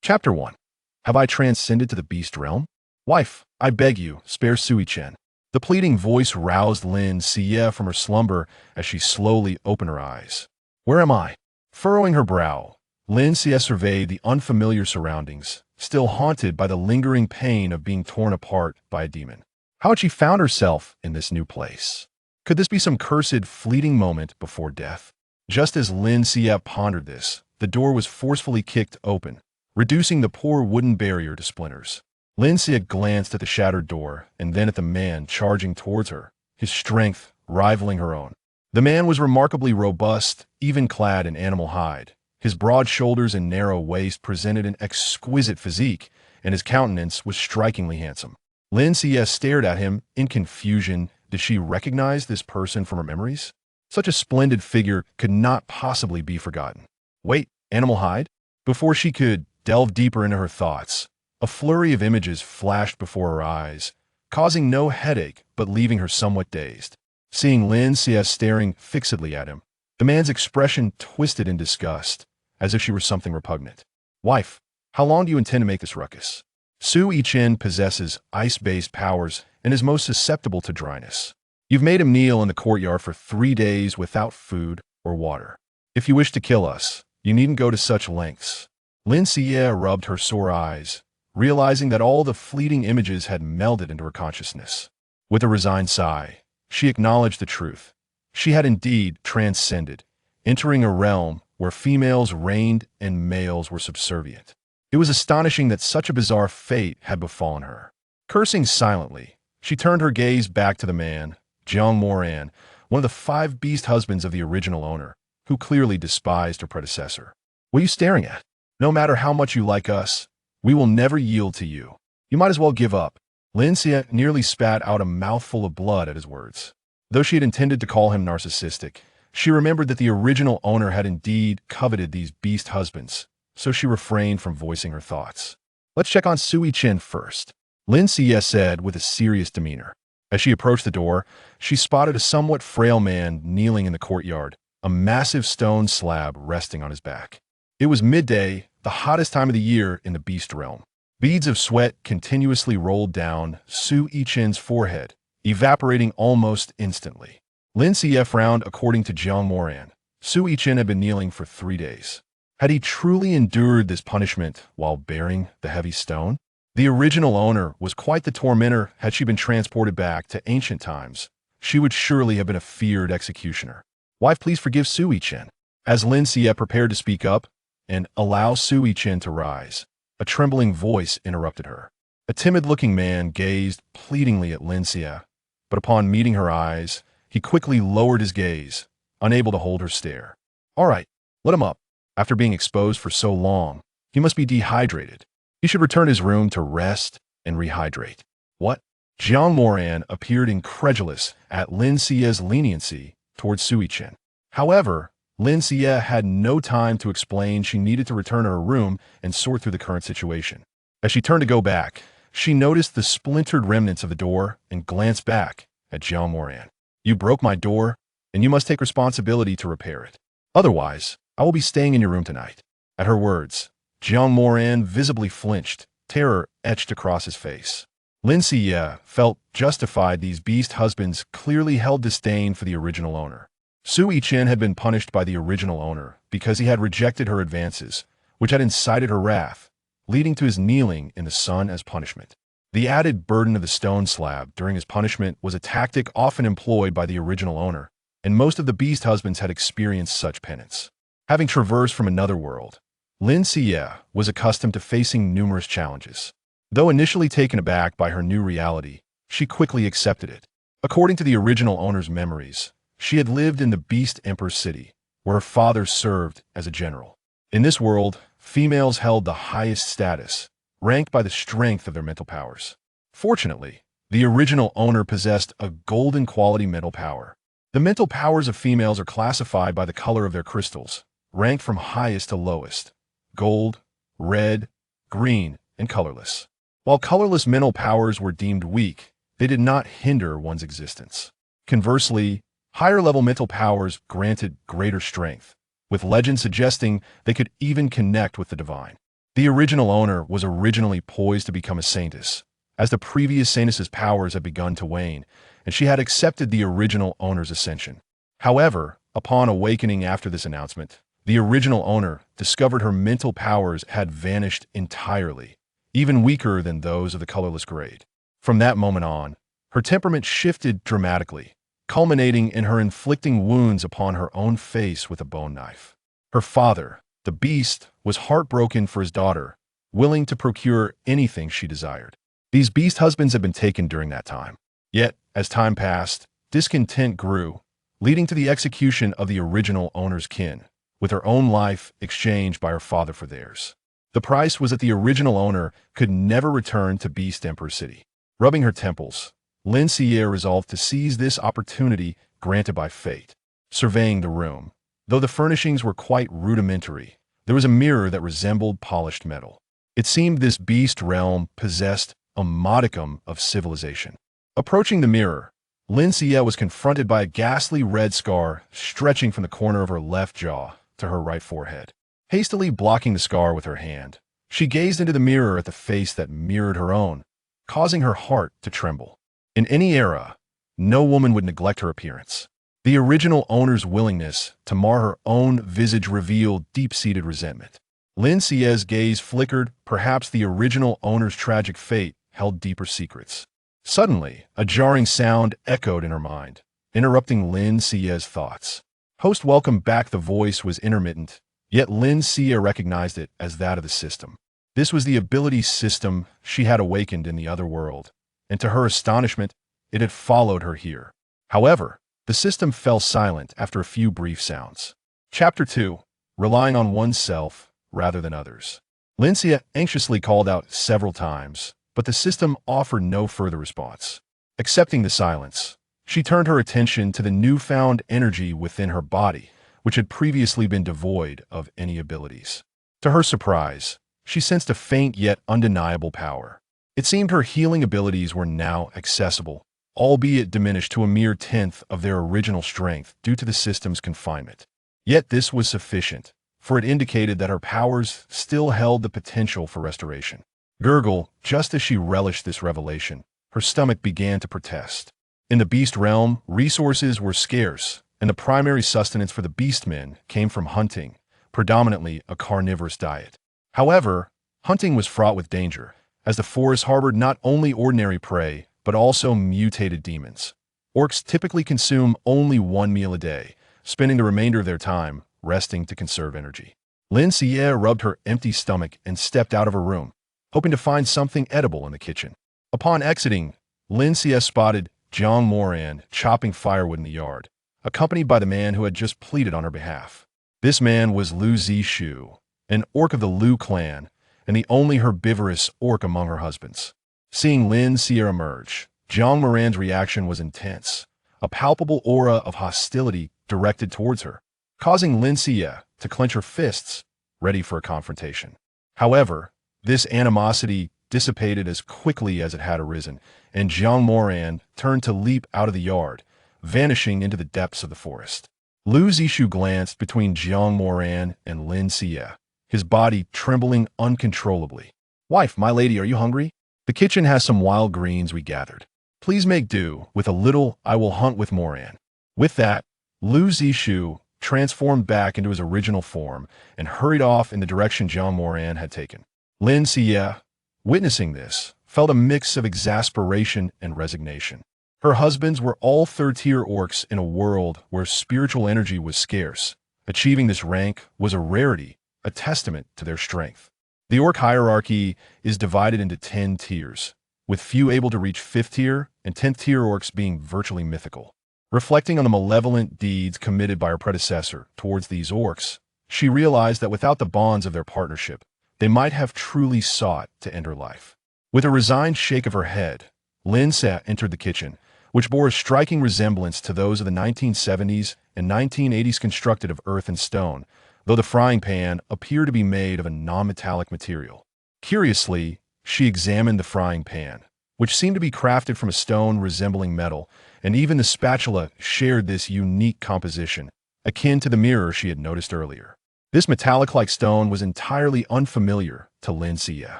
Chapter 1. Have I transcended to the beast realm? Wife, I beg you, spare Sui Chen. The pleading voice roused Lin Xiyue from her slumber as she slowly opened her eyes. Where am I? Furrowing her brow, Lin Xiyue surveyed the unfamiliar surroundings, still haunted by the lingering pain of being torn apart by a demon. How had she found herself in this new place? Could this be some cursed, fleeting moment before death? Just as Lin Xiyue pondered this, the door was forcefully kicked open, reducing the poor wooden barrier to splinters. Lin Xiyue glanced at the shattered door and then at the man charging towards her, his strength rivaling her own. The man was remarkably robust, even clad in animal hide. His broad shoulders and narrow waist presented an exquisite physique, and his countenance was strikingly handsome. Lin Xiyue stared at him in confusion. Did she recognize this person from her memories? Such a splendid figure could not possibly be forgotten. Wait, animal hide? Before she could delve deeper into her thoughts, a flurry of images flashed before her eyes, causing no headache but leaving her somewhat dazed. Seeing Lin Xiyue staring fixedly at him, the man's expression twisted in disgust, as if she were something repugnant. Wife, how long do you intend to make this ruckus? Sui Chen possesses ice-based powers and is most susceptible to dryness. You've made him kneel in the courtyard for 3 days without food or water. If you wish to kill us, you needn't go to such lengths. Lin Xiyue rubbed her sore eyes, realizing that all the fleeting images had melded into her consciousness. With a resigned sigh, she acknowledged the truth. She had indeed transcended, entering a realm where females reigned and males were subservient. It was astonishing that such a bizarre fate had befallen her. Cursing silently, she turned her gaze back to the man, Jiang Moran, one of the 5 beast husbands of the original owner, who clearly despised her predecessor. What are you staring at? No matter how much you like us, we will never yield to you. You might as well give up. Lin Xiyue nearly spat out a mouthful of blood at his words. Though she had intended to call him narcissistic, she remembered that the original owner had indeed coveted these beast husbands, so she refrained from voicing her thoughts. Let's check on Sui Chen first, Lin Xiyue said with a serious demeanor. As she approached the door, she spotted a somewhat frail man kneeling in the courtyard, a massive stone slab resting on his back. It was midday, the hottest time of the year in the beast realm. Beads of sweat continuously rolled down Sui Chen's forehead, evaporating almost instantly. Lin Xiyue frowned according to Jiang Moran. Sui Chen had been kneeling for 3 days. Had he truly endured this punishment while bearing the heavy stone? The original owner was quite the tormentor. Had she been transported back to ancient times, she would surely have been a feared executioner. Wife, please forgive Sui Chen. As Lin Xiyue prepared to speak up and allow Sui Chen to rise, a trembling voice interrupted her. A timid-looking man gazed pleadingly at Lin Xiyue, but upon meeting her eyes, he quickly lowered his gaze, unable to hold her stare. All right, let him up. After being exposed for so long, he must be dehydrated. He should return to his room to rest and rehydrate. What? Jiang Moran appeared incredulous at Lin Xiyue's leniency towards Sui Chen. However, Lin Xiyue had no time to explain. She needed to return to her room and sort through the current situation. As she turned to go back, she noticed the splintered remnants of the door and glanced back at Jiang Moran. You broke my door, and you must take responsibility to repair it. Otherwise, I will be staying in your room tonight. At her words, Jiang Moran visibly flinched, terror etched across his face. Lin Xiyue felt justified. These beast husbands clearly held disdain for the original owner. Sui Chen had been punished by the original owner because he had rejected her advances, which had incited her wrath, leading to his kneeling in the sun as punishment. The added burden of the stone slab during his punishment was a tactic often employed by the original owner, and most of the beast husbands had experienced such penance. Having traversed from another world, Lin Xiyue was accustomed to facing numerous challenges. Though initially taken aback by her new reality, she quickly accepted it. According to the original owner's memories, she had lived in the Beast Emperor's city, where her father served as a general. In this world, females held the highest status, ranked by the strength of their mental powers. Fortunately, the original owner possessed a golden quality mental power. The mental powers of females are classified by the color of their crystals, ranked from highest to lowest: gold, red, green, and colorless. While colorless mental powers were deemed weak, they did not hinder one's existence. Conversely, higher-level mental powers granted greater strength, with legends suggesting they could even connect with the divine. The original owner was originally poised to become a saintess, as the previous saintess's powers had begun to wane, and she had accepted the original owner's ascension. However, upon awakening after this announcement, the original owner discovered her mental powers had vanished entirely, even weaker than those of the colorless grade. From that moment on, her temperament shifted dramatically, culminating in her inflicting wounds upon her own face with a bone knife. Her father, the beast, was heartbroken for his daughter, willing to procure anything she desired. These beast husbands had been taken during that time. Yet, as time passed, discontent grew, leading to the execution of the original owner's kin, with her own life exchanged by her father for theirs. The price was that the original owner could never return to Beast Emperor City. Rubbing her temples, Lin Xiyue resolved to seize this opportunity granted by fate. Surveying the room, though the furnishings were quite rudimentary, there was a mirror that resembled polished metal. It seemed this beast realm possessed a modicum of civilization. Approaching the mirror, Lin Xiyue was confronted by a ghastly red scar stretching from the corner of her left jaw to her right forehead. Hastily blocking the scar with her hand, she gazed into the mirror at the face that mirrored her own, causing her heart to tremble. In any era, no woman would neglect her appearance. The original owner's willingness to mar her own visage revealed deep-seated resentment. Lin Xiyue's gaze flickered. Perhaps the original owner's tragic fate held deeper secrets. Suddenly, a jarring sound echoed in her mind, interrupting Lin Xiyue's thoughts. "Host, welcome back." The voice was intermittent, yet Lin Xiyue recognized it as that of the system. This was the ability system she had awakened in the other world, and to her astonishment, it had followed her here. However, the system fell silent after a few brief sounds. Chapter 2. Relying on oneself rather than others. Lin Xiyue anxiously called out several times, but the system offered no further response. Accepting the silence, she turned her attention to the newfound energy within her body, which had previously been devoid of any abilities. To her surprise, she sensed a faint yet undeniable power. It seemed her healing abilities were now accessible, albeit diminished to a mere tenth of their original strength due to the system's confinement. Yet this was sufficient, for it indicated that her powers still held the potential for restoration. Gurgle, just as she relished this revelation, her stomach began to protest. In the beast realm, resources were scarce, and the primary sustenance for the beastmen came from hunting, predominantly a carnivorous diet. However, hunting was fraught with danger, as the forest harbored not only ordinary prey, but also mutated demons. Orcs typically consume only one meal a day, spending the remainder of their time resting to conserve energy. Lin Xiyue rubbed her empty stomach and stepped out of her room, hoping to find something edible in the kitchen. Upon exiting, Lin Xiyue spotted Jiang Moran chopping firewood in the yard, accompanied by the man who had just pleaded on her behalf. This man was Lin Xiyue, an orc of the Liu clan, and the only herbivorous orc among her husbands. Seeing Lin Xiyue emerge, Jiang Moran's reaction was intense, a palpable aura of hostility directed towards her, causing Lin Xiyue to clench her fists, ready for a confrontation. However, this animosity dissipated as quickly as it had arisen, and Jiang Moran turned to leap out of the yard, vanishing into the depths of the forest. Lin Xiyue glanced between Jiang Moran and Lin Xiyue, his body trembling uncontrollably. "Wife, my lady, are you hungry? The kitchen has some wild greens we gathered. Please make do with a little. I will hunt with Moran." With that, Lin Xiyue transformed back into his original form and hurried off in the direction Jiang Moran had taken. Lin Xiyue, witnessing this, felt a mix of exasperation and resignation. Her husbands were all third-tier orcs in a world where spiritual energy was scarce. Achieving this rank was a rarity, a testament to their strength. The orc hierarchy is divided into 10 tiers, with few able to reach 5th tier and 10th tier orcs being virtually mythical. Reflecting on the malevolent deeds committed by her predecessor towards these orcs, she realized that without the bonds of their partnership, they might have truly sought to end her life. With a resigned shake of her head, Lin Xiyue entered the kitchen, which bore a striking resemblance to those of the 1970s and 1980s constructed of earth and stone, though the frying pan appeared to be made of a non-metallic material. Curiously, she examined the frying pan, which seemed to be crafted from a stone resembling metal, and even the spatula shared this unique composition, akin to the mirror she had noticed earlier. This metallic-like stone was entirely unfamiliar to Lin Xiyue.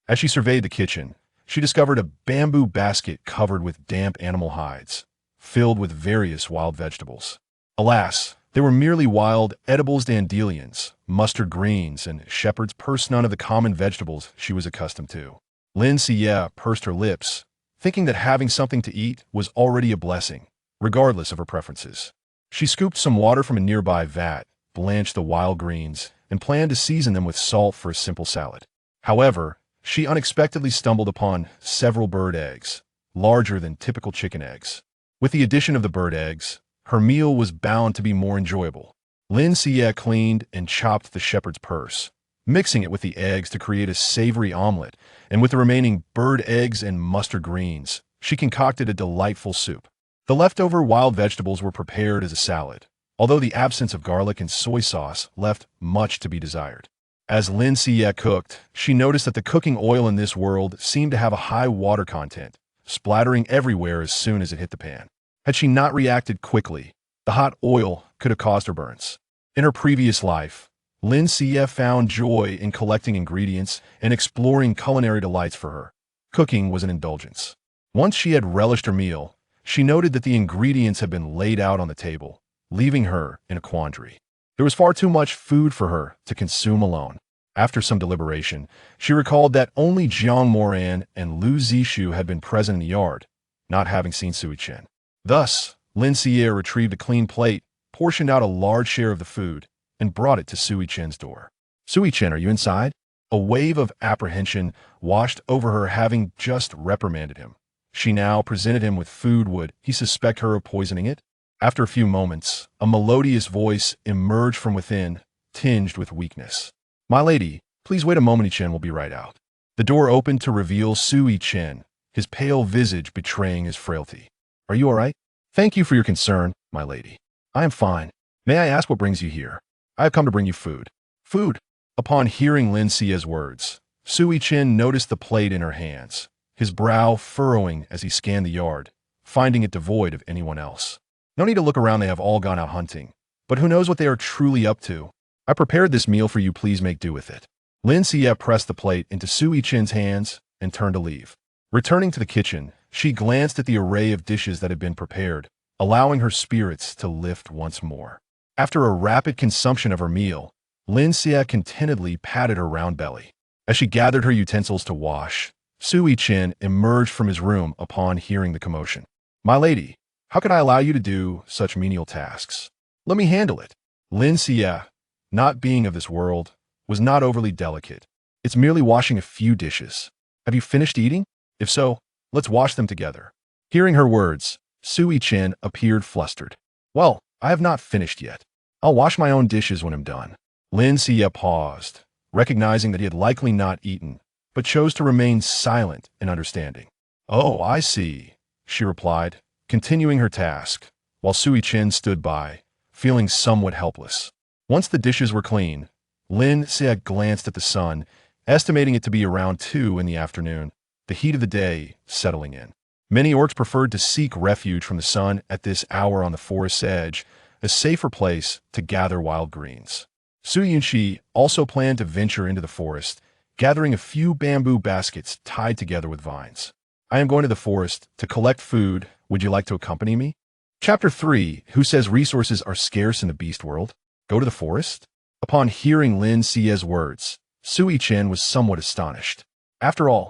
As she surveyed the kitchen, she discovered a bamboo basket covered with damp animal hides, filled with various wild vegetables. Alas, they were merely wild edibles, dandelions, mustard greens, and shepherd's purse, none of the common vegetables she was accustomed to. Lin Xiyue pursed her lips, thinking that having something to eat was already a blessing, regardless of her preferences. She scooped some water from a nearby vat, blanched the wild greens, and planned to season them with salt for a simple salad. However, she unexpectedly stumbled upon several bird eggs, larger than typical chicken eggs. With the addition of the bird eggs, her meal was bound to be more enjoyable. Lin Xiyue cleaned and chopped the shepherd's purse, mixing it with the eggs to create a savory omelet, and with the remaining bird eggs and mustard greens, she concocted a delightful soup. The leftover wild vegetables were prepared as a salad, although the absence of garlic and soy sauce left much to be desired. As Lin Xiyue cooked, she noticed that the cooking oil in this world seemed to have a high water content, splattering everywhere as soon as it hit the pan. Had she not reacted quickly, the hot oil could have caused her burns. In her previous life, Lin Xiyue found joy in collecting ingredients and exploring culinary delights. For her, cooking was an indulgence. Once she had relished her meal, she noted that the ingredients had been laid out on the table, leaving her in a quandary. There was far too much food for her to consume alone. After some deliberation, she recalled that only Jiang Moran and Lin Xiyue had been present in the yard, not having seen Sui Chen. Thus, Lin Xiyue retrieved a clean plate, portioned out a large share of the food, and brought it to Sui Chen's door. "Sui Chen, are you inside?" A wave of apprehension washed over her, having just reprimanded him. She now presented him with food. Would he suspect her of poisoning it? After a few moments, a melodious voice emerged from within, tinged with weakness. "My lady, please wait a moment. Chen will be right out." The door opened to reveal Sui Chen, his pale visage betraying his frailty. "Are you all right?" "Thank you for your concern, my lady. I am fine. May I ask what brings you here?" "I have come to bring you food." "Food?" Upon hearing Lin Xiyue's words, Sui Chen noticed the plate in her hands, his brow furrowing as he scanned the yard, finding it devoid of anyone else. "No need to look around, they have all gone out hunting. But who knows what they are truly up to? I prepared this meal for you, please make do with it." Lin Xiyue pressed the plate into Sui Chen's hands and turned to leave. Returning to the kitchen, she glanced at the array of dishes that had been prepared, allowing her spirits to lift once more. After a rapid consumption of her meal, Lin Xiyue contentedly patted her round belly. As she gathered her utensils to wash, Sui Chen emerged from his room upon hearing the commotion. "My lady, how could I allow you to do such menial tasks? Let me handle it." Lin Xiyue, not being of this world, was not overly delicate. "It's merely washing a few dishes. Have you finished eating? If so, let's wash them together." Hearing her words, Sui Chen appeared flustered. "Well, I have not finished yet. I'll wash my own dishes when I'm done." Lin Xiyue paused, recognizing that he had likely not eaten, but chose to remain silent and understanding. "Oh, I see," she replied, continuing her task, while Sui Chen stood by, feeling somewhat helpless. Once the dishes were clean, Lin Xiyue glanced at the sun, estimating it to be around 2 in the afternoon, the heat of the day settling in. Many orcs preferred to seek refuge from the sun at this hour on the forest's edge, a safer place to gather wild greens. Su Yunxi also planned to venture into the forest, gathering a few bamboo baskets tied together with vines. "I am going to the forest to collect food. Would you like to accompany me?" Chapter 3, Who Says Resources Are Scarce in the Beast World? Go to the forest? Upon hearing Lin Xiyue's words, Sui Chen was somewhat astonished. After all,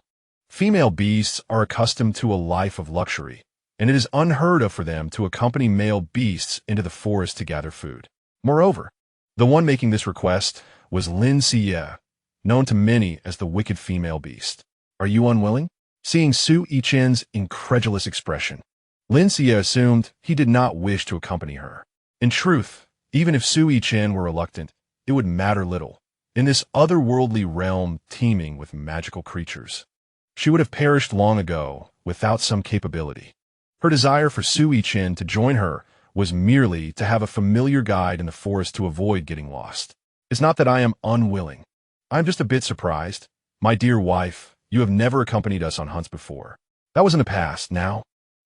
female beasts are accustomed to a life of luxury, and it is unheard of for them to accompany male beasts into the forest to gather food. Moreover, the one making this request was Lin Xiyue, known to many as the wicked female beast. "Are you unwilling?" Seeing Sui Chen's incredulous expression, Lin Xiyue assumed he did not wish to accompany her. In truth, even if Sui Chen were reluctant, it would matter little. In this otherworldly realm teeming with magical creatures, she would have perished long ago without some capability. Her desire for Sui Chen to join her was merely to have a familiar guide in the forest to avoid getting lost. "It's not that I am unwilling. I am just a bit surprised. My dear wife, you have never accompanied us on hunts before. That was in the past. Now,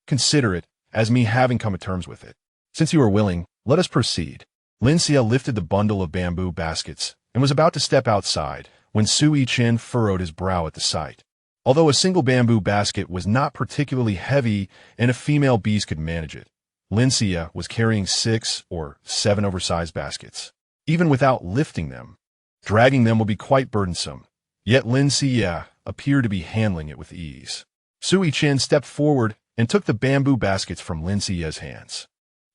consider it as me having come to terms with it. Since you are willing, let us proceed." Lin Xiyue lifted the bundle of bamboo baskets and was about to step outside when Sui Chen furrowed his brow at the sight. Although a single bamboo basket was not particularly heavy and a female beast could manage it, Lin Xiyue was carrying 6 or 7 oversized baskets. Even without lifting them, dragging them would be quite burdensome, yet Lin Xiyue appeared to be handling it with ease. Sui Chen stepped forward and took the bamboo baskets from Lin Xiyue's hands.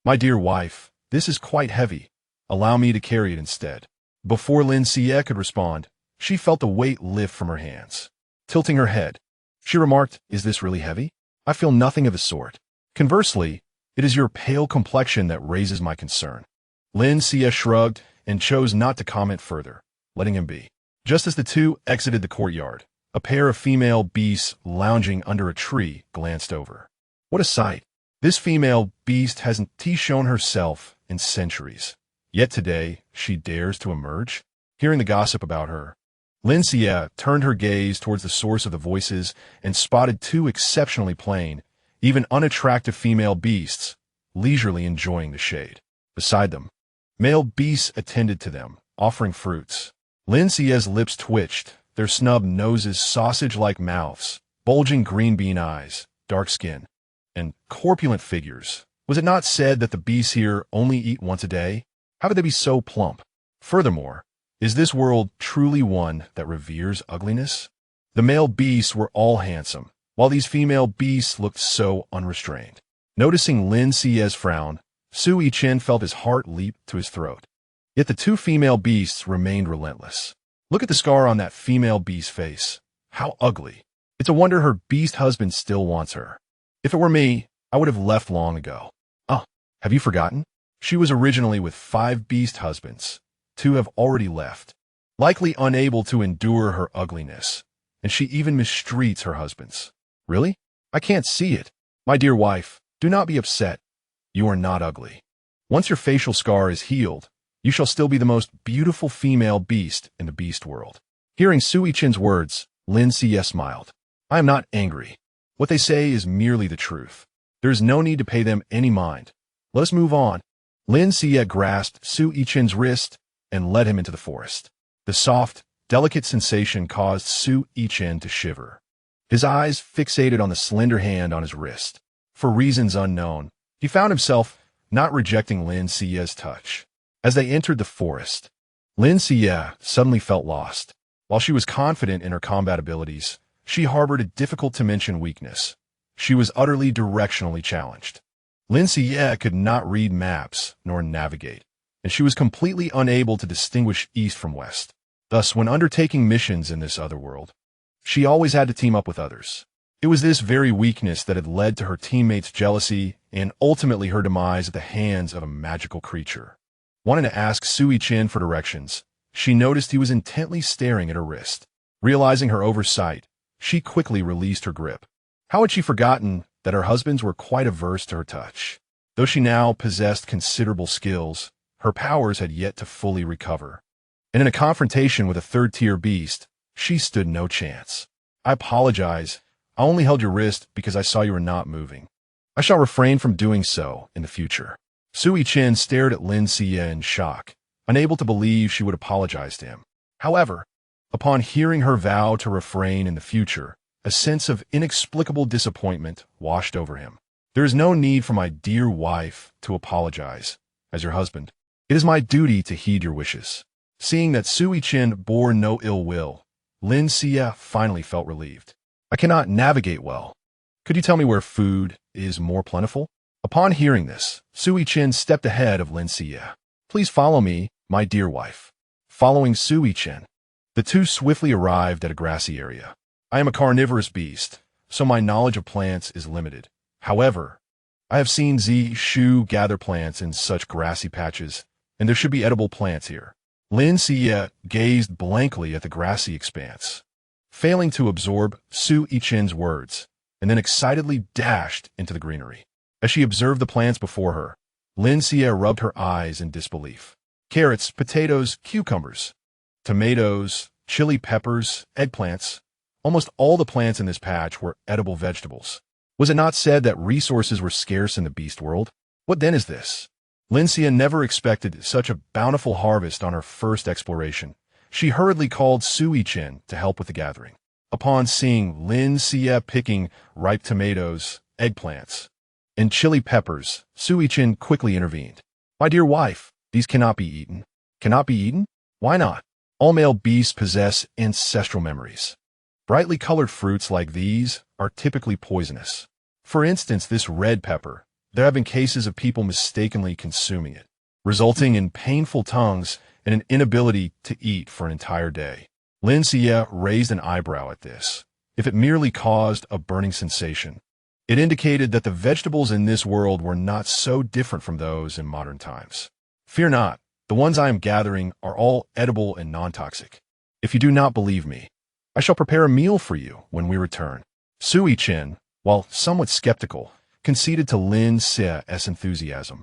"My dear wife, this is quite heavy. Allow me to carry it instead." Before Lin Xiyue could respond, she felt the weight lift from her hands. Tilting her head, she remarked, "Is this really heavy? I feel nothing of the sort. Conversely, it is your pale complexion that raises my concern." Lin Xiyue shrugged and chose not to comment further, letting him be. Just as the two exited the courtyard, a pair of female beasts lounging under a tree glanced over. What a sight! This female beast hasn't shown herself in centuries. Yet today, she dares to emerge? Hearing the gossip about her, Lin Xiyue turned her gaze towards the source of the voices and spotted 2 exceptionally plain, even unattractive female beasts, leisurely enjoying the shade. Beside them, male beasts attended to them, offering fruits. Lin Xiyue's lips twitched, their snub noses sausage-like mouths, bulging green bean eyes, dark skin, and corpulent figures. Was it not said that the beasts here only eat once a day? How could they be so plump? Furthermore, is this world truly one that reveres ugliness? The male beasts were all handsome, while these female beasts looked so unrestrained. Noticing Lin Xiyue's frown, Sui Chen felt his heart leap to his throat. Yet the 2 female beasts remained relentless. Look at the scar on that female beast's face. How ugly. It's a wonder her beast husband still wants her. If it were me, I would have left long ago. Oh, have you forgotten? She was originally with 5 beast husbands. 2 have already left, likely unable to endure her ugliness, and she even mistreats her husbands. Really? I can't see it. My dear wife, do not be upset. You are not ugly. Once your facial scar is healed, you shall still be the most beautiful female beast in the beast world. Hearing Sui Chen's words, Lin Xiyue smiled. I am not angry. What they say is merely the truth. There is no need to pay them any mind. Let us move on. Lin Xiyue grasped Sui Chen's wrist and led him into the forest. The soft, delicate sensation caused Sui Chen to shiver. His eyes fixated on the slender hand on his wrist. For reasons unknown, he found himself not rejecting Lin Xiyue's touch. As they entered the forest, Lin Xiyue suddenly felt lost. While she was confident in her combat abilities, she harbored a difficult-to-mention weakness. She was utterly directionally challenged. Lin Xiyue could not read maps nor navigate, and she was completely unable to distinguish east from west. Thus, when undertaking missions in this other world, she always had to team up with others. It was this very weakness that had led to her teammates' jealousy and ultimately her demise at the hands of a magical creature. Wanting to ask Sui Chen for directions, she noticed he was intently staring at her wrist. Realizing her oversight, she quickly released her grip. How had she forgotten that her husbands were quite averse to her touch? Though she now possessed considerable skills, her powers had yet to fully recover. And in a confrontation with a third-tier beast, she stood no chance. I apologize. I only held your wrist because I saw you were not moving. I shall refrain from doing so in the future. Sui Chen stared at Lin Xiyue in shock, unable to believe she would apologize to him. However, upon hearing her vow to refrain in the future, a sense of inexplicable disappointment washed over him. There is no need for my dear wife to apologize. As your husband, it is my duty to heed your wishes. Seeing that Sui Chen bore no ill will, Lin Xiyue finally felt relieved. I cannot navigate well. Could you tell me where food is more plentiful? Upon hearing this, Sui Chen stepped ahead of Lin Xiyue. Please follow me, my dear wife. Following Sui Chen, the two swiftly arrived at a grassy area. I am a carnivorous beast, so my knowledge of plants is limited. However, I have seen Xiyue gather plants in such grassy patches, and there should be edible plants here. Lin Xiyue gazed blankly at the grassy expanse, failing to absorb Sui Chen's words, and then excitedly dashed into the greenery. As she observed the plants before her, Lin Xiyue rubbed her eyes in disbelief. Carrots, potatoes, cucumbers, tomatoes, chili peppers, eggplants. Almost all the plants in this patch were edible vegetables. Was it not said that resources were scarce in the beast world? What then is this? Lin Xiyue never expected such a bountiful harvest on her first exploration. She hurriedly called Su Yichen to help with the gathering. Upon seeing Lin Xiyue picking ripe tomatoes, eggplants, and chili peppers, Su Yichen quickly intervened. "My dear wife, these cannot be eaten." "Cannot be eaten? Why not?" "All male beasts possess ancestral memories. Brightly colored fruits like these are typically poisonous. For instance, this red pepper. There have been cases of people mistakenly consuming it, resulting in painful tongues and an inability to eat for an entire day." Lin Xiyue raised an eyebrow at this. If it merely caused a burning sensation, it indicated that the vegetables in this world were not so different from those in modern times. "Fear not, the ones I am gathering are all edible and non-toxic. If you do not believe me, I shall prepare a meal for you when we return." Su Yichen, while somewhat skeptical, conceded to Lin Xiyue's enthusiasm,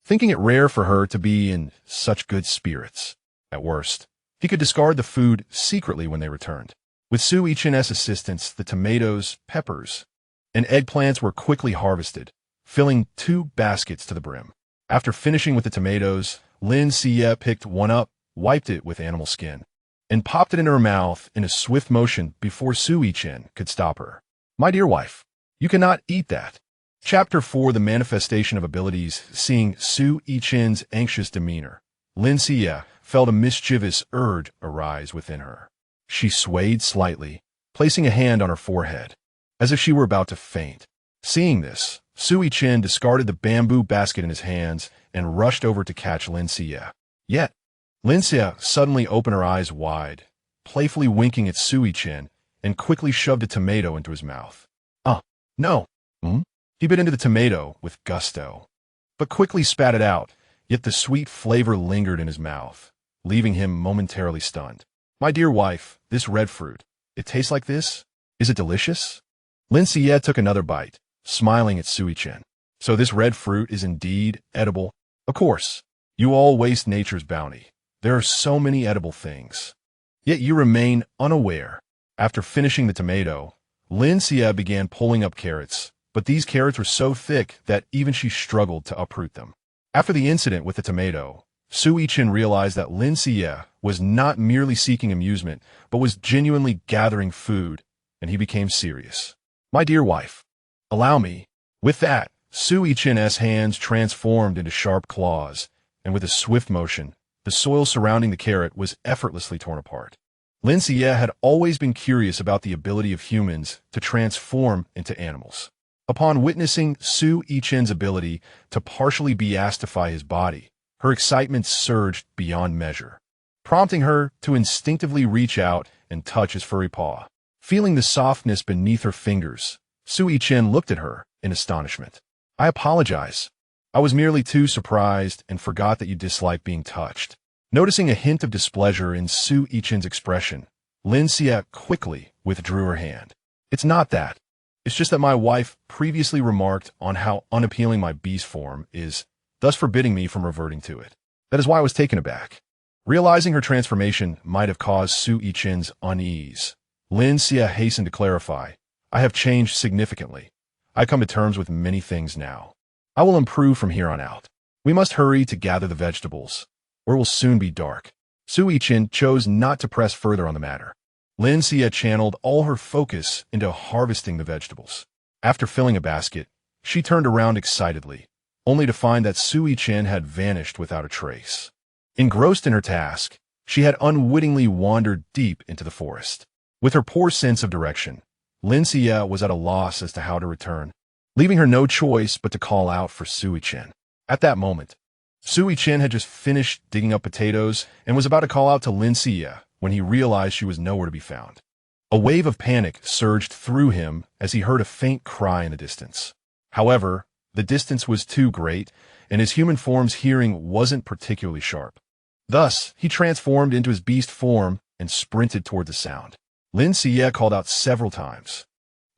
thinking it rare for her to be in such good spirits. At worst, he could discard the food secretly when they returned. With Su Yichen's assistance, the tomatoes, peppers, and eggplants were quickly harvested, filling 2 baskets to the brim. After finishing with the tomatoes, Lin Xiyue picked one up, wiped it with animal skin, and popped it into her mouth in a swift motion before Su Yichen could stop her. "My dear wife, you cannot eat that." Chapter 4: The Manifestation of Abilities. Seeing Su Yichen's anxious demeanor, Lin Xiyue felt a mischievous urge arise within her. She swayed slightly, placing a hand on her forehead, as if she were about to faint. Seeing this, Su Yichen discarded the bamboo basket in his hands and rushed over to catch Lin Xiyue. Yet, Lin Xiyue suddenly opened her eyes wide, playfully winking at Su Yichen, and quickly shoved a tomato into his mouth. No. He bit into the tomato with gusto, but quickly spat it out, yet the sweet flavor lingered in his mouth, leaving him momentarily stunned. "My dear wife, this red fruit, it tastes like this? Is it delicious?" Lin Xiyue took another bite, smiling at Su Yichen. "So this red fruit is indeed edible? Of course, you all waste nature's bounty. There are so many edible things. Yet you remain unaware." After finishing the tomato, Lin Xiyue began pulling up carrots, but these carrots were so thick that even she struggled to uproot them. After the incident with the tomato, Su Yichen realized that Lin Xiyue was not merely seeking amusement, but was genuinely gathering food, and he became serious. "My dear wife, allow me." With that, Su Yichen's hands transformed into sharp claws, and with a swift motion, the soil surrounding the carrot was effortlessly torn apart. Lin Xiyue had always been curious about the ability of humans to transform into animals. Upon witnessing Su Yichen's ability to partially beastify his body, her excitement surged beyond measure, prompting her to instinctively reach out and touch his furry paw. Feeling the softness beneath her fingers, Su Yichen looked at her in astonishment. "I apologize. I was merely too surprised and forgot that you dislike being touched." Noticing a hint of displeasure in Su Yichen's expression, Lin Xiyue quickly withdrew her hand. "It's not that. It's just that my wife previously remarked on how unappealing my beast form is, thus forbidding me from reverting to it. That is why I was taken aback." Realizing her transformation might have caused Su Yichen's unease, Lin Xiyue hastened to clarify, "I have changed significantly. I come to terms with many things now. I will improve from here on out. We must hurry to gather the vegetables, or it will soon be dark." Su Yichen chose not to press further on the matter. Lin Xiyue channeled all her focus into harvesting the vegetables. After filling a basket, she turned around excitedly, only to find that Su Yichen had vanished without a trace. Engrossed in her task, she had unwittingly wandered deep into the forest. With her poor sense of direction, Lin Xiyue was at a loss as to how to return, leaving her no choice but to call out for Su Yichen. At that moment, Su Yichen had just finished digging up potatoes and was about to call out to Lin Xiyue when he realized she was nowhere to be found. A wave of panic surged through him as he heard a faint cry in the distance. However, the distance was too great, and his human form's hearing wasn't particularly sharp. Thus, he transformed into his beast form and sprinted toward the sound. Lin Xiyue called out several times,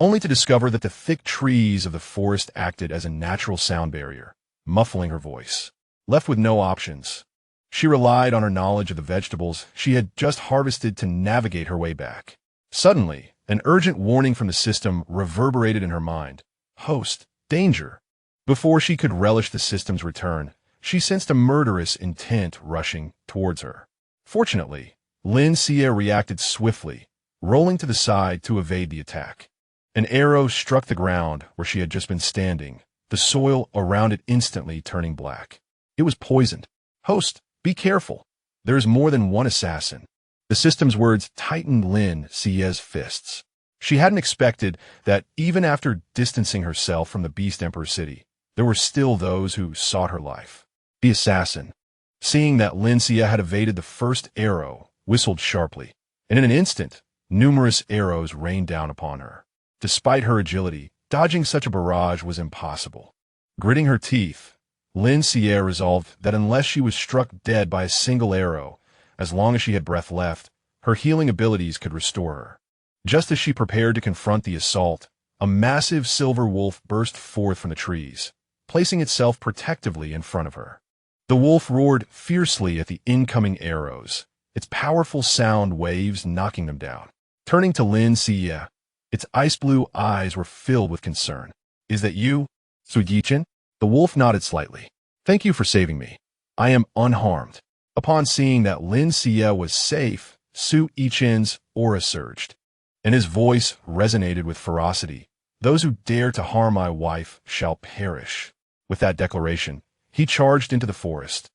only to discover that the thick trees of the forest acted as a natural sound barrier, muffling her voice. Left with no options, she relied on her knowledge of the vegetables she had just harvested to navigate her way back. Suddenly, an urgent warning from the system reverberated in her mind. "Host, danger!" Before she could relish the system's return, she sensed a murderous intent rushing towards her. Fortunately, Lin Xiyue reacted swiftly, rolling to the side to evade the attack. An arrow struck the ground where she had just been standing, the soil around it instantly turning black. It was poisoned. "Host, be careful. There is more than one assassin." The system's words tightened Lin Xiye's fists. She hadn't expected that even after distancing herself from the Beast Emperor city, there were still those who sought her life. The assassin, seeing that Lin Xiyue had evaded the first arrow, whistled sharply, and in an instant, numerous arrows rained down upon her. Despite her agility, dodging such a barrage was impossible. Gritting her teeth, Lin Xiyue resolved that unless she was struck dead by a single arrow, as long as she had breath left, her healing abilities could restore her. Just as she prepared to confront the assault, a massive silver wolf burst forth from the trees, placing itself protectively in front of her. The wolf roared fiercely at the incoming arrows, its powerful sound waves knocking them down. Turning to Lin Xiyue, its ice-blue eyes were filled with concern. "Is that you, Su Yichen?" The wolf nodded slightly. "Thank you for saving me. I am unharmed." Upon seeing that Lin Xiyue was safe, Su Yichen's aura surged, and his voice resonated with ferocity. "Those who dare to harm my wife shall perish." With that declaration, he charged into the forest,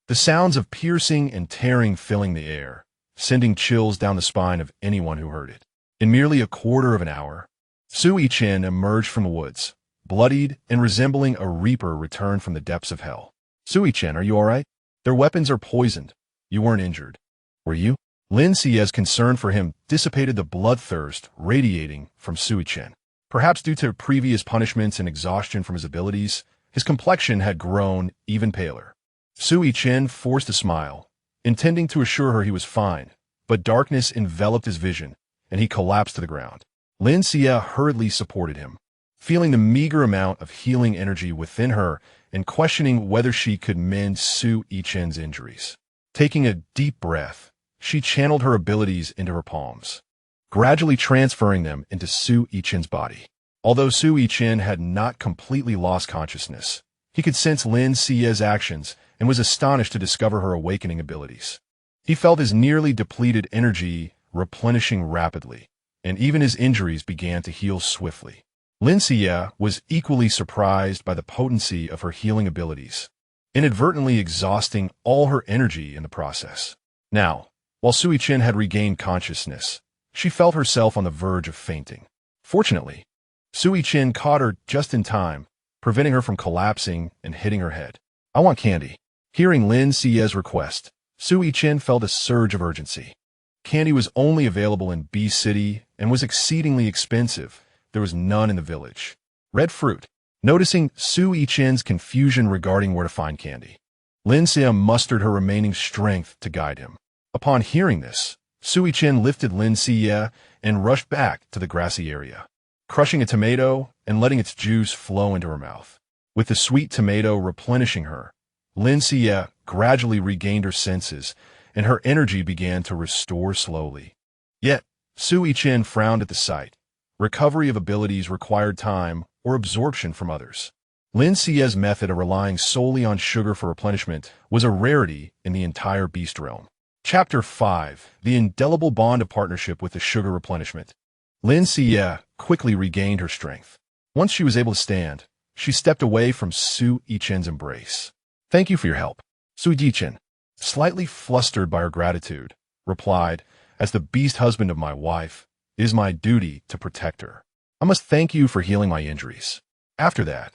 the sounds of piercing and tearing filling the air, sending chills down the spine of anyone who heard it. In merely a quarter of an hour, Su Yichen emerged from the woods, bloodied and resembling a reaper returned from the depths of hell. "Su Yichen, are you all right? Their weapons are poisoned. You weren't injured, were you?" Lin Xiye's concern for him dissipated the bloodthirst radiating from Su Yichen. Perhaps due to previous punishments and exhaustion from his abilities, his complexion had grown even paler. Su Yichen forced a smile, intending to assure her he was fine, but darkness enveloped his vision, and he collapsed to the ground. Lin Xiyue hurriedly supported him, feeling the meager amount of healing energy within her and questioning whether she could mend Su Yichen's injuries. Taking a deep breath, she channeled her abilities into her palms, gradually transferring them into Su Yichen's body. Although Su Yichen had not completely lost consciousness, he could sense Lin Xiye's actions and was astonished to discover her awakening abilities. He felt his nearly depleted energy replenishing rapidly, and even his injuries began to heal swiftly. Lin Xiyue was equally surprised by the potency of her healing abilities, inadvertently exhausting all her energy in the process. Now, while Su Yichen had regained consciousness, she felt herself on the verge of fainting. Fortunately, Su Yichen caught her just in time, preventing her from collapsing and hitting her head. "I want candy." Hearing Lin Xiye's request, Su Yichen felt a surge of urgency. Candy was only available in B City and was exceedingly expensive. There was none in the village. Red fruit. Noticing Su Yichen's confusion regarding where to find candy, Lin Xiyue mustered her remaining strength to guide him. Upon hearing this, Su Yichen lifted Lin Xiyue and rushed back to the grassy area, crushing a tomato and letting its juice flow into her mouth. With the sweet tomato replenishing her, Lin Xiyue gradually regained her senses, and her energy began to restore slowly. Yet, Su Yichen frowned at the sight. Recovery of abilities required time or absorption from others. Lin Xiye's method of relying solely on sugar for replenishment was a rarity in the entire beast realm. Chapter 5: The Indelible Bond of Partnership with the Sugar Replenishment. Lin Xiyue quickly regained her strength. Once she was able to stand, she stepped away from Su Yichen's embrace. "Thank you for your help." Su Yichen, slightly flustered by her gratitude, replied, "As the beast husband of my wife, it is my duty to protect her. I must thank you for healing my injuries." After that,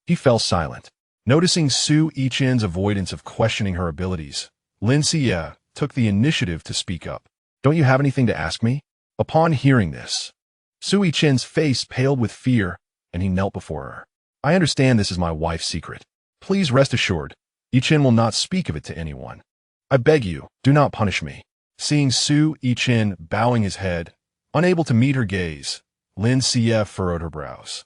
he fell silent. Noticing Su Yichen's avoidance of questioning her abilities, Lin Xiyue took the initiative to speak up. "Don't you have anything to ask me?" Upon hearing this, Su Yichen's face paled with fear, and he knelt before her. "I understand this is my wife's secret. Please rest assured, Yichen will not speak of it to anyone. I beg you, do not punish me." Seeing Su Yichen bowing his head, unable to meet her gaze, Lin Xiyue furrowed her brows.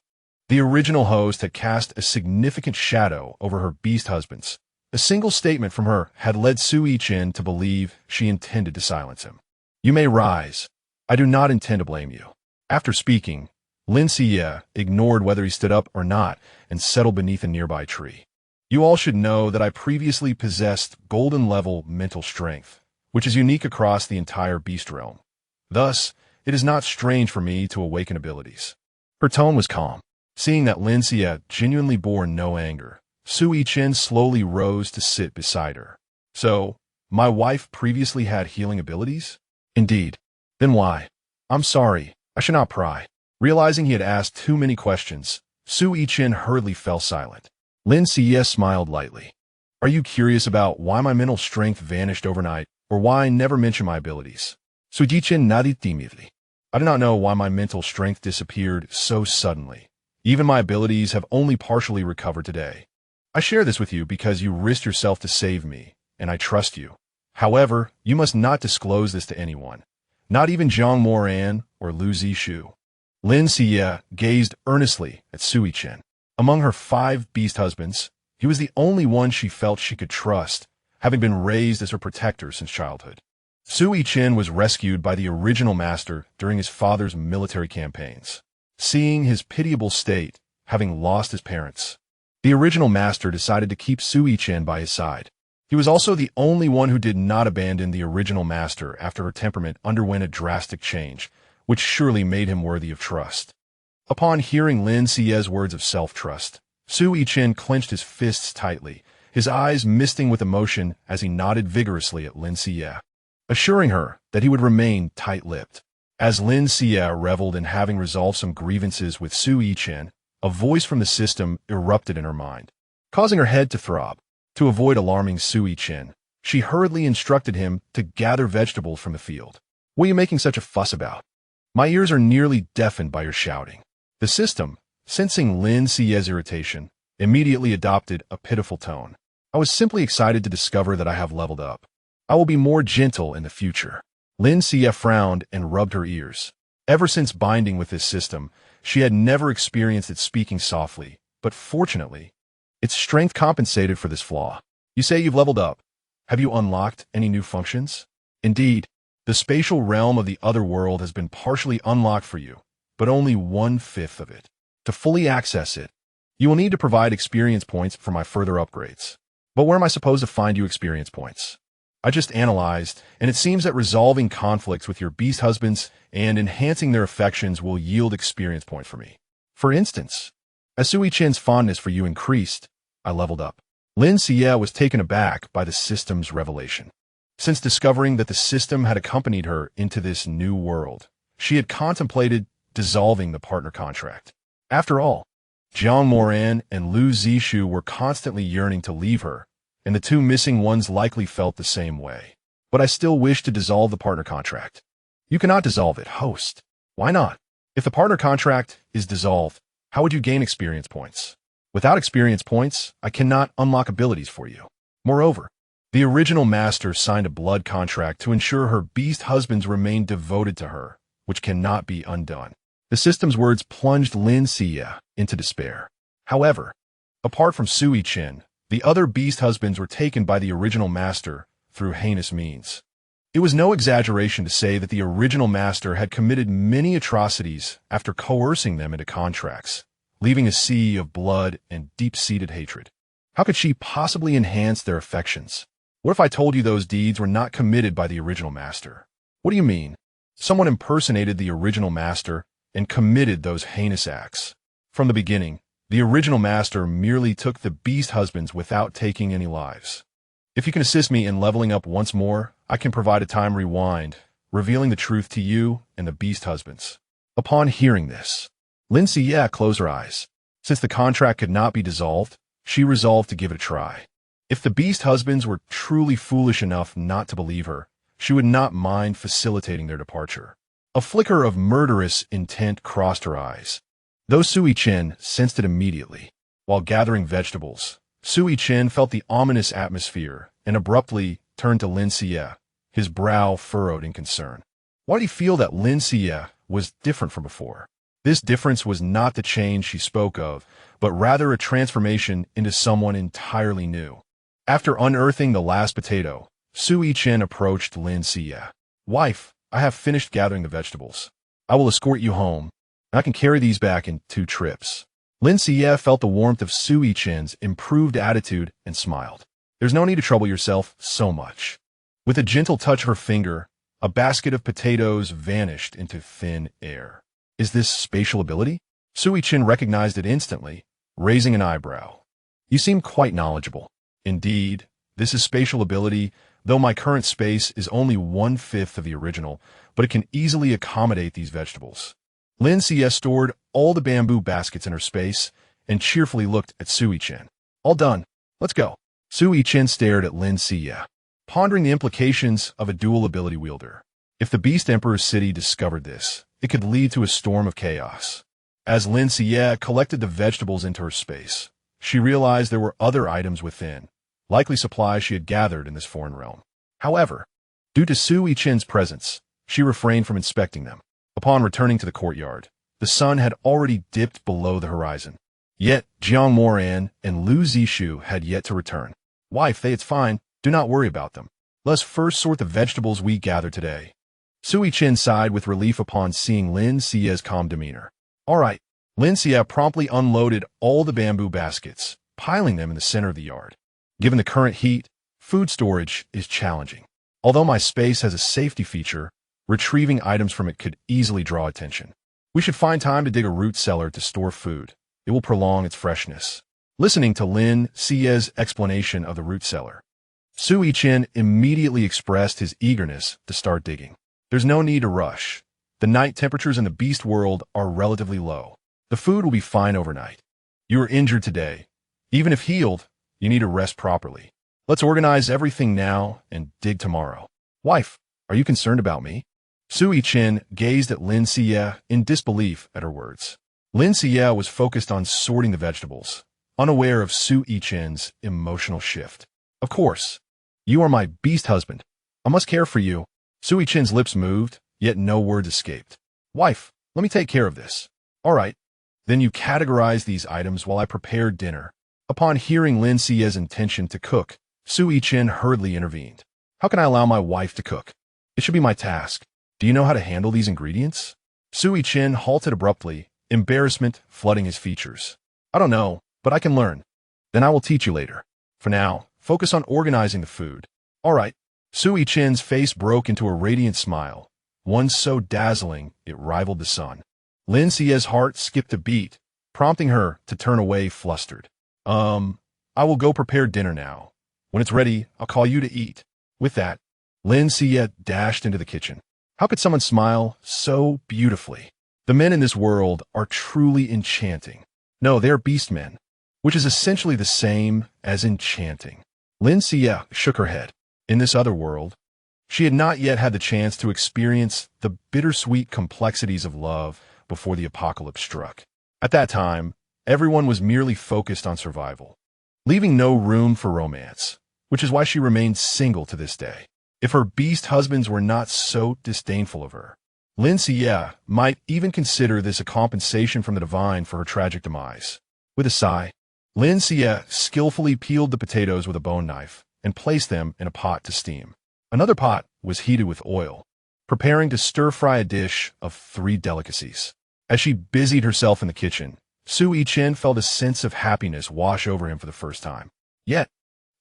The original host had cast a significant shadow over her beast husbands. A single statement from her had led Su Yichen to believe she intended to silence him. "You may rise. I do not intend to blame you." After speaking, Lin Xiyue ignored whether he stood up or not and settled beneath a nearby tree. You all should know that I previously possessed golden-level mental strength, which is unique across the entire beast realm. Thus, it is not strange for me to awaken abilities." Her tone was calm. Seeing that Lin Xiyue genuinely bore no anger, Sui Chen slowly rose to sit beside her. "So, my wife previously had healing abilities?" "Indeed." "Then why?" "I'm sorry, I should not pry." Realizing he had asked too many questions, Sui Chen hurriedly fell silent. Lin Xiyue smiled lightly. "Are you curious about why my mental strength vanished overnight, or why I never mentioned my abilities?" Sui Chen nodded timidly. "I do not know why my mental strength disappeared so suddenly. Even my abilities have only partially recovered today. I share this with you because you risked yourself to save me, and I trust you. However, you must not disclose this to anyone, not even Zhang Moran or Lu Zixue." Lin Xiyue gazed earnestly at Sui Chen. Among her 5 beast husbands, he was the only one she felt she could trust, having been raised as her protector since childhood. Sui Chen was rescued by the original master during his father's military campaigns. Seeing his pitiable state, having lost his parents, the original master decided to keep Sui Chen by his side. He was also the only one who did not abandon the original master after her temperament underwent a drastic change, which surely made him worthy of trust. Upon hearing Lin Xiyue's words of self-trust, Sui Chen clenched his fists tightly, his eyes misting with emotion as he nodded vigorously at Lin Xiyue, assuring her that he would remain tight-lipped. As Lin Xiyue reveled in having resolved some grievances with Sui Chen, a voice from the system erupted in her mind, causing her head to throb. To avoid alarming Sui Chen, she hurriedly instructed him to gather vegetables from the field. "What are you making such a fuss about? My ears are nearly deafened by your shouting." The system, sensing Lin Xiyue's irritation, immediately adopted a pitiful tone. "I was simply excited to discover that I have leveled up. I will be more gentle in the future." Lin Xiyue frowned and rubbed her ears. Ever since binding with this system, she had never experienced it speaking softly, but fortunately, its strength compensated for this flaw. "You say you've leveled up. Have you unlocked any new functions?" "Indeed, the spatial realm of the other world has been partially unlocked for you, but only 1/5 of it. To fully access it, you will need to provide experience points for my further upgrades." "But where am I supposed to find you experience points?" "I just analyzed, and it seems that resolving conflicts with your beast husbands and enhancing their affections will yield experience points for me. For instance, as Sui Chen's fondness for you increased, I leveled up." Lin Xiyue was taken aback by the system's revelation. Since discovering that the system had accompanied her into this new world, she had contemplated dissolving the partner contract. After all, Zhang Moran and Lu Zixue were constantly yearning to leave her, and the 2 missing ones likely felt the same way. "But I still wish to dissolve the partner contract." "You cannot dissolve it, host." "Why not? If the partner contract is dissolved, how would you gain experience points?" "Without experience points, I cannot unlock abilities for you. Moreover, the original master signed a blood contract to ensure her beast husbands remain devoted to her, which cannot be undone." The system's words plunged Lin Xiyue into despair. However, apart from Sui Chen, the other beast husbands were taken by the original master through heinous means. It was no exaggeration to say that the original master had committed many atrocities after coercing them into contracts, leaving a sea of blood and deep-seated hatred. How could she possibly enhance their affections? What if I told you those deeds were not committed by the original master? "What do you mean?" "Someone impersonated the original master and committed those heinous acts. From the beginning, the original master merely took the beast husbands without taking any lives. If you can assist me in leveling up once more, I can provide a time rewind, revealing the truth to you and the beast husbands." Upon hearing this, Lin Xiyue closed her eyes. Since the contract could not be dissolved, she resolved to give it a try. If the beast husbands were truly foolish enough not to believe her, she would not mind facilitating their departure. A flicker of murderous intent crossed her eyes. Though Sui Chen sensed it immediately. While gathering vegetables, Sui Chen felt the ominous atmosphere and abruptly turned to Lin Xiyue, his brow furrowed in concern. Why did he feel that Lin Xiyue was different from before? This difference was not the change she spoke of, but rather a transformation into someone entirely new. After unearthing the last potato, Sui Chen approached Lin Xiyue. "Wife, I have finished gathering the vegetables. I will escort you home. I can carry these back in 2 trips." Lin Xiyue felt the warmth of Su Yichen's improved attitude and smiled. There's no need to trouble yourself so much. With a gentle touch of her finger, a basket of potatoes vanished into thin air. Is this spatial ability? Su Yichen recognized it instantly, raising an eyebrow. You seem quite knowledgeable. Indeed, this is spatial ability, though my current space is only 1/5 of the original, but it can easily accommodate these vegetables. Lin Xiyue stored all the bamboo baskets in her space and cheerfully looked at Su Yichen. All done. Let's go. Su Yichen stared at Lin Xiyue, pondering the implications of a dual ability wielder. If the Beast Emperor's city discovered this, it could lead to a storm of chaos. As Lin Xiyue collected the vegetables into her space, she realized there were other items within, likely supplies she had gathered in this foreign realm. However, due to Su Yichen's presence, she refrained from inspecting them. Upon returning to the courtyard, the sun had already dipped below the horizon. Yet, Jiang Moran and Lin Xiyue had yet to return. Wife, it's fine. Do not worry about them. Let's first sort the vegetables we gathered today. Su Yichen sighed with relief upon seeing Lin Xiyue's calm demeanor. All right. Lin Xiyue promptly unloaded all the bamboo baskets, piling them in the center of the yard. Given the current heat, food storage is challenging. Although my space has a safety feature, retrieving items from it could easily draw attention. We should find time to dig a root cellar to store food. It will prolong its freshness. Listening to Lin Xiyue's explanation of the root cellar, Su Yichen immediately expressed his eagerness to start digging. There's no need to rush. The night temperatures in the beast world are relatively low. The food will be fine overnight. You are injured today. Even if healed, you need to rest properly. Let's organize everything now and dig tomorrow. Wife, are you concerned about me? Su Yichen gazed at Lin Xiyue in disbelief at her words. Lin Xiyue was focused on sorting the vegetables, unaware of Su Yichen's emotional shift. Of course, you are my beast husband. I must care for you. Su Yichen's lips moved, yet no words escaped. Wife, let me take care of this. All right. Then you categorize these items while I prepare dinner. Upon hearing Lin Xiyue's intention to cook, Su Yichen hurriedly intervened. How can I allow my wife to cook? It should be my task. Do you know how to handle these ingredients? Su Yichen halted abruptly, embarrassment flooding his features. I don't know, but I can learn. Then I will teach you later. For now, focus on organizing the food. All right. Su Yichen's face broke into a radiant smile, one so dazzling it rivaled the sun. Lin Xiyue's heart skipped a beat, prompting her to turn away flustered. I will go prepare dinner now. When it's ready, I'll call you to eat. With that, Lin Xiyue dashed into the kitchen. How could someone smile so beautifully? The men in this world are truly enchanting. No, they're beast men, which is essentially the same as enchanting. Lin Xiyue shook her head. In this other world, she had not yet had the chance to experience the bittersweet complexities of love before the apocalypse struck. At that time, everyone was merely focused on survival, leaving no room for romance, which is why she remained single to this day. If her beast husbands were not so disdainful of her, Lin Xiyue might even consider this a compensation from the divine for her tragic demise. With a sigh, Lin Xiyue skillfully peeled the potatoes with a bone knife and placed them in a pot to steam. Another pot was heated with oil, preparing to stir-fry a dish of 3 delicacies. As she busied herself in the kitchen, Su Yichen felt a sense of happiness wash over him for the first time. Yet,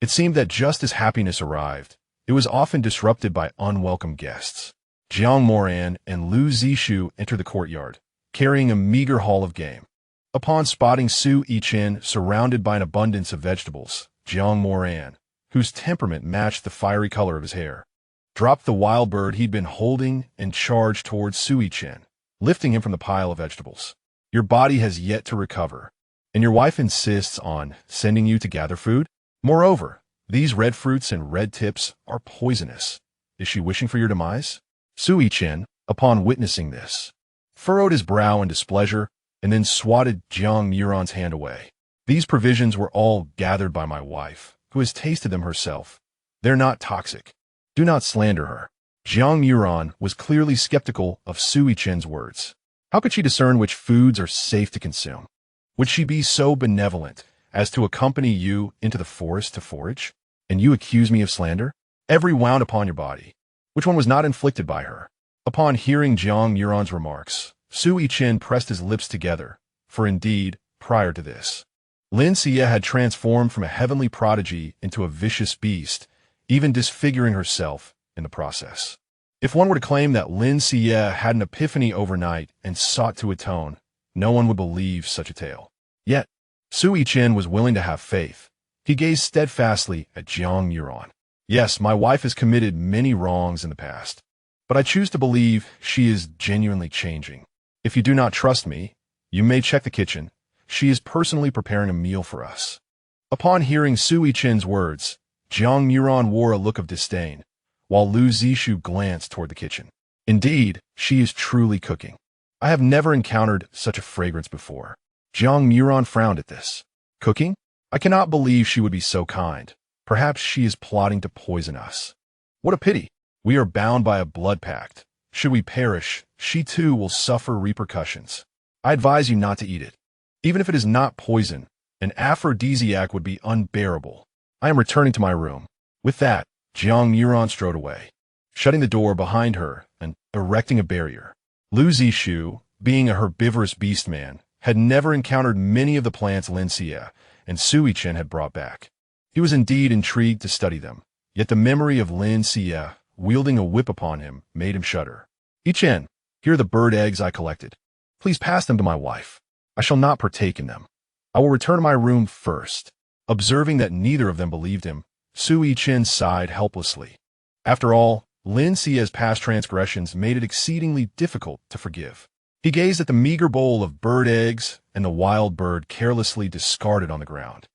it seemed that just as happiness arrived, it was often disrupted by unwelcome guests. Jiang Moran and Lin Xiyue entered the courtyard, carrying a meager haul of game. Upon spotting Su Yichen surrounded by an abundance of vegetables, Jiang Moran, whose temperament matched the fiery color of his hair, dropped the wild bird he'd been holding and charged towards Su Yichen, lifting him from the pile of vegetables. Your body has yet to recover, and your wife insists on sending you to gather food? Moreover, these red fruits and red tips are poisonous. Is she wishing for your demise? Su Yichen, upon witnessing this, furrowed his brow in displeasure and then swatted Jiang Muron's hand away. These provisions were all gathered by my wife, who has tasted them herself. They're not toxic. Do not slander her. Jiang Muron was clearly skeptical of Su Yichen's words. How could she discern which foods are safe to consume? Would she be so benevolent as to accompany you into the forest to forage? And you accuse me of slander? Every wound upon your body, which one was not inflicted by her? Upon hearing Jiang Muron's remarks, Su Yichen pressed his lips together, for indeed, prior to this. Lin Xiyue had transformed from a heavenly prodigy into a vicious beast, even disfiguring herself in the process. If one were to claim that Lin Xiyue had an epiphany overnight and sought to atone, no one would believe such a tale. Yet, Sui Chen was willing to have faith. He gazed steadfastly at Jiang Muron. Yes, my wife has committed many wrongs in the past, but I choose to believe she is genuinely changing. If you do not trust me, you may check the kitchen. She is personally preparing a meal for us. Upon hearing Sui Chen's words, Jiang Muron wore a look of disdain, while Lu Zishu glanced toward the kitchen. Indeed, she is truly cooking. I have never encountered such a fragrance before. Jiang Muron frowned at this. Cooking? I cannot believe she would be so kind. Perhaps she is plotting to poison us. What a pity. We are bound by a blood pact. Should we perish, she too will suffer repercussions. I advise you not to eat it. Even if it is not poison, an aphrodisiac would be unbearable. I am returning to my room. With that, Jiang Muron strode away, shutting the door behind her and erecting a barrier. Lu Zishu, being a herbivorous beast man, had never encountered many of the plants Lin Xiyue and Sui Chen had brought back. He was indeed intrigued to study them, yet the memory of Lin Xiyue wielding a whip upon him made him shudder. Chen, here are the bird eggs I collected. Please pass them to my wife. I shall not partake in them. I will return to my room first. Observing that neither of them believed him, Sui Chen sighed helplessly. After all, Lin Xiyue's past transgressions made it exceedingly difficult to forgive. He gazed at the meager bowl of bird eggs and the wild bird carelessly discarded on the ground.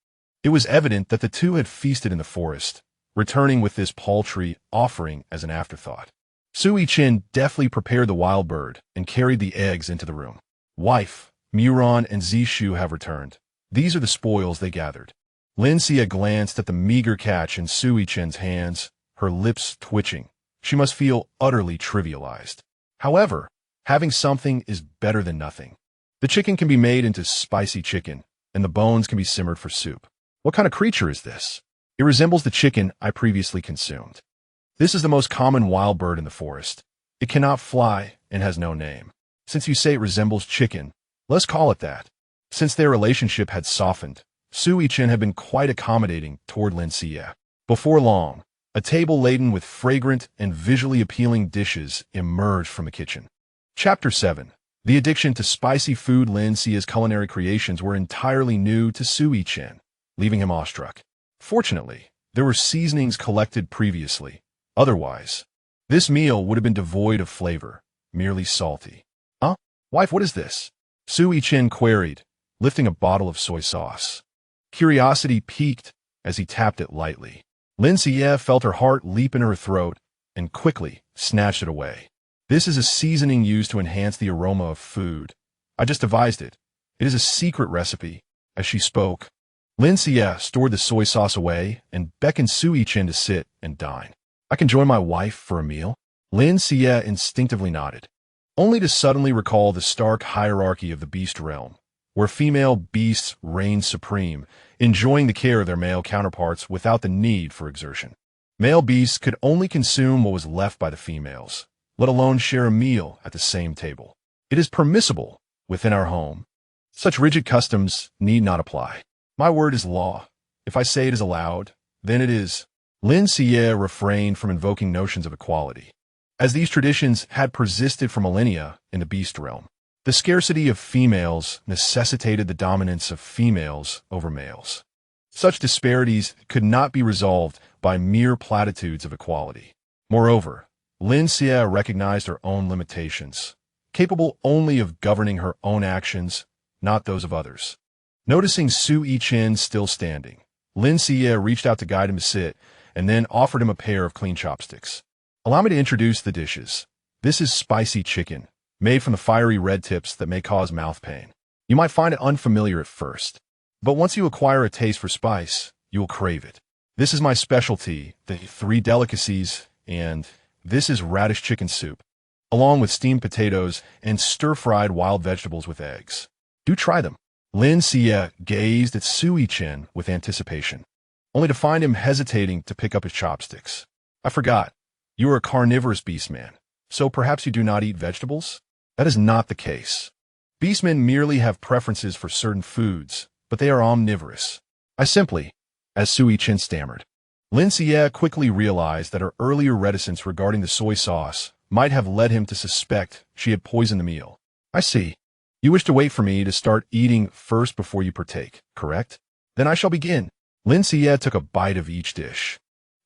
It was evident that the two had feasted in the forest, returning with this paltry offering as an afterthought. Sui Chen deftly prepared the wild bird and carried the eggs into the room. Wife, Muron and Zishu have returned. These are the spoils they gathered. Lin Xiyue glanced at the meager catch in Sui Chen's hands, her lips twitching. She must feel utterly trivialized. However, having something is better than nothing. The chicken can be made into spicy chicken, and the bones can be simmered for soup. What kind of creature is this? It resembles the chicken I previously consumed. This is the most common wild bird in the forest. It cannot fly and has no name. Since you say it resembles chicken, let's call it that. Since their relationship had softened, Sui Chen had been quite accommodating toward Lin Xiyue. Before long, a table laden with fragrant and visually appealing dishes emerged from the kitchen. Chapter 7. The addiction to spicy food. Lin Xiyue's culinary creations were entirely new to Sui Chen, leaving him awestruck. Fortunately, there were seasonings collected previously. Otherwise, this meal would have been devoid of flavor, merely salty. Huh? Wife, what is this? Sui Chen queried, lifting a bottle of soy sauce. Curiosity piqued as he tapped it lightly. Lin Xiyue felt her heart leap in her throat and quickly snatched it away. This is a seasoning used to enhance the aroma of food. I just devised it. It is a secret recipe. As she spoke, Lin Xiyue stored the soy sauce away and beckoned Sui Chen to sit and dine. I can join my wife for a meal? Lin Xiyue instinctively nodded, only to suddenly recall the stark hierarchy of the beast realm, where female beasts reign supreme, enjoying the care of their male counterparts without the need for exertion. Male beasts could only consume what was left by the females, let alone share a meal at the same table. It is permissible within our home. Such rigid customs need not apply. My word is law. If I say it is allowed, then it is. Lin Xiyue refrained from invoking notions of equality, as these traditions had persisted for millennia in the beast realm. The scarcity of females necessitated the dominance of females over males. Such disparities could not be resolved by mere platitudes of equality. Moreover, Lin Xiyue recognized her own limitations, capable only of governing her own actions, not those of others. Noticing Sui Chen still standing, Lin Xiyue reached out to guide him to sit and then offered him a pair of clean chopsticks. Allow me to introduce the dishes. This is spicy chicken, made from the fiery red tips that may cause mouth pain. You might find it unfamiliar at first, but once you acquire a taste for spice, you will crave it. This is my specialty, the 3 delicacies, and this is radish chicken soup, along with steamed potatoes and stir-fried wild vegetables with eggs. Do try them. Lin Xiyue gazed at Sui Chen with anticipation, only to find him hesitating to pick up his chopsticks. I forgot. You are a carnivorous beast man, so perhaps you do not eat vegetables? That is not the case. Beastmen merely have preferences for certain foods, but they are omnivorous. I simply, as Sui Chen stammered. Lin Xiyue quickly realized that her earlier reticence regarding the soy sauce might have led him to suspect she had poisoned the meal. I see. You wish to wait for me to start eating first before you partake, correct? Then I shall begin. Lin Xiyue took a bite of each dish,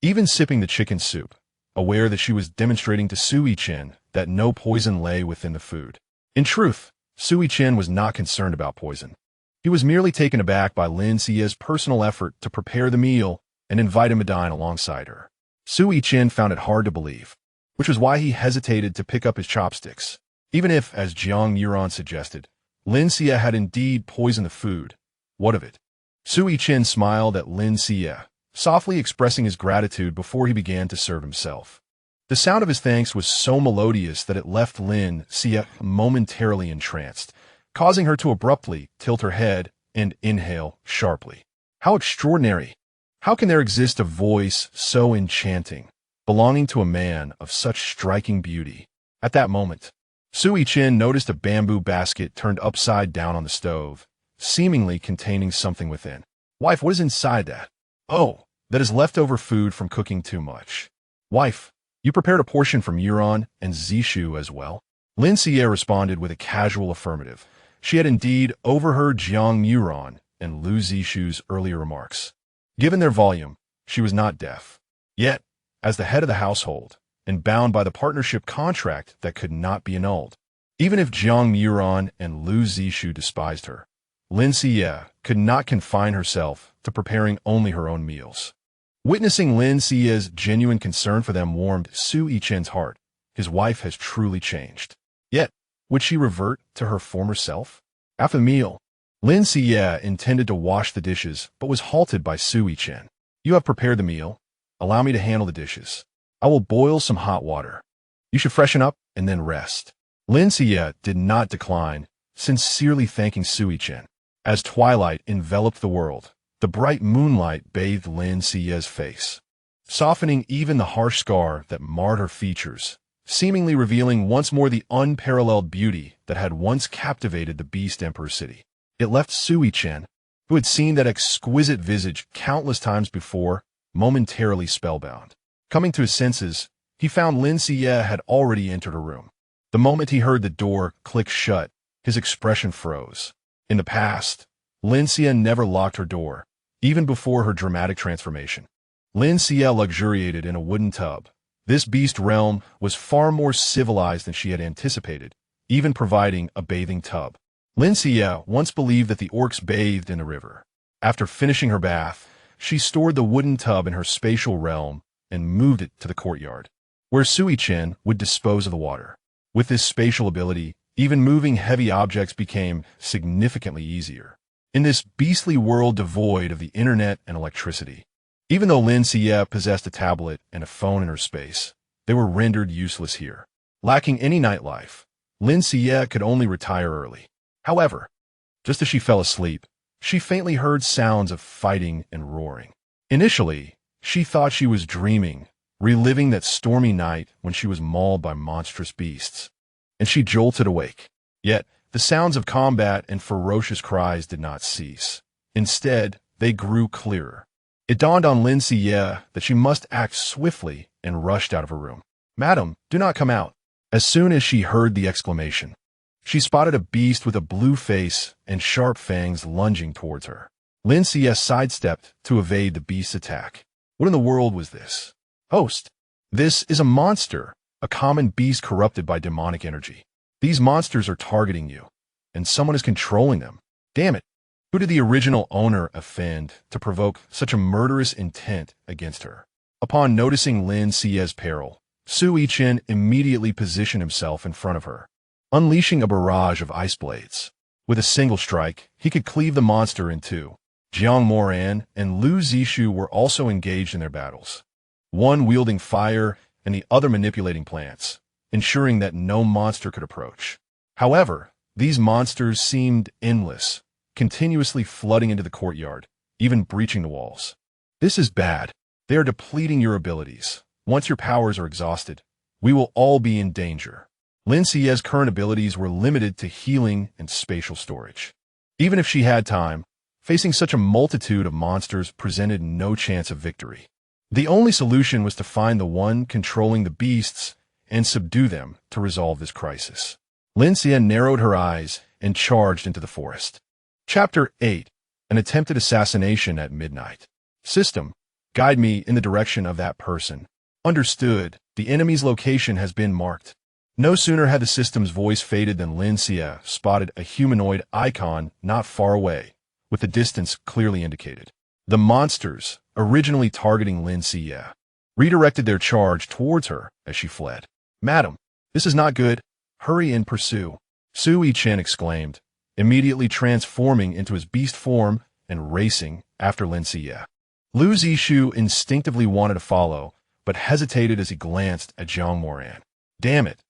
even sipping the chicken soup, aware that she was demonstrating to Sui Chen that no poison lay within the food. In truth, Sui Chen was not concerned about poison. He was merely taken aback by Lin Xiyue's personal effort to prepare the meal and invite him to dine alongside her. Sui Chen found it hard to believe, which was why he hesitated to pick up his chopsticks. Even if, as Jiang Yuran suggested, Lin Xiyue had indeed poisoned the food, what of it? Sui Chen smiled at Lin Xiyue, softly expressing his gratitude before he began to serve himself. The sound of his thanks was so melodious that it left Lin Xiyue momentarily entranced, causing her to abruptly tilt her head and inhale sharply. How extraordinary! How can there exist a voice so enchanting, belonging to a man of such striking beauty? At that moment, Sui Chen noticed a bamboo basket turned upside down on the stove, seemingly containing something within. Wife, what is inside that? Oh, that is leftover food from cooking too much. Wife, you prepared a portion from Yuran and Zishu as well? Lin Xiyue responded with a casual affirmative. She had indeed overheard Jiang Yuran and Lu Zishu's earlier remarks. Given their volume, she was not deaf. Yet, as the head of the household, and bound by the partnership contract that could not be annulled, even if Jiang Yuran and Lu Zishu despised her, Lin Xiyue could not confine herself to preparing only her own meals. Witnessing Lin Xiyue's genuine concern for them warmed Sui Chen's heart. His wife has truly changed. Yet, would she revert to her former self? After the meal, Lin Xiyue intended to wash the dishes, but was halted by Sui Chen. You have prepared the meal. Allow me to handle the dishes. I will boil some hot water. You should freshen up and then rest. Lin Xiyue did not decline, sincerely thanking Sui Chen. As twilight enveloped the world, the bright moonlight bathed Lin Xiyue's face, softening even the harsh scar that marred her features, seemingly revealing once more the unparalleled beauty that had once captivated the Beast Emperor city. It left Sui Chen, who had seen that exquisite visage countless times before, momentarily spellbound. Coming to his senses, he found Lin Xiyue had already entered her room. The moment he heard the door click shut, his expression froze. In the past, Lin Xiyue never locked her door, even before her dramatic transformation. Lin Xiyue luxuriated in a wooden tub. This beast realm was far more civilized than she had anticipated, even providing a bathing tub. Lin Xiyue once believed that the orcs bathed in the river. After finishing her bath, she stored the wooden tub in her spatial realm and moved it to the courtyard, where Sui Chen would dispose of the water. With this spatial ability, even moving heavy objects became significantly easier. In this beastly world devoid of the internet and electricity, even though Lin Xiyue possessed a tablet and a phone in her space, they were rendered useless here. Lacking any nightlife, Lin Xiyue could only retire early. However, just as she fell asleep, she faintly heard sounds of fighting and roaring. Initially, she thought she was dreaming, reliving that stormy night when she was mauled by monstrous beasts, and she jolted awake. Yet, the sounds of combat and ferocious cries did not cease. Instead, they grew clearer. It dawned on Lin Xiyue that she must act swiftly and rushed out of her room. "Madam, do not come out." As soon as she heard the exclamation, she spotted a beast with a blue face and sharp fangs lunging towards her. Lin Xiyue sidestepped to evade the beast's attack. What in the world was this? Host, this is a monster, a common beast corrupted by demonic energy. These monsters are targeting you, and someone is controlling them. Damn it. Who did the original owner offend to provoke such a murderous intent against her? Upon noticing Lin Xiyue's peril, Sui Chen immediately positioned himself in front of her, unleashing a barrage of ice blades. With a single strike, he could cleave the monster in two. Jiang Moran and Lu Zishu were also engaged in their battles, one wielding fire and the other manipulating plants, ensuring that no monster could approach. However, these monsters seemed endless, continuously flooding into the courtyard, even breaching the walls. This is bad. They are depleting your abilities. Once your powers are exhausted, we will all be in danger. Lin Xiyue's current abilities were limited to healing and spatial storage. Even if she had time, facing such a multitude of monsters presented no chance of victory. The only solution was to find the one controlling the beasts and subdue them to resolve this crisis. Lin Xiyue narrowed her eyes and charged into the forest. Chapter 8. An attempted assassination at midnight. System, guide me in the direction of that person. Understood. The enemy's location has been marked. No sooner had the system's voice faded than Lin Xiyue spotted a humanoid icon not far away, with the distance clearly indicated. The monsters, originally targeting Lin Xiyue, redirected their charge towards her as she fled. "Madam, this is not good. Hurry and pursue," Sui Chen exclaimed, immediately transforming into his beast form and racing after Lin Xiyue. Lu Zishu instinctively wanted to follow, but hesitated as he glanced at Jiang Moran. Damn it!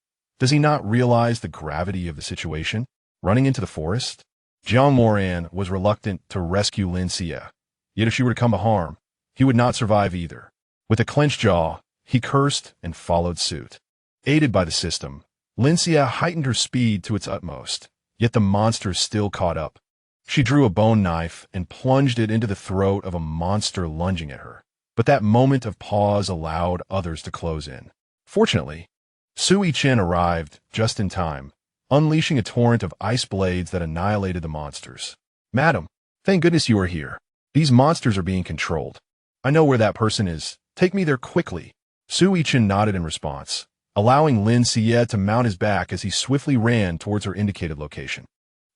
Does he not realize the gravity of the situation? Running into the forest? Jiang Moran was reluctant to rescue Lin Xiyue, yet if she were to come to harm, he would not survive either. With a clenched jaw, he cursed and followed suit. Aided by the system, Lin Xiyue heightened her speed to its utmost, yet the monsters still caught up. She drew a bone knife and plunged it into the throat of a monster lunging at her. But that moment of pause allowed others to close in. Fortunately, Sui Chen arrived just in time, unleashing a torrent of ice blades that annihilated the monsters. "Madam, thank goodness you are here. These monsters are being controlled. I know where that person is. Take me there quickly." Sui Chen nodded in response, allowing Lin Xiyue to mount his back as he swiftly ran towards her indicated location.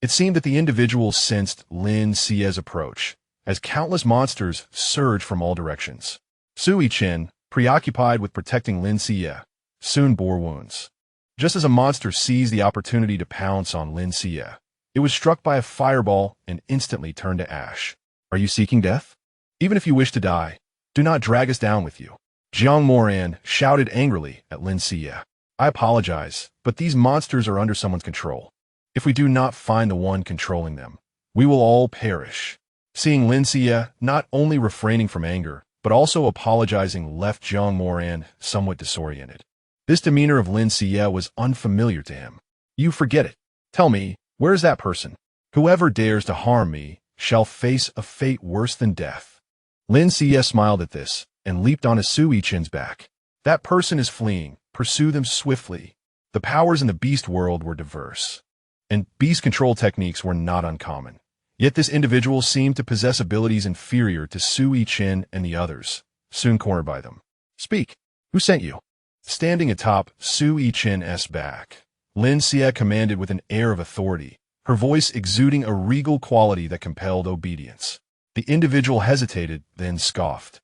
It seemed that the individual sensed Lin Xiyue's approach, as countless monsters surged from all directions. Sui Chen, preoccupied with protecting Lin Xiyue, soon bore wounds. Just as a monster seized the opportunity to pounce on Lin Xiyue, it was struck by a fireball and instantly turned to ash. "Are you seeking death? Even if you wish to die, do not drag us down with you." Jiang Moran shouted angrily at Lin Xiyue. "I apologize, but these monsters are under someone's control. If we do not find the one controlling them, we will all perish." Seeing Lin Xiyue not only refraining from anger, but also apologizing left Jiang Moran somewhat disoriented. This demeanor of Lin Xiyue was unfamiliar to him. "You forget it. Tell me, where is that person? Whoever dares to harm me shall face a fate worse than death." Lin Xiyue smiled at this and leaped onto Sui Chen's back. "That person is fleeing. Pursue them swiftly." The powers in the beast world were diverse, and beast control techniques were not uncommon. Yet this individual seemed to possess abilities inferior to Sui Chen and the others, soon cornered by them. "Speak. Who sent you?" Standing atop Sui Chen's back, Lin Xiyue commanded with an air of authority, her voice exuding a regal quality that compelled obedience. The individual hesitated, then scoffed.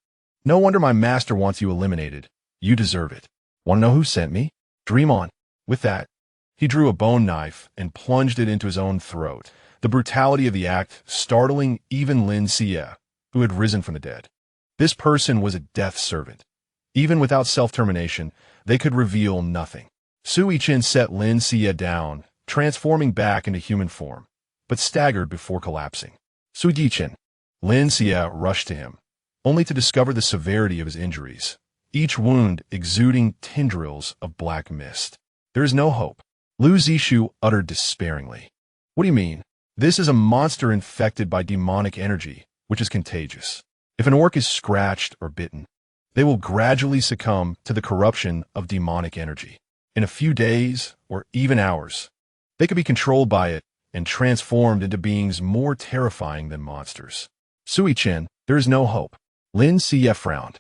"No wonder my master wants you eliminated. You deserve it. Want to know who sent me? Dream on." With that, he drew a bone knife and plunged it into his own throat, the brutality of the act startling even Lin Xiyue, who had risen from the dead. This person was a death servant. Even without self-termination, they could reveal nothing. Sui Chen set Lin Xiyue down, transforming back into human form, but staggered before collapsing. "Sui Chen." Lin Xiyue rushed to him, only to discover the severity of his injuries, each wound exuding tendrils of black mist. "There is no hope," Lu Zishu uttered despairingly. "What do you mean?" "This is a monster infected by demonic energy, which is contagious. If an orc is scratched or bitten, they will gradually succumb to the corruption of demonic energy. In a few days, or even hours, they could be controlled by it and transformed into beings more terrifying than monsters." "Sui Chen, there is no hope." Lin Xiyue frowned.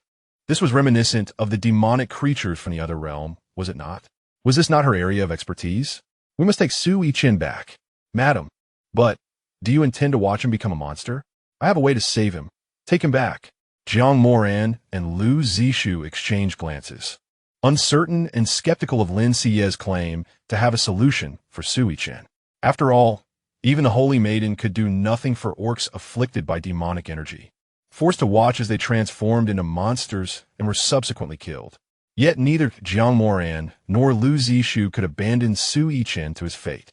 This was reminiscent of the demonic creatures from the other realm, was it not? Was this not her area of expertise? "We must take Sui Chen back." "Madam, but do you intend to watch him become a monster? I have a way to save him. Take him back." Jiang Moran and Lu Zishu exchanged glances, uncertain and skeptical of Lin Xiyue's claim to have a solution for Sui Chen. After all, even the Holy Maiden could do nothing for orcs afflicted by demonic energy, forced to watch as they transformed into monsters and were subsequently killed. Yet neither Jiang Moran nor Lu Zishu could abandon Sui Chen to his fate.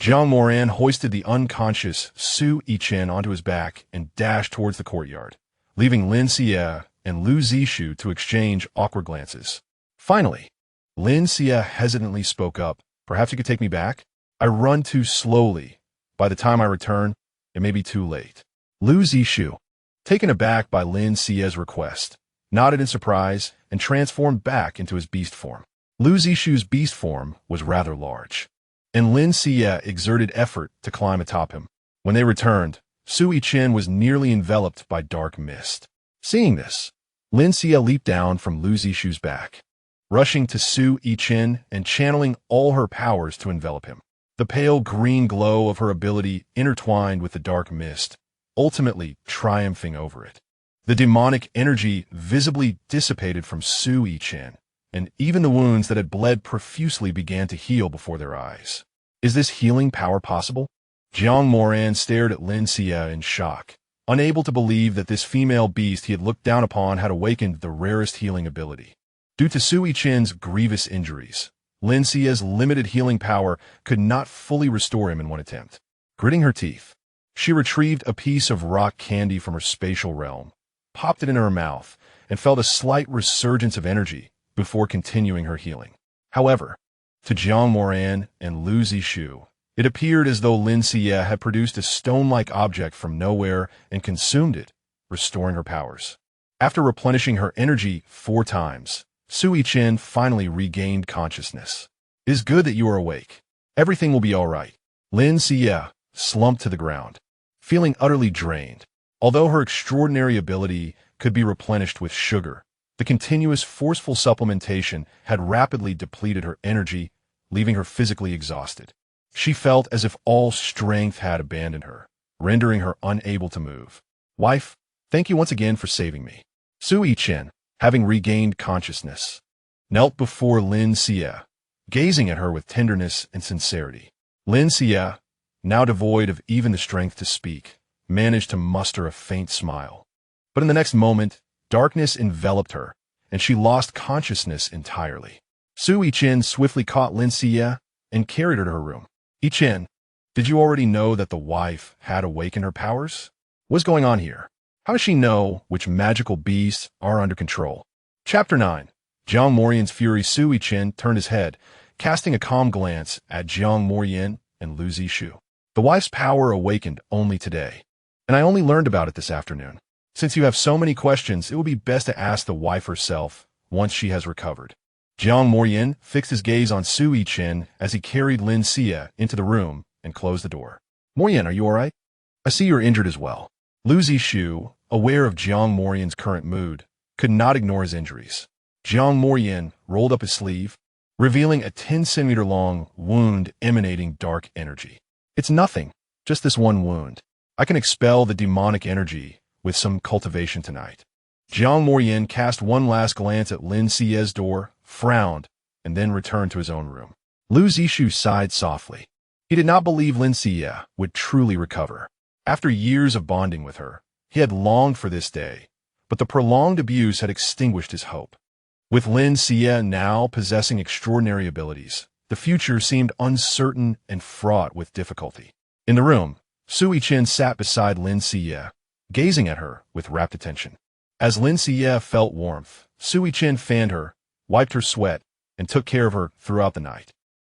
Jiang Moran hoisted the unconscious Sui Chen onto his back and dashed towards the courtyard, leaving Lin Xiyue and Lu Zishu to exchange awkward glances. Finally, Lin Xiyue hesitantly spoke up, Perhaps you could take me back? I run too slowly. By the time I return, it may be too late. Lin Xiyue, taken aback by Lin Xiyue's request, nodded in surprise and transformed back into his beast form. Lin Xiyue's beast form was rather large, and Lin Xiyue exerted effort to climb atop him. When they returned, Sui Chen was nearly enveloped by dark mist. Seeing this, Lin Xiyue leaped down from Lin Xiyue's back, rushing to Sui Chen and channeling all her powers to envelop him. The pale green glow of her ability intertwined with the dark mist, ultimately triumphing over it. The demonic energy visibly dissipated from Sui Chen, and even the wounds that had bled profusely began to heal before their eyes. Is this healing power possible? Jiang Moran stared at Lin Xiyue in shock, unable to believe that this female beast he had looked down upon had awakened the rarest healing ability. Due to Sui Chen's grievous injuries, Lin Xiyue's limited healing power could not fully restore him in one attempt. Gritting her teeth, she retrieved a piece of rock candy from her spatial realm, popped it in her mouth, and felt a slight resurgence of energy before continuing her healing. However, to Jiang Moran and Lin Xiyue, it appeared as though Lin Xiyue had produced a stone-like object from nowhere and consumed it, restoring her powers. After replenishing her energy 4 times, Sui Chen finally regained consciousness. It is good that you are awake. Everything will be all right. Lin Xiyue slumped to the ground, feeling utterly drained. Although her extraordinary ability could be replenished with sugar, the continuous forceful supplementation had rapidly depleted her energy, leaving her physically exhausted. She felt as if all strength had abandoned her, rendering her unable to move. Wife, thank you once again for saving me. Sui Chen, having regained consciousness, knelt before Lin Xiyue, gazing at her with tenderness and sincerity. Lin Xiyue, now devoid of even the strength to speak, managed to muster a faint smile. But in the next moment, darkness enveloped her, and she lost consciousness entirely. Sui Chen swiftly caught Lin Xiyue and carried her to her room. Chen, did you already know that the wife had awakened her powers? What's going on here? How does she know which magical beasts are under control? Chapter 9. Jiang Morian's fury. Sui Chen turned his head, casting a calm glance at Jiang Morian and Lin Xiyue. The wife's power awakened only today, and I only learned about it this afternoon. Since you have so many questions, it will be best to ask the wife herself once she has recovered. Jiang Morian fixed his gaze on Sui Chen as he carried Lin Xiyue into the room and closed the door. Morian, are you all right? I see you're injured as well. Lin Xiyue, aware of Jiang Morian's current mood, could not ignore his injuries. Jiang Morian rolled up his sleeve, revealing a 10-centimeter-long wound emanating dark energy. It's nothing, just this one wound. I can expel the demonic energy with some cultivation tonight. Jiang Morian cast one last glance at Lin Xiyue's door, frowned, and then returned to his own room. Lin Xiyue sighed softly. He did not believe Lin Xiyue would truly recover. After years of bonding with her, he had longed for this day, but the prolonged abuse had extinguished his hope. With Lin Xiyue now possessing extraordinary abilities, the future seemed uncertain and fraught with difficulty. In the room, Sui Chen sat beside Lin Xiyue, gazing at her with rapt attention. As Lin Xiyue felt warmth, Sui Chen fanned her, wiped her sweat, and took care of her throughout the night.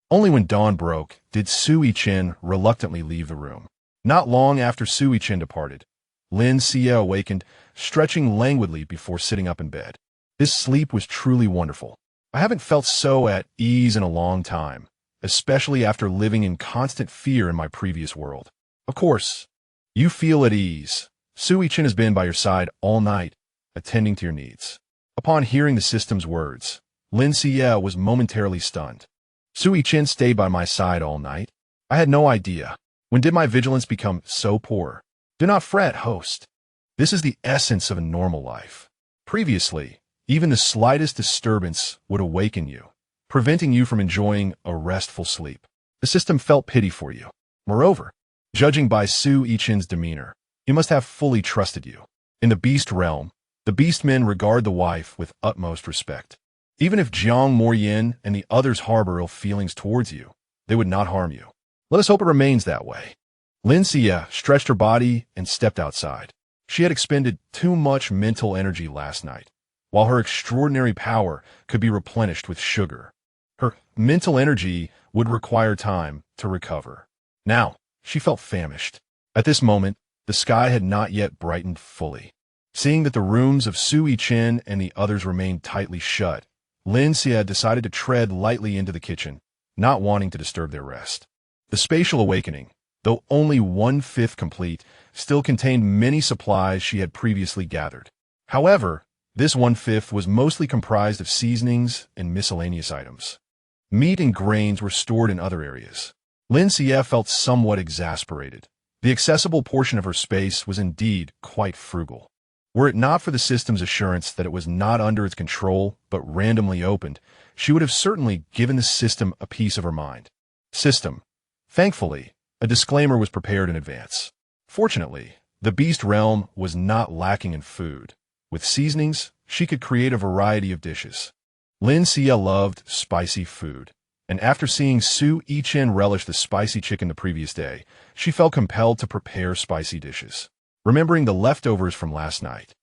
Only when dawn broke did Sui Chen reluctantly leave the room. Not long after Sui Chen departed, Lin Xiyue awakened, stretching languidly before sitting up in bed. This sleep was truly wonderful. I haven't felt so at ease in a long time, especially after living in constant fear in my previous world. Of course, you feel at ease. Sui Chen has been by your side all night, attending to your needs. Upon hearing the system's words, Lin Xiyue was momentarily stunned. Sui Chen stayed by my side all night? I had no idea. When did my vigilance become so poor? Do not fret, host. This is the essence of a normal life. Previously, even the slightest disturbance would awaken you, preventing you from enjoying a restful sleep. The system felt pity for you. Moreover, judging by Sui Chen's demeanor, he must have fully trusted you. In the beast realm, the beastmen regard the wife with utmost respect. Even if Jiang Morian and the others harbor ill feelings towards you, they would not harm you. Let us hope it remains that way. Lin Xiyue stretched her body and stepped outside. She had expended too much mental energy last night, while her extraordinary power could be replenished with sugar. Her mental energy would require time to recover. Now, she felt famished. At this moment, the sky had not yet brightened fully. Seeing that the rooms of Sui Chen and the others remained tightly shut, Lin Xiyue decided to tread lightly into the kitchen, not wanting to disturb their rest. The spatial awakening, though only 1/5 complete, still contained many supplies she had previously gathered. However, this 1/5 was mostly comprised of seasonings and miscellaneous items. Meat and grains were stored in other areas. Lin Xiyue felt somewhat exasperated. The accessible portion of her space was indeed quite frugal. Were it not for the system's assurance that it was not under its control but randomly opened, she would have certainly given the system a piece of her mind. System. Thankfully, a disclaimer was prepared in advance. Fortunately, the beast realm was not lacking in food. With seasonings, she could create a variety of dishes. Lin Xiyue loved spicy food, and after seeing Su Yichen relish the spicy chicken the previous day, she felt compelled to prepare spicy dishes. Remembering the leftovers from last night,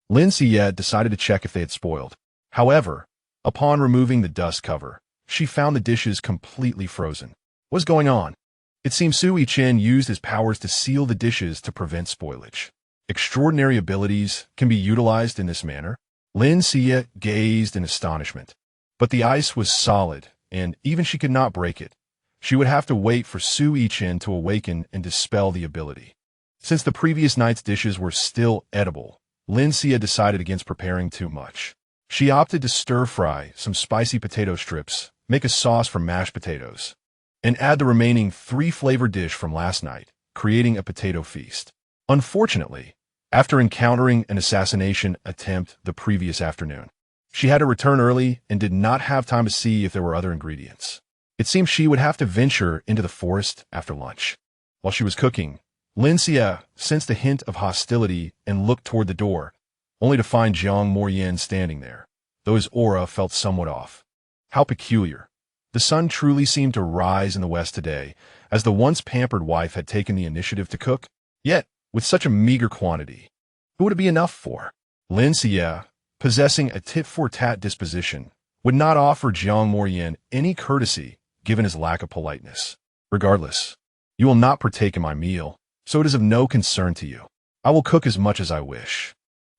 Lin Xiyue decided to check if they had spoiled. However, upon removing the dust cover, she found the dishes completely frozen. What's going on? It seems Su Yichen used his powers to seal the dishes to prevent spoilage. Extraordinary abilities can be utilized in this manner. Lin Xiyue gazed in astonishment. But the ice was solid, and even she could not break it. She would have to wait for Su Yichen to awaken and dispel the ability. Since the previous night's dishes were still edible, Lin Xiyue decided against preparing too much. She opted to stir-fry some spicy potato strips, make a sauce from mashed potatoes, and add the remaining 3-flavor dish from last night, creating a potato feast. Unfortunately, after encountering an assassination attempt the previous afternoon, she had to return early and did not have time to see if there were other ingredients. It seemed she would have to venture into the forest after lunch. While she was cooking, Lin Xiyue sensed a hint of hostility and looked toward the door, only to find Jiang Morian standing there, though his aura felt somewhat off. How peculiar. The sun truly seemed to rise in the west today, as the once pampered wife had taken the initiative to cook. Yet, with such a meager quantity, who would it be enough for? Lin Xiyue, possessing a tit-for-tat disposition, would not offer Jiang Morian any courtesy given his lack of politeness. Regardless, you will not partake in my meal, so it is of no concern to you. I will cook as much as I wish.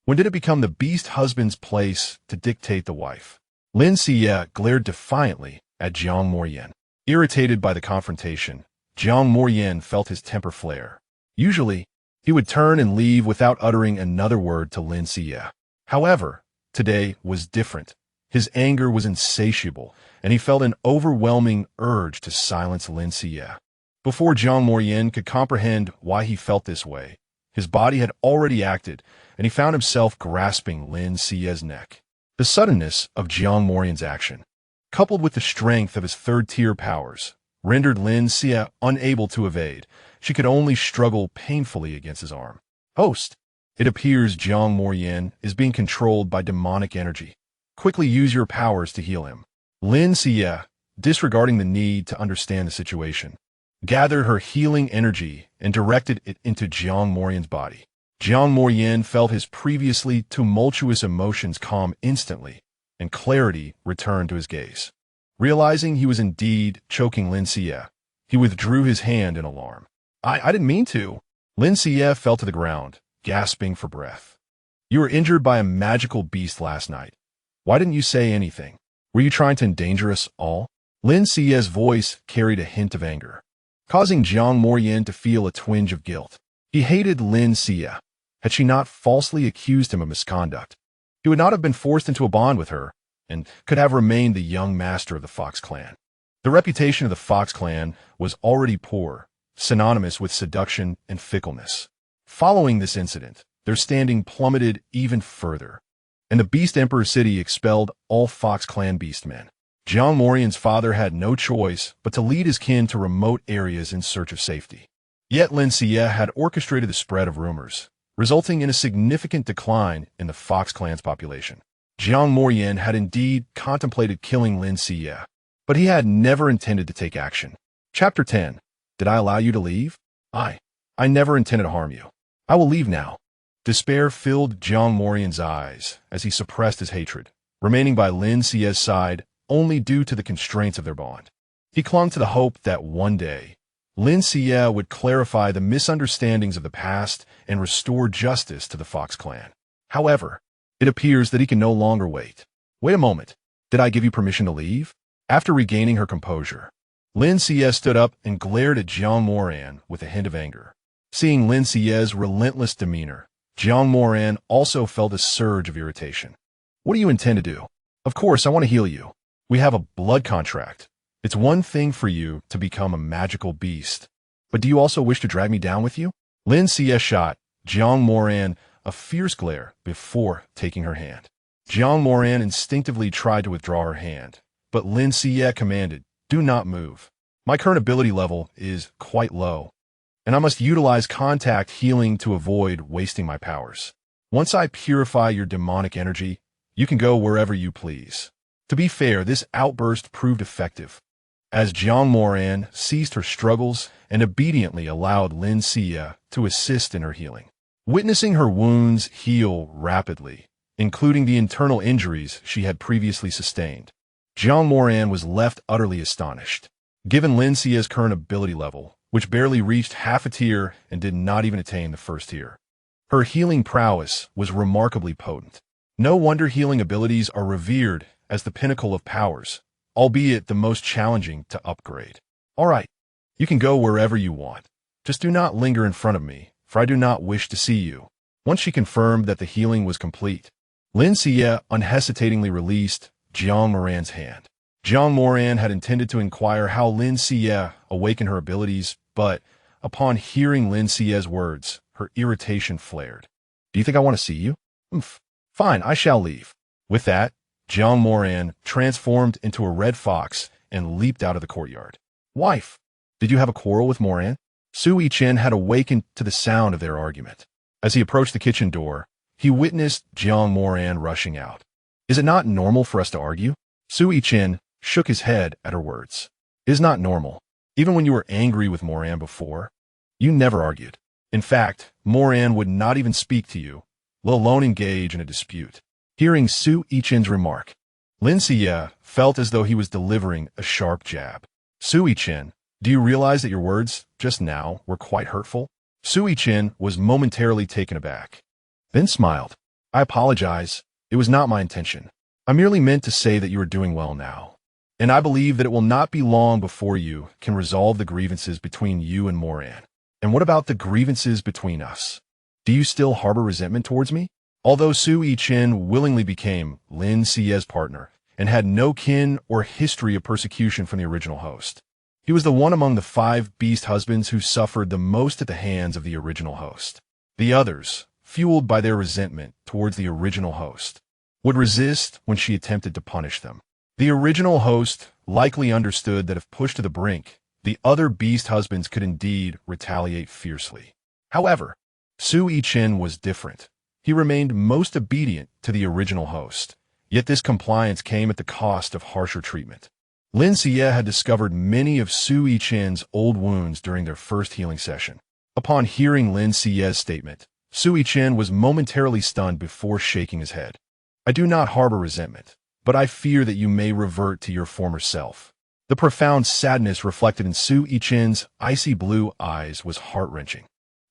When did it become the beast husband's place to dictate the wife? Lin Xiyue glared defiantly at Jiang Morian. Irritated by the confrontation, Jiang Morian felt his temper flare. Usually, he would turn and leave without uttering another word to Lin Xiyue. However, today was different. His anger was insatiable, and he felt an overwhelming urge to silence Lin Xiyue. Before Jiang Morian could comprehend why he felt this way, his body had already acted, and he found himself grasping Lin Xiyue's neck. The suddenness of Jiang Morian's action, coupled with the strength of his third-tier powers, rendered Lin Xiyue unable to evade. She could only struggle painfully against his arm. Host, it appears Jiang Morian is being controlled by demonic energy. Quickly use your powers to heal him. Lin Xiyue, disregarding the need to understand the situation, gathered her healing energy and directed it into Jiang Morian's body. Jiang Morian felt his previously tumultuous emotions calm instantly, and clarity returned to his gaze. Realizing he was indeed choking Lin Xiyue, he withdrew his hand in alarm. I didn't mean to. Lin Xiyue fell to the ground, gasping for breath. You were injured by a magical beast last night. Why didn't you say anything? Were you trying to endanger us all? Lin Xiyue's voice carried a hint of anger, causing Jiang Morian to feel a twinge of guilt. He hated Lin Xiyue. Had she not falsely accused him of misconduct, he would not have been forced into a bond with her, and could have remained the young master of the Fox clan. The reputation of the Fox clan was already poor, synonymous with seduction and fickleness. Following this incident, their standing plummeted even further, and the Beast Emperor City expelled all Fox clan beastmen. Jiang Morian's father had no choice but to lead his kin to remote areas in search of safety. Yet Lin Xiyue had orchestrated the spread of rumors, resulting in a significant decline in the Fox clan's population. Jiang Morian had indeed contemplated killing Lin Xiyue, but he had never intended to take action. Chapter 10. Did I allow you to leave? I never intended to harm you. I will leave now. Despair filled Jiang Morian's eyes as he suppressed his hatred, remaining by Lin Xiyue's side only due to the constraints of their bond. He clung to the hope that one day, Lin Xiyue would clarify the misunderstandings of the past and restore justice to the Fox clan. However, it appears that he can no longer wait. Wait a moment. Did I give you permission to leave? After regaining her composure, Lin Xiyue stood up and glared at Jiang Moran with a hint of anger. Seeing Lin Xiyue's relentless demeanor, Jiang Moran also felt a surge of irritation. What do you intend to do? Of course, I want to heal you. We have a blood contract. It's one thing for you to become a magical beast. But do you also wish to drag me down with you? Lin Xiyue shot Jiang Moran a fierce glare before taking her hand. Jiang Moran instinctively tried to withdraw her hand, but Lin Xiyue commanded, "Do not move. My current ability level is quite low, and I must utilize contact healing to avoid wasting my powers. Once I purify your demonic energy, you can go wherever you please." To be fair, this outburst proved effective, as Jiang Moran ceased her struggles and obediently allowed Lin Xiyue to assist in her healing. Witnessing her wounds heal rapidly, including the internal injuries she had previously sustained, Jiang Moran was left utterly astonished. Given Lin Xiyue's current ability level, which barely reached half a tier and did not even attain the first tier, her healing prowess was remarkably potent. No wonder healing abilities are revered as the pinnacle of powers, albeit the most challenging to upgrade. All right, you can go wherever you want. Just do not linger in front of me, for I do not wish to see you. Once she confirmed that the healing was complete, Lin Xiyue unhesitatingly released Jiang Moran's hand. Jiang Moran had intended to inquire how Lin Xiyue awakened her abilities, but upon hearing Lin Xiyue's words, her irritation flared. "Do you think I want to see you? Fine, I shall leave." With that, Jiang Moran transformed into a red fox and leaped out of the courtyard. "Wife, did you have a quarrel with Moran?" Sui Chen had awakened to the sound of their argument. As he approached the kitchen door, he witnessed Jiang Moran rushing out. "Is it not normal for us to argue?" Sui Chen shook his head at her words. "It is not normal. Even when you were angry with Moran before, you never argued. In fact, Moran would not even speak to you, let alone engage in a dispute." Hearing Sui Chen's remark, Lin Xiyue felt as though he was delivering a sharp jab. "Sui Chen, do you realize that your words just now were quite hurtful?" Sui Chen was momentarily taken aback, then smiled. "I apologize. It was not my intention. I merely meant to say that you are doing well now, and I believe that it will not be long before you can resolve the grievances between you and Moran. And what about the grievances between us? Do you still harbor resentment towards me?" Although Sui Chen willingly became Lin Xiyue's partner and had no kin or history of persecution from the original host, he was the one among the 5 beast husbands who suffered the most at the hands of the original host. The others, fueled by their resentment towards the original host, would resist when she attempted to punish them. The original host likely understood that if pushed to the brink, the other beast husbands could indeed retaliate fiercely. However, Sui Chen was different. He remained most obedient to the original host, yet this compliance came at the cost of harsher treatment. Lin Xiyue had discovered many of Sui Chen's old wounds during their first healing session. Upon hearing Lin Xiyue's statement, Sui Chen was momentarily stunned before shaking his head. "I do not harbor resentment, but I fear that you may revert to your former self." The profound sadness reflected in Sui Chen's icy blue eyes was heart-wrenching.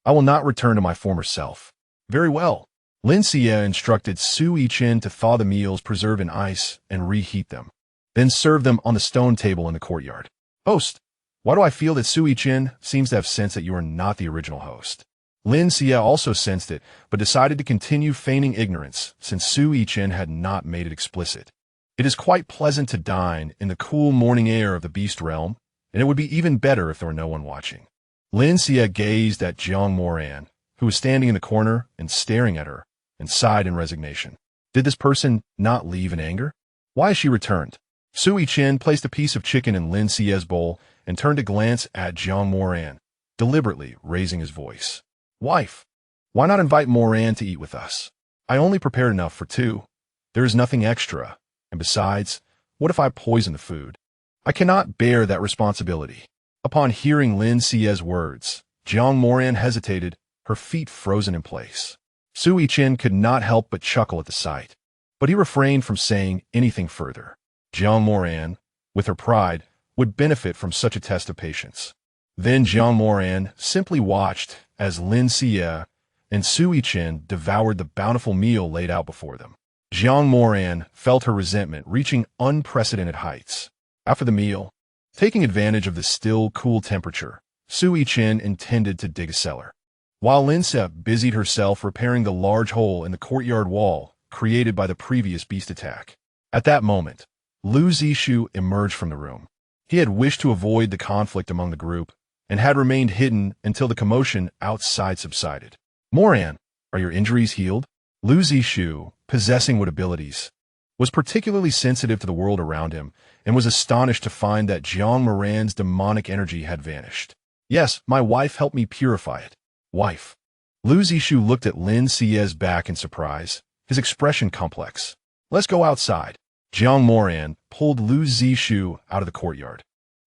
"I will not return to my former self." "Very well." Lin Xiyue instructed Sui Chen to thaw the meals preserved in ice and reheat them, then serve them on the stone table in the courtyard. "Host, why do I feel that Sui Chen seems to have sensed that you are not the original host?" Lin Xiyue also sensed it, but decided to continue feigning ignorance since Sui Chen had not made it explicit. "It is quite pleasant to dine in the cool morning air of the beast realm, and it would be even better if there were no one watching." Lin Xiyue gazed at Jiang Moran, who was standing in the corner and staring at her, and sighed in resignation. Did this person not leave in anger? Why has she returned? Sui Chen placed a piece of chicken in Lin Xiyue's bowl and turned to glance at Jiang Moran, deliberately raising his voice. "Wife, why not invite Moran to eat with us? I only prepared enough for 2. There is nothing extra, and besides, what if I poison the food? I cannot bear that responsibility." Upon hearing Lin Xiyue's words, Jiang Moran hesitated, her feet frozen in place. Sui Chen could not help but chuckle at the sight, but he refrained from saying anything further. Jiang Moran, with her pride, would benefit from such a test of patience. Then Jiang Moran simply watched as Lin Xiyue and Sui Chen devoured the bountiful meal laid out before them. Jiang Moran felt her resentment reaching unprecedented heights. After the meal, taking advantage of the still cool temperature, Sui Chen intended to dig a cellar. While Lin Xiyue busied herself repairing the large hole in the courtyard wall created by the previous beast attack. At that moment, Lu Zixu emerged from the room. He had wished to avoid the conflict among the group and had remained hidden until the commotion outside subsided. Moran, are your injuries healed? Lu Zixu, possessing what abilities, was particularly sensitive to the world around him and was astonished to find that Jiang Moran's demonic energy had vanished. Yes, my wife helped me purify it. Wife. Lu Zixu looked at Lin Xiyue's back in surprise, his expression complex. Let's go outside. Jiang Moran pulled Lu Zixu out of the courtyard.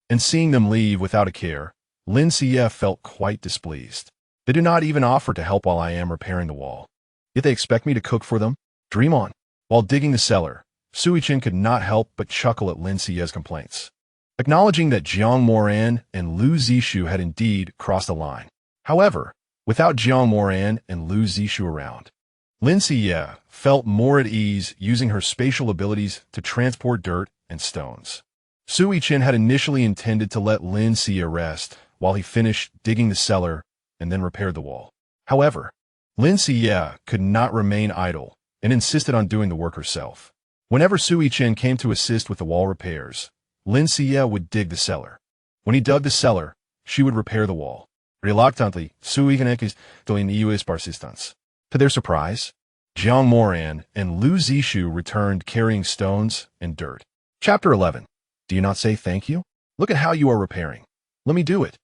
And seeing them leave without a care, Lin Xiyue felt quite displeased. They do not even offer to help while I am repairing the wall. Yet they expect me to cook for them? Dream on. While digging the cellar, Sui Chen could not help but chuckle at Lin Xiyue's complaints, acknowledging that Jiang Moran and Lu Zixu had indeed crossed the line. However, without Jiang Moran and Lu Zixu around, Lin Xiyue felt more at ease using her spatial abilities to transport dirt and stones. Sui Chen had initially intended to let Lin Xiyue rest while he finished digging the cellar and then repaired the wall. However, Lin Xiyue could not remain idle and insisted on doing the work herself. Whenever Sui Chen came to assist with the wall repairs, Lin Xiyue would dig the cellar. When he dug the cellar, she would repair the wall. Reluctantly, Sui Chen is doing EU's persistence. To their surprise, Jiang Moran and Lu Zixu returned carrying stones and dirt. Chapter 11. Do you not say thank you? Look at how you are repairing. Let me do it.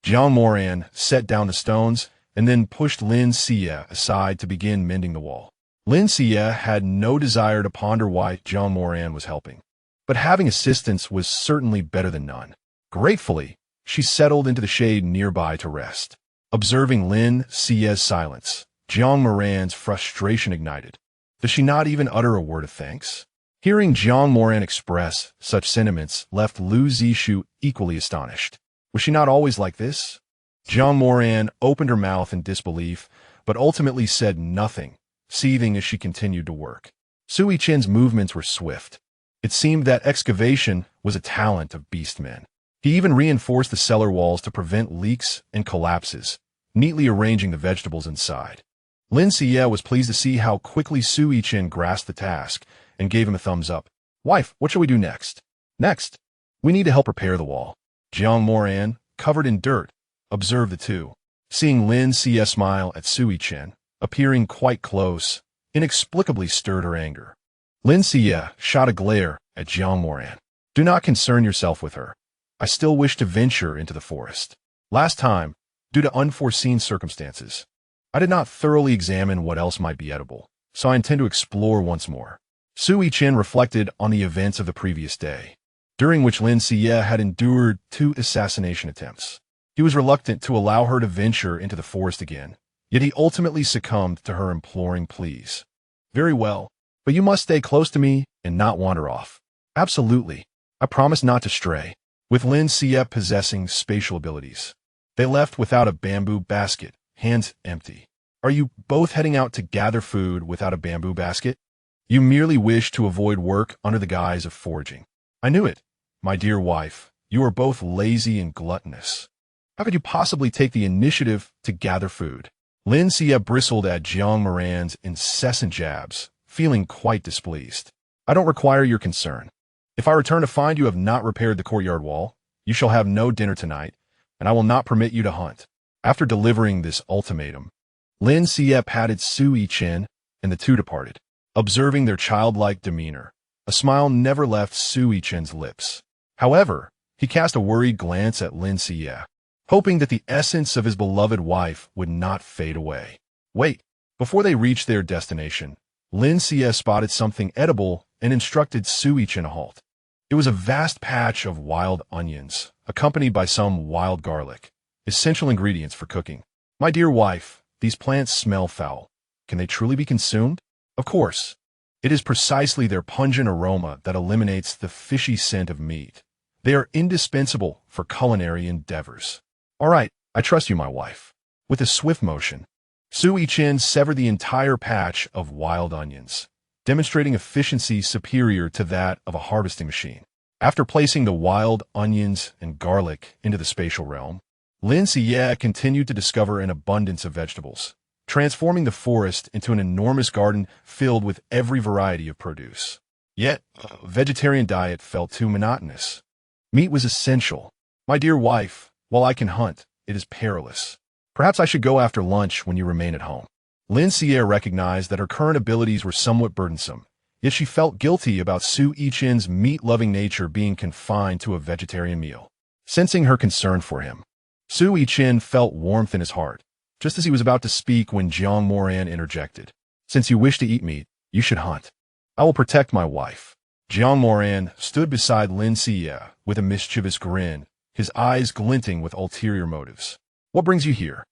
Jiang Moran set down the stones and then pushed Lin Xiyue aside to begin mending the wall. Lin Xiyue had no desire to ponder why Jiang Moran was helping, but having assistance was certainly better than none. Gratefully, she settled into the shade nearby to rest. Observing Lin Xiyue's silence, Jiang Moran's frustration ignited. Does she not even utter a word of thanks? Hearing Jiang Moran express such sentiments left Lu Zixu equally astonished. Was she not always like this? Jiang Moran opened her mouth in disbelief, but ultimately said nothing, seething as she continued to work. Sui Chen's movements were swift. It seemed that excavation was a talent of beastmen. He even reinforced the cellar walls to prevent leaks and collapses, neatly arranging the vegetables inside. Lin Xiyue was pleased to see how quickly Sui Chen grasped the task and gave him a thumbs up. Wife, what shall we do next? Next, we need to help repair the wall. Jiang Moran, covered in dirt, observed the two. Seeing Lin Xiyue smile at Sui Chen, appearing quite close, inexplicably stirred her anger. Lin Xiyue shot a glare at Jiang Moran. Do not concern yourself with her. I still wish to venture into the forest. Last time, due to unforeseen circumstances, I did not thoroughly examine what else might be edible, so I intend to explore once more. Sui Chen reflected on the events of the previous day, during which Lin Xiyue had endured 2 assassination attempts. He was reluctant to allow her to venture into the forest again, yet he ultimately succumbed to her imploring pleas. Very well, but you must stay close to me and not wander off. Absolutely. I promise not to stray. With Lin Xiyue possessing spatial abilities, they left without a bamboo basket, hands empty. Are you both heading out to gather food without a bamboo basket? You merely wish to avoid work under the guise of foraging. I knew it. My dear wife, you are both lazy and gluttonous. How could you possibly take the initiative to gather food? Lin Xiyue bristled at Jiang Moran's incessant jabs, feeling quite displeased. I don't require your concern. If I return to find you have not repaired the courtyard wall, you shall have no dinner tonight, and I will not permit you to hunt. After delivering this ultimatum, Lin Xiyue patted Sui Chen, and the two departed. Observing their childlike demeanor, a smile never left Sui Chen's lips. However, he cast a worried glance at Lin Xiyue, hoping that the essence of his beloved wife would not fade away. Wait, before they reached their destination, Lin Xiyue spotted something edible and instructed Sui Chen to halt. It was a vast patch of wild onions, accompanied by some wild garlic, essential ingredients for cooking. My dear wife, these plants smell foul. Can they truly be consumed? Of course. It is precisely their pungent aroma that eliminates the fishy scent of meat. They are indispensable for culinary endeavors. All right, I trust you, my wife. With a swift motion, Su Yichen severed the entire patch of wild onions, demonstrating efficiency superior to that of a harvesting machine. After placing the wild onions and garlic into the spatial realm, Lin Xiyue continued to discover an abundance of vegetables, transforming the forest into an enormous garden filled with every variety of produce. Yet, a vegetarian diet felt too monotonous. Meat was essential. My dear wife, while I can hunt, it is perilous. Perhaps I should go after lunch when you remain at home. Lin Xiyue recognized that her current abilities were somewhat burdensome, yet she felt guilty about Su Yichen's meat-loving nature being confined to a vegetarian meal. Sensing her concern for him, Su Yichen felt warmth in his heart, just as he was about to speak when Jiang Moran interjected. Since you wish to eat meat, you should hunt. I will protect my wife. Jiang Moran stood beside Lin Xiyue with a mischievous grin, his eyes glinting with ulterior motives. What brings you here?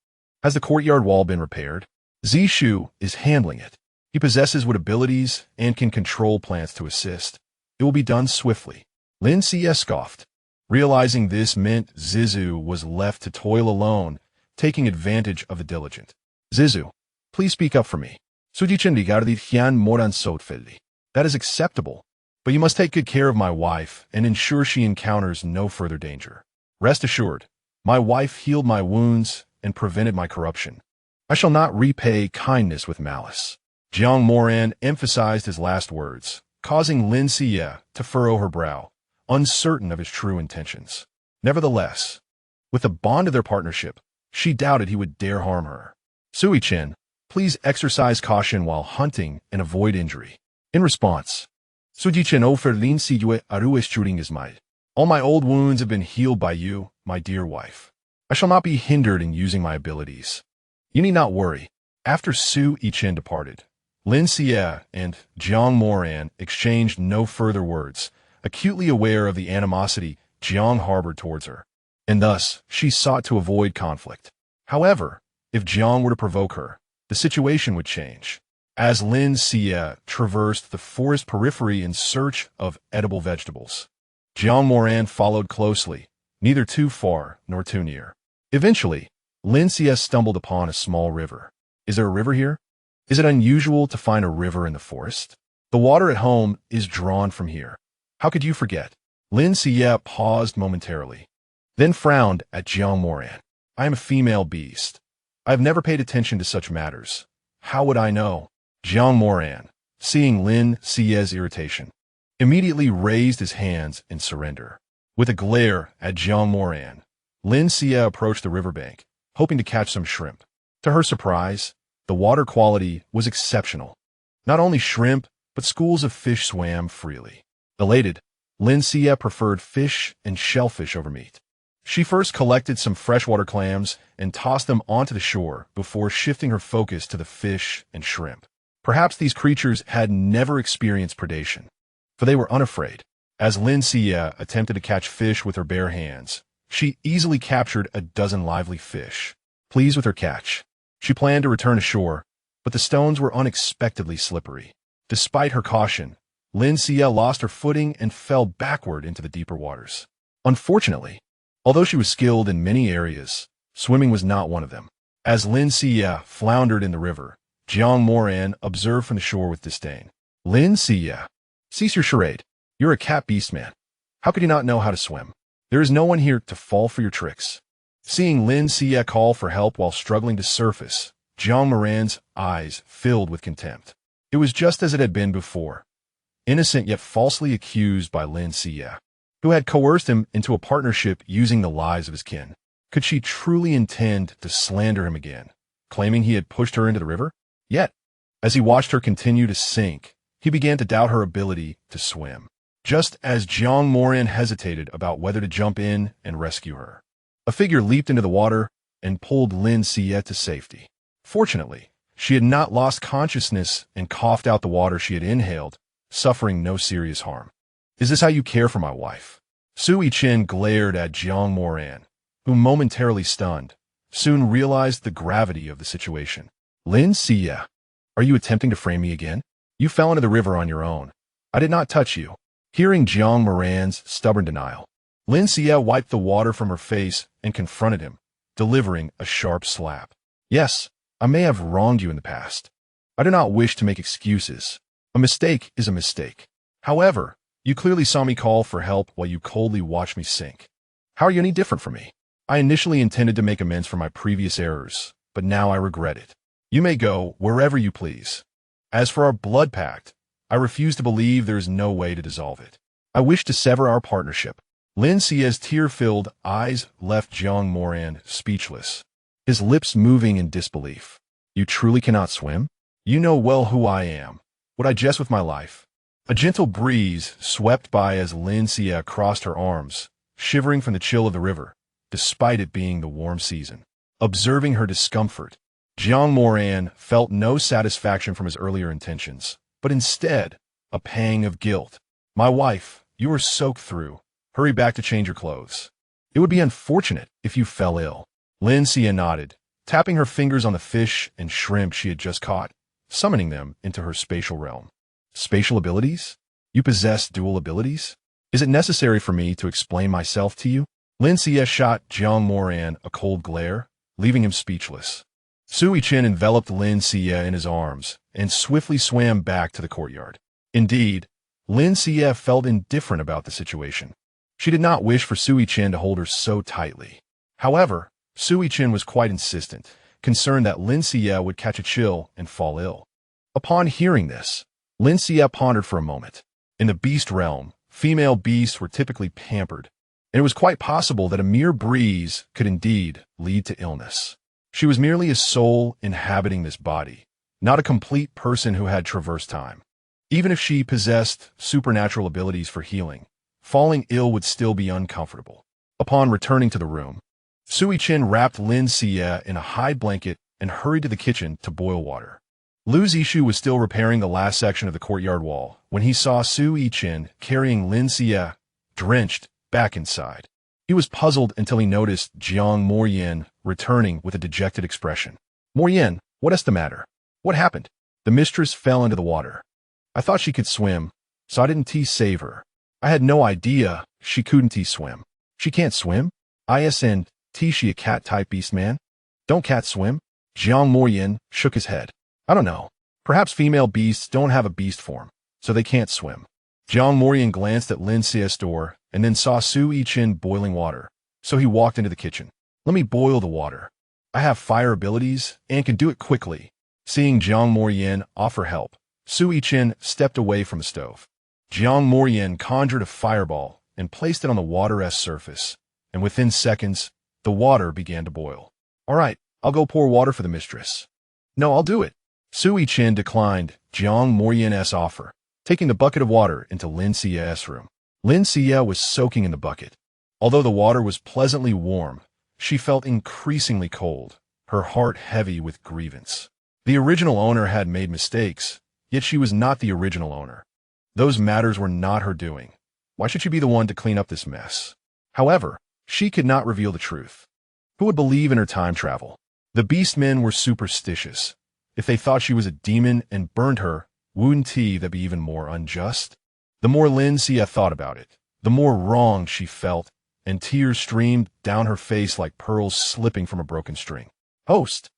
Has the courtyard wall been repaired? Zishu is handling it. He possesses what abilities and can control plants to assist. It will be done swiftly. Lin Xiyue scoffed. Realizing this meant Zizu was left to toil alone, taking advantage of the diligent. Zizu, please speak up for me. That is acceptable, but you must take good care of my wife and ensure she encounters no further danger. Rest assured, my wife healed my wounds and prevented my corruption. I shall not repay kindness with malice. Jiang Moran emphasized his last words, causing Lin Xiyue to furrow her brow, uncertain of his true intentions. Nevertheless, with the bond of their partnership, she doubted he would dare harm her. Su Yichen, please exercise caution while hunting and avoid injury. In response, Su Yichen offered Lin Xiyue shooting his might. All my old wounds have been healed by you, my dear wife. I shall not be hindered in using my abilities. You need not worry. After Su Yichen departed, Lin Xiyue and Jiang Moran exchanged no further words, acutely aware of the animosity Jiang harbored towards her, and thus she sought to avoid conflict. However, if Jiang were to provoke her, the situation would change. As Lin Xiyue traversed the forest periphery in search of edible vegetables, Jiang Moran followed closely, neither too far nor too near. Eventually, Lin Xiyue stumbled upon a small river. Is there a river here? Is it unusual to find a river in the forest? The water at home is drawn from here. How could you forget? Lin Xiyue paused momentarily, then frowned at Jiang Moran. I am a female beast. I have never paid attention to such matters. How would I know? Jiang Moran, seeing Lin Xiyue's irritation, immediately raised his hands in surrender. With a glare at Jiang Moran, Lin Xiyue approached the riverbank, hoping to catch some shrimp. To her surprise, the water quality was exceptional. Not only shrimp, but schools of fish swam freely. Elated, Lin Xiyue preferred fish and shellfish over meat. She first collected some freshwater clams and tossed them onto the shore before shifting her focus to the fish and shrimp. Perhaps these creatures had never experienced predation, for they were unafraid. As Lin Xiyue attempted to catch fish with her bare hands, she easily captured a dozen lively fish. Pleased with her catch, she planned to return ashore, but the stones were unexpectedly slippery. Despite her caution, Lin Xiyue lost her footing and fell backward into the deeper waters. Unfortunately, although she was skilled in many areas, swimming was not one of them. As Lin Xiyue floundered in the river, Jiang Moran observed from the shore with disdain. Lin Xiyue, cease your charade. You're a cat beast man. How could you not know how to swim? There is no one here to fall for your tricks. Seeing Lin Xiyue call for help while struggling to surface, Jiang Moran's eyes filled with contempt. It was just as it had been before. Innocent yet falsely accused by Lin Xiyue, who had coerced him into a partnership using the lives of his kin. Could she truly intend to slander him again, claiming he had pushed her into the river? Yet, as he watched her continue to sink, he began to doubt her ability to swim. Just as Jiang Moran hesitated about whether to jump in and rescue her, a figure leaped into the water and pulled Lin Xiyue to safety. Fortunately, she had not lost consciousness and coughed out the water she had inhaled, suffering no serious harm. Is this how you care for my wife? Su Yichen glared at Jiang Moran, who, momentarily stunned, soon realized the gravity of the situation. Lin Xiyue, are you attempting to frame me again? You fell into the river on your own. I did not touch you. Hearing Jiang Moran's stubborn denial, Lin Xiyue wiped the water from her face and confronted him, delivering a sharp slap. Yes, I may have wronged you in the past. I do not wish to make excuses. A mistake is a mistake. However, you clearly saw me call for help while you coldly watched me sink. How are you any different from me? I initially intended to make amends for my previous errors, but now I regret it. You may go wherever you please. As for our blood pact, I refuse to believe there is no way to dissolve it. I wish to sever our partnership. Lin Xiyue's tear-filled eyes left Jiang Moran speechless, his lips moving in disbelief. You truly cannot swim? You know well who I am. Would I jest with my life? A gentle breeze swept by as Lin Xiyue crossed her arms, shivering from the chill of the river, despite it being the warm season. Observing her discomfort, Jiang Moran felt no satisfaction from his earlier intentions, but instead, a pang of guilt. My wife, you are soaked through. Hurry back to change your clothes. It would be unfortunate if you fell ill. Lin Xiyue nodded, tapping her fingers on the fish and shrimp she had just caught, summoning them into her spatial realm. Spatial abilities? You possess dual abilities? Is it necessary for me to explain myself to you? Lin Xiyue shot Jiang Moran a cold glare, leaving him speechless. Sui Chen enveloped Lin Xiyue in his arms and swiftly swam back to the courtyard. Indeed, Lin Xiyue felt indifferent about the situation. She did not wish for Sui Chen to hold her so tightly. However, Sui Chen was quite insistent, concerned that Lin Xiyue would catch a chill and fall ill. Upon hearing this, Lin Xiyue pondered for a moment. In the beast realm, female beasts were typically pampered, and it was quite possible that a mere breeze could indeed lead to illness. She was merely a soul inhabiting this body, not a complete person who had traversed time. Even if she possessed supernatural abilities for healing, falling ill would still be uncomfortable. Upon returning to the room, Sui Chen wrapped Lin Xiyue in a hide blanket and hurried to the kitchen to boil water. Lu Zishu was still repairing the last section of the courtyard wall when he saw Sui Chen carrying Lin Xiyue, drenched, back inside. He was puzzled until he noticed Jiang Moran returning with a dejected expression. Moran, what is the matter? What happened? The mistress fell into the water. I thought she could swim, so I didn't save her. I had no idea she couldn't swim. She can't swim? Isn't she a cat-type beast man? Don't cats swim? Jiang Moran shook his head. I don't know. Perhaps female beasts don't have a beast form, so they can't swim. Jiang Moran glanced at Lin Xiyue's door and then saw Sui Chen boiling water, so he walked into the kitchen. Let me boil the water. I have fire abilities and can do it quickly. Seeing Jiang Moran offer help, Sui Chen stepped away from the stove. Jiang Moran conjured a fireball and placed it on the water's surface, and within seconds, the water began to boil. All right, I'll go pour water for the mistress. No, I'll do it. Sui Chen declined Jiang Moran's offer, taking the bucket of water into Lin Xiyue's room. Lin Xiyue was soaking in the bucket. Although the water was pleasantly warm, she felt increasingly cold, her heart heavy with grievance. The original owner had made mistakes, yet she was not the original owner. Those matters were not her doing. Why should she be the one to clean up this mess? However, she could not reveal the truth. Who would believe in her time travel? The beastmen were superstitious. If they thought she was a demon and burned her, wouldn't that be even more unjust? The more Lin Xiyue thought about it, the more wronged she felt, and tears streamed down her face like pearls slipping from a broken string. Host,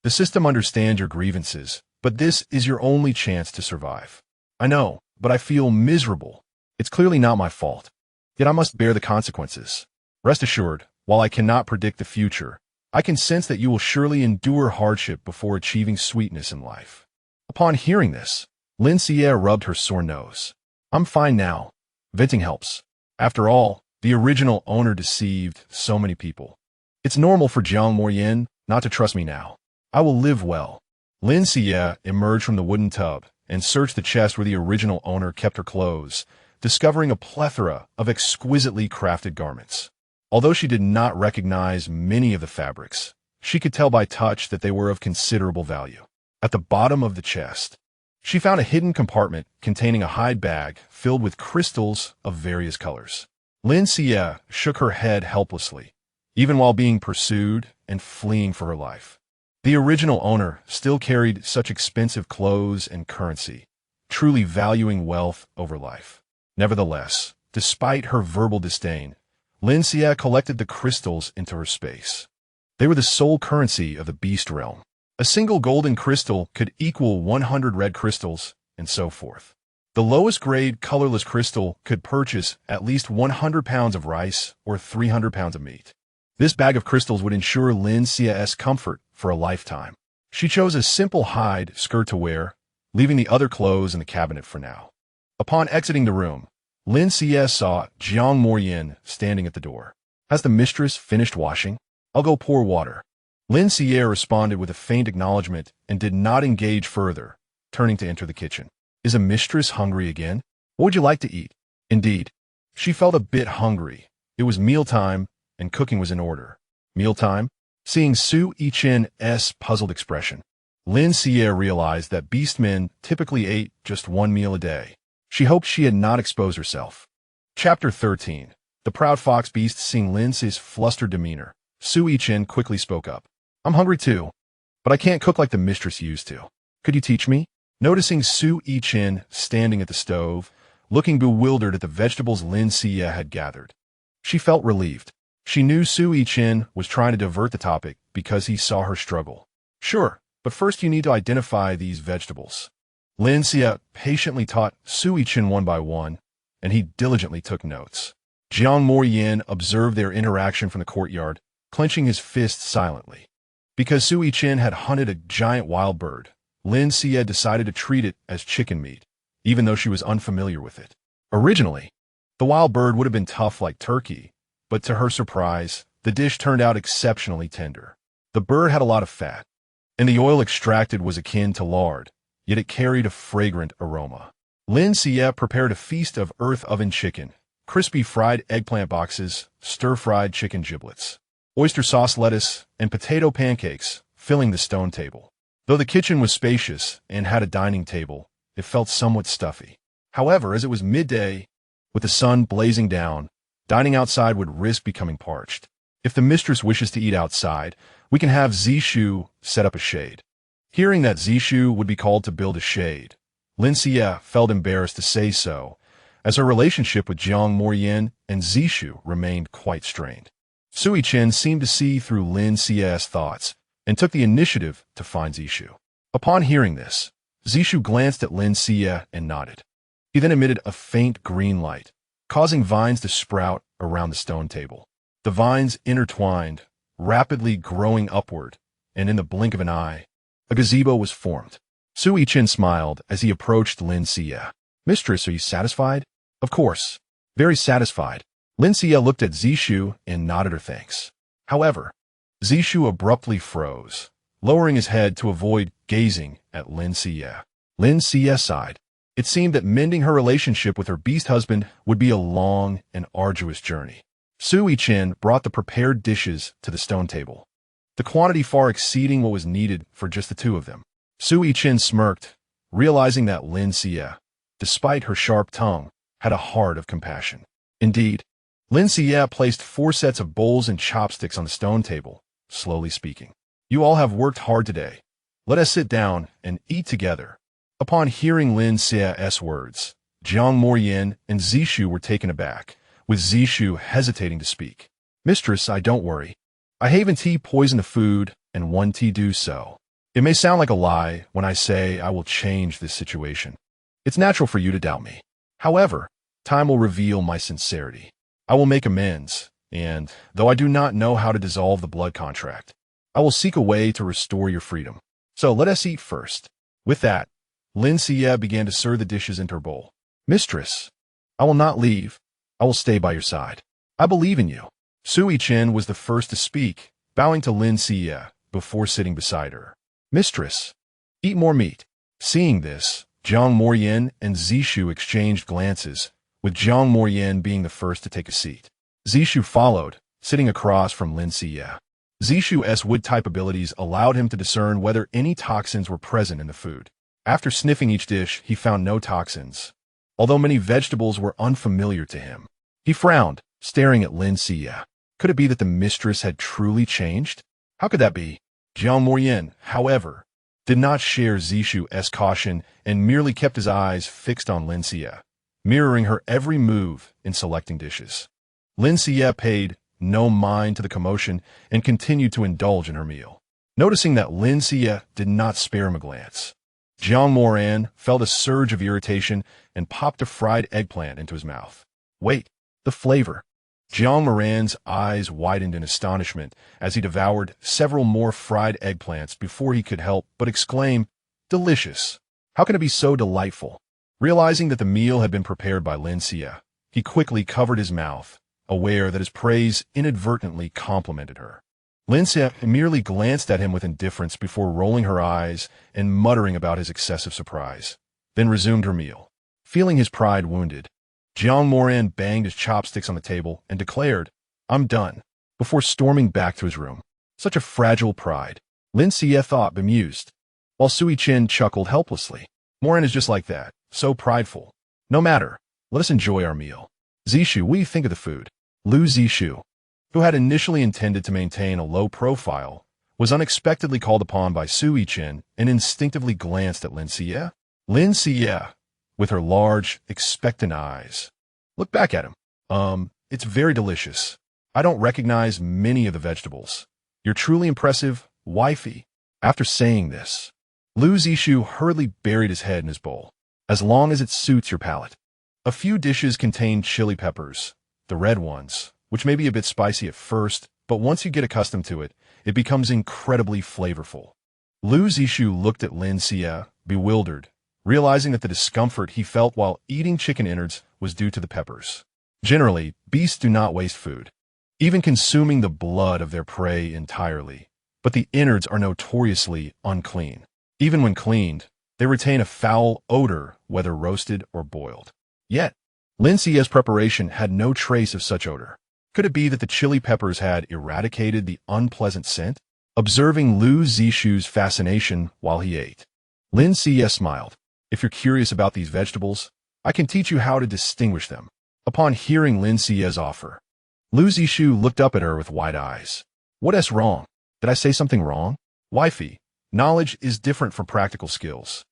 the system understands your grievances, but this is your only chance to survive. I know, but I feel miserable. It's clearly not my fault. Yet I must bear the consequences. Rest assured, while I cannot predict the future, I can sense that you will surely endure hardship before achieving sweetness in life. Upon hearing this, Lin Xiyue rubbed her sore nose. I'm fine now. Venting helps. After all, the original owner deceived so many people. It's normal for Jiang Moran not to trust me now. I will live well. Lin Xiyue emerged from the wooden tub and searched the chest where the original owner kept her clothes, discovering a plethora of exquisitely crafted garments. Although she did not recognize many of the fabrics, she could tell by touch that they were of considerable value. At the bottom of the chest, she found a hidden compartment containing a hide bag filled with crystals of various colors. Lin Xiyue shook her head helplessly, even while being pursued and fleeing for her life. The original owner still carried such expensive clothes and currency, truly valuing wealth over life. Nevertheless, despite her verbal disdain, Lin Xiyue collected the crystals into her space. They were the sole currency of the beast realm. A single golden crystal could equal 100 red crystals, and so forth. The lowest grade colorless crystal could purchase at least 100 pounds of rice or 300 pounds of meat. This bag of crystals would ensure Lin Xiyue's comfort for a lifetime. She chose a simple hide skirt to wear, leaving the other clothes in the cabinet for now. Upon exiting the room, Lin Xiyue saw Jiang Moryin standing at the door. Has the mistress finished washing? I'll go pour water. Lin Xiyue responded with a faint acknowledgement and did not engage further, turning to enter the kitchen. Is a mistress hungry again? What would you like to eat? Indeed, she felt a bit hungry. It was mealtime, and cooking was in order. Mealtime? Seeing Su Yichen's puzzled expression, Lin Xiyue realized that beastmen typically ate just one meal a day. She hoped she had not exposed herself. Chapter 13. The proud fox beast. Seeing Lin Xiyue's flustered demeanor, Su Yichen quickly spoke up. I'm hungry too, but I can't cook like the mistress used to. Could you teach me? Noticing Su Yichen standing at the stove, looking bewildered at the vegetables Lin Xiyue had gathered, she felt relieved. She knew Su Yichen was trying to divert the topic because he saw her struggle. Sure, but first you need to identify these vegetables. Lin Xiyue patiently taught Su Yichen one by one, and he diligently took notes. Jiang Moryin observed their interaction from the courtyard, clenching his fists silently. Because Su Yichen had hunted a giant wild bird, Lin Xiyue decided to treat it as chicken meat, even though she was unfamiliar with it. Originally, the wild bird would have been tough like turkey, but to her surprise, the dish turned out exceptionally tender. The bird had a lot of fat, and the oil extracted was akin to lard, yet it carried a fragrant aroma. Lin Xiyue prepared a feast of earth oven chicken, crispy fried eggplant boxes, stir-fried chicken giblets, oyster sauce lettuce, and potato pancakes, filling the stone table. Though the kitchen was spacious and had a dining table, it felt somewhat stuffy. However, as it was midday, with the sun blazing down, dining outside would risk becoming parched. If the mistress wishes to eat outside, we can have Zishu set up a shade. Hearing that Zishu would be called to build a shade, Lin Xiyue felt embarrassed to say so, as her relationship with Jiang Moryin and Zishu remained quite strained. Su Yichen seemed to see through Lin Xiyue's thoughts and took the initiative to find Zishu. Upon hearing this, Zishu glanced at Lin Xiyue and nodded. He then emitted a faint green light, causing vines to sprout around the stone table. The vines intertwined, rapidly growing upward, and in the blink of an eye, a gazebo was formed. Su Yichen smiled as he approached Lin Xiyue. Mistress, are you satisfied? Of course. Very satisfied. Lin Xiyue looked at Zishu and nodded her thanks. However, Zishu abruptly froze, lowering his head to avoid gazing at Lin Xiyue. Lin Xiyue sighed. It seemed that mending her relationship with her beast husband would be a long and arduous journey. Su Yichen brought the prepared dishes to the stone table, the quantity far exceeding what was needed for just the two of them. Su Yichen smirked, realizing that Lin Xiyue, despite her sharp tongue, had a heart of compassion. Indeed, Lin Xiyue placed 4 sets of bowls and chopsticks on the stone table, slowly speaking. You all have worked hard today. Let us sit down and eat together. Upon hearing Lin Xiyue's words, Jiang Moryin and Zishu were taken aback, with Zishu hesitating to speak. Mistress, don't worry. I haven't tea poison the food, and one tea do so. It may sound like a lie when I say I will change this situation. It's natural for you to doubt me. However, time will reveal my sincerity. I will make amends, and, though I do not know how to dissolve the blood contract, I will seek a way to restore your freedom. So let us eat first. With that, Lin Xiyue began to serve the dishes into her bowl. Mistress, I will not leave. I will stay by your side. I believe in you. Su Yichen was the first to speak, bowing to Lin Xiyue before sitting beside her. Mistress, eat more meat. Seeing this, Jiang Moryin and Zishu exchanged glances, with Jiang Moryin being the first to take a seat. Zishu followed, sitting across from Lin Xiyue. Zishu's wood-type abilities allowed him to discern whether any toxins were present in the food. After sniffing each dish, he found no toxins, although many vegetables were unfamiliar to him. He frowned, staring at Lin Xiyue. Could it be that the mistress had truly changed? How could that be? Jiang Moryin, however, did not share Zishu's caution and merely kept his eyes fixed on Lin Xiyue, mirroring her every move in selecting dishes. Lin Xiyue paid no mind to the commotion and continued to indulge in her meal. Noticing that Lin Xiyue did not spare him a glance, Jiang Moran felt a surge of irritation and popped a fried eggplant into his mouth. Wait, the flavor. Jiang Moran's eyes widened in astonishment as he devoured several more fried eggplants before he could help but exclaim, "Delicious! How can it be so delightful?" Realizing that the meal had been prepared by Lin Xiyue, he quickly covered his mouth, aware that his praise inadvertently complimented her. Lin Xiyue merely glanced at him with indifference before rolling her eyes and muttering about his excessive surprise, then resumed her meal. Feeling his pride wounded, Jiang Moran banged his chopsticks on the table and declared, "I'm done," before storming back to his room. Such a fragile pride, Lin Xiyue thought, bemused, while Sui Chen chuckled helplessly. Moran is just like that, so prideful. No matter, let us enjoy our meal. Zishu, what do you think of the food? Lu Zishu, who had initially intended to maintain a low profile, was unexpectedly called upon by Sui Chen and instinctively glanced at Lin Xiyue. Lin Xiyue, with her large, expectant eyes, looked back at him. It's very delicious. I don't recognize many of the vegetables. You're truly impressive, wifey." After saying this, Lu Zishu hurriedly buried his head in his bowl. "As long as it suits your palate." A few dishes contain chili peppers, the red ones, which may be a bit spicy at first, but once you get accustomed to it, it becomes incredibly flavorful. Lu Zishu looked at Lin Xiyue, bewildered, realizing that the discomfort he felt while eating chicken innards was due to the peppers. Generally, beasts do not waste food, even consuming the blood of their prey entirely, but the innards are notoriously unclean. Even when cleaned, they retain a foul odor, whether roasted or boiled. Yet, Lin Xiyue's preparation had no trace of such odor. Could it be that the chili peppers had eradicated the unpleasant scent? Observing Lu Zishu's fascination while he ate, Lin Xiyue smiled. "If you're curious about these vegetables, I can teach you how to distinguish them." Upon hearing Lin Xiyue's offer, Lu Zishu looked up at her with wide eyes. "What's wrong? Did I say something wrong?" "Wifey, knowledge is different from practical skills.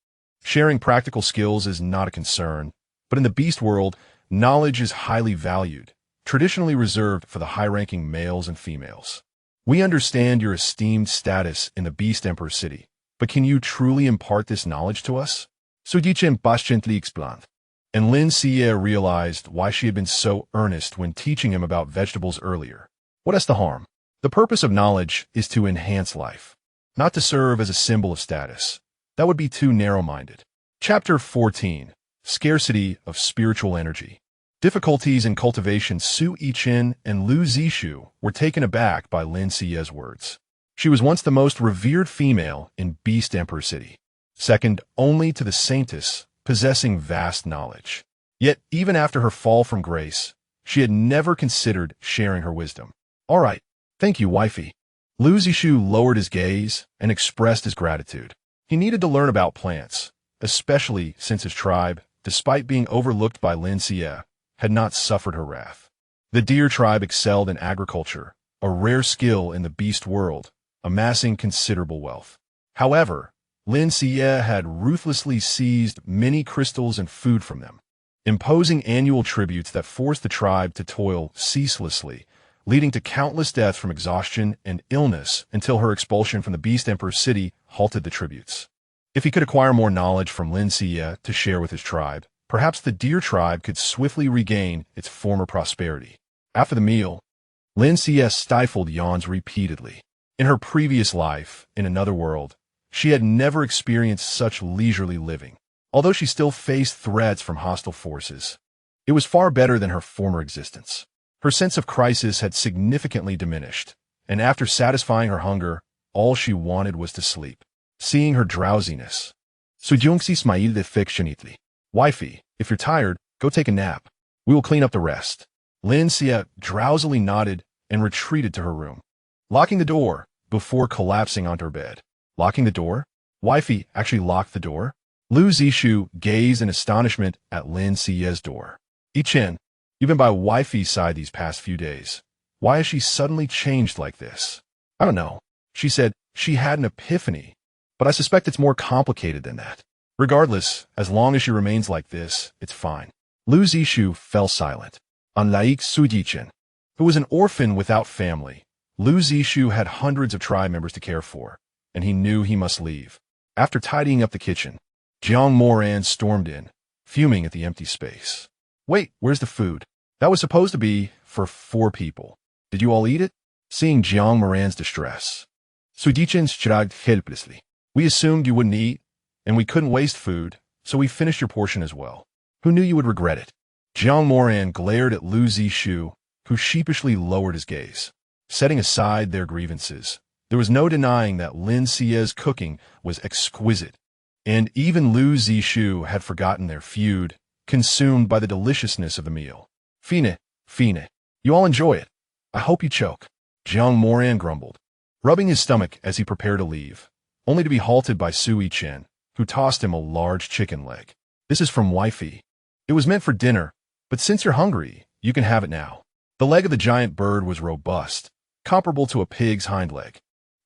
Sharing practical skills is not a concern, but in the beast world, knowledge is highly valued, traditionally reserved for the high-ranking males and females. We understand your esteemed status in the Beast Emperor city, but can you truly impart this knowledge to us?" Sujichen patiently explained, and Lin Xiyue realized why she had been so earnest when teaching him about vegetables earlier. What is the harm? The purpose of knowledge is to enhance life, not to serve as a symbol of status. That would be too narrow-minded. Chapter 14. Scarcity of Spiritual Energy. Difficulties in cultivation. Sui Chen and Lu Zishu were taken aback by Lin Xiyue's words. She was once the most revered female in Beast Emperor City, second only to the saintess, possessing vast knowledge. Yet, even after her fall from grace, she had never considered sharing her wisdom. "All right, thank you, wifey." Lu Zishu lowered his gaze and expressed his gratitude. He needed to learn about plants, especially since his tribe, despite being overlooked by Lin Xiyue, had not suffered her wrath. The deer tribe excelled in agriculture, a rare skill in the beast world, amassing considerable wealth. However, Lin Xiyue had ruthlessly seized many crystals and food from them, imposing annual tributes that forced the tribe to toil ceaselessly, leading to countless deaths from exhaustion and illness until her expulsion from the Beast Emperor city halted the tributes. If he could acquire more knowledge from Lin Xiyue to share with his tribe, perhaps the deer tribe could swiftly regain its former prosperity. After the meal, Lin Xiyue stifled yawns repeatedly. In her previous life, in another world, she had never experienced such leisurely living. Although she still faced threats from hostile forces, it was far better than her former existence. Her sense of crisis had significantly diminished, and after satisfying her hunger, all she wanted was to sleep. Seeing her drowsiness, Sujungsi smiled affectionately. "Wifey, if you're tired, go take a nap. We will clean up the rest." Lin Xiyue drowsily nodded and retreated to her room, locking the door before collapsing onto her bed. Locking the door? Wifey actually locked the door? Lu Zishu gazed in astonishment at Lin Xiyue's door. "Ichen, you've been by wifey's side these past few days. Why has she suddenly changed like this?" "I don't know." She said she had an epiphany, but I suspect it's more complicated than that. Regardless, as long as she remains like this, it's fine. Lu Zishu fell silent. Unlike Sujichen, who was an orphan without family. Lin Xiyue had hundreds of tribe members to care for, and he knew he must leave. After tidying up the kitchen, Jiang Moran stormed in, fuming at the empty space. Wait, where's the food? That was supposed to be for 4 people. Did you all eat it? Seeing Jiang Moran's distress, Sudichen shrugged helplessly. We assumed you wouldn't eat, and we couldn't waste food, so we finished your portion as well. Who knew you would regret it? Jiang Moran glared at Lin Xiyue, who sheepishly lowered his gaze. Setting aside their grievances, there was no denying that Lin Xiyue's cooking was exquisite, and even Lin Xiyue had forgotten their feud, consumed by the deliciousness of the meal. Fine, you all enjoy it. I hope you choke, Jiang Moran grumbled, rubbing his stomach as he prepared to leave, only to be halted by Sui Chen, who tossed him a large chicken leg. This is from wifey. It was meant for dinner, but since you're hungry, you can have it now. The leg of the giant bird was robust, comparable to a pig's hind leg.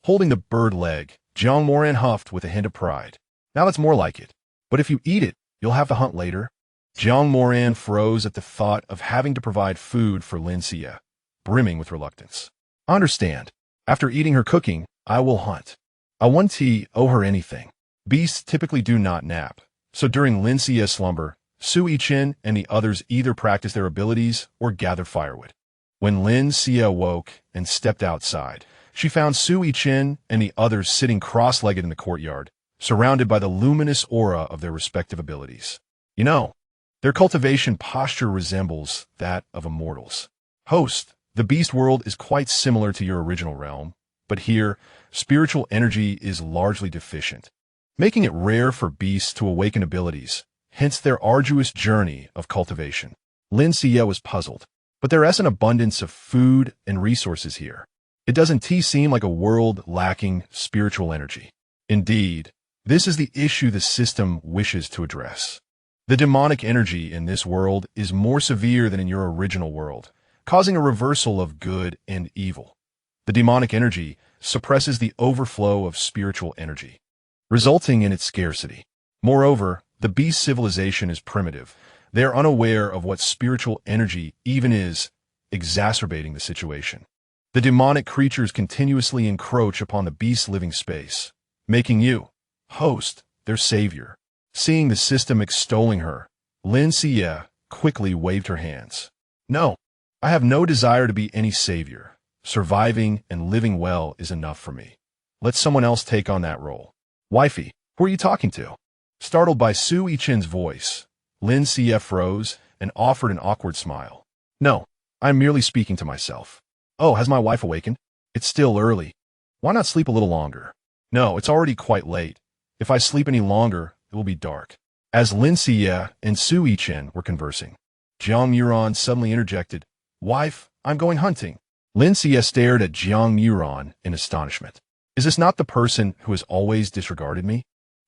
Holding the bird leg, Jiang Moran huffed with a hint of pride. Now that's more like it. But if you eat it, you'll have to hunt later. Jiang Moran froze at the thought of having to provide food for Lin Xiyue, brimming with reluctance. I understand. After eating her cooking, I will hunt. I won't owe her anything. Beasts typically do not nap, so during Lin Xiyue's slumber, Sui Chen and the others either practiced their abilities or gathered firewood. When Lin Xiyue woke and stepped outside, she found Sui Chen and the others sitting cross-legged in the courtyard, surrounded by the luminous aura of their respective abilities. You know, their cultivation posture resembles that of immortals. Host, the beast world is quite similar to your original realm, but here, spiritual energy is largely deficient, making it rare for beasts to awaken abilities, hence their arduous journey of cultivation. Lin Xiyue was puzzled, but there is an abundance of food and resources here. It doesn't seem like a world lacking spiritual energy. Indeed, this is the issue the system wishes to address. The demonic energy in this world is more severe than in your original world, causing a reversal of good and evil. The demonic energy suppresses the overflow of spiritual energy, resulting in its scarcity. Moreover, the beast civilization is primitive. They are unaware of what spiritual energy even is, exacerbating the situation. The demonic creatures continuously encroach upon the beast's living space, making you, host, their savior. Seeing the system extolling her, Lin Xiyue quickly waved her hands. No, I have no desire to be any savior. Surviving and living well is enough for me. Let someone else take on that role. Wifey, who are you talking to? Startled by Sui Chen's voice, Lin Xiyue froze and offered an awkward smile. No, I'm merely speaking to myself. Oh, has my wife awakened? It's still early. Why not sleep a little longer? No, it's already quite late. If I sleep any longer, it will be dark. As Lin Xiyue and Sui Chen were conversing, Jiang Muran suddenly interjected, Wife, I'm going hunting. Lin Xiyue stared at Jiang Muran in astonishment. Is this not the person who has always disregarded me?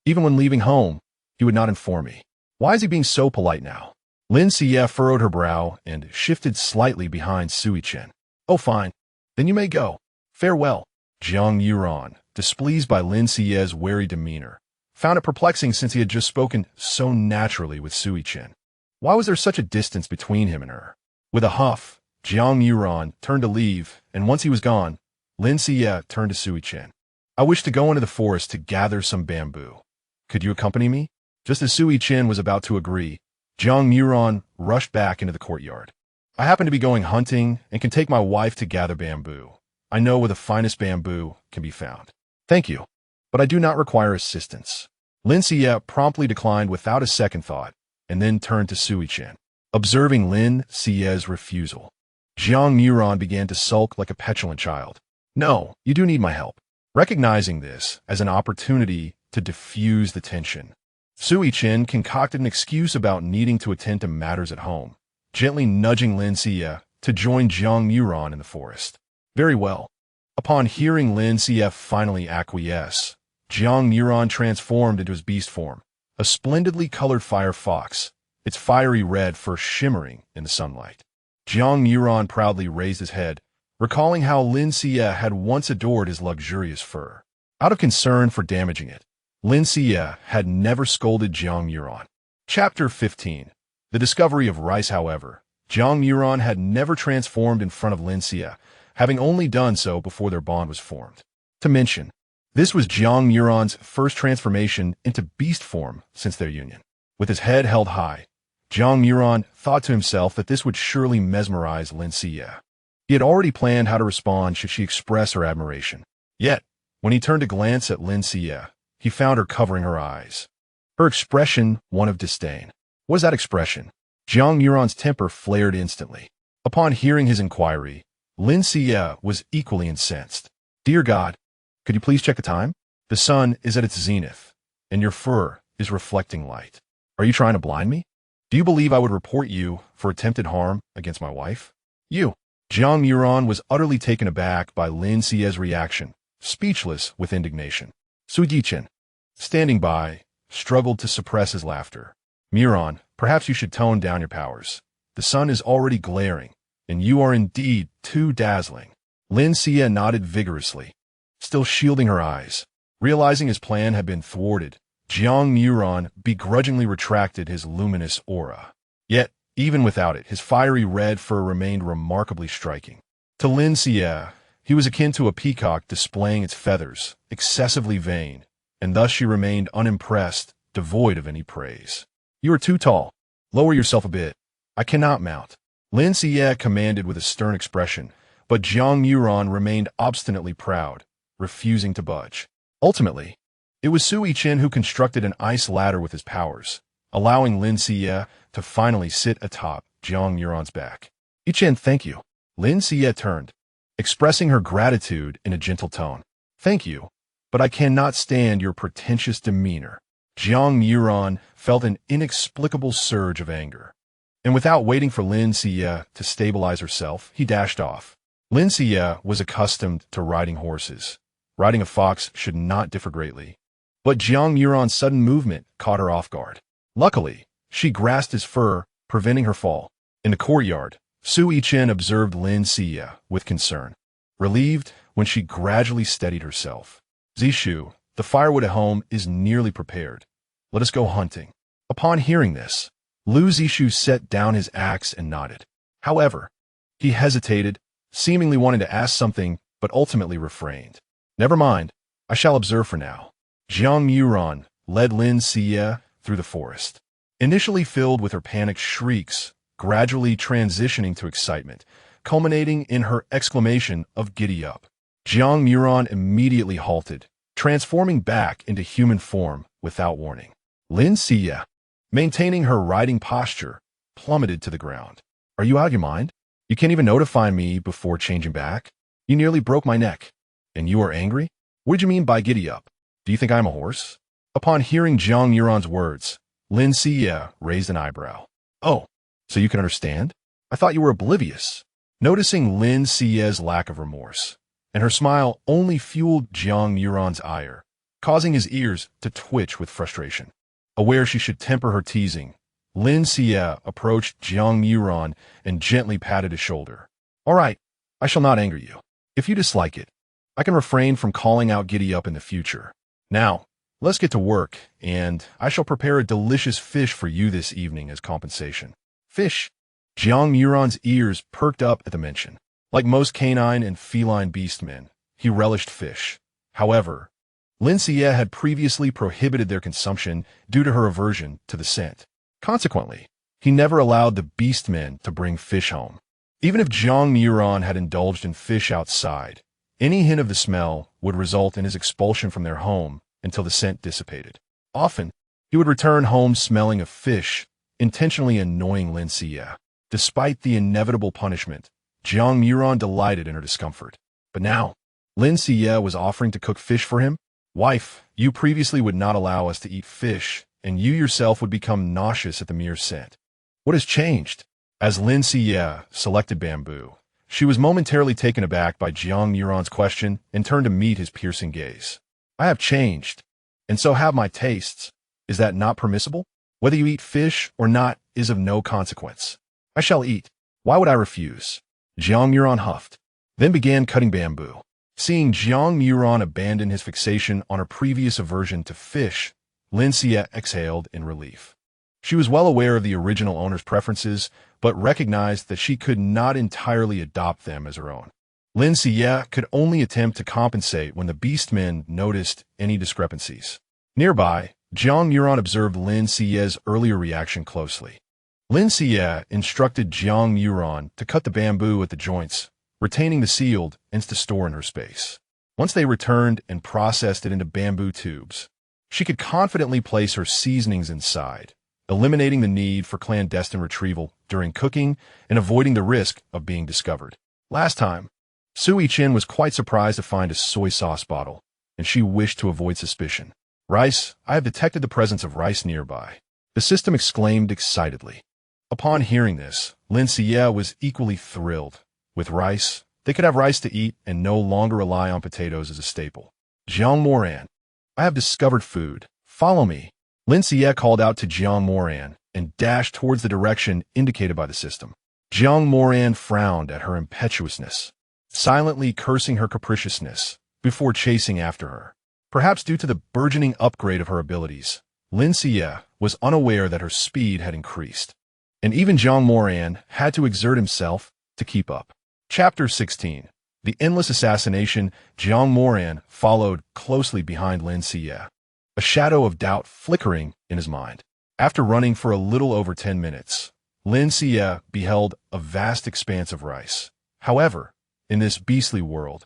Even when leaving home, he would not inform me. Why is he being so polite now? Lin Xiyue furrowed her brow and shifted slightly behind Sui Chen. Oh, fine. Then you may go. Farewell. Jiang Muran, displeased by Lin Xiyue's wary demeanor, found it perplexing since he had just spoken so naturally with Sui Chen. Why was there such a distance between him and her? With a huff, Jiang Muran turned to leave, and once he was gone, Lin Xiyue turned to Sui Chen. I wish to go into the forest to gather some bamboo. Could you accompany me? Just as Sui Chen was about to agree, Jiang Muran rushed back into the courtyard. I happen to be going hunting and can take my wife to gather bamboo. I know where the finest bamboo can be found. Thank you, but I do not require assistance. Lin Xiyue promptly declined without a second thought, and then turned to Sui Chen. Observing Lin Xiyue's refusal, Jiang Muran began to sulk like a petulant child. No, you do need my help. Recognizing this as an opportunity to diffuse the tension, Sui Chen concocted an excuse about needing to attend to matters at home, gently nudging Lin Xiyue to join Jiang Muran in the forest. Very well. Upon hearing Lin Xiyue finally acquiesce, Jiang Muran transformed into his beast form, a splendidly colored fire fox, its fiery red fur shimmering in the sunlight. Jiang Muran proudly raised his head, recalling how Lin Xiyue had once adored his luxurious fur. Out of concern for damaging it, Lin Xiyue had never scolded Jiang Muran. Chapter 15. The discovery of rice, however, Jiang Muron had never transformed in front of Lin Xiyue, having only done so before their bond was formed. To mention, this was Jiang Muron's first transformation into beast form since their union. With his head held high, Jiang Muron thought to himself that this would surely mesmerize Lin Xiyue. He had already planned how to respond should she express her admiration. Yet, when he turned to glance at Lin Xiyue, he found her covering her eyes. Her expression, one of disdain. What is that expression? Jiang Muron's temper flared instantly. Upon hearing his inquiry, Lin Xiyue was equally incensed. Dear God, could you please check the time? The sun is at its zenith, and your fur is reflecting light. Are you trying to blind me? Do you believe I would report you for attempted harm against my wife? You. Jiang Muron was utterly taken aback by Lin Xiyue's reaction, speechless with indignation. Su Yichen, standing by, struggled to suppress his laughter. Muron, perhaps you should tone down your powers. The sun is already glaring, and you are indeed too dazzling. Lin Xiyue nodded vigorously, still shielding her eyes. Realizing his plan had been thwarted, Jiang Muron begrudgingly retracted his luminous aura. Yet, even without it, his fiery red fur remained remarkably striking. To Lin Xiyue, he was akin to a peacock displaying its feathers, excessively vain, and thus she remained unimpressed, devoid of any praise. You are too tall. Lower yourself a bit. I cannot mount. Lin Xiyue commanded with a stern expression, but Jiang Muron remained obstinately proud, refusing to budge. Ultimately, it was Su Yichen who constructed an ice ladder with his powers, allowing Lin Xiyue to finally sit atop Jiang Muron's back. Yichen, thank you. Lin Xiyue turned, expressing her gratitude in a gentle tone. Thank you, but I cannot stand your pretentious demeanor. Jiang Muron felt an inexplicable surge of anger, and without waiting for Lin Xiyue to stabilize herself, he dashed off. Lin Xiyue was accustomed to riding horses. Riding a fox should not differ greatly. But Jiang Muron's sudden movement caught her off guard. Luckily, she grasped his fur, preventing her fall. In the courtyard, Su Yichen observed Lin Xiyue with concern, relieved when she gradually steadied herself. Zishu, the firewood at home is nearly prepared. Let us go hunting. Upon hearing this, Lu Zishu set down his axe and nodded. However, he hesitated, seemingly wanting to ask something, but ultimately refrained. Never mind, I shall observe for now. Jiang Muron led Lin Xiyue through the forest, initially filled with her panicked shrieks, gradually transitioning to excitement, culminating in her exclamation of "Giddy up!" Jiang Muron immediately halted, transforming back into human form without warning. Lin Xiyue, maintaining her riding posture, plummeted to the ground. Are you out of your mind? You can't even notify me before changing back? You nearly broke my neck. And you are angry? What did you mean by giddy up? Do you think I am a horse? Upon hearing Jiang Muron's words, Lin Xiyue raised an eyebrow. Oh, so you can understand? I thought you were oblivious. Noticing Lin Xiyue's lack of remorse, and her smile only fueled Jiang Muron's ire, causing his ears to twitch with frustration. Aware she should temper her teasing, Lin Xiyue approached Jiang Muron and gently patted his shoulder. All right, I shall not anger you. If you dislike it, I can refrain from calling out giddy up in the future. Now, let's get to work, and I shall prepare a delicious fish for you this evening as compensation. Fish? Jiang Muron's ears perked up at the mention. Like most canine and feline beastmen, he relished fish. However, Lin Xiyue had previously prohibited their consumption due to her aversion to the scent. Consequently, he never allowed the beastmen to bring fish home. Even if Jiang Muron had indulged in fish outside, any hint of the smell would result in his expulsion from their home until the scent dissipated. Often, he would return home smelling of fish, intentionally annoying Lin Xiyue. Despite the inevitable punishment, Jiang Muron delighted in her discomfort. But now, Lin Xiyue was offering to cook fish for him. Wife, you previously would not allow us to eat fish, and you yourself would become nauseous at the mere scent. What has changed? As Lin Xiyue selected bamboo, she was momentarily taken aback by Jiang Muron's question and turned to meet his piercing gaze. I have changed, and so have my tastes. Is that not permissible? Whether you eat fish or not is of no consequence. I shall eat. Why would I refuse? Jiang Muron huffed, then began cutting bamboo. Seeing Jiang Muron abandon his fixation on her previous aversion to fish, Lin Xiyue exhaled in relief. She was well aware of the original owner's preferences, but recognized that she could not entirely adopt them as her own. Lin Xiyue could only attempt to compensate when the beastmen noticed any discrepancies. Nearby, Jiang Muran observed Lin Xiyue's earlier reaction closely. Lin Xiyue instructed Jiang Muran to cut the bamboo at the joints, retaining the sealed and to store in her space. Once they returned and processed it into bamboo tubes, she could confidently place her seasonings inside, eliminating the need for clandestine retrieval during cooking and avoiding the risk of being discovered. Last time, Sui Chen was quite surprised to find a soy sauce bottle, and she wished to avoid suspicion. Rice, I have detected the presence of rice nearby, the system exclaimed excitedly. Upon hearing this, Lin Xiyue was equally thrilled. With rice, they could have rice to eat and no longer rely on potatoes as a staple. Jiang Moran, I have discovered food. Follow me. Lin Xiyue called out to Jiang Moran and dashed towards the direction indicated by the system. Jiang Moran frowned at her impetuousness, silently cursing her capriciousness before chasing after her. Perhaps due to the burgeoning upgrade of her abilities, Lin Xiyue was unaware that her speed had increased, and even Jiang Moran had to exert himself to keep up. Chapter 16. The Endless Assassination. Jiang Moran followed closely behind Lin Xiyue, a shadow of doubt flickering in his mind. After running for a little over 10 minutes, Lin Xiyue beheld a vast expanse of rice. However, in this beastly world,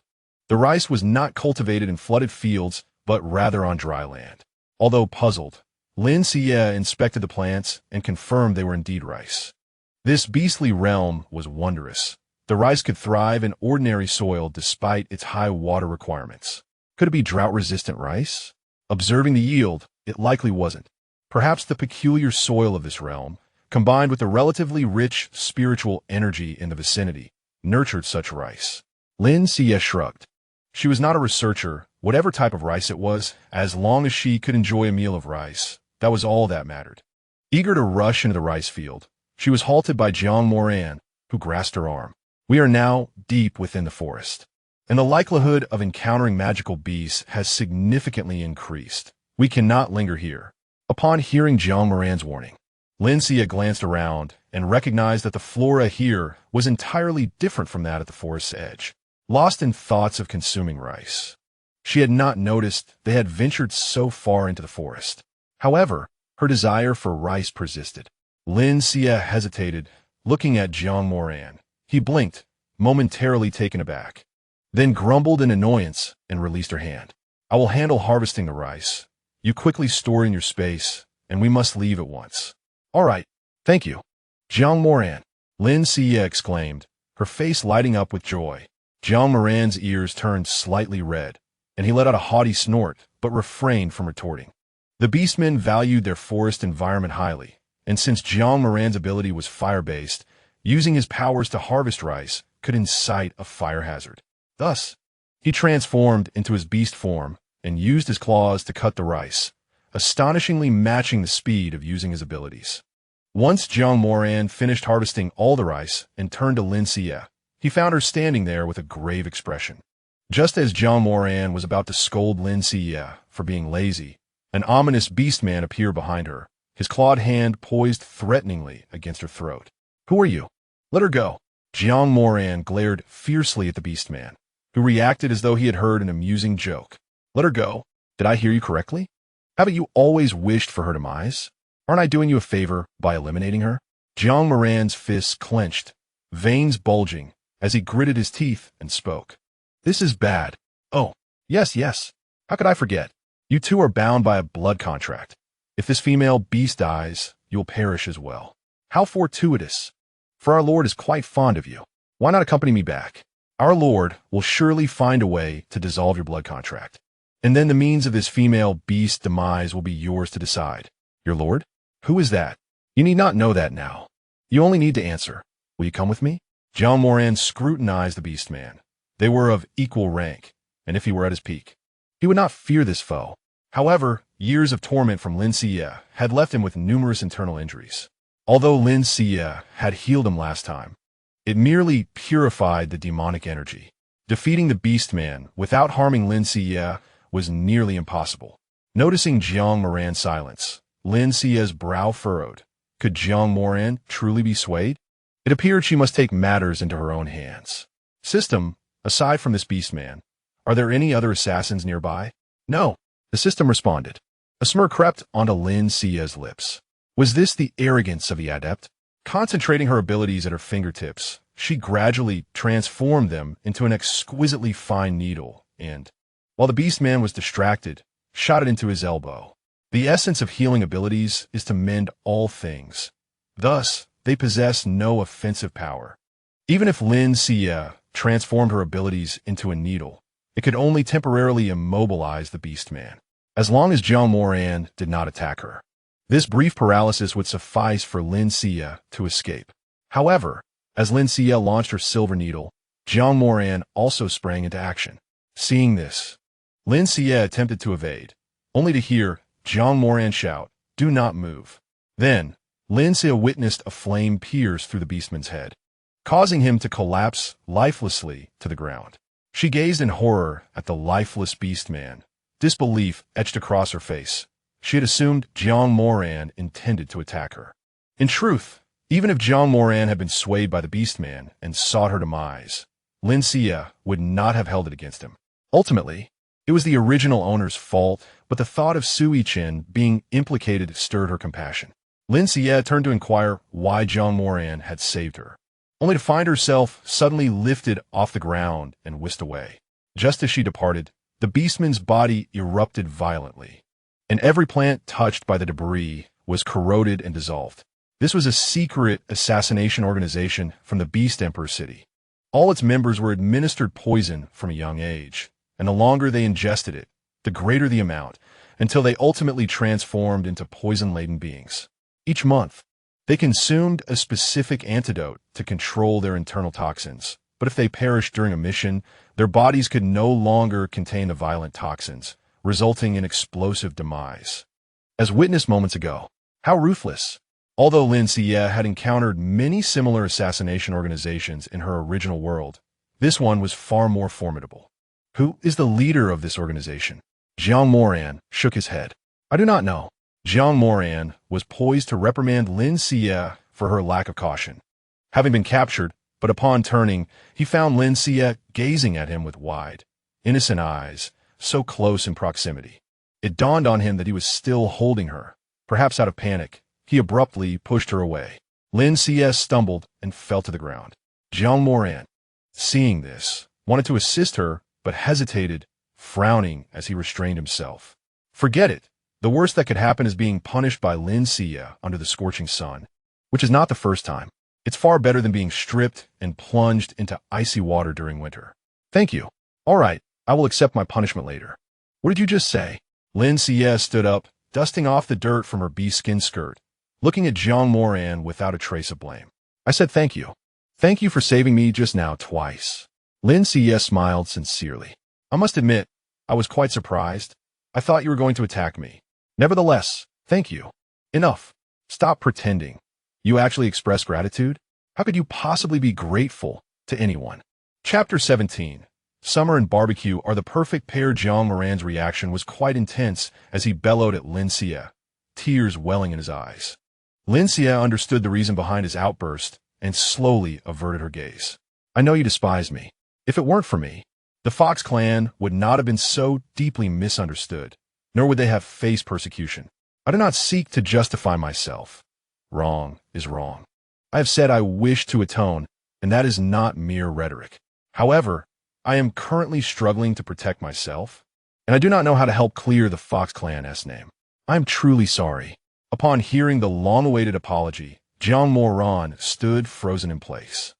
the rice was not cultivated in flooded fields, but rather on dry land. Although puzzled, Lin Xiyue inspected the plants and confirmed they were indeed rice. This beastly realm was wondrous. The rice could thrive in ordinary soil despite its high water requirements. Could it be drought-resistant rice? Observing the yield, it likely wasn't. Perhaps the peculiar soil of this realm, combined with the relatively rich spiritual energy in the vicinity, nurtured such rice. Lin Xiyue shrugged. She was not a researcher, whatever type of rice it was, as long as she could enjoy a meal of rice. That was all that mattered. Eager to rush into the rice field, she was halted by Jiang Moran, who grasped her arm. We are now deep within the forest, and the likelihood of encountering magical beasts has significantly increased. We cannot linger here. Upon hearing Jiang Moran's warning, Lin Xiyue glanced around and recognized that the flora here was entirely different from that at the forest's edge. Lost in thoughts of consuming rice, she had not noticed they had ventured so far into the forest. However, her desire for rice persisted. Lin Xiyue hesitated, looking at Jiang Moran. He blinked, momentarily taken aback, then grumbled in annoyance and released her hand. I will handle harvesting the rice. You quickly store in your space, and we must leave at once. All right, thank you. Jiang Moran, Lin Xiyue exclaimed, her face lighting up with joy. Jiang Moran's ears turned slightly red, and he let out a haughty snort, but refrained from retorting. The beastmen valued their forest environment highly, and since Jiang Moran's ability was fire-based, using his powers to harvest rice could incite a fire hazard. Thus, he transformed into his beast form and used his claws to cut the rice, astonishingly matching the speed of using his abilities. Once Jiang Moran finished harvesting all the rice and turned to Lin Xiyue, he found her standing there with a grave expression. Just as Jiang Moran was about to scold Lin Xiyue for being lazy, an ominous beastman appeared behind her, his clawed hand poised threateningly against her throat. Who are you? Let her go. Jiang Moran glared fiercely at the beastman, who reacted as though he had heard an amusing joke. Let her go? Did I hear you correctly? Haven't you always wished for her demise? Aren't I doing you a favor by eliminating her? Jiang Moran's fists clenched, veins bulging, as he gritted his teeth and spoke. This is bad. Oh, yes. How could I forget? You two are bound by a blood contract. If this female beast dies, you'll perish as well. How fortuitous. For our Lord is quite fond of you. Why not accompany me back? Our Lord will surely find a way to dissolve your blood contract. And then the means of this female beast's demise will be yours to decide. Your Lord? Who is that? You need not know that now. You only need to answer. Will you come with me? Jiang Moran scrutinized the beastman. They were of equal rank, and if he were at his peak, he would not fear this foe. However, years of torment from Lin Xiyue had left him with numerous internal injuries. Although Lin Xiyue had healed him last time, it merely purified the demonic energy. Defeating the beastman without harming Lin Xiyue was nearly impossible. Noticing Jiang Moran's silence, Lin Xiyue's brow furrowed. Could Jiang Moran truly be swayed? It appeared she must take matters into her own hands. System, aside from this beast man, are there any other assassins nearby? No, the system responded. A smirk crept onto Lin Xiyue's lips. Was this the arrogance of the adept? Concentrating her abilities at her fingertips, she gradually transformed them into an exquisitely fine needle and, while the beast man was distracted, shot it into his elbow. The essence of healing abilities is to mend all things. Thus, they possess no offensive power. Even if Lin Xiyue transformed her abilities into a needle, it could only temporarily immobilize the beast man, as long as Jiang Moran did not attack her. This brief paralysis would suffice for Lin Xiyue to escape. However, as Lin Xiyue launched her silver needle, Jiang Moran also sprang into action. Seeing this, Lin Xiyue attempted to evade, only to hear Jiang Moran shout, "Do not move." Then, Lin Xiyue witnessed a flame pierce through the beastman's head, causing him to collapse lifelessly to the ground. She gazed in horror at the lifeless beastman. Disbelief etched across her face. She had assumed Jiang Moran intended to attack her. In truth, even if Jiang Moran had been swayed by the beastman and sought her demise, Lin Xiyue would not have held it against him. Ultimately, it was the original owner's fault, but the thought of Sui Chen being implicated stirred her compassion. Lin Xiyue turned to inquire why Jiang Moran had saved her, only to find herself suddenly lifted off the ground and whisked away. Just as she departed, the beastman's body erupted violently, and every plant touched by the debris was corroded and dissolved. This was a secret assassination organization from the Beast Emperor city. All its members were administered poison from a young age, and the longer they ingested it, the greater the amount, until they ultimately transformed into poison-laden beings. Each month, they consumed a specific antidote to control their internal toxins, but if they perished during a mission, their bodies could no longer contain the violent toxins, resulting in explosive demise. As witnessed moments ago, how ruthless! Although Lin Xiyue had encountered many similar assassination organizations in her original world, this one was far more formidable. Who is the leader of this organization? Jiang Moran shook his head. I do not know. Jiang Moran was poised to reprimand Lin Xiyue for her lack of caution. Having been captured, but upon turning, he found Lin Xiyue gazing at him with wide, innocent eyes, so close in proximity. It dawned on him that he was still holding her. Perhaps out of panic, he abruptly pushed her away. Lin Xiyue stumbled and fell to the ground. Jiang Moran, seeing this, wanted to assist her, but hesitated, frowning as he restrained himself. Forget it. The worst that could happen is being punished by Lin Xiyue under the scorching sun, which is not the first time. It's far better than being stripped and plunged into icy water during winter. Thank you. All right, I will accept my punishment later. What did you just say? Lin Xiyue stood up, dusting off the dirt from her bee-skin skirt, looking at Jiang Moran without a trace of blame. I said thank you. Thank you for saving me just now twice. Lin Xiyue smiled sincerely. I must admit, I was quite surprised. I thought you were going to attack me. Nevertheless, thank you. Enough. Stop pretending. You actually express gratitude? How could you possibly be grateful to anyone? Chapter 17. Summer and barbecue are the perfect pair. Jiang Moran's reaction was quite intense as he bellowed at Lin Xiyue, tears welling in his eyes. Lin Xiyue understood the reason behind his outburst and slowly averted her gaze. I know you despise me. If it weren't for me, the Fox clan would not have been so deeply misunderstood, nor would they have faced persecution. I do not seek to justify myself. Wrong is wrong. I have said I wish to atone, and that is not mere rhetoric. However, I am currently struggling to protect myself, and I do not know how to help clear the Fox clan's name. I am truly sorry. Upon hearing the long-awaited apology, Jiang Moran stood frozen in place.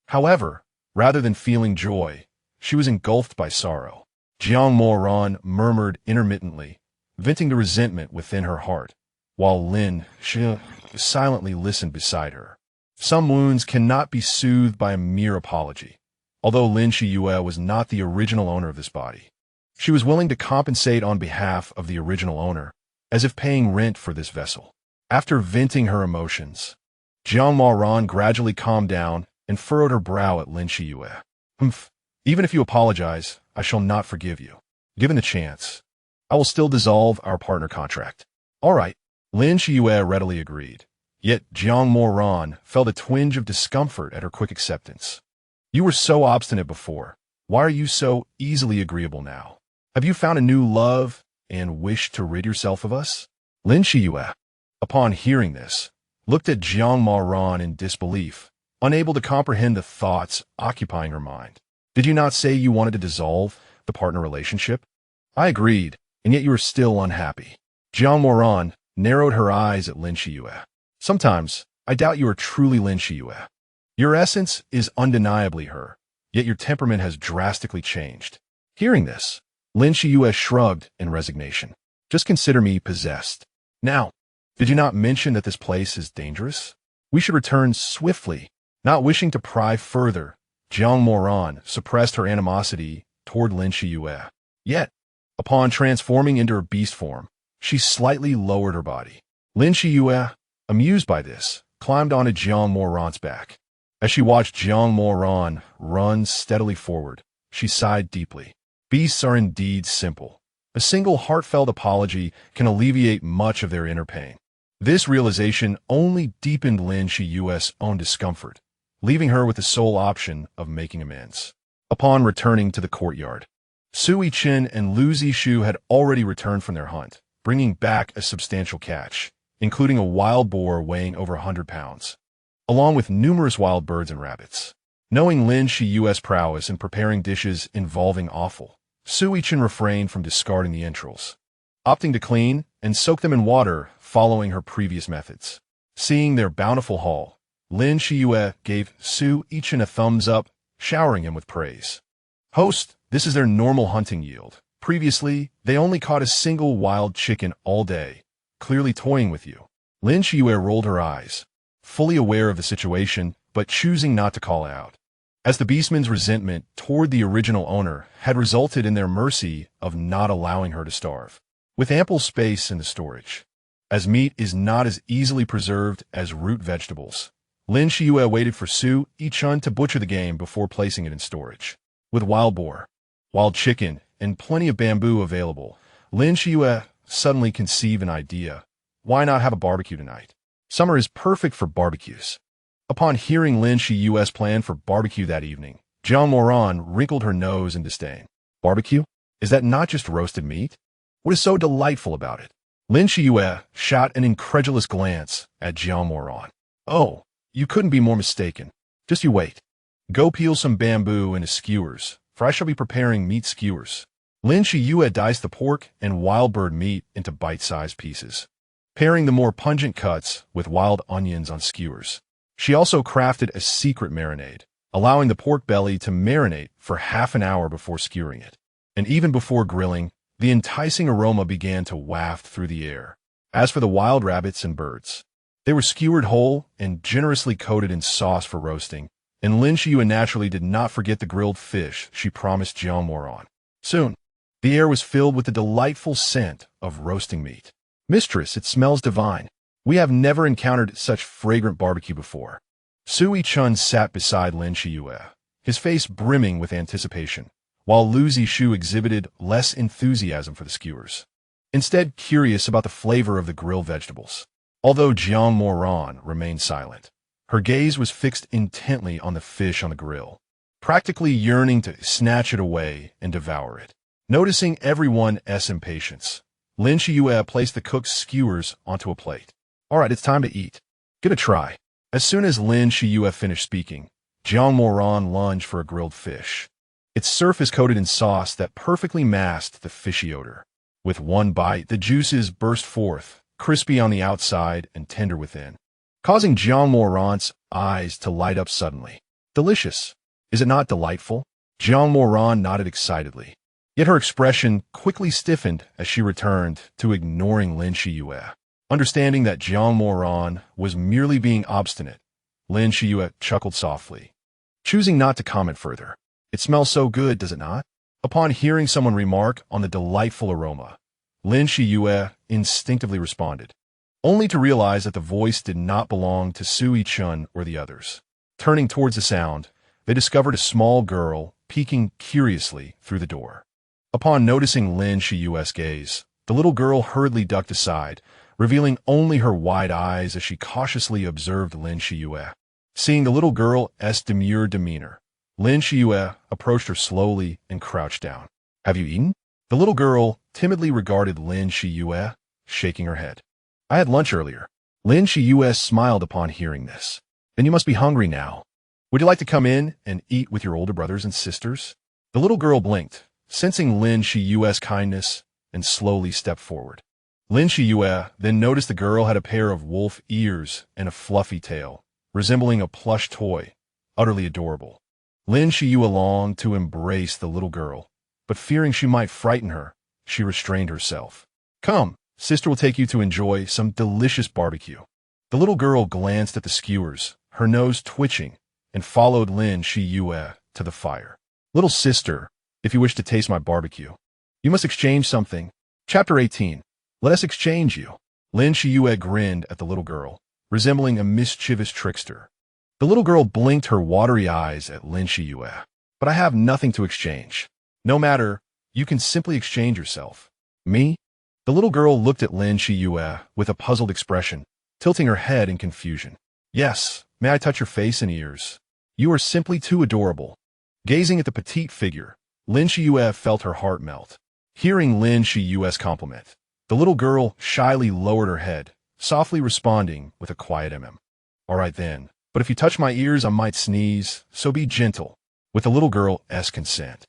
However, rather than feeling joy, she was engulfed by sorrow. Jiang Moran murmured intermittently, venting the resentment within her heart, while Lin Xiyue silently listened beside her. Some wounds cannot be soothed by a mere apology. Although Lin Xiyue was not the original owner of this body, she was willing to compensate on behalf of the original owner, as if paying rent for this vessel. After venting her emotions, Jiang Moran gradually calmed down and furrowed her brow at Lin Xiyue. Even if you apologize, I shall not forgive you. Given the chance, I will still dissolve our partner contract. All right, Lin Xiyue readily agreed. Yet Jiang Moran felt a twinge of discomfort at her quick acceptance. You were so obstinate before. Why are you so easily agreeable now? Have you found a new love and wish to rid yourself of us? Lin Xiyue, upon hearing this, looked at Jiang Moran in disbelief, unable to comprehend the thoughts occupying her mind. Did you not say you wanted to dissolve the partner relationship? I agreed, and yet you are still unhappy. Jiang Moran narrowed her eyes at Lin Xiyue. Sometimes, I doubt you are truly Lin Xiyue. Your essence is undeniably her, yet your temperament has drastically changed. Hearing this, Lin Xiyue shrugged in resignation. Just consider me possessed. Now, did you not mention that this place is dangerous? We should return swiftly. Not wishing to pry further, Jiang Moran suppressed her animosity toward Lin Xiyue. Yet, upon transforming into her beast form, she slightly lowered her body. Lin Xiyue, amused by this, climbed onto Jiang Moran's back. As she watched Jiang Moran run steadily forward, she sighed deeply. Beasts are indeed simple. A single heartfelt apology can alleviate much of their inner pain. This realization only deepened Lin Xiyue's own discomfort, leaving her with the sole option of making amends. Upon returning to the courtyard, Sui Chen and Lu Zishu had already returned from their hunt, bringing back a substantial catch, including a wild boar weighing over 100 pounds, along with numerous wild birds and rabbits. Knowing Lin Xiyue's prowess in preparing dishes involving offal, Sui Chen refrained from discarding the entrails, opting to clean and soak them in water following her previous methods. Seeing their bountiful haul, Lin Xiyue gave Sui Chen a thumbs up, showering him with praise. Host, this is their normal hunting yield. Previously, they only caught a single wild chicken all day, clearly toying with you. Lin Xiyue rolled her eyes, fully aware of the situation, but choosing not to call out, as the beastman's resentment toward the original owner had resulted in their mercy of not allowing her to starve. With ample space in the storage, as meat is not as easily preserved as root vegetables, Lin Xiyue waited for Sui Chen to butcher the game before placing it in storage. With wild boar, wild chicken, and plenty of bamboo available, Lin Xiyue suddenly conceived an idea. Why not have a barbecue tonight? Summer is perfect for barbecues. Upon hearing Lin Xiyue's plan for barbecue that evening, Jiang Moran wrinkled her nose in disdain. Barbecue? Is that not just roasted meat? What is so delightful about it? Lin Xiyue shot an incredulous glance at Jiang Moran. Oh, you couldn't be more mistaken. Just you wait. Go peel some bamboo into skewers, for I shall be preparing meat skewers. Lin Xiyue diced the pork and wild bird meat into bite-sized pieces, pairing the more pungent cuts with wild onions on skewers. She also crafted a secret marinade, allowing the pork belly to marinate for half an hour before skewering it. And even before grilling, the enticing aroma began to waft through the air. As for the wild rabbits and birds, they were skewered whole and generously coated in sauce for roasting, and Lin Xiyue naturally did not forget the grilled fish she promised Jiang Moran. Soon, the air was filled with the delightful scent of roasting meat. Mistress, it smells divine. We have never encountered such fragrant barbecue before. Sui Chen sat beside Lin Xiyue, his face brimming with anticipation, while Lu Zishu exhibited less enthusiasm for the skewers, instead curious about the flavor of the grilled vegetables. Although Jiang Moran remained silent, her gaze was fixed intently on the fish on the grill, practically yearning to snatch it away and devour it. Noticing everyone's impatience, Lin Xiyue placed the cooked skewers onto a plate. All right, it's time to eat. Get a try. As soon as Lin Xiyue finished speaking, Jiang Moran lunged for a grilled fish, its surface coated in sauce that perfectly masked the fishy odor. With one bite, the juices burst forth, crispy on the outside and tender within, causing Jiang Moran's eyes to light up suddenly. Delicious. Is it not delightful? Jiang Moran nodded excitedly. Yet her expression quickly stiffened as she returned to ignoring Lin Xiyue. Understanding that Jiang Moran was merely being obstinate, Lin Xiyue chuckled softly, choosing not to comment further. It smells so good, does it not? Upon hearing someone remark on the delightful aroma, Lin Xiyue instinctively responded, only to realize that the voice did not belong to Sui Chen or the others. Turning towards the sound, they discovered a small girl peeking curiously through the door. Upon noticing Lin Xiyue's gaze, the little girl hurriedly ducked aside, revealing only her wide eyes as she cautiously observed Lin Xiyue. Seeing the little girl's demure demeanor, Lin Xiyue approached her slowly and crouched down. "Have you eaten?" The little girl timidly regarded Lin Xiyue, shaking her head. "I had lunch earlier." Lin Xiyue smiled upon hearing this. "Then you must be hungry now. Would you like to come in and eat with your older brothers and sisters?" The little girl blinked, sensing Lin Xiyue's kindness, and slowly stepped forward. Lin Xiyue then noticed the girl had a pair of wolf ears and a fluffy tail, resembling a plush toy, utterly adorable. Lin Xiyue longed to embrace the little girl, but fearing she might frighten her, she restrained herself. "Come, sister will take you to enjoy some delicious barbecue." The little girl glanced at the skewers, her nose twitching, and followed Lin Xiyue to the fire. "Little sister, if you wish to taste my barbecue, you must exchange something." Chapter 18. Let us exchange you. Lin Xiyue grinned at the little girl, resembling a mischievous trickster. The little girl blinked her watery eyes at Lin Xiyue. "But I have nothing to exchange." "No matter, you can simply exchange yourself." "Me?" The little girl looked at Lin Xiyue with a puzzled expression, tilting her head in confusion. "Yes, may I touch your face and ears? You are simply too adorable." Gazing at the petite figure, Lin Xiyue felt her heart melt. Hearing Lin Xiyue's compliment, the little girl shyly lowered her head, softly responding with a quiet "All right then, but if you touch my ears I might sneeze, so be gentle," with the little girl's consent.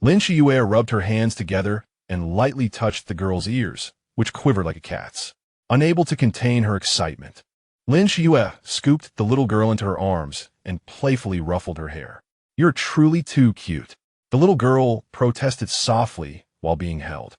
Lin Xiyue rubbed her hands together and lightly touched the girl's ears, which quivered like a cat's. Unable to contain her excitement, Lin Xiyue scooped the little girl into her arms and playfully ruffled her hair. "You're truly too cute." The little girl protested softly while being held.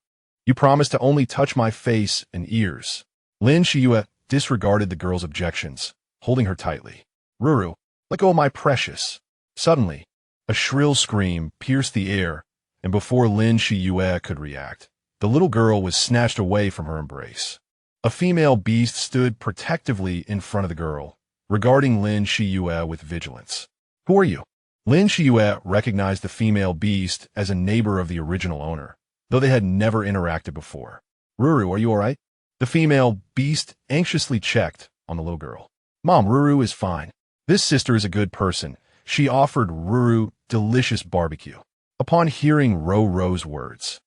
"You promised to only touch my face and ears." Lin Xiyue disregarded the girl's objections, holding her tightly. "Ruru, let go of my precious." Suddenly, a shrill scream pierced the air, and before Lin Xiyue could react, the little girl was snatched away from her embrace. A female beast stood protectively in front of the girl, regarding Lin Xiyue with vigilance. "Who are you?" Lin Xiyue recognized the female beast as a neighbor of the original owner, though they had never interacted before. "Ruru, are you all right?" The female beast anxiously checked on the little girl. "Mom, Ruru is fine. This sister is a good person." She offered Ruru delicious barbecue. Upon hearing Ro's words,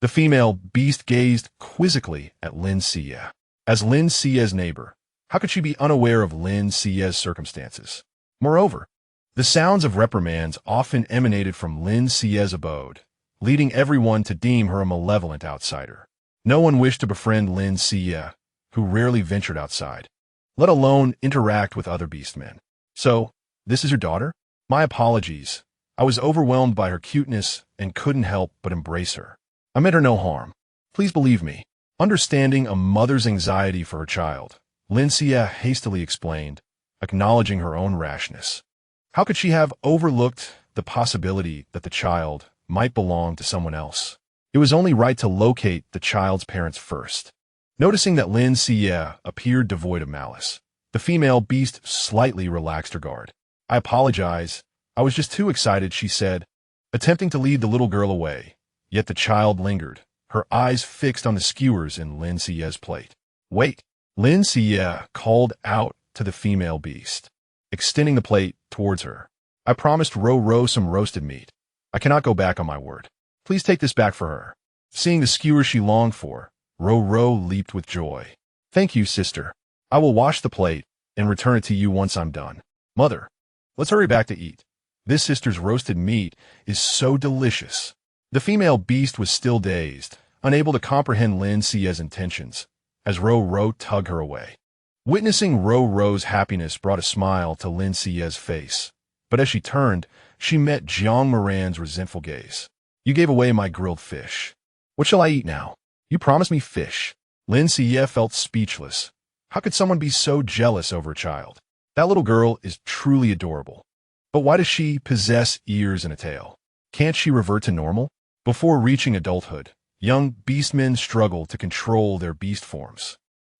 the female beast gazed quizzically at Lin Xiyue. As Lin Xiyue's neighbor, how could she be unaware of Lin Xiyue's circumstances? Moreover, the sounds of reprimands often emanated from Lin Xiyue's abode, leading everyone to deem her a malevolent outsider. No one wished to befriend Lin Xiyue, who rarely ventured outside, let alone interact with other beastmen. "So, this is your daughter? My apologies. I was overwhelmed by her cuteness and couldn't help but embrace her. I meant her no harm. Please believe me." Understanding a mother's anxiety for her child, Lin Xiyue hastily explained, acknowledging her own rashness. How could she have overlooked the possibility that the child might belong to someone else? It was only right to locate the child's parents first. Noticing that Lin Xiyue appeared devoid of malice, the female beast slightly relaxed her guard. "I apologize. I was just too excited," she said, attempting to lead the little girl away. Yet the child lingered, her eyes fixed on the skewers in Lin Xiyue's plate. "Wait!" Lin Xiyue called out to the female beast, extending the plate towards her. "I promised Ro some roasted meat. I cannot go back on my word. Please take this back for her." Seeing the skewer she longed for, Ro leaped with joy. "Thank you, sister. I will wash the plate and return it to you once I'm done." "Mother, let's hurry back to eat. This sister's roasted meat is so delicious." The female beast was still dazed, unable to comprehend Lin Xiyue's intentions, as Ro tugged her away. Witnessing Ro's happiness brought a smile to Lin Xiyue's face, but as she turned, she met Jiang Moran's resentful gaze. "You gave away my grilled fish. What shall I eat now? You promised me fish." Lin Xiyue felt speechless. How could someone be so jealous over a child? That little girl is truly adorable. But why does she possess ears and a tail? Can't she revert to normal? Before reaching adulthood, young beastmen struggle to control their beast forms,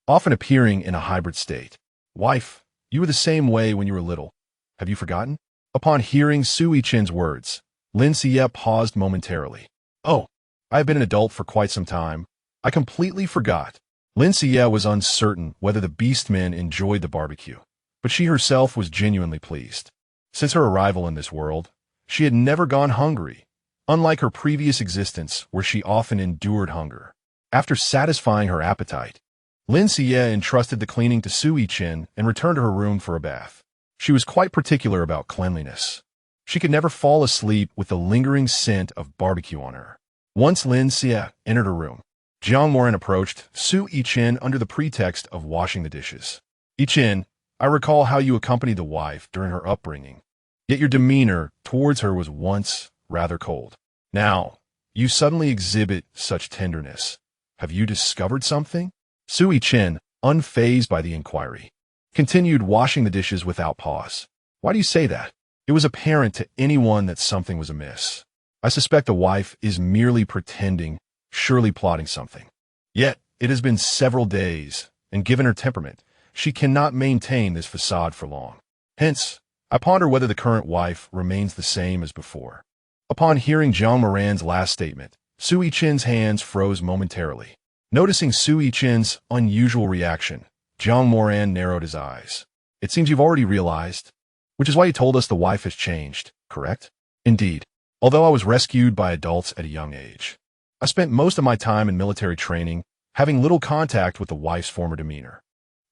often appearing in a hybrid state. "Wife, you were the same way when you were little. Have you forgotten?" Upon hearing Sui Chen's words, Lin Xiyue paused momentarily. "Oh, I have been an adult for quite some time. I completely forgot." Lin Xiyue was uncertain whether the beastmen enjoyed the barbecue, but she herself was genuinely pleased. Since her arrival in this world, she had never gone hungry, unlike her previous existence where she often endured hunger. After satisfying her appetite, Lin Xiyue entrusted the cleaning to Sui Chen and returned to her room for a bath. She was quite particular about cleanliness. She could never fall asleep with the lingering scent of barbecue on her. Once Lin Xiyue entered her room, Jiang Moran approached Sui Chen under the pretext of washing the dishes. Chen, I recall how you accompanied the wife during her upbringing, yet your demeanor towards her was once rather cold. Now, you suddenly exhibit such tenderness. Have you discovered something? Sui Chen, unfazed by the inquiry, continued washing the dishes without pause. Why do you say that? It was apparent to anyone that something was amiss. I suspect the wife is merely pretending, surely plotting something. Yet, it has been several days, and given her temperament, she cannot maintain this facade for long. Hence, I ponder whether the current wife remains the same as before. Upon hearing Jiang Moran's last statement, Sui Chen's hands froze momentarily. Noticing Sui Chen's unusual reaction, Jiang Moran narrowed his eyes. It seems you've already realized, which is why you told us the wife has changed, correct? Indeed. Although I was rescued by adults at a young age, I spent most of my time in military training, having little contact with the wife's former demeanor.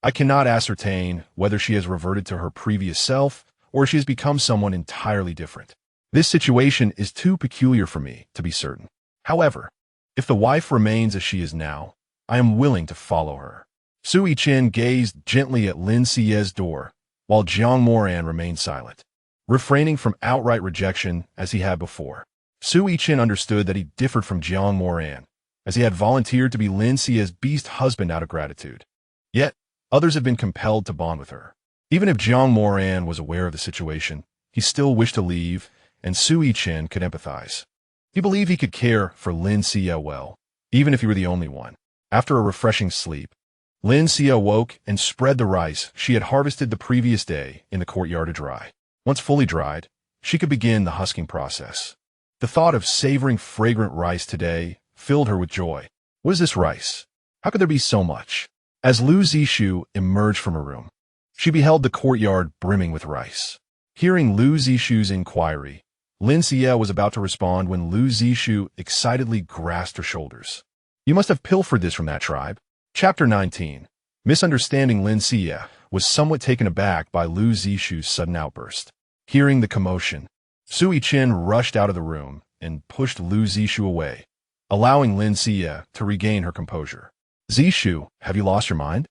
I cannot ascertain whether she has reverted to her previous self or she has become someone entirely different. This situation is too peculiar for me to be certain. However, if the wife remains as she is now, I am willing to follow her. Sui Chen gazed gently at Lin Xiyue's door, while Jiang Moran remained silent, refraining from outright rejection as he had before. Sui Chen understood that he differed from Jiang Moran, as he had volunteered to be Lin Xiyue's beast husband out of gratitude. Yet, others had been compelled to bond with her. Even if Jiang Moran was aware of the situation, he still wished to leave, and Sui Chen could empathize. He believed he could care for Lin Xiyue well, even if he were the only one. After a refreshing sleep, Lin Xiyue woke and spread the rice she had harvested the previous day in the courtyard to dry. Once fully dried, she could begin the husking process. The thought of savoring fragrant rice today filled her with joy. What is this rice? How could there be so much? As Lu Zixu emerged from her room, she beheld the courtyard brimming with rice. Hearing Lu Zixu's inquiry, Lin Xiyue was about to respond when Lu Zixu excitedly grasped her shoulders. You must have pilfered this from that tribe. Chapter 19. Misunderstanding. Lin Xiyue was somewhat taken aback by Lu Zixu's sudden outburst. Hearing the commotion, Sui Chen rushed out of the room and pushed Lu Zixu away, allowing Lin Xiyue to regain her composure. Zixu, have you lost your mind?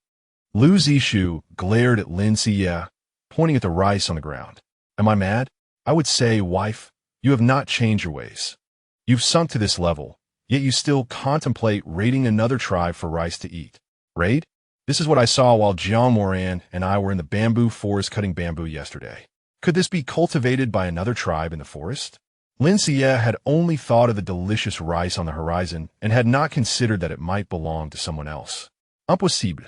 Lu Zixu glared at Lin Xiyue, pointing at the rice on the ground. Am I mad? I would say, wife, you have not changed your ways. You've sunk to this level, yet you still contemplate raiding another tribe for rice to eat. Raid? This is what I saw while Jiang Moran and I were in the bamboo forest cutting bamboo yesterday. Could this be cultivated by another tribe in the forest? Lin Xiyue had only thought of the delicious rice on the horizon and had not considered that it might belong to someone else. Impossible.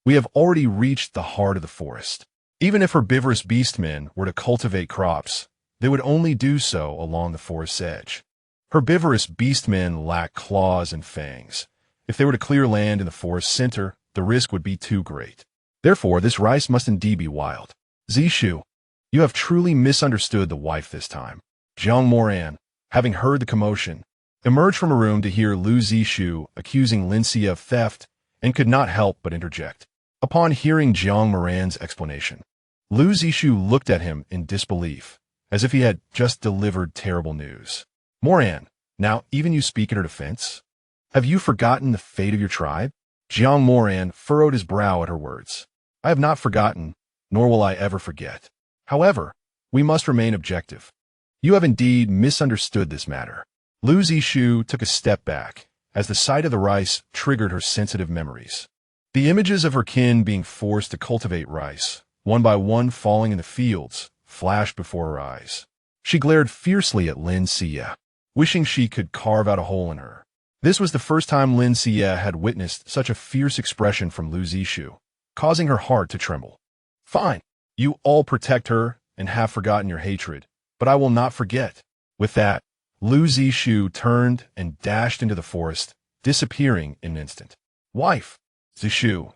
We have already reached the heart of the forest. Even if herbivorous beastmen were to cultivate crops, they would only do so along the forest's edge. Herbivorous beastmen lack claws and fangs. If they were to clear land in the forest's center, the risk would be too great. Therefore, this rice must indeed be wild. Zixu, you have truly misunderstood the wife this time. Jiang Moran, having heard the commotion, emerged from a room to hear Lu Zixu accusing Lin Xiyue of theft and could not help but interject. Upon hearing Jiang Moran's explanation, Lu Zixu looked at him in disbelief, as if he had just delivered terrible news. Moran, now even you speak in her defense? Have you forgotten the fate of your tribe? Jiang Moran furrowed his brow at her words. I have not forgotten, nor will I ever forget. However, we must remain objective. You have indeed misunderstood this matter. Lu Zixu took a step back, as the sight of the rice triggered her sensitive memories. The images of her kin being forced to cultivate rice, one by one falling in the fields, flashed before her eyes. She glared fiercely at Lin Xiyue, wishing she could carve out a hole in her. This was the first time Lin Xiyue had witnessed such a fierce expression from Lu Zixu, causing her heart to tremble. Fine, you all protect her and have forgotten your hatred, but I will not forget. With that, Lu Zixu turned and dashed into the forest, disappearing in an instant. Wife, Zishu,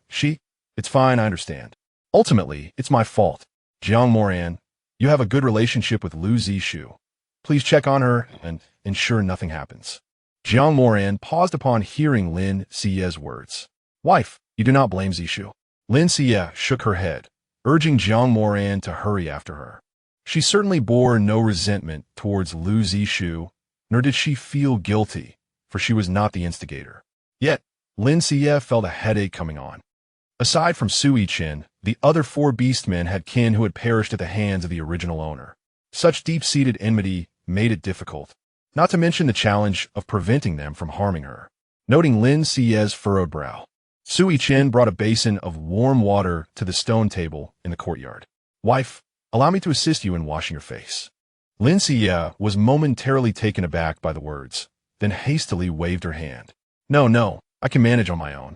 it's fine, I understand. Ultimately, it's my fault. Jiang Moran, you have a good relationship with Lu Zishu. Please check on her and ensure nothing happens. Jiang Moran paused upon hearing Lin Xiyue's words. Wife, you do not blame Zishu. Lin Xiyue shook her head, urging Jiang Moran to hurry after her. She certainly bore no resentment towards Lu Zishu, nor did she feel guilty, for she was not the instigator. Yet, Lin Xiyue felt a headache coming on. Aside from Sui Chen, the other 4 beastmen had kin who had perished at the hands of the original owner. Such deep-seated enmity made it difficult, not to mention the challenge of preventing them from harming her. Noting Lin Xiyue's furrowed brow, Sui Chen brought a basin of warm water to the stone table in the courtyard. Wife, allow me to assist you in washing your face. Lin Xiyue was momentarily taken aback by the words, then hastily waved her hand. No, I can manage on my own.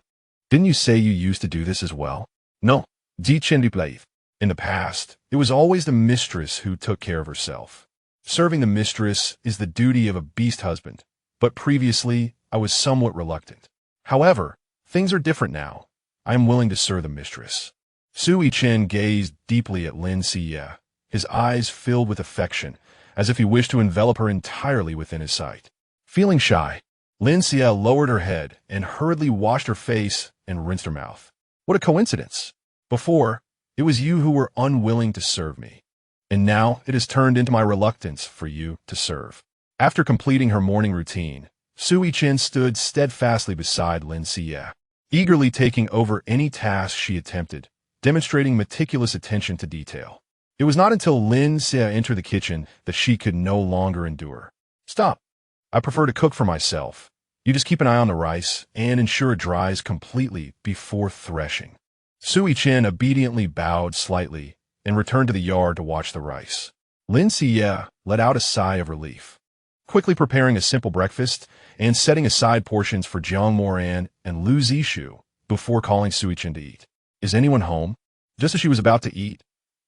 Didn't you say you used to do this as well? No, in the past, it was always the mistress who took care of herself. Serving the mistress is the duty of a beast husband, but previously I was somewhat reluctant. However, things are different now. I am willing to serve the mistress. Sui Chen gazed deeply at Lin Xiyue, his eyes filled with affection, as if he wished to envelop her entirely within his sight. Feeling shy, Lin Xiyue lowered her head and hurriedly washed her face and rinsed her mouth. What a coincidence! Before, it was you who were unwilling to serve me, and now it has turned into my reluctance for you to serve. After completing her morning routine, Sui Chen stood steadfastly beside Lin Xiyue, eagerly taking over any task she attempted, demonstrating meticulous attention to detail. It was not until Lin Xiyue entered the kitchen that she could no longer endure. Stop. I prefer to cook for myself. You just keep an eye on the rice and ensure it dries completely before threshing. Sui Chen obediently bowed slightly and returned to the yard to watch the rice. Lin Xiyue let out a sigh of relief, quickly preparing a simple breakfast and setting aside portions for Jiang Moran and Lu Zishu before calling Sui Chen to eat. Is anyone home? Just as she was about to eat,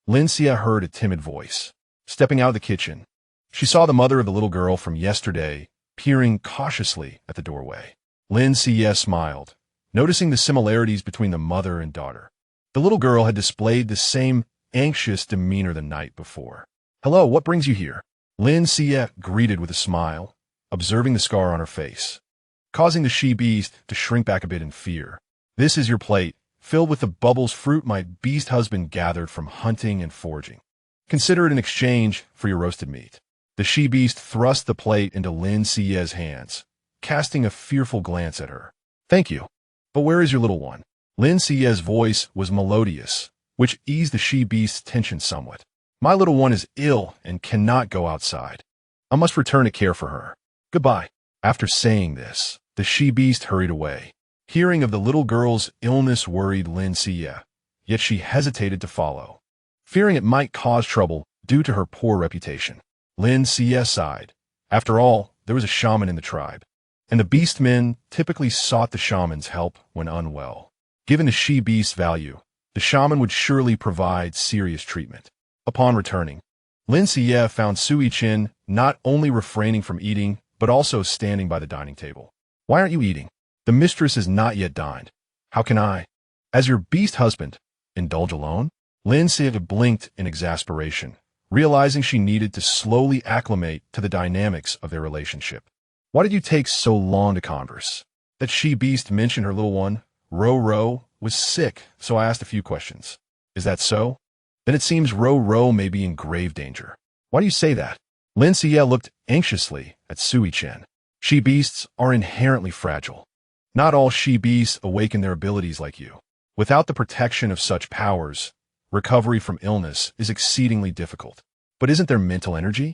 Lin Xiyue heard a timid voice. Stepping out of the kitchen, she saw the mother of the little girl from yesterday peering cautiously at the doorway. Lin Xiyue smiled, noticing the similarities between the mother and daughter. The little girl had displayed the same anxious demeanor the night before. Hello, what brings you here? Lin Xiyue greeted with a smile, observing the scar on her face, causing the she-beast to shrink back a bit in fear. This is your plate, filled with the bubbles fruit my beast husband gathered from hunting and foraging. Consider it an exchange for your roasted meat. The she-beast thrust the plate into Lin Xiyue's hands, casting a fearful glance at her. Thank you. But where is your little one? Lin Xiyue's voice was melodious, which eased the she-beast's tension somewhat. My little one is ill and cannot go outside. I must return to care for her. Goodbye. After saying this, the she-beast hurried away. Hearing of the little girl's illness worried Lin Xiyue, yet she hesitated to follow, fearing it might cause trouble due to her poor reputation. Lin Xiyue sighed. After all, there was a shaman in the tribe, and the beastmen typically sought the shaman's help when unwell. Given the she-beast's value, the shaman would surely provide serious treatment. Upon returning, Lin Xiyue found Sui Chen not only refraining from eating, but also standing by the dining table. Why aren't you eating? The mistress is not yet dined. How can I, as your beast husband, indulge alone? Lin Xiyue blinked in exasperation, realizing she needed to slowly acclimate to the dynamics of their relationship. Why did you take so long to converse? That she-beast mentioned her little one, Ro, was sick, so I asked a few questions. Is that so? Then it seems Ro may be in grave danger. Why do you say that? Lin Xiyue looked anxiously at Sui Chen. She-beasts are inherently fragile. Not all she-beasts awaken their abilities like you. Without the protection of such powers, recovery from illness is exceedingly difficult. But isn't there mental energy?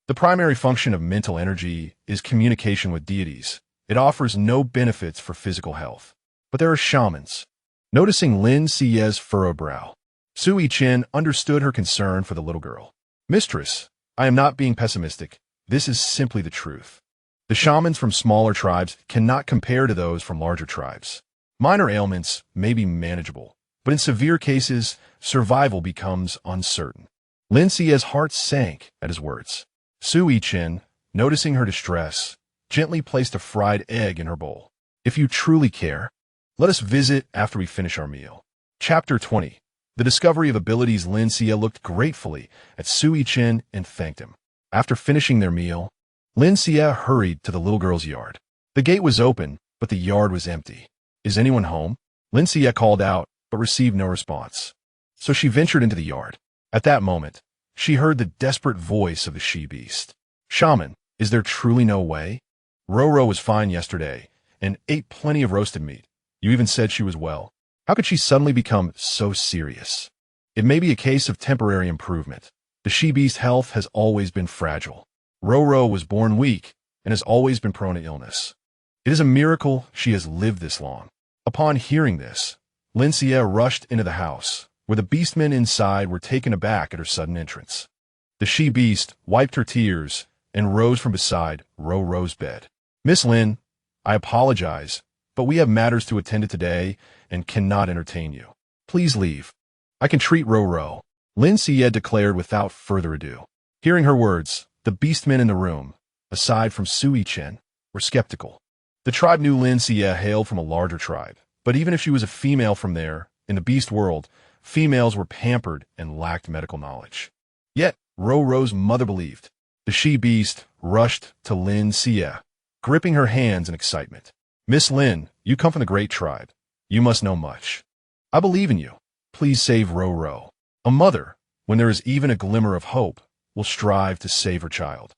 The primary function of mental energy is communication with deities. It offers no benefits for physical health. But there are shamans. Noticing Lin Xiyue's furrowed brow, Sui Chen understood her concern for the little girl. Mistress, I am not being pessimistic. This is simply the truth. The shamans from smaller tribes cannot compare to those from larger tribes. Minor ailments may be manageable, but in severe cases, survival becomes uncertain. Lin Xiyue's heart sank at his words. Sui Chen, noticing her distress, gently placed a fried egg in her bowl. If you truly care, Let us visit after we finish our meal. Chapter 20. The discovery of abilities. Lin Xiyue looked gratefully at Sui Chen and thanked him. After finishing their meal, Lin Xiyue hurried to the little girl's yard. The gate was open, but the yard was empty. Is anyone home? Lin Xiyue called out, but received no response. So she ventured into the yard. At that moment, she heard the desperate voice of the she-beast. Shaman, is there truly no way? Roro was fine yesterday and ate plenty of roasted meat. You even said she was well. How could she suddenly become so serious? It may be a case of temporary improvement. The she-beast's health has always been fragile. Roro was born weak and has always been prone to illness. It is a miracle she has lived this long. Upon hearing this, Lin Xiyue rushed into the house, where the beastmen inside were taken aback at her sudden entrance. The she-beast wiped her tears and rose from beside Roro's bed. Miss Lin, I apologize, but we have matters to attend to today and cannot entertain you. Please leave. I can treat Roro, Lin Xiyue declared without further ado. Hearing her words, the beastmen in the room, aside from Sui Chen, were skeptical. The tribe knew Lin Xiyue hailed from a larger tribe, but even if she was a female from there, in the beast world, females were pampered and lacked medical knowledge. Yet, Roro's mother believed. The she-beast rushed to Lin Xiyue, gripping her hands in excitement. Miss Lin, you come from the great tribe. You must know much. I believe in you. Please save Roro. A mother, when there is even a glimmer of hope, will strive to save her child.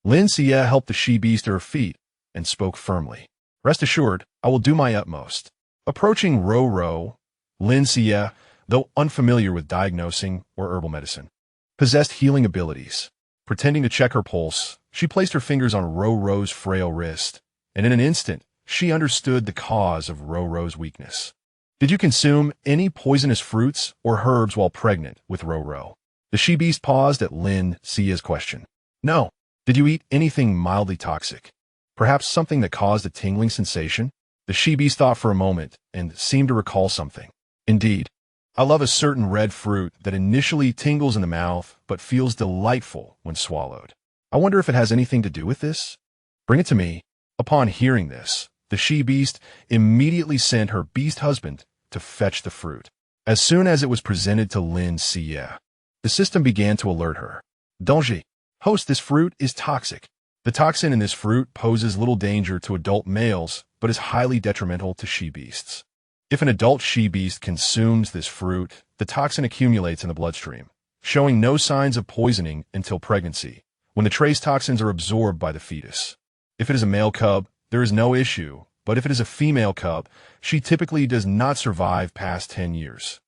Lin Xiyue helped the she-beast to her feet and spoke firmly. Rest assured, I will do my utmost. Approaching Roro, Lin Xiyue, though unfamiliar with diagnosing or herbal medicine, possessed healing abilities. Pretending to check her pulse, she placed her fingers on Roro's frail wrist, and in an instant, she understood the cause of Roro's weakness. Did you consume any poisonous fruits or herbs while pregnant with Roro? The she-beast paused at Lin Xiyue's question. No. Did you eat anything mildly toxic? Perhaps something that caused a tingling sensation? The she-beast thought for a moment and seemed to recall something. Indeed. I love a certain red fruit that initially tingles in the mouth but feels delightful when swallowed. I wonder if it has anything to do with this? Bring it to me. Upon hearing this, the she-beast immediately sent her beast husband to fetch the fruit. As soon as it was presented to Lin Xiyue, the system began to alert her. Danger. Host, this fruit is toxic. The toxin in this fruit poses little danger to adult males, but is highly detrimental to she-beasts. If an adult she-beast consumes this fruit, the toxin accumulates in the bloodstream, showing no signs of poisoning until pregnancy, when the trace toxins are absorbed by the fetus. If it is a male cub, there is no issue, but if it is a female cub, she typically does not survive past 10 years.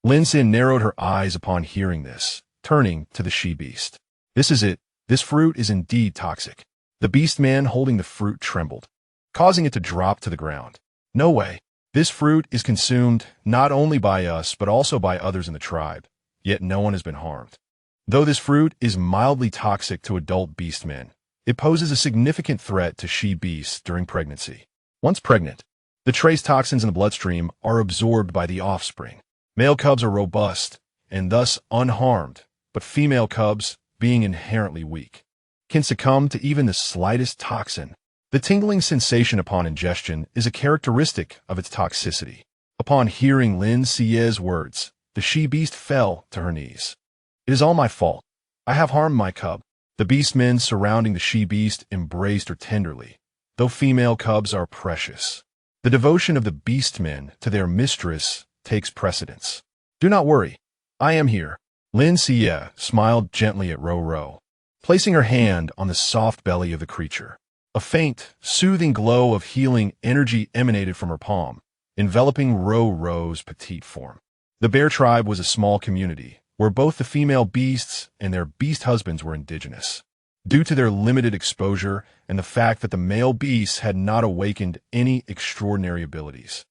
Lin Xiyue narrowed her eyes upon hearing this, turning to the she-beast. This is it. This fruit is indeed toxic. The beast man holding the fruit trembled, causing it to drop to the ground. No way. This fruit is consumed not only by us but also by others in the tribe, yet no one has been harmed. Though this fruit is mildly toxic to adult beastmen, it poses a significant threat to she-beasts during pregnancy. Once pregnant, the trace toxins in the bloodstream are absorbed by the offspring. Male cubs are robust and thus unharmed, but female cubs, being inherently weak, can succumb to even the slightest toxin. The tingling sensation upon ingestion is a characteristic of its toxicity. Upon hearing Lin Xiyue's words, the she-beast fell to her knees. It is all my fault. I have harmed my cub. The beastmen surrounding the she-beast embraced her tenderly, though female cubs are precious. The devotion of the beastmen to their mistress takes precedence. Do not worry. I am here. Lin Xiyue smiled gently at Roro, placing her hand on the soft belly of the creature. A faint, soothing glow of healing energy emanated from her palm, enveloping Roro's petite form. The bear tribe was a small community, where both the female beasts and their beast husbands were indigenous. Due to their limited exposure and the fact that the male beasts had not awakened any extraordinary abilities,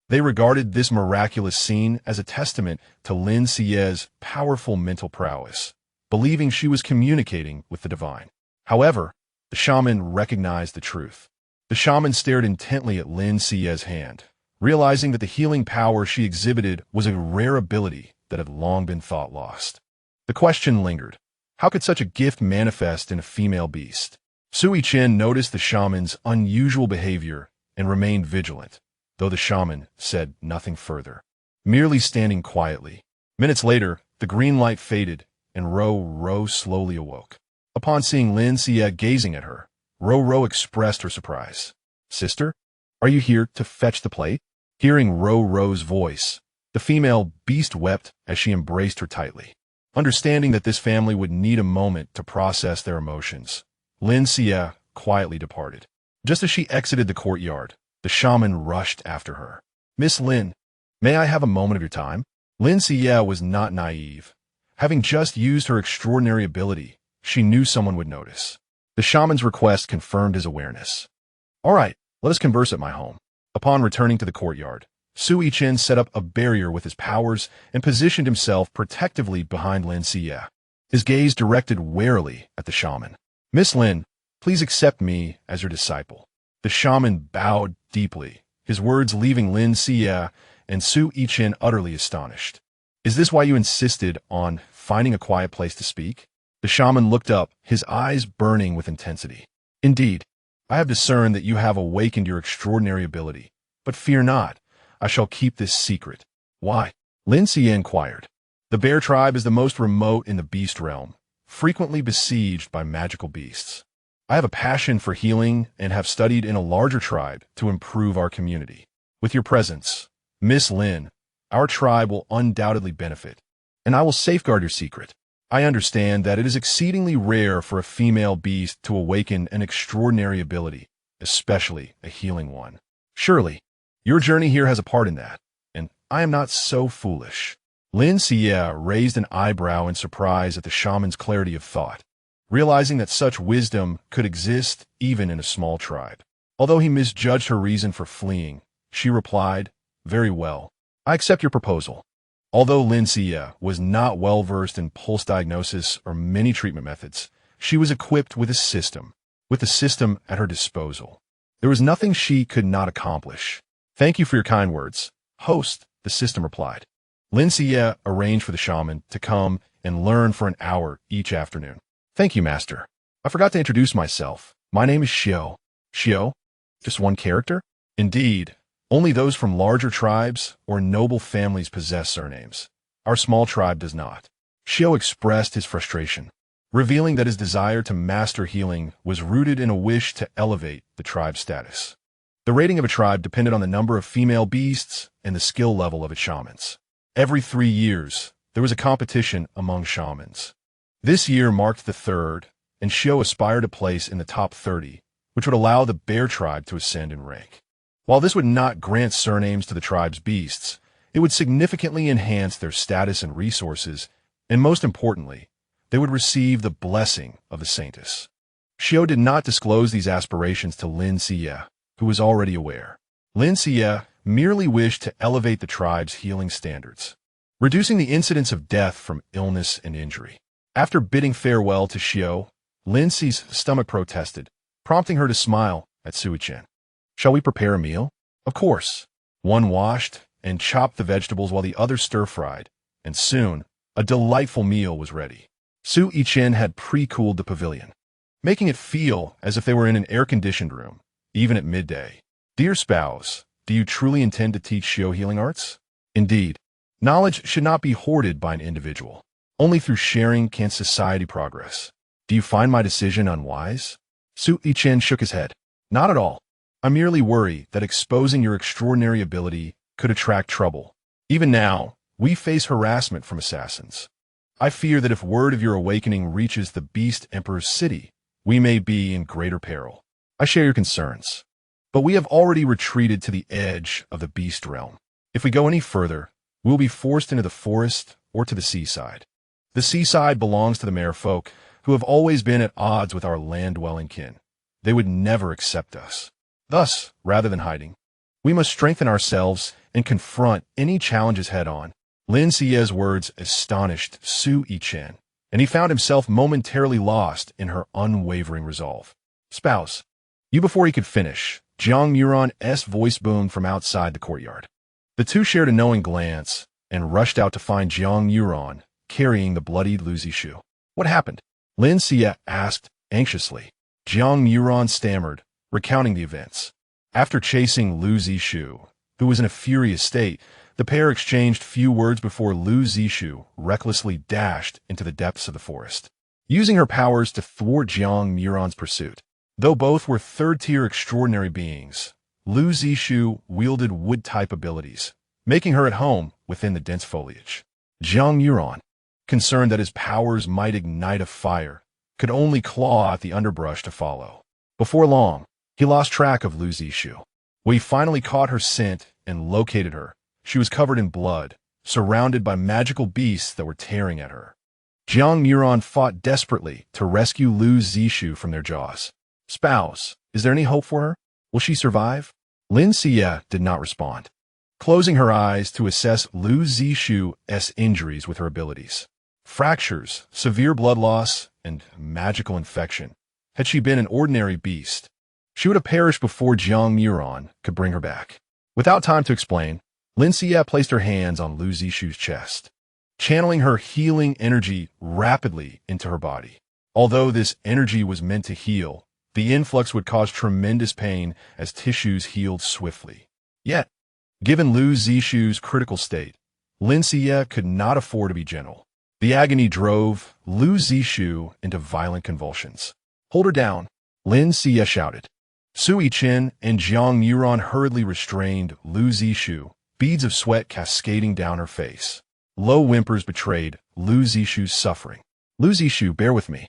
they regarded this miraculous scene as a testament to Lin Xiyue's powerful mental prowess, believing she was communicating with the divine. However, the shaman recognized the truth. The shaman stared intently at Lin Xiyue's hand, realizing that the healing power she exhibited was a rare ability that had long been thought lost. The question lingered. How could such a gift manifest in a female beast? Sui Chen noticed the shaman's unusual behavior and remained vigilant, though the shaman said nothing further, merely standing quietly. Minutes later, the green light faded, and Ro slowly awoke. Upon seeing Lin Xiyue gazing at her, Ro expressed her surprise. "Sister, are you here to fetch the plate?" Hearing Ro's voice, the female beast wept as she embraced her tightly. Understanding that this family would need a moment to process their emotions, Lin Xiyue quietly departed. Just as she exited the courtyard, the shaman rushed after her. "Miss Lin, may I have a moment of your time?" Lin Xiyue was not naive. Having just used her extraordinary ability, she knew someone would notice. The shaman's request confirmed his awareness. "All right, let us converse at my home." Upon returning to the courtyard, Sui Chen set up a barrier with his powers and positioned himself protectively behind Lin Xiyue, his gaze directed warily at the shaman. "Miss Lin, please accept me as your disciple." The shaman bowed deeply, his words leaving Lin Xiyue and Sui Chen utterly astonished. "Is this why you insisted on finding a quiet place to speak?" The shaman looked up, his eyes burning with intensity. "Indeed, I have discerned that you have awakened your extraordinary ability, but fear not, I shall keep this secret." "Why?" Lin Xiyue inquired. "The bear tribe is the most remote in the beast realm, frequently besieged by magical beasts. I have a passion for healing and have studied in a larger tribe to improve our community. With your presence, Miss Lin, our tribe will undoubtedly benefit, and I will safeguard your secret. I understand that it is exceedingly rare for a female beast to awaken an extraordinary ability, especially a healing one. Surely, your journey here has a part in that, and I am not so foolish." Lin Xiyue raised an eyebrow in surprise at the shaman's clarity of thought, realizing that such wisdom could exist even in a small tribe. Although he misjudged her reason for fleeing, she replied, "Very well, I accept your proposal." Although Lin Xiyue was not well-versed in pulse diagnosis or many treatment methods, she was equipped with a system. With the system at her disposal, there was nothing she could not accomplish. "Thank you for your kind words, host," the system replied. Lin Xiyue arranged for the shaman to come and learn for an hour each afternoon. "Thank you, master. I forgot to introduce myself. My name is Xiao." "Xiao? Just one character?" "Indeed. Only those from larger tribes or noble families possess surnames. Our small tribe does not." Xiao expressed his frustration, revealing that his desire to master healing was rooted in a wish to elevate the tribe's status. The rating of a tribe depended on the number of female beasts and the skill level of its shamans. Every 3 years, there was a competition among shamans. This year marked the third, and Xiao aspired a place in the top 30, which would allow the bear tribe to ascend in rank. While this would not grant surnames to the tribe's beasts, it would significantly enhance their status and resources, and most importantly, they would receive the blessing of the saintess. Xiao did not disclose these aspirations to Lin Xiyue, who was already aware. Lin Xiyue merely wished to elevate the tribe's healing standards, reducing the incidence of death from illness and injury. After bidding farewell to Xiao, Lin Xi's stomach protested, prompting her to smile at Sui Chen. "Shall we prepare a meal?" "Of course." One washed and chopped the vegetables while the other stir-fried, and soon a delightful meal was ready. Sui Chen had pre-cooled the pavilion, making it feel as if they were in an air-conditioned room, even at midday. "Dear spouse, do you truly intend to teach Xiao healing arts?" "Indeed. Knowledge should not be hoarded by an individual. Only through sharing can society progress. Do you find my decision unwise?" Sui Chen shook his head. "Not at all. I merely worry that exposing your extraordinary ability could attract trouble. Even now, we face harassment from assassins. I fear that if word of your awakening reaches the Beast Emperor's city, we may be in greater peril. I share your concerns, but we have already retreated to the edge of the beast realm. If we go any further, we will be forced into the forest or to the seaside. The seaside belongs to the merfolk, who have always been at odds with our land-dwelling kin. They would never accept us. Thus, rather than hiding, we must strengthen ourselves and confront any challenges head-on." Lin Xiyue's words astonished Sui Chen, and he found himself momentarily lost in her unwavering resolve. "Spouse." Before he could finish, Jiang Yuran's voice boomed from outside the courtyard. The two shared a knowing glance and rushed out to find Jiang Yuran carrying the bloodied Lu Zixue. "What happened?" Lin Xiyue asked anxiously. Jiang Yuran stammered, recounting the events. After chasing Lu Zixue, who was in a furious state, the pair exchanged few words before Lin Xiyue recklessly dashed into the depths of the forest, using her powers to thwart Jiang Muron's pursuit. Though both were third-tier extraordinary beings, Lin Xiyue wielded wood-type abilities, making her at home within the dense foliage. Jiang Muron, concerned that his powers might ignite a fire, could only claw at the underbrush to follow. Before long, he lost track of Lin Xiyue. When he finally caught her scent and located her, she was covered in blood, surrounded by magical beasts that were tearing at her. Jiang Muron fought desperately to rescue Lin Xiyue from their jaws. "Spouse, is there any hope for her? Will she survive?" Lin Xiyue did not respond, closing her eyes to assess Lin Xiyue's injuries with her abilities. Fractures, severe blood loss, and magical infection. Had she been an ordinary beast, she would have perished before Jiang Muron could bring her back. Without time to explain, Lin Xiyue placed her hands on Lin Xiyue's chest, channeling her healing energy rapidly into her body. Although this energy was meant to heal, the influx would cause tremendous pain as tissues healed swiftly. Yet, given Lin Xiyue's critical state, Lin Xiyue could not afford to be gentle. The agony drove Lin Xiyue into violent convulsions. "Hold her down," Lin Xiyue shouted. Sui Chen and Jiang Muron hurriedly restrained Lin Xiyue, beads of sweat cascading down her face. Low whimpers betrayed Lin Xiyue's suffering. "Lin Xiyue, bear with me.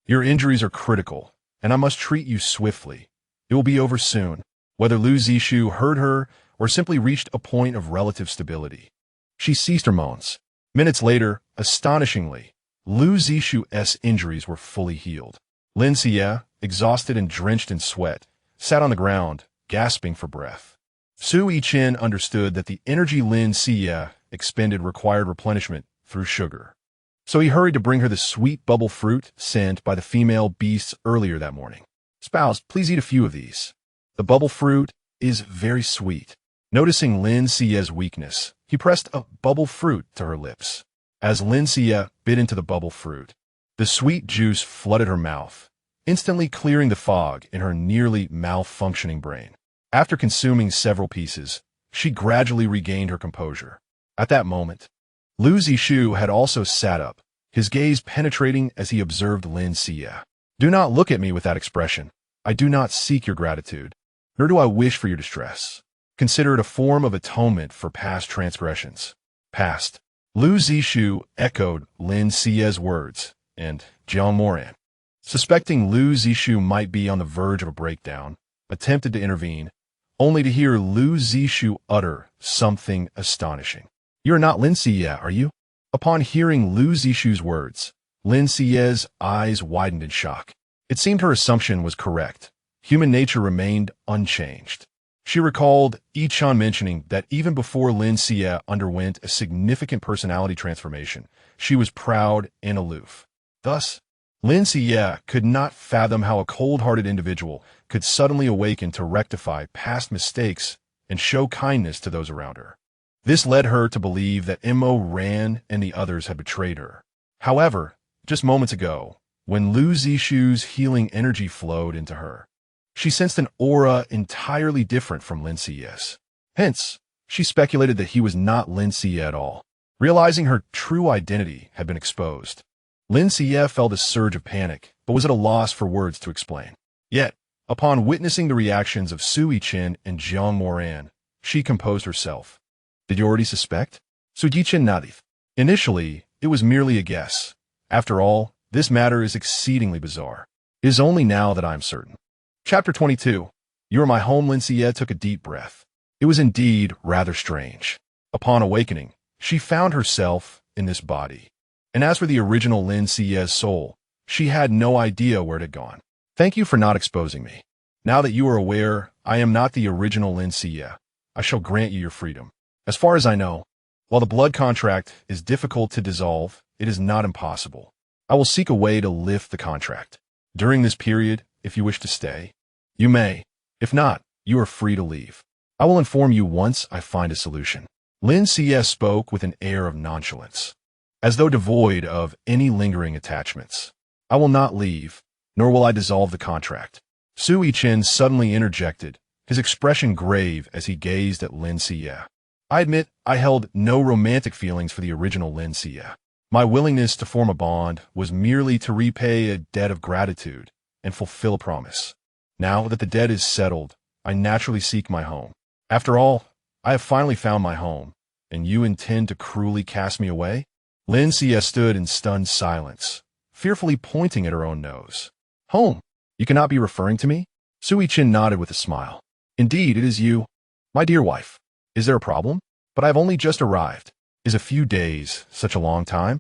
Your injuries are critical, and I must treat you swiftly. It will be over soon." Whether Lin Xiyue heard her or simply reached a point of relative stability, she ceased her moans. Minutes later, astonishingly, Lin Xiyue's injuries were fully healed. Lin Xiyue, exhausted and drenched in sweat, sat on the ground, gasping for breath. Sui Chen understood that the energy Lin Xiyue expended required replenishment through sugar. So he hurried to bring her the sweet bubble fruit sent by the female beasts earlier that morning. "Spouse, please eat a few of these. The bubble fruit is very sweet." Noticing Lin Xiyue's weakness, he pressed a bubble fruit to her lips. As Lin Xiyue bit into the bubble fruit, the sweet juice flooded her mouth, instantly clearing the fog in her nearly malfunctioning brain. After consuming several pieces, she gradually regained her composure. At that moment, Lin Xiyue had also sat up, his gaze penetrating as he observed Lin Xiyue. "Do not look at me with that expression. I do not seek your gratitude, nor do I wish for your distress. Consider it a form of atonement for past transgressions." "Past." Lin Xiyue echoed Lin Xiyue's words, and Jiang Muron, suspecting Lin Xiyue might be on the verge of a breakdown, attempted to intervene, only to hear Lin Xiyue utter something astonishing. "You are not Lin Xiyue, are you?" Upon hearing Lin Xiyue's words, Lin Xiyue's eyes widened in shock. It seemed her assumption was correct. Human nature remained unchanged. She recalled Yichan mentioning that even before Lin Xiyue underwent a significant personality transformation, she was proud and aloof. Thus, Lin Xiyue could not fathom how a cold-hearted individual could suddenly awaken to rectify past mistakes and show kindness to those around her. This led her to believe that Mo Ran and the others had betrayed her. However, just moments ago, when Lin Xiyue's healing energy flowed into her, she sensed an aura entirely different from Lin Xiyue's. Hence, she speculated that he was not Lin Xiyue at all. Realizing her true identity had been exposed, Lin Xiyue felt a surge of panic, but was at a loss for words to explain. Yet, upon witnessing the reactions of Sui Chen and Jiang Muron, she composed herself. "Did you already suspect?" Sui Chen nodded. "Initially, it was merely a guess. After all, this matter is exceedingly bizarre. It is only now that I am certain." Chapter 22. "You are my home." Lin Xiyue took a deep breath. It was indeed rather strange. Upon awakening, she found herself in this body. And as for the original Lin Xiyue's soul, she had no idea where it had gone. "Thank you for not exposing me. Now that you are aware I am not the original Lin Xiyue, I shall grant you your freedom. As far as I know, while the blood contract is difficult to dissolve, it is not impossible. I will seek a way to lift the contract. During this period, if you wish to stay, you may. If not, you are free to leave. I will inform you once I find a solution." Lin Xiyue spoke with an air of nonchalance, as though devoid of any lingering attachments. "I will not leave, nor will I dissolve the contract." Sui Chen suddenly interjected, his expression grave as he gazed at Lin Xiyue. I admit I held no romantic feelings for the original Lin Xiyue. My willingness to form a bond was merely to repay a debt of gratitude and fulfill a promise. Now that the debt is settled, I naturally seek my home. After all, I have finally found my home, and you intend to cruelly cast me away? Lin Xiyue stood in stunned silence, fearfully pointing at her own nose. Home? You cannot be referring to me? Sui Chen nodded with a smile. Indeed, it is you. My dear wife, is there a problem? But I have only just arrived. Is a few days such a long time?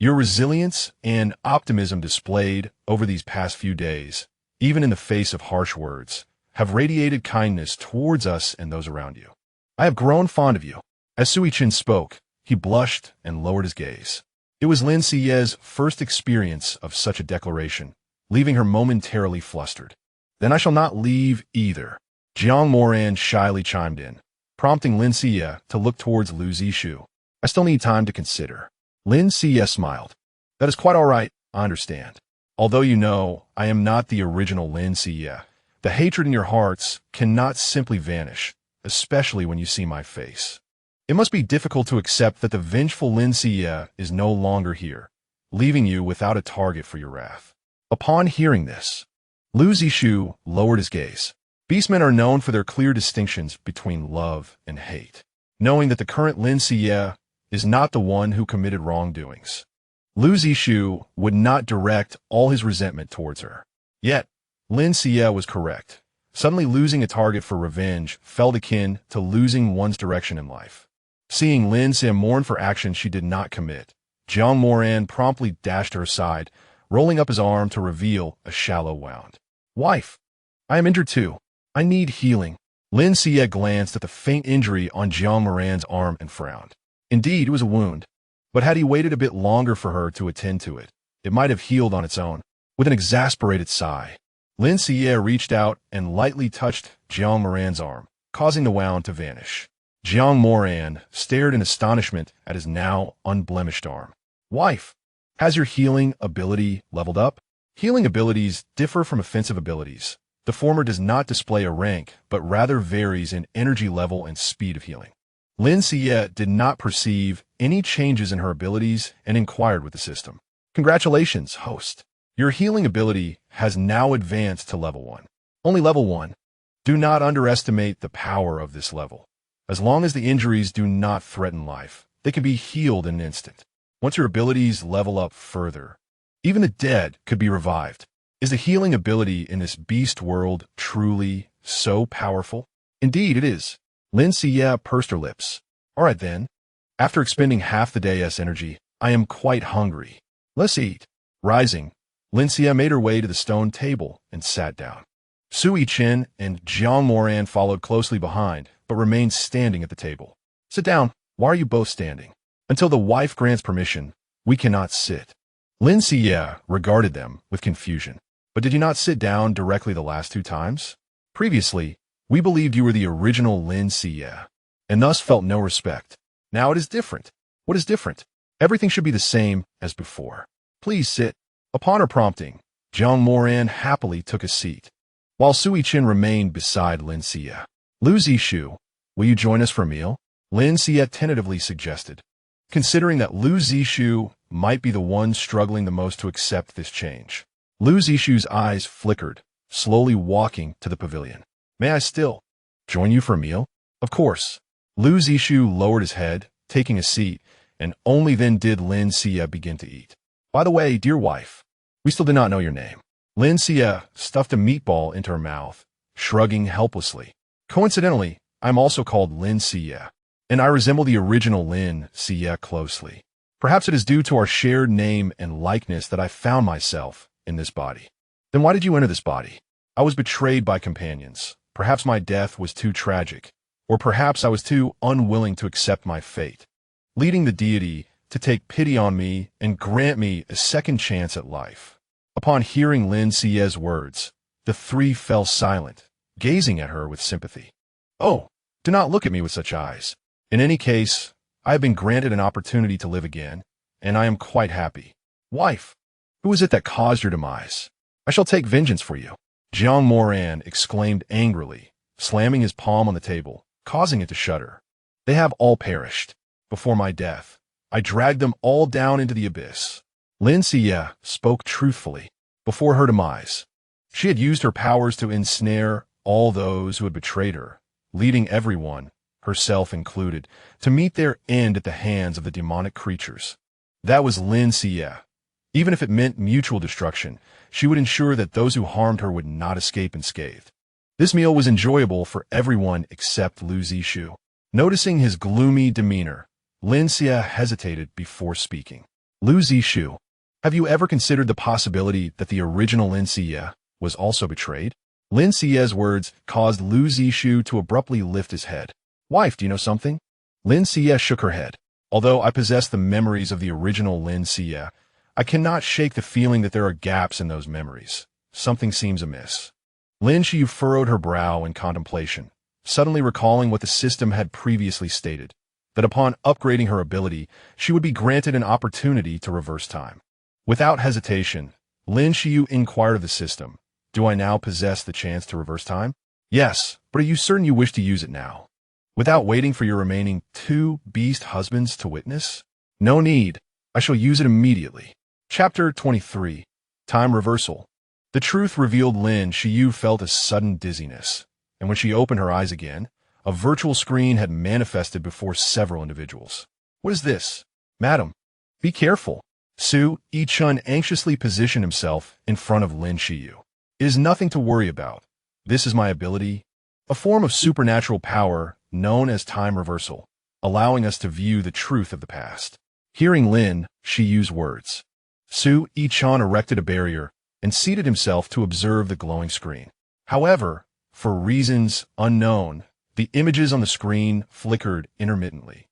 Your resilience and optimism displayed over these past few days, even in the face of harsh words, have radiated kindness towards us and those around you. I have grown fond of you. As Sui Chen spoke, he blushed and lowered his gaze. It was Lin Xiyue's first experience of such a declaration, leaving her momentarily flustered. Then I shall not leave either. Jiang Moran shyly chimed in, prompting Lin Xiyue to look towards Lu Zixue. I still need time to consider. Lin Xiyue smiled. That is quite all right, I understand. Although you know I am not the original Lin Xiyue, the hatred in your hearts cannot simply vanish, especially when you see my face. It must be difficult to accept that the vengeful Lin Xiyue is no longer here, leaving you without a target for your wrath. Upon hearing this, Lu Zixue lowered his gaze. Beastmen are known for their clear distinctions between love and hate. Knowing that the current Lin Xiyue is not the one who committed wrongdoings, Lu Zixue would not direct all his resentment towards her. Yet, Lin Xiyue was correct. Suddenly losing a target for revenge felt akin to losing one's direction in life. Seeing Lin Xiyue mourn for actions she did not commit, Jiang Moran promptly dashed her aside, rolling up his arm to reveal a shallow wound. Wife, I am injured too. I need healing. Lin Xiyue glanced at the faint injury on Jiang Moran's arm and frowned. Indeed, it was a wound. But had he waited a bit longer for her to attend to it, it might have healed on its own. With an exasperated sigh, Lin Xiyue reached out and lightly touched Jiang Moran's arm, causing the wound to vanish. Jiang Moran stared in astonishment at his now unblemished arm. Wife, has your healing ability leveled up? Healing abilities differ from offensive abilities. The former does not display a rank, but rather varies in energy level and speed of healing. Lin Xiyue did not perceive any changes in her abilities and inquired with the system. Congratulations, host. Your healing ability has now advanced to level 1. Only level 1. Do not underestimate the power of this level. As long as the injuries do not threaten life, they can be healed in an instant. Once your abilities level up further, even the dead could be revived. Is the healing ability in this beast world truly so powerful? Indeed, it is. Lin Xiyue pursed her lips. All right then. After expending half the day's energy, I am quite hungry. Let's eat. Rising, Lin Xiyue made her way to the stone table and sat down. Sui Chen and Jiang Moran followed closely behind, but remained standing at the table. Sit down. Why are you both standing? Until the wife grants permission, we cannot sit. Lin Xiyue regarded them with confusion. But did you not sit down directly the last 2 times? Previously, we believed you were the original Lin Xiyue, and thus felt no respect. Now it is different. What is different? Everything should be the same as before. Please sit. Upon her prompting, Jiang Moran happily took a seat, while Sui Chen remained beside Lin Xiyue. Lu Zixue, will you join us for a meal? Lin Xiyue tentatively suggested, considering that Lu Zixue might be the one struggling the most to accept this change. Lu Zixue's eyes flickered, slowly walking to the pavilion. May I still join you for a meal? Of course. Lu Zixue lowered his head, taking a seat, and only then did Lin Xiyue begin to eat. By the way, dear wife, we still do not know your name. Lin Xiyue stuffed a meatball into her mouth, shrugging helplessly. Coincidentally, I'm also called Lin Xiyue, and I resemble the original Lin Xiyue closely. Perhaps it is due to our shared name and likeness that I found myself in this body. Then why did you enter this body? I was betrayed by companions. Perhaps my death was too tragic, or perhaps I was too unwilling to accept my fate, leading the deity to take pity on me and grant me a second chance at life. Upon hearing Lin Xiyue's words, the 3 fell silent, gazing at her with sympathy. Oh, do not look at me with such eyes. In any case, I have been granted an opportunity to live again, and I am quite happy. Wife, who is it that caused your demise? I shall take vengeance for you. Jiang Moran exclaimed angrily, slamming his palm on the table, causing it to shudder. They have all perished. Before my death, I dragged them all down into the abyss. Lin Xiyue spoke truthfully. Before her demise, she had used her powers to ensnare all those who had betrayed her, leading everyone, herself included, to meet their end at the hands of the demonic creatures. That was Lin Xiyue. Even if it meant mutual destruction, she would ensure that those who harmed her would not escape unscathed. This meal was enjoyable for everyone except Lin Xiyue. Noticing his gloomy demeanor, Lin Xiyue hesitated before speaking. Lin Xiyue, have you ever considered the possibility that the original Lin Xiyue was also betrayed? Lin Xiyue's words caused Lin Xiyue to abruptly lift his head. Wife, do you know something? Lin Xiyue shook her head. Although I possess the memories of the original Lin Xiyue, I cannot shake the feeling that there are gaps in those memories. Something seems amiss. Lin Xiyue furrowed her brow in contemplation, suddenly recalling what the system had previously stated, that upon upgrading her ability, she would be granted an opportunity to reverse time. Without hesitation, Lin Xiyue inquired of the system, do I now possess the chance to reverse time? Yes, but are you certain you wish to use it now? Without waiting for your remaining 2 beast husbands to witness? No need. I shall use it immediately. Chapter 23. Time Reversal. The truth revealed Lin Xiyue felt a sudden dizziness, and when she opened her eyes again, a virtual screen had manifested before several individuals. What is this? Madam, be careful. Su Yichun anxiously positioned himself in front of Lin Xiyue. It is nothing to worry about. This is my ability, a form of supernatural power known as time reversal, allowing us to view the truth of the past. Hearing Lin Xiyue's words, Su Yichun erected a barrier and seated himself to observe the glowing screen. However, for reasons unknown, the images on the screen flickered intermittently,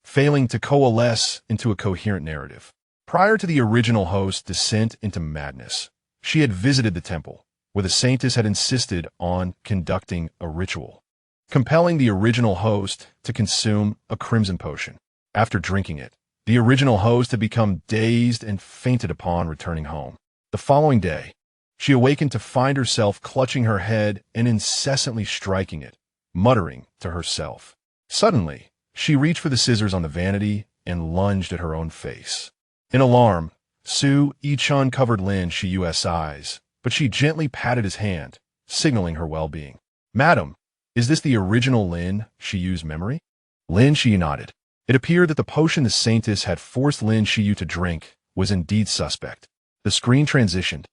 failing to coalesce into a coherent narrative. Prior to the original host's descent into madness, she had visited the temple, where the saintess had insisted on conducting a ritual, compelling the original host to consume a crimson potion. After drinking it, the original host had become dazed and fainted upon returning home. The following day, she awakened to find herself clutching her head and incessantly striking it, muttering to herself. Suddenly, she reached for the scissors on the vanity and lunged at her own face. In alarm, Su Yichun covered Lin Xiyue's eyes, but she gently patted his hand, signaling her well-being. Madam, is this the original Lin Xiyue's memory? Lin Xiyue nodded. It appeared that the potion the saintess had forced Lin Xiyue to drink was indeed suspect. The screen transitioned,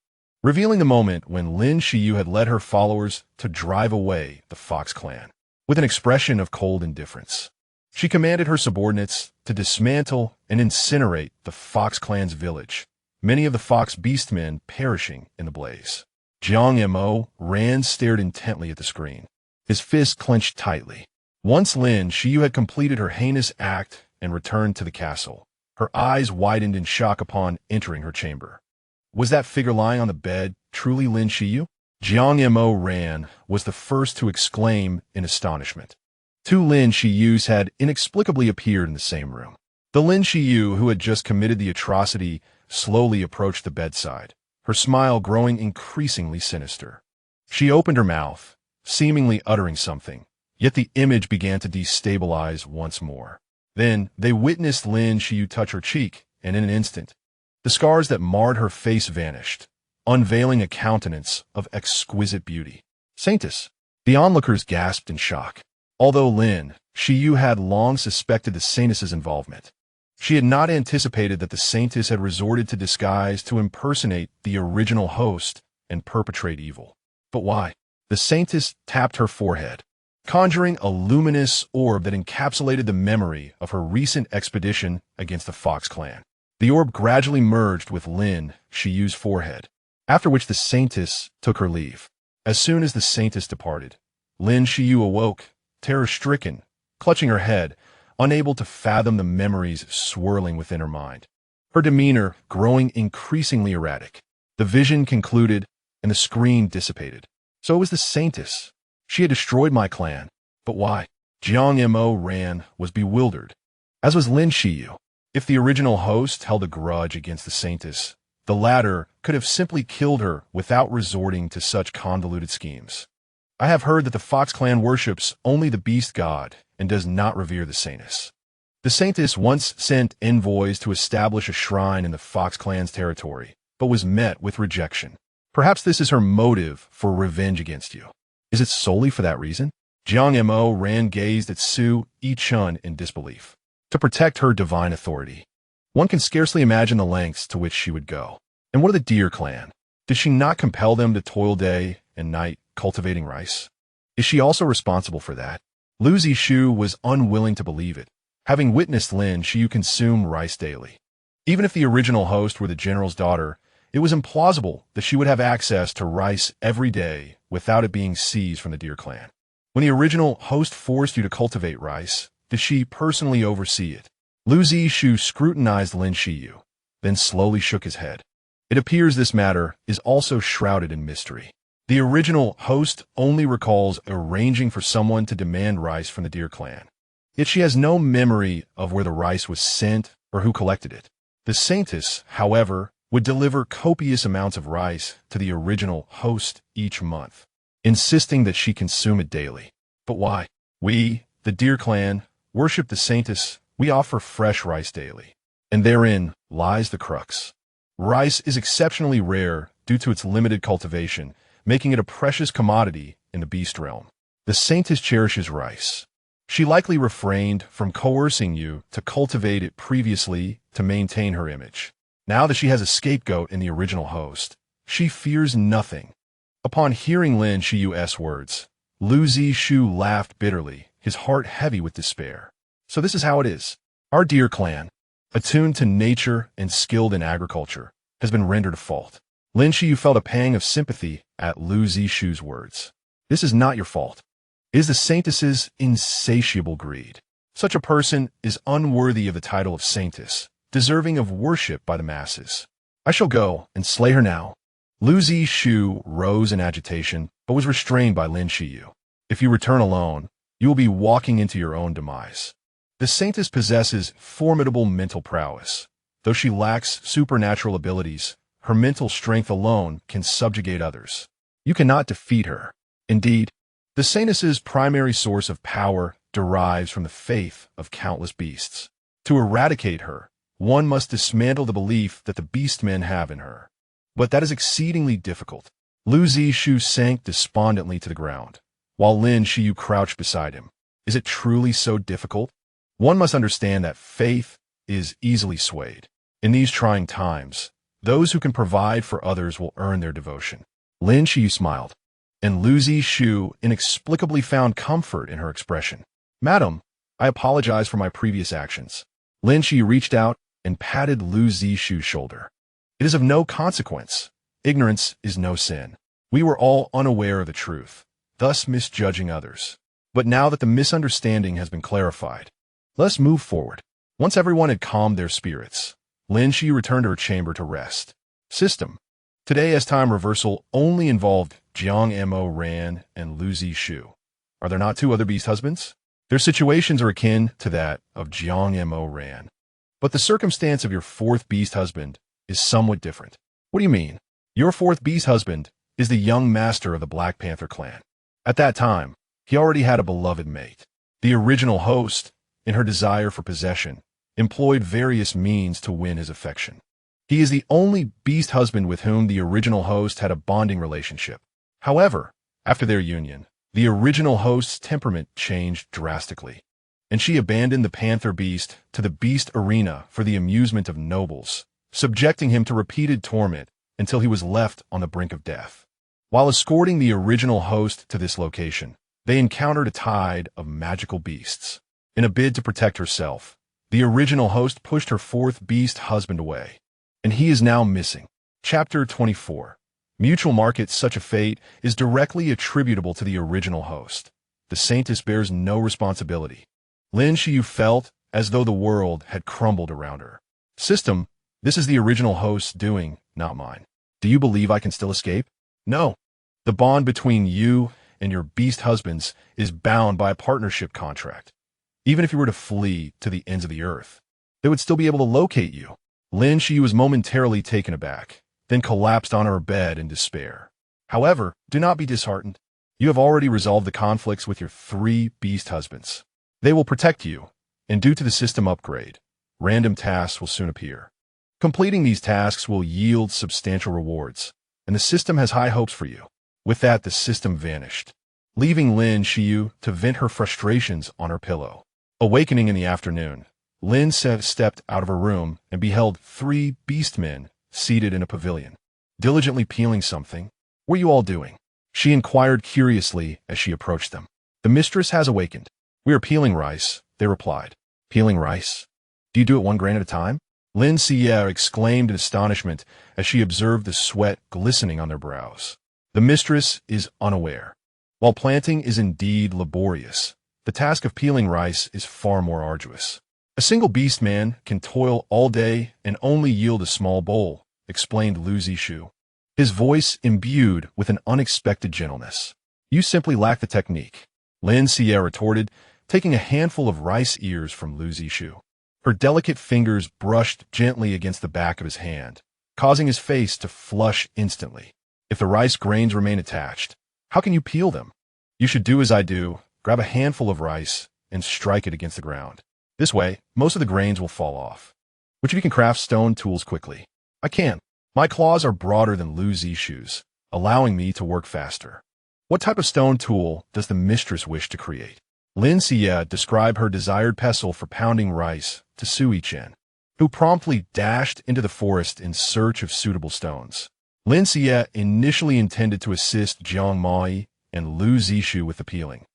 revealing the moment when Lin Xiyue had led her followers to drive away the Fox clan. With an expression of cold indifference, she commanded her subordinates to dismantle and incinerate the Fox clan's village, many of the Fox beastmen perishing in the blaze. Jiang Mo stared intently at the screen, his fist clenched tightly. Once Lin Xiyue had completed her heinous act and returned to the castle, her eyes widened in shock upon entering her chamber. Was that figure lying on the bed truly Lin Xiyue? Jiang Mo was the first to exclaim in astonishment. 2 Lin Xiyues had inexplicably appeared in the same room. The Lin Xiyue who had just committed the atrocity slowly approached the bedside, her smile growing increasingly sinister. She opened her mouth, seemingly uttering something, yet the image began to destabilize once more. Then they witnessed Lin Xiyue touch her cheek, and in an instant, the scars that marred her face vanished, unveiling a countenance of exquisite beauty. Saintess! The onlookers gasped in shock. Although Lin Xiyue had long suspected the saintess's involvement, she had not anticipated that the saintess had resorted to disguise to impersonate the original host and perpetrate evil. But why? The saintess tapped her forehead, conjuring a luminous orb that encapsulated the memory of her recent expedition against the Fox clan. The orb gradually merged with Lin Xiyue's forehead, after which the saintess took her leave. As soon as the saintess departed, Lin Xiyue awoke, terror-stricken, clutching her head, unable to fathom the memories swirling within her mind. Her demeanor growing increasingly erratic. The vision concluded, and the screen dissipated. So it was the saintess. She had destroyed my clan. But why? Jiang Mo was bewildered, as was Lin Xiyue. If the original host held a grudge against the saintess, the latter could have simply killed her without resorting to such convoluted schemes. I have heard that the Fox clan worships only the beast god and does not revere the saintess. The saintess once sent envoys to establish a shrine in the Fox clan's territory, but was met with rejection. Perhaps this is her motive for revenge against you. Is it solely for that reason? Jiang Mo Ran gazed at Su Yichun in disbelief. To protect her divine authority. One can scarcely imagine the lengths to which she would go. And what of the Deer clan? Did she not compel them to toil day and night cultivating rice? Is she also responsible for that? Lu Zixu was unwilling to believe it, having witnessed Lin Xiyue consume rice daily. Even if the original host were the general's daughter, it was implausible that she would have access to rice every day without it being seized from the Deer clan. When the original host forced you to cultivate rice, did she personally oversee it? Lu Zixu scrutinized Lin Xiyue, then slowly shook his head. It appears this matter is also shrouded in mystery. The original host only recalls arranging for someone to demand rice from the Deer clan. Yet she has no memory of where the rice was sent or who collected it. The saintess, however, would deliver copious amounts of rice to the original host each month, insisting that she consume it daily. But why? We, the Deer clan, worship the saintess. We offer fresh rice daily. And therein lies the crux. Rice is exceptionally rare due to its limited cultivation, making it a precious commodity in the beast realm. The saintess cherishes rice. She likely refrained from coercing you to cultivate it previously to maintain her image. Now that she has a scapegoat in the original host, she fears nothing. Upon hearing Lin Xiyue's words, Lu Zixu laughed bitterly, his heart heavy with despair. So this is how it is. Our Deer clan, attuned to nature and skilled in agriculture, has been rendered a fault. Lin Xiyue felt a pang of sympathy at Lu Zixu's words. This is not your fault. It is the saintess's insatiable greed. Such a person is unworthy of the title of saintess, deserving of worship by the masses. I shall go and slay her now. Lu Zixu rose in agitation, but was restrained by Lin Xiyue. If you return alone, you will be walking into your own demise. The saintess possesses formidable mental prowess. Though she lacks supernatural abilities, her mental strength alone can subjugate others. You cannot defeat her. Indeed, the saintess's primary source of power derives from the faith of countless beasts. To eradicate her, one must dismantle the belief that the beastmen have in her. But that is exceedingly difficult. Lu Zixu sank despondently to the ground, while Lin Xiyue crouched beside him. Is it truly so difficult? One must understand that faith is easily swayed. In these trying times, those who can provide for others will earn their devotion. Lin Xiyue smiled, and Lu Zixu inexplicably found comfort in her expression. Madam, I apologize for my previous actions. Lin Xiyue reached out and patted Lu Zixu's shoulder. It is of no consequence. Ignorance is no sin. We were all unaware of the truth, thus misjudging others. But now that the misunderstanding has been clarified, let us move forward. Once everyone had calmed their spirits, Lin Xiyue returned to her chamber to rest. System. Today, as time reversal only involved Jiang Mo Ran and Lu Zixu. Are there not two other beast husbands? Their situations are akin to that of Jiang Mo Ran. But the circumstance of your fourth beast husband is somewhat different. What do you mean? Your fourth beast husband is the young master of the Black Panther clan. At that time, he already had a beloved mate. The original host, in her desire for possession, employed various means to win his affection. He is the only beast husband with whom the original host had a bonding relationship. However, after their union, the original host's temperament changed drastically, and she abandoned the panther beast to the beast arena for the amusement of nobles, subjecting him to repeated torment until he was left on the brink of death. While escorting the original host to this location, they encountered a tide of magical beasts. In a bid to protect herself, the original host pushed her fourth beast husband away, and he is now missing. Chapter 24. Mutual market. Such a fate is directly attributable to the original host. The saintess bears no responsibility. Lin Xiyue felt as though the world had crumbled around her. System, this is the original host's doing, not mine. Do you believe I can still escape? No. The bond between you and your beast husbands is bound by a partnership contract. Even if you were to flee to the ends of the earth, they would still be able to locate you. Lin Xiyue was momentarily taken aback, then collapsed on her bed in despair. However, do not be disheartened. You have already resolved the conflicts with your 3 beast husbands. They will protect you, and due to the system upgrade, random tasks will soon appear. Completing these tasks will yield substantial rewards, and the system has high hopes for you. With that, the system vanished, leaving Lin Xiyue to vent her frustrations on her pillow. Awakening in the afternoon, Lin stepped out of her room and beheld 3 beastmen seated in a pavilion, diligently peeling something. What are you all doing? She inquired curiously as she approached them. The mistress has awakened. We are peeling rice, they replied. Peeling rice? Do you do it 1 grain at a time? Lin Xiyue exclaimed in astonishment as she observed the sweat glistening on their brows. The mistress is unaware. While planting is indeed laborious, the task of peeling rice is far more arduous. A single beastman can toil all day and only yield a small bowl, explained Lin Xiyue, his voice imbued with an unexpected gentleness. You simply lack the technique, Lin Xiyue retorted, taking a handful of rice ears from Lin Xiyue. Her delicate fingers brushed gently against the back of his hand, causing his face to flush instantly. If the rice grains remain attached, how can you peel them? You should do as I do, grab a handful of rice and strike it against the ground. This way, most of the grains will fall off. Which of you can craft stone tools quickly? I can. My claws are broader than Lin Xiyue's, allowing me to work faster. What type of stone tool does the mistress wish to create? Lin Xiyue described her desired pestle for pounding rice to Xiyue, who promptly dashed into the forest in search of suitable stones. Lin Xiyue initially intended to assist Jiang Mai and Lin Xiyue with the peeling,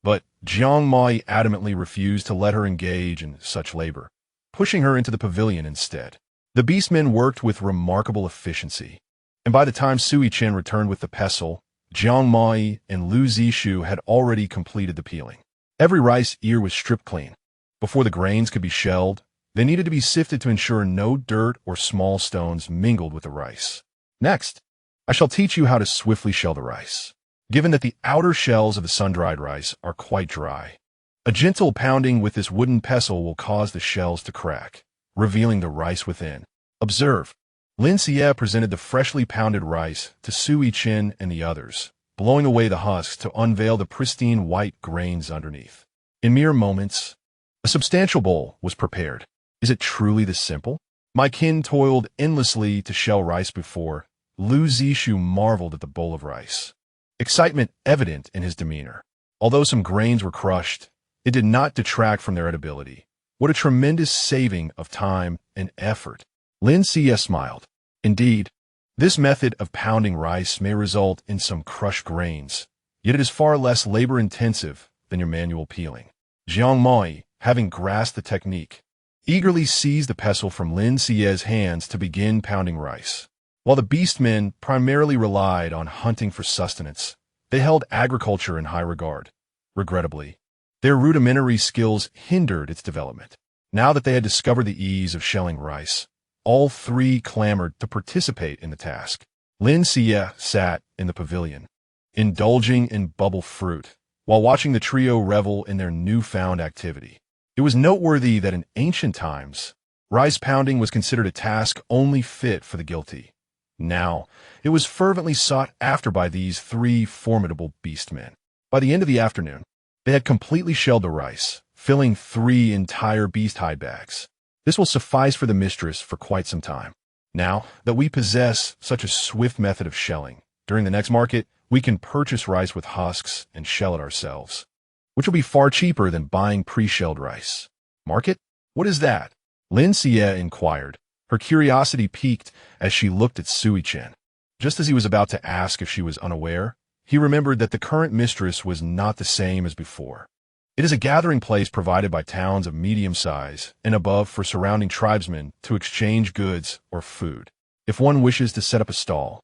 but Jiang Mai adamantly refused to let her engage in such labor, pushing her into the pavilion instead. The beastmen worked with remarkable efficiency, and by the time Xiyue returned with the pestle, Jiang Mai and Lin Xiyue had already completed the peeling. Every rice ear was stripped clean. Before the grains could be shelled, they needed to be sifted to ensure no dirt or small stones mingled with the rice. Next, I shall teach you how to swiftly shell the rice. Given that the outer shells of the sun-dried rice are quite dry, a gentle pounding with this wooden pestle will cause the shells to crack, revealing the rice within. Observe. Lin Xiyue presented the freshly pounded rice to Xiyue and the others, blowing away the husks to unveil the pristine white grains underneath. In mere moments, a substantial bowl was prepared. Is it truly this simple? My kin toiled endlessly to shell rice before. Lin Xiyue marveled at the bowl of rice, excitement evident in his demeanor. Although some grains were crushed, it did not detract from their edibility. What a tremendous saving of time and effort. Lin Xiyue smiled. Indeed, this method of pounding rice may result in some crushed grains, yet it is far less labor-intensive than your manual peeling. Jiang Mai, having grasped the technique, eagerly seized the pestle from Lin Xiyue's hands to begin pounding rice. While the beastmen primarily relied on hunting for sustenance, they held agriculture in high regard. Regrettably, their rudimentary skills hindered its development. Now that they had discovered the ease of shelling rice, all 3 clamored to participate in the task. Lin Xiyue sat in the pavilion, indulging in bubble fruit, while watching the trio revel in their newfound activity. It was noteworthy that in ancient times, rice pounding was considered a task only fit for the guilty. Now, it was fervently sought after by these 3 formidable beastmen. By the end of the afternoon, they had completely shelled the rice, filling 3 entire beast hide bags. This will suffice for the mistress for quite some time. Now that we possess such a swift method of shelling, during the next market, we can purchase rice with husks and shell it ourselves, which will be far cheaper than buying pre-shelled rice. Market? What is that? Lin Xiyue inquired, her curiosity piqued as she looked at Xiyue. Just as he was about to ask if she was unaware, he remembered that the current mistress was not the same as before. It is a gathering place provided by towns of medium size and above for surrounding tribesmen to exchange goods or food. If one wishes to set up a stall,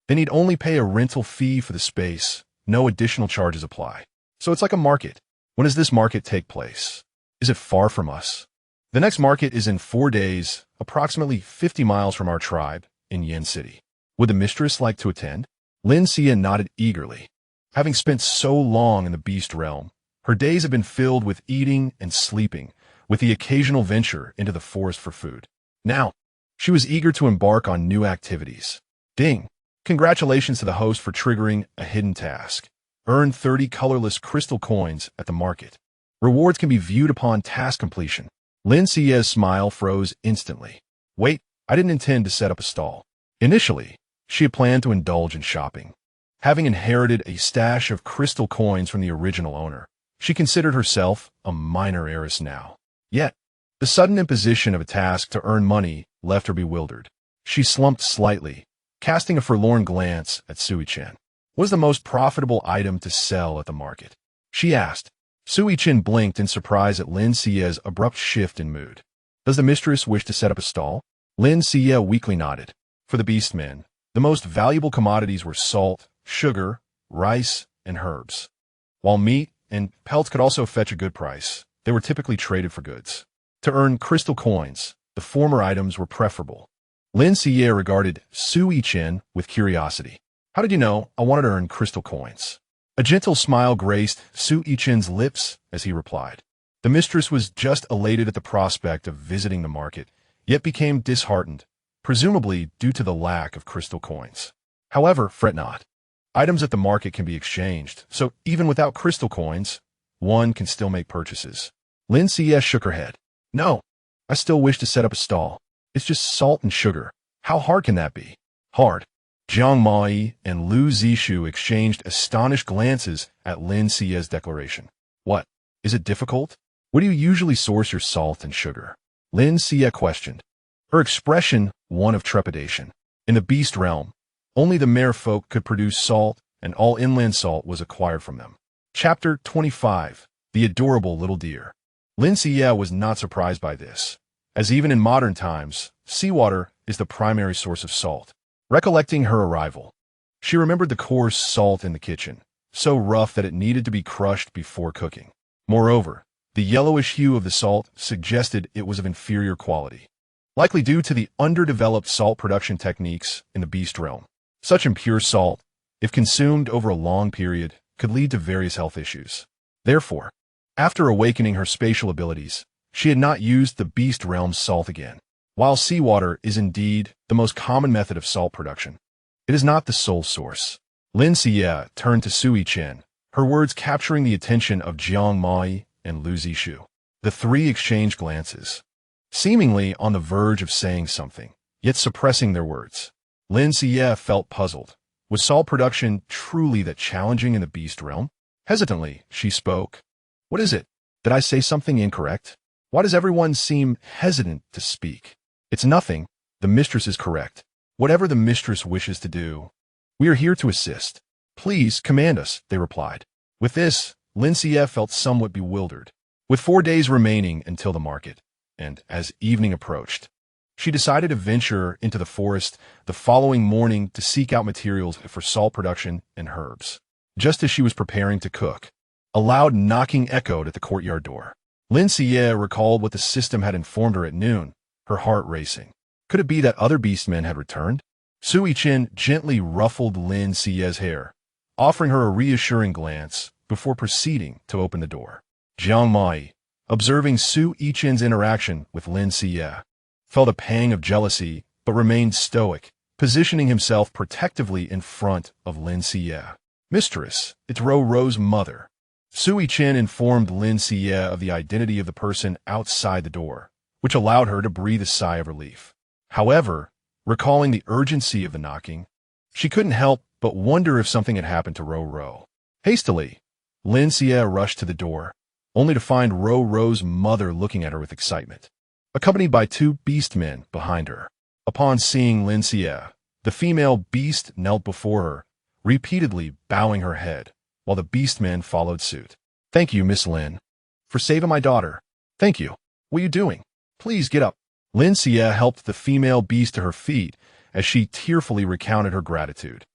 they need only pay a rental fee for the space. No additional charges apply. So it's like a market. When does this market take place? Is it far from us? The next market is in 4 days, approximately 50 miles from our tribe, in Yen City. Would the mistress like to attend? Lin Xiyue nodded eagerly. Having spent so long in the beast realm, her days have been filled with eating and sleeping, with the occasional venture into the forest for food. Now, she was eager to embark on new activities. Ding! Congratulations to the host for triggering a hidden task. Earn 30 colorless crystal coins at the market. Rewards can be viewed upon task completion. Lin Xiyue's smile froze instantly. Wait, I didn't intend to set up a stall. Initially, she had planned to indulge in shopping. Having inherited a stash of crystal coins from the original owner, she considered herself a minor heiress now. Yet, the sudden imposition of a task to earn money left her bewildered. She slumped slightly, casting a forlorn glance at Sui-Chen. What is the most profitable item to sell at the market? She asked. Sui-Chen blinked in surprise at Lin Xiyue's abrupt shift in mood. Does the mistress wish to set up a stall? Lin Xiyue weakly nodded. For the beastmen, the most valuable commodities were salt, sugar, rice, and herbs. While meat and pelts could also fetch a good price, they were typically traded for goods. To earn crystal coins, the former items were preferable. Lin Xiyue regarded Sui-Chen with curiosity. How did you know I wanted to earn crystal coins? A gentle smile graced Sui-Chen's lips as he replied. The mistress was just elated at the prospect of visiting the market, yet became disheartened, presumably due to the lack of crystal coins. However, fret not. Items at the market can be exchanged, so even without crystal coins, one can still make purchases. Lin Xiyue shook her head. No, I still wish to set up a stall. It's just salt and sugar. How hard can that be? Hard. Jiang Mai and Lu Zishu exchanged astonished glances at Lin Xiyue's declaration. What? Is it difficult? Where do you usually source your salt and sugar? Lin Xiyue questioned. Her expression one of trepidation. In the beast realm, only the merfolk could produce salt, and all inland salt was acquired from them. Chapter 25. The Adorable Little Deer. Lin Xiyue was not surprised by this, as even in modern times, seawater is the primary source of salt. Recollecting her arrival, she remembered the coarse salt in the kitchen, so rough that it needed to be crushed before cooking. Moreover, the yellowish hue of the salt suggested it was of inferior quality, likely due to the underdeveloped salt production techniques in the beast realm. Such impure salt, if consumed over a long period, could lead to various health issues. Therefore, after awakening her spatial abilities, she had not used the beast realm's salt again. While seawater is indeed the most common method of salt production, it is not the sole source. Lin Xiyue turned to Sui-Chen, her words capturing the attention of Jiang Mai and Lu Zishu. The three exchanged glances, seemingly on the verge of saying something, yet suppressing their words. Lin Xiyue felt puzzled. Was salt production truly that challenging in the beast realm? Hesitantly, she spoke. What is it? Did I say something incorrect? Why does everyone seem hesitant to speak? It's nothing. The mistress is correct. Whatever the mistress wishes to do, we are here to assist. Please command us, they replied. With this, Lin Xiyue felt somewhat bewildered. With 4 days remaining until the market, and as evening approached, she decided to venture into the forest the following morning to seek out materials for salt production and herbs. Just as she was preparing to cook, a loud knocking echoed at the courtyard door. Lin Xiyue recalled what the system had informed her at noon, her heart racing. Could it be that other beastmen had returned? Sui-Chen gently ruffled Lin Xiyue's hair, offering her a reassuring glance before proceeding to open the door. Jiang Mai, observing Sui-Chen's interaction with Lin Xiyue, felt a pang of jealousy but remained stoic, positioning himself protectively in front of Lin Xiyue. Mistress, it's Ro-Ro's mother. Sui-Chen informed Lin Xiyue of the identity of the person outside the door, which allowed her to breathe a sigh of relief. However, recalling the urgency of the knocking, she couldn't help but wonder if something had happened to Ro-Ro. Hastily, Lin Xiyue rushed to the door, only to find Ro-Ro's mother looking at her with excitement, accompanied by 2 beastmen behind her. Upon seeing Lin Xiyue, the female beast knelt before her, repeatedly bowing her head, while the beastmen followed suit. Thank you, Miss Lin, for saving my daughter. Thank you. What are you doing? Please get up. Lin Xiyue helped the female beast to her feet as she tearfully recounted her gratitude.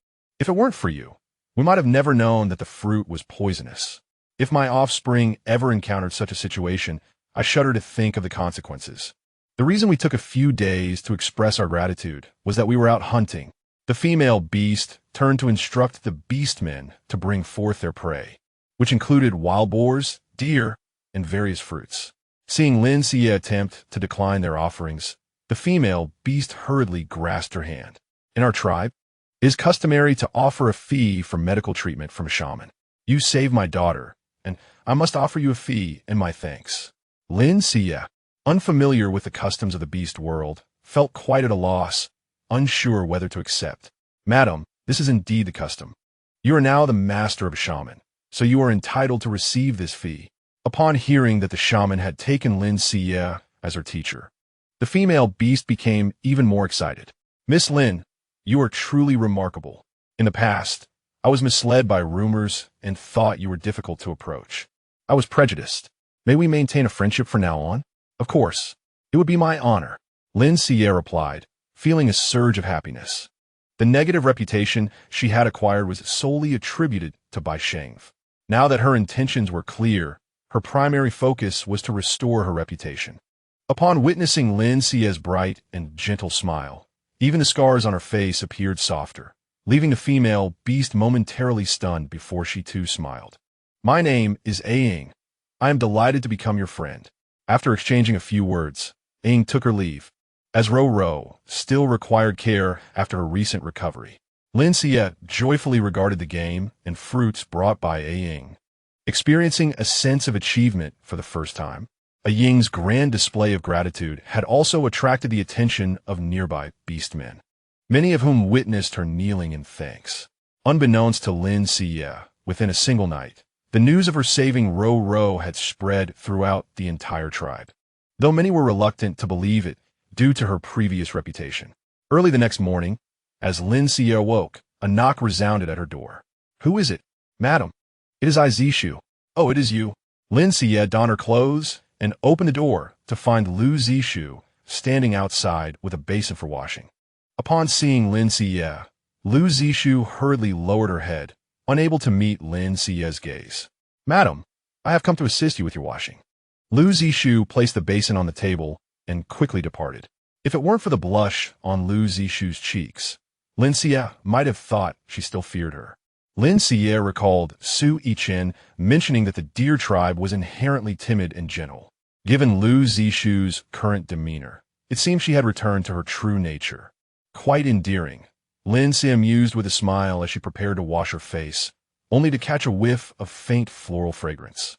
If it weren't for you, we might have never known that the fruit was poisonous. If my offspring ever encountered such a situation, I shudder to think of the consequences. The reason we took a few days to express our gratitude was that we were out hunting. The female beast turned to instruct the beastmen to bring forth their prey, which included wild boars, deer, and various fruits. Seeing Lin Xiyue attempt to decline their offerings, the female beast hurriedly grasped her hand. In our tribe, it is customary to offer a fee for medical treatment from a shaman. You saved my daughter, and I must offer you a fee and my thanks. Lin Xiyue, unfamiliar with the customs of the beast world, felt quite at a loss, unsure whether to accept. Madam, this is indeed the custom. You are now the master of a shaman, so you are entitled to receive this fee. Upon hearing that the shaman had taken Lin Xiyue as her teacher, the female beast became even more excited. Miss Lin, you are truly remarkable. In the past, I was misled by rumors and thought you were difficult to approach. I was prejudiced. May we maintain a friendship from now on? Of course. It would be my honor. Lin Xiyue replied, feeling a surge of happiness. The negative reputation she had acquired was solely attributed to Bai Shengve. Now that her intentions were clear, her primary focus was to restore her reputation. Upon witnessing Lin Xiyue's bright and gentle smile, even the scars on her face appeared softer, leaving the female beast momentarily stunned before she too smiled. My name is Aang. I am delighted to become your friend. After exchanging a few words, Aang took her leave. As Ro still required care after her recent recovery, Lin Xiyue joyfully regarded the game and fruits brought by Aang. Experiencing a sense of achievement for the first time, Aang's grand display of gratitude had also attracted the attention of nearby beastmen, many of whom witnessed her kneeling in thanks. Unbeknownst to Lin Xiyue, within a single night, the news of her saving Ro had spread throughout the entire tribe, though many were reluctant to believe it due to her previous reputation. Early the next morning, as Lin Xiyue awoke, a knock resounded at her door. Who is it? Madam. It is I Zishu. Oh, it is you. Lin Xiyue donned her clothes and opened the door to find Lu Zishu standing outside with a basin for washing. Upon seeing Lin Xiyue, Lu Zishu hurriedly lowered her head, unable to meet Lin Xiyue's gaze. Madam, I have come to assist you with your washing. Lu Zishu placed the basin on the table and quickly departed. If it weren't for the blush on Lu Zishu's cheeks, Lin Xiyue might have thought she still feared her. Lin Xiyue recalled Su Yichen mentioning that the deer tribe was inherently timid and gentle. Given Lu Zishu's current demeanor, it seemed she had returned to her true nature. Quite endearing, Lin Xiyue mused with a smile as she prepared to wash her face, only to catch a whiff of faint floral fragrance.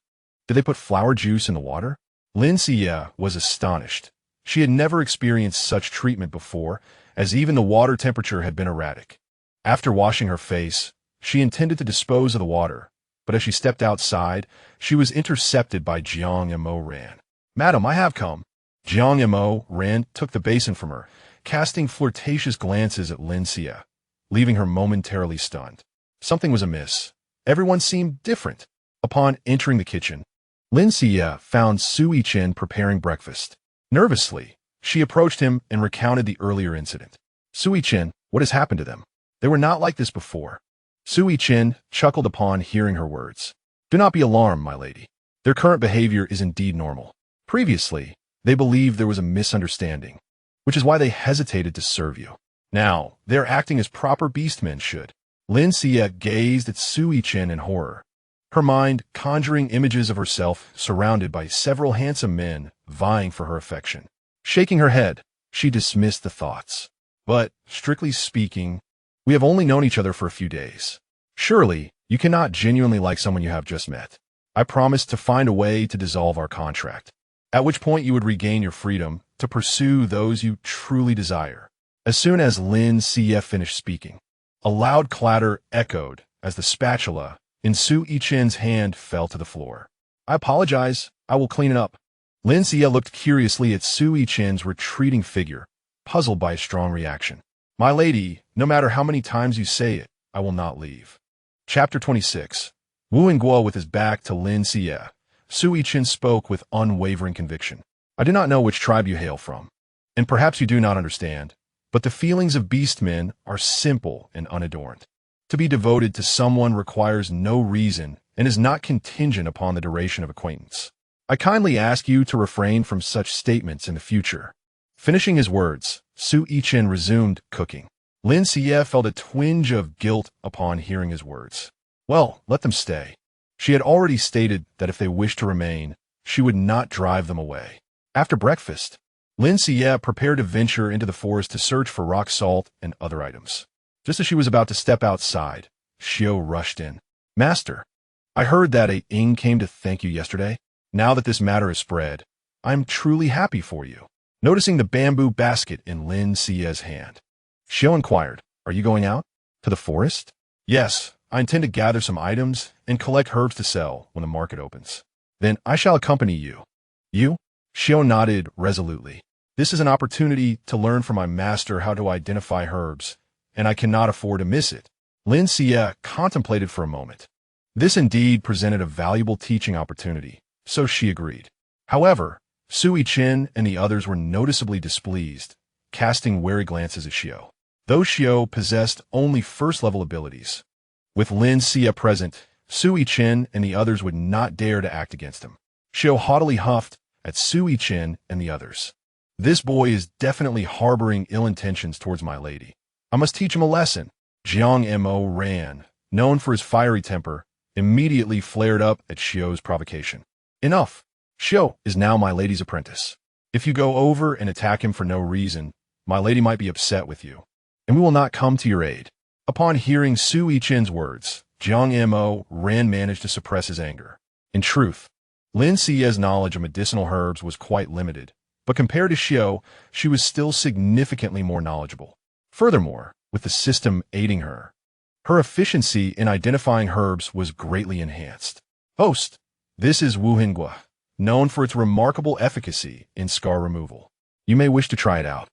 Did they put flower juice in the water? Lin Xiyue was astonished. She had never experienced such treatment before, as even the water temperature had been erratic. After washing her face, she intended to dispose of the water, but as she stepped outside, she was intercepted by Jiang Mo Ran. Madam, I have come. Jiang Mo Ran took the basin from her, casting flirtatious glances at Lin Xiyue, leaving her momentarily stunned. Something was amiss. Everyone seemed different. Upon entering the kitchen, Lin Xiyue found Su Yichen preparing breakfast. Nervously, she approached him and recounted the earlier incident. Su Yichen, what has happened to them? They were not like this before. Su Yichen chuckled upon hearing her words. Do not be alarmed, my lady. Their current behavior is indeed normal. Previously, they believed there was a misunderstanding, which is why they hesitated to serve you. Now, they are acting as proper beastmen should. Lin Xiyue gazed at Su Yichen in horror, her mind conjuring images of herself surrounded by several handsome men vying for her affection. Shaking her head, she dismissed the thoughts. But, strictly speaking, we have only known each other for a few days. Surely, you cannot genuinely like someone you have just met. I promised to find a way to dissolve our contract, at which point you would regain your freedom to pursue those you truly desire. As soon as Lin Xiyue finished speaking, a loud clatter echoed as the spatula in Su Yichen's hand fell to the floor. I apologize. I will clean it up. Lin Xiyue looked curiously at Su Yichen's retreating figure, puzzled by a strong reaction. My lady, no matter how many times you say it, I will not leave. Chapter 26. Wu Yingguo with his back to Lin Xiyue, Su Yichen spoke with unwavering conviction. I do not know which tribe you hail from, and perhaps you do not understand, but the feelings of beastmen are simple and unadorned. To be devoted to someone requires no reason and is not contingent upon the duration of acquaintance. I kindly ask you to refrain from such statements in the future. Finishing his words, Su Yichen resumed cooking. Lin Xiyue felt a twinge of guilt upon hearing his words. Well, let them stay. She had already stated that if they wished to remain, she would not drive them away. After breakfast, Lin Xiyue prepared to venture into the forest to search for rock salt and other items. Just as she was about to step outside, Xiao rushed in. Master, I heard that a Ing came to thank you yesterday. Now that this matter is spread, I'm truly happy for you. Noticing the bamboo basket in Lin Xiyue's hand, Xiao inquired, are you going out? To the forest? Yes, I intend to gather some items and collect herbs to sell when the market opens. Then I shall accompany you. You? Xiao nodded resolutely. This is an opportunity to learn from my master how to identify herbs, and I cannot afford to miss it. Lin Xiyue contemplated for a moment. This indeed presented a valuable teaching opportunity, so she agreed. However, Sui Chen and the others were noticeably displeased, casting wary glances at Xiao. Though Xiao possessed only first-level abilities, with Lin Xiyue present, Sui Chen and the others would not dare to act against him. Xiao haughtily huffed at Sui Chen and the others. This boy is definitely harboring ill intentions towards my lady. I must teach him a lesson. Jiang Mo Ran, known for his fiery temper, immediately flared up at Xiao's provocation. Enough! Xiao is now my lady's apprentice. If you go over and attack him for no reason, my lady might be upset with you, and we will not come to your aid. Upon hearing Sui Chen's words, Jiang Mo Ran managed to suppress his anger. In truth, Lin Xiyue's knowledge of medicinal herbs was quite limited, but compared to Xiao, she was still significantly more knowledgeable. Furthermore, with the system aiding her, her efficiency in identifying herbs was greatly enhanced. Host, this is Wuhengua, known for its remarkable efficacy in scar removal. You may wish to try it out.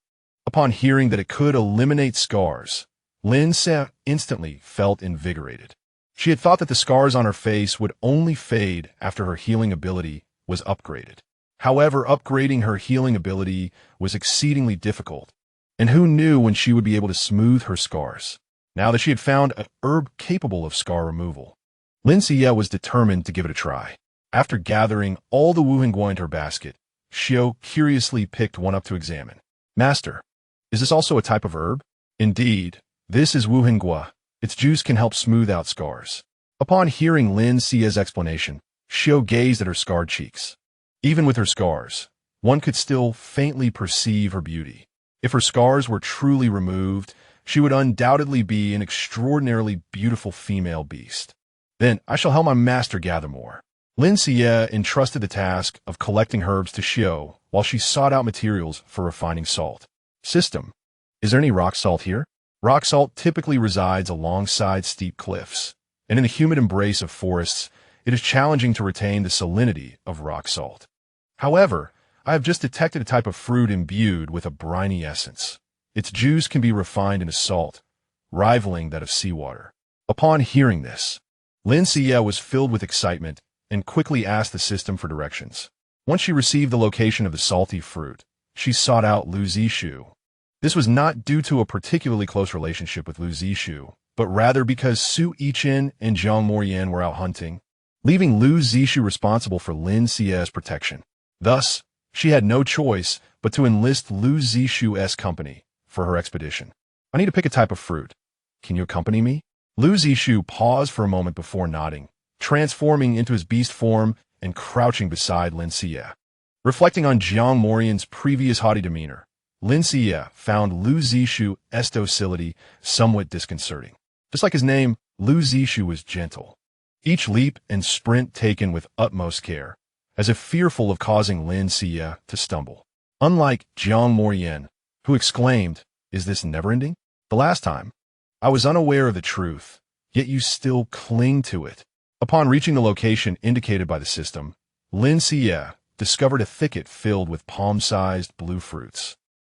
Upon hearing that it could eliminate scars, Lin Xiyue instantly felt invigorated. She had thought that the scars on her face would only fade after her healing ability was upgraded. However, upgrading her healing ability was exceedingly difficult, and who knew when she would be able to smooth her scars. Now that she had found a herb capable of scar removal, Lin Xiyue was determined to give it a try. After gathering all the Wuhengua into her basket, Xiao curiously picked one up to examine. Master, is this also a type of herb? Indeed, this is Wuhengua. Its juice can help smooth out scars. Upon hearing Lin Xiyue's explanation, Xiao gazed at her scarred cheeks. Even with her scars, one could still faintly perceive her beauty. If her scars were truly removed, she would undoubtedly be an extraordinarily beautiful female beast. Then I shall help my master gather more. Lin Xiyue entrusted the task of collecting herbs to Xiao while she sought out materials for refining salt. System. Is there any rock salt here? Rock salt typically resides alongside steep cliffs, and in the humid embrace of forests, it is challenging to retain the salinity of rock salt. However, I have just detected a type of fruit imbued with a briny essence. Its juice can be refined into salt, rivaling that of seawater. Upon hearing this, Lin Xiyue was filled with excitement and quickly asked the system for directions. Once she received the location of the salty fruit, she sought out Lu Zixu. This was not due to a particularly close relationship with Lu Zixu, but rather because Su Yichen and Jiang Morian were out hunting, leaving Lu Zixu responsible for Lin Xiyue's protection. Thus, she had no choice but to enlist Lu Zixu's company for her expedition. I need to pick a type of fruit. Can you accompany me? Lu Zixu paused for a moment before nodding, transforming into his beast form and crouching beside Lin Xiyue. Reflecting on Jiang Morian's previous haughty demeanor, Lin Xiyue found Lu Zixu's docility somewhat disconcerting. Just like his name, Lu Zixu was gentle. Each leap and sprint taken with utmost care, as if fearful of causing Lin Xiyue to stumble. Unlike Jiang Morian, who exclaimed, "Is this never-ending? The last time, I was unaware of the truth, yet you still cling to it." Upon reaching the location indicated by the system, Lin Xiyue discovered a thicket filled with palm-sized blue fruits.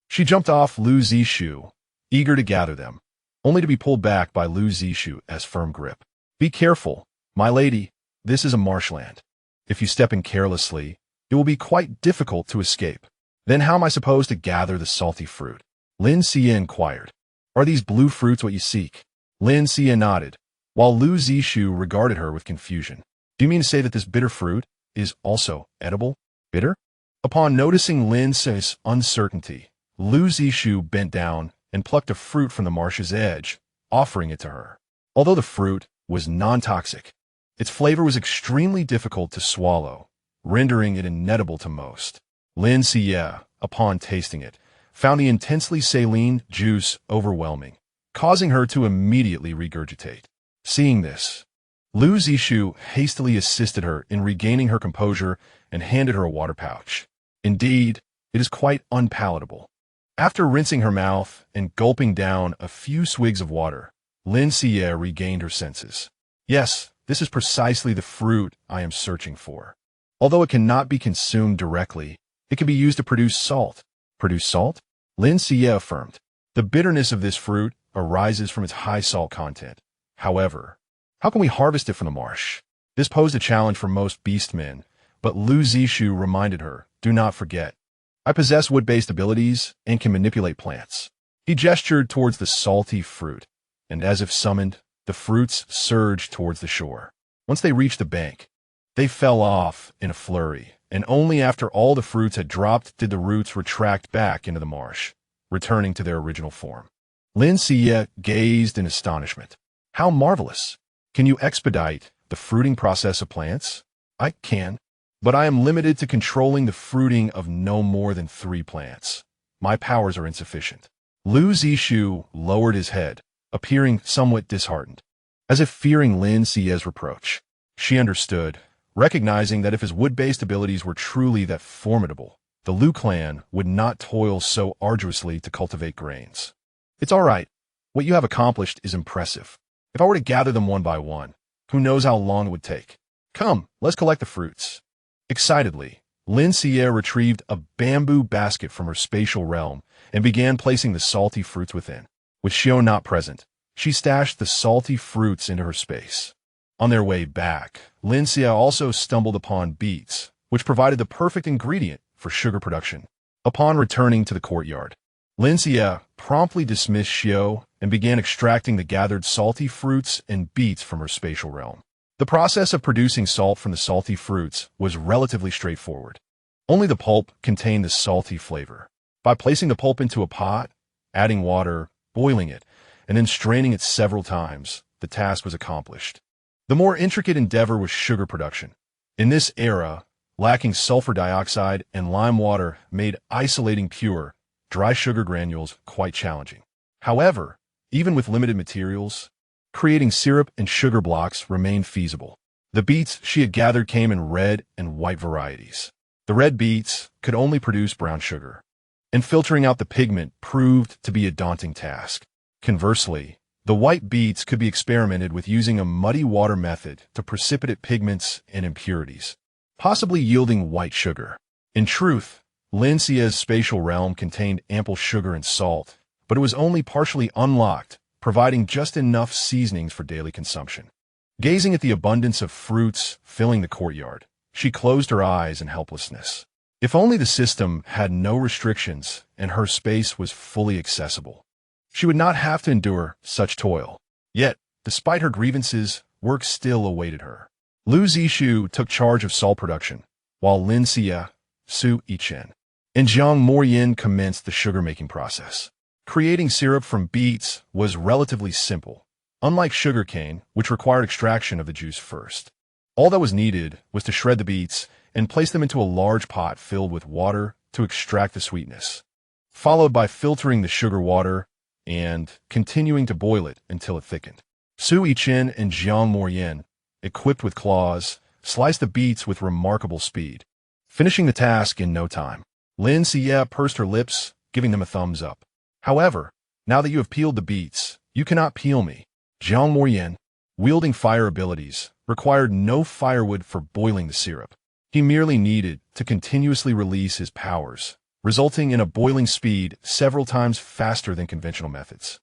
She jumped off Lu Zixu, eager to gather them, only to be pulled back by Lu Zixu's firm grip. "Be careful, my lady, this is a marshland. If you step in carelessly, it will be quite difficult to escape." "Then how am I supposed to gather the salty fruit?" Lin Xiyue inquired. "Are these blue fruits what you seek?" Lin Xiyue nodded, while Lu Zixu regarded her with confusion. "Do you mean to say that this bitter fruit is also edible?" "Bitter?" Upon noticing Lin Xiyue's uncertainty, Lu Zixu bent down and plucked a fruit from the marsh's edge, offering it to her. Although the fruit was non-toxic, its flavor was extremely difficult to swallow, rendering it inedible to most. Lin Xiyue, upon tasting it, found the intensely saline juice overwhelming, causing her to immediately regurgitate. Seeing this, Lin Xiyue hastily assisted her in regaining her composure and handed her a water pouch. Indeed, it is quite unpalatable. After rinsing her mouth and gulping down a few swigs of water, Lin Xiyue regained her senses. Yes, this is precisely the fruit I am searching for. Although it cannot be consumed directly, it can be used to produce salt. Produce salt? Lin Xiyue affirmed. The bitterness of this fruit arises from its high salt content. However, how can we harvest it from the marsh? This posed a challenge for most beastmen, but Lin Xiyue reminded her, do not forget, I possess wood-based abilities and can manipulate plants. He gestured towards the salty fruit, and as if summoned, the fruits surged towards the shore. Once they reached the bank, they fell off in a flurry, and only after all the fruits had dropped did the roots retract back into the marsh, returning to their original form. Lin Xiyue gazed in astonishment. How marvelous! Can you expedite the fruiting process of plants? I can, but I am limited to controlling the fruiting of no more than 3 plants. My powers are insufficient. Lin Xiyue lowered his head, appearing somewhat disheartened, as if fearing Lin Xiyue's reproach. She understood, recognizing that if his wood-based abilities were truly that formidable, the Liu clan would not toil so arduously to cultivate grains. It's all right. What you have accomplished is impressive. If I were to gather them one by one, who knows how long it would take? Come, let's collect the fruits. Excitedly, Lin Xiyue retrieved a bamboo basket from her spatial realm and began placing the salty fruits within. With Xiao not present, she stashed the salty fruits into her space. On their way back, Lin Xiyue also stumbled upon beets, which provided the perfect ingredient for sugar production. Upon returning to the courtyard, Lin Xiyue promptly dismissed Xiao and began extracting the gathered salty fruits and beets from her spatial realm. The process of producing salt from the salty fruits was relatively straightforward. Only the pulp contained the salty flavor. By placing the pulp into a pot, adding water, boiling it, and then straining it several times, the task was accomplished. The more intricate endeavor was sugar production. In this era, lacking sulfur dioxide and lime water made isolating pure, dry sugar granules quite challenging. However, even with limited materials, creating syrup and sugar blocks remained feasible. The beets she had gathered came in red and white varieties. The red beets could only produce brown sugar, and filtering out the pigment proved to be a daunting task. Conversely, the white beets could be experimented with using a muddy water method to precipitate pigments and impurities, possibly yielding white sugar. In truth, Lin Xiyue's spatial realm contained ample sugar and salt, but it was only partially unlocked, providing just enough seasonings for daily consumption. Gazing at the abundance of fruits filling the courtyard, she closed her eyes in helplessness. If only the system had no restrictions and her space was fully accessible, she would not have to endure such toil. Yet, despite her grievances, work still awaited her. Lin Xiyue took charge of salt production, while Lin Xiyue, Su Yichen, and Jiang Morian commenced the sugar-making process. Creating syrup from beets was relatively simple, unlike sugarcane, which required extraction of the juice first. All that was needed was to shred the beets and place them into a large pot filled with water to extract the sweetness, followed by filtering the sugar water and continuing to boil it until it thickened. Su Yichen and Jiang Morian, equipped with claws, sliced the beets with remarkable speed, finishing the task in no time. Lin Xiyue pursed her lips, giving them a thumbs up. However, now that you have peeled the beets, you cannot peel me. Jiang Morian, wielding fire abilities, required no firewood for boiling the syrup. He merely needed to continuously release his powers, resulting in a boiling speed several times faster than conventional methods.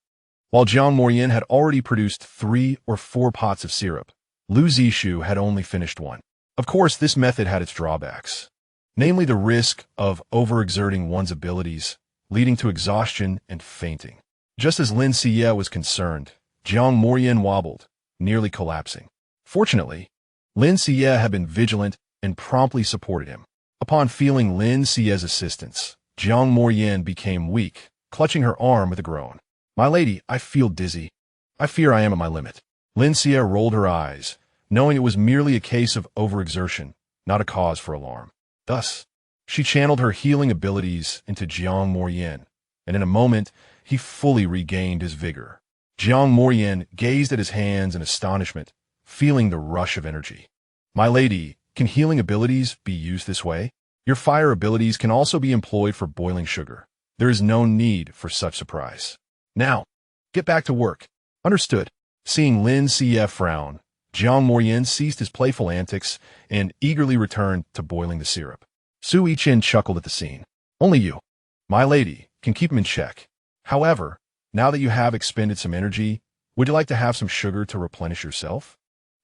While Jiang Morian had already produced 3 or 4 pots of syrup, Lin Xiyue had only finished 1. Of course, this method had its drawbacks, namely the risk of overexerting one's abilities, leading to exhaustion and fainting. Just as Lin Xiyue was concerned, Jiang Morian wobbled, nearly collapsing. Fortunately, Lin Xiyue had been vigilant and promptly supported him. Upon feeling Lin Xiyue's assistance, Jiang Morian became weak, clutching her arm with a groan. "My lady, I feel dizzy. I fear I am at my limit." Lin Xiyue rolled her eyes, knowing it was merely a case of overexertion, not a cause for alarm. Thus, she channeled her healing abilities into Jiang Morian, and in a moment, he fully regained his vigor. Jiang Morian gazed at his hands in astonishment, feeling the rush of energy. My lady, can healing abilities be used this way? Your fire abilities can also be employed for boiling sugar. There is no need for such surprise. Now, get back to work. Understood. Seeing Lin Xiyue frown, Jiang Morian ceased his playful antics and eagerly returned to boiling the syrup. Su Yichen chuckled at the scene. Only you, my lady, can keep him in check. However, now that you have expended some energy, would you like to have some sugar to replenish yourself?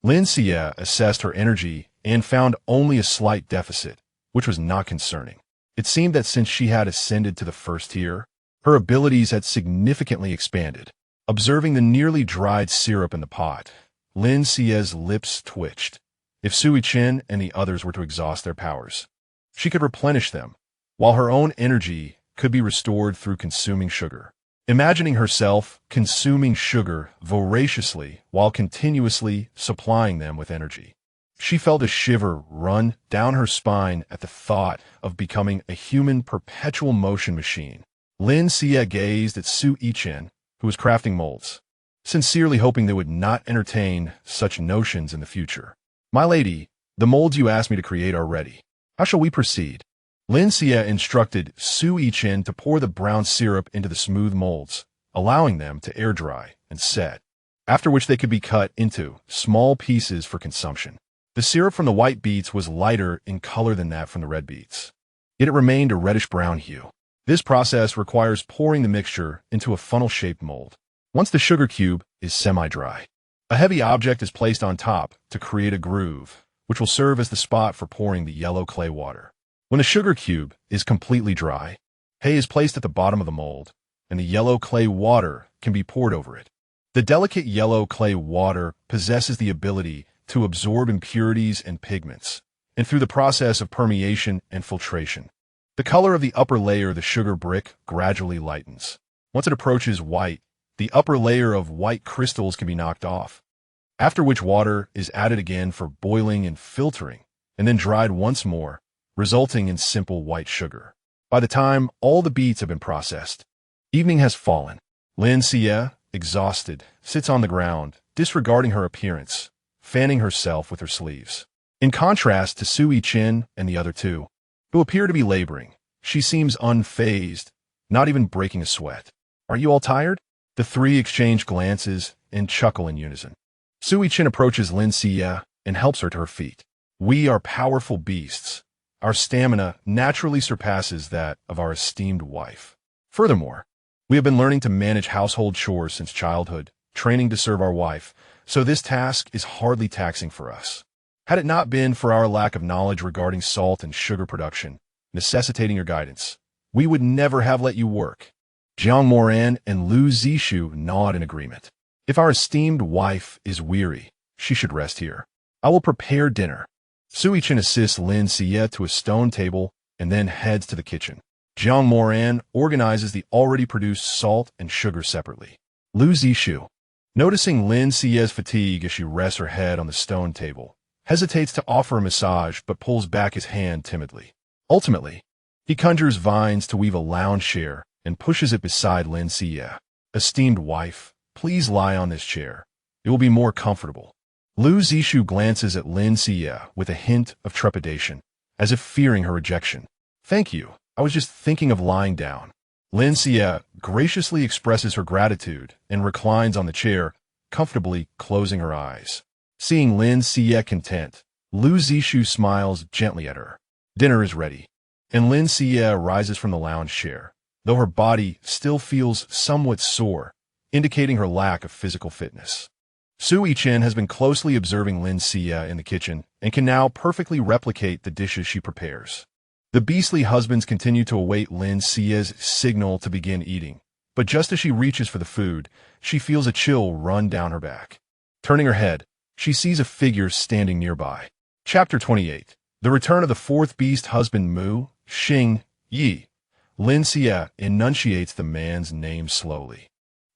Lin Xiyue assessed her energy and found only a slight deficit, which was not concerning. It seemed that since she had ascended to the first tier, her abilities had significantly expanded. Observing the nearly dried syrup in the pot, Lin Xiyue's lips twitched. If Su Yichen and the others were to exhaust their powers, she could replenish them, while her own energy could be restored through consuming sugar. Imagining herself consuming sugar voraciously while continuously supplying them with energy, she felt a shiver run down her spine at the thought of becoming a human perpetual motion machine. Lin Xiyue gazed at Su Yichen, who was crafting molds, sincerely hoping they would not entertain such notions in the future. My lady, the molds you asked me to create are ready. How shall we proceed? Lin Xiyue instructed Su Yichen to pour the brown syrup into the smooth molds, allowing them to air dry and set, after which they could be cut into small pieces for consumption. The syrup from the white beets was lighter in color than that from the red beets, yet it remained a reddish-brown hue. This process requires pouring the mixture into a funnel-shaped mold. Once the sugar cube is semi-dry, a heavy object is placed on top to create a groove, which will serve as the spot for pouring the yellow clay water. When the sugar cube is completely dry, hay is placed at the bottom of the mold, and the yellow clay water can be poured over it. The delicate yellow clay water possesses the ability to absorb impurities and pigments, and through the process of permeation and filtration, the color of the upper layer of the sugar brick gradually lightens. Once it approaches white, the upper layer of white crystals can be knocked off, after which water is added again for boiling and filtering, and then dried once more, resulting in simple white sugar. By the time all the beets have been processed, evening has fallen. Lin Xiyue, exhausted, sits on the ground, disregarding her appearance, fanning herself with her sleeves. In contrast to Su Yichen and the other two, who appear to be laboring, she seems unfazed, not even breaking a sweat. Are you all tired? The three exchange glances and chuckle in unison. Su Yichen approaches Lin Xiyue and helps her to her feet. We are powerful beasts. Our stamina naturally surpasses that of our esteemed wife. Furthermore, we have been learning to manage household chores since childhood, training to serve our wife, so this task is hardly taxing for us. Had it not been for our lack of knowledge regarding salt and sugar production, necessitating your guidance, we would never have let you work. Jiang Moran and Lu Zixu nod in agreement. If our esteemed wife is weary, she should rest here. I will prepare dinner. Su Yichen assists Lin Xiyue to a stone table and then heads to the kitchen. Jiang Moran organizes the already produced salt and sugar separately. Lu Zixu, noticing Lin Xiyue's fatigue as she rests her head on the stone table, hesitates to offer a massage but pulls back his hand timidly. Ultimately, he conjures vines to weave a lounge chair and pushes it beside Lin Xiyue. Esteemed wife, please lie on this chair. It will be more comfortable. Lu Zixu glances at Lin Xiyue with a hint of trepidation, as if fearing her rejection. Thank you. I was just thinking of lying down. Lin Xiyue graciously expresses her gratitude and reclines on the chair, comfortably closing her eyes. Seeing Lin Xiyue content, Lu Zixu smiles gently at her. Dinner is ready, and Lin Xiyue rises from the lounge chair, though her body still feels somewhat sore, indicating her lack of physical fitness. Su Yichen has been closely observing Lin Xiyue in the kitchen and can now perfectly replicate the dishes she prepares. The beastly husbands continue to await Lin Xiyue's signal to begin eating, but just as she reaches for the food, she feels a chill run down her back. Turning her head, she sees a figure standing nearby. Chapter 28. The Return of the Fourth Beast Husband Mu, Xing, Yi. Lin Xiyue enunciates the man's name slowly.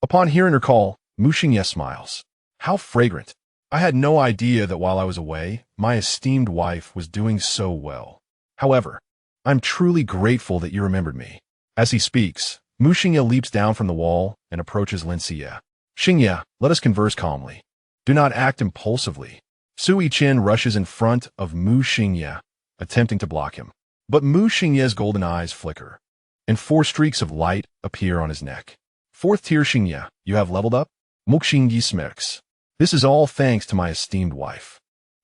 Upon hearing her call, Mu Xingye smiles. How fragrant! I had no idea that while I was away, my esteemed wife was doing so well. However, I'm truly grateful that you remembered me. As he speaks, Mu Xingye leaps down from the wall and approaches Lin Xiyue. Xingye, let us converse calmly. Do not act impulsively. Sui Chen rushes in front of Mu Xingye, attempting to block him. But Mu Xingye's golden eyes flicker, and 4 streaks of light appear on his neck. 4th tier Xingye, you have leveled up? Mu Xingye smirks. This is all thanks to my esteemed wife.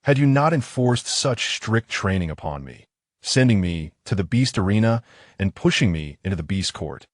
Had you not enforced such strict training upon me, sending me to the beast arena and pushing me into the beast court,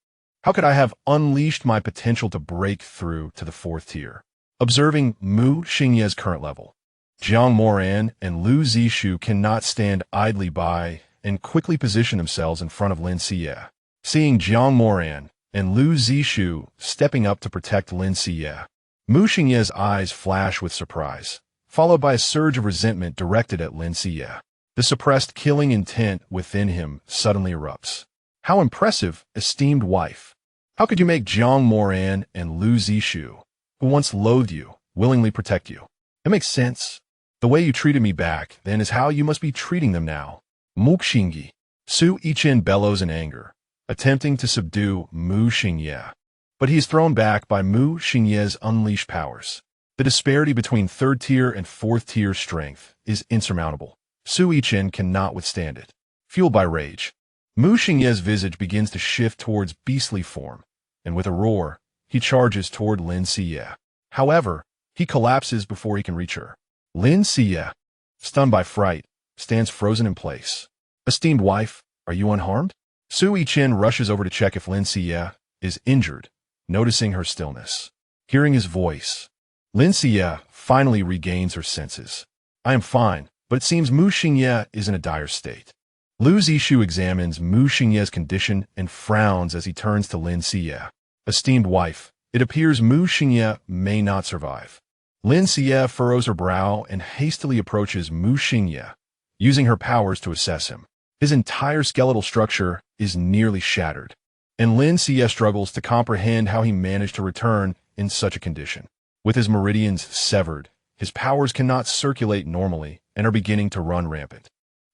how could I have unleashed my potential to break through to the 4th tier? Observing Mu Xingye's current level, Jiang Moran and Lu Zixue cannot stand idly by and quickly position themselves in front of Lin Xiyue. Seeing Jiang Moran and Lu Zixue stepping up to protect Lin Xiyue, Mu Xingye's eyes flash with surprise, followed by a surge of resentment directed at Lin Xiyue. The suppressed killing intent within him suddenly erupts. How impressive, esteemed wife! How could you make Jiang Moran and Lu Zixue, who once loathed you, willingly protect you? It makes sense. The way you treated me back then is how you must be treating them now. Mu Xingye. Sui Chen bellows in anger, attempting to subdue Mu Xingye. But he is thrown back by Mu Xingye's unleashed powers. The disparity between 3rd tier and 4th tier strength is insurmountable. Sui Chen cannot withstand it. Fueled by rage, Mu Xingye's visage begins to shift towards beastly form, and with a roar, he charges toward Lin Xiyue. However, he collapses before he can reach her. Lin Xiyue, stunned by fright, stands frozen in place. Esteemed wife, are you unharmed? Sui Chen rushes over to check if Lin Xiyue is injured, noticing her stillness. Hearing his voice, Lin Xiyue finally regains her senses. I am fine, but it seems Mu Xingye is in a dire state. Lu Zixue examines Mu Xingye's condition and frowns as he turns to Lin Xiyue. Esteemed wife, it appears Mu Xingye may not survive. Lin Xiyue furrows her brow and hastily approaches Mu Xingye, using her powers to assess him. His entire skeletal structure is nearly shattered, and Lin Xiyue struggles to comprehend how he managed to return in such a condition. With his meridians severed, his powers cannot circulate normally and are beginning to run rampant.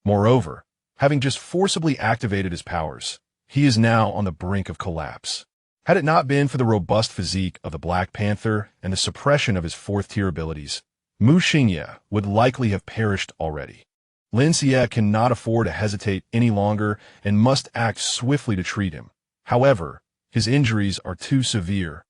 Moreover, having just forcibly activated his powers, he is now on the brink of collapse. Had it not been for the robust physique of the Black Panther and the suppression of his 4th tier abilities, Mu Xingye would likely have perished already. Lin Xiyue cannot afford to hesitate any longer and must act swiftly to treat him. However, his injuries are too severe,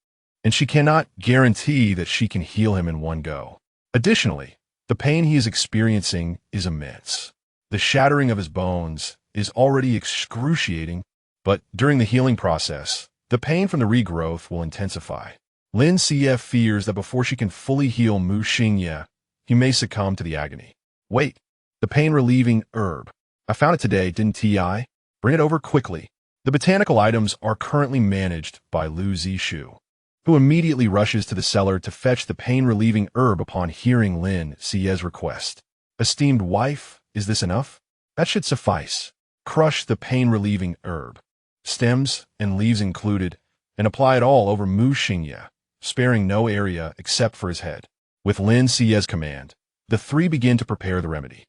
and she cannot guarantee that she can heal him in one go. Additionally, the pain he is experiencing is immense. The shattering of his bones is already excruciating, but during the healing process, the pain from the regrowth will intensify. Lin Xiyue fears that before she can fully heal Mu Xingye, he may succumb to the agony. Wait, the pain-relieving herb. I found it today, didn't I? Bring it over quickly. The botanical items are currently managed by Lu Zixue, who immediately rushes to the cellar to fetch the pain-relieving herb upon hearing Lin Xiye's request. Esteemed wife, is this enough? That should suffice. Crush the pain-relieving herb, stems and leaves included, and apply it all over Mu Xingye, sparing no area except for his head. With Lin Xiye's command, the 3 begin to prepare the remedy.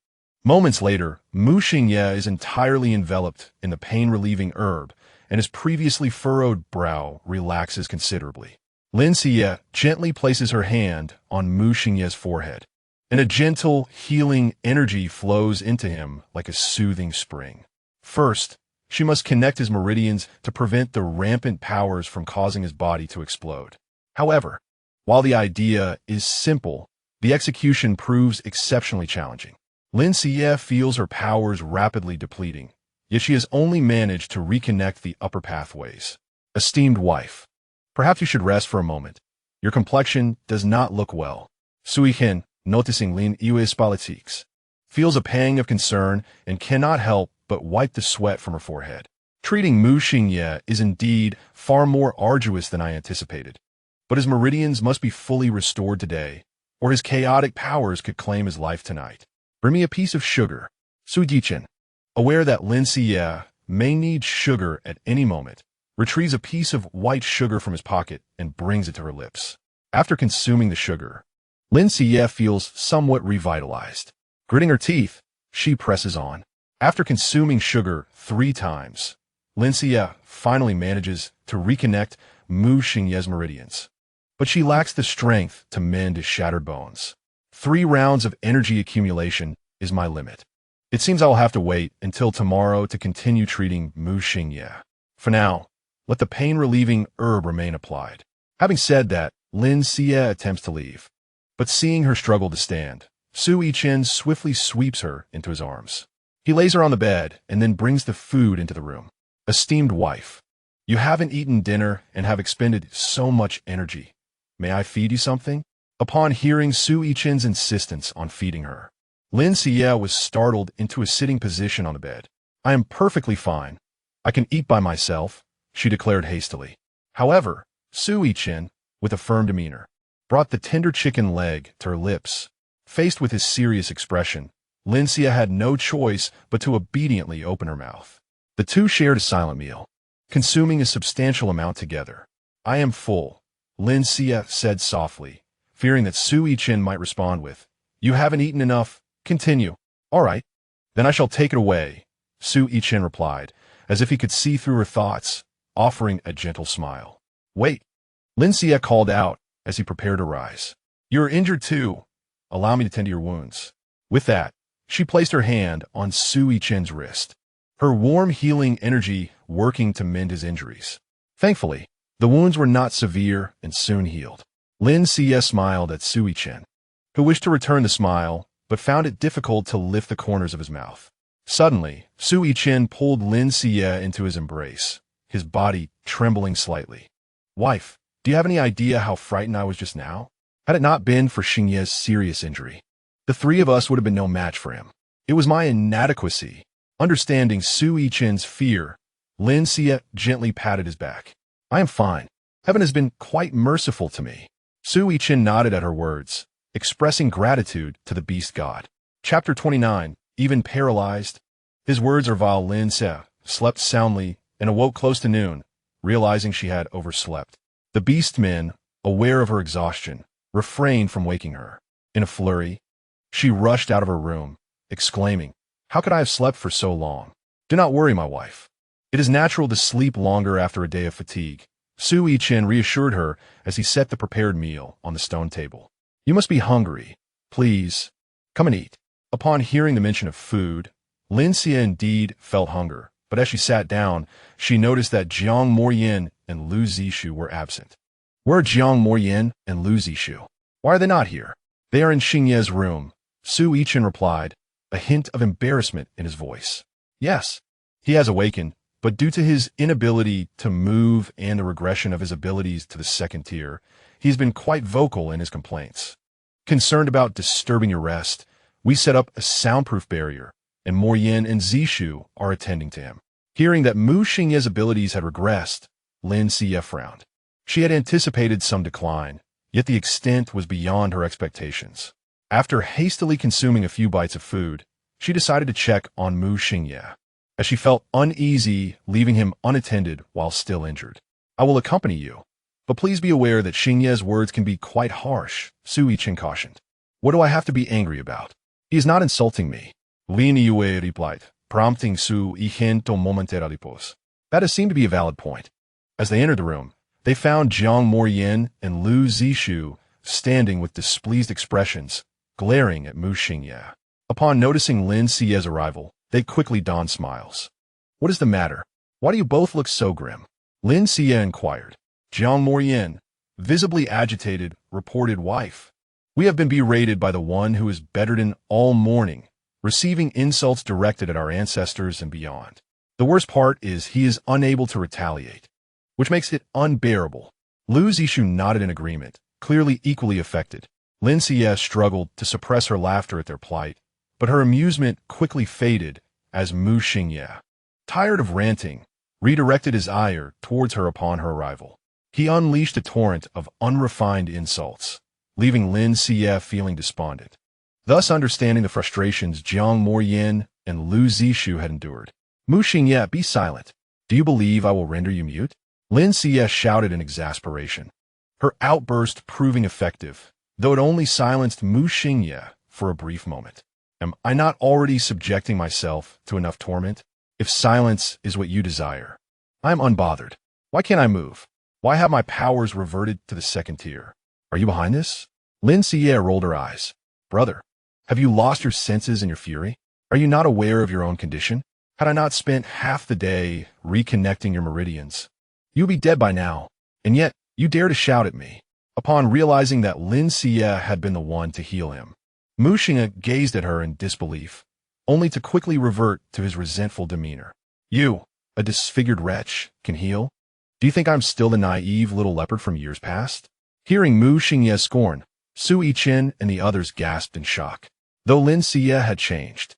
Moments later, Mu Xingye is entirely enveloped in the pain-relieving herb, and his previously furrowed brow relaxes considerably. Lin Xiyue gently places her hand on Mu Xingye's forehead, and a gentle, healing energy flows into him like a soothing spring. First, she must connect his meridians to prevent the rampant powers from causing his body to explode. However, while the idea is simple, the execution proves exceptionally challenging. Lin Xiyue feels her powers rapidly depleting, yet she has only managed to reconnect the upper pathways. Esteemed wife, perhaps you should rest for a moment. Your complexion does not look well. Sui Chen, noticing Lin Xiyue's politiques, feels a pang of concern and cannot help but wipe the sweat from her forehead. Treating Mu Xingye is indeed far more arduous than I anticipated, but his meridians must be fully restored today, or his chaotic powers could claim his life tonight. Bring me a piece of sugar. Sui Chen, aware that Lin Xiyue may need sugar at any moment, retrieves a piece of white sugar from his pocket and brings it to her lips. After consuming the sugar, Lin Xiyue feels somewhat revitalized. Gritting her teeth, she presses on. After consuming sugar 3 times, Lin Xiyue finally manages to reconnect Mu Xingye's meridians. but she lacks the strength to mend his shattered bones. 3 rounds of energy accumulation is my limit. It seems I will have to wait until tomorrow to continue treating Mu Xingye. For now, let the pain-relieving herb remain applied. Having said that, Lin Xiyue attempts to leave. But seeing her struggle to stand, Su Yichen swiftly sweeps her into his arms. He lays her on the bed and then brings the food into the room. Esteemed wife, you haven't eaten dinner and have expended so much energy. May I feed you something? Upon hearing Su Yichen's insistence on feeding her, Lin Xiyue was startled into a sitting position on the bed. I am perfectly fine. I can eat by myself, she declared hastily. However, Su Yichen, with a firm demeanor, brought the tender chicken leg to her lips. Faced with his serious expression, Lin Xiyue had no choice but to obediently open her mouth. The two shared a silent meal, consuming a substantial amount together. I am full, Lin Xiyue said softly, fearing that Su Yichen might respond with, You haven't eaten enough. Continue. All right. Then I shall take it away, Su Yichen replied, as if he could see through her thoughts, offering a gentle smile. Wait, Lin Xiyue called out as he prepared to rise. You're injured too. Allow me to tend to your wounds. With that, she placed her hand on Su Yichen's wrist, her warm healing energy working to mend his injuries. Thankfully, the wounds were not severe and soon healed. Lin Xiyue smiled at Su Yichen, who wished to return the smile, but found it difficult to lift the corners of his mouth. Suddenly, Su Yichen pulled Lin Xiyue into his embrace, his body trembling slightly. Wife, do you have any idea how frightened I was just now? Had it not been for Xingye's serious injury, the 3 of us would have been no match for him. It was my inadequacy. Understanding Su Yichen's fear, Lin Xiyue gently patted his back. I am fine. Heaven has been quite merciful to me. Su Yichen nodded at her words, expressing gratitude to the beast god. Chapter 29, Even paralyzed. His words are while Lin Xiyue slept soundly and awoke close to noon, realizing she had overslept. The beast men, aware of her exhaustion, refrained from waking her. In a flurry, she rushed out of her room, exclaiming, How could I have slept for so long? Do not worry, my wife. It is natural to sleep longer after a day of fatigue, Su Yichen reassured her as he set the prepared meal on the stone table. You must be hungry. Please, come and eat. Upon hearing the mention of food, Lin Xiyue indeed felt hunger, but as she sat down, she noticed that Jiang Moyin and Lu Zishu were absent. Where are Jiang Moyin and Lu Zishu? Why are they not here? They are in Xingye's room, Su Yichen replied, a hint of embarrassment in his voice. Yes, he has awakened, but due to his inability to move and the regression of his abilities to the 2nd tier, he's been quite vocal in his complaints. Concerned about disturbing your rest, we set up a soundproof barrier, and Moyin and Zishu are attending to him. Hearing that Mu Xingye's abilities had regressed, Lin Xiyue frowned. She had anticipated some decline, yet the extent was beyond her expectations. After hastily consuming a few bites of food, she decided to check on Mu Xingye, as she felt uneasy leaving him unattended while still injured. I will accompany you, but please be aware that Xingye's words can be quite harsh, Su Yichen cautioned. What do I have to be angry about? He is not insulting me, Lin Xiyue replied, prompting Su Yichen to momentarily pause. That has seemed to be a valid point. As they entered the room, they found Jiang Moyin and Lu Zishu standing with displeased expressions, glaring at Mu Xingye. Upon noticing Lin Xiyue's arrival, they quickly donned smiles. What is the matter? Why do you both look so grim? Lin Xiyue inquired. Jiang Moyin, visibly agitated, reported, Wife, we have been berated by the one who is bedridden all morning, receiving insults directed at our ancestors and beyond. The worst part is he is unable to retaliate, which makes it unbearable. Lu Zishu nodded in agreement, clearly equally affected. Lin Xiyue struggled to suppress her laughter at their plight, but her amusement quickly faded as Mu Xingye, tired of ranting, redirected his ire towards her upon her arrival. He unleashed a torrent of unrefined insults, leaving Lin Xiyue feeling despondent. Thus understanding the frustrations Jiang Moyin and Lu Zishu had endured. Mu Xingye, be silent. Do you believe I will render you mute? Lin Xiyue shouted in exasperation, her outburst proving effective, though it only silenced Mu Xingye for a brief moment. Am I not already subjecting myself to enough torment? If silence is what you desire, I am unbothered. Why can't I move? Why have my powers reverted to the second tier? Are you behind this? Lin Xiyue rolled her eyes. Brother, have you lost your senses in your fury? Are you not aware of your own condition? Had I not spent half the day reconnecting your meridians, you'd be dead by now, and yet you dare to shout at me. Upon realizing that Lin Xiyue had been the one to heal him, Mu Xingye gazed at her in disbelief, only to quickly revert to his resentful demeanor. You, a disfigured wretch, can heal? Do you think I'm still the naive little leopard from years past? Hearing Mu Xingye's scorn, Su Yichen and the others gasped in shock. Though Lin Xiyue had changed,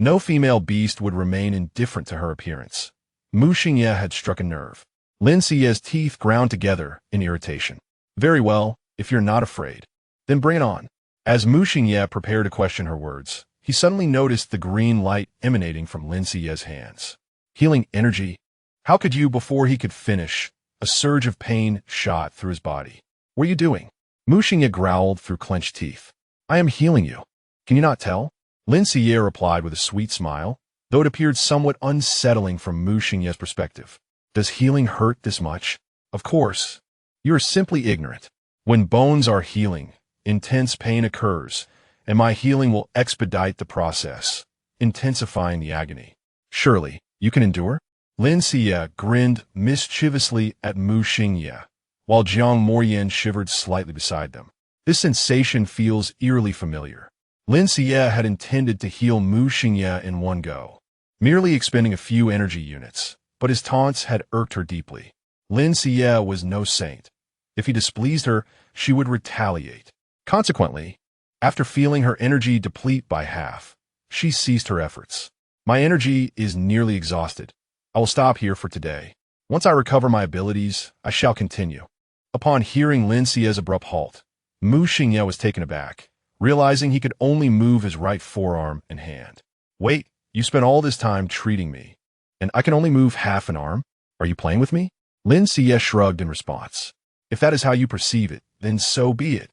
no female beast would remain indifferent to her appearance. Mu Xingye had struck a nerve. Lin Xiyue's teeth ground together in irritation. Very well, if you're not afraid, then bring it on. As Mu Xingye prepared to question her words, he suddenly noticed the green light emanating from Lin Xiyue's hands. Healing energy. How could you, before he could finish, a surge of pain shot through his body. What are you doing? Mu Xingye growled through clenched teeth. I am healing you. Can you not tell? Lin Xiyue replied with a sweet smile, though it appeared somewhat unsettling from Mu Xingye's perspective. Does healing hurt this much? Of course. You are simply ignorant. When bones are healing, intense pain occurs, and my healing will expedite the process, intensifying the agony. Surely, you can endure? Lin Xiyue grinned mischievously at Mu Xingye, while Jiang Morian shivered slightly beside them. This sensation feels eerily familiar. Lin Xiyue had intended to heal Mu Xingye in one go, merely expending a few energy units, but his taunts had irked her deeply. Lin Xiyue was no saint. If he displeased her, she would retaliate. Consequently, after feeling her energy deplete by half, she ceased her efforts. My energy is nearly exhausted. I will stop here for today. Once I recover my abilities, I shall continue. Upon hearing Lin Xiyue's abrupt halt, Mu Xingye was taken aback, realizing he could only move his right forearm and hand. Wait, you spent all this time treating me, and I can only move half an arm? Are you playing with me? Lin Xiyue shrugged in response. If that is how you perceive it, then so be it.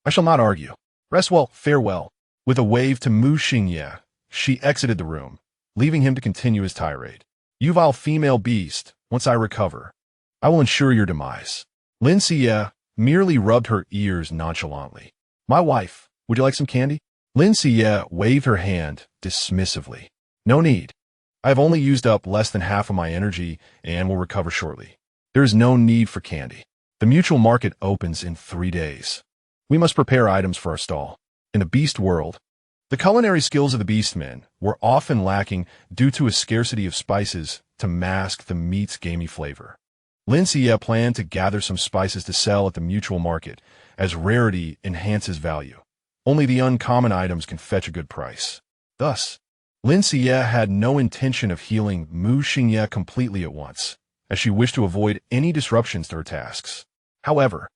I shall not argue. Rest well, farewell. With a wave to Mu Xingye, she exited the room, leaving him to continue his tirade. You vile female beast, once I recover, I will ensure your demise. Lin Xiyue merely rubbed her ears nonchalantly. My wife, would you like some candy? Lin Xiyue waved her hand dismissively. No need. I have only used up less than half of my energy and will recover shortly. There is no need for candy. The mutual market opens in 3 days. We must prepare items for our stall. In the beast world, the culinary skills of the beastmen were often lacking due to a scarcity of spices to mask the meat's gamey flavor. Lin Xiyue planned to gather some spices to sell at the mutual market, as rarity enhances value. Only the uncommon items can fetch a good price. Thus, Lin Xiyue had no intention of healing Mu Xingye completely at once, as she wished to avoid any disruptions to her tasks. However,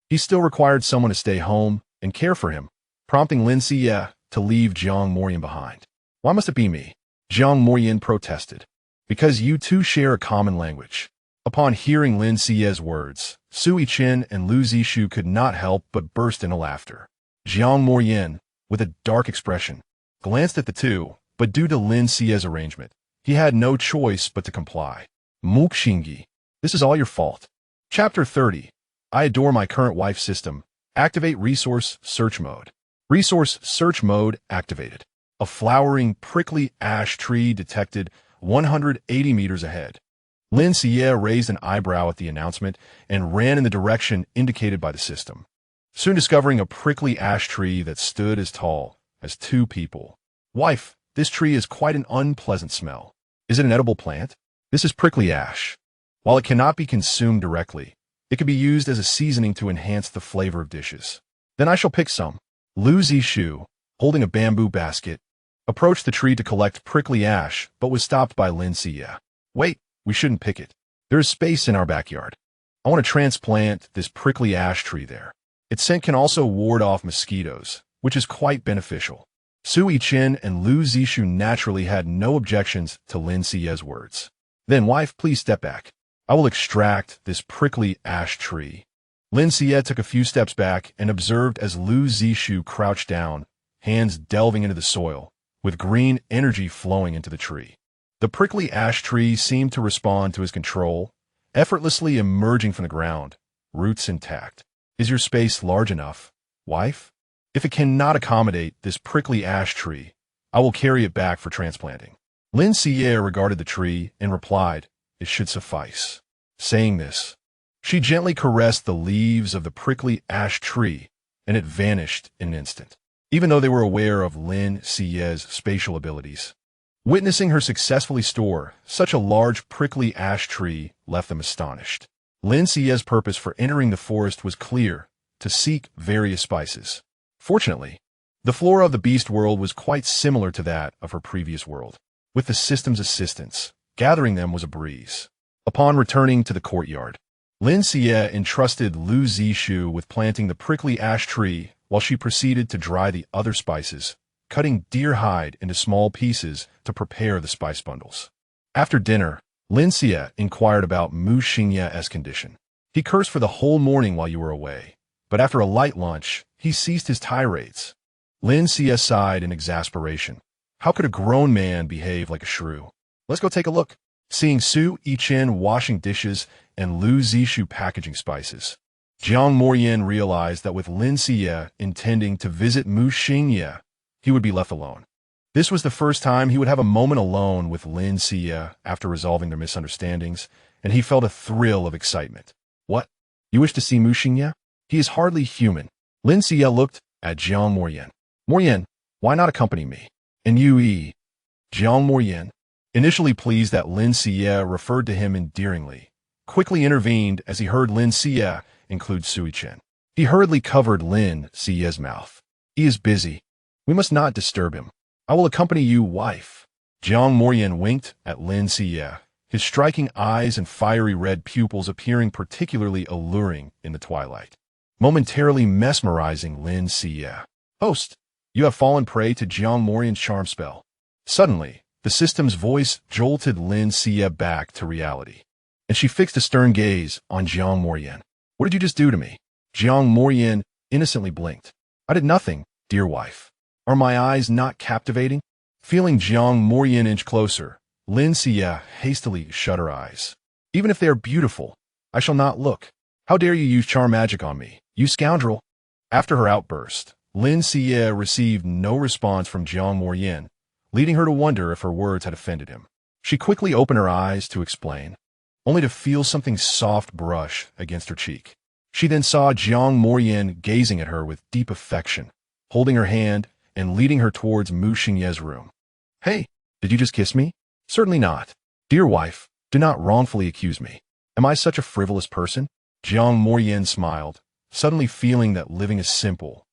he still required someone to stay home and care for him, prompting Lin Xiyue to leave Jiang Morian behind. Why must it be me? Jiang Morian protested. Because you two share a common language. Upon hearing Lin Xiyue's words, Su Yichen and Lu Zixu could not help but burst into laughter. Jiang Morian, with a dark expression, glanced at the two, but due to Lin Xiyue's arrangement, he had no choice but to comply. Mu Xingye, this is all your fault. Chapter 30. I adore my current wife system. Activate resource search mode. Resource search mode activated. A flowering, prickly ash tree detected 180 meters ahead. Lin Xiyue raised an eyebrow at the announcement and ran in the direction indicated by the system, soon discovering a prickly ash tree that stood as tall as 2 people. Wife, this tree is quite an unpleasant smell. Is it an edible plant? This is prickly ash. While it cannot be consumed directly, it can be used as a seasoning to enhance the flavor of dishes. Then I shall pick some. Lu Zixu, holding a bamboo basket, approached the tree to collect prickly ash, but was stopped by Lin Xiyue. Wait, we shouldn't pick it. There is space in our backyard. I want to transplant this prickly ash tree there. Its scent can also ward off mosquitoes, which is quite beneficial. Su Yichen and Lu Zixu naturally had no objections to Lin Xiyue's words. Then, wife, please step back. I will extract this prickly ash tree. Lin Xiyue took a few steps back and observed as Lu Zixu crouched down, hands delving into the soil, with green energy flowing into the tree. The prickly ash tree seemed to respond to his control, effortlessly emerging from the ground, roots intact. Is your space large enough, wife? If it cannot accommodate this prickly ash tree, I will carry it back for transplanting. Lin Xiyue regarded the tree and replied, it should suffice. Saying this, she gently caressed the leaves of the prickly ash tree, and it vanished in an instant. Even though they were aware of Lin Xiyue's spatial abilities, witnessing her successfully store such a large prickly ash tree left them astonished. Lin Xiyue's purpose for entering the forest was clear, to seek various spices. Fortunately, the flora of the beast world was quite similar to that of her previous world. With the system's assistance, gathering them was a breeze. Upon returning to the courtyard, Lin Xiyue entrusted Lin Xiyue with planting the prickly ash tree while she proceeded to dry the other spices, cutting deer hide into small pieces to prepare the spice bundles. After dinner, Lin Xiyue inquired about Mu Xingye's condition. He cursed for the whole morning while you were away, but after a light lunch, he ceased his tirades. Lin Xiyue sighed in exasperation. How could a grown man behave like a shrew? Let's go take a look. Seeing Su Yichen washing dishes and Lin Xiyue packaging spices, Jiang Morian realized that with Lin Xiyue intending to visit Mu Xingye, he would be left alone. This was the first time he would have a moment alone with Lin Xiyue after resolving their misunderstandings, and he felt a thrill of excitement. What? You wish to see Mu Xingye? He is hardly human. Lin Xiyue looked at Jiang Morian. Morian, why not accompany me? And you, Jiang Morian, initially pleased that Lin Xiyue referred to him endearingly, quickly intervened as he heard Lin Xiyue include Su Yichen. He hurriedly covered Lin Xiyue's mouth. He is busy. We must not disturb him. I will accompany you, wife. Jiang Morian winked at Lin Xiyue, his striking eyes and fiery red pupils appearing particularly alluring in the twilight, momentarily mesmerizing Lin Xiyue. Host, you have fallen prey to Jiang Morian's charm spell. Suddenly, the system's voice jolted Lin Xiyue back to reality, and she fixed a stern gaze on Jiang Morian. What did you just do to me? Jiang Morian innocently blinked. I did nothing, dear wife. Are my eyes not captivating? Feeling Jiang Morian inch closer, Lin Xiyue hastily shut her eyes. Even if they are beautiful, I shall not look. How dare you use charm magic on me, you scoundrel? After her outburst, Lin Xiyue received no response from Jiang Morian, leading her to wonder if her words had offended him. She quickly opened her eyes to explain, only to feel something soft brush against her cheek. She then saw Jiang Morian gazing at her with deep affection, holding her hand and leading her towards Mu Xingye's room. Hey, did you just kiss me? Certainly not. Dear wife, do not wrongfully accuse me. Am I such a frivolous person? Jiang Morian smiled, suddenly feeling that living a simple,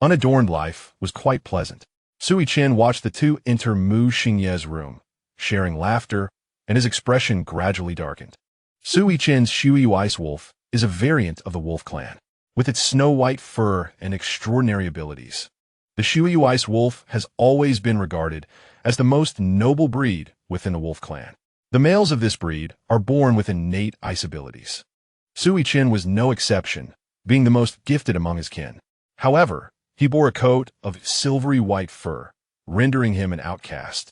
unadorned life was quite pleasant. Su Yichen watched the two enter Mu Xingye's room, sharing laughter, and his expression gradually darkened. Su Yichen's Shui Ice Wolf is a variant of the wolf clan, with its snow-white fur and extraordinary abilities. The Shui Ice Wolf has always been regarded as the most noble breed within the wolf clan. The males of this breed are born with innate ice abilities. Su Yichen was no exception, being the most gifted among his kin. However, he bore a coat of silvery white fur, rendering him an outcast,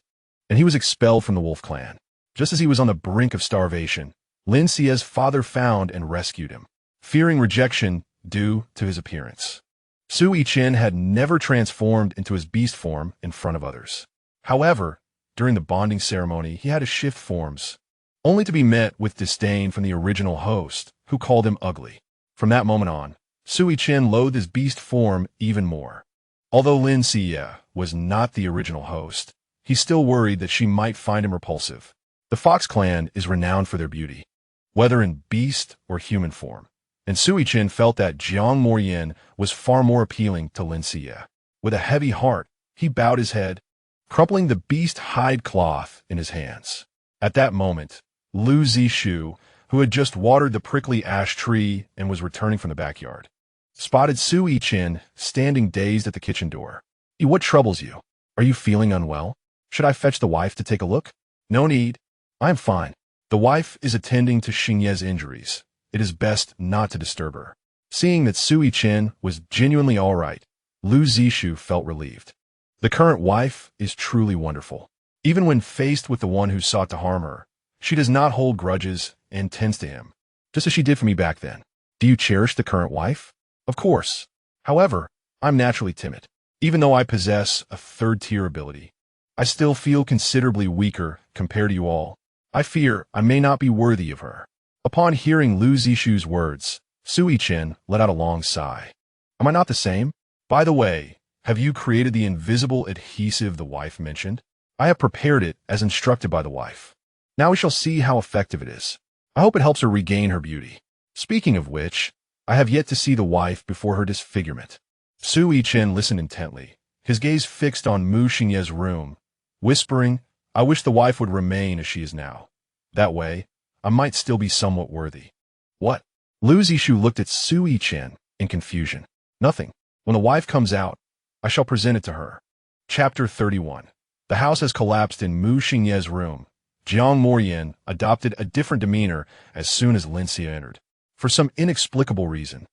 and he was expelled from the wolf clan. Just as he was on the brink of starvation, Lin Xiyue's father found and rescued him, fearing rejection due to his appearance. Su Yichen had never transformed into his beast form in front of others. However, during the bonding ceremony, he had to shift forms, only to be met with disdain from the original host, who called him ugly. From that moment on, Su Yichen loathed his beast form even more. Although Lin Xiyue was not the original host, he still worried that she might find him repulsive. The Fox clan is renowned for their beauty, whether in beast or human form, and Su Yichen felt that Jiang Morian was far more appealing to Lin Xiyue. With a heavy heart, he bowed his head, crumpling the beast hide cloth in his hands. At that moment, Lin Xiyue, who had just watered the prickly ash tree and was returning from the backyard, spotted Su Yichen standing dazed at the kitchen door. What troubles you? Are you feeling unwell? Should I fetch the wife to take a look? No need. I am fine. The wife is attending to Xingye's injuries. It is best not to disturb her. Seeing that Su Yichen was genuinely all right, Lin Xiyue felt relieved. The current wife is truly wonderful. Even when faced with the one who sought to harm her, she does not hold grudges and tends to him, just as she did for me back then. Do you cherish the current wife? Of course. However, I'm naturally timid. Even though I possess a third-tier ability, I still feel considerably weaker compared to you all. I fear I may not be worthy of her. Upon hearing Lin Xiyue's words, Sui Chen let out a long sigh. Am I not the same? By the way, have you created the invisible adhesive the wife mentioned? I have prepared it as instructed by the wife. Now we shall see how effective it is. I hope it helps her regain her beauty. Speaking of which, I have yet to see the wife before her disfigurement. Sui Chen listened intently, his gaze fixed on Mu Xingye's room, whispering, I wish the wife would remain as she is now. That way, I might still be somewhat worthy. What? Lin Xiyue looked at Sui Chen in confusion. Nothing. When the wife comes out, I shall present it to her. Chapter 31. The house has collapsed in Mu Xingye's room. Jiang Morian adopted a different demeanor as soon as Lin Xiyue entered. For some inexplicable reason,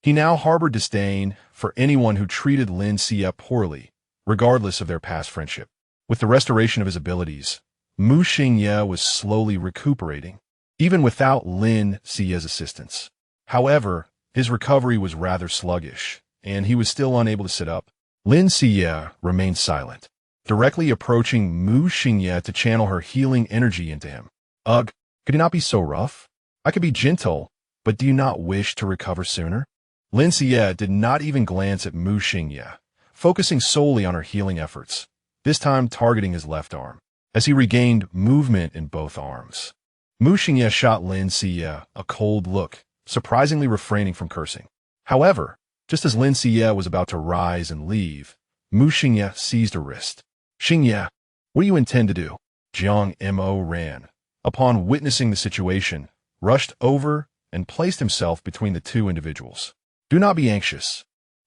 he now harbored disdain for anyone who treated Lin Xiyue poorly, regardless of their past friendship. With the restoration of his abilities, Mu Xingye was slowly recuperating, even without Lin Xiye's assistance. However, his recovery was rather sluggish, and he was still unable to sit up. Lin Xiyue remained silent, directly approaching Mu Xingye to channel her healing energy into him. Ugh, could he not be so rough? I could be gentle, but do you not wish to recover sooner? Lin Xiyue did not even glance at Mu Xingye, focusing solely on her healing efforts, this time targeting his left arm, as he regained movement in both arms. Mu Xingye shot Lin Xiyue a cold look, surprisingly refraining from cursing. However, just as Lin Xiyue was about to rise and leave, Mu Xingye seized her wrist. Xingye, what do you intend to do? Jiang Mo ran, upon witnessing the situation, rushed over and placed himself between the two individuals. Do not be anxious.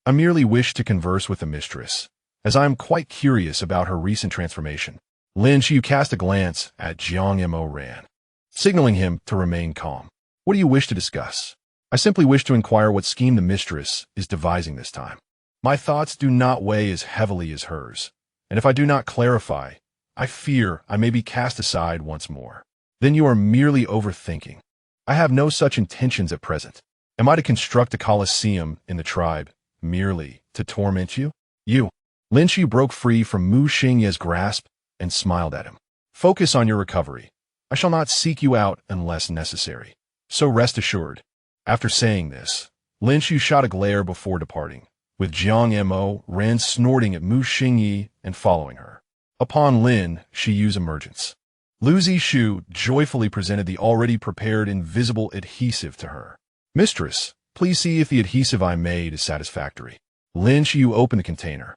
I merely wish to converse with the mistress, as I am quite curious about her recent transformation. Lin Xiyue cast a glance at Jiang Mo ran, signaling him to remain calm. What do you wish to discuss? I simply wish to inquire what scheme the mistress is devising this time. My thoughts do not weigh as heavily as hers, and if I do not clarify, I fear I may be cast aside once more. Then you are merely overthinking. I have no such intentions at present. Am I to construct a coliseum in the tribe merely to torment you? You. Lin Xiyue broke free from Mu Xingye's grasp and smiled at him. Focus on your recovery. I shall not seek you out unless necessary. So rest assured. After saying this, Lin Xiyue shot a glare before departing, with Jiang Mo ran snorting at Mu Xingye and following her. Upon Lin Xiyue's emergence, Lin Xiyue joyfully presented the already prepared invisible adhesive to her. Mistress, please see if the adhesive I made is satisfactory. Lin Xiyue opened the container,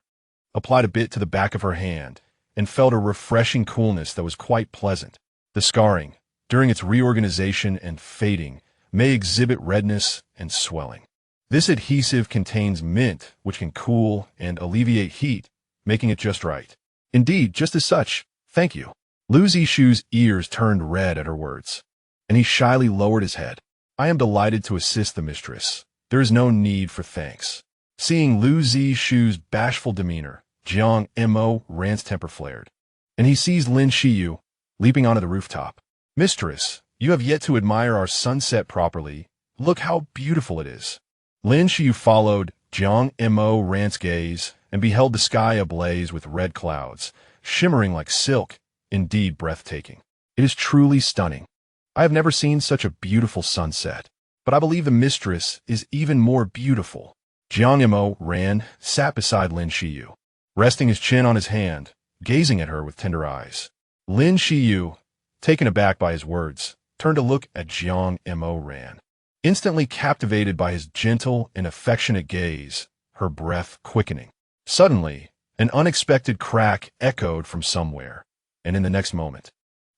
applied a bit to the back of her hand, and felt a refreshing coolness that was quite pleasant. The scarring, during its reorganization and fading, may exhibit redness and swelling. This adhesive contains mint, which can cool and alleviate heat, making it just right. Indeed, just as such. Thank you. Lin Xiyue's ears turned red at her words, and he shyly lowered his head. I am delighted to assist the mistress. There is no need for thanks. Seeing Lin Xiyue's bashful demeanor, Jiang Mo Ran's temper flared, and he seized Lin Xiyue, leaping onto the rooftop. Mistress, you have yet to admire our sunset properly. Look how beautiful it is. Lin Xiyue followed Jiang Mo Ran's gaze and beheld the sky ablaze with red clouds, shimmering like silk, indeed breathtaking. It is truly stunning. I have never seen such a beautiful sunset, but I believe the mistress is even more beautiful. Jiang Mo Ran sat beside Lin Xiyue, resting his chin on his hand, gazing at her with tender eyes. Lin Xiyue, taken aback by his words, turned to look at Jiang Mo Ran. Instantly captivated by his gentle and affectionate gaze, her breath quickening. Suddenly, an unexpected crack echoed from somewhere, and in the next moment,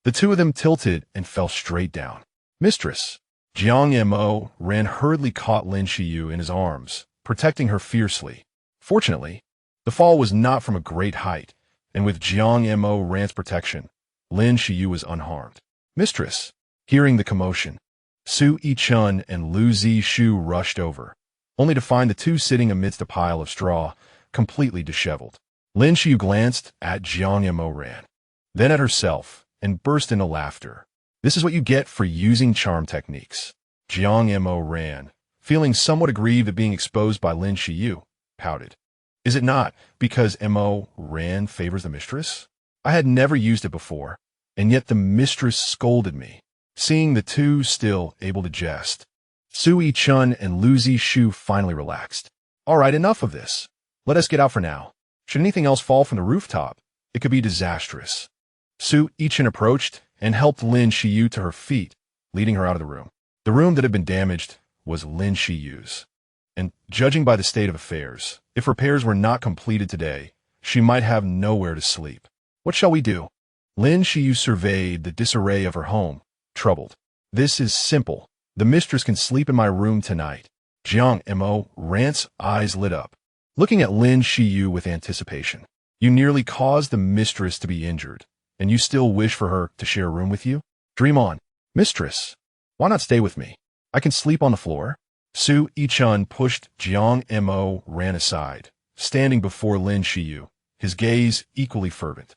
the two of them tilted and fell straight down. Mistress, Jiang Mo Ran hurriedly caught Lin Xiyue in his arms, protecting her fiercely. Fortunately, the fall was not from a great height, and with Jiang Mo Ran's protection, Lin Xiyue was unharmed. Mistress, hearing the commotion, Sui Chen and Lin Xiyue rushed over, only to find the two sitting amidst a pile of straw, completely disheveled. Lin Xiyue glanced at Jiang Mo Ran, then at herself, and burst into laughter. This is what you get for using charm techniques. Jiang Mo ran, feeling somewhat aggrieved at being exposed by Lin Xiyue, pouted. Is it not because Mo ran favors the mistress? I had never used it before, and yet the mistress scolded me. Seeing the two still able to jest, Sui Chun and Lu Zishu finally relaxed. All right, enough of this. Let us get out for now. Should anything else fall from the rooftop, it could be disastrous. Su Yichen approached and helped Lin Xiyue to her feet, leading her out of the room. The room that had been damaged was Lin Xiyue's, and judging by the state of affairs, if repairs were not completed today, she might have nowhere to sleep. What shall we do? Lin Xiyue surveyed the disarray of her home, troubled. This is simple. The mistress can sleep in my room tonight. Jiang Mo Rant's eyes lit up, looking at Lin Xiyue with anticipation. You nearly caused the mistress to be injured, and you still wish for her to share a room with you? Dream on. Mistress, why not stay with me? I can sleep on the floor. Su Yichun pushed Jiang Mo Ran aside, standing before Lin Xiyue, his gaze equally fervent.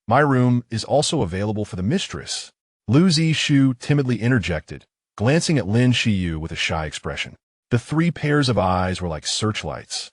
My room is also available for the mistress. Lu Zishu timidly interjected, glancing at Lin Xiyue with a shy expression. The three pairs of eyes were like searchlights,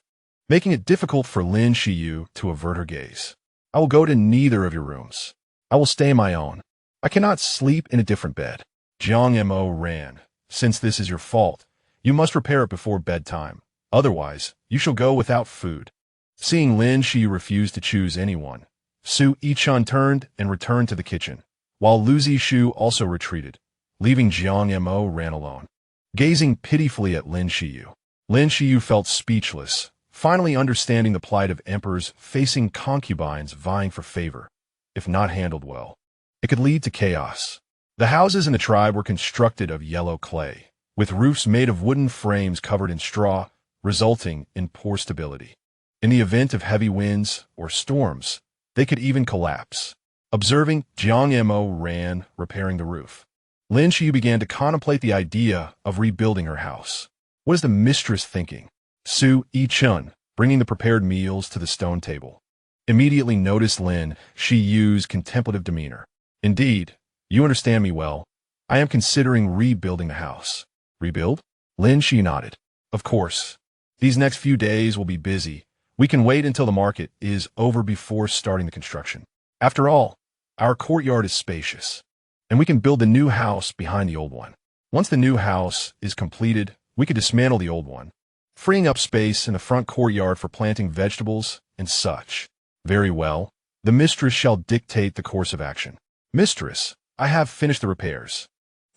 making it difficult for Lin Xiyue to avert her gaze. I will go to neither of your rooms. I will stay in my own. I cannot sleep in a different bed. Jiang Mo ran. Since this is your fault, you must repair it before bedtime. Otherwise, you shall go without food. Seeing Lin Xiyue refuse to choose anyone, Su Yichun turned and returned to the kitchen, while Lu Zishu also retreated, leaving Jiang Mo ran alone. Gazing pitifully at Lin Xiyue felt speechless, finally understanding the plight of emperors facing concubines vying for favor. If not handled well, it could lead to chaos. The houses in the tribe were constructed of yellow clay, with roofs made of wooden frames covered in straw, resulting in poor stability. In the event of heavy winds or storms, they could even collapse. Observing Jiang Mo ran repairing the roof, Lin Xiyue began to contemplate the idea of rebuilding her house. What is the mistress thinking? Su Yichun, bringing the prepared meals to the stone table, immediately noticed Lin Xiyue's contemplative demeanor. Indeed, you understand me well. I am considering rebuilding the house. Rebuild? Lin Xiyue nodded. Of course. These next few days will be busy. We can wait until the market is over before starting the construction. After all, our courtyard is spacious, and we can build a new house behind the old one. Once the new house is completed, we could dismantle the old one, freeing up space in the front courtyard for planting vegetables and such. Very well. The mistress shall dictate the course of action. Mistress, I have finished the repairs.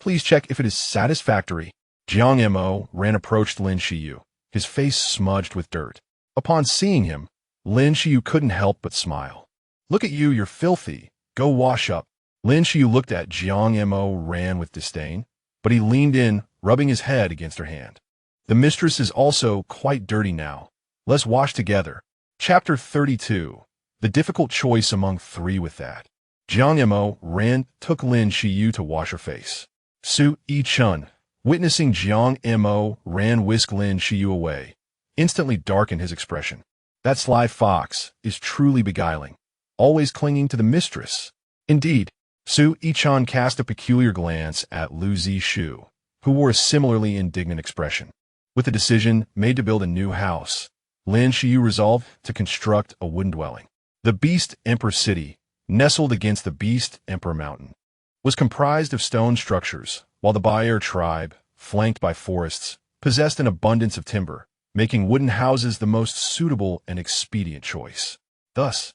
Please check if it is satisfactory. Jiang Mo ran approached Lin Xiyue, his face smudged with dirt. Upon seeing him, Lin Xiyue couldn't help but smile. Look at you, you're filthy. Go wash up. Lin Xiyue looked at Jiang Mo ran with disdain, but he leaned in, rubbing his head against her hand. The mistress is also quite dirty now. Let's wash together. Chapter 32. The difficult choice among three with that. Jiang Mo ran took Lin Xiyue to wash her face. Su Yichun, witnessing Jiang Mo ran whisk Lin Xiyue away, instantly darkened his expression. That sly fox is truly beguiling, always clinging to the mistress. Indeed, Su Yichun cast a peculiar glance at Lu Zishu, who wore a similarly indignant expression. With the decision made to build a new house, Lin Xiyue resolved to construct a wooden dwelling. The Beast Emperor City, nestled against the Beast Emperor Mountain, was comprised of stone structures, while the Bayer tribe, flanked by forests, possessed an abundance of timber, making wooden houses the most suitable and expedient choice. Thus,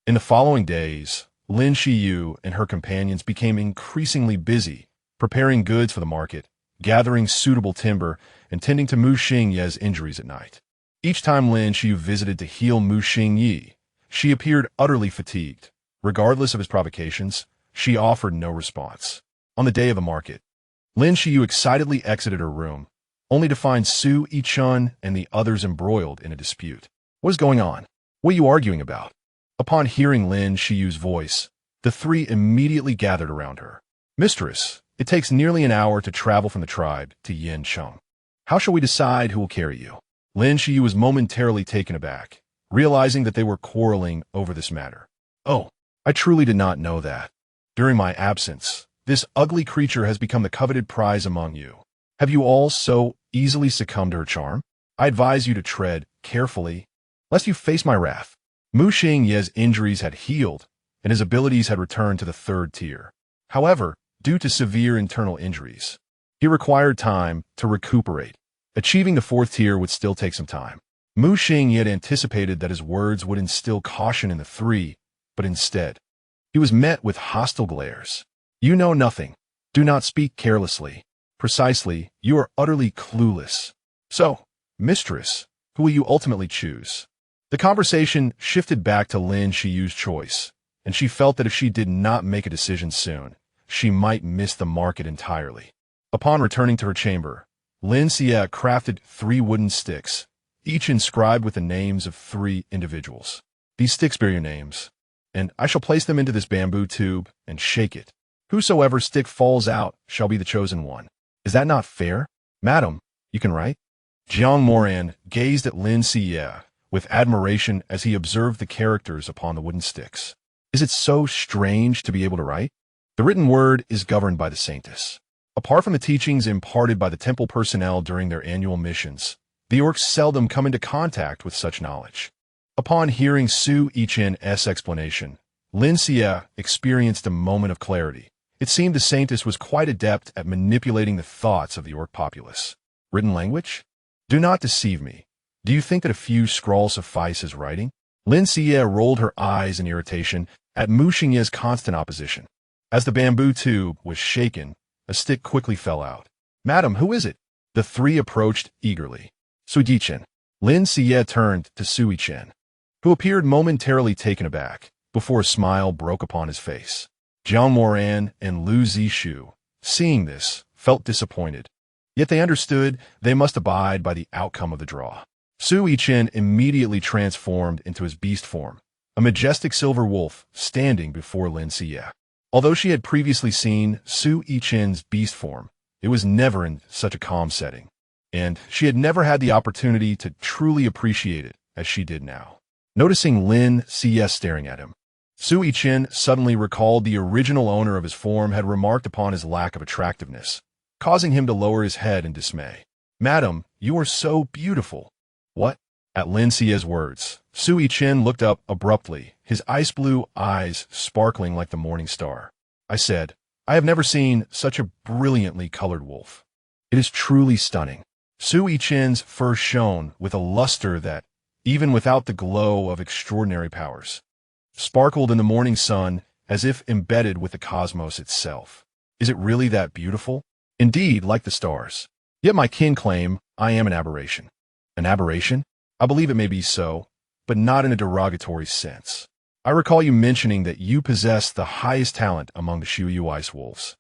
in the following days, Lin Xiyue and her companions became increasingly busy, preparing goods for the market, gathering suitable timber, and tending to Mu Xingye's injuries at night. Each time Lin Xiyue visited to heal Mu Xingye, she appeared utterly fatigued. Regardless of his provocations, she offered no response. On the day of the market, Lin Xiyue excitedly exited her room, only to find Su Yichun and the others embroiled in a dispute. What is going on? What are you arguing about? Upon hearing Lin Xiyue's voice, the three immediately gathered around her. Mistress, it takes nearly an hour to travel from the tribe to Yancheng. How shall we decide who will carry you? Lin Xiyue was momentarily taken aback, realizing that they were quarreling over this matter. Oh, I truly did not know that. During my absence, this ugly creature has become the coveted prize among you. Have you all so easily succumbed to her charm? I advise you to tread carefully, lest you face my wrath. Mu Xingye's injuries had healed, and his abilities had returned to the third tier. However, due to severe internal injuries, he required time to recuperate. Achieving the fourth tier would still take some time. Mu Xingye had anticipated that his words would instill caution in the three, but instead, he was met with hostile glares. You know nothing. Do not speak carelessly. Precisely, you are utterly clueless. So, mistress, who will you ultimately choose? The conversation shifted back to Lin Xiyue's choice, and she felt that if she did not make a decision soon, she might miss the market entirely. Upon returning to her chamber, Lin Xiyue crafted 3 wooden sticks, each inscribed with the names of 3 individuals. These sticks bear your names, and I shall place them into this bamboo tube and shake it. Whosoever stick falls out shall be the chosen one. Is that not fair? Madam, you can write. Jiang Moran gazed at Lin Xiyue with admiration as he observed the characters upon the wooden sticks. Is it so strange to be able to write? The written word is governed by the saintess. Apart from the teachings imparted by the temple personnel during their annual missions, the orcs seldom come into contact with such knowledge. Upon hearing Su Yichen's explanation, Lin Xiyue experienced a moment of clarity. It seemed the saintess was quite adept at manipulating the thoughts of the orc populace. Written language? Do not deceive me. Do you think that a few scrawls suffice as writing? Lin Xiyue rolled her eyes in irritation at Mu Xingye's constant opposition. As the bamboo tube was shaken, a stick quickly fell out. Madam, who is it? The 3 approached eagerly. Su Yichen. Lin Xiyue turned to Su Yichen, who appeared momentarily taken aback, before a smile broke upon his face. Jiang Moran and Lu Zixu, seeing this, felt disappointed. Yet they understood they must abide by the outcome of the draw. Su Yichen immediately transformed into his beast form, a majestic silver wolf standing before Lin Xiyue. Although she had previously seen Su Yichen's beast form, it was never in such a calm setting, and she had never had the opportunity to truly appreciate it as she did now. Noticing Lin Xiyue staring at him, Su Yichen suddenly recalled the original owner of his form had remarked upon his lack of attractiveness, causing him to lower his head in dismay. Madam, you are so beautiful. What? At Lin Xiyue's words, Su Yichen looked up abruptly, his ice blue eyes sparkling like the morning star. I said, I have never seen such a brilliantly colored wolf. It is truly stunning. Su Yichen's fur shone with a luster that, even without the glow of extraordinary powers, sparkled in the morning sun as if embedded with the cosmos itself. Is it really that beautiful? Indeed, like the stars. Yet my kin claim I am an aberration. An aberration? I believe it may be so, but not in a derogatory sense. I recall you mentioning that you possess the highest talent among the Xiuyu ice wolves.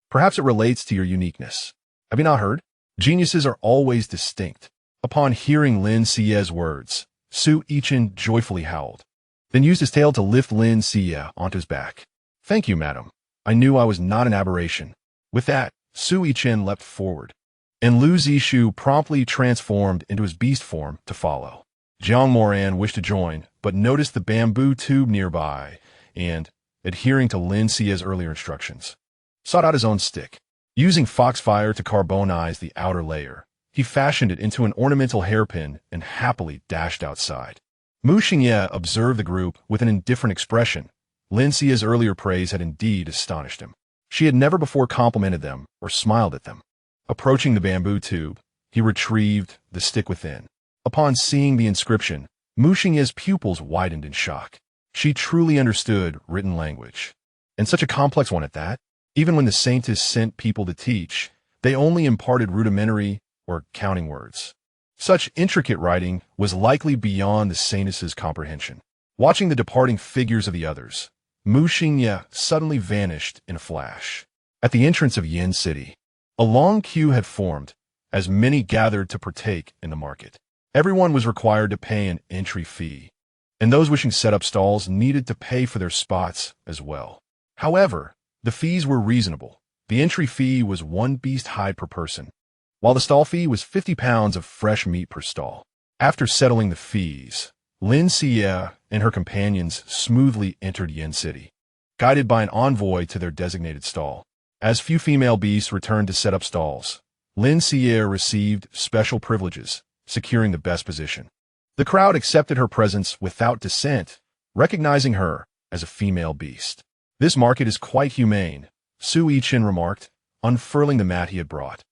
Perhaps it relates to your uniqueness. Have you not heard? Geniuses are always distinct. Upon hearing Lin Xiyue's words, Su Yichen joyfully howled, then used his tail to lift Lin Xiyue onto his back. Thank you, madam. I knew I was not an aberration. With that, Su Yichen leapt forward, and Lu Zixu promptly transformed into his beast form to follow. Jiang Moran wished to join, but noticed the bamboo tube nearby and, adhering to Lin Xiyue's earlier instructions, sought out his own stick. Using foxfire to carbonize the outer layer, he fashioned it into an ornamental hairpin and happily dashed outside. Mu Xingye observed the group with an indifferent expression. Lin Xiyue's earlier praise had indeed astonished him. She had never before complimented them or smiled at them. Approaching the bamboo tube, he retrieved the stick within. Upon seeing the inscription, Mu Xingye's pupils widened in shock. She truly understood written language, and such a complex one at that. Even when the saintess sent people to teach, they only imparted rudimentary or counting words. Such intricate writing was likely beyond the saintess's comprehension. Watching the departing figures of the others, Mu Xingye suddenly vanished in a flash. At the entrance of Yin City, a long queue had formed, as many gathered to partake in the market. Everyone was required to pay an entry fee, and those wishing to set up stalls needed to pay for their spots as well. However, the fees were reasonable. The entry fee was 1 beast hide per person, while the stall fee was 50 pounds of fresh meat per stall. After settling the fees, Lin Xiyue and her companions smoothly entered Yin City, guided by an envoy to their designated stall. As few female beasts returned to set up stalls, Lin Xiyue received special privileges, securing the best position. The crowd accepted her presence without dissent, recognizing her as a female beast. This market is quite humane, Su Yichen remarked, unfurling the mat he had brought.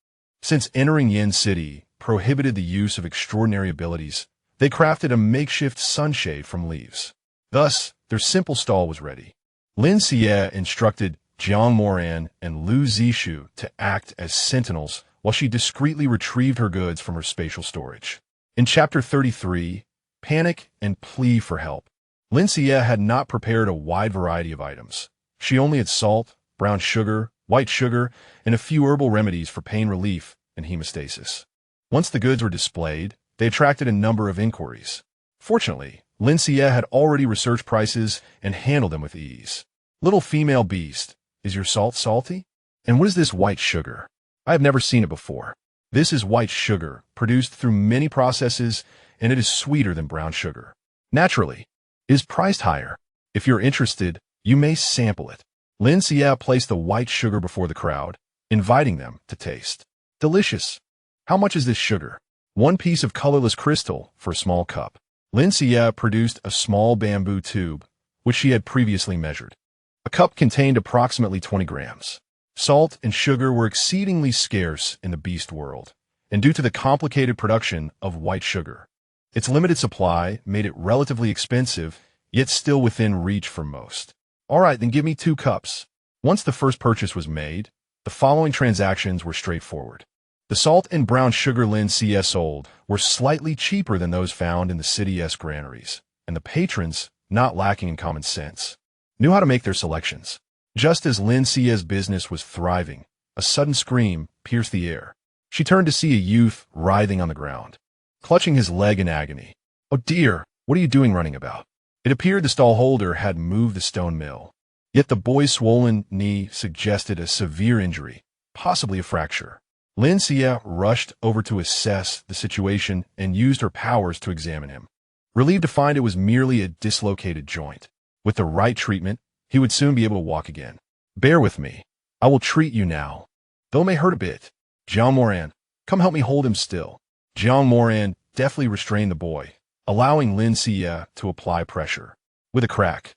Since entering Yin City prohibited the use of extraordinary abilities, they crafted a makeshift sunshade from leaves. Thus, their simple stall was ready. Lin Xiyue instructed Jiang Moran and Lu Zishu to act as sentinels while she discreetly retrieved her goods from her spatial storage. In Chapter 33, Panic and Plea for Help, Lin Xiyue had not prepared a wide variety of items. She only had salt, brown sugar, white sugar, and a few herbal remedies for pain relief and hemostasis. Once the goods were displayed, they attracted a number of inquiries. Fortunately, Lin Xiyue had already researched prices and handled them with ease. Little female beast, is your salt salty? And what is this white sugar? I have never seen it before. This is white sugar, produced through many processes, and it is sweeter than brown sugar. Naturally, it is priced higher. If you're interested, you may sample it. Lin Xiyue placed the white sugar before the crowd, inviting them to taste. Delicious. How much is this sugar? 1 piece of colorless crystal for a small cup. Lin Xiyue produced a small bamboo tube, which she had previously measured. A cup contained approximately 20 grams. Salt and sugar were exceedingly scarce in the beast world, and due to the complicated production of white sugar, its limited supply made it relatively expensive, yet still within reach for most. All right, then give me 2 cups. Once the first purchase was made, the following transactions were straightforward. The salt and brown sugar Lin Xiyue sold were slightly cheaper than those found in the city's granaries, and the patrons, not lacking in common sense, knew how to make their selections. Just as Lin Xiyue's business was thriving, a sudden scream pierced the air. She turned to see a youth writhing on the ground, clutching his leg in agony. Oh dear, what are you doing running about? It appeared the stall holder had moved the stone mill. Yet the boy's swollen knee suggested a severe injury, possibly a fracture. Lin Xiyue rushed over to assess the situation and used her powers to examine him. Relieved to find it was merely a dislocated joint. With the right treatment, he would soon be able to walk again. Bear with me. I will treat you now. Though it may hurt a bit. Jiang Moran, come help me hold him still. Jiang Moran deftly restrained the boy, allowing Lin Xiyue to apply pressure. With a crack,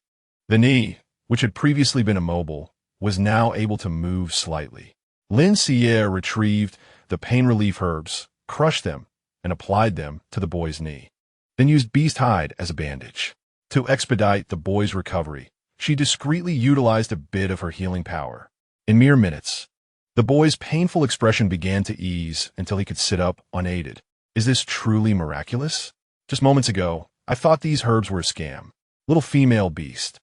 the knee, which had previously been immobile, was now able to move slightly. Lin Xiyue retrieved the pain relief herbs, crushed them, and applied them to the boy's knee. Then used beast hide as a bandage. To expedite the boy's recovery, she discreetly utilized a bit of her healing power. In mere minutes, the boy's painful expression began to ease until he could sit up unaided. Is this truly miraculous? Just moments ago, I thought these herbs were a scam. Little female beast.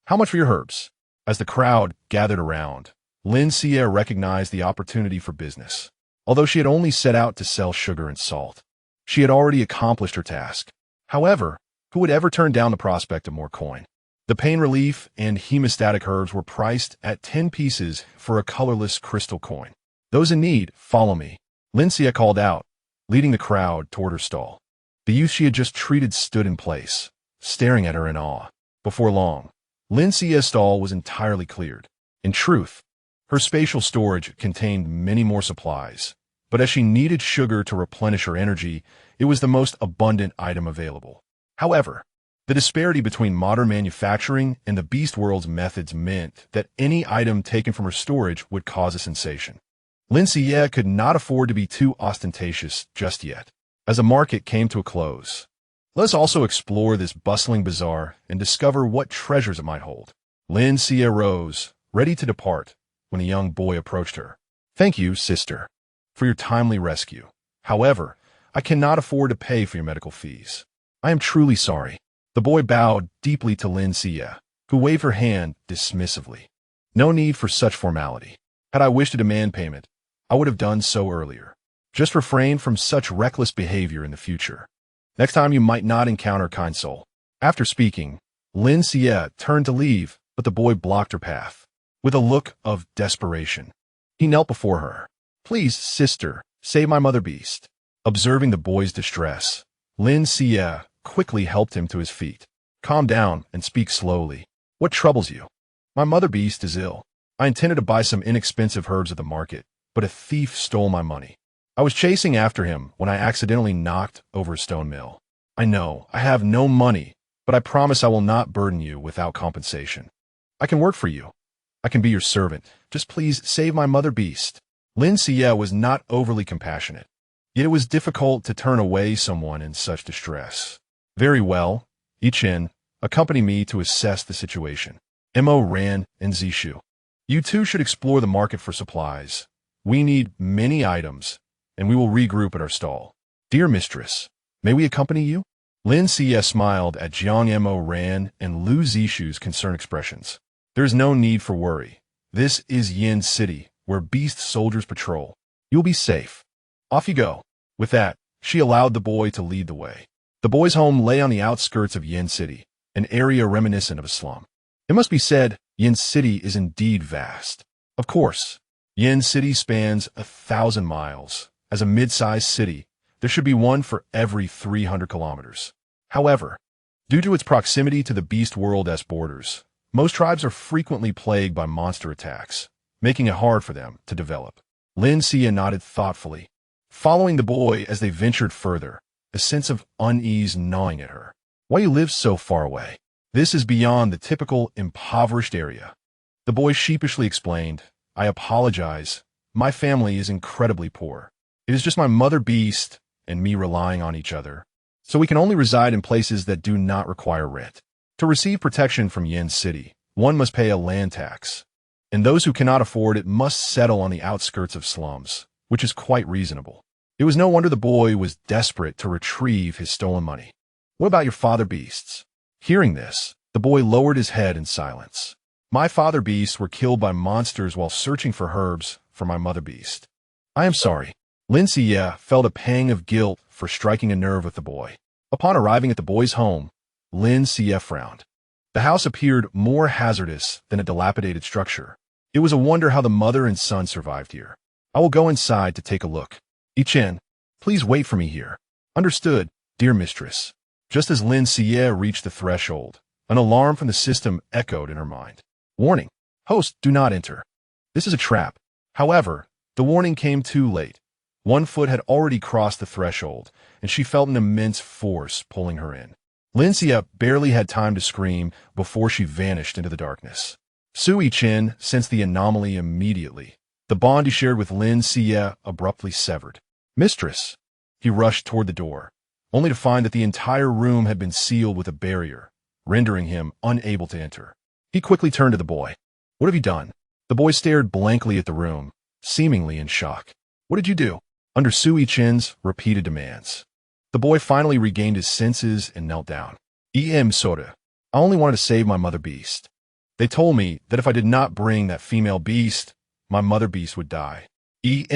How much for your herbs? As the crowd gathered around, Lin Xiyue recognized the opportunity for business. Although she had only set out to sell sugar and salt, she had already accomplished her task. However, who would ever turn down the prospect of more coin? The pain relief and hemostatic herbs were priced at 10 pieces for a colorless crystal coin. Those in need, follow me. Lin Xiyue called out, leading the crowd toward her stall. The youth she had just treated stood in place, staring at her in awe. Before long, Lin Xiyue's stall was entirely cleared. In truth, her spatial storage contained many more supplies, but as she needed sugar to replenish her energy, it was the most abundant item available. However, the disparity between modern manufacturing and the beast world's methods meant that any item taken from her storage would cause a sensation. Lin Xiyue could not afford to be too ostentatious just yet. As the market came to a close, let us also explore this bustling bazaar and discover what treasures it might hold. Lin Xiyue rose, ready to depart, when a young boy approached her. Thank you, sister, for your timely rescue. However, I cannot afford to pay for your medical fees. I am truly sorry. The boy bowed deeply to Lin Xiyue, who waved her hand dismissively. No need for such formality. Had I wished to demand payment, I would have done so earlier. Just refrain from such reckless behavior in the future. Next time you might not encounter kind soul. After speaking, Lin Xiyue turned to leave, but the boy blocked her path. With a look of desperation, he knelt before her. Please, sister, save my mother beast. Observing the boy's distress, Lin Xiyue quickly helped him to his feet. Calm down and speak slowly. What troubles you? My mother beast is ill. I intended to buy some inexpensive herbs at the market, but a thief stole my money. I was chasing after him when I accidentally knocked over a stone mill. I know, I have no money, but I promise I will not burden you without compensation. I can work for you. I can be your servant. Just please save my mother beast. Lin Xiyue was not overly compassionate, yet it was difficult to turn away someone in such distress. Very well, Yichen, accompany me to assess the situation. Mo Ran and Zishu. You two should explore the market for supplies. We need many items, and we will regroup at our stall. Dear mistress, may we accompany you? Lin Xiyue smiled at Jiang Mo Ran and Lu Zishu's concerned expressions. There is no need for worry. This is Yin City, where beast soldiers patrol. You'll be safe. Off you go. With that, she allowed the boy to lead the way. The boy's home lay on the outskirts of Yin City, an area reminiscent of a slum. It must be said, Yin City is indeed vast. Of course, Yin City spans 1,000 miles. As a mid-sized city, there should be one for every 300 kilometers. However, due to its proximity to the beast world's borders, most tribes are frequently plagued by monster attacks, making it hard for them to develop. Lin Xiyue nodded thoughtfully, following the boy as they ventured further, a sense of unease gnawing at her. Why you live so far away? This is beyond the typical impoverished area. The boy sheepishly explained, I apologize. My family is incredibly poor. It is just my mother beast and me relying on each other. So we can only reside in places that do not require rent. To receive protection from Yin City, one must pay a land tax. And those who cannot afford it must settle on the outskirts of slums, which is quite reasonable. It was no wonder the boy was desperate to retrieve his stolen money. What about your father beasts? Hearing this, the boy lowered his head in silence. My father beasts were killed by monsters while searching for herbs for my mother beast. I am sorry. Lin Xiyue felt a pang of guilt for striking a nerve with the boy. Upon arriving at the boy's home, Lin Xiyue frowned. The house appeared more hazardous than a dilapidated structure. It was a wonder how the mother and son survived here. I will go inside to take a look. Yichen, please wait for me here. Understood, dear mistress. Just as Lin Xiyue reached the threshold, an alarm from the system echoed in her mind. Warning, host, do not enter. This is a trap. However, the warning came too late. One foot had already crossed the threshold, and she felt an immense force pulling her in. Lin Xiyue barely had time to scream before she vanished into the darkness. Su Yichen sensed the anomaly immediately. The bond he shared with Lin Xiyue abruptly severed. Mistress! He rushed toward the door, only to find that the entire room had been sealed with a barrier, rendering him unable to enter. He quickly turned to the boy. What have you done? The boy stared blankly at the room, seemingly in shock. What did you do? Under Su Yichen's repeated demands, the boy finally regained his senses and knelt down. Soda. I only wanted to save my mother beast. They told me that if I did not bring that female beast, my mother beast would die.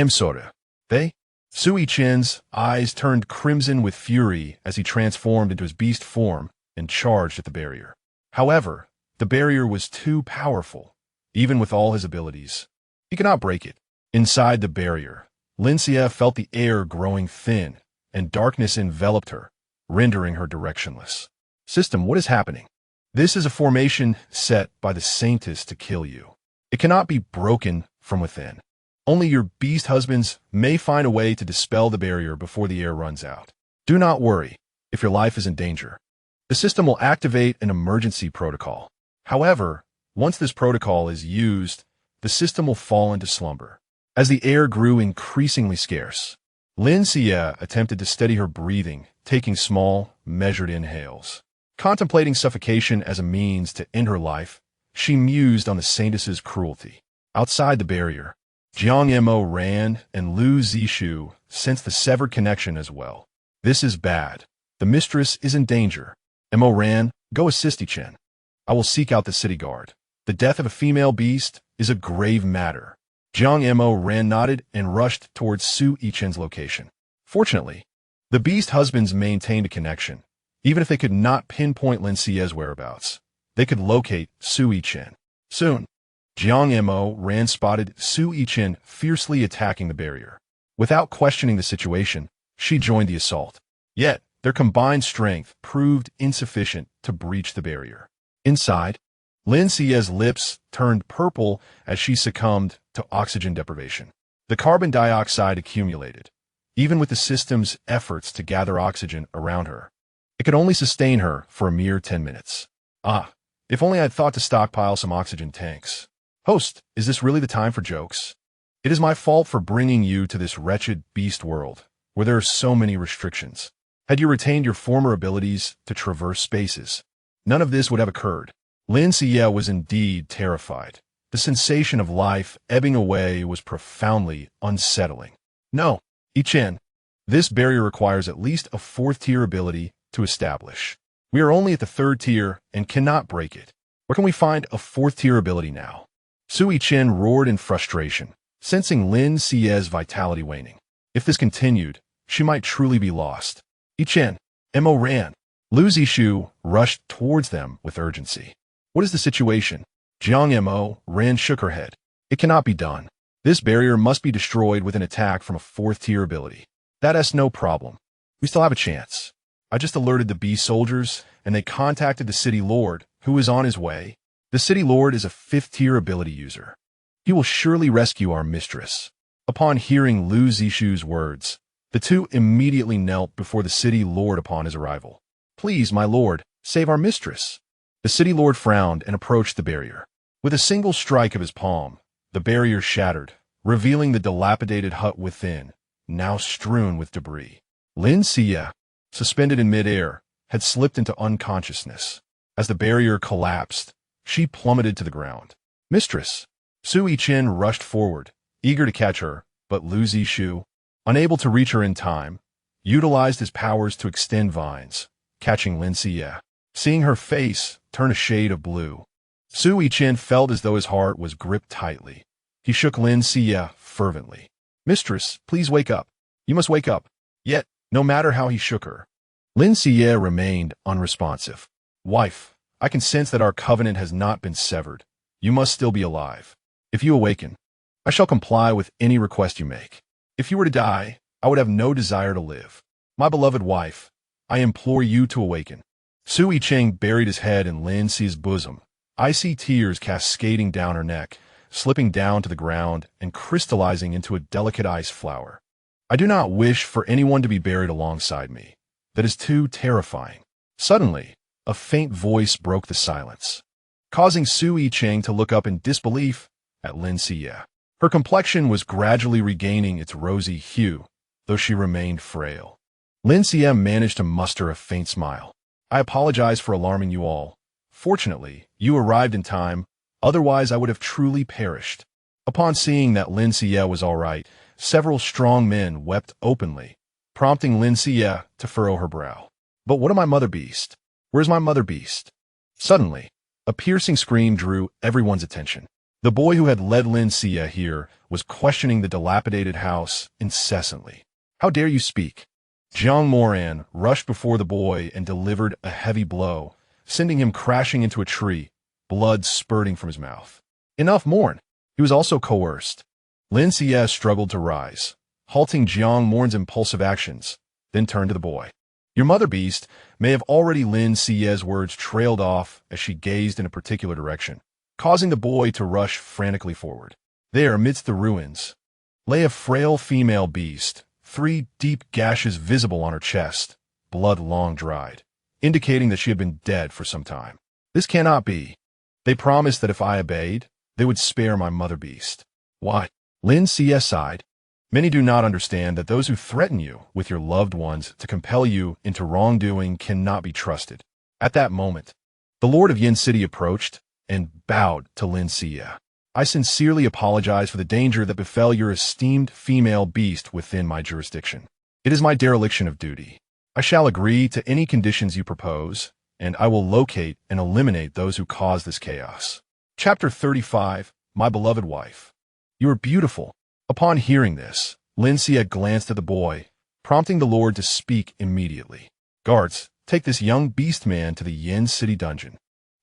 Soda. They? Su Yichen's eyes turned crimson with fury as he transformed into his beast form and charged at the barrier. However, the barrier was too powerful, even with all his abilities. He could not break it. Inside the barrier, Lin Xiyue felt the air growing thin, and darkness enveloped her, rendering her directionless. System, what is happening? This is a formation set by the Saintess to kill you. It cannot be broken from within. Only your beast husbands may find a way to dispel the barrier before the air runs out. Do not worry if your life is in danger. The system will activate an emergency protocol. However, once this protocol is used, the system will fall into slumber. As the air grew increasingly scarce, Lin Xiyue attempted to steady her breathing, taking small, measured inhales. Contemplating suffocation as a means to end her life, she mused on the Saintess's cruelty. Outside the barrier, Jiang Mo Ran and Lu Zishu sensed the severed connection as well. This is bad. The mistress is in danger. Mo Ran, go assist Yichen. I will seek out the city guard. The death of a female beast is a grave matter. Jiang Mo Ran nodded and rushed towards Su Yichen's location. Fortunately, the beast husbands maintained a connection. Even if they could not pinpoint Lin Xiyue's whereabouts, they could locate Su Yichen. Soon, Jiang Mo Ran spotted Su Yichen fiercely attacking the barrier. Without questioning the situation, she joined the assault. Yet, their combined strength proved insufficient to breach the barrier. Inside, Lin Xiyue's lips turned purple as she succumbed to oxygen deprivation. The carbon dioxide accumulated, even with the system's efforts to gather oxygen around her. It could only sustain her for a mere 10 minutes. Ah, if only I'd thought to stockpile some oxygen tanks. Host, is this really the time for jokes? It is my fault for bringing you to this wretched beast world, where there are so many restrictions. Had you retained your former abilities to traverse spaces, none of this would have occurred. Lin Xiyue was indeed terrified. The sensation of life ebbing away was profoundly unsettling. No, Yichen, this barrier requires at least a 4th-tier ability to establish. We are only at the 3rd tier and cannot break it. Where can we find a 4th-tier ability now? Su Yichen roared in frustration, sensing Lin Xiyue's vitality waning. If this continued, she might truly be lost. Yichen, Mo ran. Lu Zixu rushed towards them with urgency. What is the situation? Jiang Mo ran shook her head. It cannot be done. This barrier must be destroyed with an attack from a 4th-tier ability. That's no problem. We still have a chance. I just alerted the bee soldiers, and they contacted the city lord, who is on his way. The city lord is a 5th-tier ability user. He will surely rescue our mistress. Upon hearing Lu Zixu's words, the two immediately knelt before the city lord upon his arrival. Please, my lord, save our mistress. The city lord frowned and approached the barrier. With a single strike of his palm, the barrier shattered, revealing the dilapidated hut within, now strewn with debris. Lin Xiyue, suspended in midair, had slipped into unconsciousness. As the barrier collapsed, she plummeted to the ground. Mistress! Su Yichen rushed forward, eager to catch her, but Lu Zixu, unable to reach her in time, utilized his powers to extend vines, catching Lin Xiyue. Seeing her face turn a shade of blue, Su Yichen felt as though his heart was gripped tightly. He shook Lin Xiyue fervently. Mistress, please wake up. You must wake up. Yet, no matter how he shook her, Lin Xiyue remained unresponsive. Wife, I can sense that our covenant has not been severed. You must still be alive. If you awaken, I shall comply with any request you make. If you were to die, I would have no desire to live. My beloved wife, I implore you to awaken. Su Yicheng buried his head in Lin Xiyue's bosom, icy tears cascading down her neck, slipping down to the ground and crystallizing into a delicate ice flower. I do not wish for anyone to be buried alongside me. That is too terrifying. Suddenly, a faint voice broke the silence, causing Su Yicheng to look up in disbelief at Lin Xiyue. Her complexion was gradually regaining its rosy hue, though she remained frail. Lin Xiyue managed to muster a faint smile. I apologize for alarming you all. Fortunately, you arrived in time, otherwise I would have truly perished. Upon seeing that Lin Xiyue was all right, several strong men wept openly, prompting Lin Xiyue to furrow her brow. But what of my mother beast? Where's my mother beast? Suddenly, a piercing scream drew everyone's attention. The boy who had led Lin Xiyue here was questioning the dilapidated house incessantly. How dare you speak? Jiang Moran rushed before the boy and delivered a heavy blow, sending him crashing into a tree, blood spurting from his mouth. Enough, Morn. He was also coerced. Lin Xiyue struggled to rise, halting Jiang Moran's impulsive actions, then turned to the boy. Your mother beast may have already. Lin Xiyue's words trailed off as she gazed in a particular direction, causing the boy to rush frantically forward. There, amidst the ruins, lay a frail female beast, 3 deep gashes visible on her chest, blood long dried, indicating that she had been dead for some time. This cannot be. They promised that if I obeyed, they would spare my mother beast. Why? Lin Xiyue sighed. Many do not understand that those who threaten you with your loved ones to compel you into wrongdoing cannot be trusted. At that moment, the Lord of Yin City approached and bowed to Lin Xiyue. I sincerely apologize for the danger that befell your esteemed female beast within my jurisdiction. It is my dereliction of duty. I shall agree to any conditions you propose, and I will locate and eliminate those who cause this chaos. Chapter 35, My Beloved Wife. You are beautiful. Upon hearing this, Lin Xiyue glanced at the boy, prompting the Lord to speak immediately. Guards, take this young beast man to the Yin City dungeon.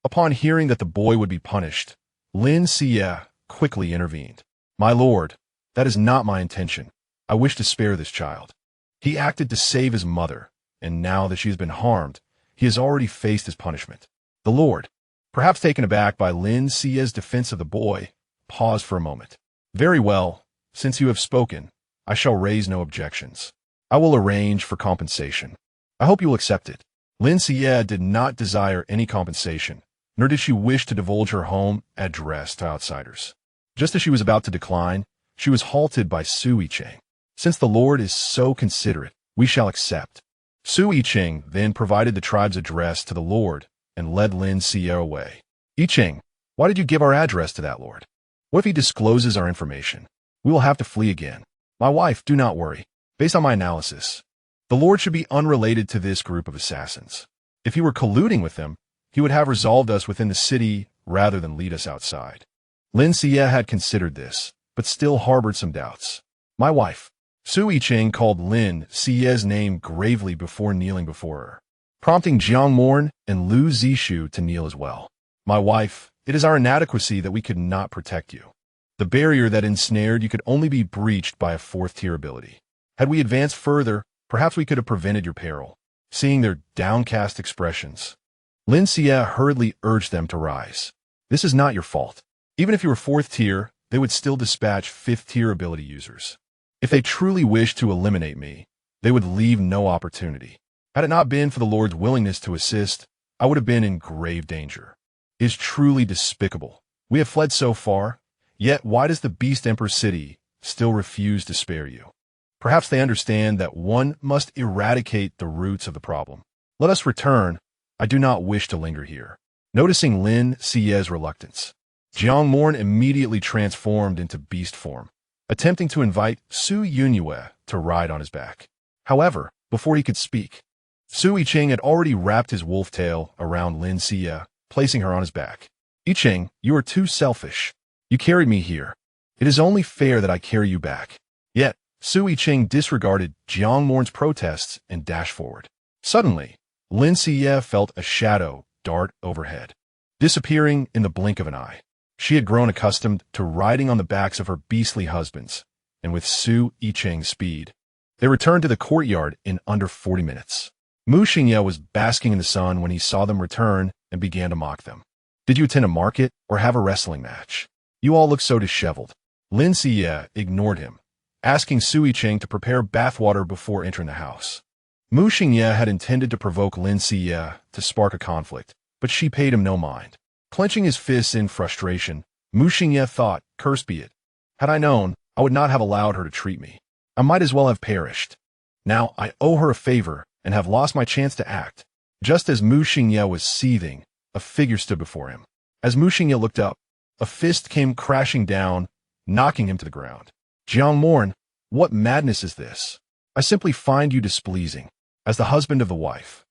Upon hearing that the boy would be punished, Lin Xiyue quickly intervened. My lord, that is not my intention. I wish to spare this child. He acted to save his mother, and now that she has been harmed, he has already faced his punishment. The Lord, perhaps taken aback by Lin Xiyue's defense of the boy, paused for a moment. Very well, since you have spoken, I shall raise no objections. I will arrange for compensation. I hope you will accept it. Lin Xiyue did not desire any compensation, nor did she wish to divulge her home address to outsiders. Just as she was about to decline, she was halted by Su Yicheng. Since the Lord is so considerate, we shall accept. Su Yicheng then provided the tribe's address to the Lord and led Lin Xiyue away. Yicheng, why did you give our address to that Lord? What if he discloses our information? We will have to flee again. My wife, do not worry. Based on my analysis, the Lord should be unrelated to this group of assassins. If he were colluding with them, he would have resolved us within the city rather than lead us outside. Lin Xiyue had considered this, but still harbored some doubts. My wife. Su Yicheng called Lin Xiyue's name gravely before kneeling before her, prompting Jiang Morn and Lu Zishu to kneel as well. My wife, it is our inadequacy that we could not protect you. The barrier that ensnared you could only be breached by a fourth-tier ability. Had we advanced further, perhaps we could have prevented your peril. Seeing their downcast expressions, Lin Xiyue hurriedly urged them to rise. This is not your fault. Even if you were fourth tier, they would still dispatch fifth-tier ability users. If they truly wished to eliminate me, they would leave no opportunity. Had it not been for the Lord's willingness to assist, I would have been in grave danger. It is truly despicable. We have fled so far, yet why does the Beast Emperor City still refuse to spare you? Perhaps they understand that one must eradicate the roots of the problem. Let us return. I do not wish to linger here. Noticing Lin Xiyue's reluctance, Jiang Morn immediately transformed into beast form, attempting to invite Su Yicheng to ride on his back. However, before he could speak, Su Yicheng had already wrapped his wolf tail around Lin Xiyue, placing her on his back. Yicheng, you are too selfish. You carried me here. It is only fair that I carry you back. Yet, Su Yicheng disregarded Jiang Morn's protests and dashed forward. Suddenly, Lin Xiyue felt a shadow dart overhead, disappearing in the blink of an eye. She had grown accustomed to riding on the backs of her beastly husbands, and with Su Yicheng's speed, they returned to the courtyard in under 40 minutes. Mu Xingye was basking in the sun when he saw them return and began to mock them. Did you attend a market or have a wrestling match? You all look so disheveled. Lin Xiyue ignored him, asking Su Yicheng to prepare bathwater before entering the house. Mu Xingye had intended to provoke Lin Xiyue to spark a conflict, but she paid him no mind. Clenching his fists in frustration, Mu Xingye thought, cursed be it. Had I known, I would not have allowed her to treat me. I might as well have perished. Now I owe her a favor and have lost my chance to act. Just as Mu Xingye was seething, a figure stood before him. As Mu Xingye looked up, a fist came crashing down, knocking him to the ground. Jiang Morn, what madness is this? I simply find you displeasing. As the husband of the wife,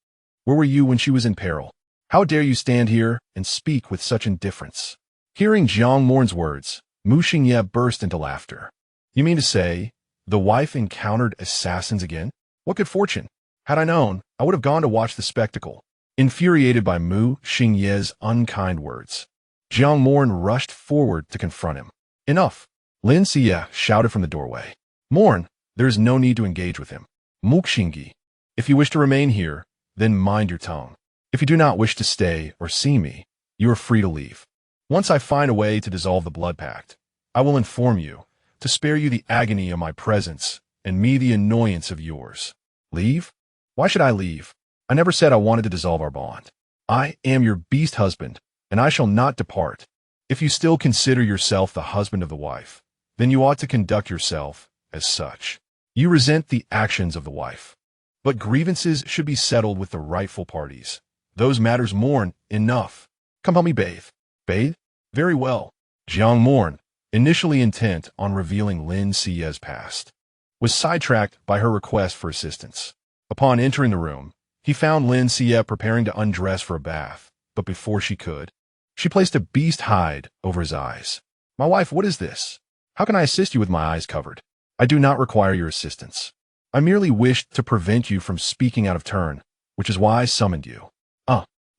where were you when she was in peril? How dare you stand here and speak with such indifference? Hearing Jiang Morn's words, Mu Xingye burst into laughter. You mean to say, the wife encountered assassins again? What good fortune! Had I known, I would have gone to watch the spectacle. Infuriated by Mu Xingye's unkind words, Jiang Morn rushed forward to confront him. Enough! Lin Xiyue shouted from the doorway. Morn, there is no need to engage with him. Mu Xingye, if you wish to remain here, then mind your tongue. If you do not wish to stay or see me, you are free to leave. Once I find a way to dissolve the blood pact, I will inform you, to spare you the agony of my presence and me the annoyance of yours. Leave? Why should I leave? I never said I wanted to dissolve our bond. I am your beast husband, and I shall not depart. If you still consider yourself the husband of the wife, then you ought to conduct yourself as such. You resent the actions of the wife. But grievances should be settled with the rightful parties. Those matters mourn enough. Come help me bathe. Bathe? Very well. Jiang Morn, initially intent on revealing Lin Xiyue's past, was sidetracked by her request for assistance. Upon entering the room, he found Lin Xiyue preparing to undress for a bath, but before she could, she placed a beast hide over his eyes. My wife, what is this? How can I assist you with my eyes covered? I do not require your assistance. I merely wished to prevent you from speaking out of turn, which is why I summoned you.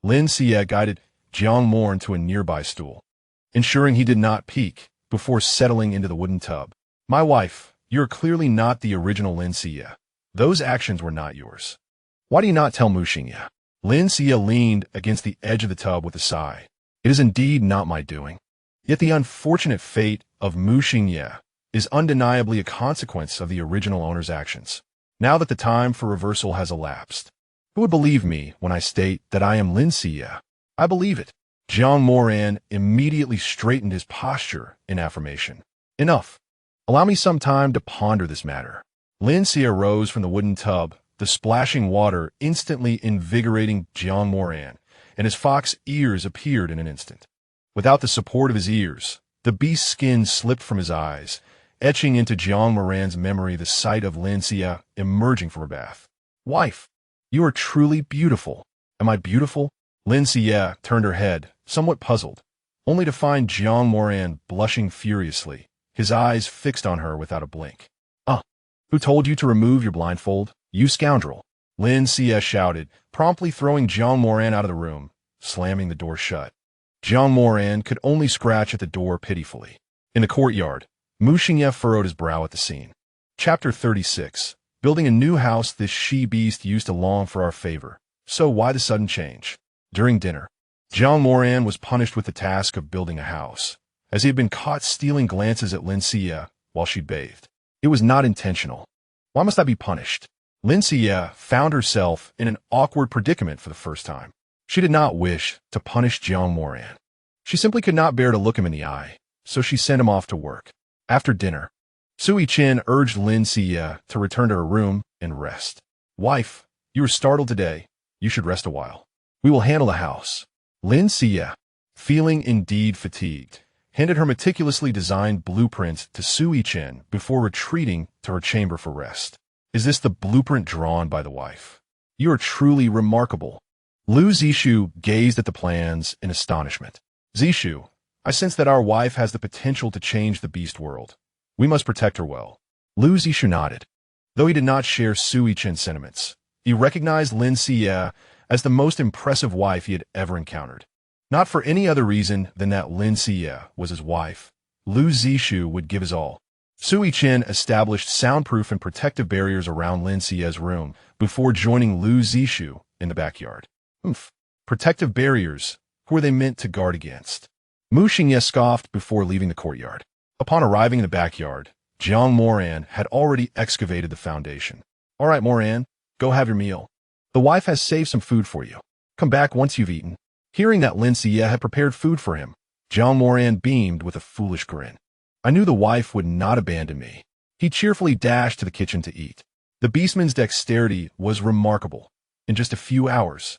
Lin Xiyue guided Jiang Morn to a nearby stool, ensuring he did not peek before settling into the wooden tub. My wife, you are clearly not the original Lin Xiyue. Those actions were not yours. Why do you not tell Mu Xingye? Lin Xiyue leaned against the edge of the tub with a sigh. It is indeed not my doing. Yet the unfortunate fate of Mu Xingye is undeniably a consequence of the original owner's actions. now that the time for reversal has elapsed. Who would believe me when I state that I am Lin Xiyue? I believe it. Jiang Moran immediately straightened his posture in affirmation. Enough. Allow me some time to ponder this matter. Lin Xiyue rose from the wooden tub, the splashing water instantly invigorating Jiang Moran, and his fox ears appeared in an instant. Without the support of his ears, the beast's skin slipped from his eyes, etching into Jiang Moran's memory the sight of Lin Xiyue emerging from her bath. Wife, you are truly beautiful. Am I beautiful? Lin Xiyue turned her head, somewhat puzzled, only to find Jiang Moran blushing furiously, his eyes fixed on her without a blink. Who told you to remove your blindfold? You scoundrel! Lin Xiyue shouted, promptly throwing Jiang Moran out of the room, slamming the door shut. Jiang Moran could only scratch at the door pitifully. In the courtyard, Mu Xingye furrowed his brow at the scene. Chapter 36. Building a new house. This she-beast used to long for our favor. So why the sudden change? During dinner, Jiang Moran was punished with the task of building a house, as he had been caught stealing glances at Lin Xiyue while she bathed. It was not intentional. Why must I be punished? Lin Xiyue found herself in an awkward predicament for the first time. She did not wish to punish Jiang Moran. She simply could not bear to look him in the eye, so she sent him off to work. After dinner, Sui Chen urged Lin Xiyue to return to her room and rest. Wife, you were startled today. You should rest a while. We will handle the house. Lin Xiyue, feeling indeed fatigued, handed her meticulously designed blueprint to Sui Chen before retreating to her chamber for rest. Is this the blueprint drawn by the wife? You are truly remarkable. Lu Zishu gazed at the plans in astonishment. Zishu, I sense that our wife has the potential to change the beast world. We must protect her well. Lu Zishu nodded. Though he did not share Sui Chen's sentiments, he recognized Lin Xiyue as the most impressive wife he had ever encountered. Not for any other reason than that Lin Xiyue was his wife. Lu Zishu would give his all. Sui Chen established soundproof and protective barriers around Lin Xiyue's room before joining Lu Zishu in the backyard. Protective barriers, who were they meant to guard against? Mu Xingye scoffed before leaving the courtyard. Upon arriving in the backyard, Jiang Moran had already excavated the foundation. All right, Moran, go have your meal. The wife has saved some food for you. Come back once you've eaten. Hearing that Lin Xiyue had prepared food for him, Jiang Moran beamed with a foolish grin. I knew the wife would not abandon me. He cheerfully dashed to the kitchen to eat. The beastman's dexterity was remarkable. In just a few hours,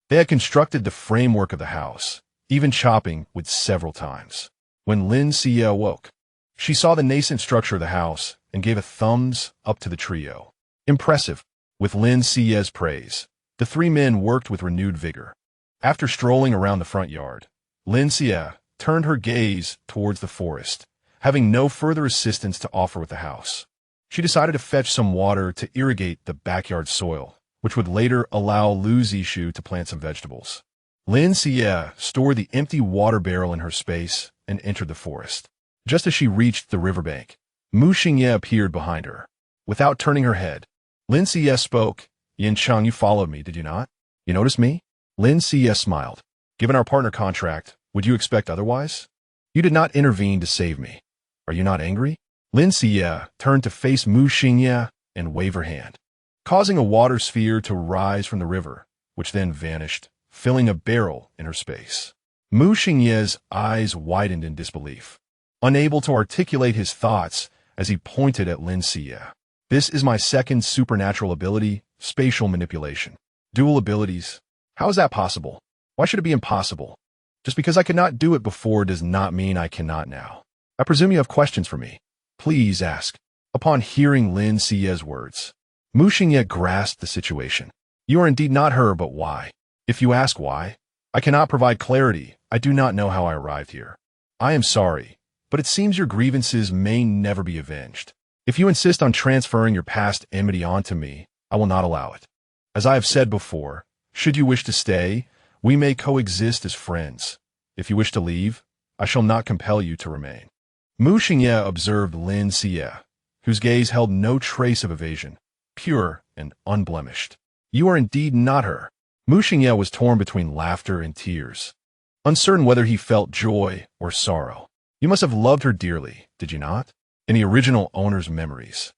they had constructed the framework of the house, even chopping wood several times. When Lin Xiyue awoke, she saw the nascent structure of the house and gave a thumbs up to the trio. Impressive. With Lin Xiyue's praise, the three men worked with renewed vigor. After strolling around the front yard, Lin Xiyue turned her gaze towards the forest, having no further assistance to offer with the house. She decided to fetch some water to irrigate the backyard soil, which would later allow Lu Zishu to plant some vegetables. Lin Xiyue stored the empty water barrel in her space and entered the forest. Just as she reached the riverbank, Mu Xingye appeared behind her. Without turning her head, Lin Xiyue spoke. Yin Chang, you followed me, did you not? You noticed me? Lin Xiyue smiled. Given our partner contract, would you expect otherwise? You did not intervene to save me. Are you not angry? Lin Xiyue turned to face Mu Xingye and wave her hand, causing a water sphere to rise from the river, which then vanished, filling a barrel in her space. Mu Xingye's eyes widened in disbelief, unable to articulate his thoughts as he pointed at Lin Xiyue. This is my second supernatural ability, spatial manipulation. Dual abilities. How is that possible? Why should it be impossible? Just because I could not do it before does not mean I cannot now. I presume you have questions for me. Please ask. Upon hearing Lin Xiyue's words, Mu Xingye grasped the situation. You are indeed not her, but why? If you ask why, I cannot provide clarity. I do not know how I arrived here. I am sorry, but it seems your grievances may never be avenged. If you insist on transferring your past enmity onto me, I will not allow it. As I have said before, should you wish to stay, we may coexist as friends. If you wish to leave, I shall not compel you to remain. Mu Xingye observed Lin Xiyue, whose gaze held no trace of evasion, pure and unblemished. You are indeed not her. Mu Xingye was torn between laughter and tears, uncertain whether he felt joy or sorrow. You must have loved her dearly, did you not? In the original owner's memories.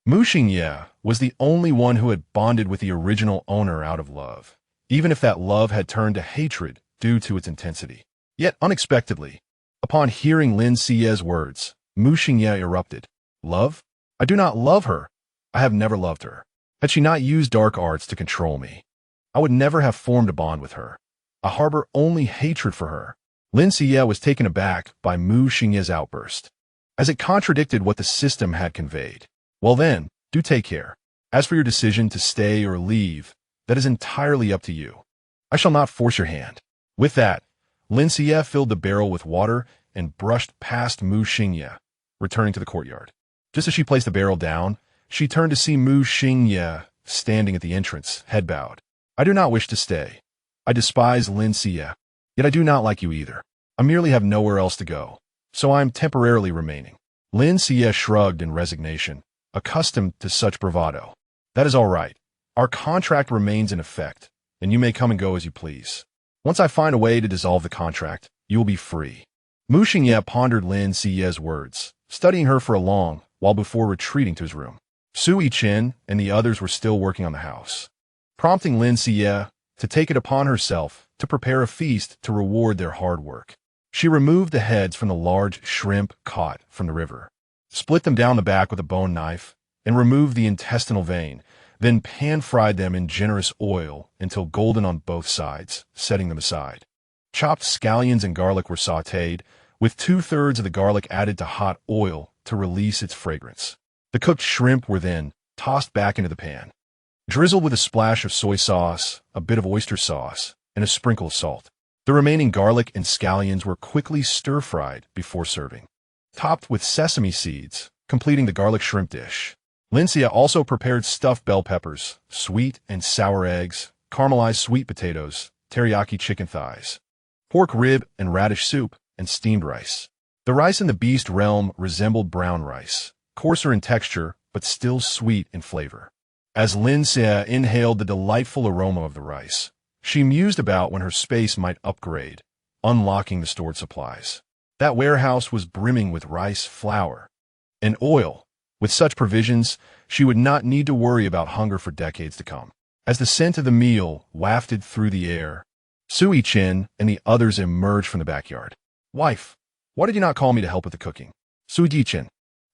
Mu Xingye was the only one who had bonded with the original owner out of love, even if that love had turned to hatred due to its intensity. Yet unexpectedly, upon hearing Lin Xiyue's words, Mu Xingye erupted. Love? I do not love her. I have never loved her. Had she not used dark arts to control me, I would never have formed a bond with her. I harbor only hatred for her. Lin Xiyue was taken aback by Mu Xingye's outburst, as it contradicted what the system had conveyed. Well then, do take care. As for your decision to stay or leave, that is entirely up to you. I shall not force your hand. With that, Lin Xiyue filled the barrel with water and brushed past Mu Xingye, returning to the courtyard. Just as she placed the barrel down, she turned to see Mu Xingye standing at the entrance, head bowed. I do not wish to stay. I despise Lin Xiyue, yet I do not like you either. I merely have nowhere else to go, so I am temporarily remaining. Lin Xiyue shrugged in resignation, accustomed to such bravado. That is all right. Our contract remains in effect, and you may come and go as you please. Once I find a way to dissolve the contract, you will be free. Mu Xingye pondered Lin Xiyue's words, studying her for a long while before retreating to his room. Su Yichen and the others were still working on the house, prompting Lin Xiyue to take it upon herself to prepare a feast to reward their hard work. She removed the heads from the large shrimp caught from the river, split them down the back with a bone knife, and removed the intestinal vein, then pan-fried them in generous oil until golden on both sides, setting them aside. Chopped scallions and garlic were sautéed, with 2/3 of the garlic added to hot oil to release its fragrance. The cooked shrimp were then tossed back into the pan, drizzled with a splash of soy sauce, a bit of oyster sauce, and a sprinkle of salt. The remaining garlic and scallions were quickly stir-fried before serving, topped with sesame seeds, completing the garlic shrimp dish. Lin Xiyue also prepared stuffed bell peppers, sweet and sour eggs, caramelized sweet potatoes, teriyaki chicken thighs, pork rib and radish soup, and steamed rice. The rice in the beast realm resembled brown rice, coarser in texture but still sweet in flavor. As Lin Xiyue inhaled the delightful aroma of the rice, she mused about when her space might upgrade, unlocking the stored supplies. That warehouse was brimming with rice flour and oil. With such provisions, she would not need to worry about hunger for decades to come. As the scent of the meal wafted through the air, Su Yichen and the others emerged from the backyard. Wife, why did you not call me to help with the cooking? Su Yichen,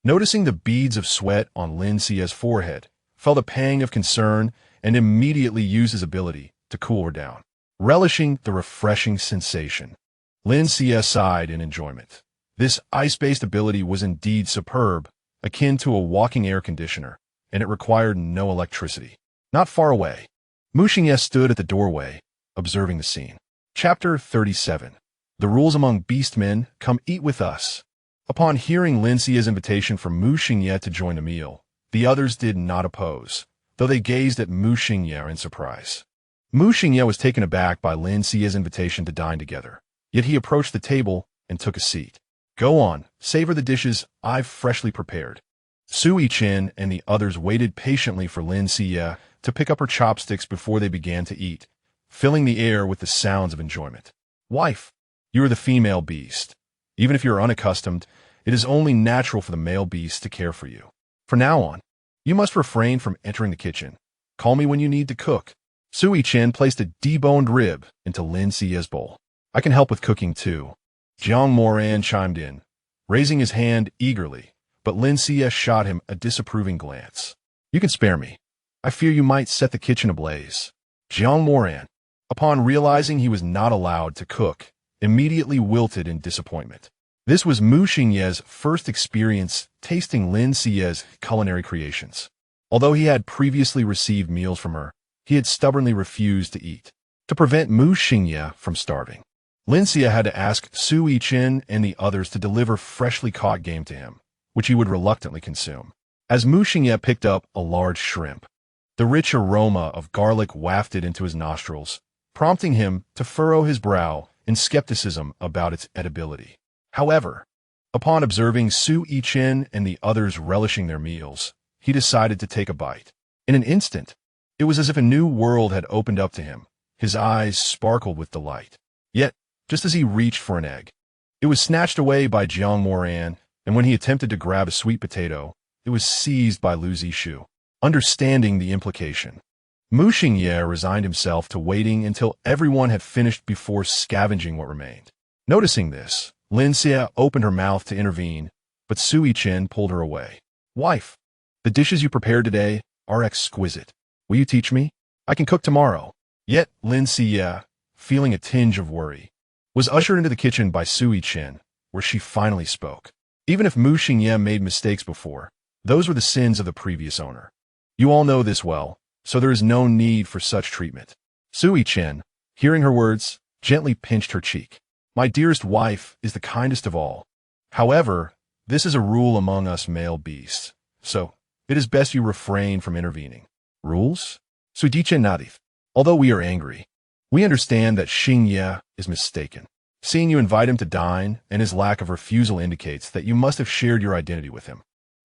noticing the beads of sweat on Lin Xiyue's forehead, felt a pang of concern and immediately used his ability to cool her down. Relishing the refreshing sensation, Lin Xiyue sighed in enjoyment. This ice-based ability was indeed superb, akin to a walking air conditioner, and it required no electricity. Not far away, Mu Xingye stood at the doorway, observing the scene. Chapter 37. The rules among beastmen. Come eat with us. Upon hearing Lin Xiyue's invitation for Mu Xingye to join the meal, the others did not oppose, though they gazed at Mu Xingye in surprise. Mu Xingye was taken aback by Lin Xiyue's invitation to dine together, yet he approached the table and took a seat. Go on, savor the dishes I've freshly prepared. Su Yichen and the others waited patiently for Lin Xiyue to pick up her chopsticks before they began to eat, filling the air with the sounds of enjoyment. Wife, you are the female beast. Even if you are unaccustomed, it is only natural for the male beast to care for you. From now on, you must refrain from entering the kitchen. Call me when you need to cook. Su Yichen placed a deboned rib into Lin Xiyue's bowl. I can help with cooking too. Jiang Moran chimed in, raising his hand eagerly, but Lin Xiyue shot him a disapproving glance. You can spare me. I fear you might set the kitchen ablaze. Jiang Moran, upon realizing he was not allowed to cook, immediately wilted in disappointment. This was Mu Xingye's first experience tasting Lin Xiyue's culinary creations. Although he had previously received meals from her, he had stubbornly refused to eat, to prevent Mu Xingye from starving. Lin Xiyue had to ask Su Yichen and the others to deliver freshly caught game to him, which he would reluctantly consume. As Mu Xingye picked up a large shrimp, the rich aroma of garlic wafted into his nostrils, prompting him to furrow his brow in skepticism about its edibility. However, upon observing Su Yichen and the others relishing their meals, he decided to take a bite. In an instant, it was as if a new world had opened up to him. His eyes sparkled with delight. Yet, just as he reached for an egg, it was snatched away by Jiang Moran, and when he attempted to grab a sweet potato, it was seized by Lu Zishu. understanding the implication. Mu Xingye resigned himself to waiting until everyone had finished before scavenging what remained. Noticing this, Lin Xiyue opened her mouth to intervene, but Su Yichen pulled her away. Wife, the dishes you prepared today are exquisite. Will you teach me? I can cook tomorrow. Yet Lin Xiyue, feeling a tinge of worry, was ushered into the kitchen by Su Yichen, where she finally spoke. Even if Mu Xingye made mistakes before, those were the sins of the previous owner. You all know this well, so there is no need for such treatment. Su Yichen, hearing her words, gently pinched her cheek. My dearest wife is the kindest of all. However, this is a rule among us male beasts, so it is best you refrain from intervening. Rules? Su Yichen nodded. Although we are angry, we understand that Xingye is mistaken. Seeing you invite him to dine and his lack of refusal indicates that you must have shared your identity with him.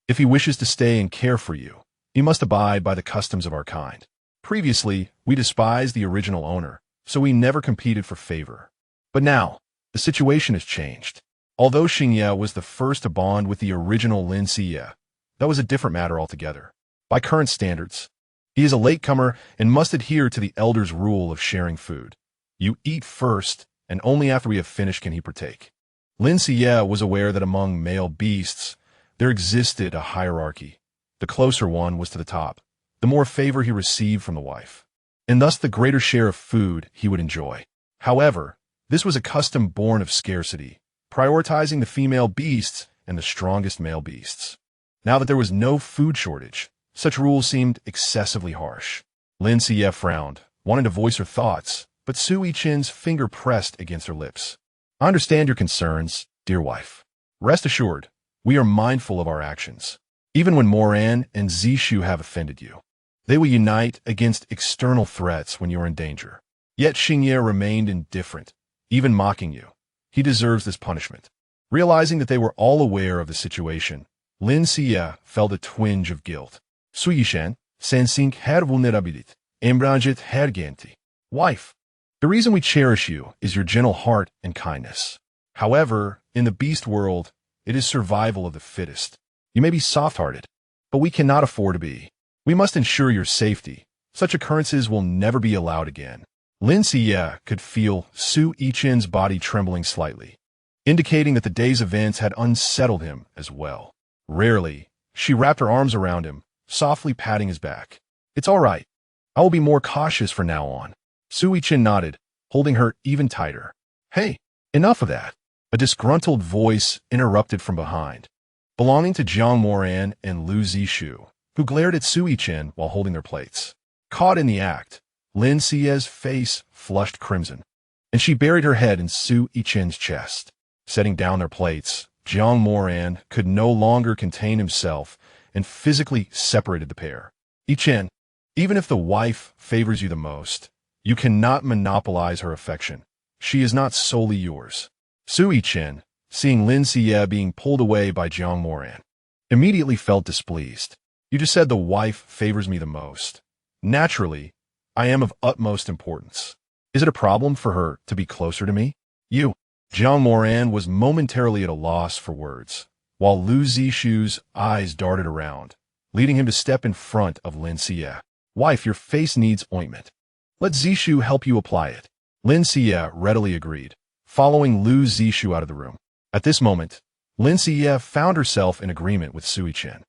If he wishes to stay and care for you, he must abide by the customs of our kind. Previously, we despised the original owner, so we never competed for favor. But now, the situation has changed. Although Xingye was the first to bond with the original Lin Xiyue, that was a different matter altogether. By current standards, he is a latecomer and must adhere to the elders' rule of sharing food. You eat first, and only after we have finished can he partake. Lin Xiyue was aware that among male beasts, there existed a hierarchy. The closer one was to the top, the more favor he received from the wife, and thus the greater share of food he would enjoy. However, this was a custom born of scarcity, prioritizing the female beasts and the strongest male beasts. Now that there was no food shortage, such rules seemed excessively harsh. Lin Xiyue frowned, wanting to voice her thoughts, but Su Yichen's finger pressed against her lips. I understand your concerns, dear wife. Rest assured, we are mindful of our actions. Even when Moran and Zishu have offended you, they will unite against external threats when you are in danger. Yet Xingye remained indifferent, even mocking you. He deserves this punishment. Realizing that they were all aware of the situation, Lin Xiyue felt a twinge of guilt. Su Yishen, sensing her vulnerability, embranget her genti. Wife, the reason we cherish you is your gentle heart and kindness. However, in the beast world, it is survival of the fittest. You may be soft-hearted, but we cannot afford to be. We must ensure your safety. Such occurrences will never be allowed again. Lin Xiyue could feel Su Yichen's body trembling slightly, indicating that the day's events had unsettled him as well. Rarely, she wrapped her arms around him, softly patting his back. It's all right. I will be more cautious from now on. Su Yichen nodded, holding her even tighter. Hey, enough of that. A disgruntled voice interrupted from behind, belonging to Jiang Moran and Lu Zishu, who glared at Su Yichen while holding their plates. Caught in the act, Lin Xiyue's face flushed crimson, and she buried her head in Su Yichen's chest. Setting down their plates, Jiang Moran could no longer contain himself and physically separated the pair. Yichen, even if the wife favors you the most, you cannot monopolize her affection. She is not solely yours. Su Yichen, seeing Lin Xiyue being pulled away by Jiang Moran, immediately felt displeased. You just said the wife favors me the most. Naturally, I am of utmost importance. Is it a problem for her to be closer to me? You. Jiang Moran was momentarily at a loss for words, while Lu Zishu's eyes darted around, leading him to step in front of Lin Xiyue. Wife, your face needs ointment. Let Zishu help you apply it. Lin Xiyue readily agreed, following Lu Zishu out of the room. At this moment, Lin Xiyue found herself in agreement with Su Yichen.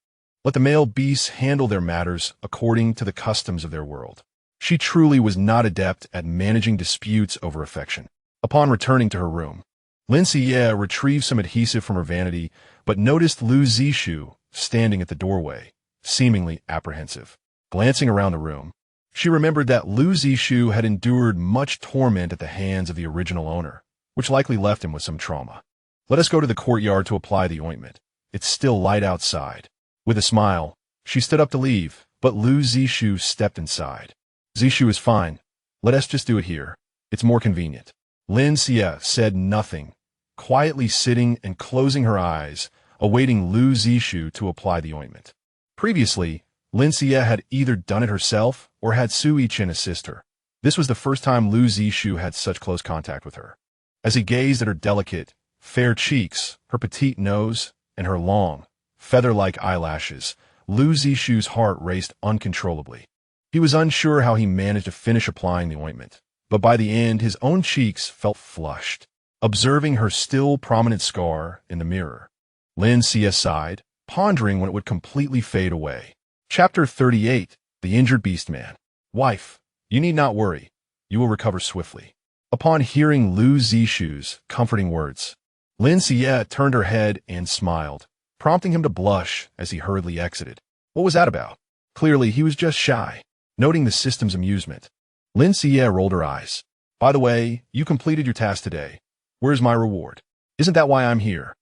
Let the male beasts handle their matters according to the customs of their world. She truly was not adept at managing disputes over affection. Upon returning to her room, Lin Xiyue retrieved some adhesive from her vanity, but noticed Lu Zishu standing at the doorway, seemingly apprehensive. Glancing around the room, she remembered that Lu Zishu had endured much torment at the hands of the original owner, which likely left him with some trauma. Let us go to the courtyard to apply the ointment. It's still light outside. With a smile, she stood up to leave, but Lu Zishu stepped inside. Zishu is fine. Let us just do it here. It's more convenient. Lin Xiyue said nothing, quietly sitting and closing her eyes, awaiting Lu Zishu to apply the ointment. Previously, Lin Xiyue had either done it herself or had Su Yichen assist her. This was the first time Lu Zishu had such close contact with her. As he gazed at her delicate, fair cheeks, her petite nose, and her long, feather-like eyelashes, Lin Xiyue's heart raced uncontrollably. He was unsure how he managed to finish applying the ointment, but by the end his own cheeks felt flushed. Observing her still prominent scar in the mirror, Lin Xiyue sighed, pondering when it would completely fade away. Chapter 38. The Injured Beastman. Wife, you need not worry. You will recover swiftly. Upon hearing Lin Xiyue's comforting words, Lin Xiyue turned her head and smiled, prompting him to blush as he hurriedly exited. What was that about? Clearly, he was just shy. Noting the system's amusement, Lin Xiyue rolled her eyes. By the way, you completed your task today. Where's my reward? Isn't that why I'm here?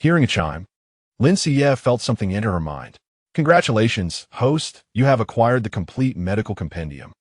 Hearing a chime, Lin Xiyue felt something enter her mind. Congratulations, host, you have acquired the Complete Medical Compendium.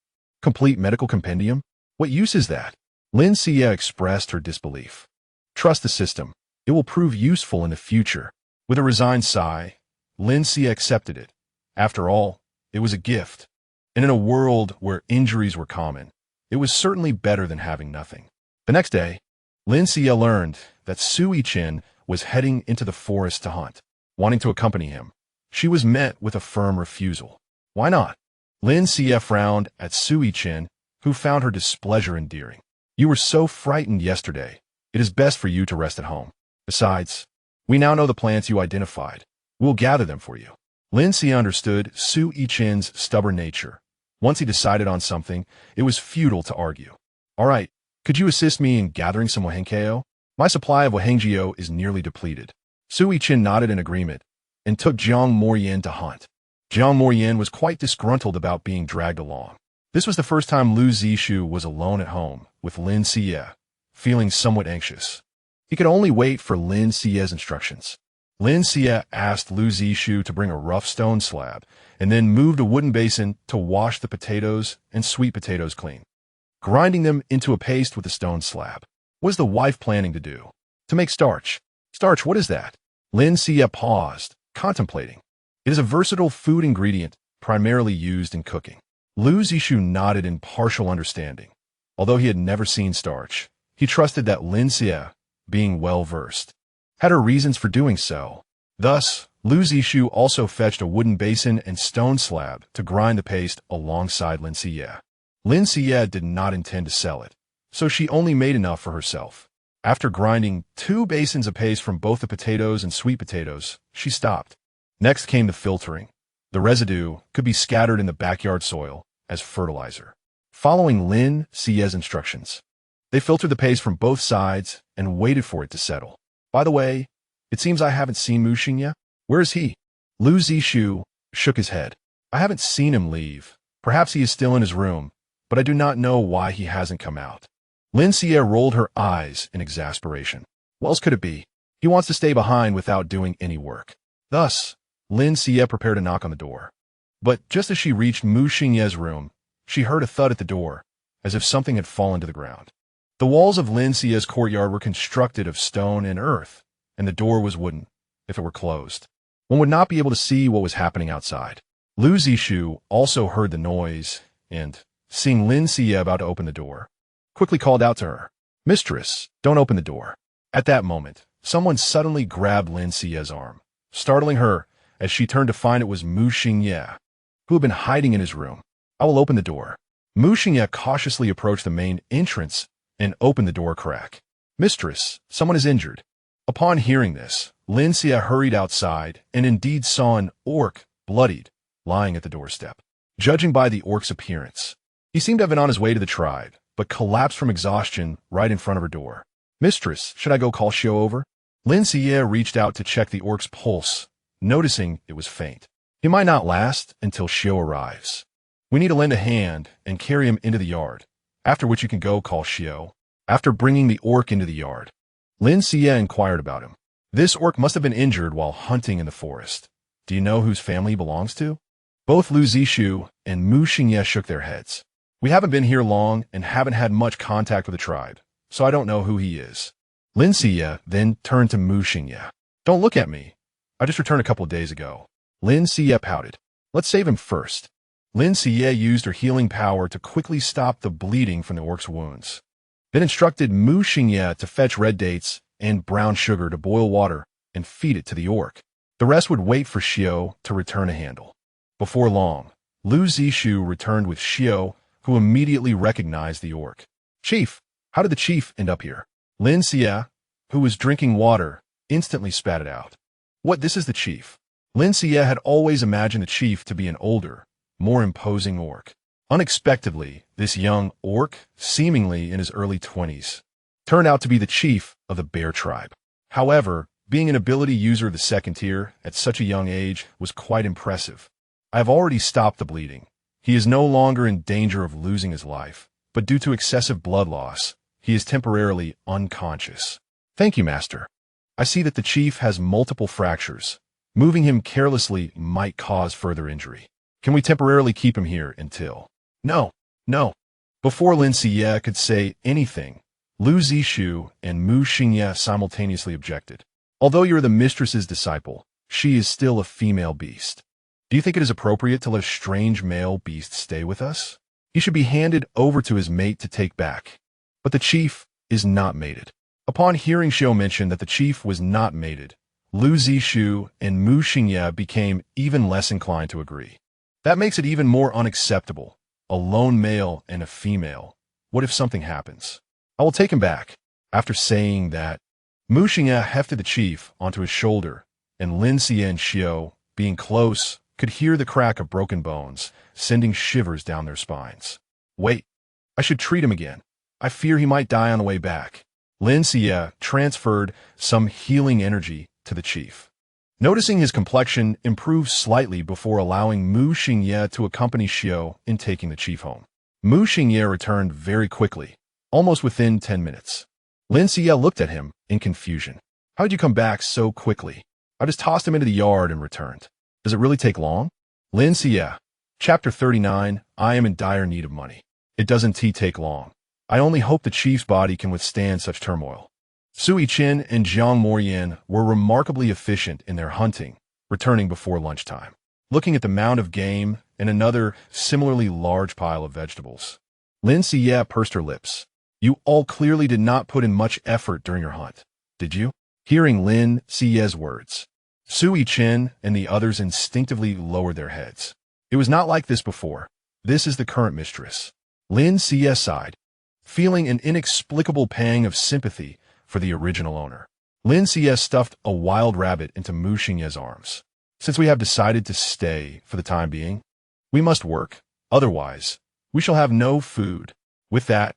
Complete Medical Compendium? What use is that? Lin Xiyue expressed her disbelief. Trust the system. It will prove useful in the future. With a resigned sigh, Lin Xiyue accepted it. After all, it was a gift. And in a world where injuries were common, it was certainly better than having nothing. The next day, Lin Xiyue learned that Sui Chen was heading into the forest to hunt. Wanting to accompany him, she was met with a firm refusal. Why not? Lin Xiyue frowned at Sui Chen, who found her displeasure endearing. You were so frightened yesterday. It is best for you to rest at home. Besides, we now know the plants you identified. We'll gather them for you. Lin Xiyue understood Sui Chen's stubborn nature. Once he decided on something, it was futile to argue. All right, could you assist me in gathering some Wahenkeo? My supply of Wahenkeo is nearly depleted. Sui Chen nodded in agreement and took Jiang Moyin to hunt. Jiang Moyin was quite disgruntled about being dragged along. This was the first time Lin Xiyue was alone at home with Lin Xiyue, feeling somewhat anxious. He could only wait for Lin Xiyue's instructions. Lin Xiyue asked Lin Xiyue to bring a rough stone slab and then moved a wooden basin to wash the potatoes and sweet potatoes clean, grinding them into a paste with the stone slab. What was the wife planning to do? To make starch. Starch, what is that? Lin Xiyue paused, contemplating. It is a versatile food ingredient primarily used in cooking. Lin Xiyue nodded in partial understanding. Although he had never seen starch, he trusted that Lin Xiyue, being well-versed, had her reasons for doing so. Thus, Lin Xiyue also fetched a wooden basin and stone slab to grind the paste alongside Lin Xiyue. Lin Xiyue did not intend to sell it, so she only made enough for herself. After grinding 2 basins of paste from both the potatoes and sweet potatoes, she stopped. Next came the filtering. The residue could be scattered in the backyard soil as fertilizer. Following Lin Xiyue's instructions, they filtered the paste from both sides and waited for it to settle. By the way, it seems I haven't seen Mu Xing yet. Where is he? Lin Xiyue shook his head. I haven't seen him leave. Perhaps he is still in his room, but I do not know why he hasn't come out. Lin Xiyue rolled her eyes in exasperation. What else could it be? He wants to stay behind without doing any work. Thus, Lin Xiyue prepared to knock on the door. But just as she reached Mu Xingye's room, she heard a thud at the door, as if something had fallen to the ground. The walls of Lin Xiyue's courtyard were constructed of stone and earth, and the door was wooden, if it were closed. One would not be able to see what was happening outside. Lin Xiyue also heard the noise, and, seeing Lin Xiyue about to open the door, quickly called out to her, Mistress, don't open the door. At that moment, someone suddenly grabbed Lin Xiyue's arm, startling her as she turned to find it was Mu Xingye, who had been hiding in his room. I will open the door. Mu Xingye cautiously approached the main entrance and opened the door crack. Mistress, someone is injured. Upon hearing this, Lin Xiyue hurried outside and indeed saw an orc, bloodied, lying at the doorstep. Judging by the orc's appearance, he seemed to have been on his way to the tribe, but collapsed from exhaustion right in front of her door. Mistress, should I go call Xio over? Lin Xiyue reached out to check the orc's pulse, noticing it was faint. He might not last until Xio arrives. We need to lend a hand and carry him into the yard, after which you can go call Xio. After bringing the orc into the yard, Lin Xiyue inquired about him. This orc must have been injured while hunting in the forest. Do you know whose family he belongs to? Both Lin Xiyue and Mu Xingye shook their heads. We haven't been here long and haven't had much contact with the tribe, so I don't know who he is. Lin Xiyue then turned to Mu Xingye. Don't look at me. I just returned a couple of days ago. Lin Xiyue pouted. Let's save him first. Lin Xiyue used her healing power to quickly stop the bleeding from the orc's wounds, then instructed Mu Xingye to fetch red dates and brown sugar to boil water and feed it to the orc. The rest would wait for Xiyue to return a handle. Before long, Lin Xiyue returned with Xiyue, who immediately recognized the orc. Chief, how did the chief end up here? Lin Xiyue, who was drinking water, instantly spat it out. What, this is the chief? Lin Xiyue had always imagined the chief to be an older, more imposing orc. Unexpectedly, this young orc, seemingly in his early 20s, turned out to be the chief of the bear tribe. However, being an ability user of the second tier at such a young age was quite impressive. I have already stopped the bleeding. He is no longer in danger of losing his life, but due to excessive blood loss, he is temporarily unconscious. Thank you, Master. I see that the chief has multiple fractures. Moving him carelessly might cause further injury. Can we temporarily keep him here until... No. Before Lin Xiyue could say anything, Lin Xiyue and Mu Xingye simultaneously objected. Although you are the mistress's disciple, she is still a female beast. Do you think it is appropriate to let a strange male beast stay with us? He should be handed over to his mate to take back. But the chief is not mated. Upon hearing Xiyue mention that the chief was not mated, Lin Xiyue and Mu Xingye became even less inclined to agree. That makes it even more unacceptable. A lone male and a female. What if something happens? I will take him back. After saying that, Mu Xingye hefted the chief onto his shoulder, and Lin Xiyue and Xiyue, being close, could hear the crack of broken bones, sending shivers down their spines. Wait, I should treat him again. I fear he might die on the way back. Lin Xiyue transferred some healing energy to the chief. Noticing his complexion improved slightly before allowing Mu Xingye to accompany Xiyue in taking the chief home. Mu Xingye returned very quickly, almost within 10 minutes. Lin Xiyue looked at him in confusion. How did you come back so quickly? I just tossed him into the yard and returned. Does it really take long? Lin Xiyue. Chapter 39, I am in dire need of money. It doesn't take long. I only hope the chief's body can withstand such turmoil. Sui Chen and Jiang Morian were remarkably efficient in their hunting, returning before lunchtime, looking at the mound of game and another similarly large pile of vegetables. Lin Xiyue pursed her lips. You all clearly did not put in much effort during your hunt, did you? Hearing Lin Xiyue's words, Sui Chen and the others instinctively lowered their heads. It was not like this before. This is the current mistress. Lin Xiyue sighed, feeling an inexplicable pang of sympathy for the original owner. Lin Xiyue stuffed a wild rabbit into Mu Xingye's arms. Since we have decided to stay for the time being, we must work. Otherwise, we shall have no food. With that,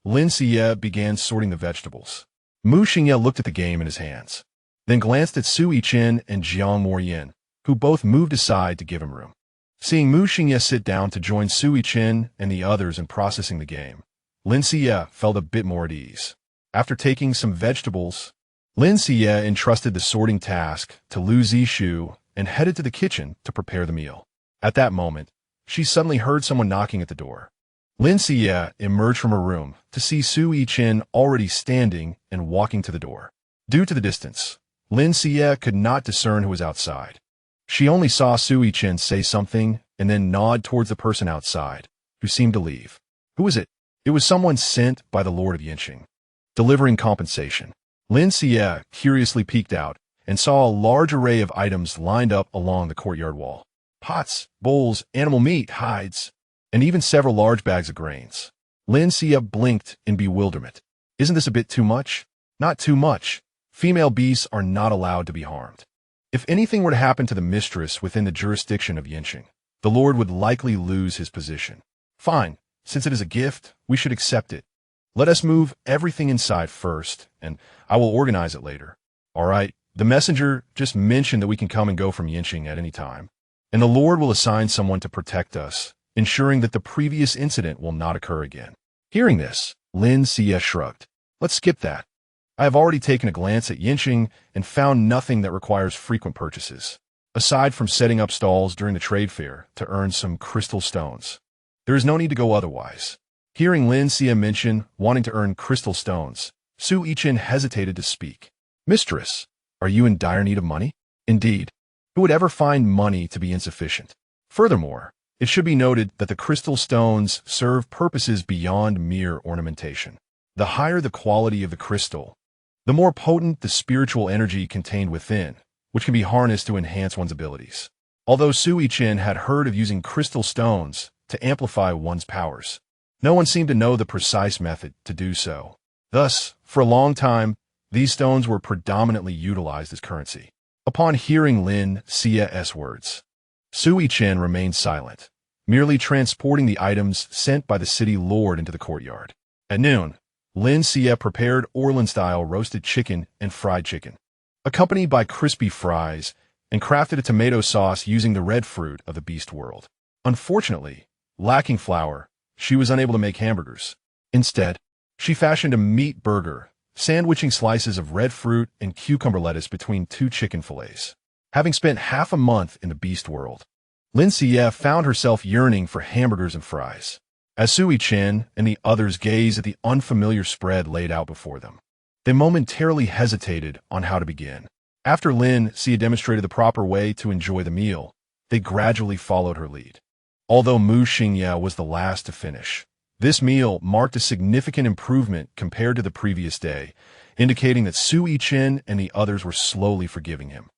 Lin Xiyue began sorting the vegetables. Mu Xingye looked at the game in his hands, then glanced at Sui Chen and Jiang Morian, who both moved aside to give him room. Seeing Mu Xingye sit down to join Sui Chen and the others in processing the game, Lin Xiyue felt a bit more at ease. After taking some vegetables, Lin Xiyue entrusted the sorting task to Lin Xiyue and headed to the kitchen to prepare the meal. At that moment, she suddenly heard someone knocking at the door. Lin Xiyue emerged from her room to see Sui Chen already standing and walking to the door. Due to the distance, Lin Xiyue could not discern who was outside. She only saw Sui Chen say something and then nod towards the person outside, who seemed to leave. Who was it? It was someone sent by the Lord of Yinqing. Delivering compensation. Lin Xiyue curiously peeked out and saw a large array of items lined up along the courtyard wall. Pots, bowls, animal meat, hides, and even several large bags of grains. Lin Xiyue blinked in bewilderment. Isn't this a bit too much? Not too much. Female beasts are not allowed to be harmed. If anything were to happen to the mistress within the jurisdiction of Yinqing, the Lord would likely lose his position. Fine, since it is a gift, we should accept it. Let us move everything inside first, and I will organize it later. All right, the messenger just mentioned that we can come and go from Yinqing at any time, and the Lord will assign someone to protect us, ensuring that the previous incident will not occur again. Hearing this, Lin Xiyue shrugged. Let's skip that. I have already taken a glance at Yinqing and found nothing that requires frequent purchases, aside from setting up stalls during the trade fair to earn some crystal stones. There is no need to go otherwise. Hearing Lin Xiyue mention wanting to earn crystal stones, Sui Chen hesitated to speak. Mistress, are you in dire need of money? Indeed. Who would ever find money to be insufficient? Furthermore, it should be noted that the crystal stones serve purposes beyond mere ornamentation. The higher the quality of the crystal, the more potent the spiritual energy contained within, which can be harnessed to enhance one's abilities. Although Sui Chen had heard of using crystal stones to amplify one's powers, no one seemed to know the precise method to do so. Thus, for a long time, these stones were predominantly utilized as currency. Upon hearing Lin Xiyue's words, Sui Chen remained silent, merely transporting the items sent by the city lord into the courtyard. At noon, Lin Xiyue prepared Orlan-style roasted chicken and fried chicken, accompanied by crispy fries, and crafted a tomato sauce using the red fruit of the beast world. Unfortunately, lacking flour, she was unable to make hamburgers. Instead, she fashioned a meat burger, sandwiching slices of red fruit and cucumber lettuce between two chicken fillets. Having spent half a month in the beast world, Lin Xiyue found herself yearning for hamburgers and fries. As Sui Chen and the others gazed at the unfamiliar spread laid out before them, they momentarily hesitated on how to begin. After Lin Xiyue demonstrated the proper way to enjoy the meal, they gradually followed her lead. Although Mu Xingye was the last to finish, this meal marked a significant improvement compared to the previous day, indicating that Sui Chen and the others were slowly forgiving him.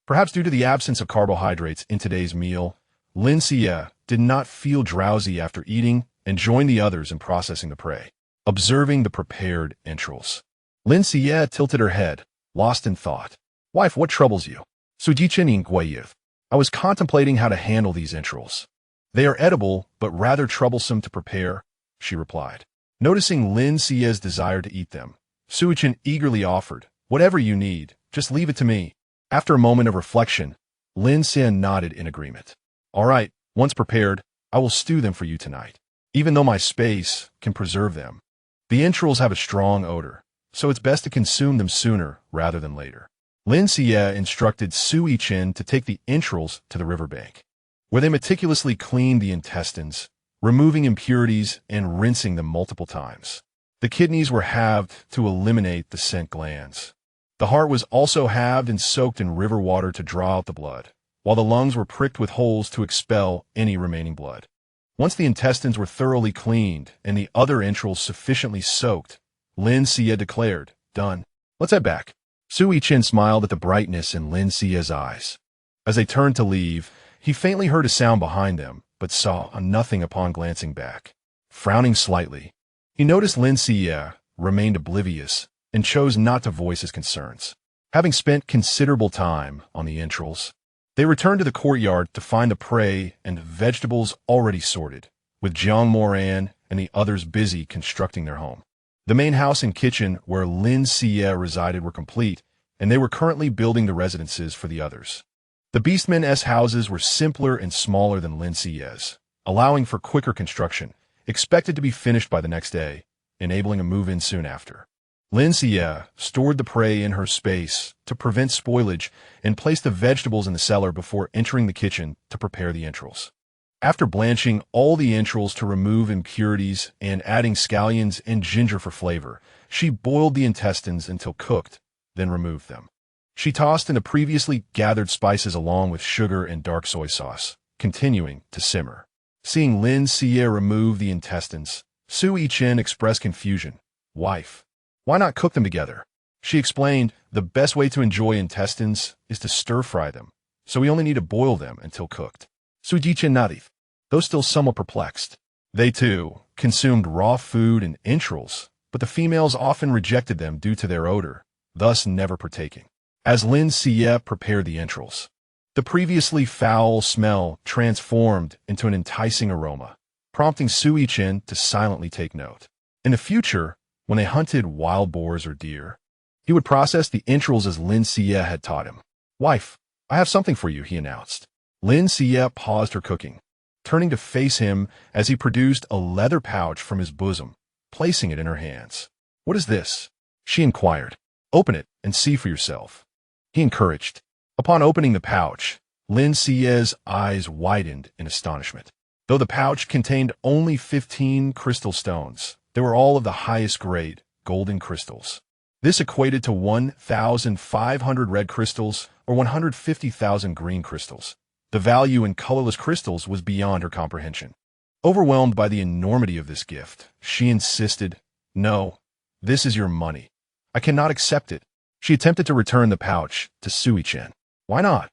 Perhaps due to the absence of carbohydrates in today's meal, Lin Xiyue did not feel drowsy after eating and joined the others in processing the prey. Observing the prepared entrails, Lin Xiyue tilted her head, lost in thought. Wife, what troubles you? I was contemplating how to handle these entrails. They are edible, but rather troublesome to prepare, she replied. Noticing Lin Xiyue's desire to eat them, Sui Chen eagerly offered, whatever you need, just leave it to me. After a moment of reflection, Lin Xiyue nodded in agreement. All right, once prepared, I will stew them for you tonight. Even though my space can preserve them, the entrails have a strong odor, so it's best to consume them sooner rather than later. Lin Xiyue instructed Sui Chen to take the entrails to the riverbank, where they meticulously cleaned the intestines, removing impurities and rinsing them multiple times. The kidneys were halved to eliminate the scent glands. The heart was also halved and soaked in river water to draw out the blood, while the lungs were pricked with holes to expel any remaining blood. Once the intestines were thoroughly cleaned and the other entrails sufficiently soaked, Lin Xiyue declared, "Done. Let's head back." Sui Chen smiled at the brightness in Lin Xiyue's eyes. As they turned to leave, he faintly heard a sound behind them, but saw nothing upon glancing back. Frowning slightly, he noticed Lin Xiyue remained oblivious and chose not to voice his concerns. Having spent considerable time on the entrails, they returned to the courtyard to find the prey and vegetables already sorted, with Jiang Moran and the others busy constructing their home. The main house and kitchen where Lin Xiyue resided were complete, and they were currently building the residences for the others. The Beastmen's houses were simpler and smaller than Lin Xiyue's, allowing for quicker construction, expected to be finished by the next day, enabling a move-in soon after. Lin Xiyue stored the prey in her space to prevent spoilage and placed the vegetables in the cellar before entering the kitchen to prepare the entrails. After blanching all the entrails to remove impurities and adding scallions and ginger for flavor, she boiled the intestines until cooked, then removed them. She tossed in the previously gathered spices along with sugar and dark soy sauce, continuing to simmer. Seeing Lin Xiyue remove the intestines, Sui Chen expressed confusion. Wife, why not cook them together? She explained, the best way to enjoy intestines is to stir-fry them, so we only need to boil them until cooked. Sui Chen nodded, though still somewhat perplexed. They, too, consumed raw food and entrails, but the females often rejected them due to their odor, thus never partaking. As Lin Xiyue prepared the entrails, the previously foul smell transformed into an enticing aroma, prompting Sui Chen to silently take note. In the future, when they hunted wild boars or deer, he would process the entrails as Lin Xiyue had taught him. Wife, I have something for you, he announced. Lin Xiyue paused her cooking, turning to face him as he produced a leather pouch from his bosom, placing it in her hands. What is this? She inquired. Open it and see for yourself, he encouraged. Upon opening the pouch, Lin Xiyue's eyes widened in astonishment. Though the pouch contained only 15 crystal stones, they were all of the highest grade, golden crystals. This equated to 1,500 red crystals or 150,000 green crystals. The value in colorless crystals was beyond her comprehension. Overwhelmed by the enormity of this gift, she insisted, "No, this is your money. I cannot accept it." She attempted to return the pouch to Sui Chen. Why not?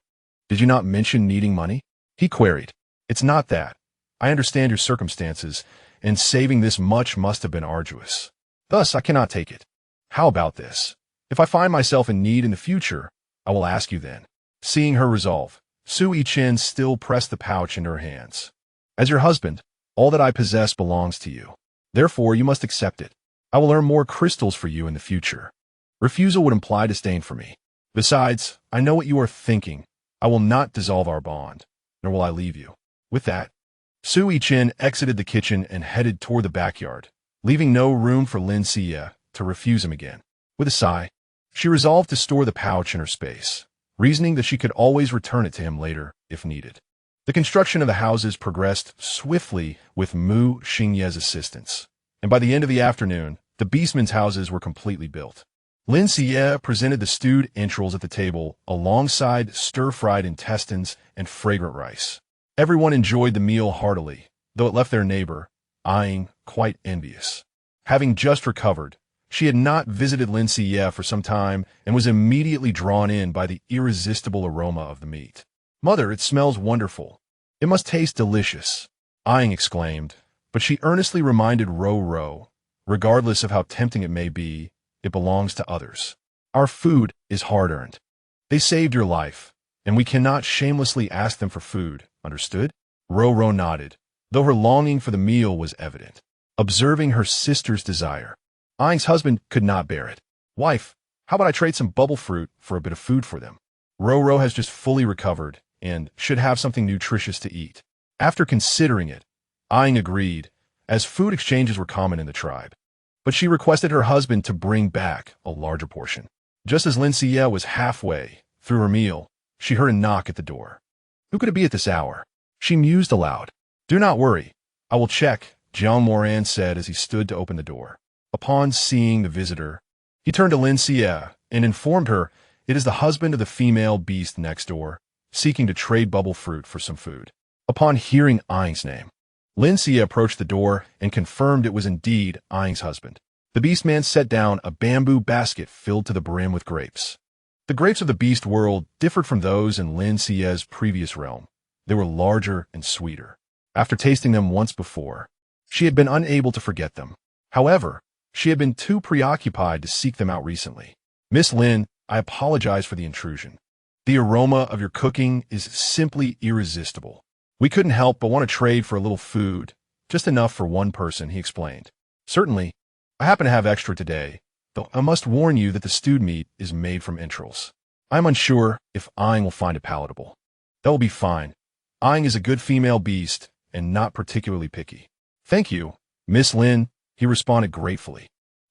Did you not mention needing money? He queried. It's not that. I understand your circumstances, and saving this much must have been arduous. Thus, I cannot take it. How about this? If I find myself in need in the future, I will ask you then. Seeing her resolve, Sui Chen still pressed the pouch into her hands. As your husband, all that I possess belongs to you. Therefore, you must accept it. I will earn more crystals for you in the future. Refusal would imply disdain for me. Besides, I know what you are thinking. I will not dissolve our bond, nor will I leave you. With that, Sui Chen exited the kitchen and headed toward the backyard, leaving no room for Lin Xiyue to refuse him again. With a sigh, she resolved to store the pouch in her space, reasoning that she could always return it to him later if needed. The construction of the houses progressed swiftly with Mu Xinye's assistance, and by the end of the afternoon, the beastmen's houses were completely built. Lin Xiyue presented the stewed entrails at the table alongside stir-fried intestines and fragrant rice. Everyone enjoyed the meal heartily, though it left their neighbor, eyeing, quite envious. Having just recovered, she had not visited Lin Xiyue for some time and was immediately drawn in by the irresistible aroma of the meat. Mother, it smells wonderful. It must taste delicious, Eyeing exclaimed, but she earnestly reminded Ro, regardless of how tempting it may be, it belongs to others. Our food is hard-earned. They saved your life, and we cannot shamelessly ask them for food, understood? Ro nodded, though her longing for the meal was evident. Observing her sister's desire, Eyeing's husband could not bear it. Wife, how about I trade some bubble fruit for a bit of food for them? Ro has just fully recovered and should have something nutritious to eat. After considering it, Eyeing agreed, as food exchanges were common in the tribe. But she requested her husband to bring back a larger portion. Just as Lin Xiyue was halfway through her meal, she heard a knock at the door. Who could it be at this hour? She mused aloud. Do not worry. I will check, Jiang Moran said as he stood to open the door. Upon seeing the visitor, he turned to Lin Xiyue and informed her it is the husband of the female beast next door, seeking to trade bubble fruit for some food. Upon hearing Eyeing's name, Lin Xiyue approached the door and confirmed it was indeed Eyeing's husband. The beast man set down a bamboo basket filled to the brim with grapes. The grapes of the beast world differed from those in Lin Xiyue's previous realm. They were larger and sweeter. After tasting them once before, she had been unable to forget them. However, she had been too preoccupied to seek them out recently. Miss Lin, I apologize for the intrusion. The aroma of your cooking is simply irresistible. We couldn't help but want to trade for a little food, just enough for one person, he explained. Certainly, I happen to have extra today, though I must warn you that the stewed meat is made from entrails. I'm unsure if Eyeing will find it palatable. That will be fine. Eyeing is a good female beast and not particularly picky. Thank you, Miss Lin, he responded gratefully.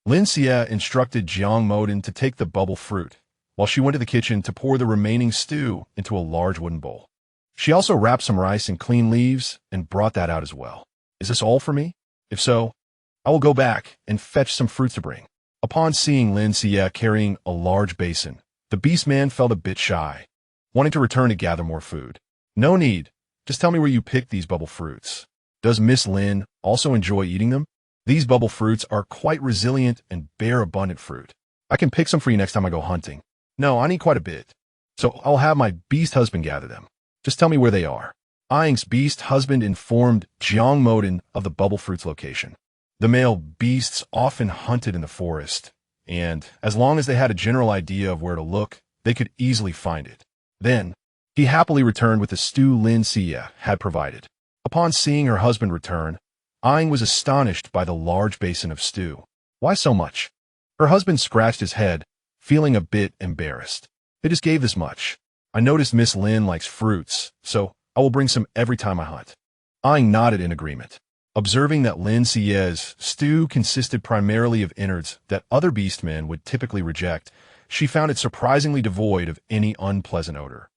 Lin Xiyue instructed Jiang Modan to take the bubble fruit, while she went to the kitchen to pour the remaining stew into a large wooden bowl. She also wrapped some rice in clean leaves and brought that out as well. Is this all for me? If so, I will go back and fetch some fruits to bring. Upon seeing Lin Xiyue carrying a large basin, the beast man felt a bit shy, wanting to return to gather more food. No need. Just tell me where you picked these bubble fruits. Does Miss Lin also enjoy eating them? These bubble fruits are quite resilient and bear abundant fruit. I can pick some for you next time I go hunting. No, I need quite a bit, so I'll have my beast husband gather them. Just tell me where they are. Eyeing's beast husband informed Jiang Modan of the bubble fruit's location. The male beasts often hunted in the forest, and as long as they had a general idea of where to look, they could easily find it. Then, he happily returned with the stew Lin Xiyue had provided. Upon seeing her husband return, Eyeing was astonished by the large basin of stew. Why so much? Her husband scratched his head, feeling a bit embarrassed. They just gave this much. I noticed Miss Lin likes fruits, so I will bring some every time I hunt. Eyeing nodded in agreement. Observing that Lin Xiyue's stew consisted primarily of innards that other beastmen would typically reject, she found it surprisingly devoid of any unpleasant odor,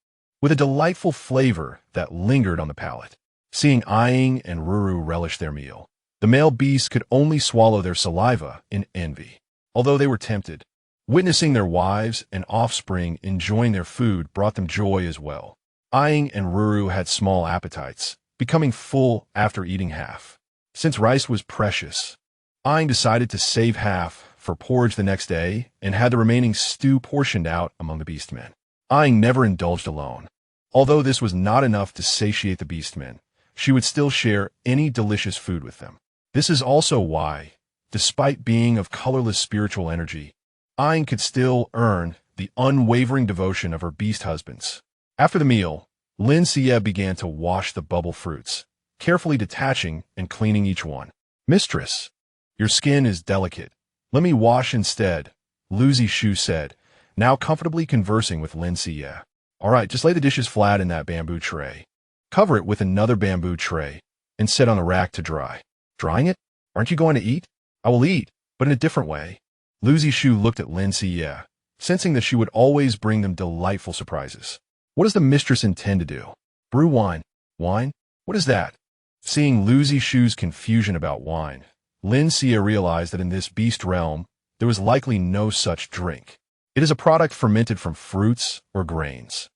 with a delightful flavor that lingered on the palate. Seeing Eyeing and Ruru relish their meal, the male beasts could only swallow their saliva in envy. Although they were tempted, witnessing their wives and offspring enjoying their food brought them joy as well. Eyeing and Ruru had small appetites, becoming full after eating half. Since rice was precious, Eyeing decided to save half for porridge the next day and had the remaining stew portioned out among the beastmen. Aang never indulged alone. Although this was not enough to satiate the beastmen, she would still share any delicious food with them. This is also why, despite being of colorless spiritual energy, Aang could still earn the unwavering devotion of her beast husbands. After the meal, Lin Xiyue began to wash the bubble fruits, carefully detaching and cleaning each one. "Mistress, your skin is delicate. Let me wash instead," Lin Xiyue said, now comfortably conversing with Lin Xiyue. "All right, just lay the dishes flat in that bamboo tray. Cover it with another bamboo tray and set on the rack to dry." "Drying it? Aren't you going to eat?" "I will eat, but in a different way." Lin Xiyue looked at Lin Xiyue, sensing that she would always bring them delightful surprises. "What does the mistress intend to do? Brew wine?" "Wine? What is that?" Seeing Lin Xiyue's confusion about wine, Lin Xiyue realized that in this beast realm, there was likely no such drink. It is a product fermented from fruits or grains.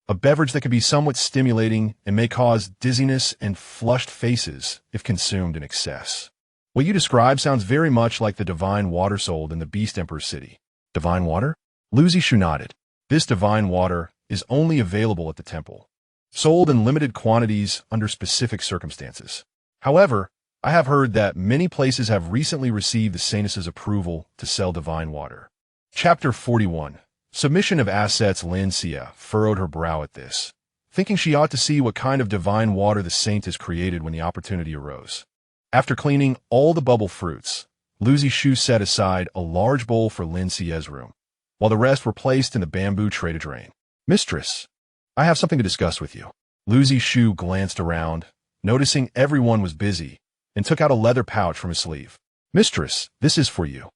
A beverage that can be somewhat stimulating and may cause dizziness and flushed faces if consumed in excess. "What you describe sounds very much like the divine water sold in the Beast Emperor's city." "Divine water?" Lin Xiyue nodded. "This divine water is only available at the temple, sold in limited quantities under specific circumstances. However, I have heard that many places have recently received the Saintess's approval to sell divine water." Chapter 41. Submission of Assets. Lin Xiyue furrowed her brow at this, thinking she ought to see what kind of divine water the saint has created when the opportunity arose. After cleaning all the bubble fruits, Lin Xiyue set aside a large bowl for Lin Xiyue's room, while the rest were placed in the bamboo tray to drain. "Mistress, I have something to discuss with you." Lin Xiyue glanced around, noticing everyone was busy, and took out a leather pouch from his sleeve. "Mistress, this is for you.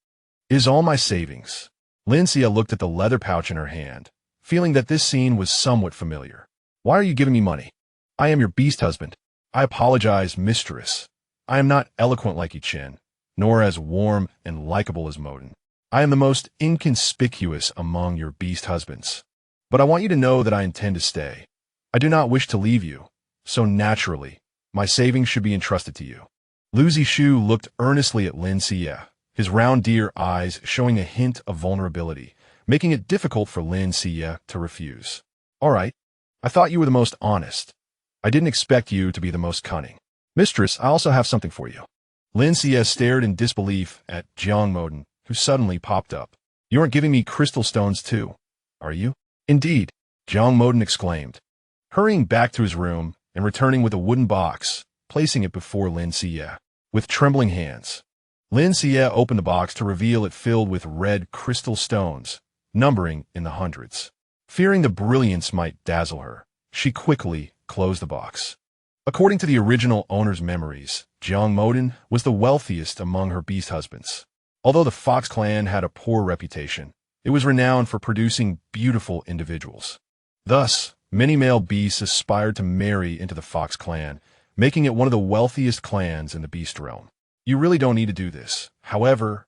It is all my savings." Lin Xiyue looked at the leather pouch in her hand, feeling that this scene was somewhat familiar. "Why are you giving me money?" "I am your beast husband." "I apologize, mistress. I am not eloquent like Chen, nor as warm and likable as Moden. I am the most inconspicuous among your beast husbands. But I want you to know that I intend to stay. I do not wish to leave you, so naturally, my savings should be entrusted to you." Lin Xiyue looked earnestly at Lin Xiyue, his round deer eyes showing a hint of vulnerability, making it difficult for Lin Xiyue to refuse. "All right. I thought you were the most honest. I didn't expect you to be the most cunning. Mistress, I also have something for you." Lin Xiyue stared in disbelief at Jiang Moden, who suddenly popped up. "You aren't giving me crystal stones too, are you?" "Indeed," Jiang Moden exclaimed, hurrying back to his room and returning with a wooden box, placing it before Lin Xiyue. With trembling hands, Lin Xiyue opened the box to reveal it filled with red crystal stones, numbering in the hundreds. Fearing the brilliance might dazzle her, she quickly closed the box. According to the original owner's memories, Jiang Moden was the wealthiest among her beast husbands. Although the Fox clan had a poor reputation, it was renowned for producing beautiful individuals. Thus, many male beasts aspired to marry into the Fox clan, making it one of the wealthiest clans in the beast realm. "You really don't need to do this. However,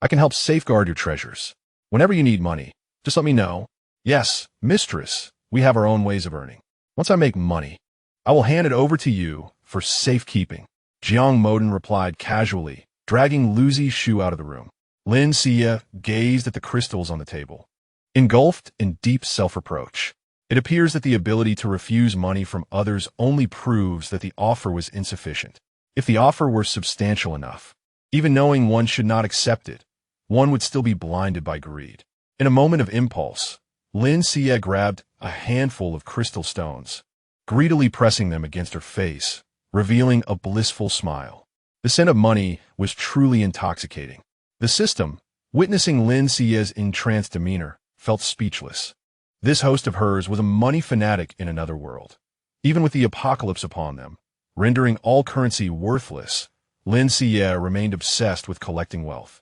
I can help safeguard your treasures. Whenever you need money, just let me know." "Yes, mistress, we have our own ways of earning. Once I make money, I will hand it over to you for safekeeping," Jiang Moden replied casually, dragging Lin Xiyue out of the room. Lin Xiyue gazed at the crystals on the table, engulfed in deep self-reproach. It appears that the ability to refuse money from others only proves that the offer was insufficient. If the offer were substantial enough, even knowing one should not accept it, one would still be blinded by greed. In a moment of impulse, Lin Xiyue grabbed a handful of crystal stones, greedily pressing them against her face, revealing a blissful smile. The scent of money was truly intoxicating. The system, witnessing Lin Xiyue's entranced demeanor, felt speechless. This host of hers was a money fanatic in another world. Even with the apocalypse upon them, rendering all currency worthless, Lin Xiyue remained obsessed with collecting wealth.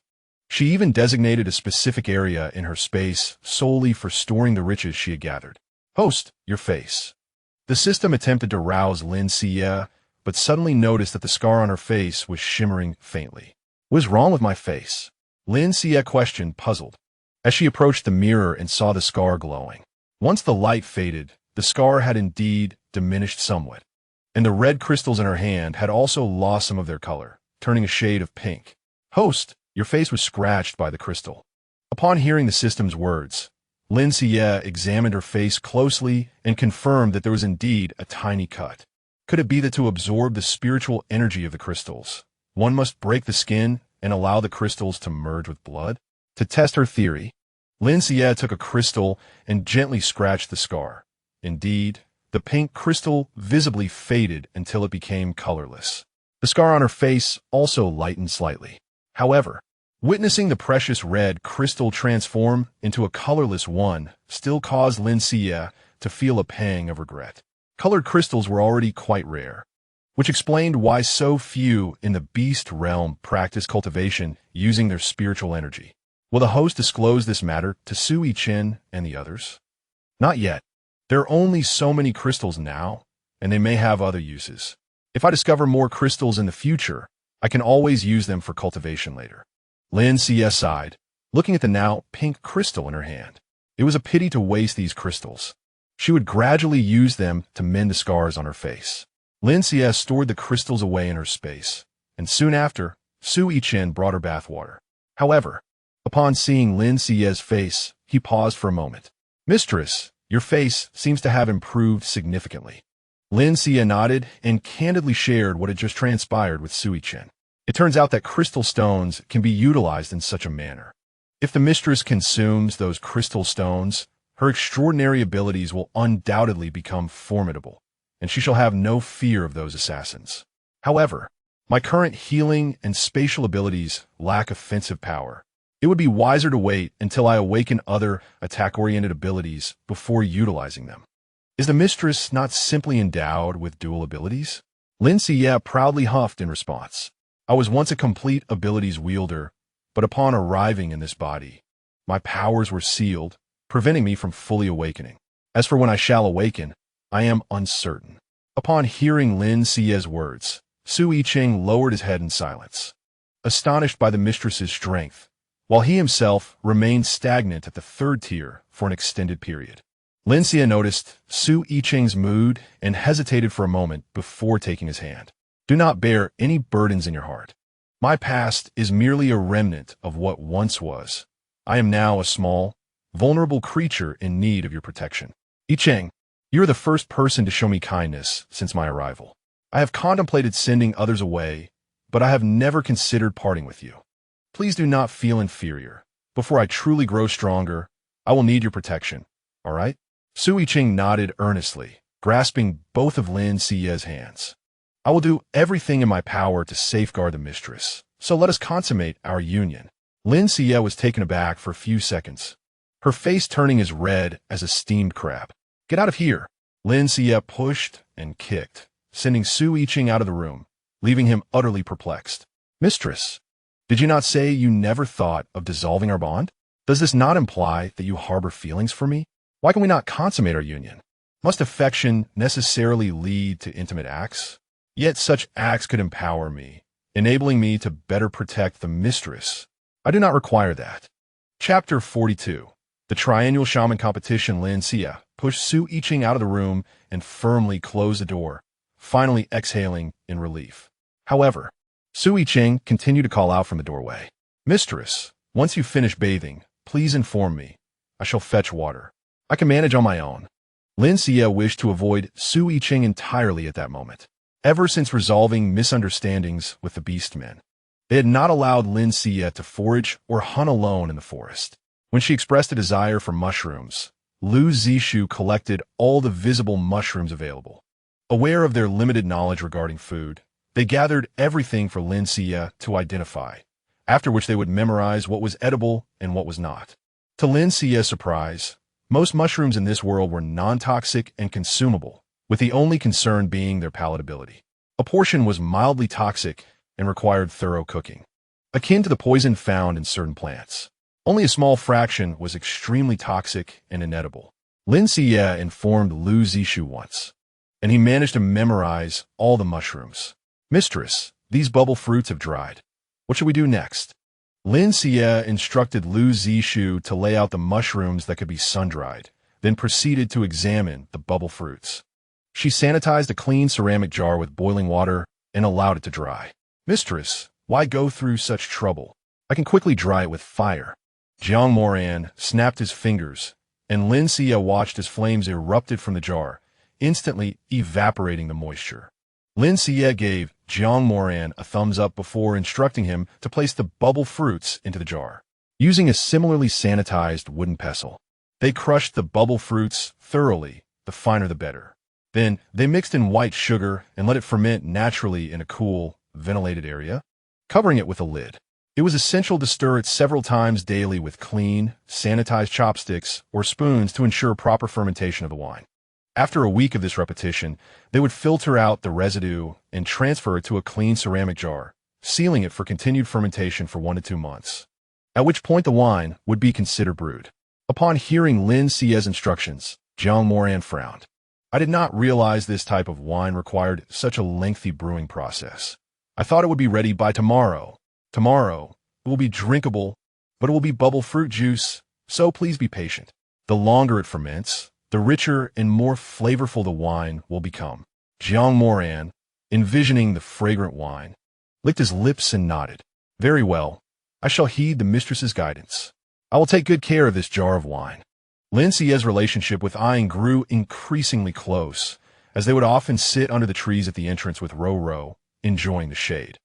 She even designated a specific area in her space solely for storing the riches she had gathered. "Host, your face." The system attempted to rouse Lin Xiyue, but suddenly noticed that the scar on her face was shimmering faintly. "What is wrong with my face?" Lin Xiyue questioned, puzzled, as she approached the mirror and saw the scar glowing. Once the light faded, the scar had indeed diminished somewhat, and the red crystals in her hand had also lost some of their color, turning a shade of pink. "Host, your face was scratched by the crystal." Upon hearing the system's words, Lin Xiyue examined her face closely and confirmed that there was indeed a tiny cut. Could it be that to absorb the spiritual energy of the crystals, one must break the skin and allow the crystals to merge with blood? To test her theory, Lin Xiyue took a crystal and gently scratched the scar. Indeed, the pink crystal visibly faded until it became colorless. The scar on her face also lightened slightly. However, witnessing the precious red crystal transform into a colorless one still caused Lin Xiyue to feel a pang of regret. Colored crystals were already quite rare, which explained why so few in the beast realm practice cultivation using their spiritual energy. Will the host disclose this matter to Sui Chen and the others? Not yet. There are only so many crystals now, and they may have other uses. If I discover more crystals in the future, I can always use them for cultivation later. Lin Xiyue sighed, looking at the now pink crystal in her hand. It was a pity to waste these crystals. She would gradually use them to mend the scars on her face. Lin Xiyue stored the crystals away in her space, and soon after, Sui Chen brought her bathwater. However, upon seeing Lin Xiyue's face, he paused for a moment. "Mistress, your face seems to have improved significantly." Lin Xiyue nodded and candidly shared what had just transpired with Sui Chen. It turns out that crystal stones can be utilized in such a manner. If the mistress consumes those crystal stones, her extraordinary abilities will undoubtedly become formidable, and she shall have no fear of those assassins. However, my current healing and spatial abilities lack offensive power. It would be wiser to wait until I awaken other attack-oriented abilities before utilizing them. Is the mistress not simply endowed with dual abilities? Lin Xiyue proudly huffed in response. I was once a complete abilities wielder, but upon arriving in this body, my powers were sealed, preventing me from fully awakening. As for when I shall awaken, I am uncertain. Upon hearing Lin Xiyue's words, Sui Chen lowered his head in silence, astonished by the mistress's strength, while he himself remained stagnant at the third tier for an extended period. Lin Xiyue noticed Sui Chen's mood and hesitated for a moment before taking his hand. Do not bear any burdens in your heart. My past is merely a remnant of what once was. I am now a small, vulnerable creature in need of your protection. I Cheng, you are the first person to show me kindness since my arrival. I have contemplated sending others away, but I have never considered parting with you. Please do not feel inferior. Before I truly grow stronger, I will need your protection, all right? Sui Chen nodded earnestly, grasping both of Lin Xiyue's hands. I will do everything in my power to safeguard the mistress, so let us consummate our union. Lin Xiyue was taken aback for a few seconds, her face turning as red as a steamed crab. Get out of here! Lin Xiyue pushed and kicked, sending Sui Chen out of the room, leaving him utterly perplexed. Mistress, did you not say you never thought of dissolving our bond? Does this not imply that you harbor feelings for me? Why can we not consummate our union? Must affection necessarily lead to intimate acts? Yet such acts could empower me, enabling me to better protect the mistress. I do not require that. Chapter 42. The Triennial Shaman Competition. Lin Xiyue pushed Sui Chen out of the room and firmly closed the door, finally exhaling in relief. However, Sui Chen continued to call out from the doorway. Mistress, once you finish bathing, please inform me. I shall fetch water. I can manage on my own. Lin Xiyue wished to avoid Sui Chen entirely at that moment. Ever since resolving misunderstandings with the beastmen, they had not allowed Lin Xiyue to forage or hunt alone in the forest. When she expressed a desire for mushrooms, Lu Zishu collected all the visible mushrooms available. Aware of their limited knowledge regarding food, they gathered everything for Lin Xiyue to identify, after which they would memorize what was edible and what was not. To Lin Xiyue's surprise, most mushrooms in this world were non-toxic and consumable, with the only concern being their palatability. A portion was mildly toxic and required thorough cooking, akin to the poison found in certain plants. Only a small fraction was extremely toxic and inedible. Lin Xiyue informed Lu Zishu once, and he managed to memorize all the mushrooms. Mistress, these bubble fruits have dried. What should we do next? Lin Xiyue instructed Lu Zishu to lay out the mushrooms that could be sun-dried, then proceeded to examine the bubble fruits. She sanitized a clean ceramic jar with boiling water and allowed it to dry. Mistress, why go through such trouble? I can quickly dry it with fire. Jiang Moran snapped his fingers, and Lin Xiyue watched as flames erupted from the jar, instantly evaporating the moisture. Lin Xiyue gave Jiang Moran a thumbs up before instructing him to place the bubble fruits into the jar. Using a similarly sanitized wooden pestle, they crushed the bubble fruits thoroughly, the finer the better. Then they mixed in white sugar and let it ferment naturally in a cool, ventilated area, covering it with a lid. It was essential to stir it several times daily with clean, sanitized chopsticks or spoons to ensure proper fermentation of the wine. After a week of this repetition, they would filter out the residue and transfer it to a clean ceramic jar, sealing it for continued fermentation for 1 to 2 months, at which point the wine would be considered brewed. Upon hearing Lin Xiyue's instructions, Jiang Moran frowned. I did not realize this type of wine required such a lengthy brewing process. I thought it would be ready by tomorrow. Tomorrow, it will be drinkable, but it will be bubble fruit juice, so please be patient. The longer it ferments, the richer and more flavorful the wine will become. Jiang Moran, envisioning the fragrant wine, licked his lips and nodded. Very well, I shall heed the mistress's guidance. I will take good care of this jar of wine. Lin Xiyue's relationship with Aing grew increasingly close, as they would often sit under the trees at the entrance with Ro, enjoying the shade.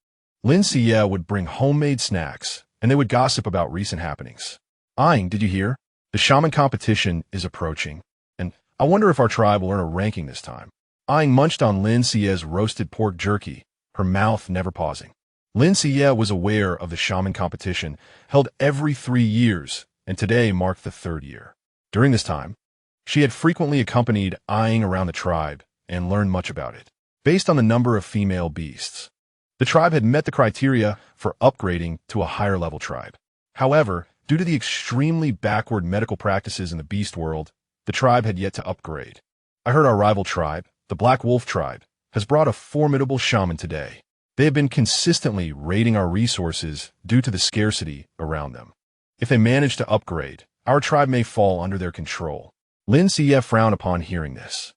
Lin Xiyue would bring homemade snacks, and they would gossip about recent happenings. Aing, did you hear? The shaman competition is approaching, and I wonder if our tribe will earn a ranking this time. Aing munched on Lin Xiyue's roasted pork jerky, her mouth never pausing. Lin Xiyue was aware of the shaman competition, held every 3 years, and today marked the 3rd year. During this time, she had frequently accompanied Aing around the tribe and learned much about it. Based on the number of female beasts, the tribe had met the criteria for upgrading to a higher-level tribe. However, due to the extremely backward medical practices in the beast world, the tribe had yet to upgrade. I heard our rival tribe, the Black Wolf tribe, has brought a formidable shaman today. They have been consistently raiding our resources due to the scarcity around them. If they manage to upgrade, our tribe may fall under their control. Lin Xiyue frowned upon hearing this.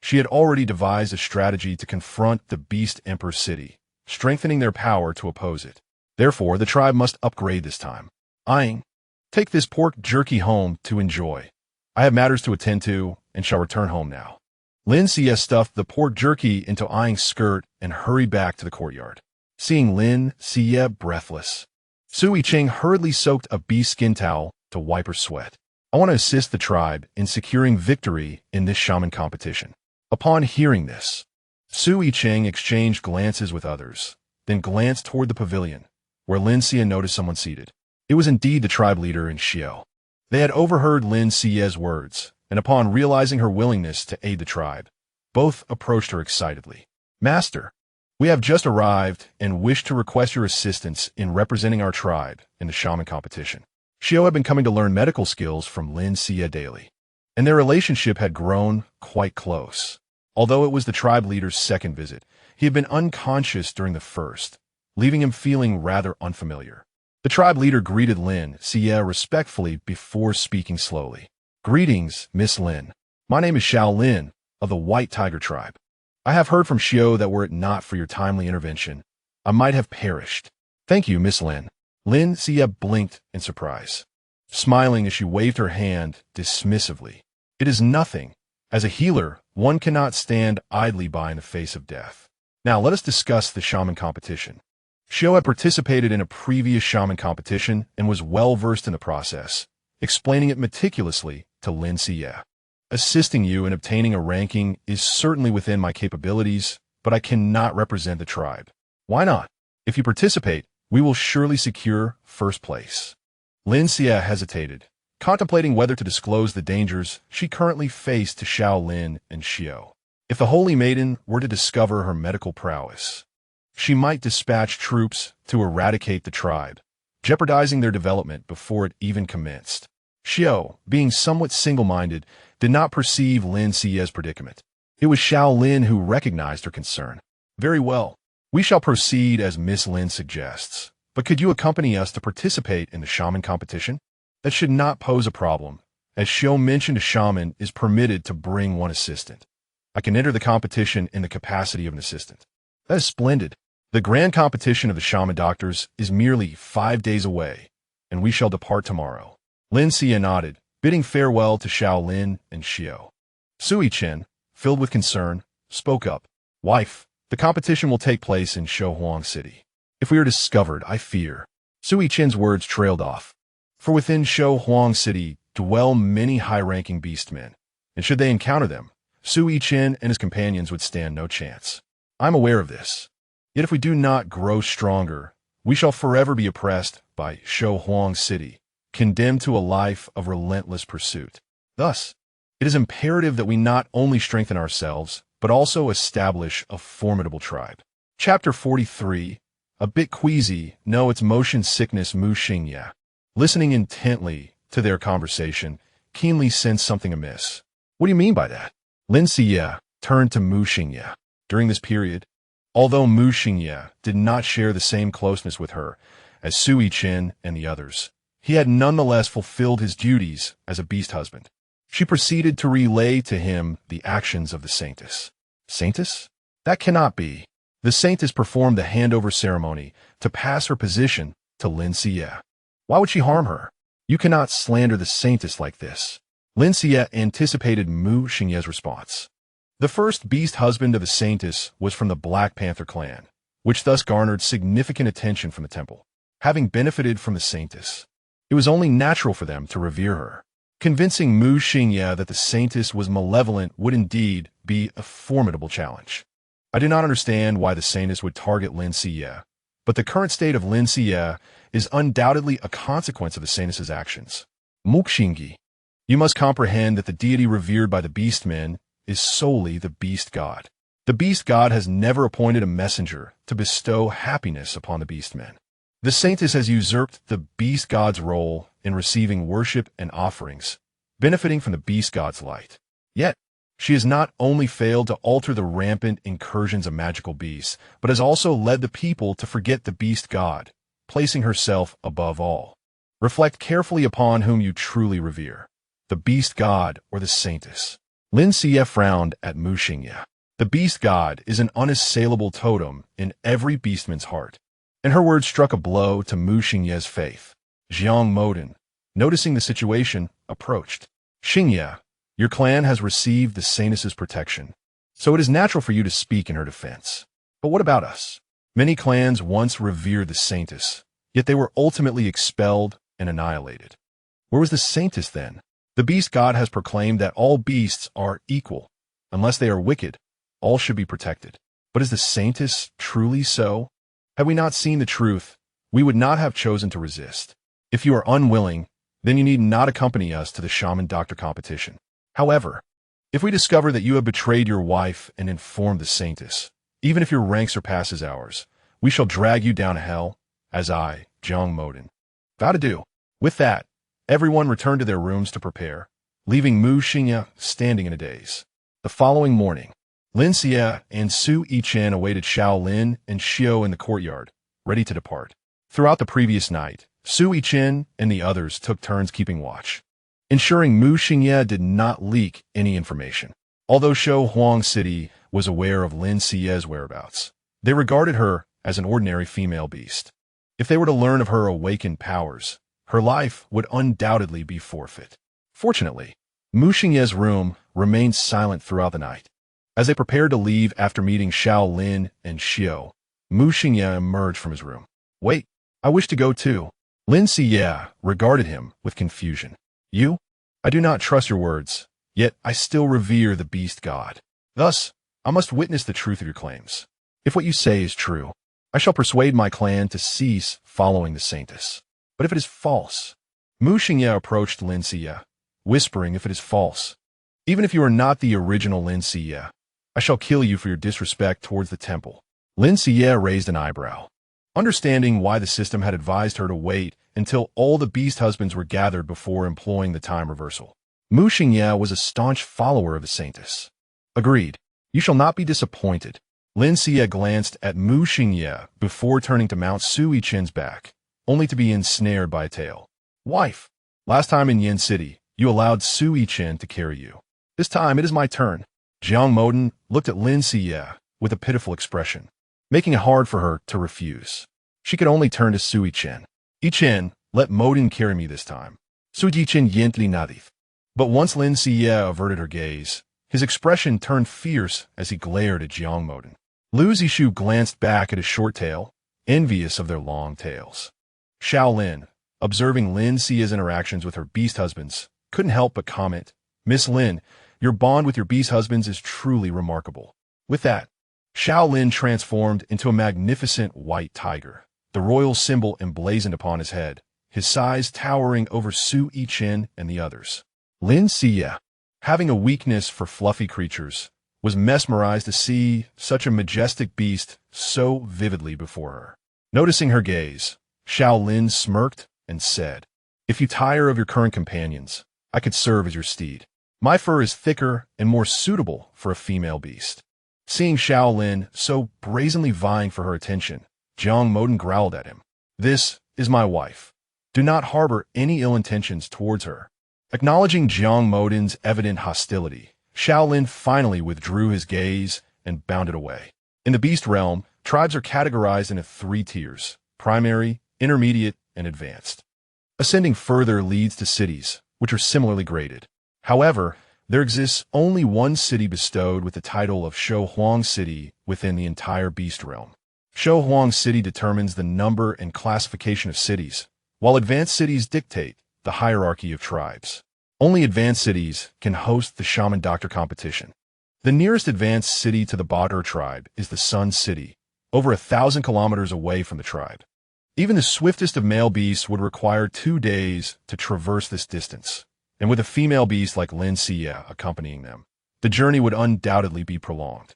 She had already devised a strategy to confront the Beast Emperor city, strengthening their power to oppose it. Therefore, the tribe must upgrade this time. Aing, take this pork jerky home to enjoy. I have matters to attend to and shall return home now. Lin Xiyue stuffed the pork jerky into Aing's skirt and hurried back to the courtyard. Seeing Lin Xiyue breathless, Sui Cheng hurriedly soaked a beast skin towel to wipe her sweat. I want to assist the tribe in securing victory in this shaman competition. Upon hearing this, Sui Cheng exchanged glances with others, then glanced toward the pavilion, where Lin Xiyue noticed someone seated. It was indeed the tribe leader in Xiao. They had overheard Lin Xiyue's words, and upon realizing her willingness to aid the tribe, both approached her excitedly. Master, we have just arrived and wish to request your assistance in representing our tribe in the shaman competition. Xiao had been coming to learn medical skills from Lin Xiyue daily, and their relationship had grown quite close. Although it was the tribe leader's 2nd visit, he had been unconscious during the 1st, leaving him feeling rather unfamiliar. The tribe leader greeted Lin Xiyue respectfully before speaking slowly. Greetings, Miss Lin. My name is Xiao Lin of the White Tiger tribe. I have heard from Xiao that were it not for your timely intervention, I might have perished. Thank you, Miss Lin. Lin Xiyue blinked in surprise, smiling as she waved her hand dismissively. It is nothing. As a healer, one cannot stand idly by in the face of death. Now let us discuss the shaman competition. Xiao had participated in a previous shaman competition and was well versed in the process, explaining it meticulously to Lin Xiyue. Assisting you in obtaining a ranking is certainly within my capabilities, but I cannot represent the tribe. Why not? If you participate, we will surely secure 1st place. Lin Xiyue hesitated, contemplating whether to disclose the dangers she currently faced to Xiao Lin and Xiao. If the Holy Maiden were to discover her medical prowess, she might dispatch troops to eradicate the tribe, jeopardizing their development before it even commenced. Xiao, being somewhat single-minded, did not perceive Lin Xiyue's predicament. It was Xiao Lin who recognized her concern. Very well. We shall proceed as Miss Lin suggests, but could you accompany us to participate in the shaman competition? That should not pose a problem, as Xiao mentioned a shaman is permitted to bring one assistant. I can enter the competition in the capacity of an assistant. That is splendid. The grand competition of the shaman doctors is merely 5 days away, and we shall depart tomorrow. Lin Xiyue nodded, bidding farewell to Lin and Xiyue. Xiyue, filled with concern, spoke up. Wife, the competition will take place in Huang City. If we are discovered, I fear. Xiyue's words trailed off. For within Huang City dwell many high-ranking beastmen, and should they encounter them, Xiyue and his companions would stand no chance. I'm aware of this. Yet if we do not grow stronger, we shall forever be oppressed by Huang City, condemned to a life of relentless pursuit. Thus, it is imperative that we not only strengthen ourselves, but also establish a formidable tribe. Chapter 43. A bit queasy, no, it's motion sickness. Mu Xingye, listening intently to their conversation, keenly sensed something amiss. What do you mean by that? Lin Xiyue turned to Mu Xingye. During this period, although Mu Xingye did not share the same closeness with her as Xiyue and the others, he had nonetheless fulfilled his duties as a beast husband. She proceeded to relay to him the actions of the saintess. Saintess? That cannot be. The saintess performed the handover ceremony to pass her position to Lin Xiyue. Why would she harm her? You cannot slander the saintess like this. Lin Xiyue anticipated Mu Xingye's response. The first beast husband of the saintess was from the Black Panther clan, which thus garnered significant attention from the temple. Having benefited from the saintess, it was only natural for them to revere her. Convincing Mu Xingye that the saintess was malevolent would indeed be a formidable challenge. I do not understand why the saintess would target Lin Xiyue, but the current state of Lin Xiyue is undoubtedly a consequence of the saintess's actions. Mu Xingye, you must comprehend that the deity revered by the beastmen is solely the beast god. The beast god has never appointed a messenger to bestow happiness upon the beastmen. The saintess has usurped the beast god's role in receiving worship and offerings, benefiting from the beast god's light. Yet, she has not only failed to alter the rampant incursions of magical beasts, but has also led the people to forget the beast god, placing herself above all. Reflect carefully upon whom you truly revere, the beast god or the saintess. Lin Xiyue frowned at Mu Xingye. The beast god is an unassailable totem in every beastman's heart, and her words struck a blow to Mu Xingye's faith. Jiang Moden, noticing the situation, approached. Xingye, your clan has received the saintess's protection, so it is natural for you to speak in her defense. But what about us? Many clans once revered the saintess, yet they were ultimately expelled and annihilated. Where was the saintess then? The beast god has proclaimed that all beasts are equal. Unless they are wicked, all should be protected. But is the saintess truly so? Had we not seen the truth, we would not have chosen to resist. If you are unwilling, then you need not accompany us to the shaman doctor competition. However, if we discover that you have betrayed your wife and informed the saintess, even if your rank surpasses ours, we shall drag you down to hell, as I, Jiang Moden, vow to do. With that, everyone returned to their rooms to prepare, leaving Mu Xingye standing in a daze. The following morning, Lin Xiyue and Xiyue awaited Lin and Xiyue in the courtyard, ready to depart. Throughout the previous night, Xiyue and the others took turns keeping watch, ensuring Mu Xingye did not leak any information. Although Huang City was aware of Lin Xiyue's whereabouts, they regarded her as an ordinary female beast. If they were to learn of her awakened powers, her life would undoubtedly be forfeit. Fortunately, Mu Xingye's room remained silent throughout the night. As they prepared to leave after meeting Lin and Xiyue, Mu Xingye emerged from his room. Wait, I wish to go too. Lin Xiyue regarded him with confusion. You? I do not trust your words, yet I still revere the beast god. Thus, I must witness the truth of your claims. If what you say is true, I shall persuade my clan to cease following the saintess. But if it is false, Mu Xingye approached Lin Xiyue, whispering, if it is false, even if you are not the original Lin Xiyue, I shall kill you for your disrespect towards the temple. Lin Xiyue raised an eyebrow. Understanding why the system had advised her to wait until all the beast husbands were gathered before employing the time reversal, Mu Xingye was a staunch follower of the saintess. Agreed. You shall not be disappointed. Lin Xiyue glanced at Mu Xingye before turning to mount Xiyue's back, only to be ensnared by a tail. Wife, last time in Yin City, you allowed Xiyue to carry you. This time it is my turn. Jiang Moden looked at Lin Xiyue with a pitiful expression, making it hard for her to refuse. She could only turn to Xiyue. Let Moden carry me this time. Suijichin yentli nadith. But once Lin Xiyue averted her gaze, his expression turned fierce as he glared at Jiang Moden. Lu Zishu glanced back at his short tail, envious of their long tails. Xiao Lin, observing Lin Xiyue's interactions with her beast husbands, couldn't help but comment, "Miss Lin, your bond with your beast husbands is truly remarkable." With that, Xiao Lin transformed into a magnificent white tiger, the royal symbol emblazoned upon his head, his size towering over Su Yichen and the others. Lin Xiyue, having a weakness for fluffy creatures, was mesmerized to see such a majestic beast so vividly before her. Noticing her gaze, Xiao Lin smirked and said, "If you tire of your current companions, I could serve as your steed. My fur is thicker and more suitable for a female beast." Seeing Xiao Lin so brazenly vying for her attention, Jiang Moden growled at him. "This is my wife. Do not harbor any ill intentions towards her." Acknowledging Jiang Moden's evident hostility, Xiao Lin finally withdrew his gaze and bounded away. In the beast realm, tribes are categorized into 3 tiers: primary, intermediate, and advanced. Ascending further leads to cities, which are similarly graded. However, there exists only one city bestowed with the title of Shouhuang City within the entire beast realm. Shouhuang City determines the number and classification of cities, while advanced cities dictate the hierarchy of tribes. Only advanced cities can host the shaman doctor competition. The nearest advanced city to the Badr tribe is the Sun City, over 1,000 kilometers away from the tribe. Even the swiftest of male beasts would require 2 days to traverse this distance, and with a female beast like Lin Xiyue accompanying them, the journey would undoubtedly be prolonged.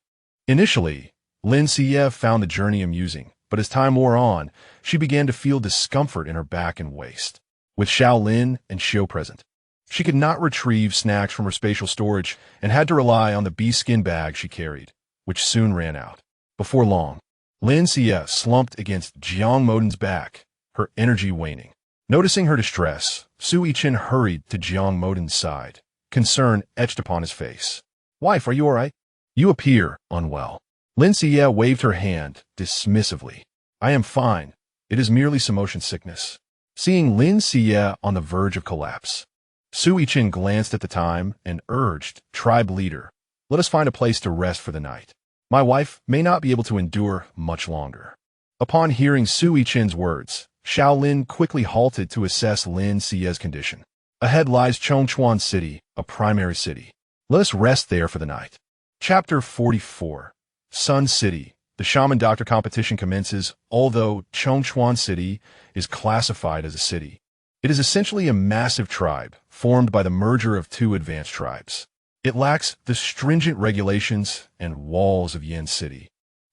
Initially, Lin Xiyue found the journey amusing, but as time wore on, she began to feel discomfort in her back and waist. With Xiao Lin and Xiu present, she could not retrieve snacks from her spatial storage and had to rely on the beast skin bag she carried, which soon ran out. Before long, Lin Xiyue slumped against Jiang Moden's back, her energy waning. Noticing her distress, Su Yichen hurried to Jiang Moden's side, concern etched upon his face. "Wife, are you all right? You appear unwell." Lin Xiyue waved her hand dismissively. "I am fine. It is merely some motion sickness." Seeing Lin Xiyue on the verge of collapse, Su Yichen glanced at the time and urged, "Tribe leader, let us find a place to rest for the night. My wife may not be able to endure much longer." Upon hearing Su Yichen's words, Xiao Lin quickly halted to assess Lin Xiyue's condition. Ahead lies Chongchuan City, a primary city. Let us rest there for the night. Chapter 44. Sun City. The Shaman Doctor competition commences, although Chongchuan City is classified as a city. It is essentially a massive tribe, formed by the merger of 2 advanced tribes. It lacks the stringent regulations and walls of Yin City,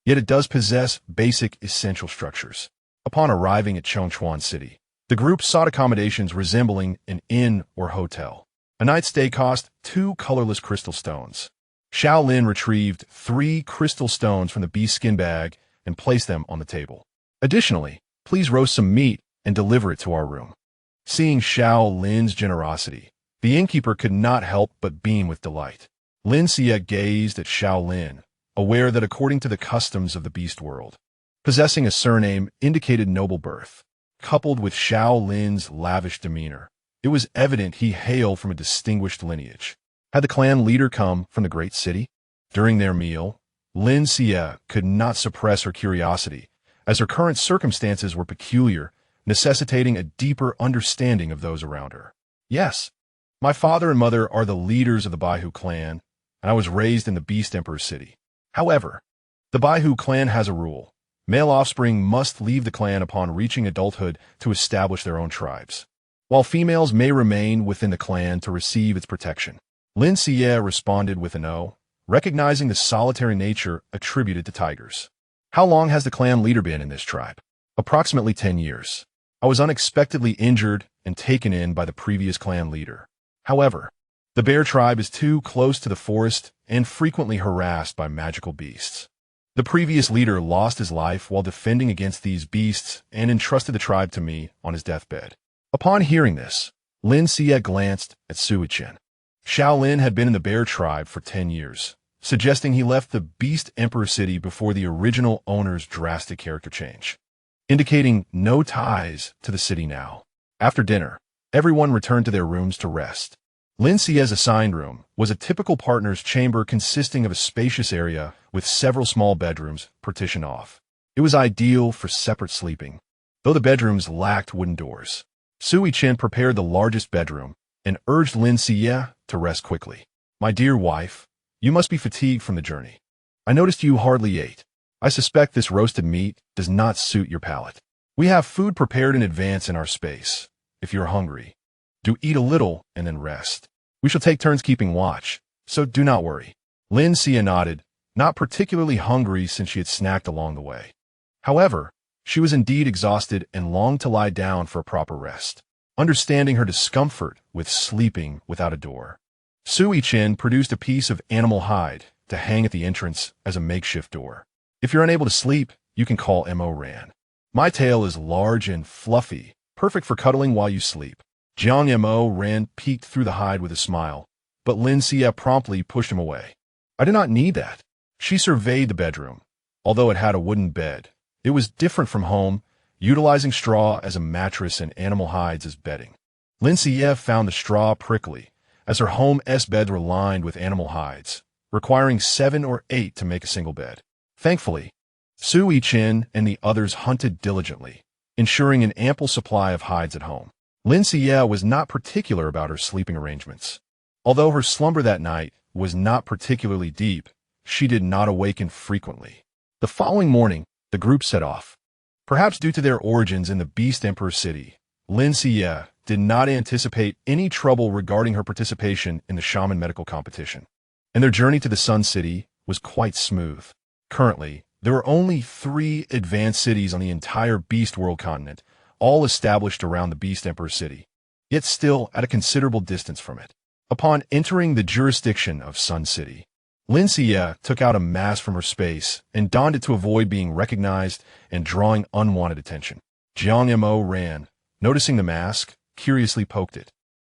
yet it does possess basic essential structures. Upon arriving at Chongchuan City, the group sought accommodations resembling an inn or hotel. A night's stay cost 2 colorless crystal stones. Xiao Lin retrieved 3 crystal stones from the beast skin bag and placed them on the table. Additionally, please roast some meat and deliver it to our room. Seeing Xiao Lin's generosity, the innkeeper could not help but beam with delight. Lin Xiyue gazed at Xiao Lin, aware that according to the customs of the beast world, possessing a surname indicated noble birth. Coupled with Xiao Lin's lavish demeanor, it was evident he hailed from a distinguished lineage. Had the clan leader come from the great city? During their meal, Lin Xiyue could not suppress her curiosity, as her current circumstances were peculiar, necessitating a deeper understanding of those around her. "Yes, my father and mother are the leaders of the Baihu clan, and I was raised in the Beast Emperor City. However, the Baihu clan has a rule. Male offspring must leave the clan upon reaching adulthood to establish their own tribes, while females may remain within the clan to receive its protection." Lin Xiyue responded with a no, recognizing the solitary nature attributed to tigers. "How long has the clan leader been in this tribe?" "Approximately 10 years. I was unexpectedly injured and taken in by the previous clan leader. However, the bear tribe is too close to the forest and frequently harassed by magical beasts. The previous leader lost his life while defending against these beasts and entrusted the tribe to me on his deathbed." Upon hearing this, Lin Xiyue glanced at Su Yichen. Xiao Lin had been in the bear tribe for 10 years, suggesting he left the Beast Emperor City before the original owner's drastic character change, indicating no ties to the city now. After dinner, Everyone returned to their rooms to rest. Lin Xiyue's assigned room was a typical partner's chamber consisting of a spacious area with several small bedrooms partitioned off. It was ideal for separate sleeping, though the bedrooms lacked wooden doors. Sui Chen prepared the largest bedroom and urged Lin Xiyue to rest quickly. "My dear wife, you must be fatigued from the journey. I noticed you hardly ate. I suspect this roasted meat does not suit your palate. We have food prepared in advance in our space. If you're hungry, do eat a little and then rest. We shall take turns keeping watch, so do not worry." Lin Xiyue nodded, not particularly hungry since she had snacked along the way. However, she was indeed exhausted and longed to lie down for a proper rest, understanding her discomfort with sleeping without a door. Sui Chen produced a piece of animal hide to hang at the entrance as a makeshift door. "If you're unable to sleep, you can call Mo Ran. My tail is large and fluffy, perfect for cuddling while you sleep." Jiang Mo Ran peeked through the hide with a smile, but Lin Xiyue promptly pushed him away. "I do not need that." She surveyed the bedroom. Although it had a wooden bed, it was different from home, utilizing straw as a mattress and animal hides as bedding. Lin Xiyue found the straw prickly, as her home's beds were lined with animal hides, requiring 7 or 8 to make a single bed. Thankfully, Sui Chen and the others hunted diligently, ensuring an ample supply of hides at home. Lin Xiyue was not particular about her sleeping arrangements. Although her slumber that night was not particularly deep, she did not awaken frequently. The following morning, the group set off. Perhaps due to their origins in the Beast Emperor city, Lin Xiyue did not anticipate any trouble regarding her participation in the shaman medical competition, and their journey to the Sun City was quite smooth. Currently, there were only 3 advanced cities on the entire Beast World continent, all established around the Beast Emperor city, yet still at a considerable distance from it. Upon entering the jurisdiction of Sun City, Lin Xiyue took out a mask from her space and donned it to avoid being recognized and drawing unwanted attention. Jiang Mo Ran, noticing the mask, curiously poked it.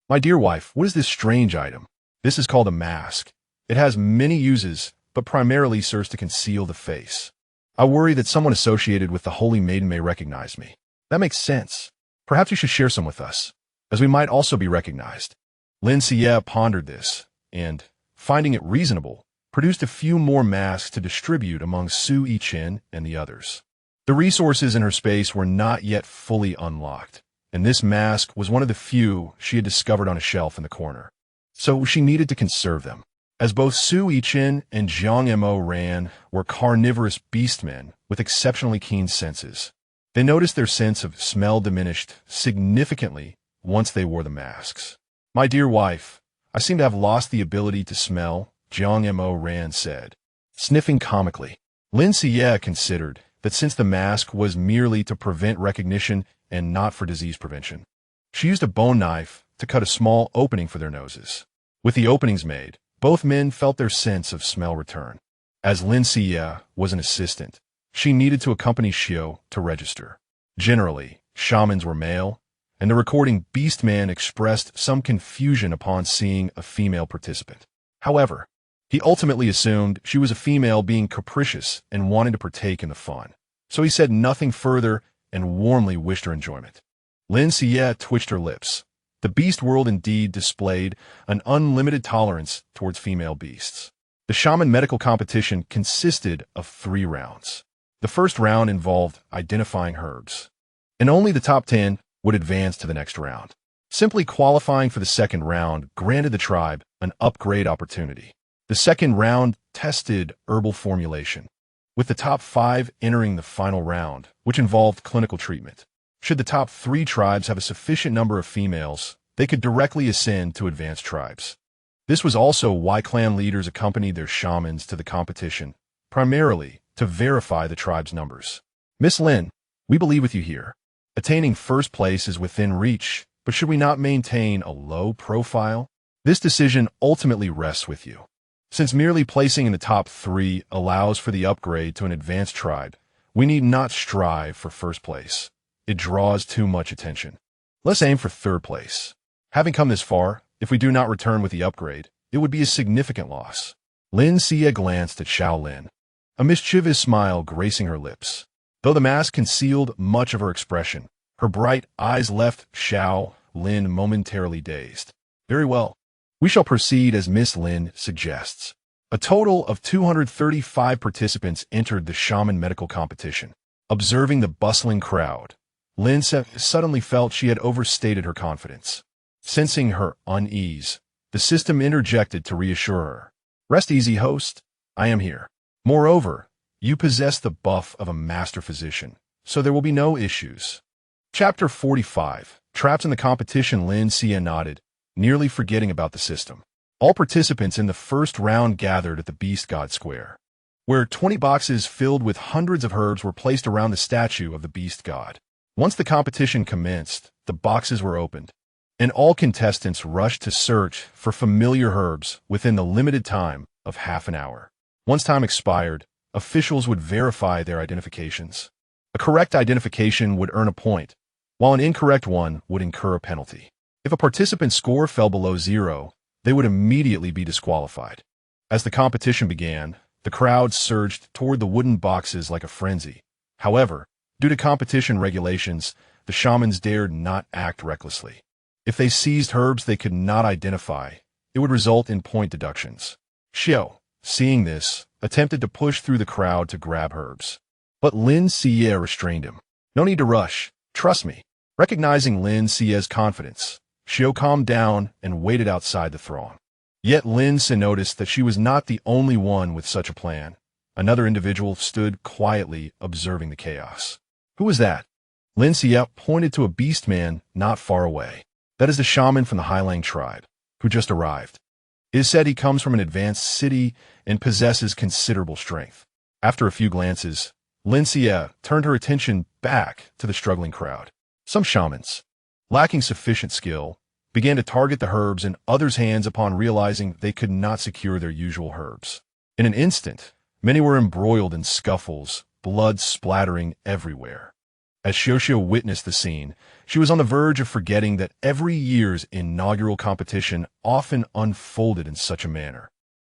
"My dear wife, what is this strange item?" "This is called a mask. It has many uses, but primarily serves to conceal the face. I worry that someone associated with the Holy Maiden may recognize me." "That makes sense. Perhaps you should share some with us, as we might also be recognized." Lin Xiyue pondered this, and, finding it reasonable, produced a few more masks to distribute among Sui Chen and the others. The resources in her space were not yet fully unlocked, and this mask was one of the few she had discovered on a shelf in the corner. So she needed to conserve them. As both Sui Chen and Jiang Mo Ran were carnivorous beastmen with exceptionally keen senses, they noticed their sense of smell diminished significantly once they wore the masks. "My dear wife, I seem to have lost the ability to smell," Jiang Mo Ran said, sniffing comically. Lin Xiyue considered that since the mask was merely to prevent recognition and not for disease prevention, she used a bone knife to cut a small opening for their noses. With the openings made, both men felt their sense of smell return. As Lin Xiyue was an assistant, she needed to accompany Xiyue to register. Generally, shamans were male, and the recording Beastman expressed some confusion upon seeing a female participant. However, he ultimately assumed she was a female being capricious and wanting to partake in the fun, so he said nothing further and warmly wished her enjoyment. Lin Xiyue twitched her lips. The beast world indeed displayed an unlimited tolerance towards female beasts. The shaman medical competition consisted of 3 rounds. The first round involved identifying herbs, and only the top 10 would advance to the next round. Simply qualifying for the second round granted the tribe an upgrade opportunity. The second round tested herbal formulation, with the top 5 entering the final round, which involved clinical treatment. Should the top 3 tribes have a sufficient number of females, they could directly ascend to advanced tribes. This was also why clan leaders accompanied their shamans to the competition, primarily to verify the tribe's numbers. "Miss Lin, we believe with you here. Attaining first place is within reach, but should we not maintain a low profile? This decision ultimately rests with you. Since merely placing in the top 3 allows for the upgrade to an advanced tribe, we need not strive for first place. It draws too much attention. Let's aim for third place. Having come this far, if we do not return with the upgrade, it would be a significant loss." Lin Xiyue glanced at Shaolin, a mischievous smile gracing her lips. Though the mask concealed much of her expression, her bright eyes left Xiao Lin momentarily dazed. Very well. We shall proceed as Miss Lin suggests. A total of 235 participants entered the shaman medical competition. Observing the bustling crowd, Lin suddenly felt she had overstated her confidence. Sensing her unease, the system interjected to reassure her. Rest easy, host. I am here. Moreover, you possess the buff of a master physician, so there will be no issues. Chapter 45. Trapped in the competition. Lin Xiyue nodded, nearly forgetting about the system. All participants in the first round gathered at the Beast God Square, where 20 boxes filled with hundreds of herbs were placed around the statue of the Beast God. Once the competition commenced, the boxes were opened, and all contestants rushed to search for familiar herbs within the limited time of half an hour. Once time expired, officials would verify their identifications. A correct identification would earn a point, while an incorrect one would incur a penalty. If a participant's score fell below 0, they would immediately be disqualified. As the competition began, the crowd surged toward the wooden boxes like a frenzy. However, due to competition regulations, the shamans dared not act recklessly. If they seized herbs they could not identify, it would result in point deductions. Xiao, seeing this, attempted to push through the crowd to grab herbs. But Lin Xiyue restrained him. No need to rush. Trust me. Recognizing Lin Xiyue's confidence, Xiao calmed down and waited outside the throng. Yet Lin Xiyue noticed that she was not the only one with such a plan. Another individual stood quietly observing the chaos. Who was that? Lin Xiyue pointed to a beast man not far away. That is the shaman from the Highlang tribe, who just arrived. It is said he comes from an advanced city and possesses considerable strength. After a few glances, Lin Xiyue turned her attention back to the struggling crowd. Some shamans, lacking sufficient skill, began to target the herbs in others' hands upon realizing they could not secure their usual herbs. In an instant, many were embroiled in scuffles, blood splattering everywhere. As Xiao witnessed the scene, she was on the verge of forgetting that every year's inaugural competition often unfolded in such a manner,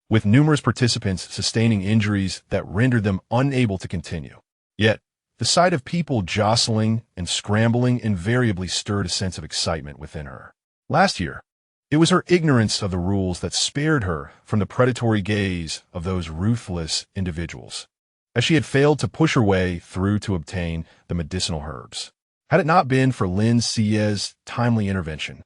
with numerous participants sustaining injuries that rendered them unable to continue. Yet, the sight of people jostling and scrambling invariably stirred a sense of excitement within her. Last year, it was her ignorance of the rules that spared her from the predatory gaze of those ruthless individuals, as she had failed to push her way through to obtain the medicinal herbs. Had it not been for Lin Xiyue's timely intervention,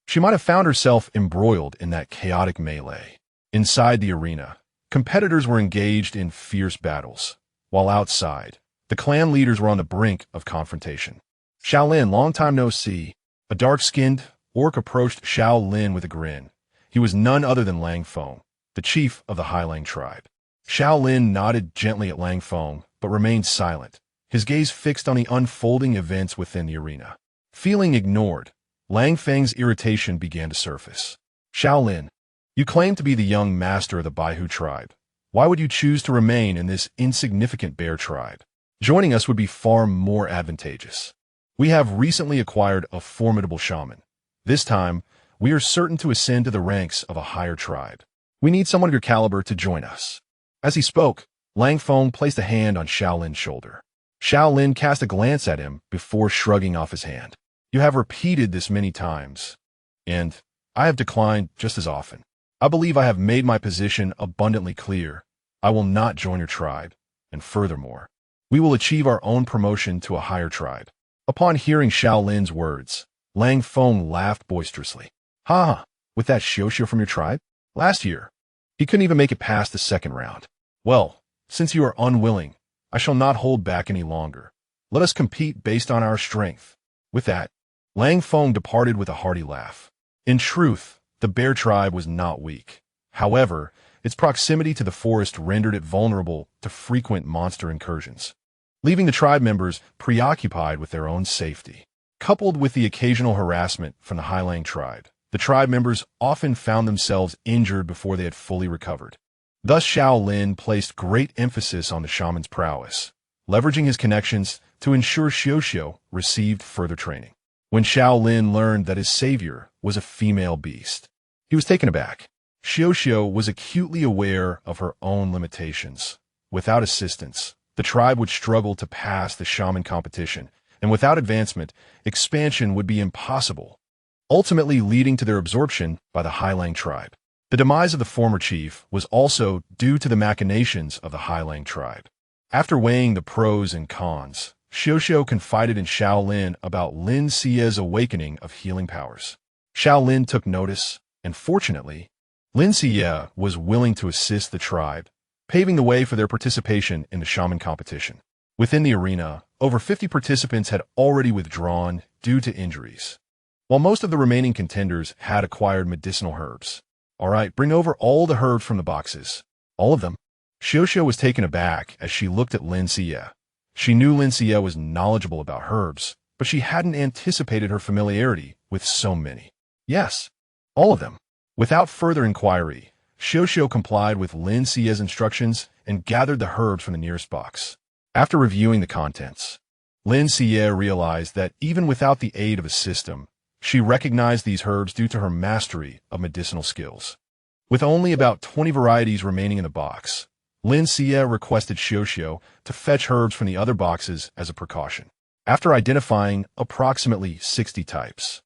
she might have found herself embroiled in that chaotic melee. Inside the arena, competitors were engaged in fierce battles, while outside, the clan leaders were on the brink of confrontation. Shaolin, long time no see. A dark-skinned orc approached Shaolin with a grin. He was none other than Lang Feng, the chief of the Highlang tribe. Shaolin nodded gently at Lang Feng, but remained silent, his gaze fixed on the unfolding events within the arena. Feeling ignored, Lang Feng's irritation began to surface. Shaolin, you claim to be the young master of the Baihu tribe. Why would you choose to remain in this insignificant bear tribe? Joining us would be far more advantageous. We have recently acquired a formidable shaman. This time, we are certain to ascend to the ranks of a higher tribe. We need someone of your caliber to join us. As he spoke, Lang Feng placed a hand on Shaolin's shoulder. Shaolin cast a glance at him before shrugging off his hand. You have repeated this many times, and I have declined just as often. I believe I have made my position abundantly clear. I will not join your tribe, and furthermore, we will achieve our own promotion to a higher tribe. Upon hearing Shaolin's words, Lang Feng laughed boisterously. Ha! With that Xiao from your tribe? Last year, he couldn't even make it past the second round. Well, since you are unwilling, I shall not hold back any longer. Let us compete based on our strength. With that, Lang Feng departed with a hearty laugh. In truth, the bear tribe was not weak. However, its proximity to the forest rendered it vulnerable to frequent monster incursions, leaving the tribe members preoccupied with their own safety. Coupled with the occasional harassment from the Highlang tribe, the tribe members often found themselves injured before they had fully recovered. Thus Shaolin placed great emphasis on the shaman's prowess, leveraging his connections to ensure Xiao received further training. When Shaolin learned that his savior was a female beast, he was taken aback. Xiao was acutely aware of her own limitations. Without assistance, the tribe would struggle to pass the shaman competition, and without advancement, expansion would be impossible. ultimately leading to their absorption by the Highlang tribe. The demise of the former chief was also due to the machinations of the Highlang tribe. After weighing the pros and cons, Xiao confided in Shaolin about Lin Xiyue's awakening of healing powers. Shaolin took notice, and fortunately, Lin Xiyue was willing to assist the tribe, paving the way for their participation in the shaman competition. Within the arena, over 50 participants had already withdrawn due to injuries, while most of the remaining contenders had acquired medicinal herbs. All right, bring over all the herbs from the boxes. All of them. Xiao was taken aback as she looked at Lin Xiyue. She knew Lin Xiyue was knowledgeable about herbs, but she hadn't anticipated her familiarity with so many. Yes, all of them. Without further inquiry, Xiao complied with Lin Xiyue's instructions and gathered the herbs from the nearest box. After reviewing the contents, Lin Xiyue realized that even without the aid of a system, she recognized these herbs due to her mastery of medicinal skills. With only about 20 varieties remaining in the box, Lin Xiyue requested Xiao to fetch herbs from the other boxes as a precaution. After identifying approximately 60 types,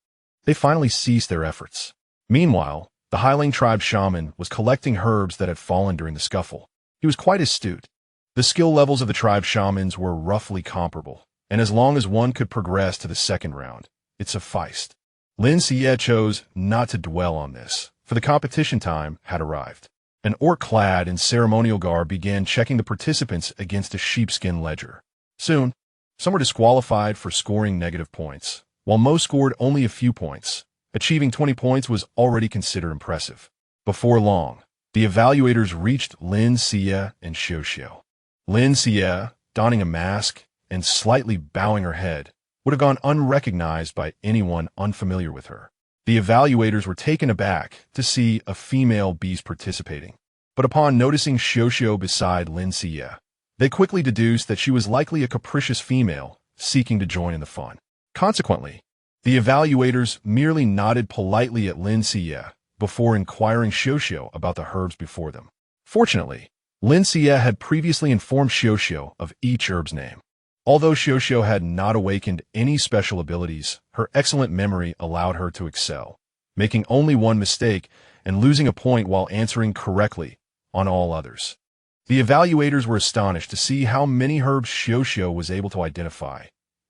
they finally ceased their efforts. Meanwhile, the Highlang tribe shaman was collecting herbs that had fallen during the scuffle. He was quite astute. The skill levels of the tribe shamans were roughly comparable, and as long as one could progress to the second round, it sufficed. Lin Xiyue chose not to dwell on this, for the competition time had arrived. An orc clad in ceremonial garb began checking the participants against a sheepskin ledger. Soon, some were disqualified for scoring negative points, while most scored only a few points. Achieving 20 points was already considered impressive. Before long, the evaluators reached Lin Xiyue and Xiao. Lin Xiyue, donning a mask and slightly bowing her head, would have gone unrecognized by anyone unfamiliar with her. The evaluators were taken aback to see a female beast participating, but upon noticing Xiao beside Lin Xiyue, they quickly deduced that she was likely a capricious female seeking to join in the fun. Consequently, the evaluators merely nodded politely at Lin Xiyue before inquiring Xiao about the herbs before them. Fortunately, Lin Xiyue had previously informed Xiao of each herb's name. Although Xiao had not awakened any special abilities, her excellent memory allowed her to excel, making only one mistake and losing a point while answering correctly on all others. The evaluators were astonished to see how many herbs Xiao was able to identify.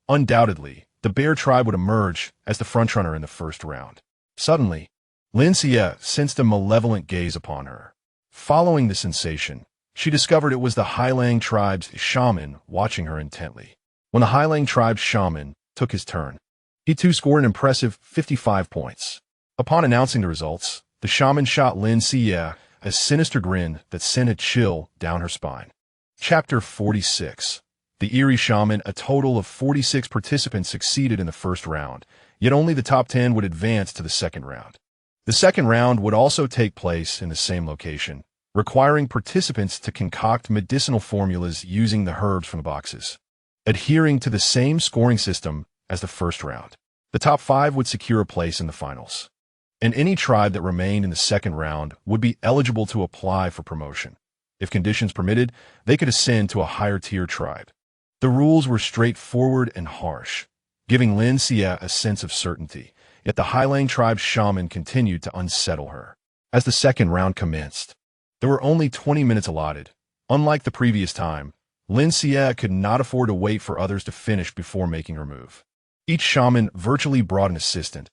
Undoubtedly, the bear tribe would emerge as the frontrunner in the first round. Suddenly, Lin Xiyue sensed a malevolent gaze upon her. Following the sensation, she discovered it was the Highlang tribe's shaman watching her intently. When the Highlang tribe's shaman took his turn, he too scored an impressive 55 points. Upon announcing the results, the shaman shot Lin Xiyue a sinister grin that sent a chill down her spine. Chapter 46. The Eerie Shaman. A total of 46 participants succeeded in the first round, yet only the top 10 would advance to the second round. The second round would also take place in the same location, requiring participants to concoct medicinal formulas using the herbs from the boxes, adhering to the same scoring system as the first round. The top 5 would secure a place in the finals, and any tribe that remained in the second round would be eligible to apply for promotion. If conditions permitted, they could ascend to a higher-tier tribe. The rules were straightforward and harsh, giving Lin Xiyue a sense of certainty, yet the Highlang tribe shaman continued to unsettle her. As the second round commenced, there were only 20 minutes allotted. Unlike the previous time, Lin Xiyue could not afford to wait for others to finish before making her move. Each shaman virtually brought an assistant,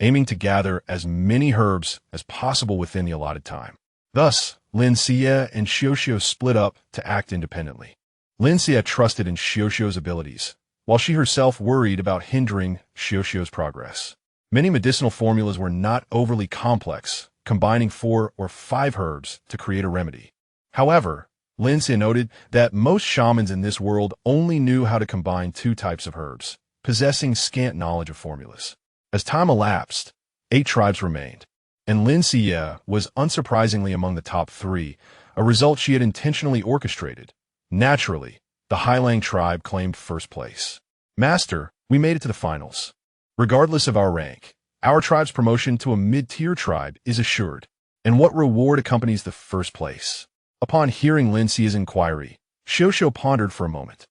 aiming to gather as many herbs as possible within the allotted time. Thus, Lin Xiyue and Xiao split up to act independently. Lin Xiyue trusted in Xiao's abilities, while she herself worried about hindering Xiao's progress. Many medicinal formulas were not overly complex, combining 4 or 5 herbs to create a remedy. However, Lin Xiyue noted that most shamans in this world only knew how to combine 2 types of herbs, possessing scant knowledge of formulas. As time elapsed, 8 tribes remained, and Lin Xiyue was unsurprisingly among the top 3, a result she had intentionally orchestrated. Naturally, the Highlang tribe claimed first place. Master, we made it to the finals. Regardless of our rank, our tribe's promotion to a mid-tier tribe is assured. And what reward accompanies the first place? Upon hearing Lin Xiyue's inquiry, Xiao pondered for a moment.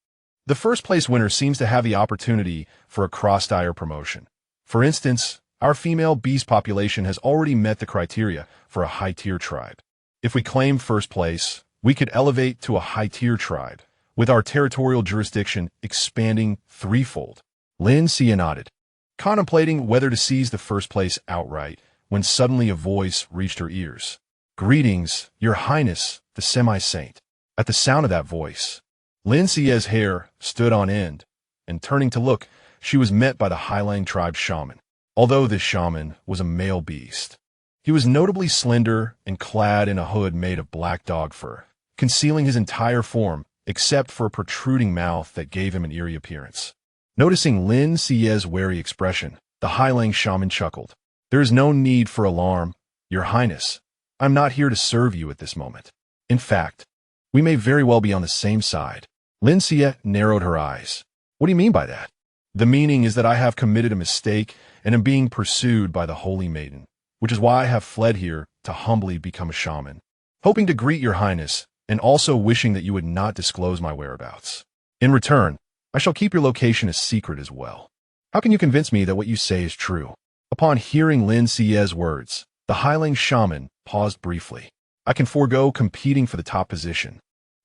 The first place winner seems to have the opportunity for a cross-tier promotion. For instance, Our female beast population has already met the criteria for a high-tier tribe. If we claim first place, we could elevate to a high-tier tribe, with our territorial jurisdiction expanding threefold. Lin Xiyue nodded, contemplating whether to seize the first place outright, when suddenly a voice reached her ears. "Greetings, Your Highness, the semi-saint." At the sound of that voice, Lin Xiyue's hair stood on end, and turning to look, she was met by the Highlang tribe shaman. Although this shaman was a male beast, he was notably slender and clad in a hood made of black dog fur, concealing his entire form except for a protruding mouth that gave him an eerie appearance. Noticing Lin Xiyue's wary expression, the Highlang shaman chuckled. "There is no need for alarm, Your Highness. I'm not here to serve you at this moment. In fact, we may very well be on the same side." Lin Xiyue narrowed her eyes. "What do you mean by that?" "The meaning is that I have committed a mistake and am being pursued by the Holy Maiden, which is why I have fled here to humbly become a shaman, hoping to greet Your Highness and also wishing that you would not disclose my whereabouts. In return, I shall keep your location a secret as well. How can you convince me that what you say is true?" Upon hearing Lin Xiyue's words, the Highlang shaman paused briefly. "I can forego competing for the top position,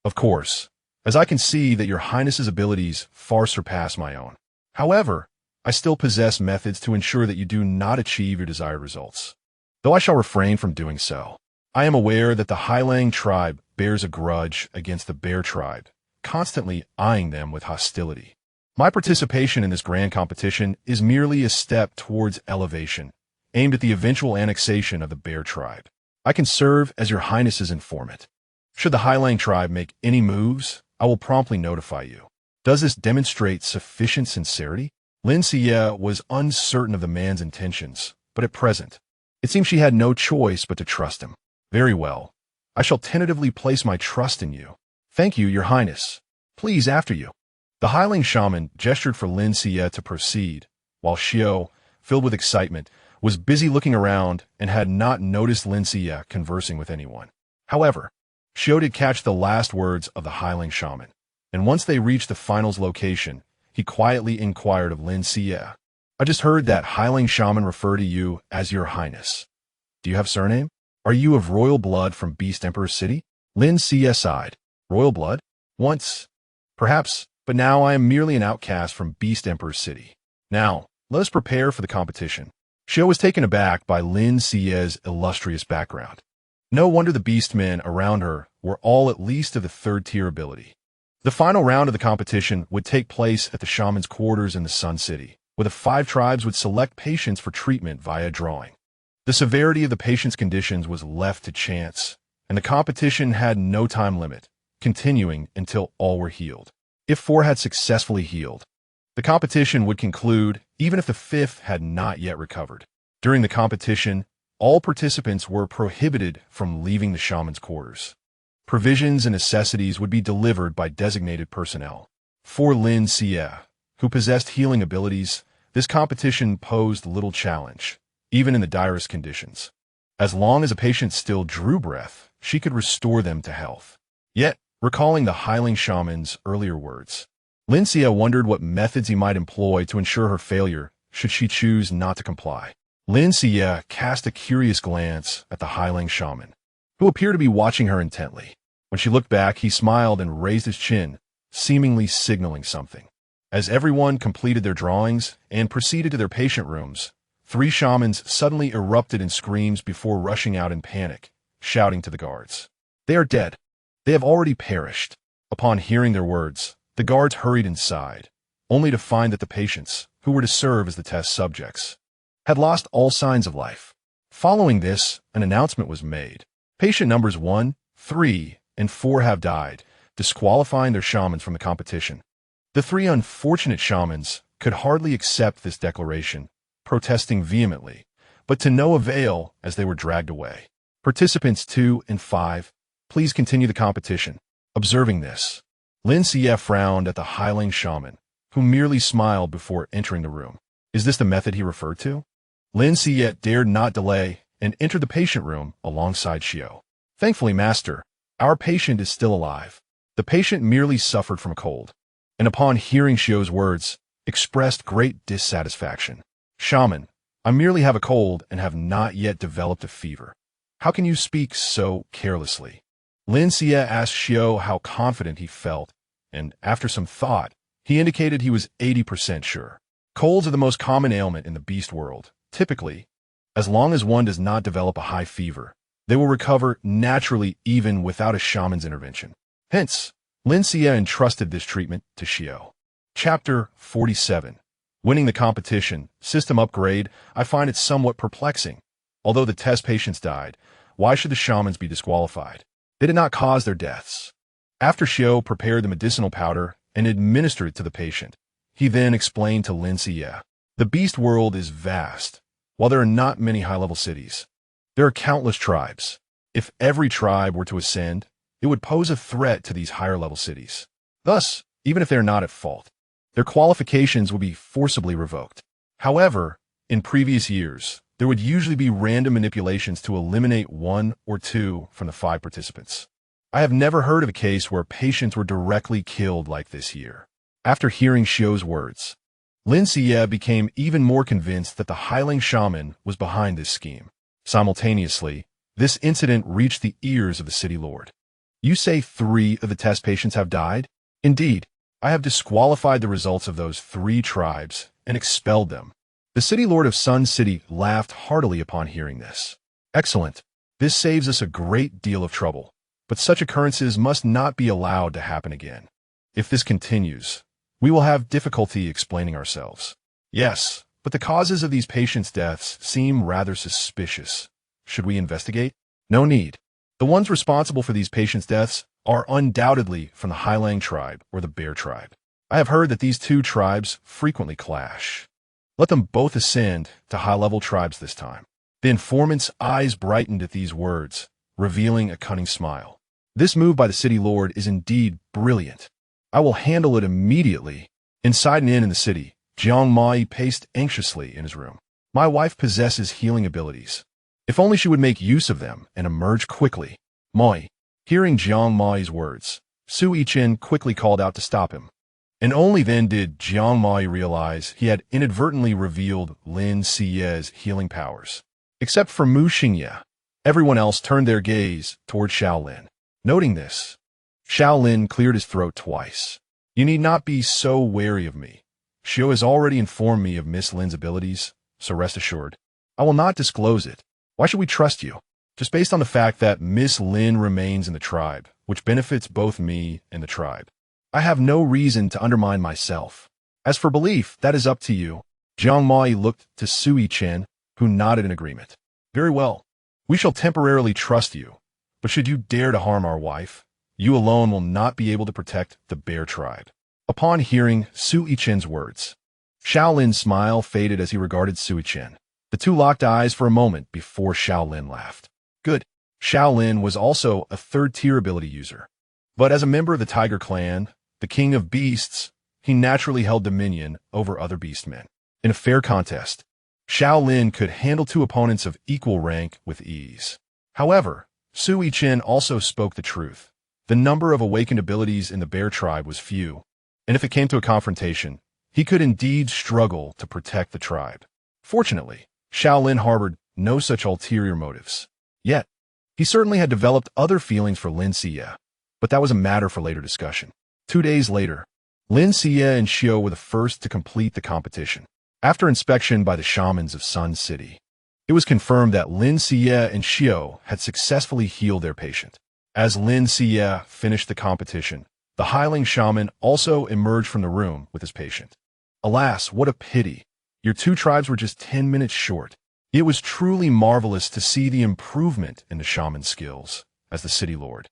of course, as I can see that Your Highness's abilities far surpass my own. However, I still possess methods to ensure that you do not achieve your desired results, though I shall refrain from doing so. I am aware that the Highlang tribe bears a grudge against the Bear tribe, constantly eyeing them with hostility. My participation in this grand competition is merely a step towards elevation, aimed at the eventual annexation of the Bear tribe. I can serve as Your Highness's informant. Should the Highlang tribe make any moves, I will promptly notify you. Does this demonstrate sufficient sincerity?" Lin Xiyue was uncertain of the man's intentions, but at present, it seemed she had no choice but to trust him. "Very well. I shall tentatively place my trust in you." "Thank you, Your Highness. Please, after you." The Highlang shaman gestured for Lin Xiyue to proceed, while Xiao, filled with excitement, was busy looking around and had not noticed Lin Xiyue conversing with anyone. However, Xiao did catch the last words of the Highlang shaman, and once they reached the finals location, he quietly inquired of Lin Xiyue, "I just heard that Highlang shaman refer to you as Your Highness. Do you have surname? Are you of royal blood from Beast Emperor City?" Lin Xiyue sighed. "Royal blood? Once, perhaps, but now I am merely an outcast from Beast Emperor City. Now, let us prepare for the competition." Xiao was taken aback by Lin Xiyue's illustrious background. No wonder the beastmen around her were all at least of the third-tier ability. The final round of the competition would take place at the shaman's quarters in the Sun City, where the 5 tribes would select patients for treatment via drawing. The severity of the patient's conditions was left to chance, and the competition had no time limit, continuing until all were healed. If 4 had successfully healed, the competition would conclude even if the 5th had not yet recovered. During the competition, all participants were prohibited from leaving the shaman's quarters. Provisions and necessities would be delivered by designated personnel. For Lin Xiyue, who possessed healing abilities, this competition posed little challenge, even in the direst conditions. As long as a patient still drew breath, she could restore them to health. Yet, recalling the Highlang shaman's earlier words, Lin Xiyue wondered what methods he might employ to ensure her failure should she choose not to comply. Lin Xiyue cast a curious glance at the Highlang shaman, who appeared to be watching her intently. When she looked back, he smiled and raised his chin, seemingly signaling something. As everyone completed their drawings and proceeded to their patient rooms, 3 shamans suddenly erupted in screams before rushing out in panic, shouting to the guards, "They are dead. They have already perished." Upon hearing their words, the guards hurried inside, only to find that the patients, who were to serve as the test subjects, had lost all signs of life. Following this, an announcement was made. Patient numbers 1, 3, and 4 have died, disqualifying their shamans from the competition. The 3 unfortunate shamans could hardly accept this declaration, protesting vehemently, but to no avail as they were dragged away. Participants 2 and 5, please continue the competition. Observing this, Lin Xiyue frowned at the Highlang shaman, who merely smiled before entering the room. Is this the method he referred to? Lin Xiyue dared not delay and entered the patient room alongside Xiao. "Thankfully, Master, our patient is still alive." The patient merely suffered from a cold, and upon hearing Xiao's words, expressed great dissatisfaction. "Shaman, I merely have a cold and have not yet developed a fever. How can you speak so carelessly? Lin Xiyue asked Xiyue how confident he felt, and after some thought, he indicated he was 80% sure. Colds are the most common ailment in the beast world. Typically, as long as one does not develop a high fever, they will recover naturally even without a shaman's intervention. Hence, Lin Xiyue entrusted this treatment to Xiyue. Chapter 47. Winning the competition, system upgrade. I find it somewhat perplexing. Although the test patients died, why should the shamans be disqualified? They did not cause their deaths. After Xiyue prepared the medicinal powder and administered it to the patient, he then explained to Lin Xiyue, the beast world is vast. While there are not many high-level cities, there are countless tribes. If every tribe were to ascend, it would pose a threat to these higher-level cities. Thus, even if they are not at fault, their qualifications would be forcibly revoked. However, in previous years, there would usually be random manipulations to eliminate 1 or 2 from the 5 participants. I have never heard of a case where patients were directly killed like this year. After hearing Xiyue's words, Lin Xiyue became even more convinced that the Highling shaman was behind this scheme. Simultaneously, this incident reached the ears of the city lord. You say 3 of the test patients have died? Indeed, I have disqualified the results of those 3 tribes and expelled them. The city lord of Sun City laughed heartily upon hearing this. Excellent. This saves us a great deal of trouble, but such occurrences must not be allowed to happen again. If this continues, we will have difficulty explaining ourselves. Yes, but the causes of these patients' deaths seem rather suspicious. Should we investigate? No need. The ones responsible for these patients' deaths are undoubtedly from the Highlang tribe or the Bear tribe. I have heard that these 2 tribes frequently clash. Let them both ascend to high-level tribes this time. The informant's eyes brightened at these words, revealing a cunning smile. This move by the city lord is indeed brilliant. I will handle it immediately. Inside an inn in the city, Jiang Mai paced anxiously in his room. My wife possesses healing abilities. If only she would make use of them and emerge quickly. Mai. Hearing Jiang Mai's words, Su Yichen quickly called out to stop him. And only then did Jiang Mai realize he had inadvertently revealed Lin Xiyue's healing powers. Except for Mu Xingye, everyone else turned their gaze toward Shaolin. Noting this, Shaolin cleared his throat twice. You need not be so wary of me. Xiyue has already informed me of Miss Lin's abilities, so rest assured. I will not disclose it. Why should we trust you? Just based on the fact that Miss Lin remains in the tribe, which benefits both me and the tribe. I have no reason to undermine myself. As for belief, that is up to you. Jiang Mai looked to Su Yichen, who nodded in agreement. Very well. We shall temporarily trust you. But should you dare to harm our wife, you alone will not be able to protect the Bear tribe. Upon hearing Su Yichen's words, Shaolin's smile faded as he regarded Su Yichen. The 2 locked eyes for a moment before Shaolin laughed. Good. Shaolin was also a 3rd-tier ability user. But as a member of the Tiger Clan, the king of beasts, he naturally held dominion over other beastmen. In a fair contest, Shaolin could handle 2 opponents of equal rank with ease. However, Su Yichen also spoke the truth. The number of awakened abilities in the Bear tribe was few, and if it came to a confrontation, he could indeed struggle to protect the tribe. Fortunately, Shaolin harbored no such ulterior motives. Yet, he certainly had developed other feelings for Lin Xiyue, but that was a matter for later discussion. 2 days later, Lin Xiyue and Xiyue were the first to complete the competition. After inspection by the shamans of Sun City, it was confirmed that Lin Xiyue and Xiyue had successfully healed their patient. As Lin Xiyue finished the competition, the Highling shaman also emerged from the room with his patient. Alas, what a pity. Your 2 tribes were just 10 minutes short. It was truly marvelous to see the improvement in the shaman's skills as the city lord.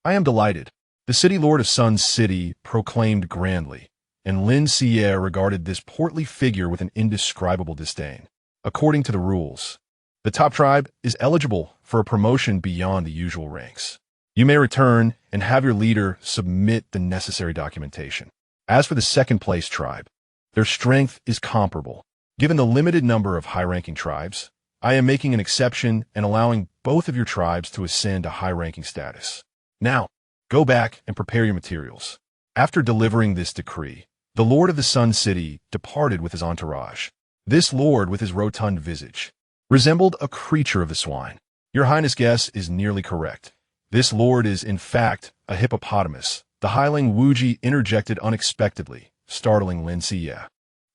I am delighted. The city lord of Sun City proclaimed grandly, and Lin Xiyue regarded this portly figure with an indescribable disdain. According to the rules, the top tribe is eligible for a promotion beyond the usual ranks. You may return and have your leader submit the necessary documentation. As for the 2nd-place tribe, their strength is comparable. Given the limited number of high-ranking tribes, I am making an exception and allowing both of your tribes to ascend to high-ranking status. Now, go back and prepare your materials. After delivering this decree, the Lord of the Sun City departed with his entourage. This lord, with his rotund visage, resembled a creature of the swine. Your Highness' guess is nearly correct. This lord is, in fact, a hippopotamus. The hireling Wuji interjected unexpectedly, startling Lin Xiyue.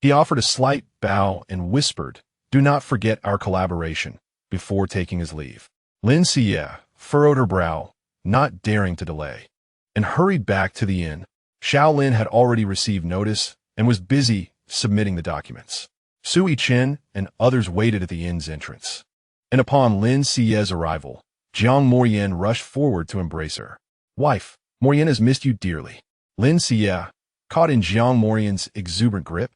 He offered a slight bow and whispered, "Do not forget our collaboration," before taking his leave. Lin Xiyue furrowed her brow, not daring to delay, and hurried back to the inn. Shaolin had already received notice and was busy submitting the documents. Sui Chen and others waited at the inn's entrance. And upon Lin Xiyue's arrival, Jiang Morian rushed forward to embrace her. "Wife, Morian has missed you dearly." Lin Xiyue, caught in Jiang Morian's exuberant grip,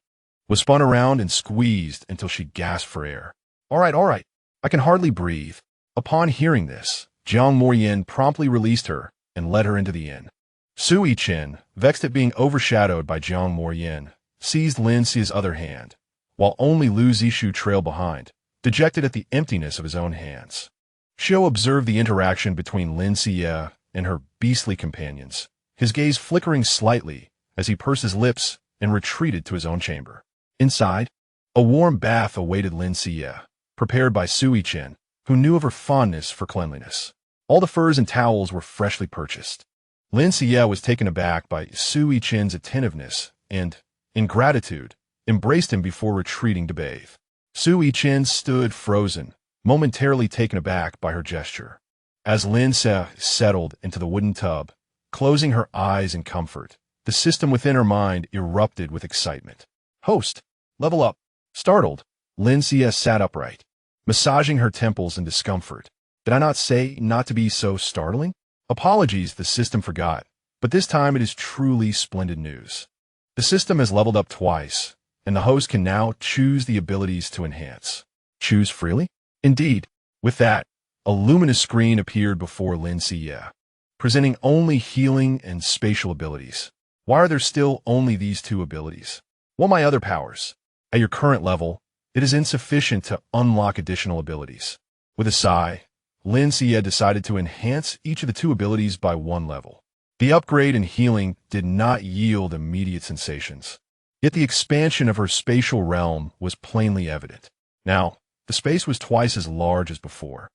was spun around and squeezed until she gasped for air. All right, I can hardly breathe." Upon hearing this, Jiang Morian promptly released her and led her into the inn. Sui Chen, vexed at being overshadowed by Jiang Morian, seized Lin Xiyue's other hand, while only Lu Zishu trailed behind, dejected at the emptiness of his own hands. Xiu observed the interaction between Lin Xiyue and her beastly companions, his gaze flickering slightly as he pursed his lips and retreated to his own chamber. Inside, a warm bath awaited Lin Xiyue, prepared by Sui Chen, who knew of her fondness for cleanliness. All the furs and towels were freshly purchased. Lin Xiyue was taken aback by Sui Chen's attentiveness and, in gratitude, embraced him before retreating to bathe. Sui Chen stood frozen, momentarily taken aback by her gesture. As Lin Xiyue settled into the wooden tub, closing her eyes in comfort, the system within her mind erupted with excitement. "Host, level up." Startled, Lin Xiyue sat upright, massaging her temples in discomfort. "Did I not say not to be so startling?" "Apologies," the system forgot, but this time it is truly splendid news. The system has leveled up twice, and the host can now choose the abilities to enhance. Choose freely? Indeed. With that, a luminous screen appeared before Lin Xiyue, presenting only healing and spatial abilities. Why are there still only these two abilities? What my other powers? At your current level, it is insufficient to unlock additional abilities. With a sigh, Lin Xiyue decided to enhance each of the two abilities by one level. The upgrade in healing did not yield immediate sensations, yet the expansion of her spatial realm was plainly evident. Now, the space was twice as large as before,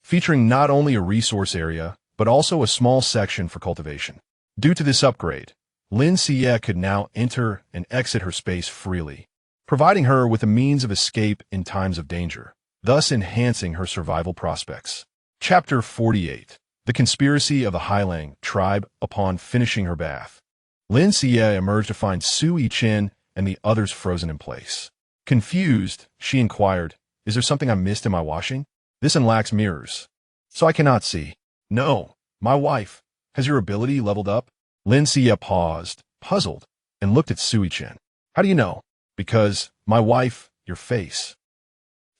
featuring not only a resource area, but also a small section for cultivation. Due to this upgrade, Lin Xiyue could now enter and exit her space freely, providing her with a means of escape in times of danger, thus enhancing her survival prospects. Chapter 48. The Conspiracy of the Hireling Tribe. Upon finishing her bath, Lin Xiyue emerged to find Sui Chen and the others frozen in place. Confused, she inquired, "Is there something I missed in my washing? This one lacks mirrors, so I cannot see." "No, my wife. Has your ability leveled up?" Lin Xiyue paused, puzzled, and looked at Sui Chen. "How do you know?" "Because, my wife, your face."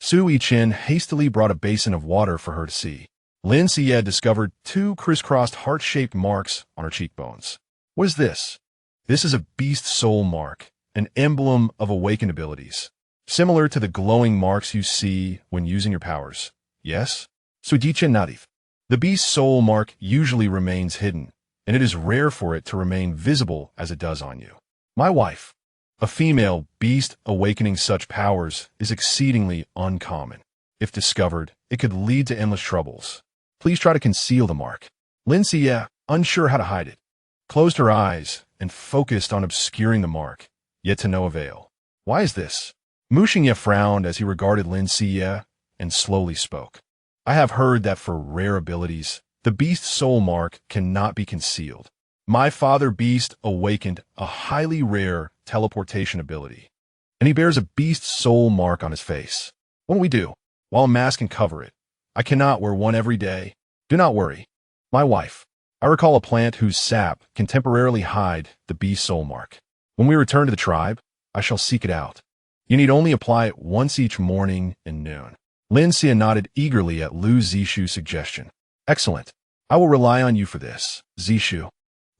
Sui Chen hastily brought a basin of water for her to see. Lin Xiyue discovered two crisscrossed heart-shaped marks on her cheekbones. "What is this?" "This is a beast soul mark, an emblem of awakened abilities, similar to the glowing marks you see when using your powers." "Yes?" "Sudichen Natif." The beast soul mark usually remains hidden, and it is rare for it to remain visible as it does on you. "My wife." A female beast awakening such powers is exceedingly uncommon. If discovered, it could lead to endless troubles. Please try to conceal the mark. Lin Xiyue, unsure how to hide it, closed her eyes and focused on obscuring the mark, yet to no avail. "Why is this?" Mu Xingye frowned as he regarded Lin Xiyue and slowly spoke. "I have heard that for rare abilities, the beast soul mark cannot be concealed. My father beast awakened a highly rare teleportation ability, and he bears a beast soul mark on his face. What do we do? While a mask can cover it, I cannot wear one every day. Do not worry. My wife, I recall a plant whose sap can temporarily hide the beast soul mark. When we return to the tribe, I shall seek it out. You need only apply it once each morning and noon." Lin Xiyue nodded eagerly at Lu Zishu's suggestion. "Excellent. I will rely on you for this, Zishu."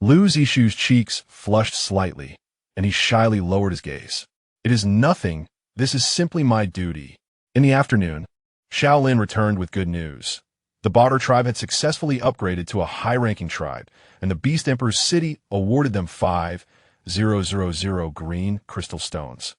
Lu Zishu's cheeks flushed slightly, and he shyly lowered his gaze. "It is nothing. This is simply my duty." In the afternoon, Shaolin returned with good news. The Barter tribe had successfully upgraded to a high-ranking tribe, and the Beast Emperor's city awarded them 5,000 green crystal stones.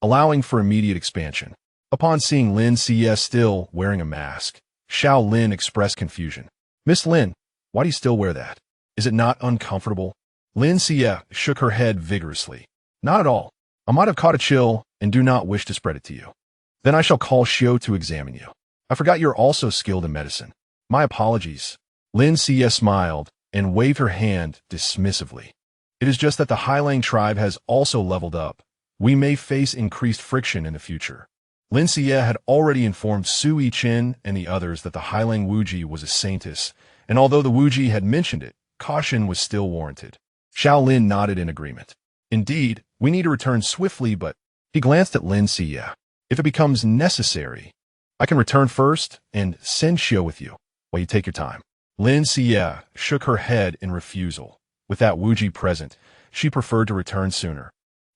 allowing for immediate expansion. Upon seeing Lin Xiyue still wearing a mask, Xiao Lin expressed confusion. Miss Lin, why do you still wear that? Is it not uncomfortable? Lin Xiyue shook her head vigorously. Not at all. I might have caught a chill and do not wish to spread it to you. Then I shall call Xiu to examine you. I forgot you're also skilled in medicine. My apologies. Lin Xiyue smiled and waved her hand dismissively. It is just that the Highlang tribe has also leveled up. We may face increased friction in the future. Lin Xiyue had already informed Su Yichen and the others that the Highlang Wuji was a saintess, and although the Wuji had mentioned it, caution was still warranted. Xiao Lin nodded in agreement. Indeed, we need to return swiftly, but he glanced at Lin Xiyue. If it becomes necessary, I can return first and send Xiu with you while you take your time. Lin Xiyue shook her head in refusal. With that Wuji present, she preferred to return sooner,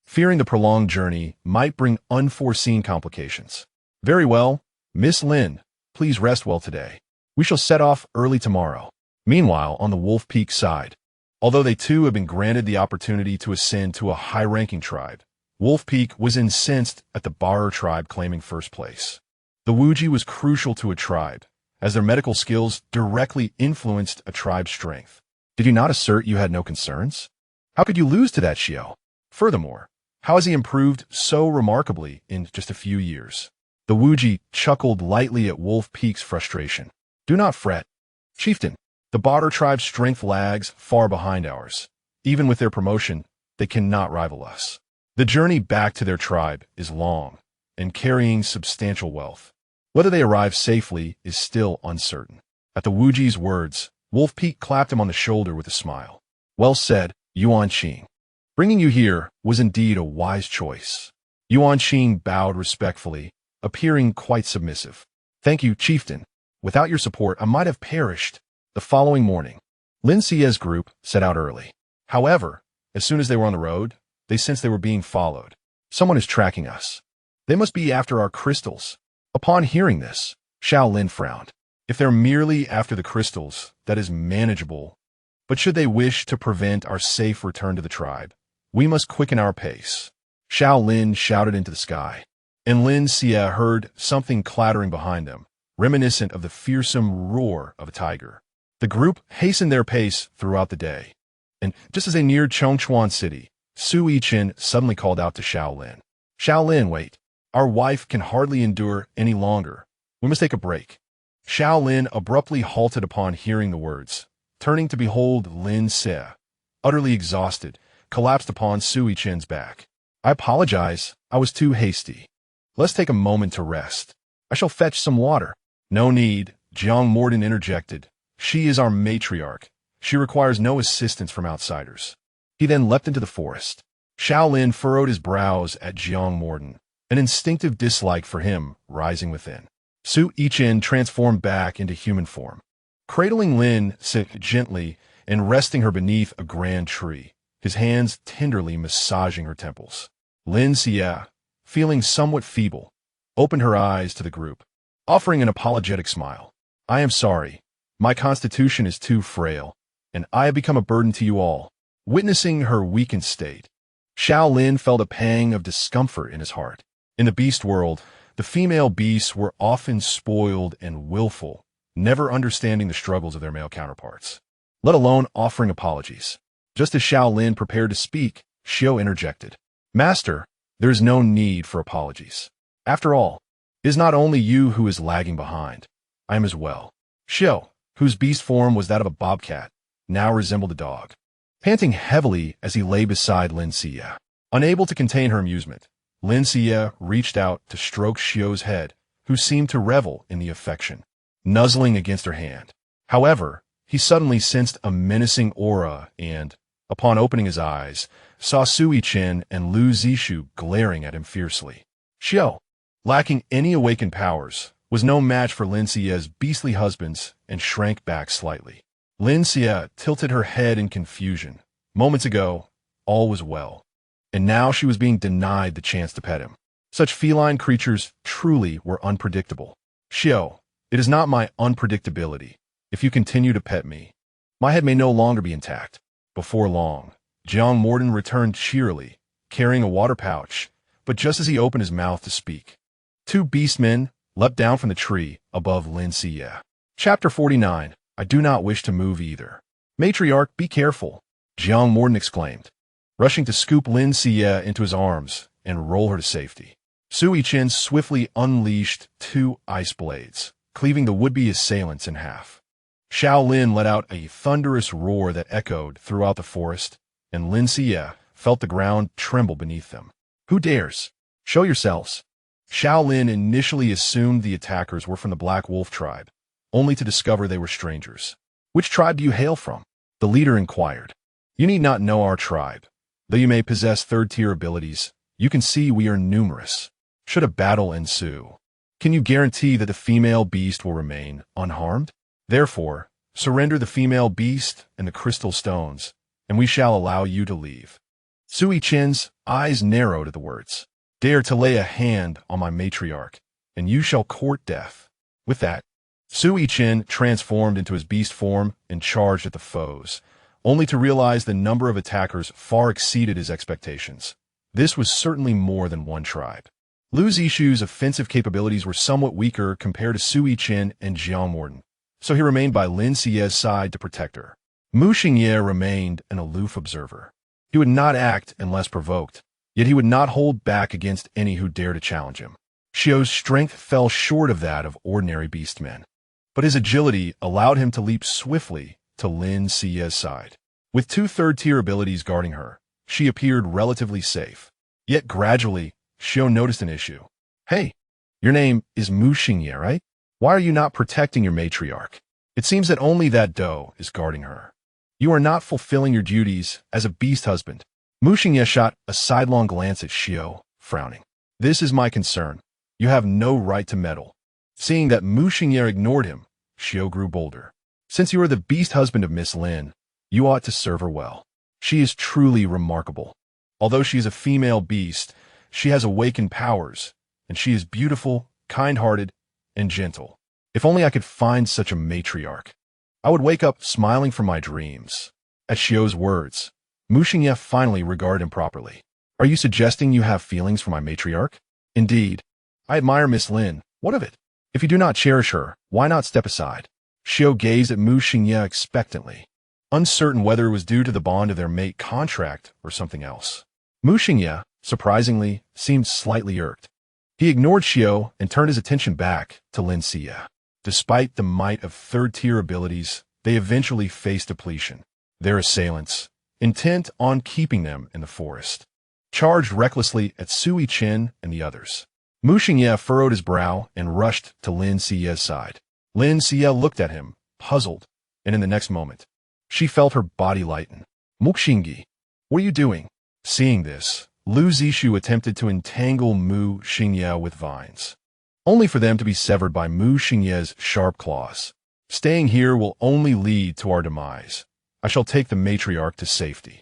fearing the prolonged journey might bring unforeseen complications. Very well, Miss Lin, please rest well today. We shall set off early tomorrow. Meanwhile, on the Wolf Peak side, although they too had been granted the opportunity to ascend to a high-ranking tribe, Wolf Peak was incensed at the Barer tribe claiming first place. The Wuji was crucial to a tribe, as their medical skills directly influenced a tribe's strength. Did you not assert you had no concerns? How could you lose to that Xiao? Furthermore, how has he improved so remarkably in just a few years? The Wuji chuckled lightly at Wolf Peak's frustration. Do not fret, Chieftain. The Barer tribe's strength lags far behind ours. Even with their promotion, they cannot rival us. The journey back to their tribe is long and carrying substantial wealth. Whether they arrive safely is still uncertain. At the Wuji's words, Wolf Peak clapped him on the shoulder with a smile. Well said, Yuan Qing. Bringing you here was indeed a wise choice. Yuan Qing bowed respectfully, appearing quite submissive. Thank you, Chieftain. Without your support, I might have perished. The following morning, Lin Xiyue's group set out early. However, as soon as they were on the road, they sensed they were being followed. Someone is tracking us. They must be after our crystals. Upon hearing this, Xiao Lin frowned. If they're merely after the crystals, that is manageable. But should they wish to prevent our safe return to the tribe, we must quicken our pace. Xiao Lin shouted into the sky, and Lin Xiyue heard something clattering behind them, reminiscent of the fearsome roar of a tiger. The group hastened their pace throughout the day, and just as they neared Chongchuan City, Su Yichen suddenly called out to Xiao Lin. Xiao Lin, wait. Our wife can hardly endure any longer. We must take a break. Xiao Lin abruptly halted upon hearing the words, turning to behold Lin Xiyue, utterly exhausted, collapsed upon Su Yichen's back. I apologize. I was too hasty. Let's take a moment to rest. I shall fetch some water. No need, Jiang Morden interjected. She is our matriarch. She requires no assistance from outsiders. He then leapt into the forest. Xiao Lin furrowed his brows at Jiang Morden, an instinctive dislike for him rising within. Su Yichen transformed back into human form. Cradling Lin Xiyue gently and resting her beneath a grand tree, his hands tenderly massaging her temples. Lin Xiyue, feeling somewhat feeble, opened her eyes to the group, offering an apologetic smile. I am sorry. My constitution is too frail, and I have become a burden to you all. Witnessing her weakened state, Xiao Lin felt a pang of discomfort in his heart. In the beast world, the female beasts were often spoiled and willful, never understanding the struggles of their male counterparts, let alone offering apologies. Just as Xiao Lin prepared to speak, Xiu interjected. Master, there is no need for apologies. After all, it is not only you who is lagging behind. I am as well. Xiu, whose beast form was that of a bobcat, now resembled a dog. Panting heavily as he lay beside Lin Xiyue. Unable to contain her amusement, Lin Xiyue reached out to stroke Xiu's head, who seemed to revel in the affection, nuzzling against her hand. However, he suddenly sensed a menacing aura and, upon opening his eyes, saw Su Yichen and Lu Zishu glaring at him fiercely. Xiu, lacking any awakened powers, was no match for Lin Xiyue's beastly husbands and shrank back slightly. Lin Xiyue tilted her head in confusion. Moments ago, all was well, and now she was being denied the chance to pet him. Such feline creatures truly were unpredictable. Xiu, it is not my unpredictability. If you continue to pet me, my head may no longer be intact. Before long, Jiang Morden returned cheerily, carrying a water pouch, But just as he opened his mouth to speak, two beastmen leapt down from the tree above Lin Xiyue. Chapter 49. I do not wish to move either. Matriarch, be careful, Jiang Morden exclaimed, rushing to scoop Lin Xiyue into his arms and roll her to safety. Sui Chen swiftly unleashed two ice blades, cleaving the would-be assailants in half. Xiao Lin let out a thunderous roar that echoed throughout the forest, and Lin Xiyue felt the ground tremble beneath them. Who dares? Show yourselves. Xiao Lin initially assumed the attackers were from the Black Wolf tribe, only to discover they were strangers. Which tribe do you hail from? The leader inquired. You need not know our tribe. Though you may possess third-tier abilities, you can see we are numerous. Should a battle ensue, can you guarantee that the female beast will remain unharmed? Therefore, surrender the female beast and the crystal stones, and we shall allow you to leave. Sui Chen's eyes narrowed at the words. Dare to lay a hand on my matriarch, and you shall court death. With that, Sui Chen transformed into his beast form and charged at the foes, only to realize the number of attackers far exceeded his expectations. This was certainly more than one tribe. Lin Xiyue's offensive capabilities were somewhat weaker compared to Sui Chen and Jiang Morden, so he remained by Lin Xiyue's side to protect her. Mu Xingye remained an aloof observer. He would not act unless provoked, yet he would not hold back against any who dared to challenge him. Xiu's strength fell short of that of ordinary beastmen, but his agility allowed him to leap swiftly to Lin Xiyue's side. With two third-tier abilities guarding her, she appeared relatively safe. Yet gradually, Xiu noticed an issue. Hey, your name is Mu Xingye, right? Why are you not protecting your matriarch? It seems that only that doe is guarding her. You are not fulfilling your duties as a beast husband. Mu Xingye shot a sidelong glance at Xiu, frowning. This is my concern. You have no right to meddle. Seeing that Mu Xingye ignored him, Xiu grew bolder. Since you are the beast husband of Miss Lin, you ought to serve her well. She is truly remarkable. Although she is a female beast, she has awakened powers, and she is beautiful, kind-hearted, and gentle. If only I could find such a matriarch. I would wake up smiling from my dreams. At Xiu's words, Mu Xingye finally regarded him properly. Are you suggesting you have feelings for my matriarch? Indeed. I admire Miss Lin. What of it? If you do not cherish her, why not step aside? Xiu gazed at Mu Xingye expectantly, uncertain whether it was due to the bond of their mate contract or something else. Mu Xingye, surprisingly, seemed slightly irked. He ignored Xiu and turned his attention back to Lin Xiyue. Despite the might of third-tier abilities, they eventually faced depletion. Their assailants, intent on keeping them in the forest, charged recklessly at Sui Chen and the others. Mu Xingye furrowed his brow and rushed to Lin Xiyue's side. Lin Xiyue looked at him, puzzled, and in the next moment, she felt her body lighten. Mu Xingye, what are you doing? Seeing this, Lin Xiyue attempted to entangle Mu Xingye with vines, only for them to be severed by Mu Xingye's sharp claws. Staying here will only lead to our demise. I shall take the matriarch to safety.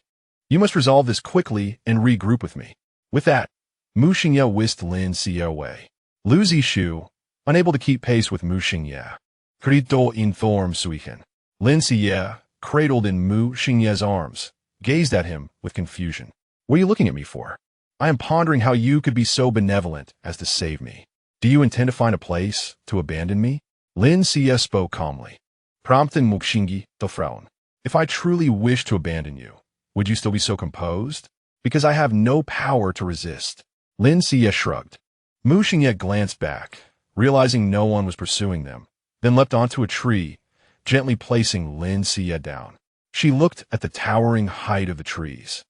You must resolve this quickly and regroup with me. With that, Mu Xingye whisked Lin Xiyue away. Lin Xiyue, unable to keep pace with Mu Xingye, Krito informed Suichen. Lin Xiyue, cradled in Mu Xingye's arms, gazed at him with confusion. What are you looking at me for? I am pondering how you could be so benevolent as to save me. Do you intend to find a place to abandon me? Lin Xiyue spoke calmly. Prompten Mu Xingye to frown. If I truly wish to abandon you, would you still be so composed? Because I have no power to resist. Lin Xiyue shrugged. Mu Xingye glanced back, realizing no one was pursuing them, then leapt onto a tree, gently placing Lin Xiyue down. She looked at the towering height of the trees,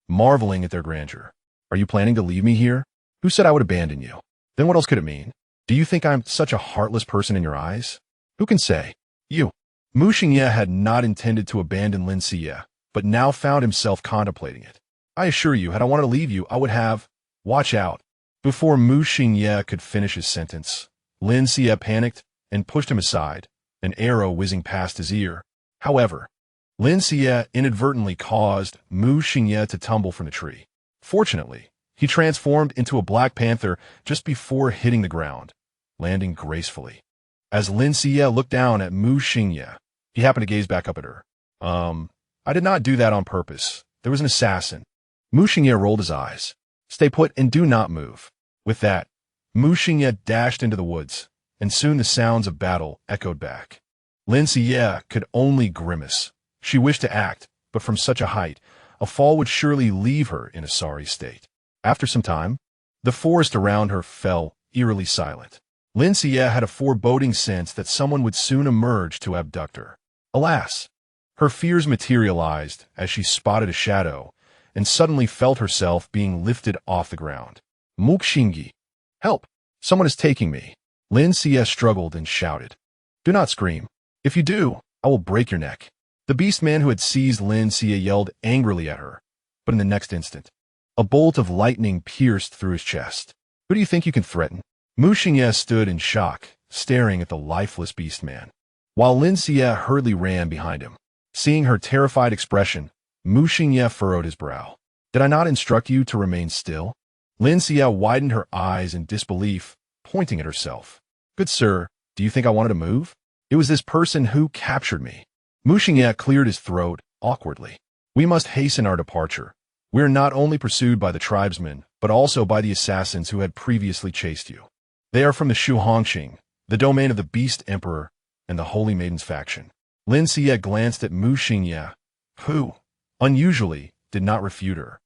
marveling at their grandeur. Are you planning to leave me here? Who said I would abandon you? Then what else could it mean? Do you think I'm such a heartless person in your eyes? Who can say? You. Mu Xingye had not intended to abandon Lin Xiyue, but now found himself contemplating it. I assure you, had I wanted to leave you, I would have. Watch out. Before Mu Xingye could finish his sentence, Lin Xiyue panicked and pushed him aside, an arrow whizzing past his ear. However, Lin Xiyue inadvertently caused Mu Xingye to tumble from the tree. Fortunately, he transformed into a black panther just before hitting the ground, landing gracefully. As Lin Xiyue looked down at Mu Xingye, he happened to gaze back up at her. I did not do that on purpose. There was an assassin. Mu Xingye rolled his eyes. Stay put and do not move. With that, Mu Xingye dashed into the woods, and soon the sounds of battle echoed back. Lin Xiyue could only grimace. She wished to act, but from such a height, a fall would surely leave her in a sorry state. After some time, the forest around her fell eerily silent. Lin Xiyue had a foreboding sense that someone would soon emerge to abduct her. Alas, her fears materialized as she spotted a shadow and suddenly felt herself being lifted off the ground. Muxingyi, help! Someone is taking me. Lin Xiyue struggled and shouted. Do not scream. If you do, I will break your neck. The beast man who had seized Lin Xiyue yelled angrily at her, but in the next instant, a bolt of lightning pierced through his chest. Who do you think you can threaten? Mu Xingye stood in shock, staring at the lifeless beast man, while Lin Xiyue hurriedly ran behind him. Seeing her terrified expression, Mu Xingye furrowed his brow. Did I not instruct you to remain still? Lin Xiyue widened her eyes in disbelief, pointing at herself. Good sir, do you think I wanted to move? It was this person who captured me. Mu Xingye cleared his throat awkwardly. We must hasten our departure. We are not only pursued by the tribesmen, but also by the assassins who had previously chased you. They are from the Shu Hongqing, the domain of the Beast Emperor, and the Holy Maiden's faction. Lin Xiyue glanced at Mu Xingye, who, unusually, did not refute her.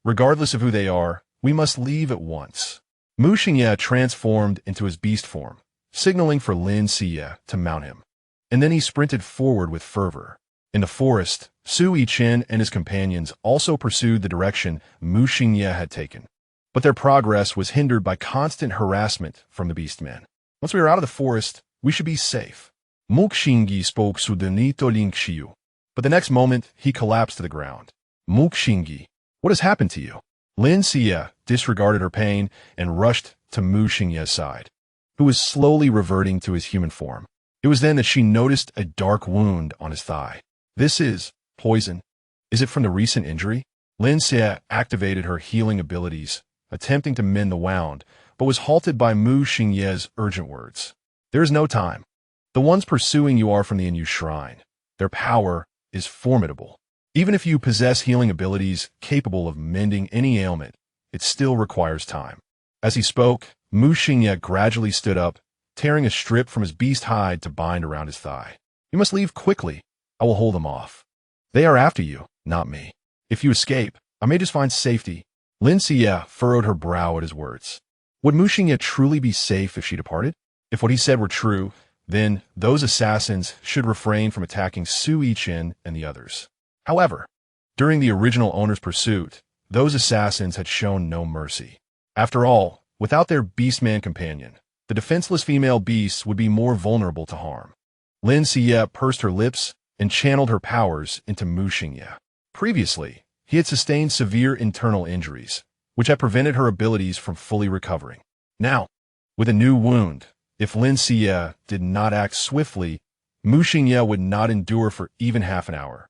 Regardless of who they are, we must leave at once. Mu Xingye transformed into his beast form, signaling for Lin Xiyue to mount him. And then he sprinted forward with fervor. In the forest, Su Yichen and his companions also pursued the direction Mu Xingye had taken. But their progress was hindered by constant harassment from the beastmen. Once we are out of the forest, we should be safe. Mu Xingye spoke suddenly to Lin Xiyue. But the next moment, he collapsed to the ground. Mu Xingye, what has happened to you? Lin Xiyue disregarded her pain and rushed to Mu Xingye's side, who was slowly reverting to his human form. It was then that she noticed a dark wound on his thigh. This is poison. Is it from the recent injury? Lin Xiyue activated her healing abilities, attempting to mend the wound, but was halted by Mu Xingye's urgent words. There is no time. The ones pursuing you are from the Inyu Shrine. Their power is formidable. Even if you possess healing abilities capable of mending any ailment, it still requires time. As he spoke, Mu Xingye gradually stood up, tearing a strip from his beast hide to bind around his thigh. You must leave quickly. I will hold them off. They are after you, not me. If you escape, I may just find safety. Lin Xiyue furrowed her brow at his words. Would Mu Xingye truly be safe if she departed? If what he said were true, then those assassins should refrain from attacking Su Yichen and the others. However, during the original owner's pursuit, those assassins had shown no mercy. After all, without their beastman companion, the defenseless female beasts would be more vulnerable to harm. Lin Xiyue pursed her lips and channeled her powers into Mu Xingye. Previously, he had sustained severe internal injuries, which had prevented her abilities from fully recovering. Now, with a new wound, if Lin Xiyue did not act swiftly, Mu Xingye would not endure for even half an hour.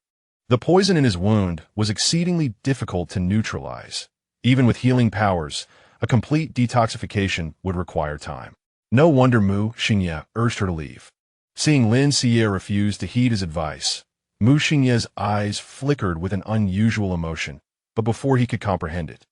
The poison in his wound was exceedingly difficult to neutralize. Even with healing powers, a complete detoxification would require time. No wonder Mu Xingye urged her to leave. Seeing Lin Xiyue refuse to heed his advice, Mu Xingye's eyes flickered with an unusual emotion, but before he could comprehend it,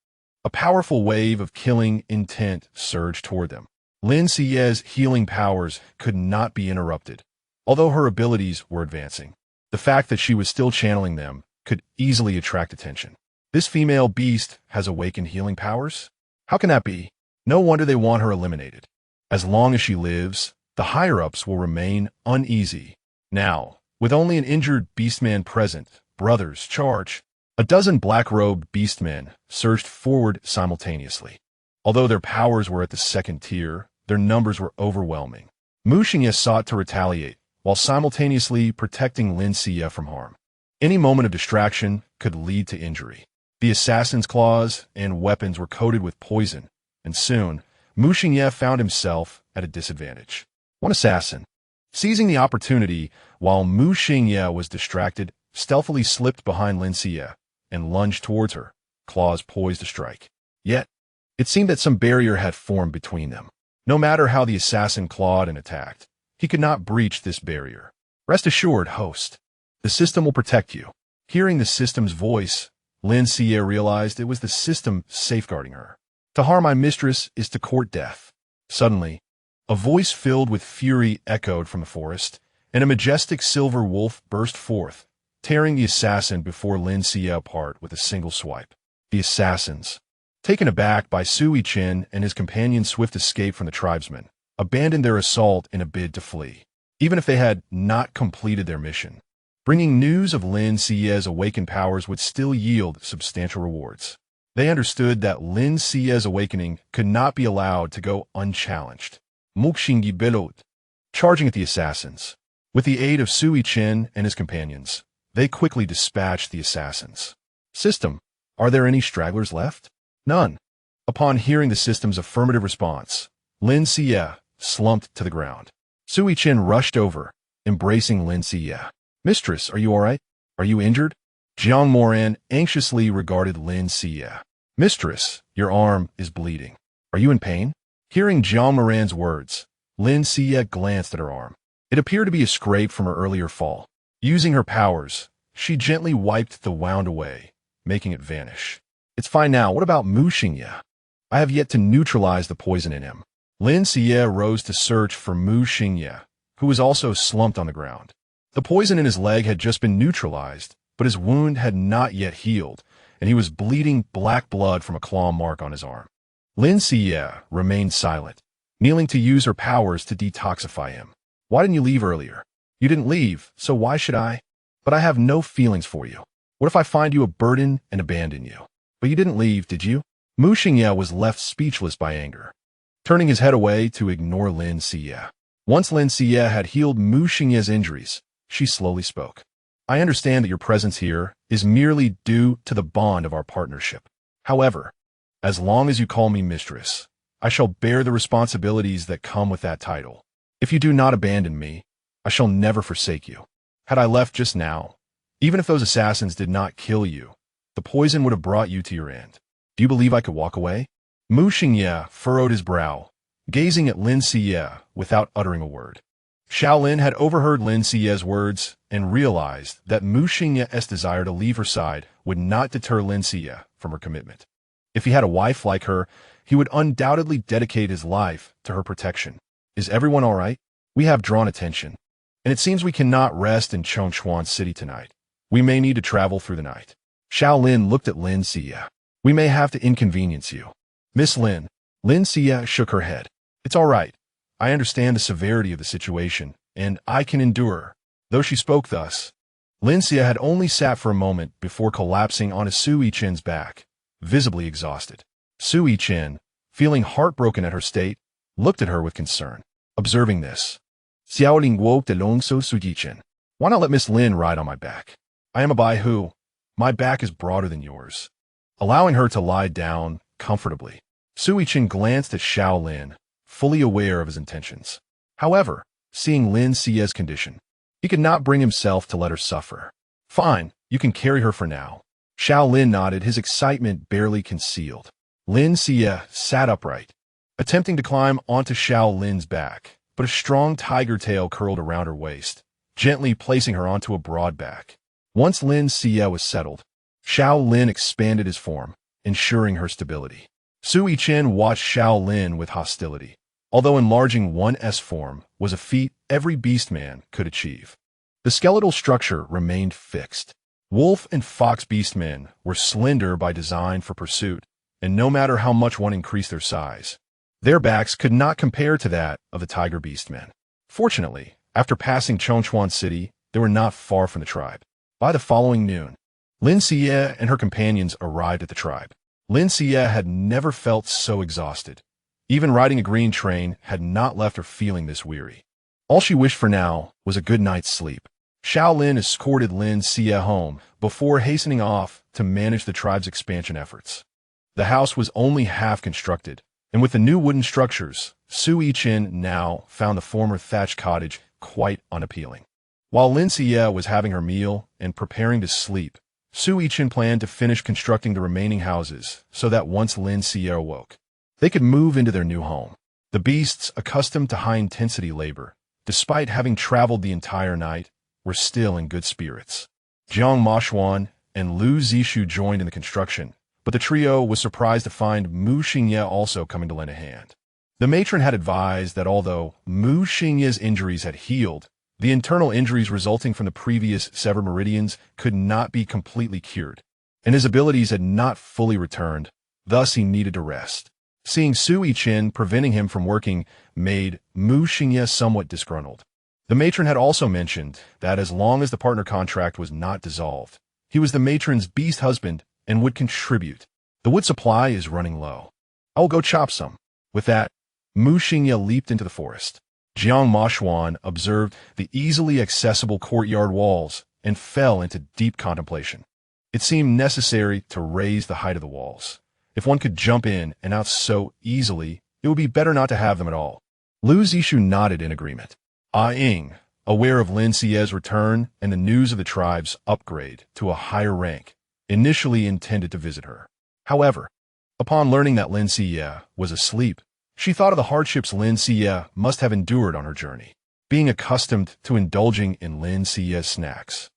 a powerful wave of killing intent surged toward them. Lin Xiyue's healing powers could not be interrupted, although her abilities were advancing. The fact that she was still channeling them could easily attract attention. This female beast has awakened healing powers? How can that be? No wonder they want her eliminated. As long as she lives, the higher-ups will remain uneasy. Now, with only an injured beastman present, brothers, charge. A dozen black-robed beastmen surged forward simultaneously. Although their powers were at the second tier, their numbers were overwhelming. Mu Xingye sought to retaliate, while simultaneously protecting Lin Xiyue from harm. Any moment of distraction could lead to injury. The assassin's claws and weapons were coated with poison, and soon, Mu Xingye found himself at a disadvantage. One assassin, seizing the opportunity while Mu Xingye was distracted, stealthily slipped behind Lin Xiyue and lunged towards her, claws poised to strike. Yet, it seemed that some barrier had formed between them. No matter how the assassin clawed and attacked, he could not breach this barrier. Rest assured, host. The system will protect you. Hearing the system's voice, Lin Xiyue realized it was the system safeguarding her. To harm my mistress is to court death. Suddenly, a voice filled with fury echoed from the forest, and a majestic silver wolf burst forth, tearing the assassin before Lin Xiyue apart with a single swipe. The assassins, taken aback by Sui Chen and his companion's swift escape from the tribesmen, abandoned their assault in a bid to flee, even if they had not completed their mission. Bringing news of Lin Xiyue's awakened powers would still yield substantial rewards. They understood that Lin Xiyue's awakening could not be allowed to go unchallenged. Muxingyi bellowed, charging at the assassins. With the aid of Sui Chen and his companions, they quickly dispatched the assassins. System, are there any stragglers left? None. Upon hearing the system's affirmative response, Lin Xiyue slumped to the ground. Sui Chen rushed over, embracing Lin Xiyue. Mistress, are you all right? Are you injured? Jiang Moran anxiously regarded Lin Xiyue. Mistress, your arm is bleeding. Are you in pain? Hearing Jiang Moran's words, Lin Xiyue glanced at her arm. It appeared to be a scrape from her earlier fall. Using her powers, she gently wiped the wound away, making it vanish. It's fine now. What about Mu Xingye? I have yet to neutralize the poison in him. Lin Xiyue rose to search for Mu Xingye, who was also slumped on the ground. The poison in his leg had just been neutralized, but his wound had not yet healed, and he was bleeding black blood from a claw mark on his arm. Lin Xiyue remained silent, kneeling to use her powers to detoxify him. Why didn't you leave earlier? You didn't leave, so why should I? But I have no feelings for you. What if I find you a burden and abandon you? But you didn't leave, did you? Mu Xingye was left speechless by anger, turning his head away to ignore Lin Xiyue. Once Lin Xiyue had healed Mu Xingye's injuries, she slowly spoke. I understand that your presence here is merely due to the bond of our partnership. However, as long as you call me mistress, I shall bear the responsibilities that come with that title. If you do not abandon me, I shall never forsake you. Had I left just now, even if those assassins did not kill you, the poison would have brought you to your end. Do you believe I could walk away? Mu Xingye furrowed his brow, gazing at Lin Xiyue without uttering a word. Shaolin had overheard Lin Xiyue's words and realized that Mu Xingye's desire to leave her side would not deter Lin Xiyue from her commitment. If he had a wife like her, he would undoubtedly dedicate his life to her protection. Is everyone all right? We have drawn attention, and it seems we cannot rest in Chongchuan City tonight. We may need to travel through the night. Shaolin looked at Lin Xiyue. We may have to inconvenience you. Miss Lin. Lin Xiyue shook her head. It's all right. I understand the severity of the situation, and I can endure. Though she spoke thus, Lin Xiyue had only sat for a moment before collapsing onto Sui Chen's back, visibly exhausted. Sui Chen, feeling heartbroken at her state, looked at her with concern. Observing this, Xiaoling woke de Longso Suji Chen. Why not let Miss Lin ride on my back? I am a bai hu. My back is broader than yours. Allowing her to lie down comfortably, Sui Chen glanced at Shaolin, fully aware of his intentions. However, seeing Lin Xiyue's condition, he could not bring himself to let her suffer. Fine, you can carry her for now. Shaolin nodded, his excitement barely concealed. Lin Xiyue sat upright, attempting to climb onto Shaolin's back, but a strong tiger tail curled around her waist, gently placing her onto a broad back. Once Lin Xiyue was settled, Shaolin expanded his form, ensuring her stability. Sui Chen watched Shaolin with hostility, although enlarging one's form was a feat every beastman could achieve. The skeletal structure remained fixed. Wolf and fox beastmen were slender by design for pursuit, and no matter how much one increased their size, their backs could not compare to that of the tiger beastmen. Fortunately, after passing Chongchuan City, they were not far from the tribe. By the following noon, Lin Xiyue and her companions arrived at the tribe. Lin Xiyue had never felt so exhausted. Even riding a green train had not left her feeling this weary. All she wished for now was a good night's sleep. Shaolin escorted Lin Xiyue home before hastening off to manage the tribe's expansion efforts. The house was only half constructed, and with the new wooden structures, Sui Chen now found the former thatched cottage quite unappealing. While Lin Xiyue was having her meal and preparing to sleep, Sui Chen planned to finish constructing the remaining houses so that once Lin Xiyue awoke, they could move into their new home. The beasts, accustomed to high-intensity labor, despite having traveled the entire night, were still in good spirits. Jiang Moshuan and Lin Xiyue joined in the construction, but the trio was surprised to find Mu Xingye also coming to lend a hand. The matron had advised that although Mu Xingye's injuries had healed, the internal injuries resulting from the previous severed meridians could not be completely cured, and his abilities had not fully returned, thus he needed to rest. Seeing Sui Chen preventing him from working made Mu Xingye somewhat disgruntled. The matron had also mentioned that as long as the partner contract was not dissolved, he was the matron's beast husband and would contribute. The wood supply is running low. I will go chop some. With that, Mu Xingye leaped into the forest. Jiang Mashuan observed the easily accessible courtyard walls and fell into deep contemplation. It seemed necessary to raise the height of the walls. If one could jump in and out so easily, it would be better not to have them at all. Lin Xiyue nodded in agreement. Ying, aware of Lin Xiyue's return and the news of the tribe's upgrade to a higher rank, initially intended to visit her. However, upon learning that Lin Xiyue was asleep, she thought of the hardships Lin Xiyue must have endured on her journey, being accustomed to indulging in Lin Xiyue's snacks.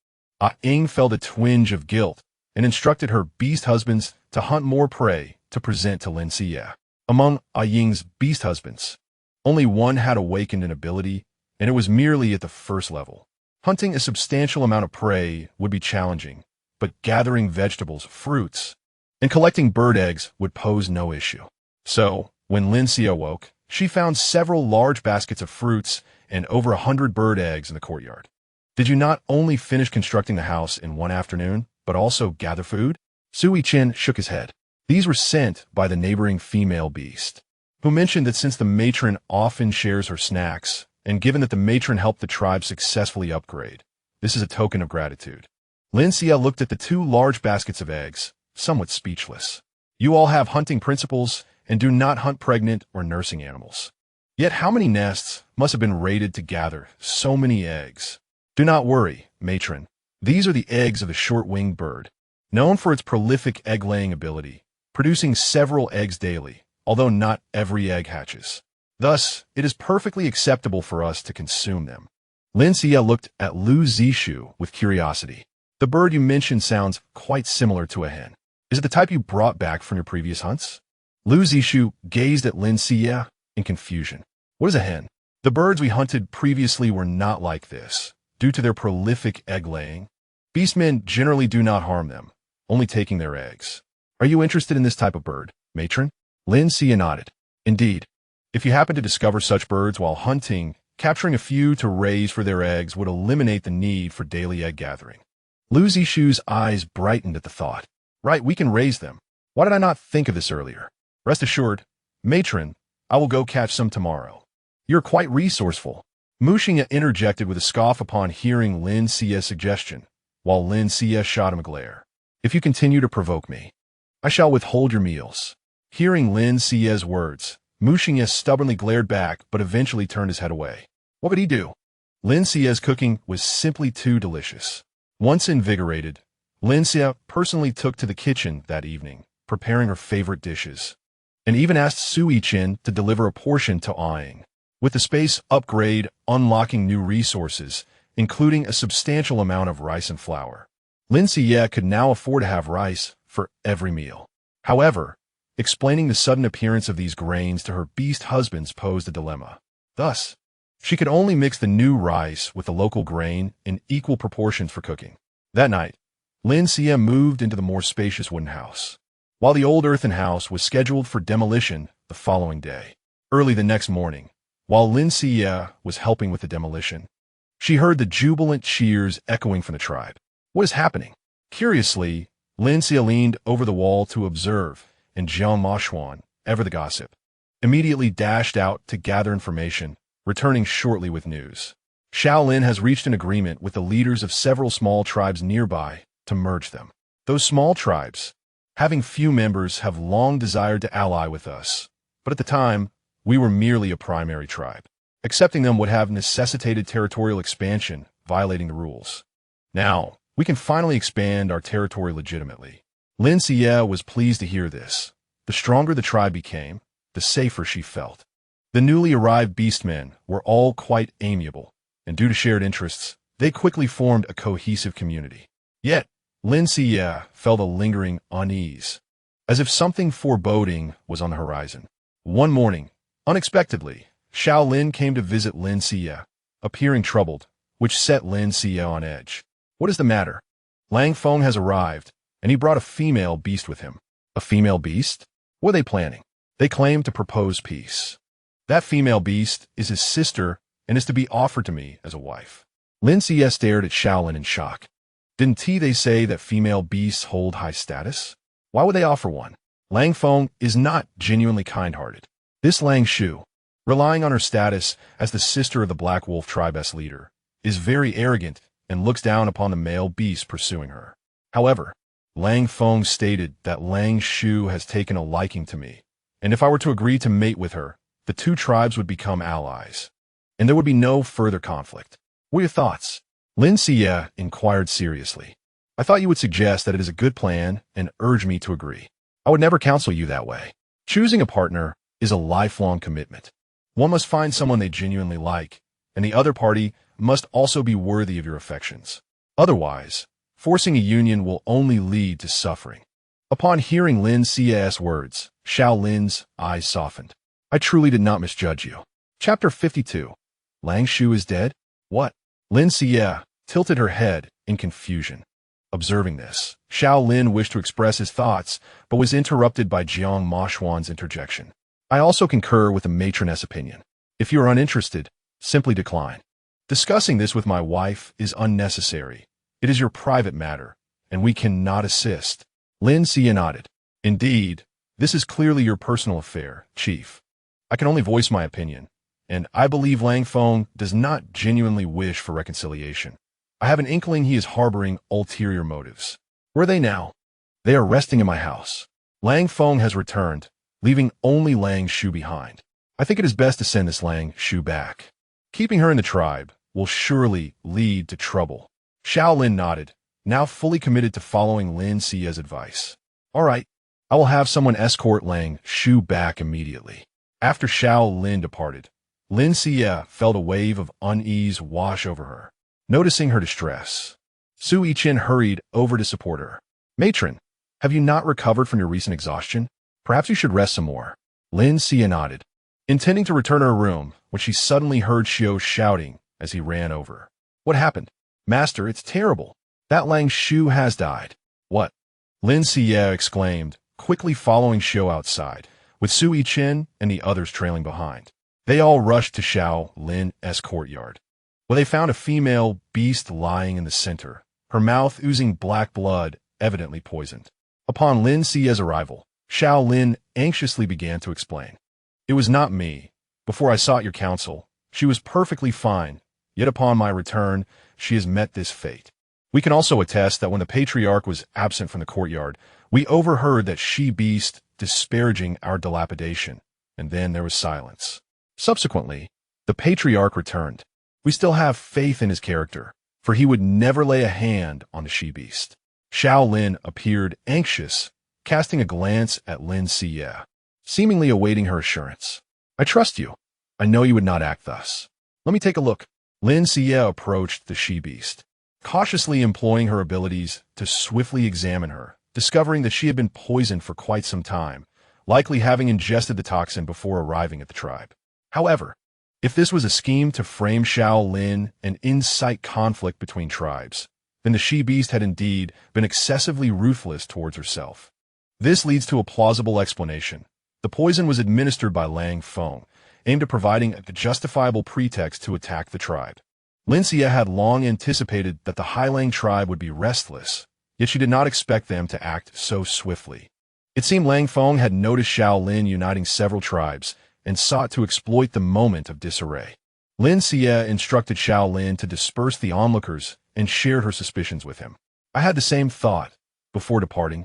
Ying felt a twinge of guilt and instructed her beast husbands to hunt more prey to present to Lin Xiyue. Among Ying's beast husbands, only one had awakened an ability, and it was merely at the first level. Hunting a substantial amount of prey would be challenging, but gathering vegetables, fruits, and collecting bird eggs would pose no issue. So, when Lin Xiyue woke, she found several large baskets of fruits and over 100 bird eggs in the courtyard. Did you not only finish constructing the house in one afternoon, but also gather food? Sui Chen shook his head. These were sent by the neighboring female beast, who mentioned that since the matron often shares her snacks, and given that the matron helped the tribe successfully upgrade, this is a token of gratitude. Lin Xiyue looked at the 2 large baskets of eggs, somewhat speechless. You all have hunting principles and do not hunt pregnant or nursing animals. Yet how many nests must have been raided to gather so many eggs? Do not worry, matron. These are the eggs of the short-winged bird, known for its prolific egg-laying ability, producing several eggs daily, although not every egg hatches. Thus, it is perfectly acceptable for us to consume them. Lin Xiyue looked at Lin Xiyue with curiosity. The bird you mentioned sounds quite similar to a hen. Is it the type you brought back from your previous hunts? Lin Xiyue gazed at Lin Xiyue in confusion. What is a hen? The birds we hunted previously were not like this, due to their prolific egg-laying. Beastmen generally do not harm them, only taking their eggs. Are you interested in this type of bird, matron? Lin Xiyue nodded. Indeed. If you happen to discover such birds while hunting, capturing a few to raise for their eggs would eliminate the need for daily egg gathering. Lin Xiyue's eyes brightened at the thought. Right, we can raise them. Why did I not think of this earlier? Rest assured, matron, I will go catch some tomorrow. You're quite resourceful. Mu Xingye interjected with a scoff upon hearing Lin Xiyue's suggestion, while Lin Xiyue shot him a glare. If you continue to provoke me, I shall withhold your meals. Hearing Lin Xiyue's words, Mu Xingye stubbornly glared back but eventually turned his head away. What would he do? Lin Xiyue's cooking was simply too delicious. Once invigorated, Lin Xiyue personally took to the kitchen that evening, preparing her favorite dishes, and even asked Sui Chen to deliver a portion to Ying. With the space upgrade unlocking new resources, including a substantial amount of rice and flour, Lin Xiyue could now afford to have rice for every meal. However, explaining the sudden appearance of these grains to her beast husbands posed a dilemma. Thus, she could only mix the new rice with the local grain in equal proportions for cooking. That night, Lin Xiyue moved into the more spacious wooden house, while the old earthen house was scheduled for demolition the following day. Early the next morning, while Lin Xiyue was helping with the demolition, she heard the jubilant cheers echoing from the tribe. What is happening? Curiously, Lin Xiyue leaned over the wall to observe, and Jiang Mashuan, ever the gossip, immediately dashed out to gather information, returning shortly with news. Shaolin has reached an agreement with the leaders of several small tribes nearby to merge them. Those small tribes, having few members, have long desired to ally with us, but at the time, we were merely a primary tribe. Accepting them would have necessitated territorial expansion, violating the rules. Now, we can finally expand our territory legitimately. Lin Xiyue was pleased to hear this. The stronger the tribe became, the safer she felt. The newly arrived beastmen were all quite amiable, and due to shared interests, they quickly formed a cohesive community. Yet, Lin Xiyue felt a lingering unease, as if something foreboding was on the horizon. One morning, unexpectedly, Xiao Lin came to visit Lin Xiyue, appearing troubled, which set Lin Xiyue on edge. What is the matter? Lang Feng has arrived, and he brought a female beast with him. A female beast? What are they planning? They claim to propose peace. That female beast is his sister and is to be offered to me as a wife. Lin Xiyue stared at Xiao Lin in shock. Didn't they say that female beasts hold high status? Why would they offer one? Lang Feng is not genuinely kind-hearted. This Lang Xu, relying on her status as the sister of the Black Wolf tribe's leader, is very arrogant and looks down upon the male beast pursuing her. However, Lang Feng stated that Lang Xu has taken a liking to me, and if I were to agree to mate with her, the two tribes would become allies, and there would be no further conflict. What are your thoughts? Lin Xiyue inquired seriously. I thought you would suggest that it is a good plan and urge me to agree. I would never counsel you that way. Choosing a partner is a lifelong commitment. One must find someone they genuinely like, and the other party must also be worthy of your affections. Otherwise, forcing a union will only lead to suffering. Upon hearing Lin Xiyue's words, Xiao Lin's eyes softened. I truly did not misjudge you. Chapter 52. Lang Xu is dead? What? Lin Xiyue tilted her head in confusion. Observing this, Xiao Lin wished to express his thoughts, but was interrupted by Jiang Moshuan's interjection. I also concur with the matroness opinion. If you are uninterested, simply decline. Discussing this with my wife is unnecessary. It is your private matter, and we cannot assist. Lin Xiyue nodded. Indeed, this is clearly your personal affair, Chief. I can only voice my opinion, and I believe Lang Feng does not genuinely wish for reconciliation. I have an inkling he is harboring ulterior motives. Where are they now? They are resting in my house. Lang Feng has returned, leaving only Lang Xu behind. I think it is best to send this Lang Xu back. Keeping her in the tribe will surely lead to trouble. Xiao Lin nodded, now fully committed to following Lin Xiyue's advice. All right, I will have someone escort Lang Xu back immediately. After Xiao Lin departed, Lin Xiyue felt a wave of unease wash over her. Noticing her distress, Su Yichen hurried over to support her. Matron, have you not recovered from your recent exhaustion? Perhaps you should rest some more. Lin Xiyue nodded, intending to return to her room when she suddenly heard Xiao shouting as he ran over. What happened? Master, it's terrible. That Lang Xu has died. What? Lin Xiyue exclaimed, quickly following Xiao outside, with Su Yichen and the others trailing behind. They all rushed to Xiao Lin's courtyard, where they found a female beast lying in the center, her mouth oozing black blood, evidently poisoned. Upon Lin Xiyue's arrival, Xiao Lin anxiously began to explain. It was not me. Before I sought your counsel, she was perfectly fine, yet upon my return, she has met this fate. We can also attest that when the patriarch was absent from the courtyard, we overheard that she-beast disparaging our dilapidation, and then there was silence. Subsequently, the patriarch returned. We still have faith in his character, for he would never lay a hand on the she-beast. Xiao Lin appeared anxious, casting a glance at Lin Xiyue, seemingly awaiting her assurance. I trust you. I know you would not act thus. Let me take a look. Lin Xiyue approached the she-beast, cautiously employing her abilities to swiftly examine her, discovering that she had been poisoned for quite some time, likely having ingested the toxin before arriving at the tribe. However, if this was a scheme to frame Xiao Lin and incite conflict between tribes, then the she-beast had indeed been excessively ruthless towards herself. This leads to a plausible explanation. The poison was administered by Lang Feng, aimed at providing a justifiable pretext to attack the tribe. Lin Xiyue had long anticipated that the Highlang tribe would be restless, yet she did not expect them to act so swiftly. It seemed Lang Feng had noticed Xiao Lin uniting several tribes and sought to exploit the moment of disarray. Lin Xiyue instructed Xiao Lin to disperse the onlookers and shared her suspicions with him. I had the same thought. Before departing,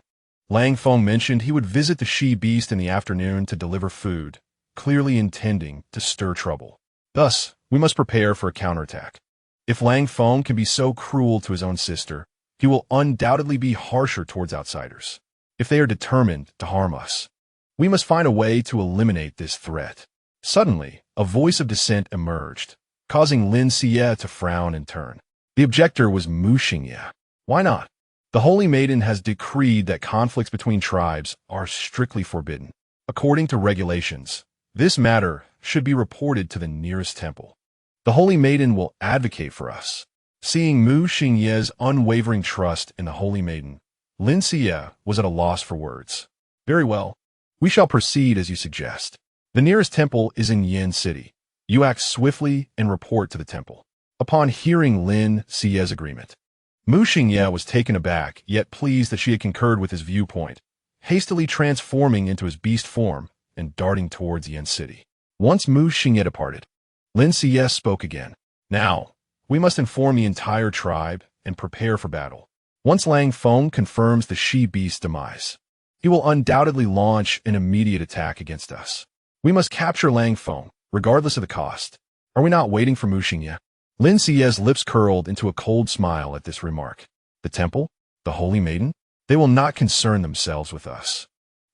Lang Feng mentioned he would visit the she-beast in the afternoon to deliver food, clearly intending to stir trouble. Thus, we must prepare for a counterattack. If Lang Feng can be so cruel to his own sister, he will undoubtedly be harsher towards outsiders. If they are determined to harm us, we must find a way to eliminate this threat. Suddenly, a voice of dissent emerged, causing Lin Xiyue to frown and turn. The objector was Mu Xingye. Why not? The Holy Maiden has decreed that conflicts between tribes are strictly forbidden. According to regulations, this matter should be reported to the nearest temple. The Holy Maiden will advocate for us. Seeing Mu Xingye's unwavering trust in the Holy Maiden, Lin Xiyue was at a loss for words. Very well. We shall proceed as you suggest. The nearest temple is in Yin City. You act swiftly and report to the temple. Upon hearing Lin Xiyue's agreement, Mu Xingye was taken aback, yet pleased that she had concurred with his viewpoint, hastily transforming into his beast form and darting towards Yin City. Once Mu Xingye departed, Lin Xiyue spoke again. Now, we must inform the entire tribe and prepare for battle. Once Lang Feng confirms the she-beast's demise, he will undoubtedly launch an immediate attack against us. We must capture Lang Feng, regardless of the cost. Are we not waiting for Mu Xingye? Lin Xiyue's lips curled into a cold smile at this remark. The temple? The Holy Maiden? They will not concern themselves with us.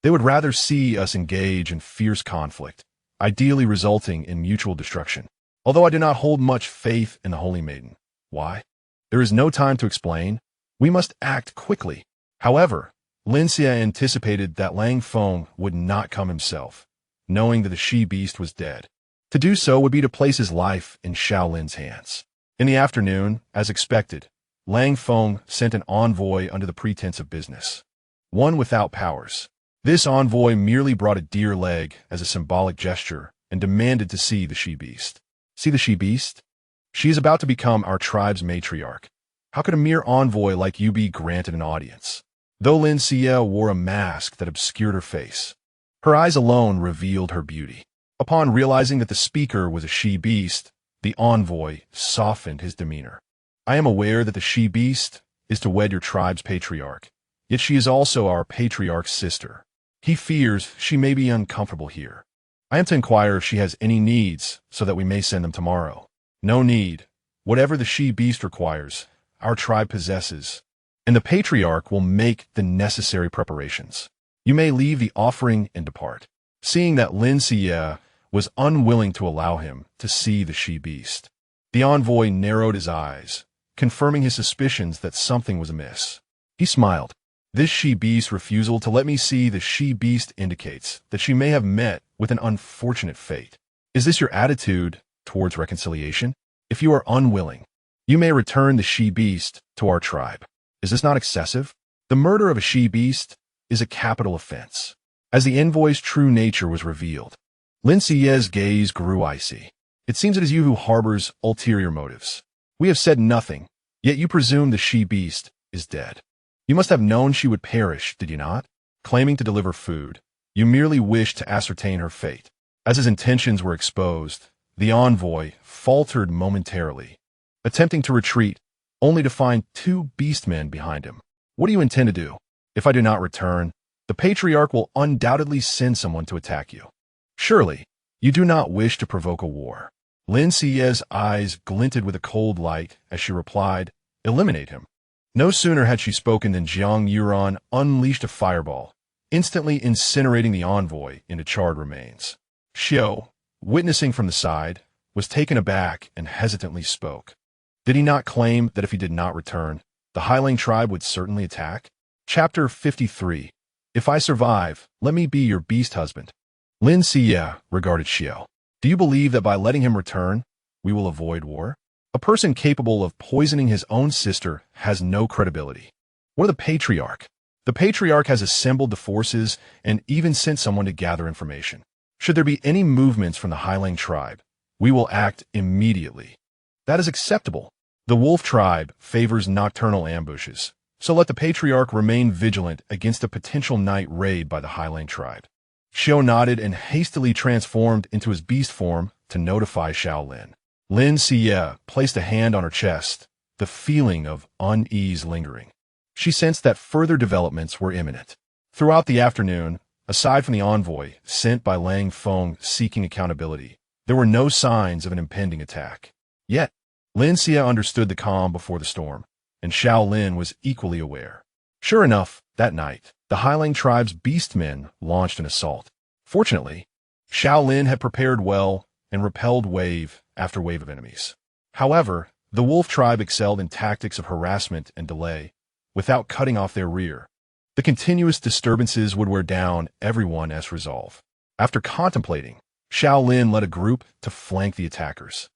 They would rather see us engage in fierce conflict, ideally resulting in mutual destruction. Although I do not hold much faith in the Holy Maiden. Why? There is no time to explain. We must act quickly. However, Lin Xiyue anticipated that Lang Feng would not come himself, knowing that the she-beast was dead. To do so would be to place his life in Shaolin's hands. In the afternoon, as expected, Lang Feng sent an envoy under the pretense of business. One without powers. This envoy merely brought a deer leg as a symbolic gesture and demanded to see the she-beast. See the she-beast? She is about to become our tribe's matriarch. How could a mere envoy like you be granted an audience? Though Lin Xiyue wore a mask that obscured her face, her eyes alone revealed her beauty. Upon realizing that the speaker was a she-beast, the envoy softened his demeanor. I am aware that the she-beast is to wed your tribe's patriarch, yet she is also our patriarch's sister. He fears she may be uncomfortable here. I am to inquire if she has any needs so that we may send them tomorrow. No need. Whatever the she-beast requires, our tribe possesses, and the patriarch will make the necessary preparations. You may leave the offering and depart. Seeing that Lin Xiyue was unwilling to allow him to see the she-beast, the envoy narrowed his eyes, confirming his suspicions that something was amiss. He smiled. This she-beast's refusal to let me see the she-beast indicates that she may have met with an unfortunate fate. Is this your attitude towards reconciliation? If you are unwilling, you may return the she-beast to our tribe. Is this not excessive? The murder of a she-beast is a capital offense. As the envoy's true nature was revealed, Lin Xiyue's gaze grew icy. It seems it is you who harbors ulterior motives. We have said nothing, yet you presume the she-beast is dead. You must have known she would perish, did you not? Claiming to deliver food, you merely wished to ascertain her fate. As his intentions were exposed, the envoy faltered momentarily, attempting to retreat, only to find two beastmen behind him. What do you intend to do? If I do not return, the patriarch will undoubtedly send someone to attack you. Surely, you do not wish to provoke a war. Lin Xiyue's eyes glinted with a cold light as she replied, eliminate him. No sooner had she spoken than Jiang Yuran unleashed a fireball, instantly incinerating the envoy into charred remains. Xiao, witnessing from the side, was taken aback and hesitantly spoke. Did he not claim that if he did not return, the Highlang tribe would certainly attack? Chapter 53. If I survive, let me be your beast husband. Lin Xiyue regarded Xiao. Do you believe that by letting him return, we will avoid war? A person capable of poisoning his own sister has no credibility. What of the patriarch? The patriarch has assembled the forces and even sent someone to gather information. Should there be any movements from the Highlang tribe, we will act immediately. That is acceptable. The wolf tribe favors nocturnal ambushes, so let the patriarch remain vigilant against a potential night raid by the Highlang tribe. Xiao nodded and hastily transformed into his beast form to notify Shaolin. Lin Xiyue placed a hand on her chest, the feeling of unease lingering. She sensed that further developments were imminent. Throughout the afternoon, aside from the envoy sent by Lang Feng seeking accountability, there were no signs of an impending attack. Yet, Lin Xiyue understood the calm before the storm, and Shaolin was equally aware. Sure enough, that night, the Highlang tribe's beastmen launched an assault. Fortunately, Shaolin had prepared well and repelled wave after wave of enemies. However, the wolf tribe excelled in tactics of harassment and delay, without cutting off their rear. The continuous disturbances would wear down everyone's resolve. After contemplating, Xiao Lin led a group to flank the attackers,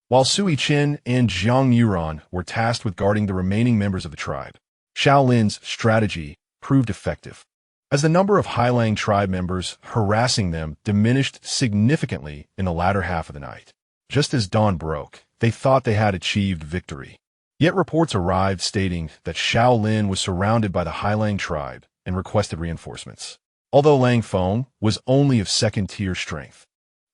while Sui Chen and Jiang Yuran were tasked with guarding the remaining members of the tribe. Xiao Lin's strategy proved effective, as the number of Highlang tribe members harassing them diminished significantly in the latter half of the night. Just as dawn broke, they thought they had achieved victory. Yet reports arrived stating that Xiao Lin was surrounded by the Highlang tribe and requested reinforcements. Although Lang Feng was only of second-tier strength,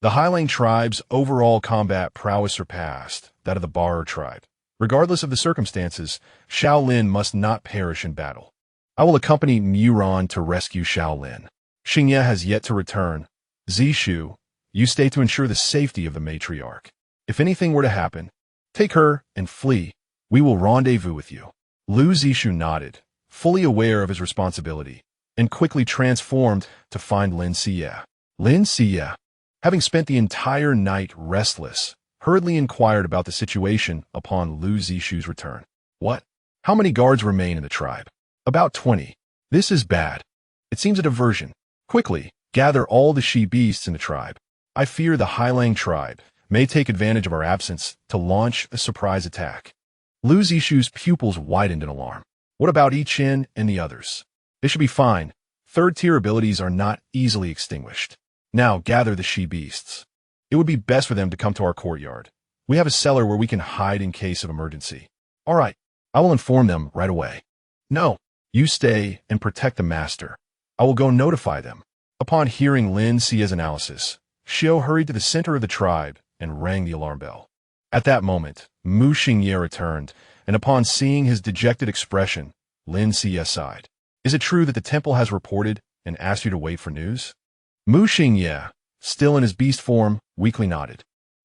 the Highlang tribe's overall combat prowess surpassed that of the Barer tribe. Regardless of the circumstances, Xiao Lin must not perish in battle. I will accompany Muran to rescue Xiao Lin. Xingye has yet to return. Zishu, you stay to ensure the safety of the matriarch. If anything were to happen, take her and flee. We will rendezvous with you. Lu Zishu nodded, fully aware of his responsibility, and quickly transformed to find Lin Xiyue. Lin Xiyue, having spent the entire night restless, hurriedly inquired about the situation upon Lu Zishu's return. What? How many guards remain in the tribe? About 20. This is bad. It seems a diversion. Quickly, gather all the she-beasts in the tribe. I fear the Highlang tribe may take advantage of our absence to launch a surprise attack. Lu Zishu's pupils widened in alarm. What about Yi Chen and the others? They should be fine. Third-tier abilities are not easily extinguished. Now gather the she-beasts. It would be best for them to come to our courtyard. We have a cellar where we can hide in case of emergency. All right, I will inform them right away. No, you stay and protect the master. I will go notify them. Upon hearing Lin Xiyue's analysis, Xiao hurried to the center of the tribe and rang the alarm bell. At that moment, Mu Xingye returned, and upon seeing his dejected expression, Lin Xiyue sighed. Is it true that the temple has reported and asked you to wait for news? Mu Xingye, still in his beast form, weakly nodded.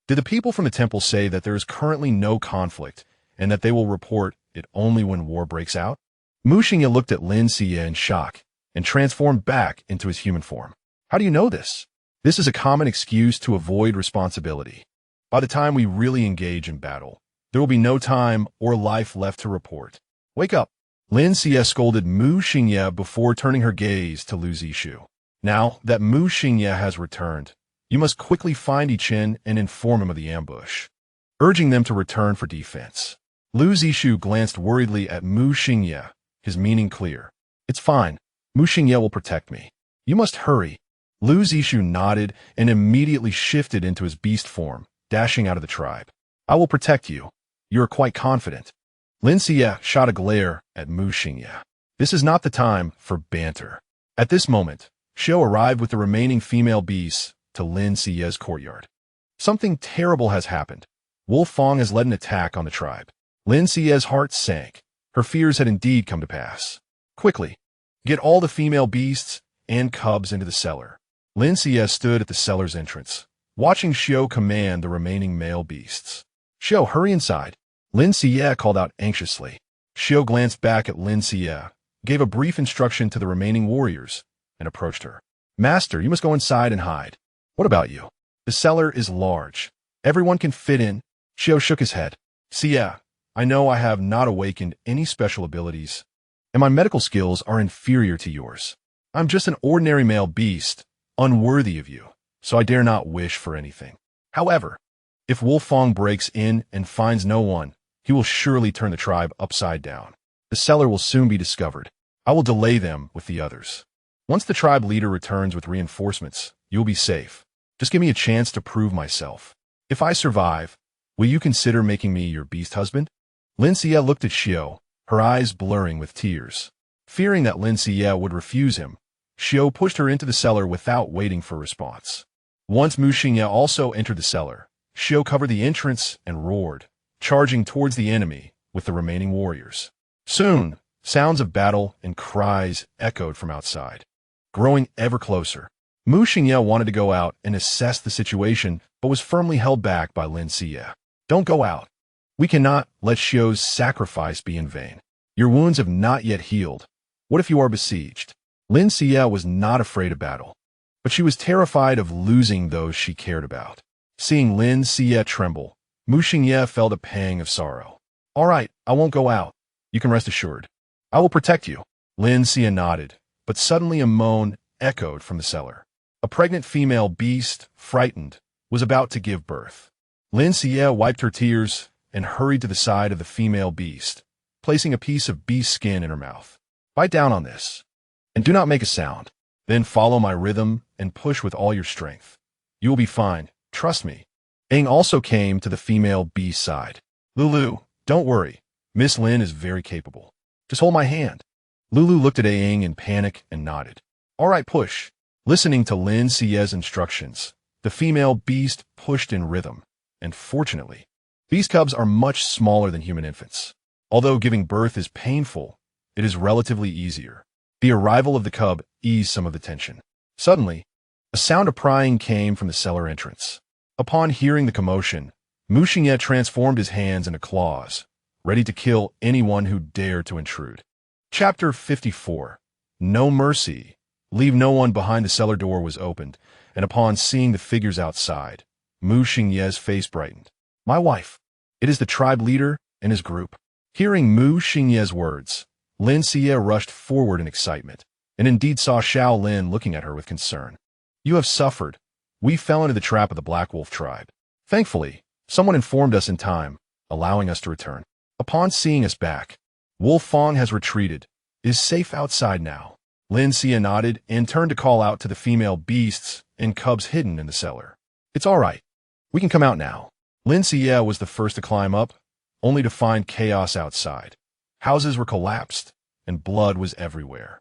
Did the people from the temple say that there is currently no conflict and that they will report it only when war breaks out? Mu Xingye looked at Lin Xiyue in shock and transformed back into his human form. How do you know this? This is a common excuse to avoid responsibility. By the time we really engage in battle, there will be no time or life left to report. Wake up! Lin Xiyue scolded Mu Xingye before turning her gaze to Lu Zishu. Now that Mu Xingye has returned, you must quickly find Yi Chen and inform him of the ambush, urging them to return for defense. Lu Zishu glanced worriedly at Mu Xingye, his meaning clear. It's fine. Mu Xingye will protect me. You must hurry. Lu Zishu nodded and immediately shifted into his beast form, dashing out of the tribe. I will protect you. You are quite confident. Lin Xiyue shot a glare at Mu Xingye. This is not the time for banter. At this moment, Xiao arrived with the remaining female beasts to Lin Xiyue's courtyard. Something terrible has happened. Wolf Fong has led an attack on the tribe. Lin Xiyue's heart sank. Her fears had indeed come to pass. Quickly, get all the female beasts and cubs into the cellar. Lin Xiyue stood at the cellar's entrance, watching Xiao command the remaining male beasts. Xiao, hurry inside. Lin Xiyue called out anxiously. Xiao glanced back at Lin Xiyue, gave a brief instruction to the remaining warriors, and approached her. Master, you must go inside and hide. What about you? The cellar is large. Everyone can fit in. Xiao shook his head. Xiyue, I know I have not awakened any special abilities, and my medical skills are inferior to yours. I'm just an ordinary male beast, unworthy of you, so I dare not wish for anything. However, if Wolfong breaks in and finds no one, he will surely turn the tribe upside down. The cellar will soon be discovered. I will delay them with the others. Once the tribe leader returns with reinforcements, you'll be safe. Just give me a chance to prove myself. If I survive, will you consider making me your beast husband? Lin Xiyue looked at Xiao, her eyes blurring with tears. Fearing that Lin Xiyue would refuse him, Xiao pushed her into the cellar without waiting for a response. Once Mu Xingye also entered the cellar, Xiao covered the entrance and roared, charging towards the enemy with the remaining warriors. Soon, sounds of battle and cries echoed from outside, growing ever closer. Mu Xingye wanted to go out and assess the situation, but was firmly held back by Lin Xiyue. Don't go out. We cannot let Xiao's sacrifice be in vain. Your wounds have not yet healed. What if you are besieged? Lin Xiyue was not afraid of battle, but she was terrified of losing those she cared about. Seeing Lin Xiyue tremble, Mu Xingye felt a pang of sorrow. All right, I won't go out. You can rest assured. I will protect you. Lin Xiyue nodded, but suddenly a moan echoed from the cellar. A pregnant female beast, frightened, was about to give birth. Lin Xiyue wiped her tears and hurried to the side of the female beast, placing a piece of beast skin in her mouth. Bite down on this, and do not make a sound. Then follow my rhythm and push with all your strength. You will be fine, trust me. Aang also came to the female beast's side. Lulu, don't worry. Miss Lin is very capable. Just hold my hand. Lulu looked at Aang in panic and nodded. All right, push. Listening to Lin Xiyue's instructions, the female beast pushed in rhythm, and fortunately, beast cubs are much smaller than human infants. Although giving birth is painful, it is relatively easier. The arrival of the cub eased some of the tension. Suddenly, a sound of prying came from the cellar entrance. Upon hearing the commotion, Mu Xingye transformed his hands into claws, ready to kill anyone who dared to intrude. Chapter 54. No Mercy. Leave no one behind. The cellar door was opened, and upon seeing the figures outside, Mu Xingye's face brightened. My wife. It is the tribe leader and his group. Hearing Mu Xingye's words, Lin Xiyue rushed forward in excitement, and indeed saw Xiao Lin looking at her with concern. You have suffered. We fell into the trap of the Black Wolf tribe. Thankfully, someone informed us in time, allowing us to return. Upon seeing us back, Wolf Fong has retreated, is safe outside now. Lin Xiyue nodded and turned to call out to the female beasts and cubs hidden in the cellar. It's all right. We can come out now. Lin Xiyue was the first to climb up, only to find chaos outside. Houses were collapsed, and blood was everywhere.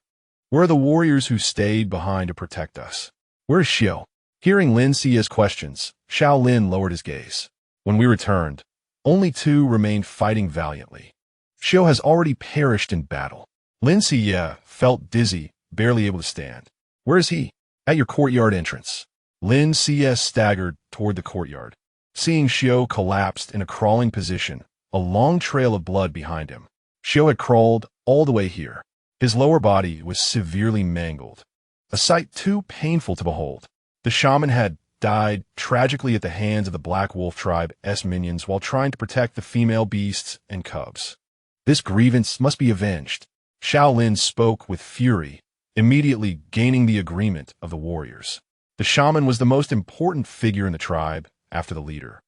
Where are the warriors who stayed behind to protect us? Where is Xiao? Hearing Lin Xiyue's questions, Xiao Lin lowered his gaze. When we returned, only two remained fighting valiantly. Xiao has already perished in battle. Lin Xiyue felt dizzy, barely able to stand. Where is he? At your courtyard entrance. Lin Xiyue staggered toward the courtyard. Seeing Xiao collapsed in a crawling position, a long trail of blood behind him. Xiao had crawled all the way here. His lower body was severely mangled, a sight too painful to behold. The shaman had died tragically at the hands of the Black Wolf tribe's minions while trying to protect the female beasts and cubs. This grievance must be avenged. Xiao Lin spoke with fury, immediately gaining the agreement of the warriors. The shaman was the most important figure in the tribe after the leader.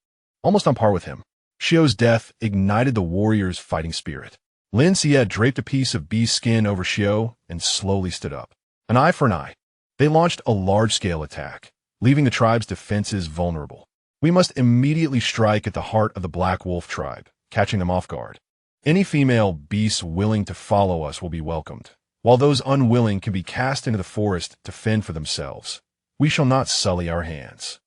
Almost on par with him, Xiao's death ignited the warriors' fighting spirit. Lin Xiyue draped a piece of beast skin over Xiao and slowly stood up. An eye for an eye. They launched a large-scale attack, leaving the tribe's defenses vulnerable. We must immediately strike at the heart of the Black Wolf tribe, catching them off guard. Any female beasts willing to follow us will be welcomed, while those unwilling can be cast into the forest to fend for themselves. We shall not sully our hands.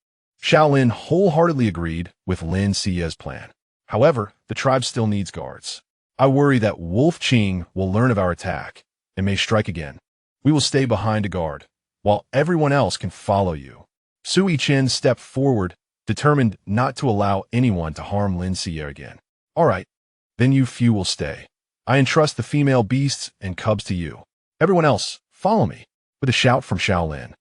Xiao Lin wholeheartedly agreed with Lin Xiyue's plan. However, the tribe still needs guards. I worry that Wolf Qing will learn of our attack and may strike again. We will stay behind to guard, while everyone else can follow you. Sui Chen stepped forward, determined not to allow anyone to harm Lin Xiyue again. All right, then you few will stay. I entrust the female beasts and cubs to you. Everyone else, follow me. With a shout from Xiao Lin,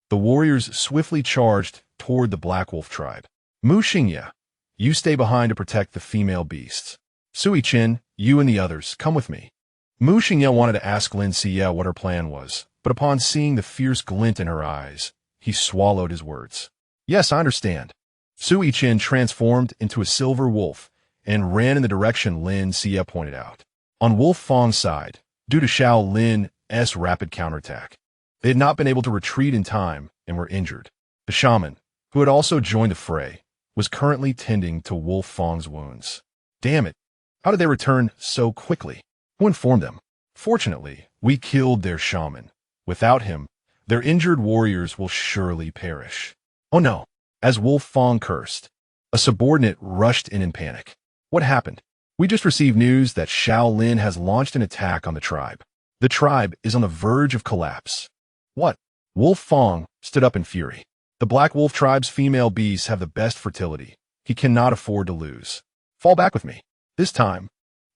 the warriors swiftly charged toward the Black Wolf tribe. Mu Xingye, you stay behind to protect the female beasts. Sui Chen, you and the others, come with me. Mu Xingye wanted to ask Lin Xiyue what her plan was, but upon seeing the fierce glint in her eyes, he swallowed his words. Yes, I understand. Sui Chen transformed into a silver wolf and ran in the direction Lin Xiyue pointed out. On Wolf Fong's side, due to Xiao Lin's rapid counterattack, they had not been able to retreat in time and were injured. The shaman, who had also joined the fray, was currently tending to Wolf Fong's wounds. Damn it! How did they return so quickly? Who informed them? Fortunately, we killed their shaman. Without him, their injured warriors will surely perish. Oh no! As Wolf Fong cursed, a subordinate rushed in panic. What happened? We just received news that Xiao Lin has launched an attack on the tribe. The tribe is on the verge of collapse. What? Wolf Fong stood up in fury. The Black Wolf tribe's female beasts have the best fertility. He cannot afford to lose. Fall back with me. This time,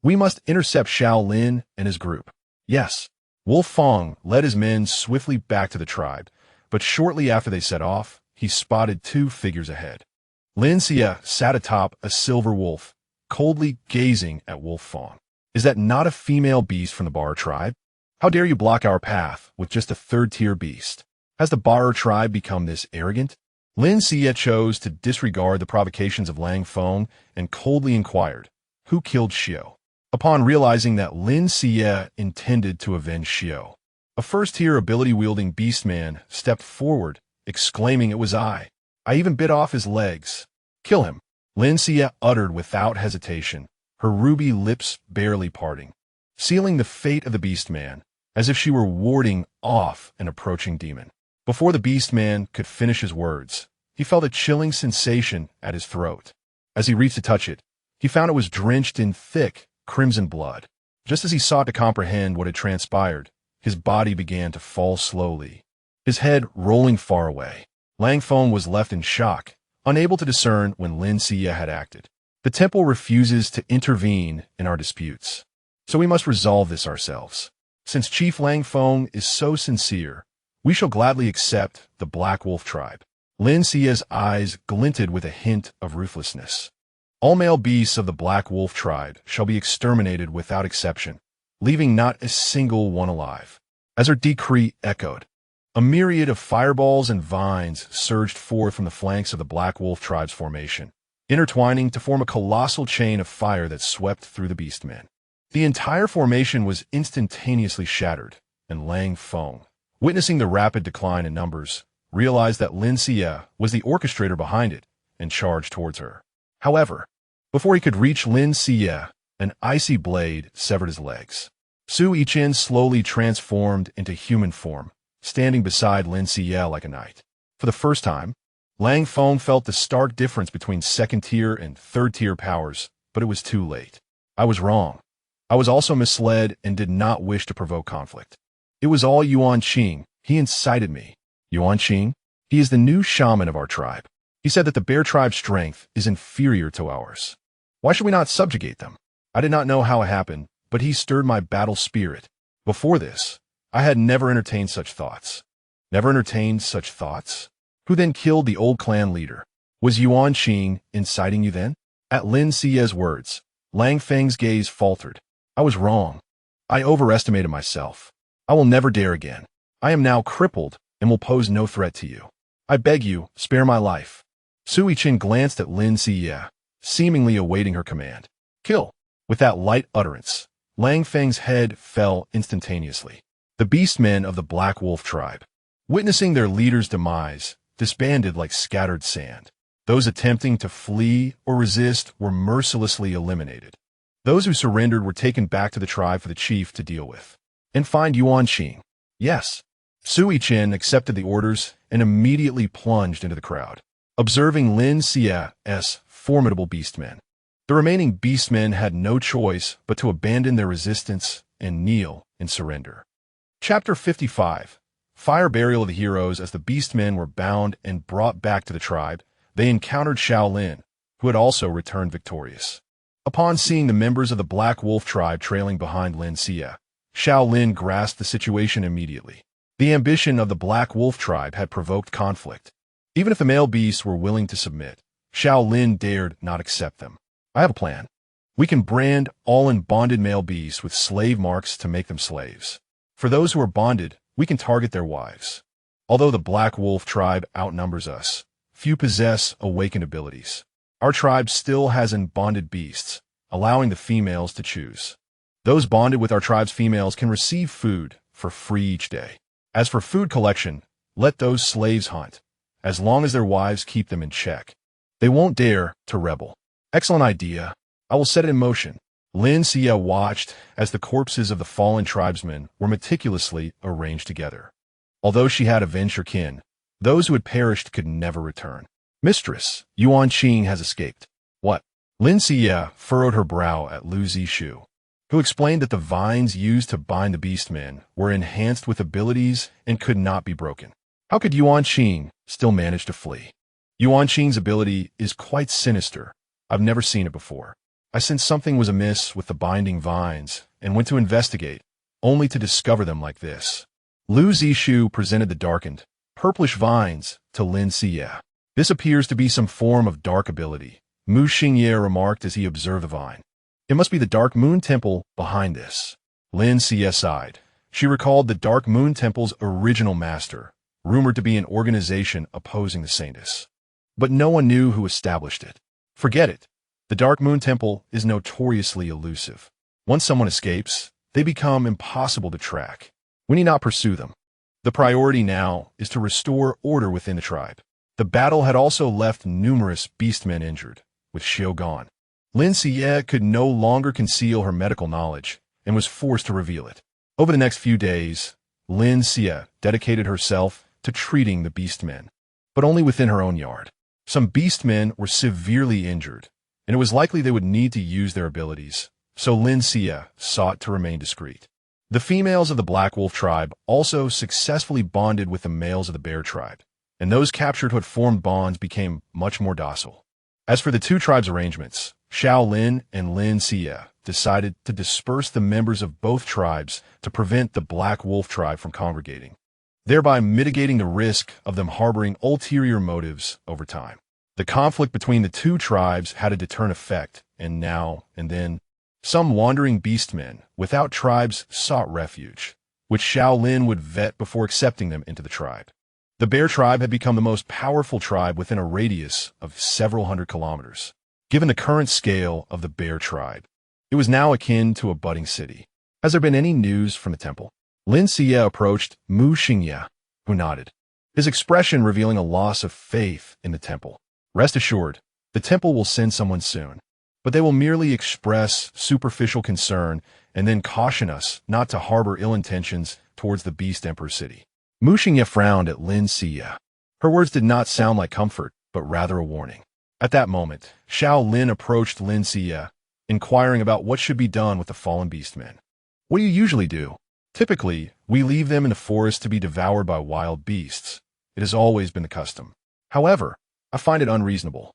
we must intercept Xiao Lin and his group. Yes. Wolf Fong led his men swiftly back to the tribe, but shortly after they set off, he spotted two figures ahead. Lin Xiyue sat atop a silver wolf, coldly gazing at Wolf Fong. Is that not a female beast from the Bar tribe? How dare you block our path with just a third-tier beast? Has the Bar tribe become this arrogant? Lin Xiyue chose to disregard the provocations of Lang Feng and coldly inquired, who killed Xiu? Upon realizing that Lin Xiyue intended to avenge Xiu, a first-tier ability-wielding beastman stepped forward, exclaiming it was I. I even bit off his legs. Kill him, Lin Xiyue uttered without hesitation, her ruby lips barely parting, sealing the fate of the beastman, as if she were warding off an approaching demon. Before the beastman could finish his words, he felt a chilling sensation at his throat. As he reached to touch it, he found it was drenched in thick, crimson blood. Just as he sought to comprehend what had transpired, his body began to fall slowly, his head rolling far away. Lang Feng was left in shock, unable to discern when Lin Xiyue had acted. The temple refuses to intervene in our disputes, so we must resolve this ourselves. Since Chief Lang Feng is so sincere, we shall gladly accept the Black Wolf tribe. Lin Xiyue's eyes glinted with a hint of ruthlessness. All male beasts of the Black Wolf tribe shall be exterminated without exception, leaving not a single one alive. As her decree echoed, a myriad of fireballs and vines surged forth from the flanks of the Black Wolf tribe's formation, intertwining to form a colossal chain of fire that swept through the beastmen. The entire formation was instantaneously shattered, and Lang Feng, witnessing the rapid decline in numbers, realized that Lin Xiyue was the orchestrator behind it and charged towards her. However, before he could reach Lin Xiyue, an icy blade severed his legs. Su Yichen slowly transformed into human form, standing beside Lin Xiyue like a knight. For the first time, Lang Feng felt the stark difference between second-tier and third-tier powers, but it was too late. I was wrong. I was also misled and did not wish to provoke conflict. It was all Yuan Qing. He incited me. Yuan Qing? He is the new shaman of our tribe. He said that the bear tribe's strength is inferior to ours. Why should we not subjugate them? I did not know how it happened, but he stirred my battle spirit. Before this, I had never entertained such thoughts. Never entertained such thoughts? Who then killed the old clan leader? Was Yuan Qing inciting you then? At Lin Xiyue's words, Lang Feng's gaze faltered. I was wrong. I overestimated myself. I will never dare again. I am now crippled and will pose no threat to you. I beg you, spare my life. Su Yichen glanced at Lin Xiyue, seemingly awaiting her command. Kill. With that light utterance, Lang Feng's head fell instantaneously. The beastmen of the Black Wolf tribe, witnessing their leader's demise, disbanded like scattered sand. Those attempting to flee or resist were mercilessly eliminated. Those who surrendered were taken back to the tribe for the chief to deal with. And find Yuan Qing. Yes. Su Yichen accepted the orders and immediately plunged into the crowd, observing Lin Xiyue's formidable beastmen. The remaining beastmen had no choice but to abandon their resistance and kneel in surrender. Chapter 55. Fire Burial of the Heroes. As the beastmen were bound and brought back to the tribe, they encountered Shaolin, who had also returned victorious. Upon seeing the members of the Black Wolf tribe trailing behind Lin Xiyue, Shaolin grasped the situation immediately. The ambition of the Black Wolf tribe had provoked conflict. Even if the male beasts were willing to submit, Shaolin dared not accept them. I have a plan. We can brand all unbonded male beasts with slave marks to make them slaves. For those who are bonded, we can target their wives. Although the Black Wolf tribe outnumbers us, few possess awakened abilities. Our tribe still has unbonded beasts, allowing the females to choose. Those bonded with our tribe's females can receive food for free each day. As for food collection, let those slaves hunt, as long as their wives keep them in check. They won't dare to rebel. Excellent idea. I will set it in motion. Lin Xiyue watched as the corpses of the fallen tribesmen were meticulously arranged together. Although she had avenged her kin, those who had perished could never return. Mistress, Yuan Qing has escaped. What? Lin Xiyue furrowed her brow at Lin Xiyue, who explained that the vines used to bind the beastmen were enhanced with abilities and could not be broken. How could Yuan Qing still manage to flee? Yuan Qing's ability is quite sinister. I've never seen it before. I sensed something was amiss with the binding vines and went to investigate, only to discover them like this. Lin Xiyue presented the darkened, purplish vines to Lin Xiyue. This appears to be some form of dark ability, Mu Xingye remarked as he observed the vine. It must be the Dark Moon Temple behind this. Lin Xiyue sighed. She recalled the Dark Moon Temple's original master, rumored to be an organization opposing the saints. But no one knew who established it. Forget it. The Dark Moon Temple is notoriously elusive. Once someone escapes, they become impossible to track. We need not pursue them. The priority now is to restore order within the tribe. The battle had also left numerous beastmen injured, with Xiyue gone. Lin Xiyue could no longer conceal her medical knowledge and was forced to reveal it. Over the next few days, Lin Xiyue dedicated herself to treating the beastmen, but only within her own yard. Some beastmen were severely injured, and it was likely they would need to use their abilities, so Lin Xiyue sought to remain discreet. The females of the Black Wolf tribe also successfully bonded with the males of the Bear tribe, and those captured who had formed bonds became much more docile. As for the two tribes' arrangements, Shaolin and Lin Xiyue decided to disperse the members of both tribes to prevent the Black Wolf tribe from congregating, thereby mitigating the risk of them harboring ulterior motives over time. The conflict between the two tribes had a deterrent effect, and now and then, some wandering beastmen without tribes sought refuge, which Shaolin would vet before accepting them into the tribe. The Bear tribe had become the most powerful tribe within a radius of several hundred kilometers. Given the current scale of the Bear tribe, it was now akin to a budding city. Has there been any news from the temple? Lin Xiyue approached Mu Xingye, who nodded, his expression revealing a loss of faith in the temple. Rest assured, the temple will send someone soon, but they will merely express superficial concern and then caution us not to harbor ill intentions towards the Beast Emperor city. Mu Xingye frowned at Lin Xiyue. Her words did not sound like comfort, but rather a warning. At that moment, Shaolin approached Lin Xiyue, inquiring about what should be done with the fallen beastmen. What do you usually do? Typically, we leave them in the forest to be devoured by wild beasts. It has always been the custom. However, I find it unreasonable.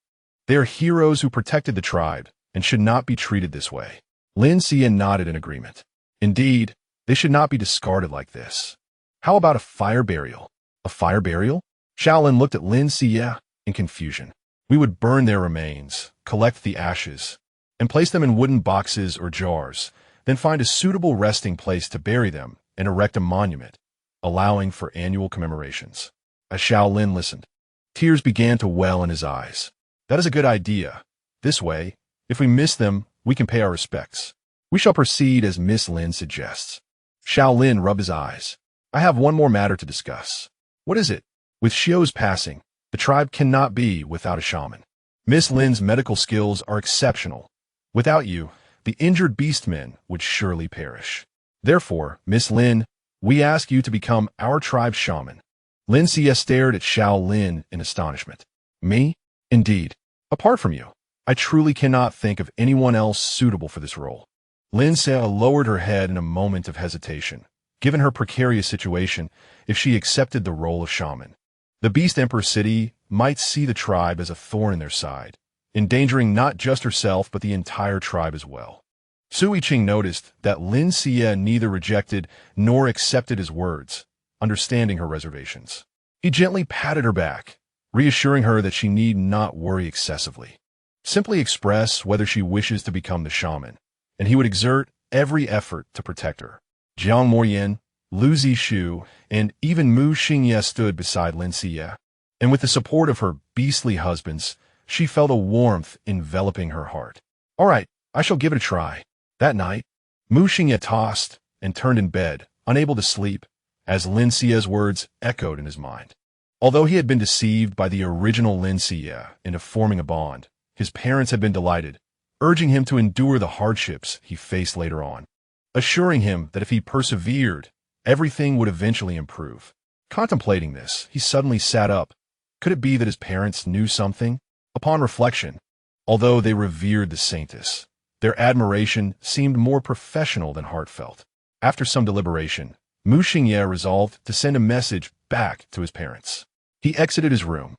They are heroes who protected the tribe and should not be treated this way. Lin Xiyue nodded in agreement. Indeed, they should not be discarded like this. How about a fire burial? A fire burial? Shaolin looked at Lin Xiyue in confusion. We would burn their remains, collect the ashes, and place them in wooden boxes or jars, then find a suitable resting place to bury them and erect a monument, allowing for annual commemorations. As Shaolin listened, tears began to well in his eyes. That is a good idea. This way, if we miss them, we can pay our respects. We shall proceed as Miss Lin suggests. Shaolin rubbed his eyes. I have one more matter to discuss. What is it? With Xiu's passing, the tribe cannot be without a shaman. Miss Lin's medical skills are exceptional. Without you, the injured beastmen would surely perish. Therefore, Miss Lin, we ask you to become our tribe's shaman. Lin Xiyue stared at Shaolin in astonishment. Me? Indeed. Apart from you, I truly cannot think of anyone else suitable for this role. Lin Xiyue lowered her head in a moment of hesitation, given her precarious situation if she accepted the role of shaman. The Beast Emperor city might see the tribe as a thorn in their side, endangering not just herself but the entire tribe as well. Sui Qing noticed that Lin Xiyue neither rejected nor accepted his words, understanding her reservations. He gently patted her back, reassuring her that she need not worry excessively. Simply express whether she wishes to become the shaman, and he would exert every effort to protect her. Jiang Moyan, Lu Zishu, and even Mu Xingye stood beside Lin Xiyue, and with the support of her beastly husbands, she felt a warmth enveloping her heart. All right, I shall give it a try. That night, Mu Xingye tossed and turned in bed, unable to sleep, as Lin Xiyue's words echoed in his mind. Although he had been deceived by the original Lin Xiyue into forming a bond, his parents had been delighted, urging him to endure the hardships he faced later on, assuring him that if he persevered, everything would eventually improve. Contemplating this, he suddenly sat up. Could it be that his parents knew something? Upon reflection, although they revered the saintess, their admiration seemed more professional than heartfelt. After some deliberation, Mu Xingye resolved to send a message back to his parents. He exited his room,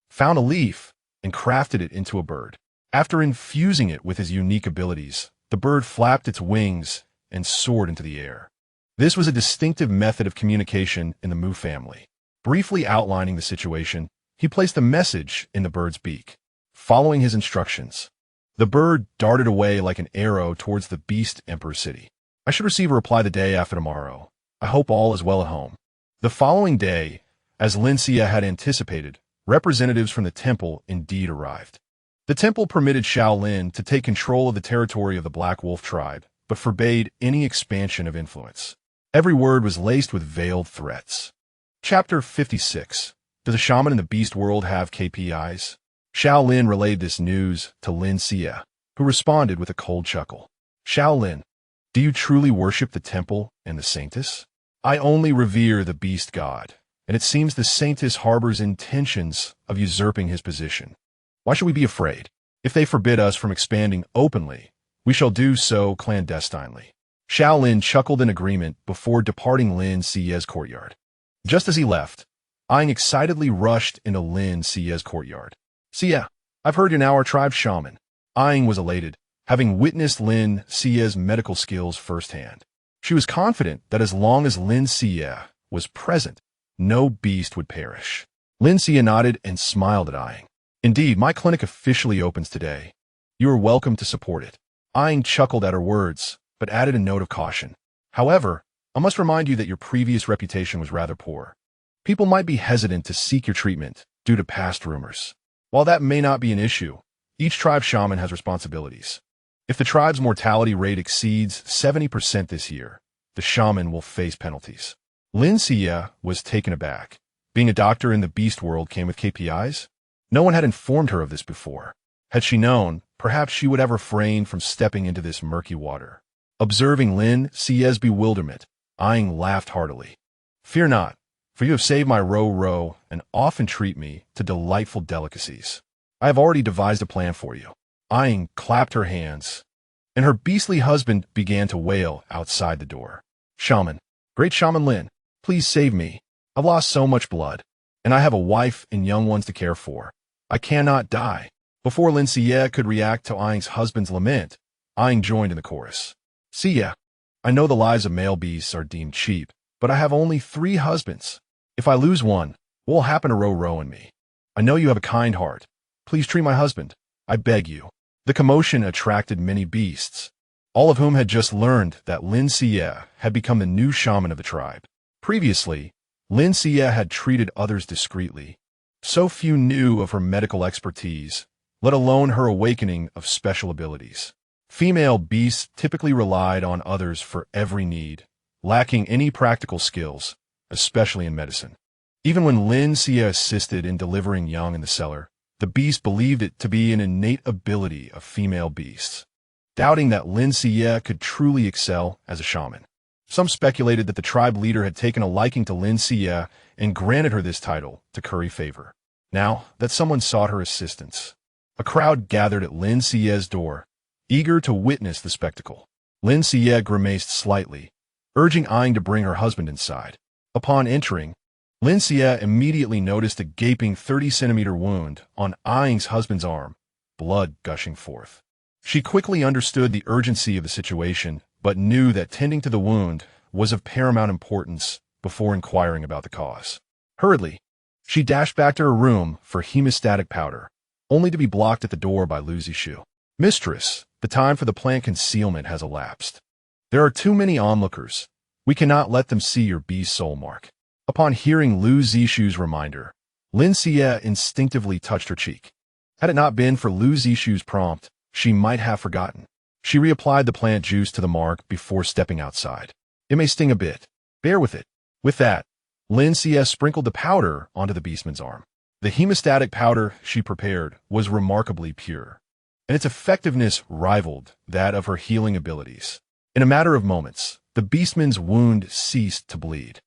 found a leaf, and crafted it into a bird. After infusing it with his unique abilities, the bird flapped its wings and soared into the air. This was a distinctive method of communication in the Mu family. Briefly outlining the situation, he placed the message in the bird's beak. Following his instructions, The bird darted away like an arrow towards the Beast Emperor city. I should receive a reply the day after tomorrow. I hope all is well at home. The following day, as Lin Xiyue had anticipated, representatives from the temple indeed arrived. The temple permitted Shaolin to take control of the territory of the Black Wolf tribe, but forbade any expansion of influence. Every word was laced with veiled threats. Chapter 56. Does a shaman in the beast world have KPIs? Shaolin relayed this news to Lin Xiyue, who responded with a cold chuckle. Shaolin, do you truly worship the temple and the saintess? I only revere the beast god, and it seems the saintess harbors intentions of usurping his position. Why should we be afraid? If they forbid us from expanding openly, we shall do so clandestinely. Shaolin chuckled in agreement before departing Lin Xiyue's courtyard. Just as he left, Aang excitedly rushed into Lin Xiyue's courtyard. Xiyue, I've heard you're now our tribe's shaman. Aang was elated, having witnessed Lin Xiyue's medical skills firsthand. She was confident that as long as Lin Xiyue was present, no beast would perish. Lin Xiyue nodded and smiled at Aang. Indeed, my clinic officially opens today. You are welcome to support it. Aang chuckled at her words, but added a note of caution. However, I must remind you that your previous reputation was rather poor. People might be hesitant to seek your treatment due to past rumors. While that may not be an issue, each tribe shaman has responsibilities. If the tribe's mortality rate exceeds 70% this year, the shaman will face penalties. Lin Xiyue was taken aback. Being a doctor in the beast world came with KPIs? No one had informed her of this before. Had she known, perhaps she would have refrained from stepping into this murky water. Observing Lin Xiyue's bewilderment, Aang laughed heartily. Fear not, for you have saved my ro and often treat me to delightful delicacies. I have already devised a plan for you. Aang clapped her hands, and her beastly husband began to wail outside the door. Shaman, great Shaman Lin, please save me. I've lost so much blood, and I have a wife and young ones to care for. I cannot die. Before Lin Xiyue could react to Aang's husband's lament, Aang joined in the chorus. Xiyue, I know the lives of male beasts are deemed cheap, but I have only 3 husbands. If I lose one, what will happen to Ro and me? I know you have a kind heart. Please treat my husband. I beg you. The commotion attracted many beasts, all of whom had just learned that Lin Xiyue had become the new shaman of the tribe. Previously, Lin Xiyue had treated others discreetly. So few knew of her medical expertise, let alone her awakening of special abilities. Female beasts typically relied on others for every need, lacking any practical skills, especially in medicine. Even when Lin Xiyue assisted in delivering young in the cellar, the beast believed it to be an innate ability of female beasts, doubting that Lin Xiyue could truly excel as a shaman. Some speculated that the tribe leader had taken a liking to Lin Xiyue and granted her this title to curry favor. Now that someone sought her assistance, a crowd gathered at Lin Xiyue's door, eager to witness the spectacle. Lin Xiyue grimaced slightly, urging Aang to bring her husband inside. Upon entering, Lin Xiyue immediately noticed a gaping 30-centimeter wound on Aang's husband's arm, blood gushing forth. She quickly understood the urgency of the situation, but knew that tending to the wound was of paramount importance before inquiring about the cause. Hurriedly, she dashed back to her room for hemostatic powder, only to be blocked at the door by Lin Xiyue. Mistress, the time for the plant concealment has elapsed. There are too many onlookers. We cannot let them see your beast soul mark. Upon hearing Lin Xiyue's reminder, Lin Xiyue instinctively touched her cheek. Had it not been for Lin Xiyue's prompt, she might have forgotten. She reapplied the plant juice to the mark before stepping outside. It may sting a bit. Bear with it. With that, Lin Xiyue sprinkled the powder onto the beastman's arm. The hemostatic powder she prepared was remarkably pure, and its effectiveness rivaled that of her healing abilities. In a matter of moments, the beastman's wound ceased to bleed.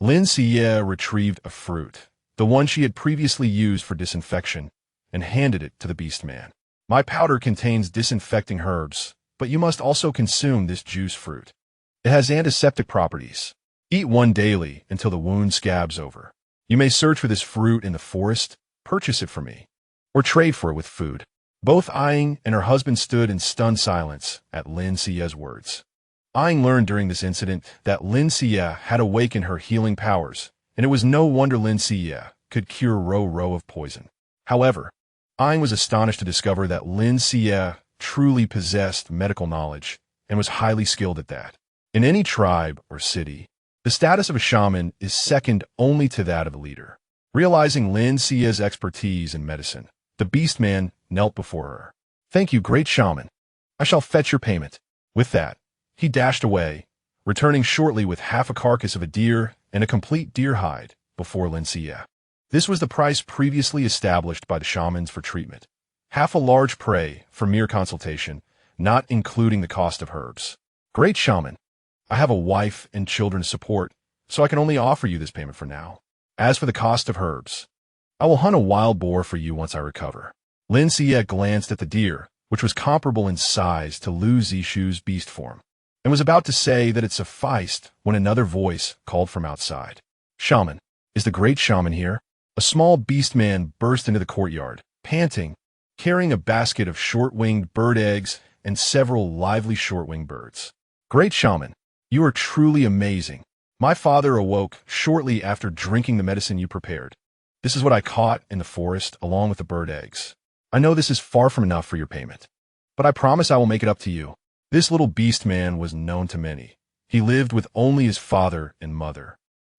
Lin Xiyue retrieved a fruit, the one she had previously used for disinfection, and handed it to the beastman. My powder contains disinfecting herbs, but you must also consume this juice fruit. It has antiseptic properties. Eat one daily until the wound scabs over. You may search for this fruit in the forest, purchase it for me, or trade for it with food. Both Aang and her husband stood in stunned silence at Lin Xiyue's words. Aang learned during this incident that Lin Xiyue had awakened her healing powers, and it was no wonder Lin Xiyue could cure Ro of poison. However, Aang was astonished to discover that Lin Xiyue truly possessed medical knowledge and was highly skilled at that. In any tribe or city, the status of a shaman is second only to that of a leader. Realizing Lin Xiyue's expertise in medicine, the beast man knelt before her. "Thank you, great shaman. I shall fetch your payment." With that, he dashed away, returning shortly with half a carcass of a deer and a complete deer hide before Lin Xiyue. This was the price previously established by the shamans for treatment. Half a large prey for mere consultation, not including the cost of herbs. "Great shaman, I have a wife and children to support, so I can only offer you this payment for now. As for the cost of herbs, I will hunt a wild boar for you once I recover." Lin Xiyue glanced at the deer, which was comparable in size to Lu Zishu's beast form, and was about to say that it sufficed when another voice called from outside. "Shaman, is the great shaman here?" A small beast man burst into the courtyard, panting, carrying a basket of short-winged bird eggs and several lively short-winged birds. "Great shaman, you are truly amazing. My father awoke shortly after drinking the medicine you prepared. This is what I caught in the forest along with the bird eggs. I know this is far from enough for your payment, but I promise I will make it up to you." This little beast man was known to many. He lived with only his father and mother,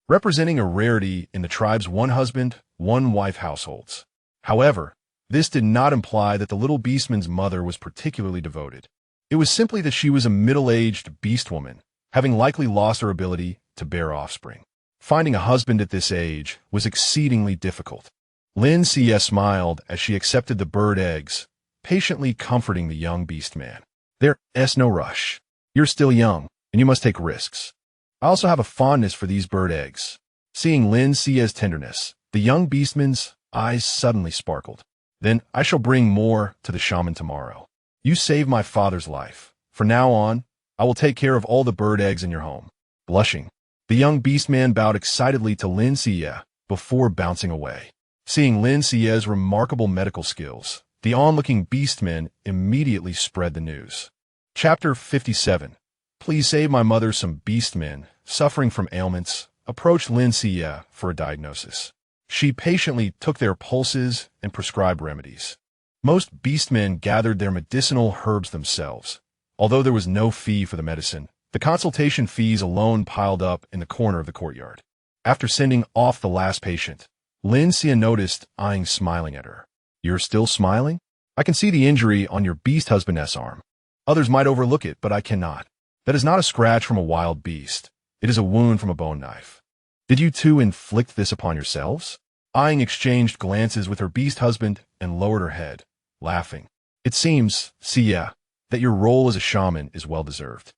representing a rarity in the tribe's one-husband, one-wife households. However, this did not imply that the little beastman's mother was particularly devoted. It was simply that she was a middle-aged beast woman, having likely lost her ability to bear offspring. Finding a husband at this age was exceedingly difficult. Lin Xiyue smiled as she accepted the bird eggs, patiently comforting the young beast man. "There's no rush. You're still young, and you must take risks. I also have a fondness for these bird eggs." Seeing Lin Xiyue's tenderness, the young beastman's eyes suddenly sparkled. "Then I shall bring more to the shaman tomorrow. You saved my father's life. From now on, I will take care of all the bird eggs in your home." Blushing, the young beastman bowed excitedly to Lin Xiyue before bouncing away. Seeing Lin Xiyue's remarkable medical skills, the onlooking beastmen immediately spread the news. Chapter 57. Please save my mother. Some beastmen, suffering from ailments, approached Lin Xiyue for a diagnosis. She patiently took their pulses and prescribed remedies. Most beastmen gathered their medicinal herbs themselves. Although there was no fee for the medicine, the consultation fees alone piled up in the corner of the courtyard. After sending off the last patient, Lin Xiyue noticed Aang smiling at her. "You're still smiling? I can see the injury on your beast husband's arm. Others might overlook it, but I cannot. That is not a scratch from a wild beast. It is a wound from a bone knife. Did you two inflict this upon yourselves?" Aang exchanged glances with her beast husband and lowered her head, laughing. "It seems, Xiyue, that your role as a shaman is well-deserved.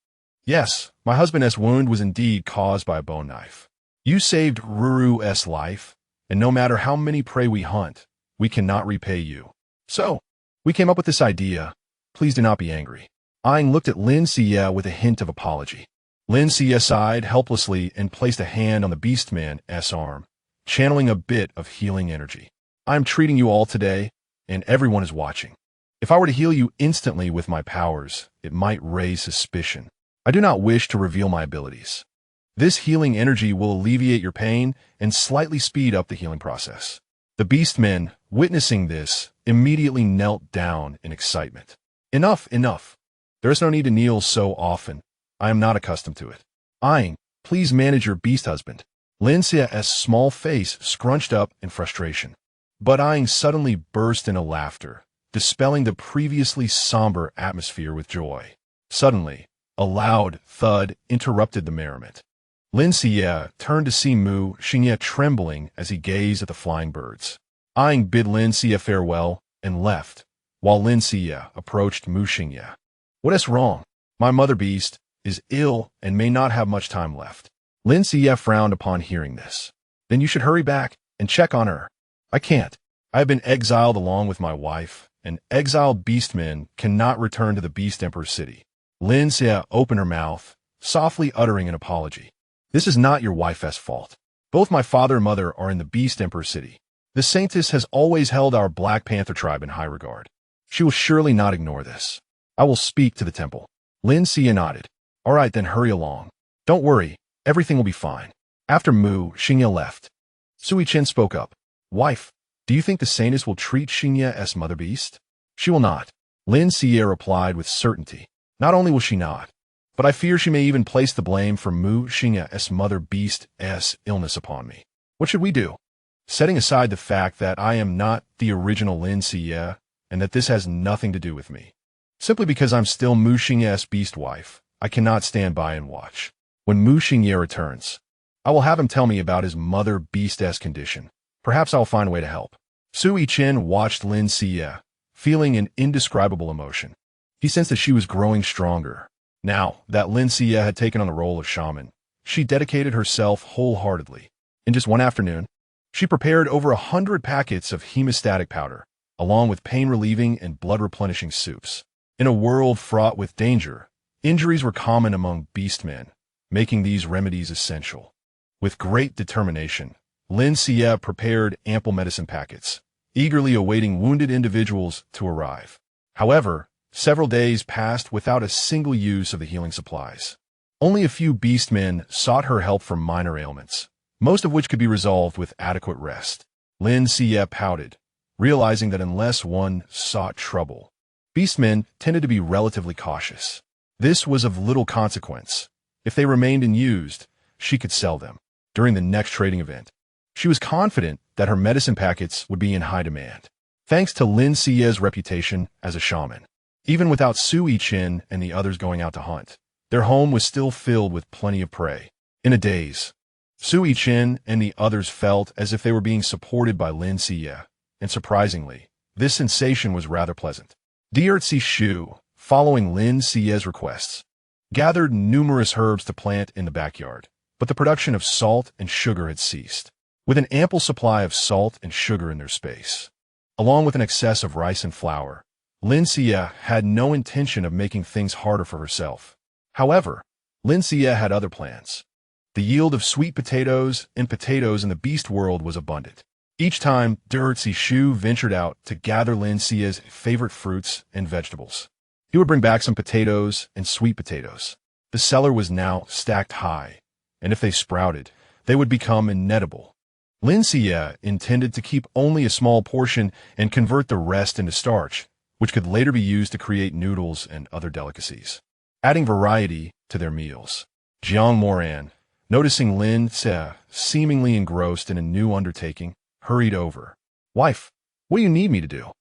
Yes, my husband's wound was indeed caused by a bone knife. You saved Ruru's life, and no matter how many prey we hunt, we cannot repay you. So, we came up with this idea. Please do not be angry." Aang looked at Lin Xiyue with a hint of apology. Lin Xiyue sighed helplessly and placed a hand on the beastman's arm, channeling a bit of healing energy. "I am treating you all today, and everyone is watching. If I were to heal you instantly with my powers, it might raise suspicion. I do not wish to reveal my abilities. This healing energy will alleviate your pain and slightly speed up the healing process." The beastmen, witnessing this, immediately knelt down in excitement. "Enough, enough. There is no need to kneel so often. I am not accustomed to it. Aang, please manage your beast husband." Lin Xiyue's small face scrunched up in frustration. But Aang suddenly burst into laughter, dispelling the previously somber atmosphere with joy. Suddenly, a loud thud interrupted the merriment. Lin Xiyue turned to see Mu Xingye trembling as he gazed at the flying birds. Aang bid Lin Xiyue farewell and left, while Lin Xiyue approached Mu Xingye. "What is wrong? My mother beast is ill and may not have much time left." Lin Xiyue frowned upon hearing this. "Then you should hurry back and check on her." "I can't. I have been exiled along with my wife, and exiled beastmen cannot return to the Beast Emperor's city." Lin Xiyue opened her mouth, softly uttering an apology. "This is not your wife's fault. Both my father and mother are in the Beast Emperor's city. The Saintess has always held our Black Panther tribe in high regard. She will surely not ignore this. I will speak to the temple." Lin Xiyue nodded. "All right, then hurry along. Don't worry, everything will be fine." After Mu Xingye left, Sui Chen spoke up. "Wife, do you think the Saintess will treat Xingye's mother beast?" "She will not. Lin Xiyue replied with certainty. Not only will she not, but I fear she may even place the blame for Mu Xingye's mother beast's illness upon me. What should we do? Setting aside the fact that I am not the original Lin Xiyue and that this has nothing to do with me. Simply because I'm still Mu Xingye's beast wife, I cannot stand by and watch. When Mu Xingye returns, I will have him tell me about his mother beast's condition. Perhaps I'll find a way to help. Sui Chen watched Lin Xiyue, feeling an indescribable emotion. He sensed that she was growing stronger. Now that Lin Xiyue had taken on the role of shaman, she dedicated herself wholeheartedly. In just one afternoon, she prepared over 100 packets of hemostatic powder, along with pain-relieving and blood-replenishing soups. In a world fraught with danger, injuries were common among beastmen, making these remedies essential. With great determination, Lin Xiyue prepared ample medicine packets, eagerly awaiting wounded individuals to arrive. However, several days passed without a single use of the healing supplies. Only a few beastmen sought her help for minor ailments, most of which could be resolved with adequate rest. Lin Xiyue pouted, realizing that unless one sought trouble, beastmen tended to be relatively cautious. This was of little consequence. If they remained unused, she could sell them. During the next trading event, she was confident that her medicine packets would be in high demand, thanks to Lin Xiyue's reputation as a shaman. Even without Sui Chen and the others going out to hunt, their home was still filled with plenty of prey. In a daze, Sui Chen and the others felt as if they were being supported by Lin Xiyue, and surprisingly, this sensation was rather pleasant. Disfigured, following Lin Xiyue's requests, gathered numerous herbs to plant in the backyard, but the production of salt and sugar had ceased. With an ample supply of salt and sugar in their space, along with an excess of rice and flour, Lin Xiyue had no intention of making things harder for herself. However, Lin Xiyue had other plans. The yield of sweet potatoes and potatoes in the beast world was abundant. Each time, Disfigured ventured out to gather Lin Xiyue's favorite fruits and vegetables, he would bring back some potatoes and sweet potatoes. The cellar was now stacked high, and if they sprouted, they would become inedible. Lin Xiyue intended to keep only a small portion and convert the rest into starch, which could later be used to create noodles and other delicacies, adding variety to their meals. Jiang Moran, noticing Lin Xiyue seemingly engrossed in a new undertaking, hurried over. Wife, what do you need me to do?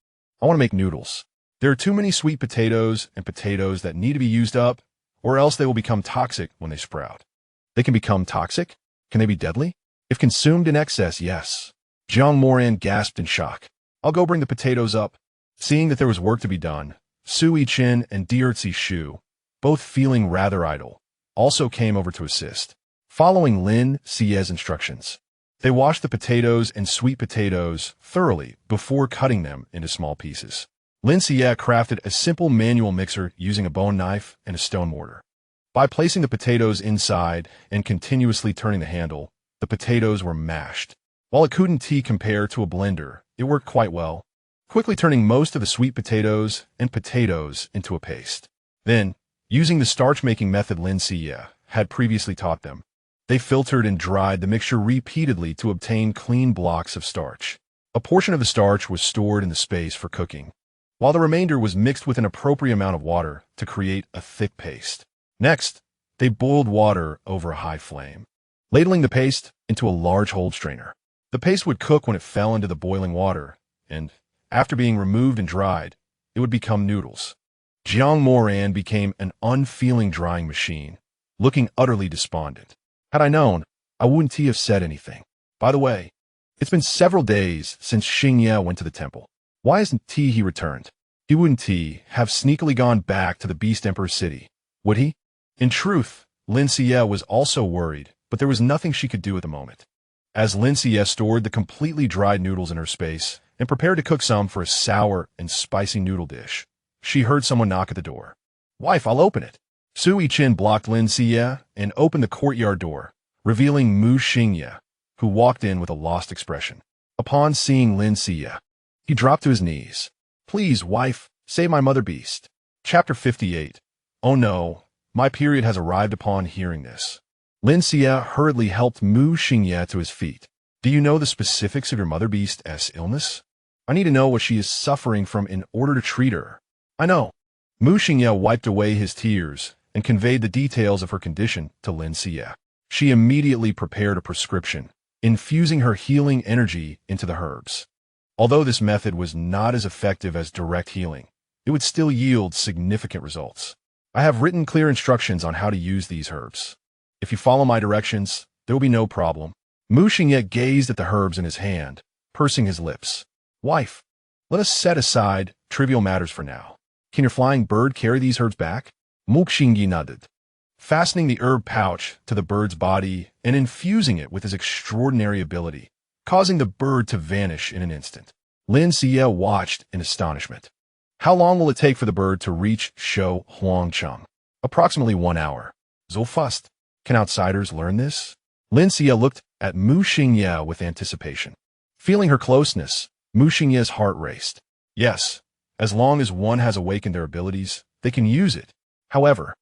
I want to make noodles. There are too many sweet potatoes and potatoes that need to be used up, or else they will become toxic when they sprout. They can become toxic? Can they be deadly? If consumed in excess, yes. Jiang Moran gasped in shock. I'll go bring the potatoes up. Seeing that there was work to be done, Sui Chen and Disfigured, both feeling rather idle, also came over to assist. Following Lin Xiyue's instructions, they washed the potatoes and sweet potatoes thoroughly before cutting them into small pieces. Lin Xiyue crafted a simple manual mixer using a bone knife and a stone mortar. By placing the potatoes inside and continuously turning the handle, the potatoes were mashed. While it couldn't compare to a blender, it worked quite well, quickly turning most of the sweet potatoes and potatoes into a paste. Then, using the starch-making method Lin Xiyue had previously taught them, they filtered and dried the mixture repeatedly to obtain clean blocks of starch. A portion of the starch was stored in the space for cooking, while the remainder was mixed with an appropriate amount of water to create a thick paste. Next, they boiled water over a high flame, ladling the paste into a large hold strainer. The paste would cook when it fell into the boiling water, and, after being removed and dried, it would become noodles. Jiang Moran became an unfeeling drying machine, looking utterly despondent. Had I known, I wouldn't have said anything. By the way, it's been several days since Xingye went to the temple. Why hasn't he returned? He wouldn't have sneakily gone back to the Beast Emperor's city, would he? In truth, Lin Xiyue was also worried, but there was nothing she could do at the moment. As Lin Xiyue stored the completely dried noodles in her space and prepared to cook some for a sour and spicy noodle dish, she heard someone knock at the door. Wife, I'll open it. Sui Chen blocked Lin Xiyue and opened the courtyard door, revealing Mu Xingye, who walked in with a lost expression. Upon seeing Lin Xiyue, he dropped to his knees. Please, wife, save my mother beast. Chapter 58. Oh no, my period has arrived. Upon hearing this, Lin Xiyue hurriedly helped Mu Xingye to his feet. Do you know the specifics of your mother beast's illness? I need to know what she is suffering from in order to treat her. I know. Mu Xingye wiped away his tears and conveyed the details of her condition to Lin Xiyue. She immediately prepared a prescription, infusing her healing energy into the herbs. Although this method was not as effective as direct healing, it would still yield significant results. I have written clear instructions on how to use these herbs. If you follow my directions, there will be no problem. Mu Xingye gazed at the herbs in his hand, pursing his lips. Wife, let us set aside trivial matters for now. Can your flying bird carry these herbs back? Mu Xingye nodded, fastening the herb pouch to the bird's body and infusing it with his extraordinary ability, causing the bird to vanish in an instant. Lin Xiyue watched in astonishment. How long will it take for the bird to reach Shou Huangcheng? Approximately 1 hour. So fast. Can outsiders learn this? Lin Xiyue looked at Mu Xingye with anticipation. Feeling her closeness, Mu Xingye's heart raced. Yes, as long as one has awakened their abilities, they can use it. However,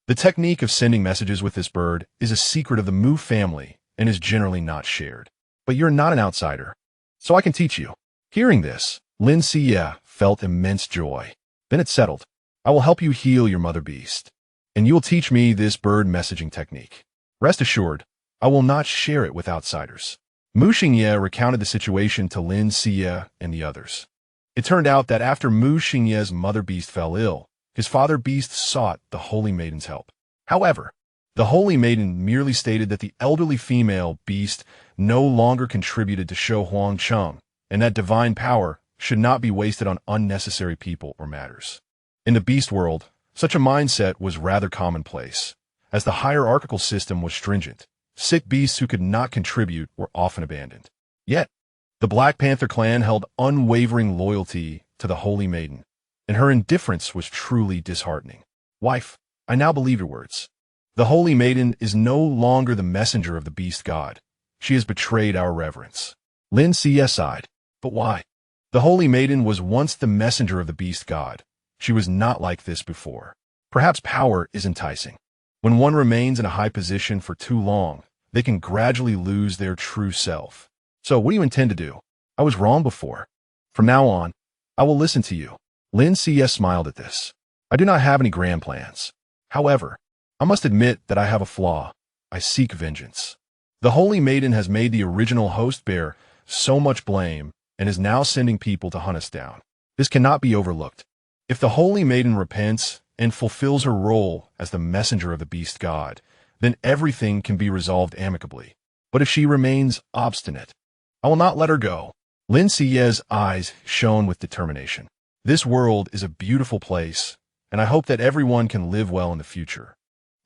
the technique of sending messages with this bird is a secret of the Mu family and is generally not shared. But you're not an outsider, so I can teach you. Hearing this, Lin Xiyue felt immense joy. Then it's settled. I will help you heal your mother beast, and you will teach me this bird messaging technique. Rest assured, I will not share it with outsiders. Mu Xingye recounted the situation to Lin Xiyue and the others. It turned out that after Mu Xingye's mother beast fell ill, his father beast sought the Holy Maiden's help. However, the Holy Maiden merely stated that the elderly female beast no longer contributed to Shou Huangcheng, and that divine power should not be wasted on unnecessary people or matters. In the beast world, such a mindset was rather commonplace, as the hierarchical system was stringent. Sick beasts who could not contribute were often abandoned. Yet, the Black Panther clan held unwavering loyalty to the Holy Maiden, and her indifference was truly disheartening. Wife, I now believe your words. The Holy Maiden is no longer the messenger of the beast god. She has betrayed our reverence. Lin Xiyue sighed. But why? The Holy Maiden was once the messenger of the beast god. She was not like this before. Perhaps power is enticing. When one remains in a high position for too long, they can gradually lose their true self. So what do you intend to do? I was wrong before. From now on, I will listen to you. Lin Xiyue smiled at this. I do not have any grand plans. However, I must admit that I have a flaw. I seek vengeance. The Holy Maiden has made the original host bear so much blame and is now sending people to hunt us down. This cannot be overlooked. If the Holy Maiden repents and fulfills her role as the messenger of the beast god, then everything can be resolved amicably. But if she remains obstinate, I will not let her go. Lin Xiyue's eyes shone with determination. This world is a beautiful place, and I hope that everyone can live well in the future,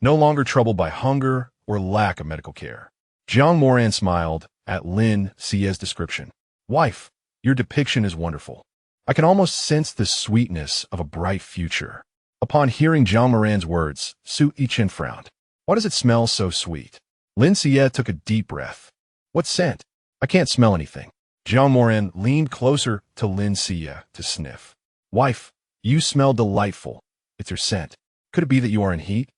no longer troubled by hunger or lack of medical care. Jiang Moran smiled at Lin Xiyue's description. Wife, your depiction is wonderful. I can almost sense the sweetness of a bright future. Upon hearing Jiang Moran's words, Su Yichen frowned. Why does it smell so sweet? Lin Xiyue took a deep breath. What scent? I can't smell anything. Jiang Moran leaned closer to Lin Xiyue to sniff. Wife, you smell delightful. It's your scent. Could it be that you are in heat?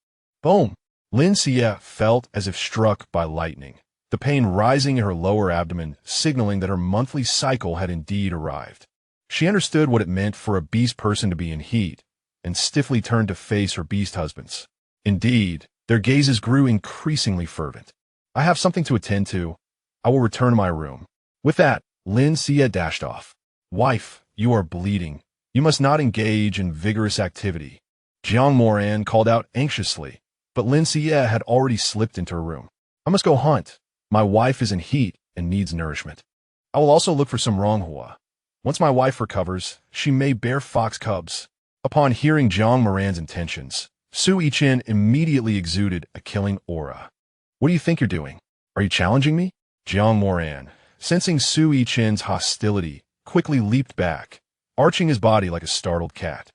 Boom! Lin Xiyue felt as if struck by lightning, the pain rising in her lower abdomen, signaling that her monthly cycle had indeed arrived. She understood what it meant for a beast person to be in heat, and stiffly turned to face her beast husbands. Indeed, their gazes grew increasingly fervent. I have something to attend to. I will return to my room. With that, Lin Xiyue dashed off. Wife, you are bleeding. You must not engage in vigorous activity. Jiang Moran called out anxiously, but Lin Xiyue had already slipped into her room. I must go hunt. My wife is in heat and needs nourishment. I will also look for some ronghua. Once my wife recovers, she may bear fox cubs. Upon hearing Jiang Moran's intentions, Su Yichen immediately exuded a killing aura. What do you think you're doing? Are you challenging me? Jiang Moran, sensing Su Yichen's hostility, quickly leaped back, arching his body like a startled cat.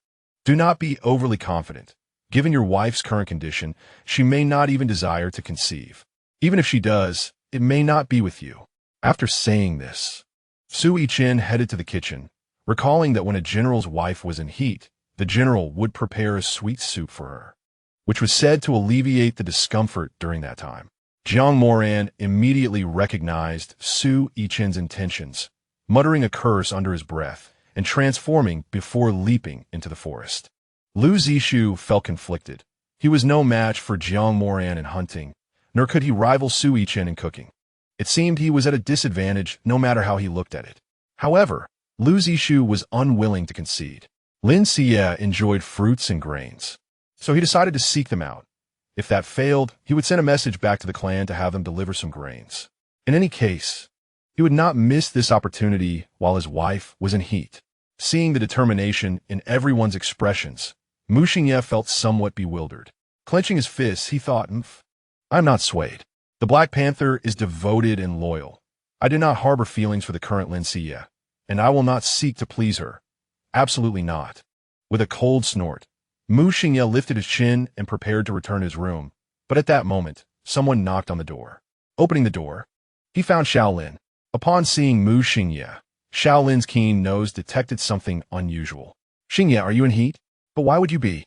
Do not be overly confident. Given your wife's current condition, she may not even desire to conceive. Even if she does, it may not be with you. After saying this, Su Yichen headed to the kitchen, recalling that when a general's wife was in heat, the general would prepare a sweet soup for her, which was said to alleviate the discomfort during that time. Jiang Moran immediately recognized Su Yichen's intentions, muttering a curse under his breath and transforming before leaping into the forest. Lin Xiyue felt conflicted. He was no match for Jiang Moran in hunting, nor could he rival Sui Chen in cooking. It seemed he was at a disadvantage no matter how he looked at it. However, Lin Xiyue was unwilling to concede. Lin Xiyue enjoyed fruits and grains, so he decided to seek them out. If that failed, he would send a message back to the clan to have them deliver some grains. In any case, he would not miss this opportunity while his wife was in heat. Seeing the determination in everyone's expressions, Lin Xiyue felt somewhat bewildered. Clenching his fists, he thought, I'm not swayed. The Black Panther is devoted and loyal. I do not harbor feelings for the current Lin Xiyue, and I will not seek to please her. Absolutely not. With a cold snort, Lin Xiyue lifted his chin and prepared to return to his room, but at that moment, someone knocked on the door. Opening the door, he found Shaolin. Upon seeing Lin Xiyue, Shaolin's keen nose detected something unusual. Xiyue, are you in heat? But why would you be?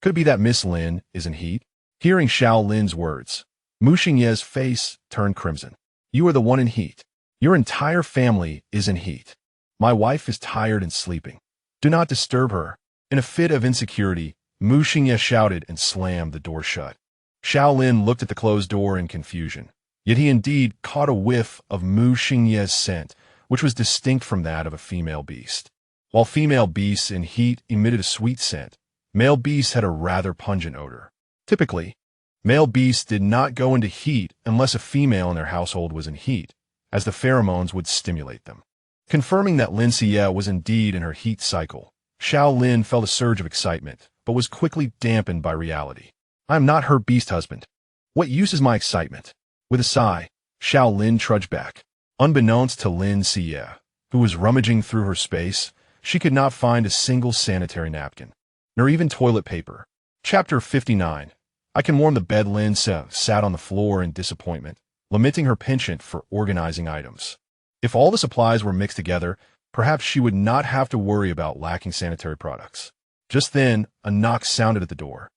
Could it be that Miss Lin is in heat? Hearing Shaolin's words, Lin Xiyue's face turned crimson. You are the one in heat. Your entire family is in heat. My wife is tired and sleeping. Do not disturb her. In a fit of insecurity, Lin Xiyue shouted and slammed the door shut. Shaolin looked at the closed door in confusion. Yet he indeed caught a whiff of Lin Xiyue's scent, which was distinct from that of a female beast. While female beasts in heat emitted a sweet scent, male beasts had a rather pungent odor. Typically, male beasts did not go into heat unless a female in their household was in heat, as the pheromones would stimulate them. Confirming that Lin Xiyue was indeed in her heat cycle, Shaolin felt a surge of excitement, but was quickly dampened by reality. I am not her beast husband. What use is my excitement? With a sigh, Shaolin trudged back. Unbeknownst to Lin Xiyue, who was rummaging through her space, she could not find a single sanitary napkin, nor even toilet paper. Chapter 59. I can warm the bed. Lin Xiyue sat on the floor in disappointment, lamenting her penchant for organizing items. If all the supplies were mixed together, perhaps she would not have to worry about lacking sanitary products. Just then, a knock sounded at the door,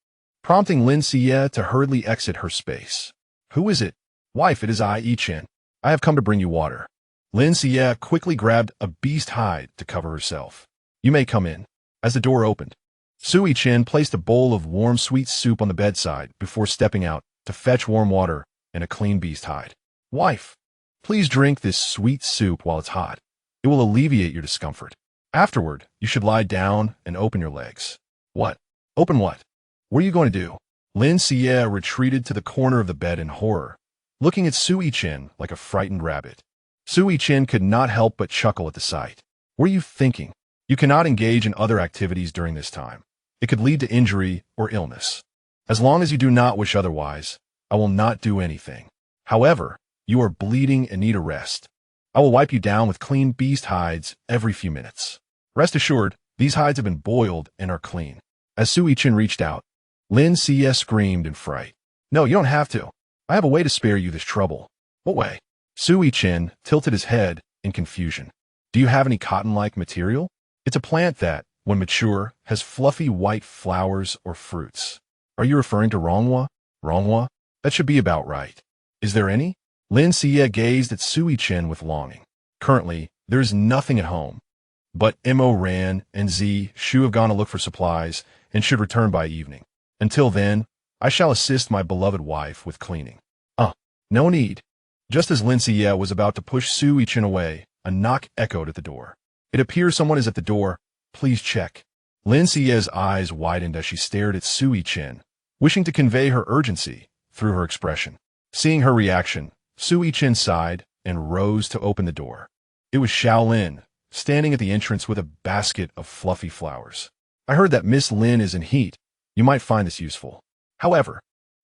prompting Lin Xiyue to hurriedly exit her space. Who is it? Wife, it is I, Yi-Chen. I have come to bring you water. Lin Xiyue quickly grabbed a beast hide to cover herself. You may come in. As the door opened, Sui Chen placed a bowl of warm sweet soup on the bedside before stepping out to fetch warm water and a clean beast hide. Wife, please drink this sweet soup while it's hot. It will alleviate your discomfort. Afterward, you should lie down and open your legs. What? Open what? What are you going to do? Lin Xiyue retreated to the corner of the bed in horror, looking at Sui Chen like a frightened rabbit. Sui Chen could not help but chuckle at the sight. What are you thinking? You cannot engage in other activities during this time. It could lead to injury or illness. As long as you do not wish otherwise, I will not do anything. However, you are bleeding and need a rest. I will wipe you down with clean beast hides every few minutes. Rest assured, these hides have been boiled and are clean. As Sui Chen reached out, Lin Xiyue screamed in fright. No, you don't have to. I have a way to spare you this trouble. What way? Sui Chen tilted his head in confusion. Do you have any cotton-like material? It's a plant that, when mature, has fluffy white flowers or fruits. Are you referring to Ronghua? Ronghua? That should be about right. Is there any? Lin Xiyue gazed at Sui Chen with longing. Currently, there is nothing at home. But Mo Ran and Zi Shu have gone to look for supplies and should return by evening. Until then, I shall assist my beloved wife with cleaning. No need. Just as Lin Xiyue was about to push Sui Chen away, a knock echoed at the door. It appears someone is at the door. Please check. Lin Xiyue's eyes widened as she stared at Sui Chen, wishing to convey her urgency through her expression. Seeing her reaction, Sui Chen sighed and rose to open the door. It was Shaolin, standing at the entrance with a basket of fluffy flowers. I heard that Miss Lin is in heat. You might find this useful. However,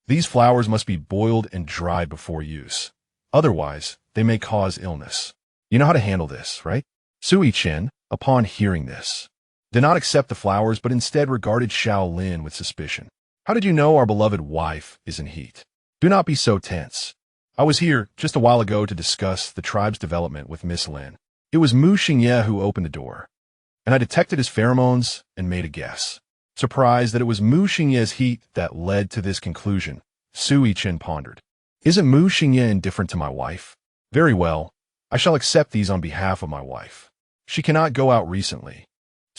these flowers must be boiled and dried before use. Otherwise, they may cause illness. You know how to handle this, right? Sui Chen, upon hearing this, did not accept the flowers but instead regarded Shaolin with suspicion. How did you know our beloved wife is in heat? Do not be so tense. I was here just a while ago to discuss the tribe's development with Miss Lin. It was Lin Xiyue who opened the door, and I detected his pheromones and made a guess. Surprised that it was Lin Xiyue's heat that led to this conclusion, Sui Chen pondered. Isn't Lin Xiyue indifferent to my wife? Very well, I shall accept these on behalf of my wife. She cannot go out recently,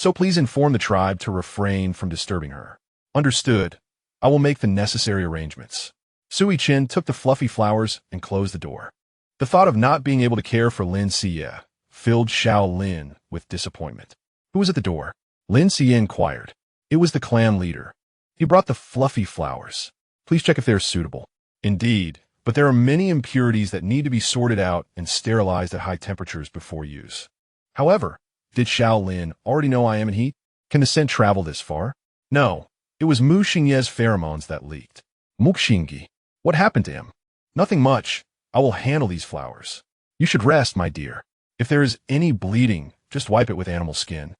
So please inform the tribe to refrain from disturbing her. Understood. I will make the necessary arrangements. Sui Chen took the fluffy flowers and closed the door. The thought of not being able to care for Lin Xiyue filled Xiao Lin with disappointment. Who was at the door? Lin Xiyue inquired. It was the clan leader. He brought the fluffy flowers. Please check if they are suitable. Indeed, but there are many impurities that need to be sorted out and sterilized at high temperatures before use. However, did Xiao Lin already know I am in heat? Can the scent travel this far? No. It was Mu Xingye's pheromones that leaked. Mu Xingye. What happened to him? Nothing much. I will handle these flowers. You should rest, my dear. If there is any bleeding, just wipe it with animal skin.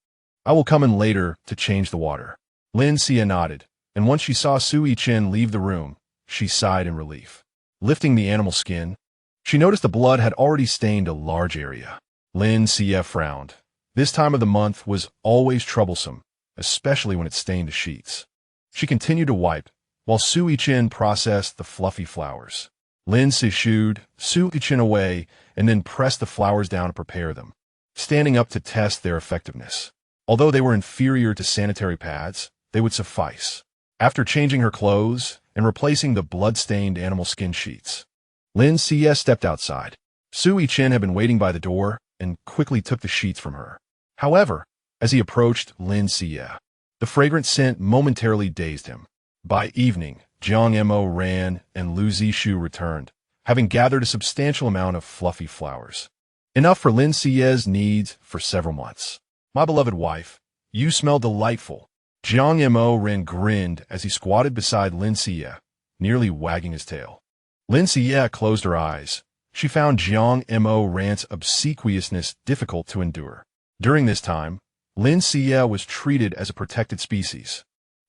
I will come in later to change the water. Lin Xiyue nodded, and once she saw Sui Chen leave the room, she sighed in relief. Lifting the animal skin, she noticed the blood had already stained a large area. Lin Xiyue frowned. This time of the month was always troublesome, especially when it stained the sheets. She continued to wipe, while Sui Chen processed the fluffy flowers. Lin shooed Sui Chen away and then pressed the flowers down to prepare them, standing up to test their effectiveness. Although they were inferior to sanitary pads, they would suffice. After changing her clothes and replacing the blood-stained animal skin sheets, Lin Xiyue stepped outside. Sui Chen had been waiting by the door and quickly took the sheets from her. However, as he approached Lin Xiyue, the fragrant scent momentarily dazed him. By evening, Jiang Mo ran and Lu Zishu returned, having gathered a substantial amount of fluffy flowers. Enough for Lin Xiyue's needs for several months. My beloved wife, you smell delightful. Jiang Mo ran grinned as he squatted beside Lin Xiyue, nearly wagging his tail. Lin Xiyue closed her eyes. She found Jiang Mo Ran's obsequiousness difficult to endure. During this time, Lin Xiyue was treated as a protected species,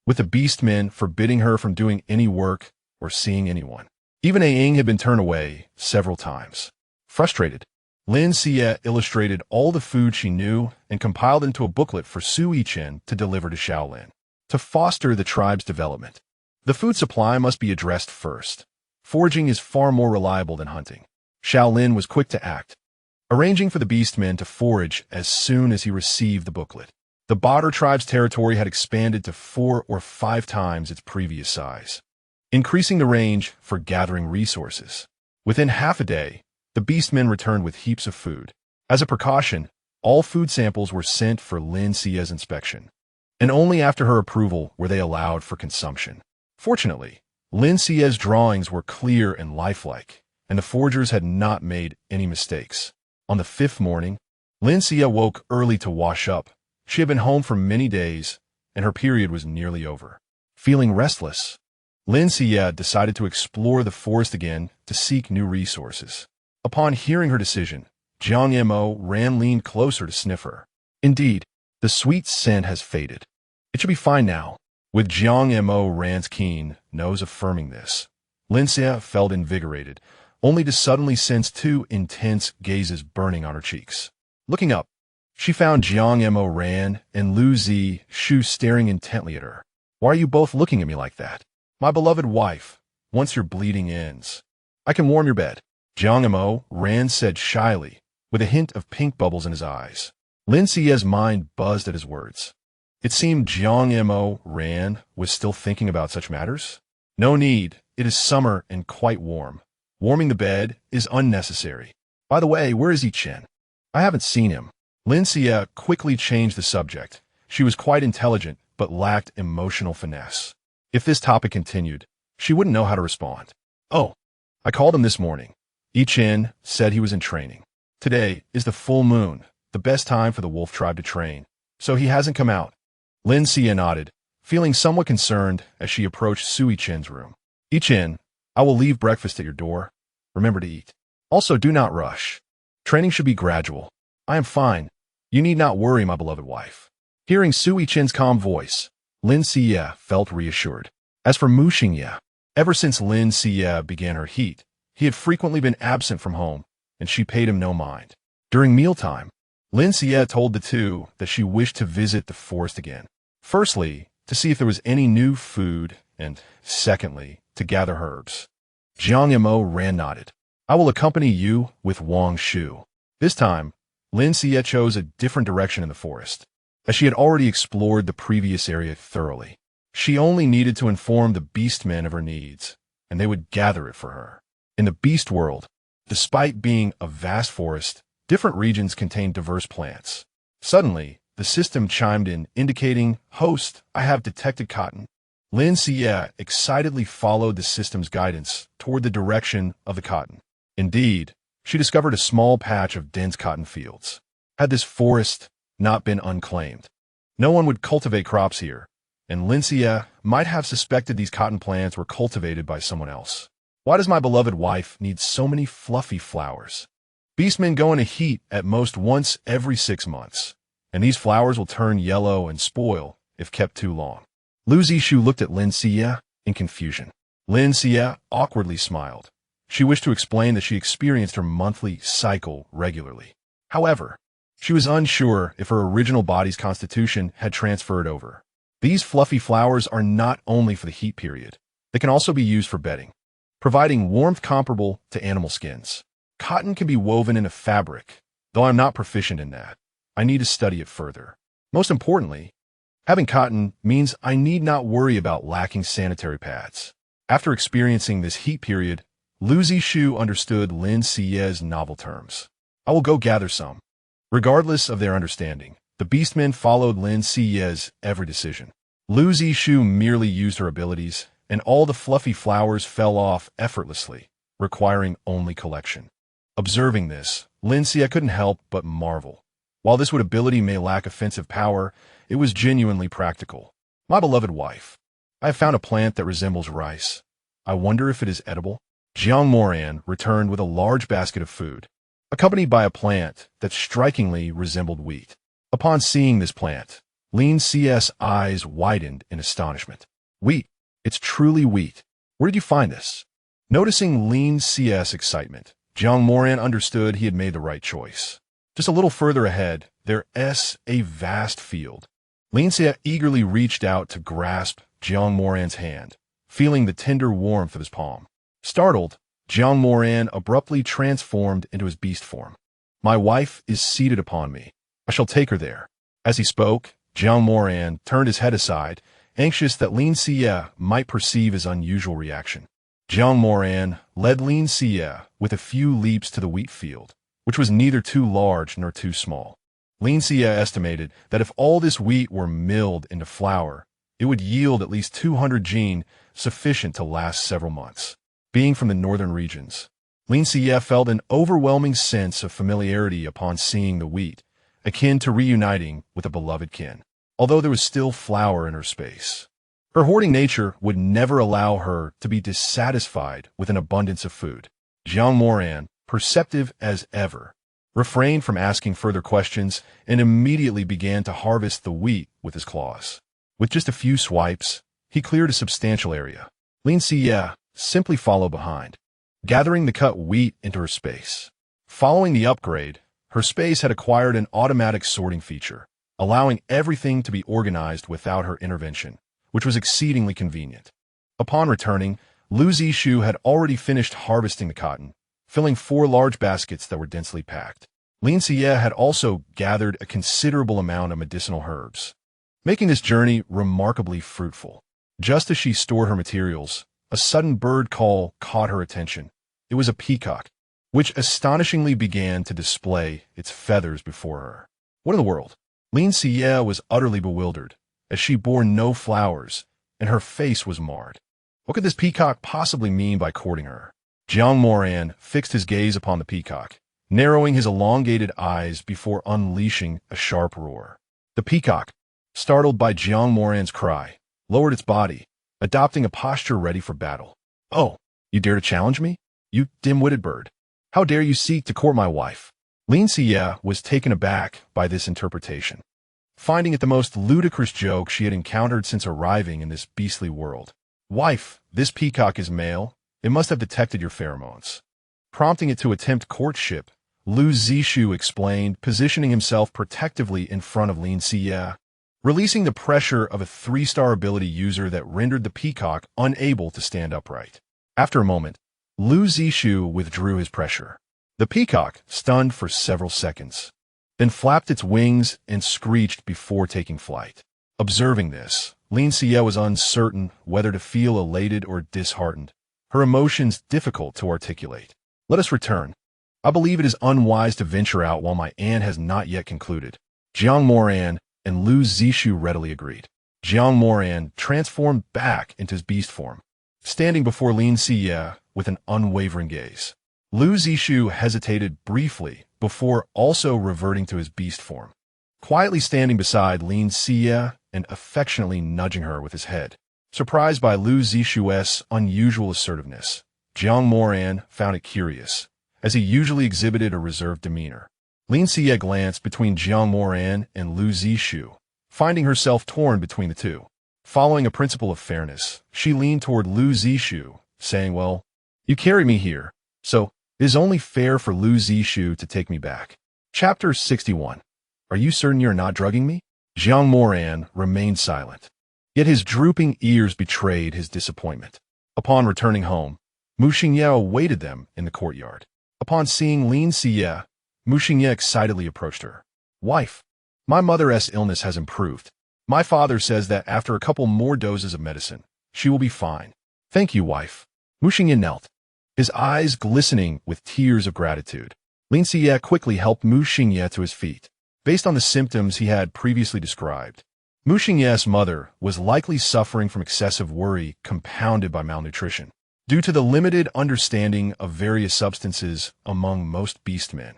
with the beastmen forbidding her from doing any work or seeing anyone. Even Aang had been turned away several times. Frustrated, Lin Xiyue illustrated all the food she knew and compiled into a booklet for Sui Chen to deliver to Shaolin. To foster the tribe's development, the food supply must be addressed first. Foraging is far more reliable than hunting. Shaolin was quick to act, arranging for the beastmen to forage as soon as he received the booklet. The Badr tribe's territory had expanded to 4 or 5 times its previous size, increasing the range for gathering resources. Within half a day, the beastmen returned with heaps of food. As a precaution, all food samples were sent for Lin Xiyue's inspection, and only after her approval were they allowed for consumption. Fortunately, Lin Xiyue's drawings were clear and lifelike, and the foragers had not made any mistakes. On the 5th morning, Lin Xiyue woke early to wash up. She had been home for many days, and her period was nearly over. Feeling restless, Lin Xiyue decided to explore the forest again to seek new resources. Upon hearing her decision, Jiang Mo leaned closer to sniff her. Indeed, the sweet scent has faded. It should be fine now. With Jiang Mo Ran's keen nose affirming this, Lin Xiyue felt invigorated, only to suddenly sense 2 intense gazes burning on her cheeks. Looking up, she found Jiang Mo Ran and Lu Zishu staring intently at her. Why are you both looking at me like that? My beloved wife, once your bleeding ends, I can warm your bed. Jiang Mo Ran said shyly, with a hint of pink bubbles in his eyes. Lin Xiyue's mind buzzed at his words. It seemed Jiang Mo Ran was still thinking about such matters. No need, it is summer and quite warm. Warming the bed is unnecessary. By the way, where is Yi Chen? I haven't seen him. Lin Xiyue quickly changed the subject. She was quite intelligent, but lacked emotional finesse. If this topic continued, she wouldn't know how to respond. Oh, I called him this morning. Yi Chen said he was in training. Today is the full moon, the best time for the wolf tribe to train, so he hasn't come out. Lin Xiyue nodded, feeling somewhat concerned as she approached Sui Chen's room. Yi Chen, I will leave breakfast at your door. Remember to eat. Also, do not rush. Training should be gradual. I am fine. You need not worry, my beloved wife. Hearing Sui Chen's calm voice, Lin Xiyue felt reassured. As for Mu Xingye, ever since Lin Xiyue began her heat, he had frequently been absent from home, and she paid him no mind. During mealtime, Lin Xiyue told the two that she wished to visit the forest again. Firstly, to see if there was any new food, and secondly, to gather herbs. Jiang Mo Ran nodded. I will accompany you with Wang Shu. This time, Lin Xiyue chose a different direction in the forest. as she had already explored the previous area thoroughly. She only needed to inform the beastmen of her needs, and they would gather it for her. In the beast world, despite being a vast forest, different regions contained diverse plants. Suddenly, the system chimed in, indicating, "Host, I have detected cotton." Lin Xiyue excitedly followed the system's guidance toward the direction of the cotton. Indeed, she discovered a small patch of dense cotton fields. Had this forest not been unclaimed, no one would cultivate crops here, and Lin Xiyue might have suspected these cotton plants were cultivated by someone else. Why does my beloved wife need so many fluffy flowers? Beastmen go into heat at most once every 6 months, and these flowers will turn yellow and spoil if kept too long. Lu Zixu looked at Lin Xiyue in confusion. Lin Xiyue awkwardly smiled. She wished to explain that she experienced her monthly cycle regularly. However, she was unsure if her original body's constitution had transferred over. These fluffy flowers are not only for the heat period, they can also be used for bedding, providing warmth comparable to animal skins. Cotton can be woven in a fabric, though I'm not proficient in that. I need to study it further. Most importantly, having cotton means I need not worry about lacking sanitary pads. After experiencing this heat period, Lu Zixu understood Lin Xiyue's novel terms. I will go gather some. Regardless of their understanding, the beastmen followed Lin Xiyue's every decision. Lu Zixu merely used her abilities, and all the fluffy flowers fell off effortlessly, requiring only collection. Observing this, Lin Xiyue couldn't help but marvel. While this ability may lack offensive power, it was genuinely practical. My beloved wife, I have found a plant that resembles rice. I wonder if it is edible? Jiang Moran returned with a large basket of food, accompanied by a plant that strikingly resembled wheat. Upon seeing this plant, Lin Xiyue's eyes widened in astonishment. Wheat. It's truly wheat. Where did you find this? Noticing Lin Xiyue's excitement, Jiang Moran understood he had made the right choice. Just a little further ahead, there's a vast field. Lin Xiyue eagerly reached out to grasp Jiang Moran's hand, feeling the tender warmth of his palm. Startled, Jiang Moran abruptly transformed into his beast form. My wife is seated upon me. I shall take her there. As he spoke, Jiang Moran turned his head aside, anxious that Lin Xiyue might perceive his unusual reaction. Jiang Moran led Lin Xiyue with a few leaps to the wheat field, which was neither too large nor too small. Lin Xiyue estimated that if all this wheat were milled into flour, it would yield at least 200 jin, sufficient to last several months. Being from the northern regions, Lin Xiyue felt an overwhelming sense of familiarity upon seeing the wheat, akin to reuniting with a beloved kin. Although there was still flour in her space, her hoarding nature would never allow her to be dissatisfied with an abundance of food. Jiang Moran, perceptive as ever, refrained from asking further questions and immediately began to harvest the wheat with his claws. With just a few swipes, he cleared a substantial area. Lin Xiyue simply followed behind, gathering the cut wheat into her space. Following the upgrade, her space had acquired an automatic sorting feature, allowing everything to be organized without her intervention, which was exceedingly convenient. Upon returning, Lu Zixu had already finished harvesting the cotton, filling 4 large baskets that were densely packed. Lin Xiyue had also gathered a considerable amount of medicinal herbs, making this journey remarkably fruitful. Just as she stored her materials, a sudden bird call caught her attention. It was a peacock, which astonishingly began to display its feathers before her. What in the world? Lin Xiyue was utterly bewildered, as she bore no flowers, and her face was marred. What could this peacock possibly mean by courting her? Jiang Moran fixed his gaze upon the peacock, narrowing his elongated eyes before unleashing a sharp roar. The peacock, startled by Jiang Moran's cry, lowered its body, adopting a posture ready for battle. Oh, you dare to challenge me? You dim-witted bird. How dare you seek to court my wife? Lin Xiyue was taken aback by this interpretation, finding it the most ludicrous joke she had encountered since arriving in this beastly world. Wife, this peacock is male. It must have detected your pheromones. Prompting it to attempt courtship, Lu Zixu explained, positioning himself protectively in front of Lin Xiyue, releasing the pressure of a 3-star ability user that rendered the peacock unable to stand upright. After a moment, Lu Zixu withdrew his pressure. The peacock, stunned for several seconds, then flapped its wings and screeched before taking flight. Observing this, Lin Xiyue was uncertain whether to feel elated or disheartened, her emotions difficult to articulate. Let us return. I believe it is unwise to venture out while my aunt has not yet concluded. Jiang Moran and Lu Zixue readily agreed. Jiang Moran transformed back into his beast form, standing before Lin Xiyue with an unwavering gaze. Lu Zixue hesitated briefly before also reverting to his beast form, quietly standing beside Lin Xiyue and affectionately nudging her with his head. Surprised by Lu Zixue's unusual assertiveness, Jiang Moran found it curious, as he usually exhibited a reserved demeanor. Lin Xiyue glanced between Jiang Moran and Lu Zixue, finding herself torn between the two. Following a principle of fairness, she leaned toward Lu Zixue, saying, "Well, you carry me here, so it is only fair for Lu Zixue to take me back." Chapter 61. Are you certain you are not drugging me? Jiang Moran remained silent, yet his drooping ears betrayed his disappointment. Upon returning home, Mu Xingye awaited them in the courtyard. Upon seeing Lin Xiyue, Mu Xingye excitedly approached her. "Wife, my mother's illness has improved. My father says that after a couple more doses of medicine, she will be fine." "Thank you, wife." Mu Xingye knelt, his eyes glistening with tears of gratitude. Lin Xiyue quickly helped Mu Xingye to his feet. Based on the symptoms he had previously described, Mu Xingye's mother was likely suffering from excessive worry compounded by malnutrition, due to the limited understanding of various substances among most beastmen.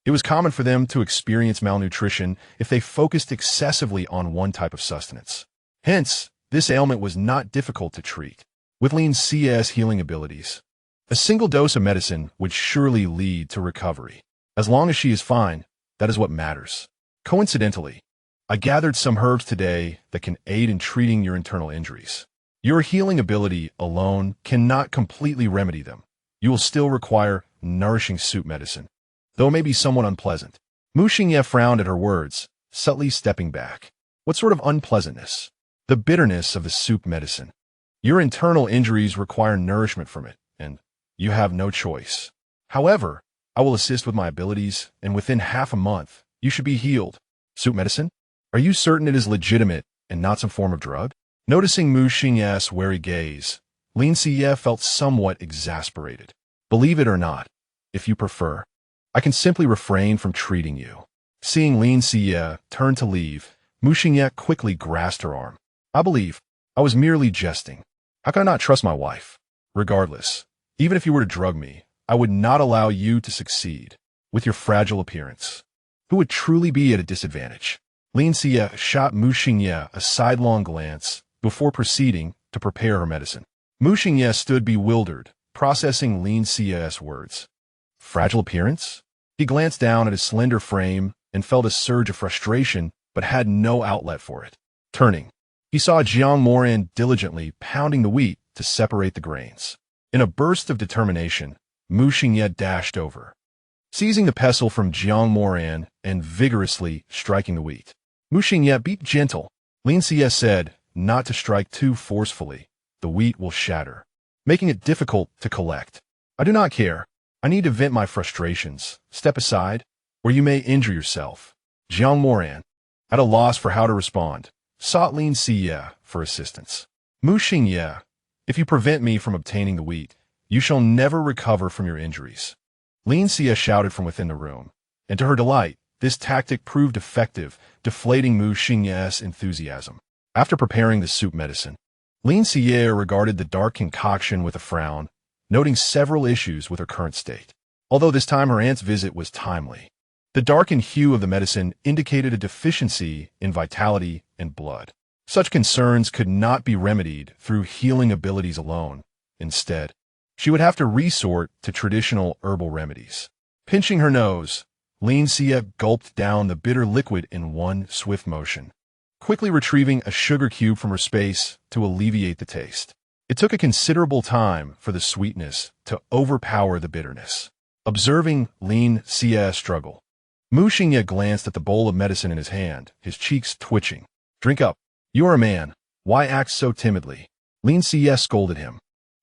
It was common for them to experience malnutrition if they focused excessively on one type of sustenance. Hence, this ailment was not difficult to treat. With Lin Xiyue's healing abilities, a single dose of medicine would surely lead to recovery. As long as she is fine, that is what matters. Coincidentally, I gathered some herbs today that can aid in treating your internal injuries. Your healing ability alone cannot completely remedy them. You will still require nourishing soup medicine, though it may be somewhat unpleasant. Mu Xingye frowned at her words, subtly stepping back. What sort of unpleasantness? The bitterness of the soup medicine. Your internal injuries require nourishment from it, and you have no choice. However, I will assist with my abilities, and within half a month, you should be healed. Soup medicine? Are you certain it is legitimate and not some form of drug? Noticing Mu Xingye's wary gaze, Lin Xiyue felt somewhat exasperated. Believe it or not, if you prefer, I can simply refrain from treating you. Seeing Lin Xiyue turn to leave, Mu Xingye quickly grasped her arm. I believe I was merely jesting. How can I not trust my wife? Regardless, even if you were to drug me, I would not allow you to succeed. With your fragile appearance, who would truly be at a disadvantage? Lin Xiyue shot Mu Xingye a sidelong glance before proceeding to prepare her medicine. Mu Xingye stood bewildered, processing Lin Xiyue's words. Fragile appearance? He glanced down at his slender frame and felt a surge of frustration, but had no outlet for it. Turning, he saw Jiang Moran diligently pounding the wheat to separate the grains. In a burst of determination, Mu Xingye dashed over, seizing the pestle from Jiang Moran and vigorously striking the wheat. Mu Xingye, be gentle, Lin Xiyue said, not to strike too forcefully. The wheat will shatter, making it difficult to collect. I do not care. I need to vent my frustrations. Step aside, or you may injure yourself. Jiang Moran, at a loss for how to respond, sought Lin Xiyue for assistance. Mu Xingye, if you prevent me from obtaining the wheat, you shall never recover from your injuries. Lin Xiyue shouted from within the room, and to her delight, this tactic proved effective, deflating Mu Xingye's enthusiasm. After preparing the soup medicine, Lin Xiyue regarded the dark concoction with a frown, noting several issues with her current state. Although this time her aunt's visit was timely, the darkened hue of the medicine indicated a deficiency in vitality and blood. Such concerns could not be remedied through healing abilities alone. Instead, she would have to resort to traditional herbal remedies. Pinching her nose, Lin Xiyue gulped down the bitter liquid in one swift motion, quickly retrieving a sugar cube from her space to alleviate the taste. It took a considerable time for the sweetness to overpower the bitterness. Observing Lin Xiyue struggle, Mu Xingye glanced at the bowl of medicine in his hand, his cheeks twitching. Drink up. You are a man. Why act so timidly? Lin Xiyue scolded him.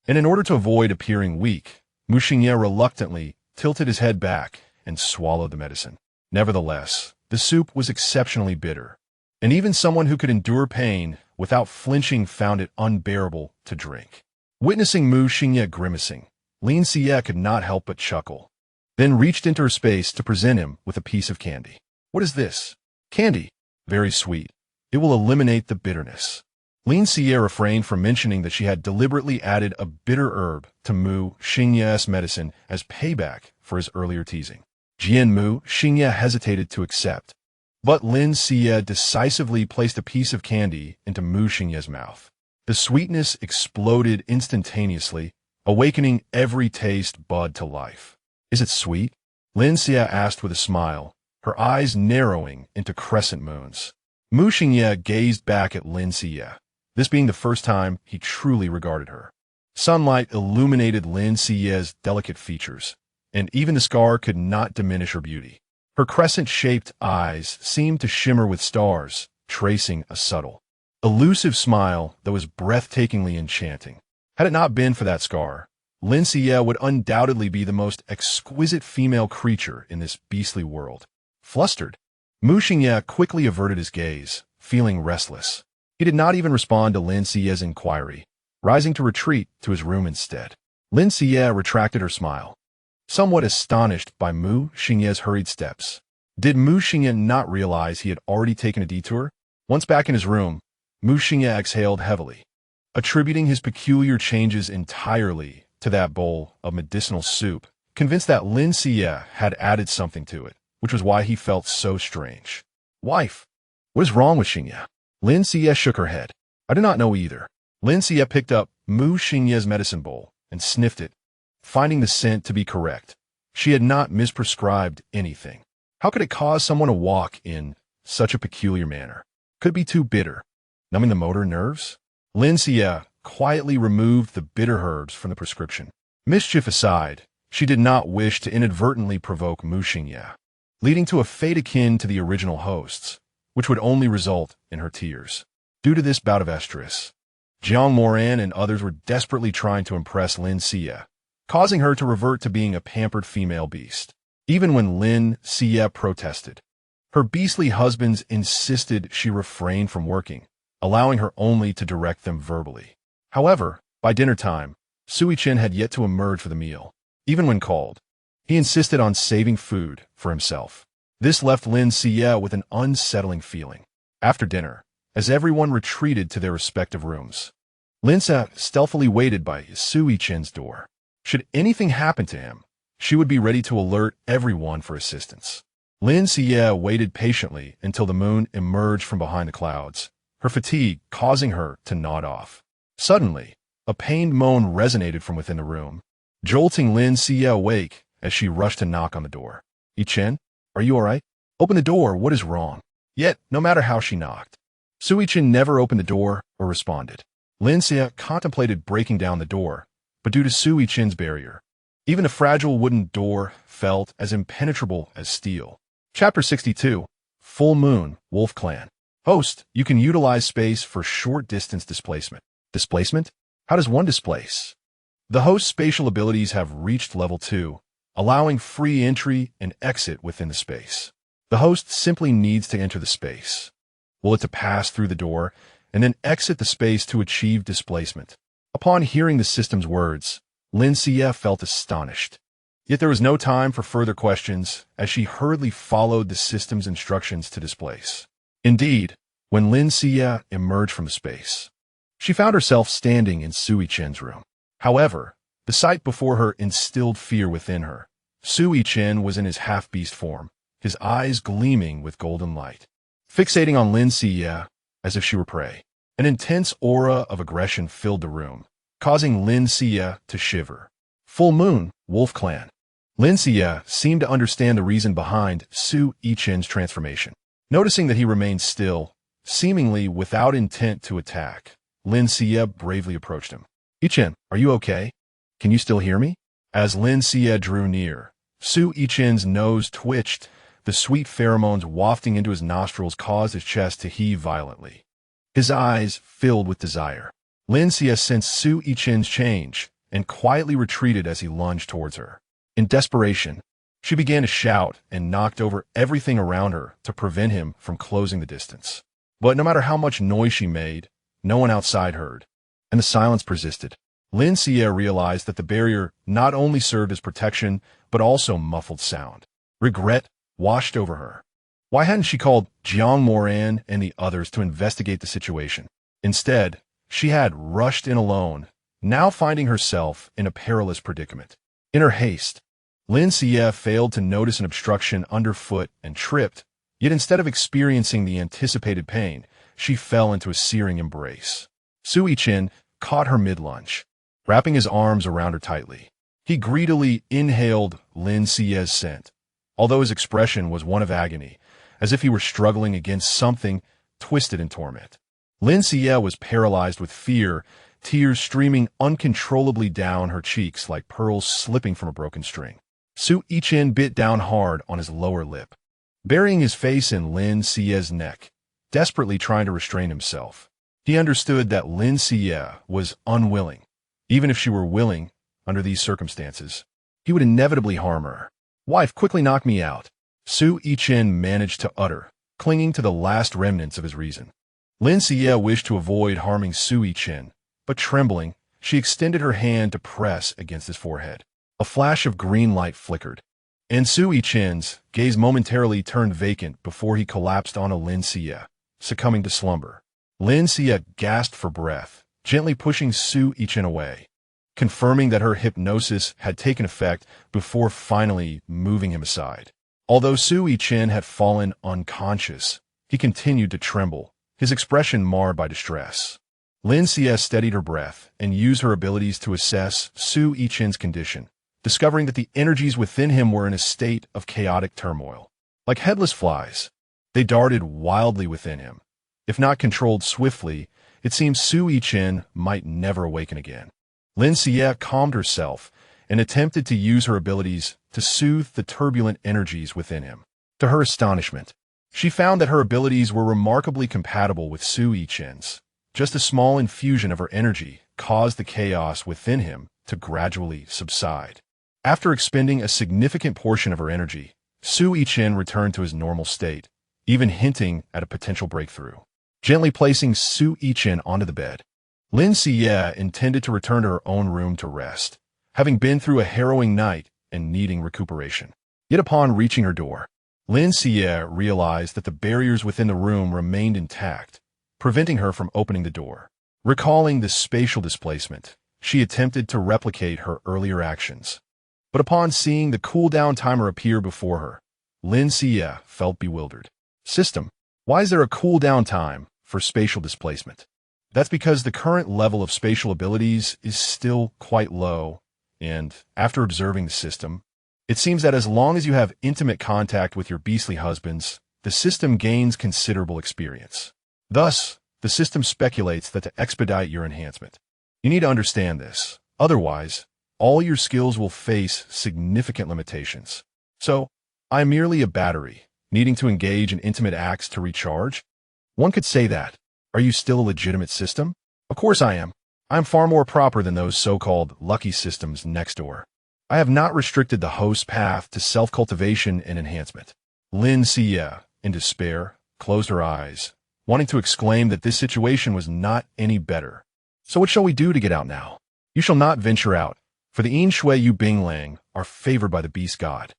And in order to avoid appearing weak, Mu Xingye reluctantly tilted his head back and swallowed the medicine. Nevertheless, The soup was exceptionally bitter, and even someone who could endure pain without flinching found it unbearable to drink. Witnessing Mu Xingye grimacing, Lin Xiyue could not help but chuckle, then reached into her space to present him with a piece of candy. What is this? Candy. Very sweet. It will eliminate the bitterness. Lin Xiyue refrained from mentioning that she had deliberately added a bitter herb to Mu Xingye's medicine as payback for his earlier teasing. Mu Xingye hesitated to accept, but Lin Xiyue decisively placed a piece of candy into Mu Xingye's mouth. The sweetness exploded instantaneously, awakening every taste bud to life. Is it sweet? Lin Xiyue asked with a smile, her eyes narrowing into crescent moons. Mu Xingye gazed back at Lin Xiyue, this being the first time he truly regarded her. Sunlight illuminated Lin Xiyue's delicate features, and even the scar could not diminish her beauty. Her crescent-shaped eyes seemed to shimmer with stars, tracing a subtle, elusive smile that was breathtakingly enchanting. Had it not been for that scar, Lin Xiyue would undoubtedly be the most exquisite female creature in this beastly world. Flustered, Mu Xingye quickly averted his gaze, feeling restless. He did not even respond to Lin Xiyue's inquiry, rising to retreat to his room instead. Lin Xiyue retracted her smile, somewhat astonished by Mu Xingye's hurried steps. Did Mu Xingye not realize he had already taken a detour? Once back in his room, Mu Xingye exhaled heavily, attributing his peculiar changes entirely to that bowl of medicinal soup, convinced that Lin Xiyue had added something to it, which was why he felt so strange. Wife, what is wrong with Xingye? Lin Xiyue shook her head. I do not know either. Lin Xiyue picked up Mu Xingye's medicine bowl and sniffed it, finding the scent to be correct. She had not misprescribed anything. How could it cause someone to walk in such a peculiar manner? Could it be too bitter, numbing the motor nerves? Lin Xiyue quietly removed the bitter herbs from the prescription. Mischief aside, she did not wish to inadvertently provoke Mu Xingye, leading to a fate akin to the original hosts, which would only result in her tears. Due to this bout of estrus, Jiang Moran and others were desperately trying to impress Lin Xiyue, causing her to revert to being a pampered female beast. Even when Lin Xiyue protested, her beastly husbands insisted she refrain from working, allowing her only to direct them verbally. However, by dinner time, Sui Chen had yet to emerge for the meal. Even when called, he insisted on saving food for himself. This left Lin Xiyue with an unsettling feeling. After dinner, as everyone retreated to their respective rooms, Lin Xiyue stealthily waited by Sui Chen's door. Should anything happen to him, she would be ready to alert everyone for assistance. Lin Xiyue waited patiently until the moon emerged from behind the clouds, her fatigue causing her to nod off. Suddenly, a pained moan resonated from within the room, jolting Lin Xiyue awake as she rushed to knock on the door. Yi Chen, are you all right? Open the door, what is wrong? Yet, no matter how she knocked, Sui Chen never opened the door or responded. Lin Xiyue contemplated breaking down the door, but due to Sui Chen's barrier, even a fragile wooden door felt as impenetrable as steel. Chapter 62, Full Moon, Wolf Clan. Host, you can utilize space for short-distance displacement. Displacement? How does one displace? The host's spatial abilities have reached level 2, allowing free entry and exit within the space. The host simply needs to enter the space, will it to pass through the door, and then exit the space to achieve displacement. Upon hearing the system's words, Lin Xiyue felt astonished. Yet there was no time for further questions as she hurriedly followed the system's instructions to displace. Indeed, when Lin Xiyue emerged from the space, she found herself standing in Sui Chen's room. However, the sight before her instilled fear within her. Sui Chen was in his half-beast form, his eyes gleaming with golden light, fixating on Lin Xiyue as if she were prey. An intense aura of aggression filled the room, causing Lin Xiyue to shiver. Full Moon, Wolf Clan. Lin Xiyue seemed to understand the reason behind Sui Chen's transformation. Noticing that he remained still, seemingly without intent to attack, Lin Xiyue bravely approached him. Yi Chen, are you okay? Can you still hear me? As Lin Xiyue drew near, Sui Chen's nose twitched. The sweet pheromones wafting into his nostrils caused his chest to heave violently. His eyes filled with desire. Lin Xiyue sensed Sui Chen's change and quietly retreated as he lunged towards her. In desperation, She began to shout and knocked over everything around her to prevent him from closing the distance. But no matter how much noise she made, no one outside heard, and the silence persisted. Lin Xiyue realized that the barrier not only served as protection, but also muffled sound. Regret washed over her. Why hadn't she called Jiang Moran and the others to investigate the situation? Instead, she had rushed in alone, now finding herself in a perilous predicament. In her haste, Lin Xiyue failed to notice an obstruction underfoot and tripped, yet instead of experiencing the anticipated pain, she fell into a searing embrace. Su Yichen caught her mid-lunge, wrapping his arms around her tightly. He greedily inhaled Lin Xiyue's scent, although his expression was one of agony, as if he were struggling against something twisted in torment. Lin Xiyue was paralyzed with fear, tears streaming uncontrollably down her cheeks like pearls slipping from a broken string. Su Yichen bit down hard on his lower lip, burying his face in Lin Xiyue's neck, desperately trying to restrain himself. He understood that Lin Xiyue was unwilling. Even if she were willing, under these circumstances, he would inevitably harm her. "Wife, quickly knock me out," Su Yichen managed to utter, clinging to the last remnants of his reason. Lin Xiyue wished to avoid harming Su Yichen, but trembling, she extended her hand to press against his forehead. A flash of green light flickered, and Su Yichen's gaze momentarily turned vacant before he collapsed onto Lin Xiyue, succumbing to slumber. Lin Xiyue gasped for breath, gently pushing Su Yichen away, confirming that her hypnosis had taken effect before finally moving him aside. Although Su Yichen had fallen unconscious, he continued to tremble, his expression marred by distress. Lin Xiyue steadied her breath and used her abilities to assess Su Yichen's condition, discovering that the energies within him were in a state of chaotic turmoil. Like headless flies, they darted wildly within him. If not controlled swiftly, it seemed Su Yichen might never awaken again. Lin Xiyue calmed herself and attempted to use her abilities to soothe the turbulent energies within him. To her astonishment, she found that her abilities were remarkably compatible with Su Yichen's. Just a small infusion of her energy caused the chaos within him to gradually subside. After expending a significant portion of her energy, Su Yichen returned to his normal state, even hinting at a potential breakthrough. Gently placing Su Yichen onto the bed, Lin Xiyue intended to return to her own room to rest, having been through a harrowing night and needing recuperation. Yet upon reaching her door, Lin Xiyue realized that the barriers within the room remained intact, preventing her from opening the door. Recalling the spatial displacement, she attempted to replicate her earlier actions. But upon seeing the cooldown timer appear before her, Lin Xiyue felt bewildered. System, why is there a cooldown time for spatial displacement? That's because the current level of spatial abilities is still quite low, and after observing the system, it seems that as long as you have intimate contact with your beastly husbands, the system gains considerable experience. Thus, the system speculates that to expedite your enhancement, you need to understand this. Otherwise, all your skills will face significant limitations. So, I'm merely a battery, needing to engage in intimate acts to recharge? One could say that. Are you still a legitimate system? Of course I am. I'm far more proper than those so-called lucky systems next door. I have not restricted the host's path to self-cultivation and enhancement. Lin Xiyue, in despair, closed her eyes, wanting to exclaim that this situation was not any better. So what shall we do to get out now? You shall not venture out, for the Yin Shui Yu Binglang are favored by the beast god.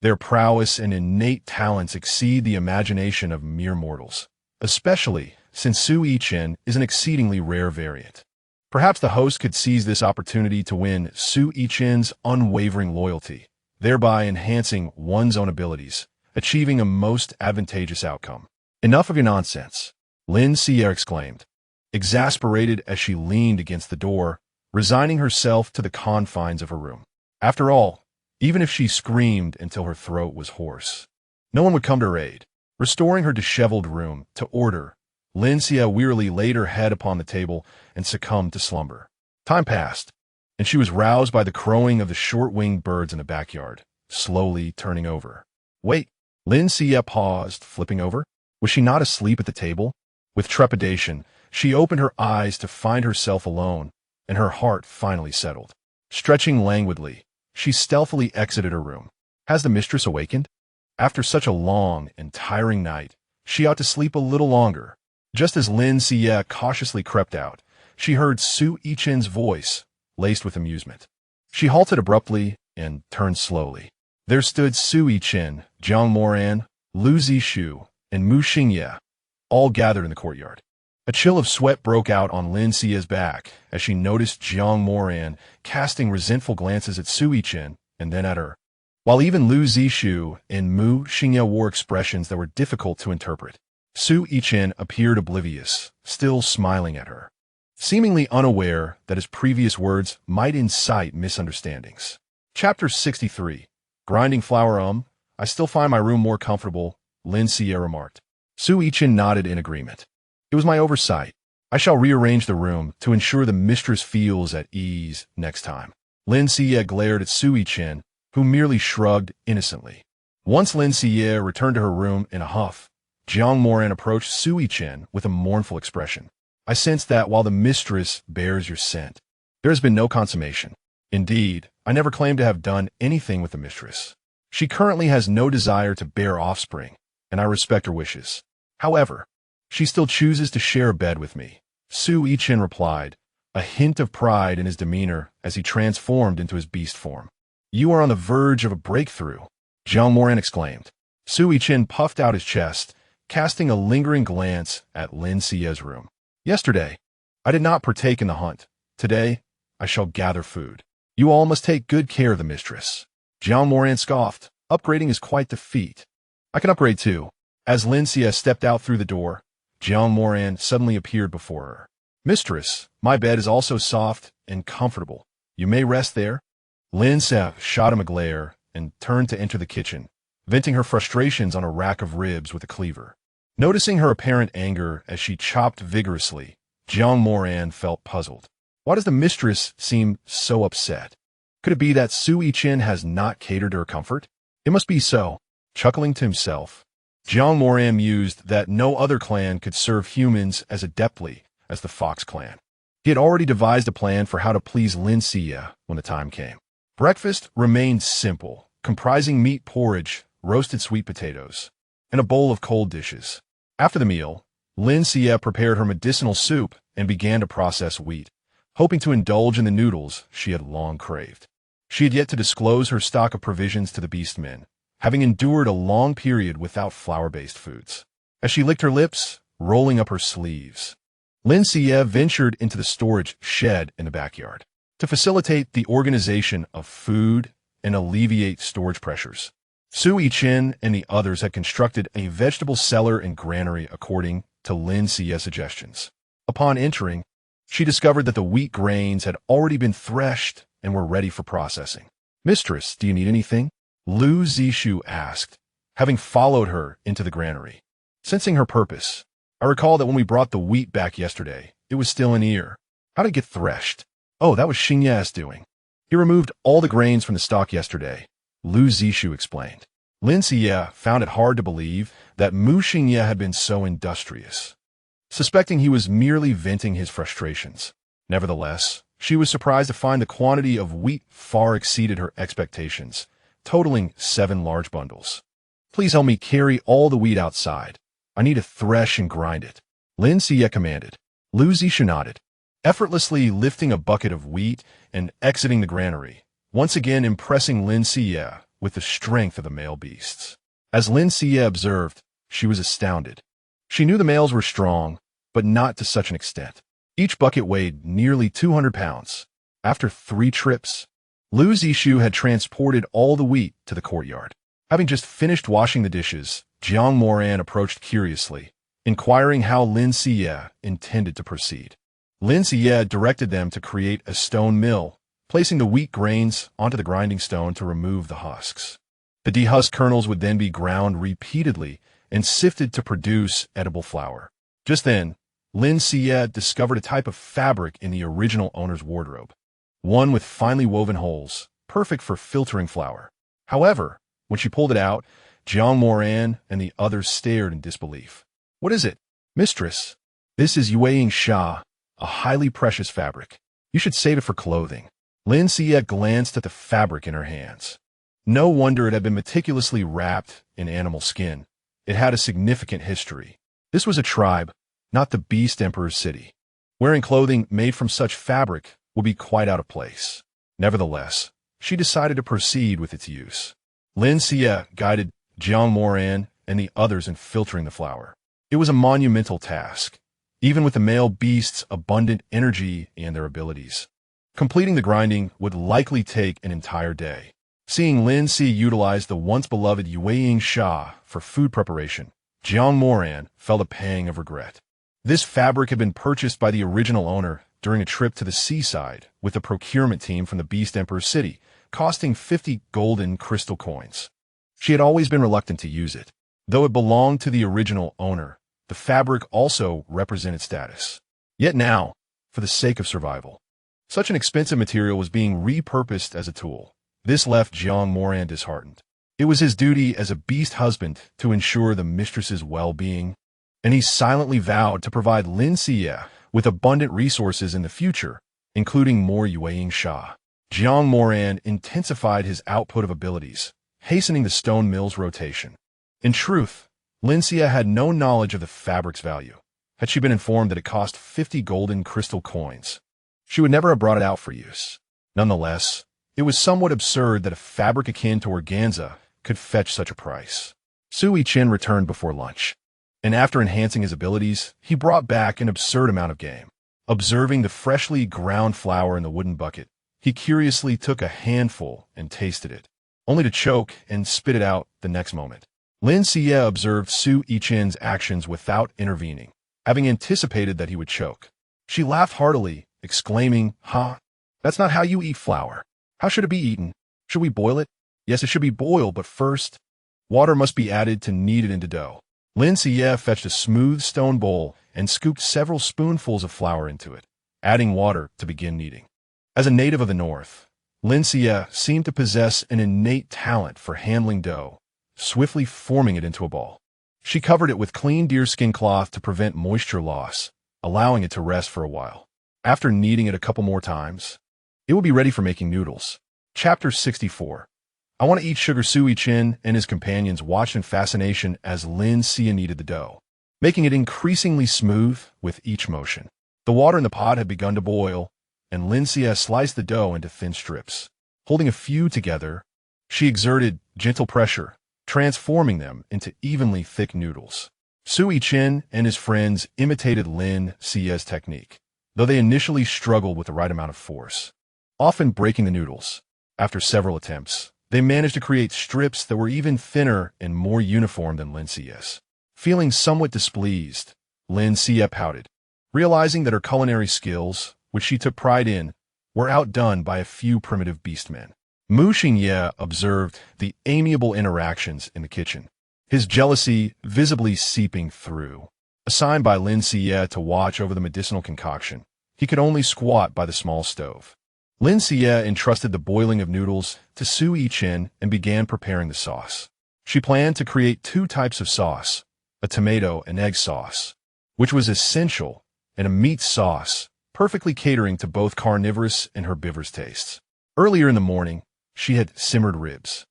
Their prowess and innate talents exceed the imagination of mere mortals, especially since Su Yichen is an exceedingly rare variant. Perhaps the host could seize this opportunity to win Su Yichen's unwavering loyalty, thereby enhancing one's own abilities, achieving a most advantageous outcome. Enough of your nonsense, Lin Xiyue exclaimed, exasperated as she leaned against the door, resigning herself to the confines of her room. After all, even if she screamed until her throat was hoarse, no one would come to her aid. Restoring her disheveled room to order, Lin Xiyue wearily laid her head upon the table and succumbed to slumber. Time passed, and she was roused by the crowing of the short-winged birds in the backyard, slowly turning over. Wait, Lin Xiyue paused, flipping over. Was she not asleep at the table? With trepidation, she opened her eyes to find herself alone, and her heart finally settled. Stretching languidly, she stealthily exited her room. Has the mistress awakened? After such a long and tiring night, she ought to sleep a little longer. Just as Lin Xiyue cautiously crept out, she heard Su Yichen's voice, laced with amusement. She halted abruptly and turned slowly. There stood Su Yichen, Jiang Moran, Lu Zixue, and Mu Xingye, all gathered in the courtyard. A chill of sweat broke out on Lin Xiyue's back as she noticed Jiang Moran casting resentful glances at Su Yichen and then at her, while even Lu Zixue and Mu Xingye wore expressions that were difficult to interpret. Su Yichen appeared oblivious, still smiling at her, seemingly unaware that his previous words might incite misunderstandings. Chapter 63. Grinding flour. I still find my room more comfortable, Lin Xiyue remarked. Su Yichen nodded in agreement. It was my oversight. I shall rearrange the room to ensure the mistress feels at ease next time. Lin Xiyue glared at Su Yichen, who merely shrugged innocently. Once Lin Xiyue returned to her room in a huff, Jiang Moran approached Su Yichen with a mournful expression. I sense that while the mistress bears your scent, there has been no consummation. Indeed, I never claimed to have done anything with the mistress. She currently has no desire to bear offspring, and I respect her wishes. However, she still chooses to share a bed with me, Su Yichen replied, a hint of pride in his demeanor as he transformed into his beast form. You are on the verge of a breakthrough, Jiang Moran exclaimed. Su Yichen puffed out his chest, casting a lingering glance at Lin Xiyue's room. Yesterday, I did not partake in the hunt. Today, I shall gather food. You all must take good care of the mistress. Jiang Moran scoffed. Upgrading is quite the feat. I can upgrade too. As Lin Xiyue stepped out through the door, Jiang Moran suddenly appeared before her. Mistress, my bed is also soft and comfortable. You may rest there. Lin Xiyue shot him a glare and turned to enter the kitchen, venting her frustrations on a rack of ribs with a cleaver. Noticing her apparent anger as she chopped vigorously, Jiang Moran felt puzzled. Why does the mistress seem so upset? Could it be that Su Yichen has not catered to her comfort? It must be so. Chuckling to himself, Jiang Moran mused that no other clan could serve humans as adeptly as the Fox clan. He had already devised a plan for how to please Lin Xiyue when the time came. Breakfast remained simple, comprising meat porridge, roasted sweet potatoes, and a bowl of cold dishes. After the meal, Lin Xiyue prepared her medicinal soup and began to process wheat, hoping to indulge in the noodles she had long craved. She had yet to disclose her stock of provisions to the beastmen, having endured a long period without flour-based foods. As she licked her lips, rolling up her sleeves, Lin Xiyue ventured into the storage shed in the backyard to facilitate the organization of food and alleviate storage pressures. Su Yichen and the others had constructed a vegetable cellar and granary according to Lin Xiyue's suggestions. Upon entering, she discovered that the wheat grains had already been threshed and were ready for processing. Mistress, do you need anything? Lu Zixue asked, having followed her into the granary. Sensing her purpose, I recall that when we brought the wheat back yesterday, it was still in ear. How did it get threshed? Oh, that was Xingye's doing. He removed all the grains from the stock yesterday, Lu Zixue explained. Lin Xiyue found it hard to believe that Mu Xingye had been so industrious, suspecting he was merely venting his frustrations. Nevertheless, she was surprised to find the quantity of wheat far exceeded her expectations, totaling 7 large bundles. Please help me carry all the wheat outside. I need to thresh and grind it, Lin Xiyue commanded. Lu Zixue nodded, effortlessly lifting a bucket of wheat and exiting the granary, once again impressing Lin Xiyue with the strength of the male beasts. As Lin Xiyue observed, she was astounded. She knew the males were strong, but not to such an extent. Each bucket weighed nearly 200 pounds. After 3 trips, Lu Zixue had transported all the wheat to the courtyard. Having just finished washing the dishes, Jiang Moran approached curiously, inquiring how Lin Xiyue intended to proceed. Lin Xiyue directed them to create a stone mill, placing the wheat grains onto the grinding stone to remove the husks. The dehusked kernels would then be ground repeatedly and sifted to produce edible flour. Just then, Lin Xiyue discovered a type of fabric in the original owner's wardrobe, one with finely woven holes, perfect for filtering flour. However, when she pulled it out, Jiang Moran and the others stared in disbelief. What is it? Mistress, this is Yueying Sha, a highly precious fabric. You should save it for clothing. Lin Xiyue glanced at the fabric in her hands. No wonder it had been meticulously wrapped in animal skin. It had a significant history. This was a tribe, not the Beast Emperor's city. Wearing clothing made from such fabric would be quite out of place. Nevertheless, she decided to proceed with its use. Lin Xiyue guided Jiang Moran and the others in filtering the flour. It was a monumental task, even with the male beasts' abundant energy and their abilities. Completing the grinding would likely take an entire day. Seeing Lin Xiyue utilize the once-beloved Yueying Sha for food preparation, Jiang Moran felt a pang of regret. This fabric had been purchased by the original owner during a trip to the seaside with a procurement team from the Beast Emperor's city, costing 50 golden crystal coins. She had always been reluctant to use it. Though it belonged to the original owner, the fabric also represented status. Yet now, for the sake of survival, such an expensive material was being repurposed as a tool. This left Jiang Moran disheartened. It was his duty as a beast husband to ensure the mistress's well-being, and he silently vowed to provide Lin Xiyue with abundant resources in the future, including more Yueying Sha. Jiang Moran intensified his output of abilities, hastening the stone mill's rotation. In truth, Lin Xiyue had no knowledge of the fabric's value. Had she been informed that it cost 50 golden crystal coins, she would never have brought it out for use. Nonetheless, it was somewhat absurd that a fabric akin to organza could fetch such a price. Sui Chen returned before lunch, and after enhancing his abilities, he brought back an absurd amount of game. Observing the freshly ground flour in the wooden bucket, he curiously took a handful and tasted it, only to choke and spit it out the next moment. Lin Xiyue observed Sui Chen's actions without intervening, having anticipated that he would choke. She laughed heartily, exclaiming, "Huh? That's not how you eat flour. How should it be eaten? Should we boil it? Yes, it should be boiled, but first, water must be added to knead it into dough." Lin Xiyue fetched a smooth stone bowl and scooped several spoonfuls of flour into it, adding water to begin kneading. As a native of the north, Lin Xiyue seemed to possess an innate talent for handling dough, swiftly forming it into a ball. She covered it with clean deerskin cloth to prevent moisture loss, allowing it to rest for a while. After kneading it a couple more times, it will be ready for making noodles. Chapter 64. I want to eat sugar. Sui Chen and his companions watched in fascination as Lin Xiyue kneaded the dough, making it increasingly smooth with each motion. The water in the pot had begun to boil, and Lin Xiyue sliced the dough into thin strips. Holding a few together, she exerted gentle pressure, transforming them into evenly thick noodles. Sui Chen and his friends imitated Lin Xiyue's technique, though they initially struggled with the right amount of force, often breaking the noodles. After several attempts, they managed to create strips that were even thinner and more uniform than Lin Xiyue's. Feeling somewhat displeased, Lin Xiyue pouted, realizing that her culinary skills, which she took pride in, were outdone by a few primitive beastmen. Mu Xingye observed the amiable interactions in the kitchen, his jealousy visibly seeping through. Assigned by Lin Xiyue to watch over the medicinal concoction, he could only squat by the small stove. Lin Xiyue entrusted the boiling of noodles to Sui Chen and began preparing the sauce. She planned to create two types of sauce, a tomato and egg sauce, which was essential, and a meat sauce, perfectly catering to both carnivorous and herbivorous tastes. Earlier in the morning, she had simmered ribs,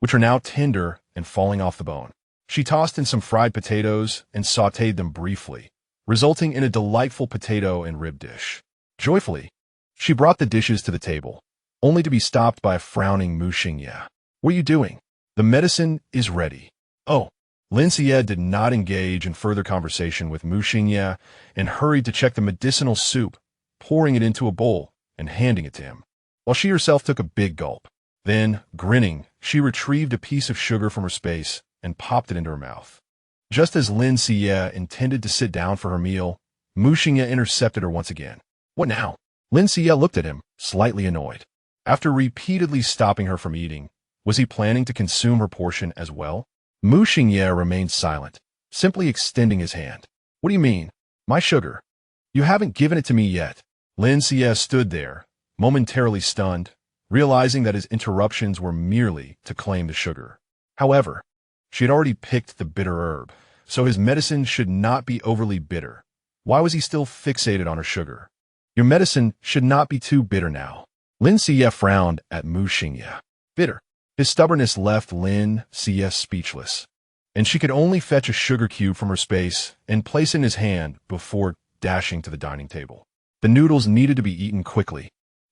which are now tender and falling off the bone. She tossed in some fried potatoes and sautéed them briefly, resulting in a delightful potato and rib dish. Joyfully, she brought the dishes to the table, only to be stopped by a frowning Mu Xingye. "What are you doing? The medicine is ready." "Oh." Lin Xiyue did not engage in further conversation with Mu Xingye and hurried to check the medicinal soup, pouring it into a bowl and handing it to him, while she herself took a big gulp. Then, grinning, she retrieved a piece of sugar from her space and popped it into her mouth. Just as Lin Xiyue intended to sit down for her meal, Mu Xingye intercepted her once again. "What now?" Lin Xiyue looked at him, slightly annoyed. After repeatedly stopping her from eating, was he planning to consume her portion as well? Mu Xingye remained silent, simply extending his hand. "What do you mean? My sugar? You haven't given it to me yet." Lin Xiyue stood there, momentarily stunned, realizing that his interruptions were merely to claim the sugar. However, she had already picked the bitter herb, so his medicine should not be overly bitter. Why was he still fixated on her sugar? "Your medicine should not be too bitter now." Lin Xiyue frowned at Mu Xingye. "Bitter? His stubbornness left Lin Xiyue speechless, and she could only fetch a sugar cube from her space and place it in his hand before dashing to the dining table. The noodles needed to be eaten quickly,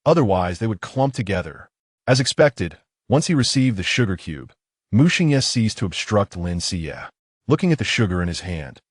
otherwise they would clump together. As expected, once he received the sugar cube, Mu Xingye ceased to obstruct Lin Xiyue. Looking at the sugar in his hand,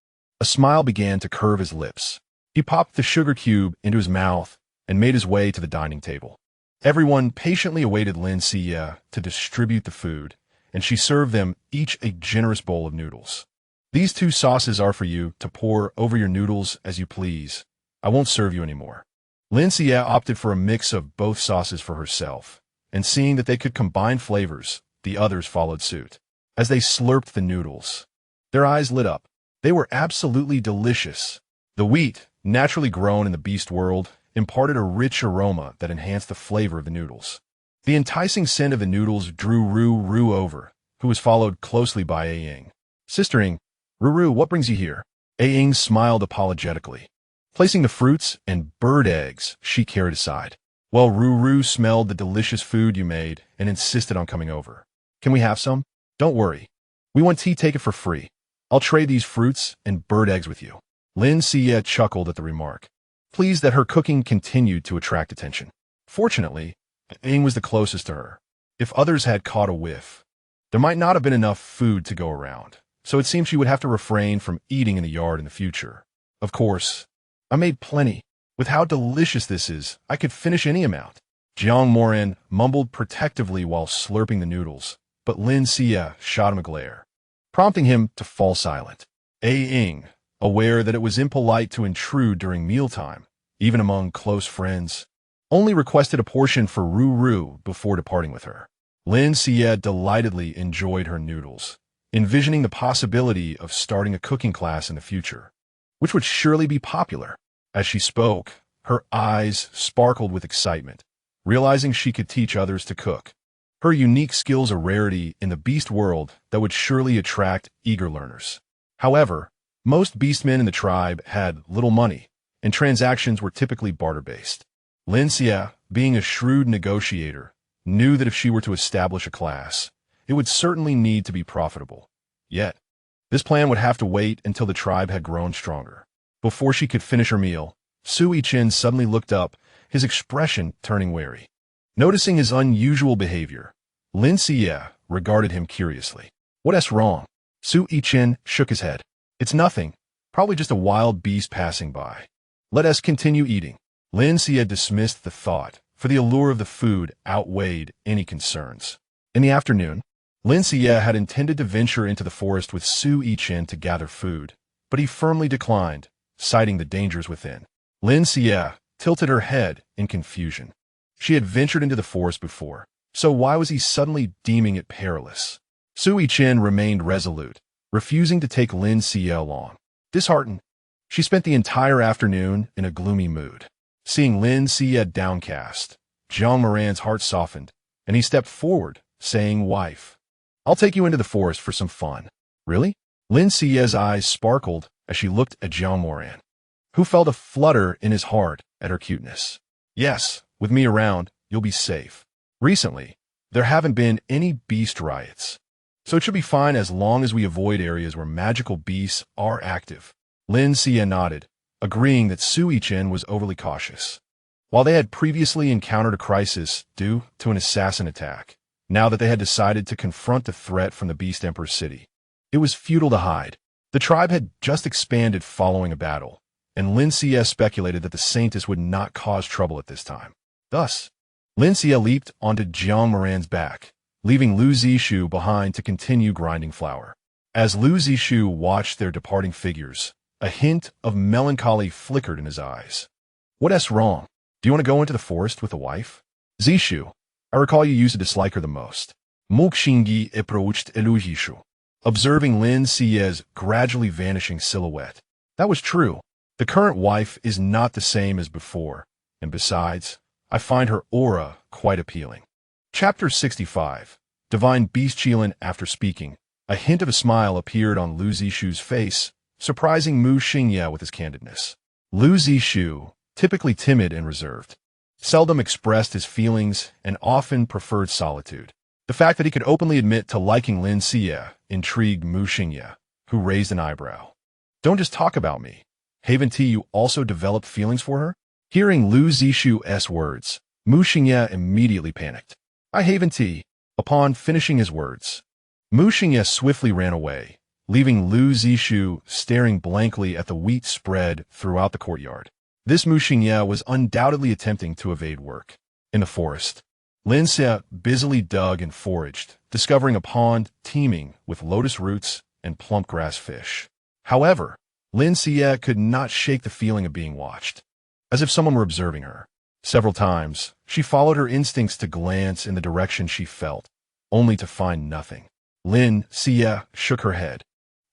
a smile began to curve his lips. He popped the sugar cube into his mouth and made his way to the dining table. Everyone patiently awaited Lin Xiyue to distribute the food, and she served them each a generous bowl of noodles. These 2 sauces are for you to pour over your noodles as you please. I won't serve you anymore. Lin Xiyue opted for a mix of both sauces for herself, and seeing that they could combine flavors, the others followed suit. As they slurped the noodles, their eyes lit up. They were absolutely delicious. The wheat, naturally grown in the beast world, imparted a rich aroma that enhanced the flavor of the noodles. The enticing scent of the noodles drew Ru over, who was followed closely by Ying. Sister Ying, Ru, what brings you here? Ying smiled apologetically, placing the fruits and bird eggs she carried aside. Well, Ru smelled the delicious food you made and insisted on coming over. Can we have some? Don't worry. We want tea, take it for free. I'll trade these fruits and bird eggs with you. Lin Xiyue chuckled at the remark, pleased that her cooking continued to attract attention. Fortunately, Ying was the closest to her. If others had caught a whiff, there might not have been enough food to go around, so it seemed she would have to refrain from eating in the yard in the future. Of course, I made plenty. With how delicious this is, I could finish any amount. Jiang Moran mumbled protectively while slurping the noodles, but Lin Xiyue shot him a glare, prompting him to fall silent. Ying, aware that it was impolite to intrude during mealtime, even among close friends, only requested a portion for Ru before departing with her. Lin Xiyue delightedly enjoyed her noodles, envisioning the possibility of starting a cooking class in the future, which would surely be popular. As she spoke, her eyes sparkled with excitement, realizing she could teach others to cook. Her unique skills a rarity in the beast world that would surely attract eager learners. However, most beastmen in the tribe had little money, and transactions were typically barter-based. Lin Xiyue, being a shrewd negotiator, knew that if she were to establish a class, it would certainly need to be profitable. Yet, this plan would have to wait until the tribe had grown stronger. Before she could finish her meal, Sui Chen suddenly looked up, his expression turning wary. Noticing his unusual behavior, Lin Xiyue regarded him curiously. What's wrong? Sui Chen shook his head. It's nothing, probably just a wild beast passing by. Let us continue eating. Lin Xiyue dismissed the thought, for the allure of the food outweighed any concerns. In the afternoon, Lin Xiyue had intended to venture into the forest with Sui Chen to gather food, but he firmly declined, citing the dangers within. Lin Xiyue tilted her head in confusion. She had ventured into the forest before, so why was he suddenly deeming it perilous? Sui Chen remained resolute, refusing to take Lin Xiyue along. Disheartened, she spent the entire afternoon in a gloomy mood. Seeing Lin Xiyue downcast, Jiang Moran's heart softened, and he stepped forward, saying, Wife, I'll take you into the forest for some fun. Really? Lin Xiyue's eyes sparkled as she looked at Jiang Moran, who felt a flutter in his heart at her cuteness. Yes, with me around, you'll be safe. Recently, there haven't been any beast riots, so it should be fine as long as we avoid areas where magical beasts are active. Lin Xiyue nodded, agreeing that Sui Chen was overly cautious. While they had previously encountered a crisis due to an assassin attack, now that they had decided to confront the threat from the Beast Emperor's city, it was futile to hide. The tribe had just expanded following a battle, and Lin Xiyue speculated that the Saintess would not cause trouble at this time. Thus, Lin Xiyue leaped onto Jiang Moran's back, leaving Lu Zishu behind to continue grinding flour. As Lu Zishu watched their departing figures, a hint of melancholy flickered in his eyes. What's wrong? Do you want to go into the forest with a wife? Zishu, I recall you used to dislike her the most. Mu Xingye approached Lu Zishu, observing Lin Xiyue's gradually vanishing silhouette. That was true. The current wife is not the same as before, and besides, I find her aura quite appealing. Chapter 65. Divine Beast Qilin. After speaking, a hint of a smile appeared on Lu Zishu's face, surprising Mu Xingye with his candidness. Lu Zishu, typically timid and reserved, seldom expressed his feelings and often preferred solitude. The fact that he could openly admit to liking Lin Xiyue intrigued Mu Xingye, who raised an eyebrow. Don't just talk about me. Haven't you also developed feelings for her? Hearing Lu Zixue's words, Mu Xingye immediately panicked. I haven't. Upon finishing his words, Mu Xingye swiftly ran away, leaving Lu Zixue staring blankly at the wheat spread throughout the courtyard. This Mu Xingye was undoubtedly attempting to evade work. In the forest, Lin Xiyue busily dug and foraged, discovering a pond teeming with lotus roots and plump grass fish. However, Lin Xiyue could not shake the feeling of being watched, as if someone were observing her. Several times, she followed her instincts to glance in the direction she felt, only to find nothing. Lin Xiyue shook her head.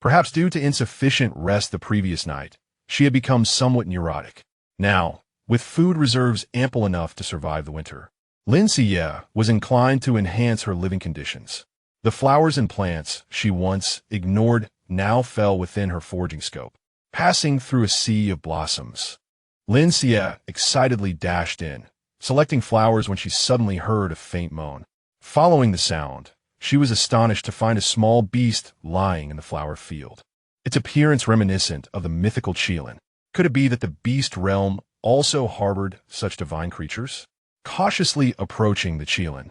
Perhaps due to insufficient rest the previous night, she had become somewhat neurotic. Now, with food reserves ample enough to survive the winter, Lin Xiyue was inclined to enhance her living conditions. The flowers and plants she once ignored now fell within her foraging scope, passing through a sea of blossoms. Lin Xiyue excitedly dashed in, selecting flowers when she suddenly heard a faint moan. Following the sound, she was astonished to find a small beast lying in the flower field, its appearance reminiscent of the mythical Qilin. Could it be that the beast realm also harbored such divine creatures? Cautiously approaching the Qilin,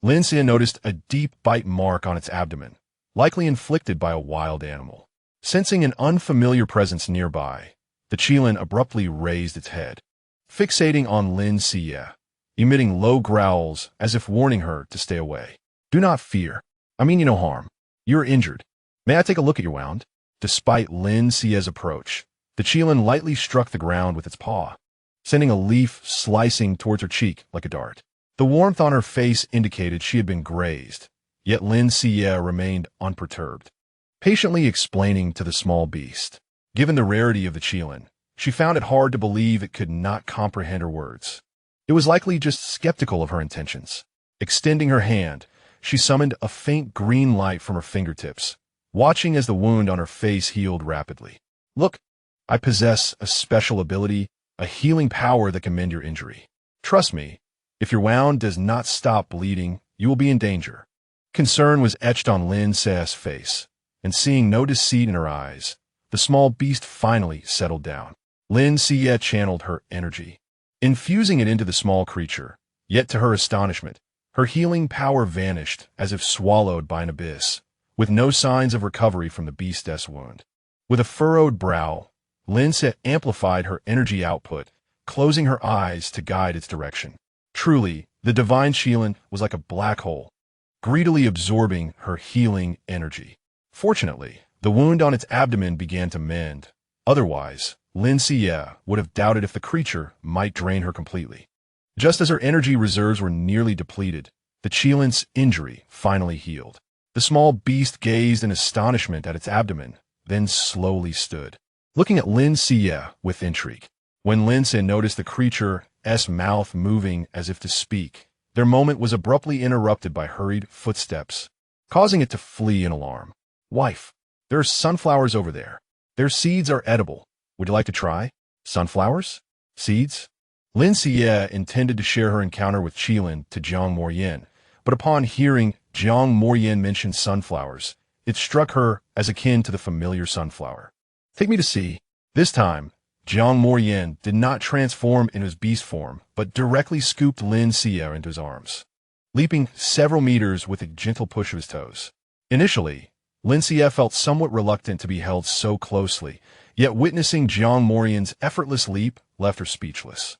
Lin Xiyue noticed a deep bite mark on its abdomen, likely inflicted by a wild animal. Sensing an unfamiliar presence nearby, the Qilin abruptly raised its head, fixating on Lin Xiyue, emitting low growls as if warning her to stay away. Do not fear. I mean you no harm. You are injured. May I take a look at your wound? Despite Lin Xiyue's approach, the Qilin lightly struck the ground with its paw, sending a leaf slicing towards her cheek like a dart. The warmth on her face indicated she had been grazed, yet Lin Xiyue remained unperturbed, patiently explaining to the small beast. Given the rarity of the Qilin, she found it hard to believe it could not comprehend her words. It was likely just skeptical of her intentions. Extending her hand, she summoned a faint green light from her fingertips, watching as the wound on her face healed rapidly. Look, I possess a special ability, a healing power that can mend your injury. Trust me, if your wound does not stop bleeding, you will be in danger. Concern was etched on Lin Xiyue's face, and seeing no deceit in her eyes, the small beast finally settled down. Lin Xiyue channeled her energy, infusing it into the small creature, yet to her astonishment, her healing power vanished as if swallowed by an abyss, with no signs of recovery from the beast's wound. With a furrowed brow, Lin Xiyue amplified her energy output, closing her eyes to guide its direction. Truly, the divine Qilin was like a black hole, greedily absorbing her healing energy. Fortunately, the wound on its abdomen began to mend. Otherwise, Lin Xiyue would have doubted if the creature might drain her completely. Just as her energy reserves were nearly depleted, the Qilin's injury finally healed. The small beast gazed in astonishment at its abdomen, then slowly stood, looking at Lin Xiyue with intrigue. When Lin Xiyue noticed the creature's mouth moving as if to speak, their moment was abruptly interrupted by hurried footsteps, causing it to flee in alarm. Wife, there are sunflowers over there. Their seeds are edible. Would you like to try? Sunflowers? Seeds? Lin Xiyue intended to share her encounter with Qilin to Jiang Moyin, but upon hearing Jiang Moyin mention sunflowers, it struck her as akin to the familiar sunflower. Take me to see. This time, Jiang Moyin did not transform into his beast form, but directly scooped Lin Xiyue into his arms, leaping several meters with a gentle push of his toes. Initially, Lin Xiyue felt somewhat reluctant to be held so closely, yet witnessing Jiang Moyin's effortless leap left her speechless.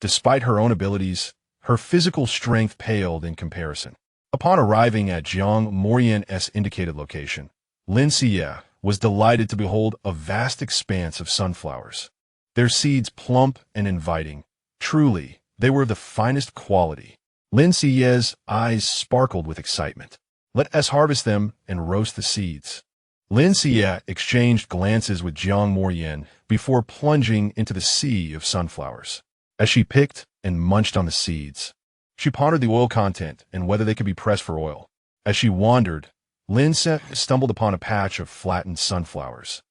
Despite her own abilities, her physical strength paled in comparison. Upon arriving at Jiang Moyin's indicated location, Lin Xiyue was delighted to behold a vast expanse of sunflowers. Their seeds plump and inviting. Truly, they were of the finest quality. Lin Xiyue's eyes sparkled with excitement. Let us harvest them and roast the seeds. Lin Xiyue exchanged glances with Jiang Moyin before plunging into the sea of sunflowers. As she picked and munched on the seeds, she pondered the oil content and whether they could be pressed for oil. As she wandered, Lin Xiyue stumbled upon a patch of flattened sunflowers,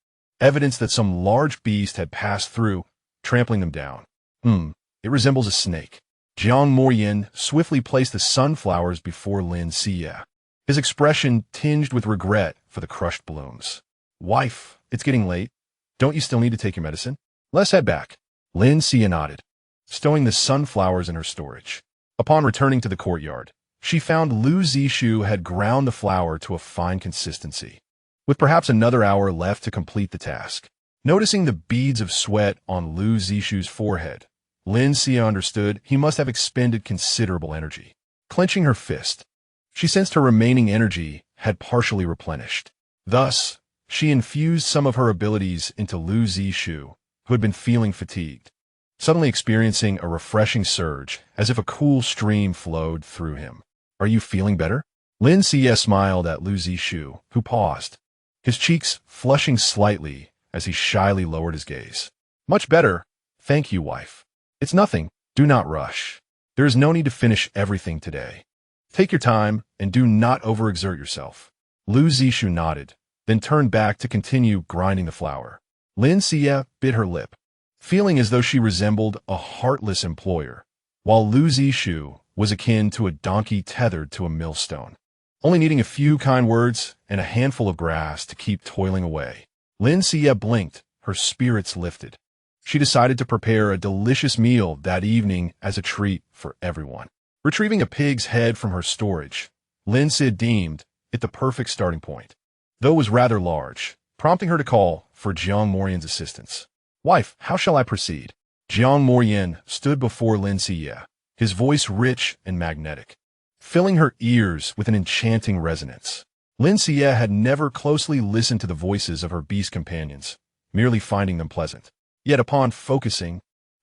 evidence that some large beast had passed through, trampling them down. It resembles a snake. Jiang Moyin swiftly placed the sunflowers before Lin Xiyue. his expression tinged with regret for the crushed blooms. Wife, it's getting late. Don't you still need to take your medicine? Let's head back. Lin Xiyue nodded, stowing the sunflowers in her storage. Upon returning to the courtyard, she found Lu Zixu had ground the flour to a fine consistency, with perhaps another hour left to complete the task. Noticing the beads of sweat on Lu Zixu's forehead, Lin Xiyue understood he must have expended considerable energy. Clenching her fist, she sensed her remaining energy had partially replenished. Thus, she infused some of her abilities into Lu Zixu, who had been feeling fatigued, suddenly experiencing a refreshing surge as if a cool stream flowed through him. Are you feeling better? Lin Xiyue smiled at Lu Zixu, who paused, his cheeks flushing slightly as he shyly lowered his gaze. Much better, thank you, wife. It's nothing, do not rush. There is no need to finish everything today. Take your time and do not overexert yourself. Lu Zixu nodded, then turned back to continue grinding the flour. Lin Xiyue bit her lip, feeling as though she resembled a heartless employer, while Lu Zixu was akin to a donkey tethered to a millstone, only needing a few kind words and a handful of grass to keep toiling away. Lin Xiyue blinked, her spirits lifted. She decided to prepare a delicious meal that evening as a treat for everyone. Retrieving a pig's head from her storage, Lin Xiyue deemed it the perfect starting point, though it was rather large, prompting her to call for Jiang Morian's assistance. Wife, how shall I proceed? Jiang Morian stood before Lin Xiyue, his voice rich and magnetic, filling her ears with an enchanting resonance. Lin Xiyue had never closely listened to the voices of her beast companions, merely finding them pleasant. Yet upon focusing,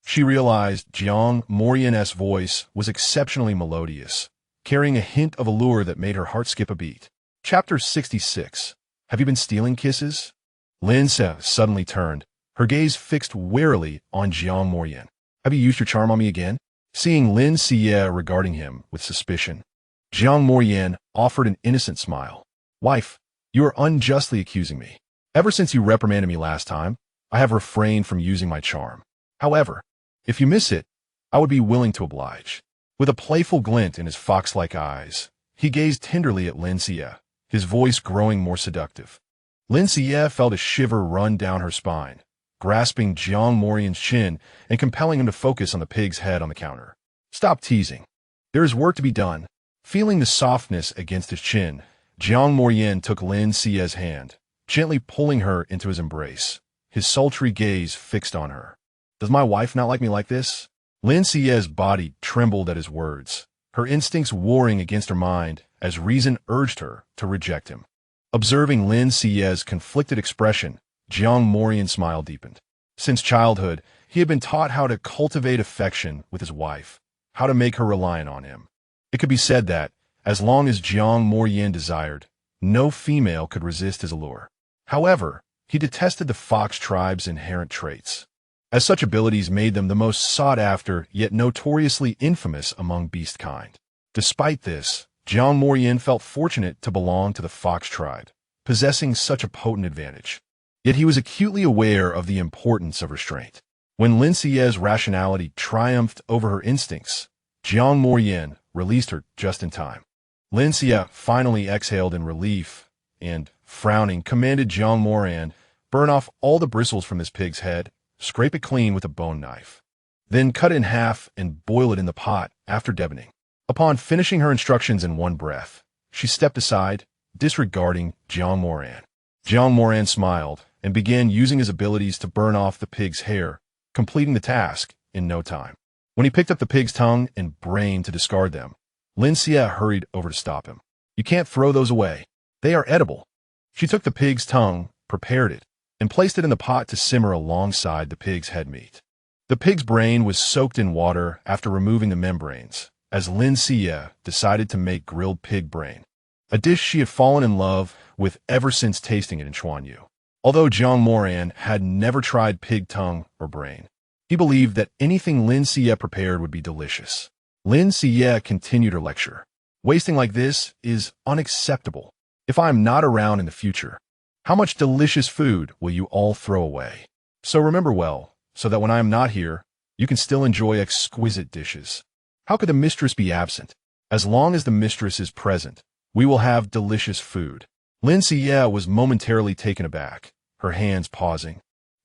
she realized Jiang Morian's voice was exceptionally melodious, carrying a hint of allure that made her heart skip a beat. Chapter 66. Have you been stealing kisses? Lin Xiyue suddenly turned, her gaze fixed warily on Jiang Morian. Have you used your charm on me again? Seeing Lin Xiyue regarding him with suspicion, Jiang Morian offered an innocent smile. Wife, you are unjustly accusing me. Ever since you reprimanded me last time, I have refrained from using my charm. However, if you miss it, I would be willing to oblige. With a playful glint in his fox-like eyes, he gazed tenderly at Lin Xiyue, his voice growing more seductive. Lin Xiyue felt a shiver run down her spine, grasping Jiang Morian's chin and compelling him to focus on the pig's head on the counter. Stop teasing. There is work to be done. Feeling the softness against his chin, Jiang Morian took Lin Xiyue's hand, gently pulling her into his embrace, his sultry gaze fixed on her. Does my wife not like me like this? Lin Xiyue's body trembled at his words, her instincts warring against her mind as reason urged her to reject him. Observing Lin Xiyue's conflicted expression, Jiang Morian's smile deepened. Since childhood, he had been taught how to cultivate affection with his wife, how to make her reliant on him. It could be said that, as long as Jiang Morian desired, no female could resist his allure. However, he detested the fox tribe's inherent traits, as such abilities made them the most sought-after yet notoriously infamous among beast kind. Despite this, Jiang Morian felt fortunate to belong to the fox tribe, possessing such a potent advantage. Yet he was acutely aware of the importance of restraint. When Lin Xiyue's rationality triumphed over her instincts, Jiang Morian released her just in time. Lin Xiyue finally exhaled in relief and, frowning, commanded Jiang Morian, burn off all the bristles from this pig's head, scrape it clean with a bone knife. Then cut it in half and boil it in the pot after deboning. Upon finishing her instructions in one breath, she stepped aside, disregarding Jiang Morian. Jiang Morian smiled and began using his abilities to burn off the pig's hair, completing the task in no time. When he picked up the pig's tongue and brain to discard them, Lin Xiyue hurried over to stop him. You can't throw those away. They are edible. She took the pig's tongue, prepared it, and placed it in the pot to simmer alongside the pig's head meat. The pig's brain was soaked in water after removing the membranes, as Lin Xiyue decided to make grilled pig brain, a dish she had fallen in love with ever since tasting it in Xuanyu. Although Jiang Morian had never tried pig tongue or brain, he believed that anything Lin Xiyue prepared would be delicious. Lin Xiyue continued her lecture. Wasting like this is unacceptable. If I am not around in the future, how much delicious food will you all throw away? So remember well, so that when I am not here, you can still enjoy exquisite dishes. How could the mistress be absent? As long as the mistress is present, We will have delicious food. Lin Xiyue was momentarily taken aback, her hands pausing.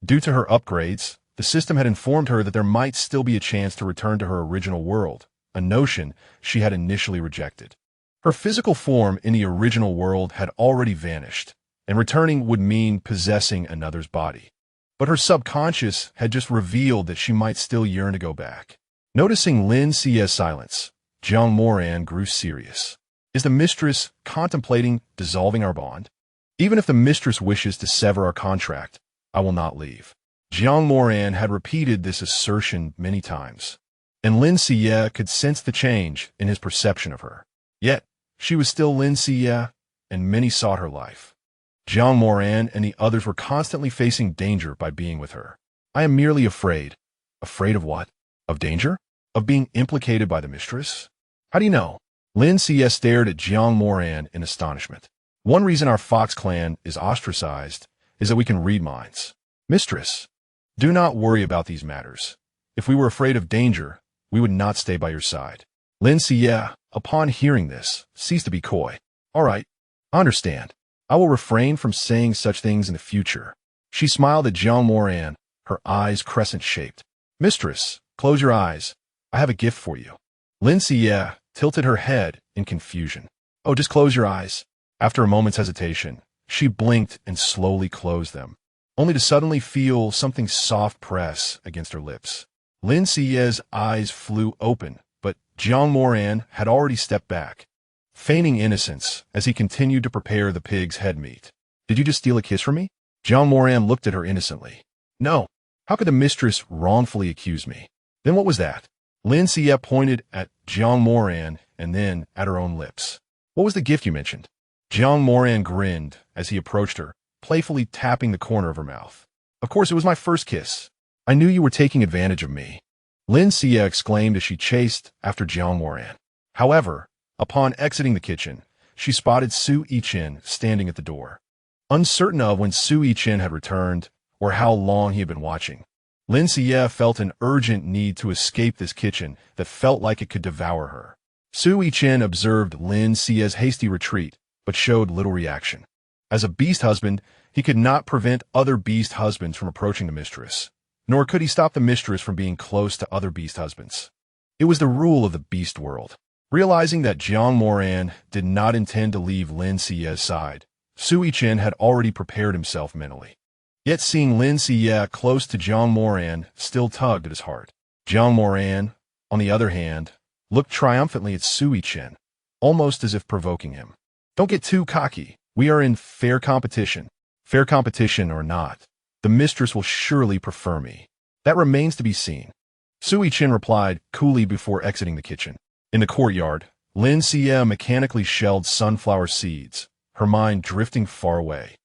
Due to her upgrades, the system had informed her that there might still be a chance to return to her original world, a notion she had initially rejected. Her physical form in the original world had already vanished, and returning would mean possessing another's body. But her subconscious had just revealed that she might still yearn to go back. Noticing Lin Xiyue's silence, Jiang Moran grew serious. Is the mistress contemplating dissolving our bond? Even if the mistress wishes to sever our contract, I will not leave. Jiang Moran had repeated this assertion many times, and Lin Xiyue could sense the change in his perception of her. Yet, she was still Lin Xiyue, and many sought her life. Jiang Moran and the others were constantly facing danger by being with her. I am merely afraid. Afraid of what? Of danger? Of being implicated by the mistress? How do you know? Lin Xiyue stared at Jiang Moran in astonishment. One reason our Fox clan is ostracized is that we can read minds. Mistress, do not worry about these matters. If we were afraid of danger, we would not stay by your side. Lin Xiyue, upon hearing this, ceased to be coy. All right, I understand. I will refrain from saying such things in the future. She smiled at Jiang Moran, her eyes crescent-shaped. Mistress, close your eyes. I have a gift for you. Lin Xiyue tilted her head in confusion. Oh, just close your eyes. After a moment's hesitation, she blinked and slowly closed them, only to suddenly feel something soft press against her lips. Lin Xiyue's eyes flew open, but Jiang Moran had already stepped back, feigning innocence as he continued to prepare the pig's head meat. Did you just steal a kiss from me? Jiang Moran looked at her innocently. No. How could the mistress wrongfully accuse me? Then what was that? Lin Xiyue pointed at Jiang Moran and then at her own lips. What was the gift you mentioned? Jiang Moran grinned as he approached her, playfully tapping the corner of her mouth. Of course, it was my first kiss. I knew you were taking advantage of me. Lin Xiyue exclaimed as she chased after Jiang Moran. However, upon exiting the kitchen, she spotted Su Yichen standing at the door. Uncertain of when Su Yichen had returned or how long he had been watching, Lin Xiyue felt an urgent need to escape this kitchen that felt like it could devour her. Su Yichen observed Lin Xiyue's hasty retreat, but showed little reaction. As a beast husband, he could not prevent other beast husbands from approaching the mistress, nor could he stop the mistress from being close to other beast husbands. It was the rule of the beast world. Realizing that Jiang Moran did not intend to leave Lin Xiyue's side, Su Yichen had already prepared himself mentally. Yet seeing Lin Xiyue close to Jiang Moran still tugged at his heart. Jiang Moran, on the other hand, looked triumphantly at Su Yichen, almost as if provoking him. Don't get too cocky. We are in fair competition. Fair competition or not, the mistress will surely prefer me. That remains to be seen. Su Yichen replied coolly before exiting the kitchen. In the courtyard, Lin Xiyue mechanically shelled sunflower seeds, her mind drifting far away.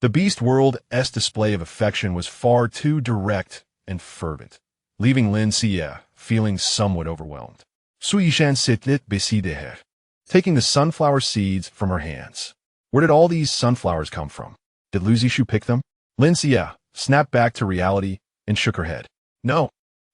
The beast world's display of affection was far too direct and fervent, leaving Lin Xiyue feeling somewhat overwhelmed. Su Yichen s'était beset, taking the sunflower seeds from her hands. Where did all these sunflowers come from? Did Lu Zishu pick them? Lin Xiyue snapped back to reality and shook her head. No,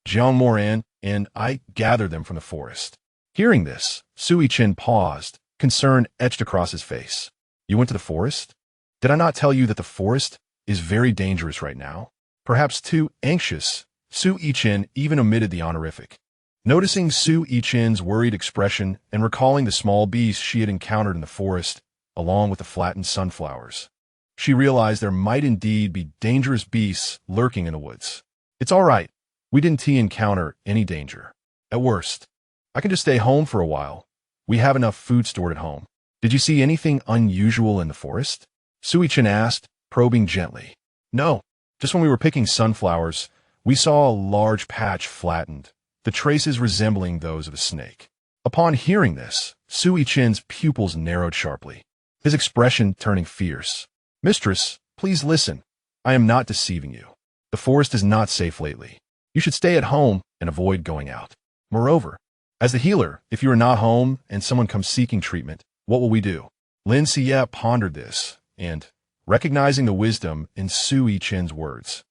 Jiang Moran and I gathered them from the forest. Hearing this, Su Yichen paused, concern etched across his face. You went to the forest? Did I not tell you that the forest is very dangerous right now? Perhaps too anxious, Su Yichen even omitted the honorific. Noticing Su Yichen's worried expression and recalling the small beasts she had encountered in the forest, along with the flattened sunflowers, she realized there might indeed be dangerous beasts lurking in the woods. It's all right. We didn't encounter any danger. At worst, I can just stay home for a while. We have enough food stored at home. Did you see anything unusual in the forest? Su Yichen asked, probing gently. No, just when we were picking sunflowers, we saw a large patch flattened, the traces resembling those of a snake. Upon hearing this, Su Yichen's pupils narrowed sharply, his expression turning fierce. Mistress, please listen. I am not deceiving you. The forest is not safe lately. You should stay at home and avoid going out. Moreover, as the healer, if you are not home and someone comes seeking treatment, what will we do? Lin Xiyue pondered this and, recognizing the wisdom in Su Yichen's words,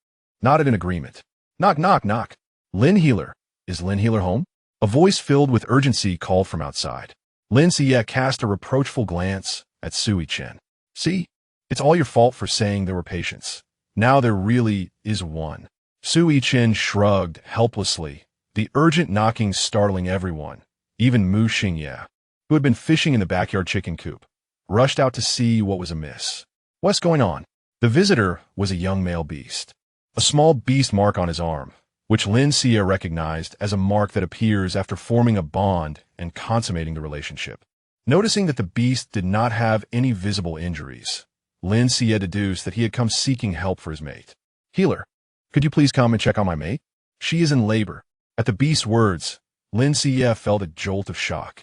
nodded in agreement. Knock, knock, knock. Lin Healer. Is Lin Healer home? A voice filled with urgency called from outside. Lin Xiyue cast a reproachful glance at Sui Chen. See? It's all your fault for saying there were patients. Now there really is one. Sui Chen shrugged helplessly, the urgent knocking startling everyone. Even Mu Xingye, who had been fishing in the backyard chicken coop, rushed out to see what was amiss. What's going on? The visitor was a young male beast. A small beast mark on his arm, which Lin Xiyue recognized as a mark that appears after forming a bond and consummating the relationship. Noticing that the beast did not have any visible injuries, Lin Xiyue deduced that he had come seeking help for his mate. Healer, could you please come and check on my mate? She is in labor. At the beast's words, Lin Xiyue felt a jolt of shock.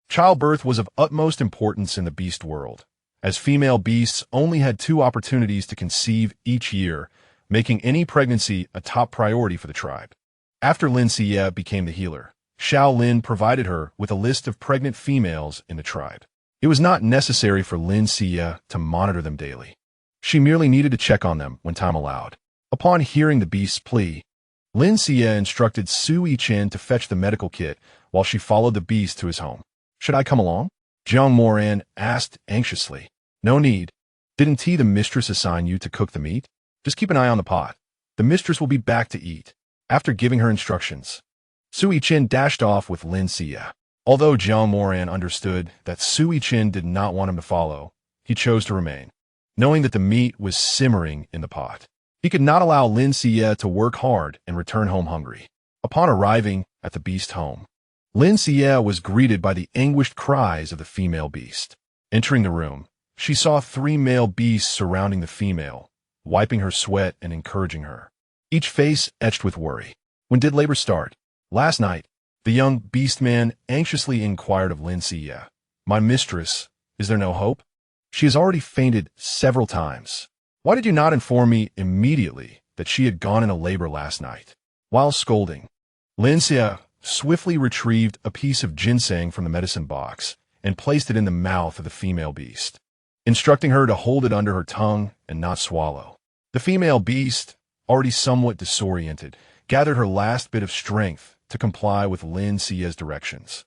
Childbirth was of utmost importance in the beast world, as female beasts only had 2 opportunities to conceive each year, making any pregnancy a top priority for the tribe. After Lin Xiyue became the healer, Xiao Lin provided her with a list of pregnant females in the tribe. It was not necessary for Lin Xiyue to monitor them daily. She merely needed to check on them when time allowed. Upon hearing the beast's plea, Lin Xiyue instructed Sui Chen to fetch the medical kit while she followed the beast to his home. Should I come along? Jiang Moran asked anxiously. No need. Didn't the mistress assign you to cook the meat? Just keep an eye on the pot. The mistress will be back to eat. After giving her instructions, Sui Chen dashed off with Lin Xiyue. Although Jiang Moran understood that Sui Chen did not want him to follow, he chose to remain, knowing that the meat was simmering in the pot. He could not allow Lin Xiyue to work hard and return home hungry. Upon arriving at the beast home, Lin Xiyue was greeted by the anguished cries of the female beast. Entering the room, she saw 3 male beasts surrounding the female, wiping her sweat and encouraging her, each face etched with worry. When did labor start? Last night. The young beastman anxiously inquired of Lin Xiyue. My mistress, is there no hope? She has already fainted several times. Why did you not inform me immediately that she had gone into labor last night? While scolding, Lin Xiyue swiftly retrieved a piece of ginseng from the medicine box and placed it in the mouth of the female beast, instructing her to hold it under her tongue and not swallow. The female beast, already somewhat disoriented, gathered her last bit of strength to comply with Lin Xiyue's directions.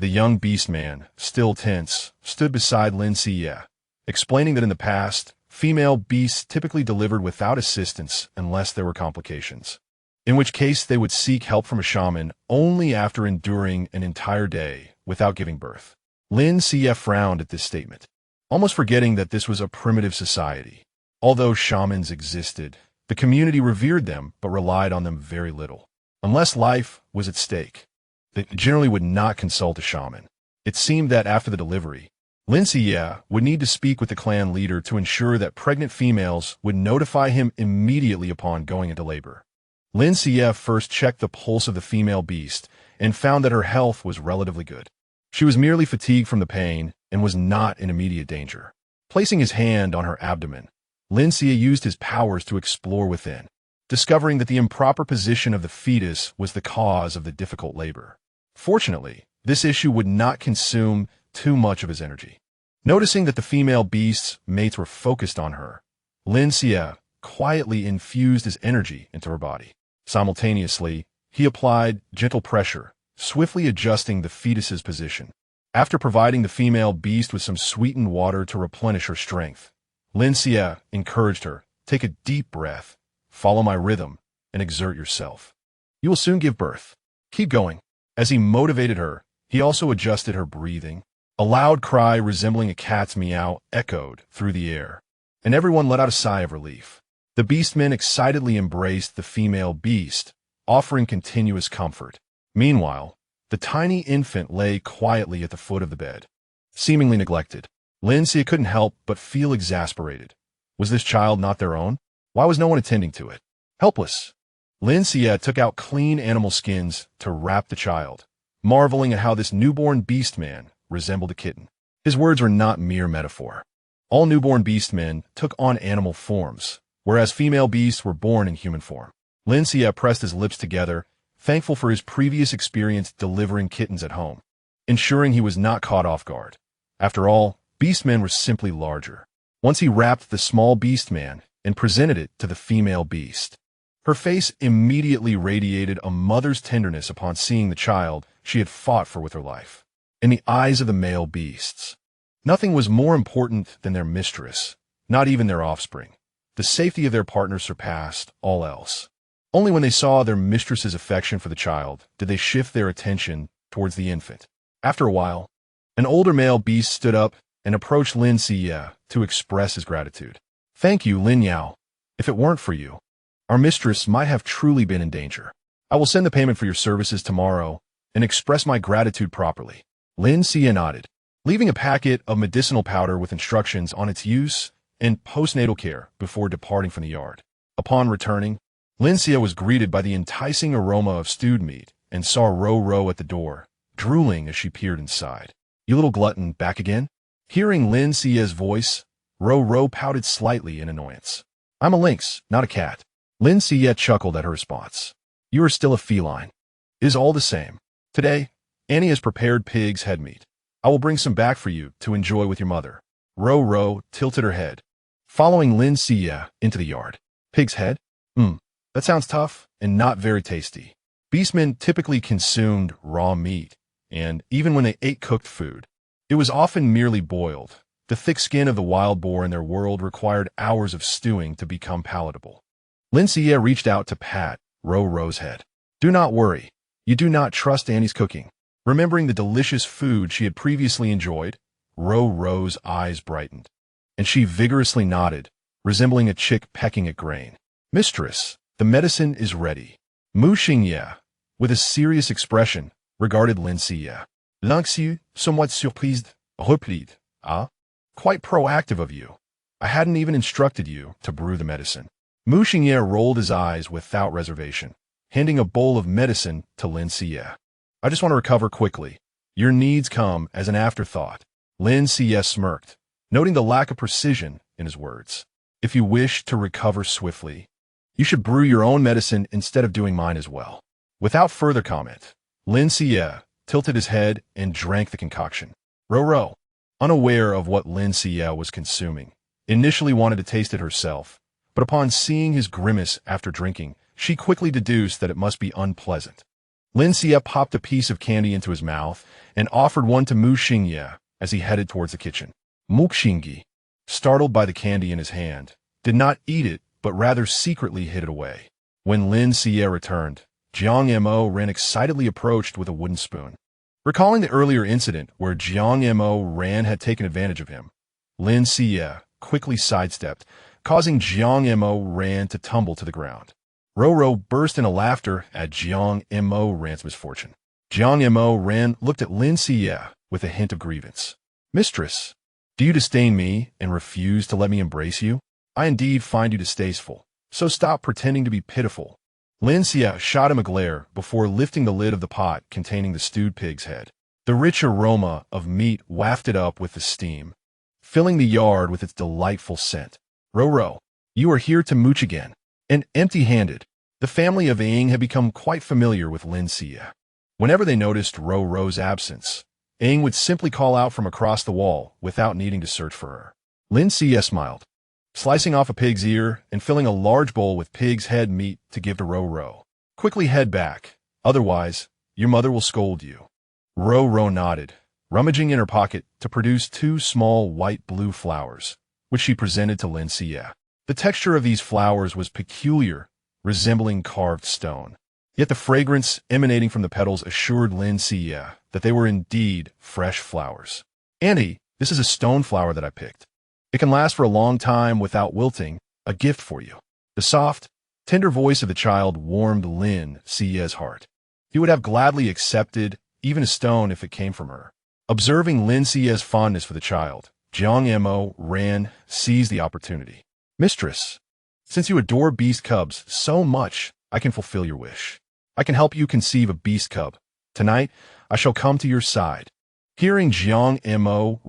The young beastman, still tense, stood beside Lin Xiyue, explaining that in the past, female beasts typically delivered without assistance unless there were complications, in which case they would seek help from a shaman only after enduring an entire day without giving birth. Lin Xiyue frowned at this statement, almost forgetting that this was a primitive society. Although shamans existed, the community revered them but relied on them very little. Unless life was at stake, they generally would not consult a shaman. It seemed that after the delivery, Lin Xiyue would need to speak with the clan leader to ensure that pregnant females would notify him immediately upon going into labor. Lin Xiyue first checked the pulse of the female beast and found that her health was relatively good. She was merely fatigued from the pain and was not in immediate danger. Placing his hand on her abdomen, Lin Xiyue used his powers to explore within, discovering that the improper position of the fetus was the cause of the difficult labor. Fortunately, this issue would not consume too much of his energy. Noticing that the female beast's mates were focused on her, Lin Xiyue quietly infused his energy into her body. Simultaneously, he applied gentle pressure, swiftly adjusting the fetus's position. After providing the female beast with some sweetened water to replenish her strength, Lin Xiyue encouraged her, take a deep breath, follow my rhythm, and exert yourself. You will soon give birth. Keep going. As he motivated her, he also adjusted her breathing. A loud cry resembling a cat's meow echoed through the air, and everyone let out a sigh of relief. The beastmen excitedly embraced the female beast, offering continuous comfort. Meanwhile, the tiny infant lay quietly at the foot of the bed, seemingly neglected. Lin Xiyue couldn't help but feel exasperated. Was this child not their own? Why was no one attending to it? Helpless, Lin Xiyue took out clean animal skins to wrap the child, marveling at how this newborn beastman resembled a kitten. His words were not mere metaphor. All newborn beastmen took on animal forms, whereas female beasts were born in human form. Lin Xiyue pressed his lips together, thankful for his previous experience delivering kittens at home, ensuring he was not caught off guard. After all, beastmen were simply larger. Once he wrapped the small beastman and presented it to the female beast, her face immediately radiated a mother's tenderness upon seeing the child she had fought for with her life. in the eyes of the male beasts. Nothing was more important than their mistress, not even their offspring. The safety of their partner surpassed all else. Only when they saw their mistress's affection for the child did they shift their attention towards the infant. After a while, an older male beast stood up and approached Lin Xiyue to express his gratitude. "Thank you, Lin Yao. If it weren't for you, our mistress might have truly been in danger. I will send the payment for your services tomorrow and express my gratitude properly." Lin Xiyue nodded, leaving a packet of medicinal powder with instructions on its use and postnatal care before departing from the yard. Upon returning, Lin Xiyue was greeted by the enticing aroma of stewed meat and saw Ro at the door, drooling as she peered inside. "You little glutton, back again?" Hearing Lin Xiyue's voice, Ro pouted slightly in annoyance. "I'm a lynx, not a cat." Lin Xiyue chuckled at her response. "You are still a feline. It is all the same. Today, Annie has prepared pig's head meat. I will bring some back for you to enjoy with your mother." Ro tilted her head, following Lin Xiyue into the yard. "Pig's head? That sounds tough and not very tasty." Beastmen typically consumed raw meat, and even when they ate cooked food, it was often merely boiled. The thick skin of the wild boar in their world required hours of stewing to become palatable. Lin Xiyue reached out to pat Ro's head. "Do not worry. You do not trust Annie's cooking." Remembering the delicious food she had previously enjoyed, Ro's eyes brightened, and she vigorously nodded, resembling a chick pecking at grain. "Mistress, the medicine is ready." Mu Xingye, with a serious expression, regarded Lin Xiyue. "Lin Xiyue, somewhat surprised, replied, "Ah, quite proactive of you. I hadn't even instructed you to brew the medicine." Mu Xingye rolled his eyes without reservation, handing a bowl of medicine to Lin Xiyue. "I just want to recover quickly. Your needs come as an afterthought." Lin Xiyue smirked, noting the lack of precision in his words. "If you wish to recover swiftly, you should brew your own medicine instead of doing mine as well." Without further comment, Lin Xiyue tilted his head and drank the concoction. Ro, unaware of what Lin Xiyue was consuming, initially wanted to taste it herself, but upon seeing his grimace after drinking, she quickly deduced that it must be unpleasant. Lin Xiyue popped a piece of candy into his mouth and offered one to Mu Xingye as he headed towards the kitchen. Mu Xingye, startled by the candy in his hand, did not eat it but rather secretly hid it away. When Lin Xiyue returned, Jiang Mo ran excitedly approached with a wooden spoon. Recalling the earlier incident where Jiang Mo had taken advantage of him, Lin Xiyue quickly sidestepped, causing Jiang Mo to tumble to the ground. Ro burst into laughter at Jiang Mo's misfortune. Jiang Mo looked at Lin Xiyue with a hint of grievance. "Mistress, do you disdain me and refuse to let me embrace you? I indeed find you distasteful, so stop pretending to be pitiful." Lin Xiyue shot him a glare before lifting the lid of the pot containing the stewed pig's head. The rich aroma of meat wafted up with the steam, filling the yard with its delightful scent. "Ro, you are here to mooch again." And empty-handed, the family of Aang had become quite familiar with Lin Xiyue. Whenever they noticed Ro's absence, Aang would simply call out from across the wall without needing to search for her. Lin Xiyue smiled, slicing off a pig's ear and filling a large bowl with pig's head meat to give to Ro. "Quickly head back, otherwise your mother will scold you." Ro nodded, rummaging in her pocket to produce 2 small white-blue flowers, which she presented to Lin Xiyue. The texture of these flowers was peculiar, resembling carved stone. Yet the fragrance emanating from the petals assured Lin Xiyue that they were indeed fresh flowers. "Auntie, this is a stone flower that I picked. It can last for a long time without wilting, a gift for you." The soft, tender voice of the child warmed Lin Xiyue's heart. He would have gladly accepted even a stone if it came from her. Observing Lin Xiyue's fondness for the child, Jiang Mo seized the opportunity. "Mistress, since you adore beast cubs so much, I can fulfill your wish. I can help you conceive a beast cub. Tonight, I shall come to your side." Hearing Jiang Mo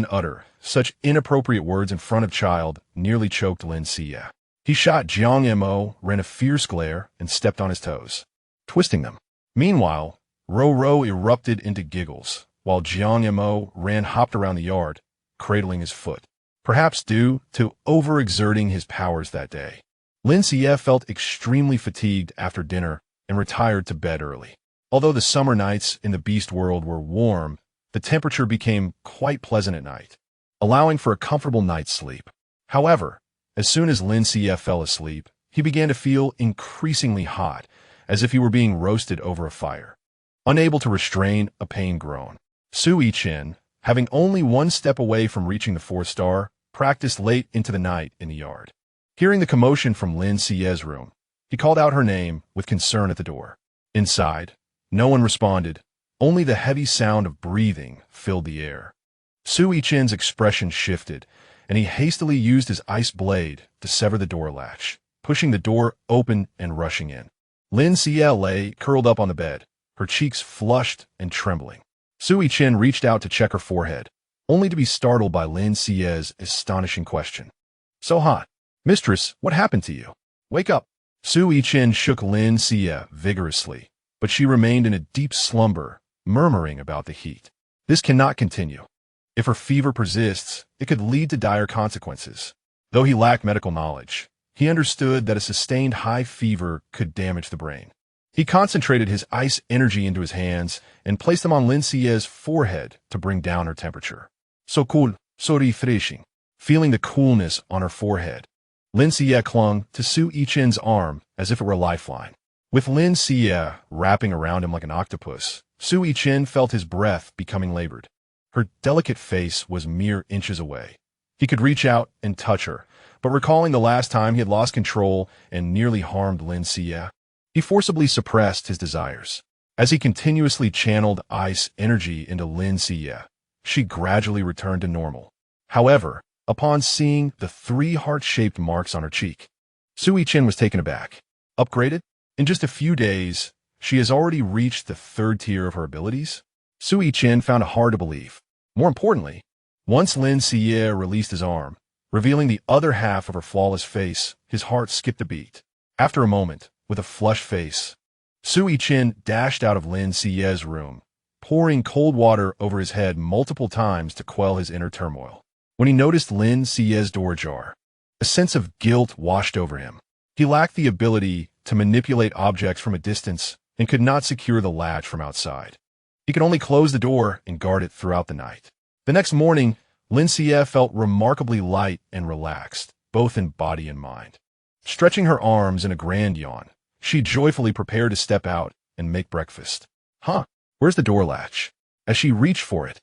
utter such inappropriate words in front of child nearly choked Lin Xiyue. He shot Jiang Mo a fierce glare and stepped on his toes, twisting them. Meanwhile, Ro erupted into giggles, while Jiang Mo hopped around the yard, cradling his foot. Perhaps due to overexerting his powers that day, Lin Xiyue felt extremely fatigued after dinner and retired to bed early. Although the summer nights in the beast world were warm, the temperature became quite pleasant at night, allowing for a comfortable night's sleep. However, as soon as Lin Xiyue fell asleep, he began to feel increasingly hot, as if he were being roasted over a fire. Unable to restrain a pain groan, Su Yichen, having only one step away from reaching the fourth star, practiced late into the night in the yard. Hearing the commotion from Lin Xiyue's room, he called out her name with concern at the door. Inside, no one responded. Only the heavy sound of breathing filled the air. Su Yichen's expression shifted, and he hastily used his ice blade to sever the door latch, pushing the door open and rushing in. Lin Xiyue lay curled up on the bed, her cheeks flushed and trembling. Su Yichen reached out to check her forehead, only to be startled by Lin Xiyue's astonishing question. "So hot. Mistress, what happened to you? Wake up." Su Yichen shook Lin Xiyue vigorously, but she remained in a deep slumber, murmuring about the heat. This cannot continue. If her fever persists, it could lead to dire consequences. Though he lacked medical knowledge, he understood that a sustained high fever could damage the brain. He concentrated his ice energy into his hands and placed them on Lin Xiyue's forehead to bring down her temperature. "So cool, so refreshing." Feeling the coolness on her forehead, Lin Xiyue clung to Su Yichen's arm as if it were a lifeline. With Lin Xiyue wrapping around him like an octopus, Su Yichen felt his breath becoming labored. Her delicate face was mere inches away. He could reach out and touch her, but recalling the last time he had lost control and nearly harmed Lin Xiyue, he forcibly suppressed his desires. As he continuously channeled ice energy into Lin Xiyue, she gradually returned to normal. However, upon seeing the 3 heart-shaped marks on her cheek, Su Yichen was taken aback. Upgraded? In just a few days, she has already reached the 3rd tier of her abilities? Su Yichen found it hard to believe. More importantly, once Lin Xiyue released his arm, revealing the other half of her flawless face, his heart skipped a beat. After a moment, with a flushed face, Su Yichen dashed out of Lin Xiyue's room, pouring cold water over his head multiple times to quell his inner turmoil. When he noticed Lin Xiyue's door ajar, a sense of guilt washed over him. He lacked the ability to manipulate objects from a distance and could not secure the latch from outside. He could only close the door and guard it throughout the night. The next morning, Lin Xiyue felt remarkably light and relaxed, both in body and mind. Stretching her arms in a grand yawn, she joyfully prepared to step out and make breakfast. Where's the door latch? As she reached for it,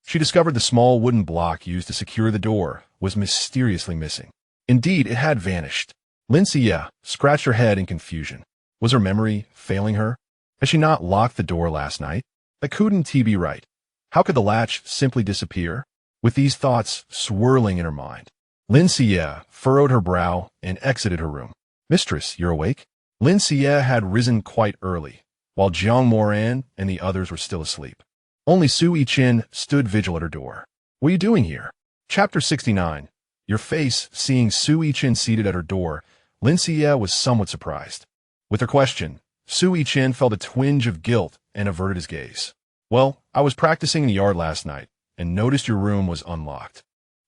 she discovered the small wooden block used to secure the door was mysteriously missing. Indeed, it had vanished. Lin Xiyue scratched her head in confusion. Was her memory failing her? Had she not locked the door last night? That couldn't be right. How could the latch simply disappear? With these thoughts swirling in her mind, Lin Xiyue furrowed her brow and exited her room. "Mistress, you're awake?" Lin Xiyue had risen quite early, while Jiang Moran and the others were still asleep. Only Su Yichen stood vigil at her door. "What are you doing here?" Chapter 69. Your face. Seeing Su Yichen seated at her door, Lin Xiyue was somewhat surprised. With her question, Su Yichen felt a twinge of guilt and averted his gaze. "Well, I was practicing in the yard last night and noticed your room was unlocked.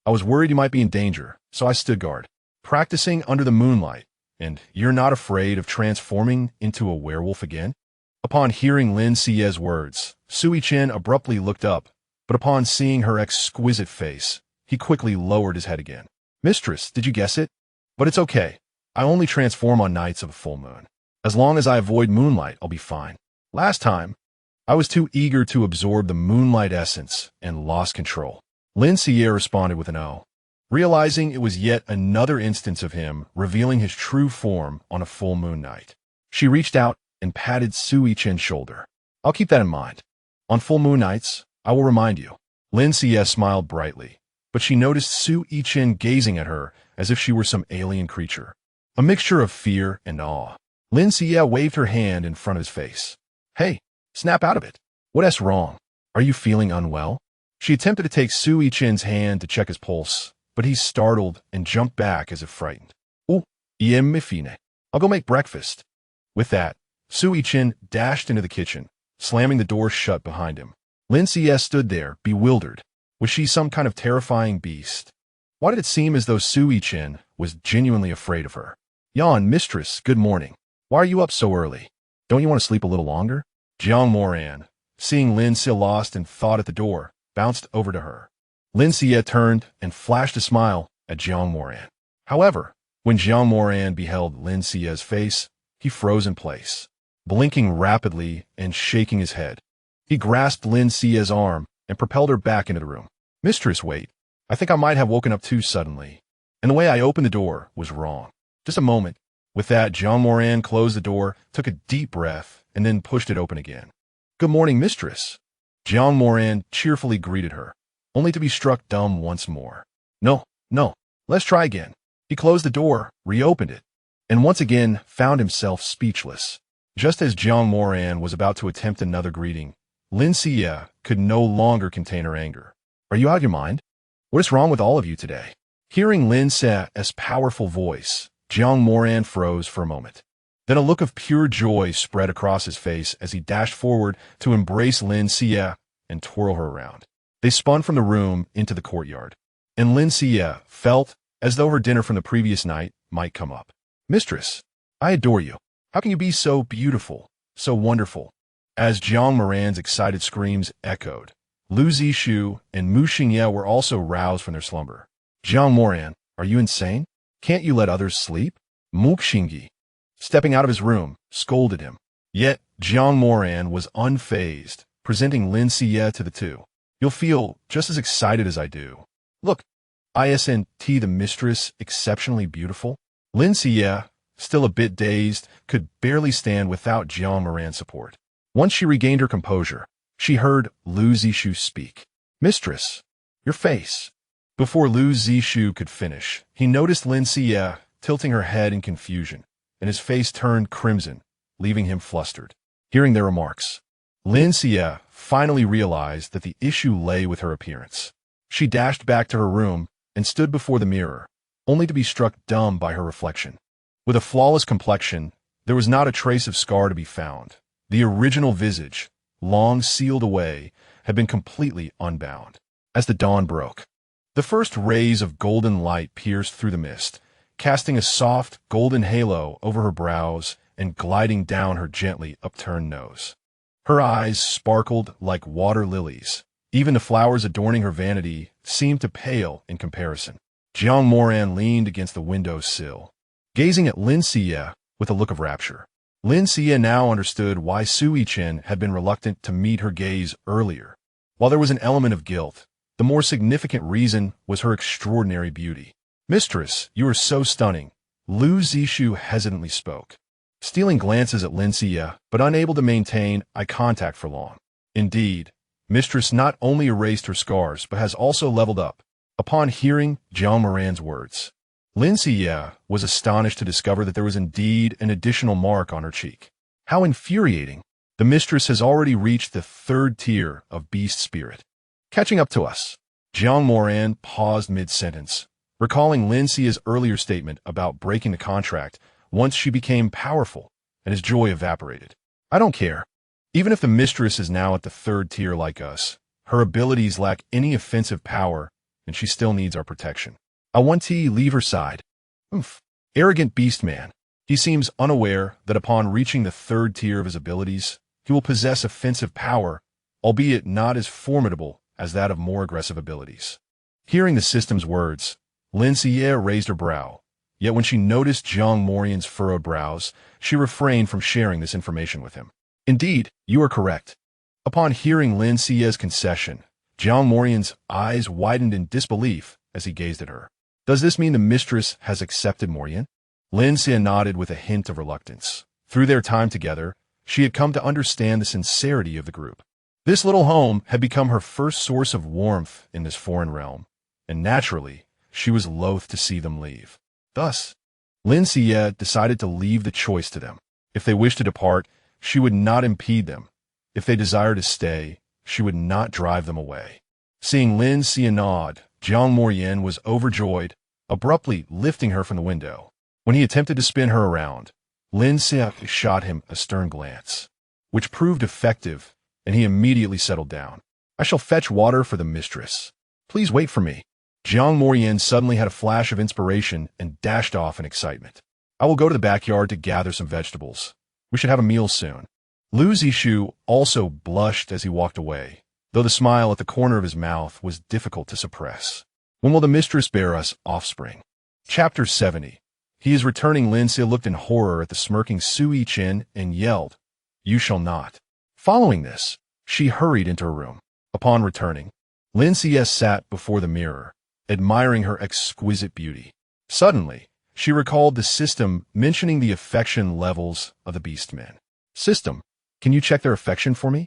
I was worried you might be in danger, so I stood guard. Practicing under the moonlight, and you're not afraid of transforming into a werewolf again?" Upon hearing Lin Xiyue's words, Su Yichen abruptly looked up, but upon seeing her exquisite face, he quickly lowered his head again. "Mistress, did you guess it? But it's okay. I only transform on nights of a full moon. As long as I avoid moonlight, I'll be fine. Last time, I was too eager to absorb the moonlight essence and lost control." Lin Xiyue responded with an "oh," realizing it was yet another instance of him revealing his true form on a full moon night. She reached out and patted Su Yichen's shoulder. "I'll keep that in mind. On full moon nights, I will remind you." Lin Xiyue smiled brightly, but she noticed Su Yichen gazing at her as if she were some alien creature. A mixture of fear and awe. Lin Xiyue waved her hand in front of his face. "Hey, snap out of it. What's wrong? Are you feeling unwell?" She attempted to take Su Yichen's hand to check his pulse, but he startled and jumped back as if frightened. "Oh, me fine. I'll go make breakfast." With that, Su Yichen dashed into the kitchen, slamming the door shut behind him. Lin Xiyue stood there, bewildered. Was she some kind of terrifying beast? Why did it seem as though Su Yichen was genuinely afraid of her? "Yan, mistress, good morning. Why are you up so early? Don't you want to sleep a little longer?" Jiang Moran, seeing Lin Xiyue lost in thought at the door, bounced over to her. Lin Xiyue turned and flashed a smile at Jiang Moran. However, when Jiang Moran beheld Lin Xiyue's face, he froze in place, blinking rapidly and shaking his head. He grasped Lin Xiyue's arm and propelled her back into the room. "Mistress, wait. I think I might have woken up too suddenly. And the way I opened the door was wrong. Just a moment." With that, Jiang Moran closed the door, took a deep breath, and then pushed it open again. "Good morning, mistress." Jiang Moran cheerfully greeted her, only to be struck dumb once more. No, let's try again." He closed the door, reopened it, and once again found himself speechless. Just as Jiang Moran was about to attempt another greeting, Lin Xiyue could no longer contain her anger. "Are you out of your mind? What is wrong with all of you today?" Hearing Lin Xiyue's powerful voice, Jiang Moran froze for a moment. Then a look of pure joy spread across his face as he dashed forward to embrace Lin Xiyue and twirl her around. They spun from the room into the courtyard, and Lin Xiyue felt as though her dinner from the previous night might come up. "Mistress, I adore you. How can you be so beautiful, so wonderful?" As Jiang Moran's excited screams echoed, Lu Zixue and Mu Xingye were also roused from their slumber. "Jiang Moran, are you insane? Can't you let others sleep?" Mu Xingye, stepping out of his room, scolded him. Yet Jiang Moran was unfazed, presenting Lin Xiyue to the two. "You'll feel just as excited as I do. Look, isn't the mistress exceptionally beautiful?" Lin Xiyue, still a bit dazed, could barely stand without Jiang Moran's support. Once she regained her composure, she heard Lu Zixue speak. "Mistress, your face." Before Lu Zixue could finish, he noticed Lin Xiyue tilting her head in confusion, and his face turned crimson, leaving him flustered. Hearing their remarks, Lin Xiyue finally realized that the issue lay with her appearance. She dashed back to her room and stood before the mirror, only to be struck dumb by her reflection. With a flawless complexion, there was not a trace of scar to be found. The original visage, long sealed away, had been completely unbound. As the dawn broke, the first rays of golden light pierced through the mist, casting a soft, golden halo over her brows and gliding down her gently upturned nose. Her eyes sparkled like water lilies. Even the flowers adorning her vanity seemed to pale in comparison. Jiang Moran leaned against the window sill, gazing at Lin Xiyue with a look of rapture. Lin Xiyue now understood why Sui Chen had been reluctant to meet her gaze earlier. While there was an element of guilt, the more significant reason was her extraordinary beauty. "Mistress, you are so stunning," Lu Zixue hesitantly spoke, stealing glances at Lin Xiyue, but unable to maintain eye contact for long. Indeed, Mistress not only erased her scars, but has also leveled up. Upon hearing Jiang Moran's words, Lin Xiyue was astonished to discover that there was indeed an additional mark on her cheek. How infuriating! The mistress has already reached the 3rd tier of beast spirit. Catching up to us. Jiang Moran paused mid-sentence, recalling Lin Xiyue's earlier statement about breaking the contract once she became powerful, and his joy evaporated. "I don't care. Even if the mistress is now at the 3rd tier like us, her abilities lack any offensive power, and she still needs our protection. I want to leave her side." Oof. Arrogant beast man. He seems unaware that upon reaching the 3rd tier of his abilities, he will possess offensive power, albeit not as formidable as that of more aggressive abilities. Hearing the system's words, Lin Xiyue raised her brow, yet when she noticed Jiang Moran's furrowed brows, she refrained from sharing this information with him. "Indeed, you are correct." Upon hearing Lin Xiyue's concession, Jiang Moran's eyes widened in disbelief as he gazed at her. "Does this mean the mistress has accepted Moran?" Lin Xiyue nodded with a hint of reluctance. Through their time together, she had come to understand the sincerity of the group. This little home had become her first source of warmth in this foreign realm, and naturally, she was loath to see them leave. Thus, Lin Xiyue decided to leave the choice to them. If they wished to depart, she would not impede them. If they desired to stay, she would not drive them away. Seeing Lin Xiyue nod, Jiang Moran was overjoyed, abruptly lifting her from the window. When he attempted to spin her around, Lin Xiyue shot him a stern glance, which proved effective, and he immediately settled down. "I shall fetch water for the mistress. Please wait for me." Jiang Moran suddenly had a flash of inspiration and dashed off in excitement. "I will go to the backyard to gather some vegetables. We should have a meal soon." Lin Xiyue also blushed as he walked away, though the smile at the corner of his mouth was difficult to suppress. When will the mistress bear us offspring? Chapter 70. He is returning. Lin Xiyue looked in horror at the smirking Sui Chen and yelled, "You shall not." Following this, she hurried into her room. Upon returning, Lin Xiyue sat before the mirror, admiring her exquisite beauty. Suddenly, she recalled the system mentioning the affection levels of the beastmen. System, can you check their affection for me?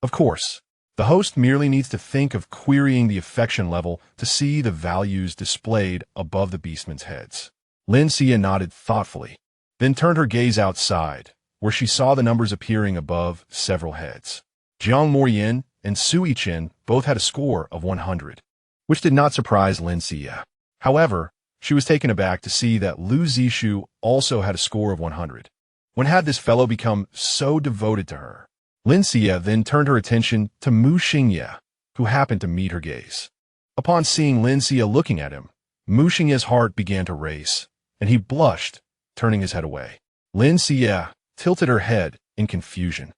Of course. The host merely needs to think of querying the affection level to see the values displayed above the beastmen's heads. Lin Xiyue nodded thoughtfully, then turned her gaze outside, where she saw the numbers appearing above several heads. Jiang Moyin and Sui Chen both had a score of 100, which did not surprise Lin Xiyue. However, she was taken aback to see that Lin Xiyue also had a score of 100. When had this fellow become so devoted to her? Lin Xiyue then turned her attention to Mu Xingye, who happened to meet her gaze. Upon seeing Lin Xiyue looking at him, Mu Xingye's heart began to race, and he blushed, turning his head away. Lin Xiyue tilted her head in confusion,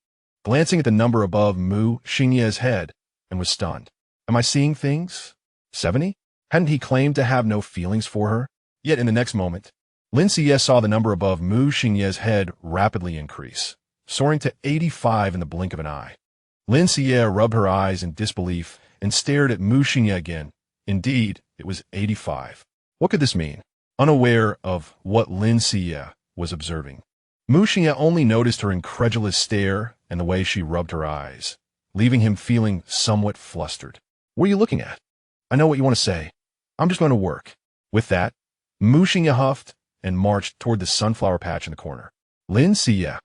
glancing at the number above Mu Xingye's head, and was stunned. Am I seeing things? 70? Hadn't he claimed to have no feelings for her? Yet in the next moment, Lin Xiyue saw the number above Mu Xingye's head rapidly increase, soaring to 85 in the blink of an eye. Lin Xiyue rubbed her eyes in disbelief and stared at Mu Xingye again. Indeed, it was 85. What could this mean? Unaware of what Lin Xiyue was observing, Mu Xingye only noticed her incredulous stare and the way she rubbed her eyes, leaving him feeling somewhat flustered. What are you looking at? I know what you want to say. I'm just going to work. With that, Mu Xingye huffed and marched toward the sunflower patch in the corner. Lin Xiyue,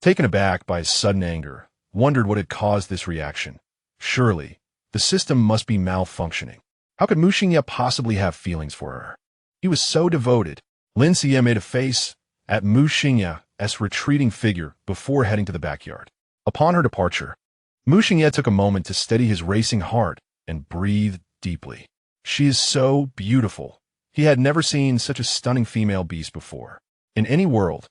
taken aback by his sudden anger, wondered what had caused this reaction. Surely, the system must be malfunctioning. How could Mu Xingye possibly have feelings for her? He was so devoted. Lin Xiyue made a face at Mu Xingye's retreating figure before heading to the backyard. Upon her departure, Mu Xingye took a moment to steady his racing heart and breathe deeply. She is so beautiful. He had never seen such a stunning female beast before. In any world,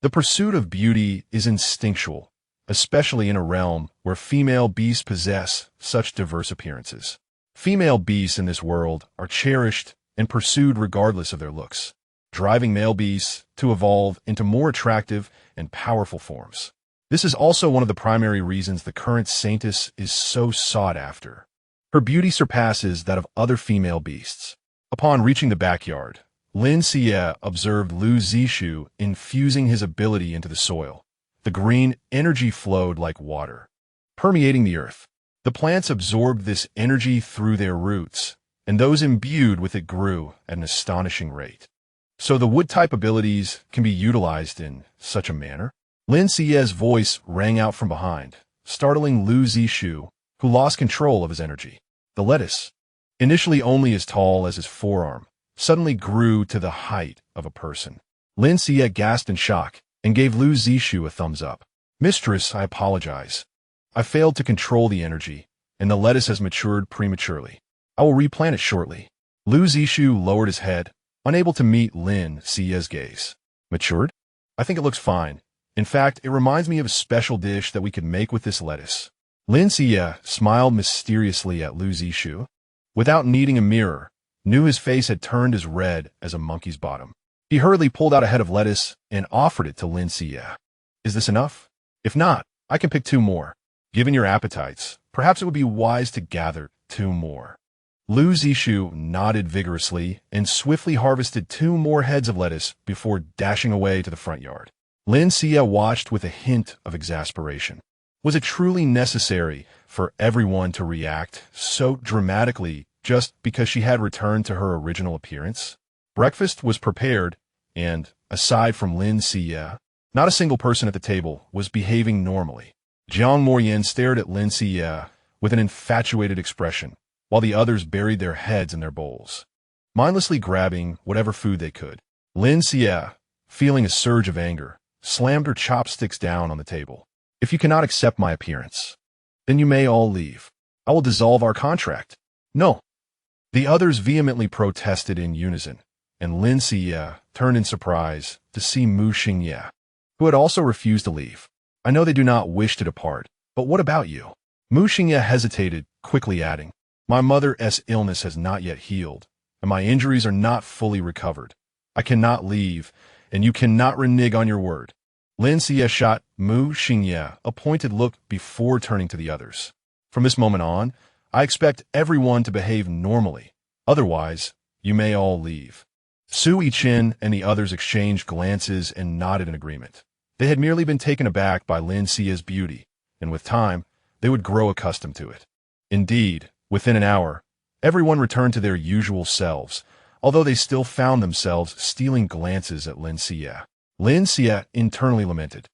the pursuit of beauty is instinctual, especially in a realm where female beasts possess such diverse appearances. Female beasts in this world are cherished and pursued regardless of their looks, driving male beasts to evolve into more attractive and powerful forms. This is also one of the primary reasons the current saintess is so sought after. Her beauty surpasses that of other female beasts. Upon reaching the backyard, Lin Xiyue observed Lin Xiyue infusing his ability into the soil. The green energy flowed like water, permeating the earth. The plants absorbed this energy through their roots, and those imbued with it grew at an astonishing rate. So the wood-type abilities can be utilized in such a manner? Lin Xiyue's voice rang out from behind, startling Lin Xiyue, who lost control of his energy. The lettuce, initially only as tall as his forearm, suddenly grew to the height of a person. Lin Xiyue gasped in shock and gave Lin Xiyue a thumbs up. Mistress, I apologize. I failed to control the energy, and the lettuce has matured prematurely. I will replant it shortly. Lin Xiyue lowered his head, unable to meet Lin Xiyue's gaze. Matured? I think it looks fine. In fact, it reminds me of a special dish that we could make with this lettuce. Lin Xiyue smiled mysteriously at Lin Xiyue. Without needing a mirror, knew his face had turned as red as a monkey's bottom. He hurriedly pulled out a head of lettuce and offered it to Lin Xiyue. Is this enough? If not, I can pick 2 more. Given your appetites, perhaps it would be wise to gather 2 more. Lin Xiyue nodded vigorously and swiftly harvested 2 more heads of lettuce before dashing away to the front yard. Lin Xiyue watched with a hint of exasperation. Was it truly necessary for everyone to react so dramatically just because she had returned to her original appearance? Breakfast was prepared, and, aside from Lin Xiyue, not a single person at the table was behaving normally. Jiang Moyin stared at Lin Xiyue with an infatuated expression, while the others buried their heads in their bowls, mindlessly grabbing whatever food they could. Lin Xiyue, feeling a surge of anger, slammed her chopsticks down on the table. If you cannot accept my appearance, then you may all leave. I will dissolve our contract. No. The others vehemently protested in unison, and Lin Xiyue turned in surprise to see Mu Xingye, who had also refused to leave. I know they do not wish to depart, but what about you? Mu Xingye hesitated, quickly adding, my mother's illness has not yet healed, and my injuries are not fully recovered. I cannot leave, and you cannot renege on your word. Lin Xiyue shot Mu Xingye a pointed look before turning to the others. From this moment on, I expect everyone to behave normally. Otherwise, you may all leave. Su Yichen and the others exchanged glances and nodded in agreement. They had merely been taken aback by Lin Xiyue's beauty, and with time, they would grow accustomed to it. Indeed, within an hour, everyone returned to their usual selves, although they still found themselves stealing glances at Lin Xiyue. Lin Xiyue internally lamented.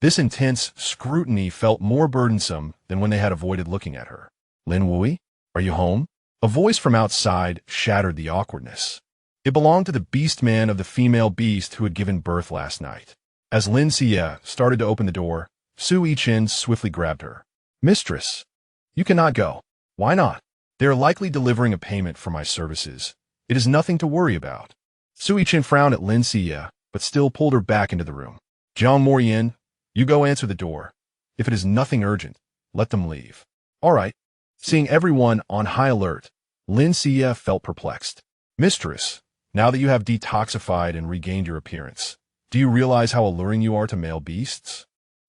This intense scrutiny felt more burdensome than when they had avoided looking at her. Lin Wui, are you home? A voice from outside shattered the awkwardness. It belonged to the beast man of the female beast who had given birth last night. As Lin Xiyue started to open the door, Su Yichen swiftly grabbed her. Mistress, you cannot go. Why not? They are likely delivering a payment for my services. It is nothing to worry about. Su Yichen frowned at Lin Xiyue, but still pulled her back into the room. Jiang Morian, you go answer the door. If it is nothing urgent, let them leave. All right. Seeing everyone on high alert, Lin Xiyue felt perplexed. Mistress, now that you have detoxified and regained your appearance, do you realize how alluring you are to male beasts?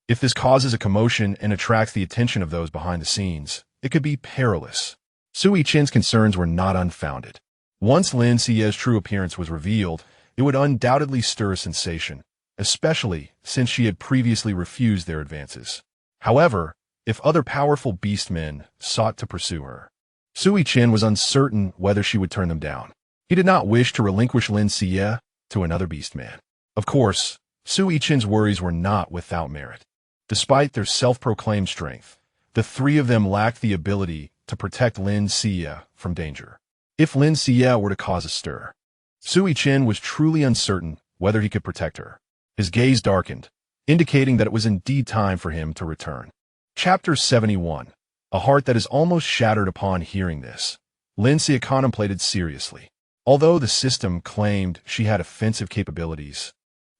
If this causes a commotion and attracts the attention of those behind the scenes, it could be perilous. Su Yichen's concerns were not unfounded. Once Lin Xiyue's true appearance was revealed, it would undoubtedly stir a sensation, especially since she had previously refused their advances. However, if other powerful beastmen sought to pursue her, Su Yichen was uncertain whether she would turn them down. He did not wish to relinquish Lin Xiyue to another beastman. Of course, Su Yichen's worries were not without merit. Despite their self-proclaimed strength, the three of them lacked the ability to protect Lin Xiyue from danger. If Lin Xiyue were to cause a stir, Su Yichen was truly uncertain whether he could protect her. His gaze darkened, indicating that it was indeed time for him to return. Chapter 71. A heart that is almost shattered upon hearing this. Lin Xiyue contemplated seriously. Although the system claimed she had offensive capabilities,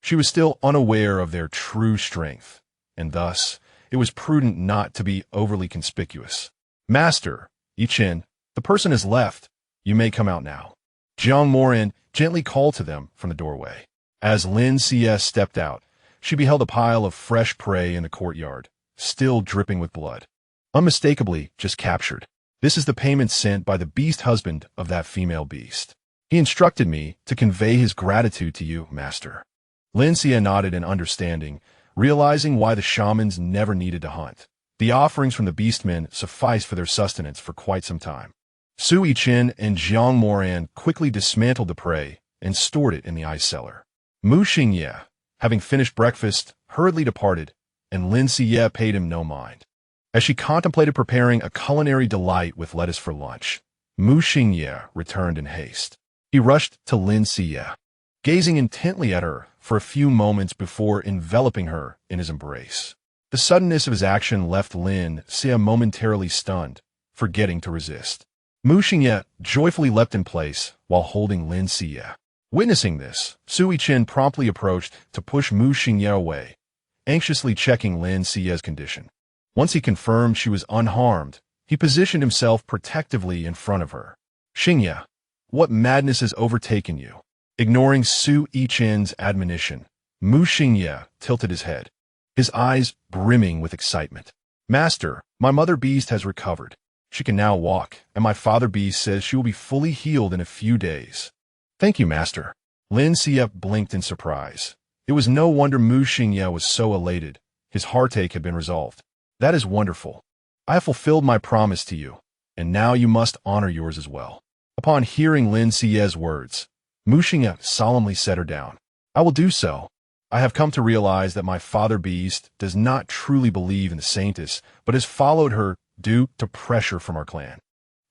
she was still unaware of their true strength, and thus, it was prudent not to be overly conspicuous. Master, Yichen, the person has left. You may come out now. Jiang Morin gently called to them from the doorway. As Lin Xiyue stepped out, she beheld a pile of fresh prey in the courtyard, still dripping with blood. Unmistakably just captured. This is the payment sent by the beast husband of that female beast. He instructed me to convey his gratitude to you, master. Lin Xiyue nodded in understanding, realizing why the shamans never needed to hunt. The offerings from the beastmen sufficed for their sustenance for quite some time. Su Yichen and Jiang Moran quickly dismantled the prey and stored it in the ice cellar. Mu Xingye, having finished breakfast, hurriedly departed, and Lin Xiyue paid him no mind. As she contemplated preparing a culinary delight with lettuce for lunch, Mu Xingye returned in haste. He rushed to Lin Xiyue, gazing intently at her for a few moments before enveloping her in his embrace. The suddenness of his action left Lin Xiyue momentarily stunned, forgetting to resist. Mu Xingye joyfully leapt in place while holding Lin Xiyue. Witnessing this, Su Yichen promptly approached to push Mu Xingye away, anxiously checking Lin Xiyue's condition. Once he confirmed she was unharmed, he positioned himself protectively in front of her. Xingye, what madness has overtaken you? Ignoring Su Yichen's admonition, Mu Xingye tilted his head, his eyes brimming with excitement. Master, my mother beast has recovered. She can now walk, and my father beast says she will be fully healed in a few days. Thank you, master. Lin Xiyue blinked in surprise. It was no wonder Mu Xingye was so elated. His heartache had been resolved. That is wonderful. I have fulfilled my promise to you, and now you must honor yours as well. Upon hearing Lin Xiyue's words, Mu Xingye solemnly set her down. I will do so. I have come to realize that my father beast does not truly believe in the saintess, but has followed her due to pressure from our clan.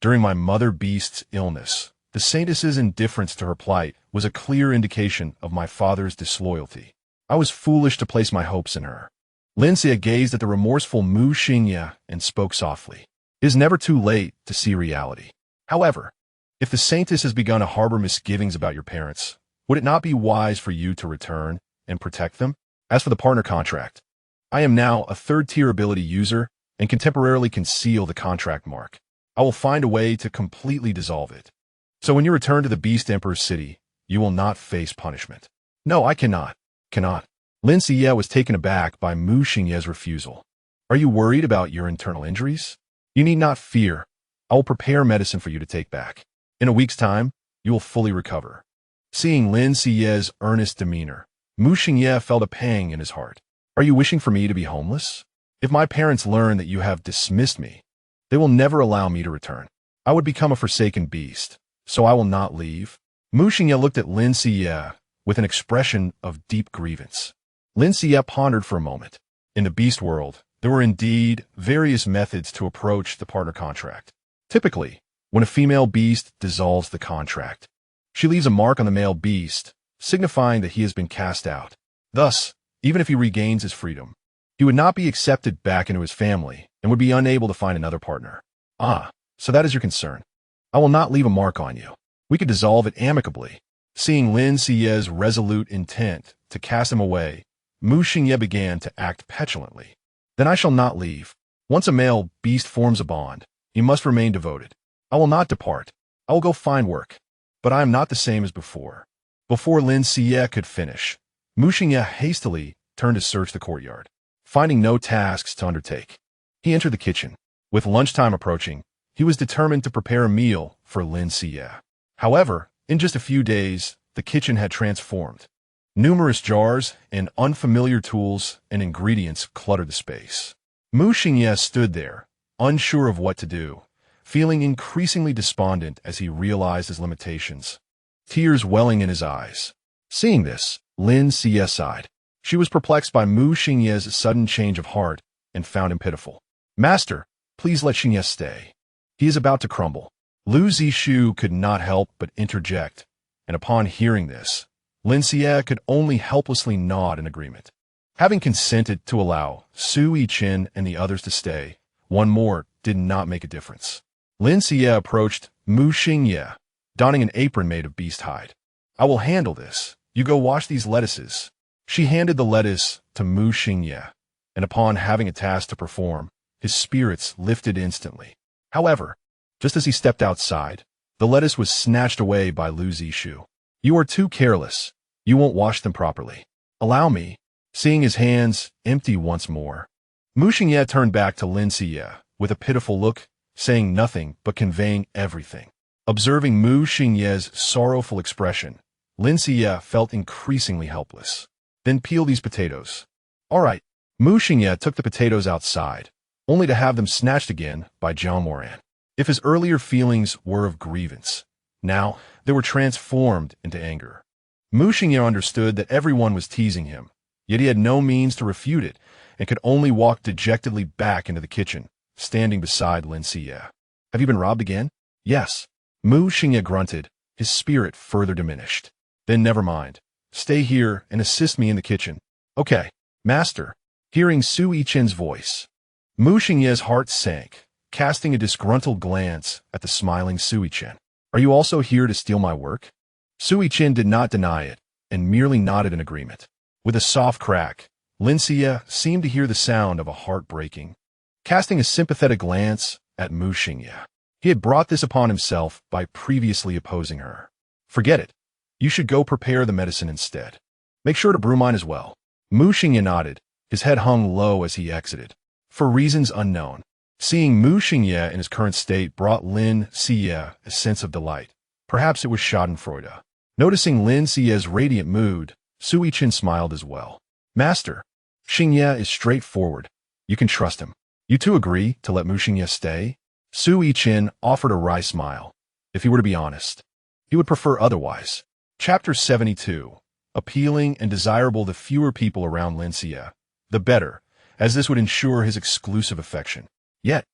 During my mother beast's illness, the saintess's indifference to her plight was a clear indication of my father's disloyalty. I was foolish to place my hopes in her. Lin Xiyue gazed at the remorseful Mu Xingye and spoke softly. It is never too late to see reality. However, if the saintess has begun to harbor misgivings about your parents, would it not be wise for you to return and protect them? As for the partner contract, I am now a third-tier ability user and can temporarily conceal the contract mark. I will find a way to completely dissolve it. So when you return to the Beast Emperor's city, you will not face punishment. No, I cannot. Cannot. Lin Xiyue was taken aback by Mu Xingye's refusal. Are you worried about your internal injuries? You need not fear. I will prepare medicine for you to take back. In a week's time, you will fully recover. Seeing Lin Xiyue's earnest demeanor, Mu Xingye felt a pang in his heart. Are you wishing for me to be homeless? If my parents learn that you have dismissed me, they will never allow me to return. I would become a forsaken beast, so I will not leave. Mu Xingye looked at Lin Xiyue with an expression of deep grievance. Lin Xiyue pondered for a moment. In the beast world, there were indeed various methods to approach the partner contract. Typically, when a female beast dissolves the contract, she leaves a mark on the male beast, signifying that he has been cast out. Thus, even if he regains his freedom, he would not be accepted back into his family and would be unable to find another partner. Ah, so that is your concern. I will not leave a mark on you. We could dissolve it amicably. Seeing Lin Xiyue's resolute intent to cast him away, Mu Xingye began to act petulantly. Then I shall not leave. Once a male beast forms a bond, he must remain devoted. I will not depart. I will go find work. But I am not the same as before. Before Lin Xiyue could finish, Mu Xingye hastily turned to search the courtyard. Finding no tasks to undertake, he entered the kitchen. With lunchtime approaching, he was determined to prepare a meal for Lin Xiyue. However, in just a few days, the kitchen had transformed. Numerous jars and unfamiliar tools and ingredients cluttered the space. Mu Xingye stood there, unsure of what to do, feeling increasingly despondent as he realized his limitations, tears welling in his eyes. Seeing this, Lin Xiyue sighed. She was perplexed by Mu Xingye's sudden change of heart and found him pitiful. Master, please let Xingye stay. He is about to crumble. Lu Zishu could not help but interject, and upon hearing this, Lin Xiyue could only helplessly nod in agreement. Having consented to allow Su Yiqin and the others to stay, one more did not make a difference. Lin Xiyue approached Mu Xingye, donning an apron made of beast hide. I will handle this. You go wash these lettuces. She handed the lettuce to Mu Xingye, and upon having a task to perform, his spirits lifted instantly. However, just as he stepped outside, the lettuce was snatched away by Lu Zishu. You are too careless. You won't wash them properly. Allow me. Seeing his hands empty once more, Mu Xingye turned back to Lin Xiyue with a pitiful look, saying nothing but conveying everything. Observing Mu Xingye's sorrowful expression, Lin Xiyue felt increasingly helpless. Then peel these potatoes. All right. Mu Xingye took the potatoes outside, only to have them snatched again by Jiang Moran. If his earlier feelings were of grievance, now they were transformed into anger. Mu Xingye understood that everyone was teasing him, yet he had no means to refute it and could only walk dejectedly back into the kitchen, standing beside Lin Xiyue. Have you been robbed again? Yes. Mu Xingye grunted, his spirit further diminished. Then never mind. Stay here and assist me in the kitchen. Okay, master. Hearing Su Yiqin's voice, Mu Xingye's heart sank, casting a disgruntled glance at the smiling Su Yiqin. Are you also here to steal my work? Su Yiqin did not deny it and merely nodded in agreement. With a soft crack, Lin Xiyue seemed to hear the sound of a heart breaking. Casting a sympathetic glance at Mu Xingye, he had brought this upon himself by previously opposing her. Forget it. You should go prepare the medicine instead. Make sure to brew mine as well. Mu Xingye nodded, his head hung low as he exited. For reasons unknown, seeing Mu Xingye in his current state brought Lin Xiyue a sense of delight. Perhaps it was schadenfreude. Noticing Lin Xiyue's radiant mood, Su Yiqin smiled as well. Master, Xingye is straightforward. You can trust him. You two agree to let Mu Xingye stay? Su Yiqin offered a wry smile. If he were to be honest, he would prefer otherwise. Chapter 72. Appealing and desirable, the fewer people around Lin Xiyue, the better, as this would ensure his exclusive affection. Yet,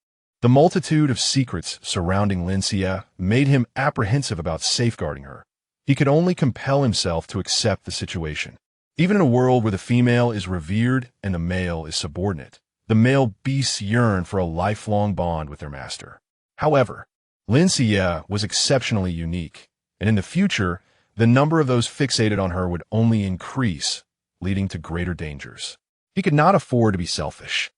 the multitude of secrets surrounding Lin Xiyue made him apprehensive about safeguarding her. He could only compel himself to accept the situation. Even in a world where the female is revered and the male is subordinate, the male beasts yearn for a lifelong bond with their master. However, Lin Xiyue was exceptionally unique, and in the future, the number of those fixated on her would only increase, leading to greater dangers. He could not afford to be selfish.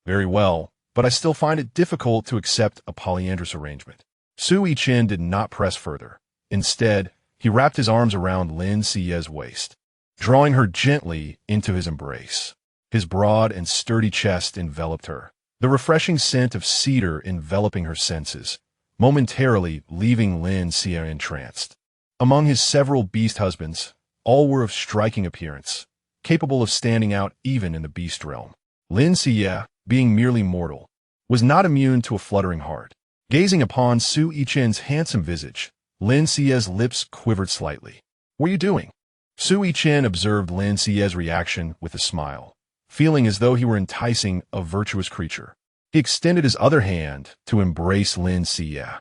Very well, but I still find it difficult to accept a polyandrous arrangement. Su Yichen did not press further. Instead, he wrapped his arms around Lin Xiyue's waist, drawing her gently into his embrace. His broad and sturdy chest enveloped her, the refreshing scent of cedar enveloping her senses, momentarily leaving Lin Xiyue entranced. Among his several beast husbands, all were of striking appearance, capable of standing out even in the beast realm. Lin Xiyue, being merely mortal, was not immune to a fluttering heart. Gazing upon Su Yichen's handsome visage, Lin Xiyue's lips quivered slightly. "What are you doing?" Su Yichen observed Lin Xiyue's reaction with a smile, feeling as though he were enticing a virtuous creature. He extended his other hand to embrace Lin Xiyue.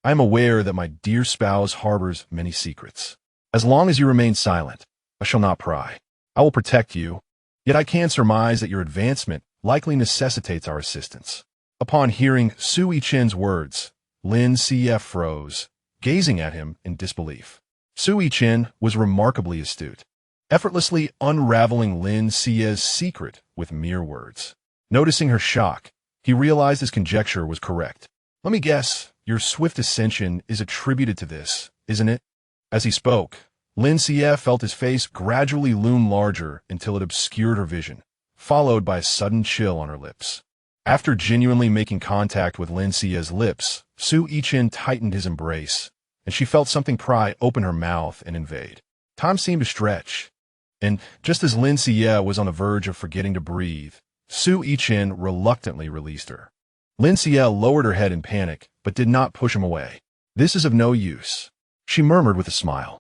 "I am aware that my dear spouse harbors many secrets. As long as you remain silent, I shall not pry. I will protect you, yet I can surmise that your advancement likely necessitates our assistance." Upon hearing Su Yichen's words, Lin Xiyue froze, gazing at him in disbelief. Su Yichen was remarkably astute, effortlessly unraveling Lin Xiyue's secret with mere words. Noticing her shock, he realized his conjecture was correct. "Let me guess, your swift ascension is attributed to this, isn't it?" As he spoke, Lin Xiyue felt his face gradually loom larger until it obscured her vision, followed by a sudden chill on her lips. After genuinely making contact with Lin Xiyue's lips, Su Yichen tightened his embrace, and she felt something pry open her mouth and invade. Time seemed to stretch, and just as Lin Xiyue was on the verge of forgetting to breathe, Su Yichen reluctantly released her. Lin Xiyue lowered her head in panic, but did not push him away. "This is of no use," she murmured with a smile.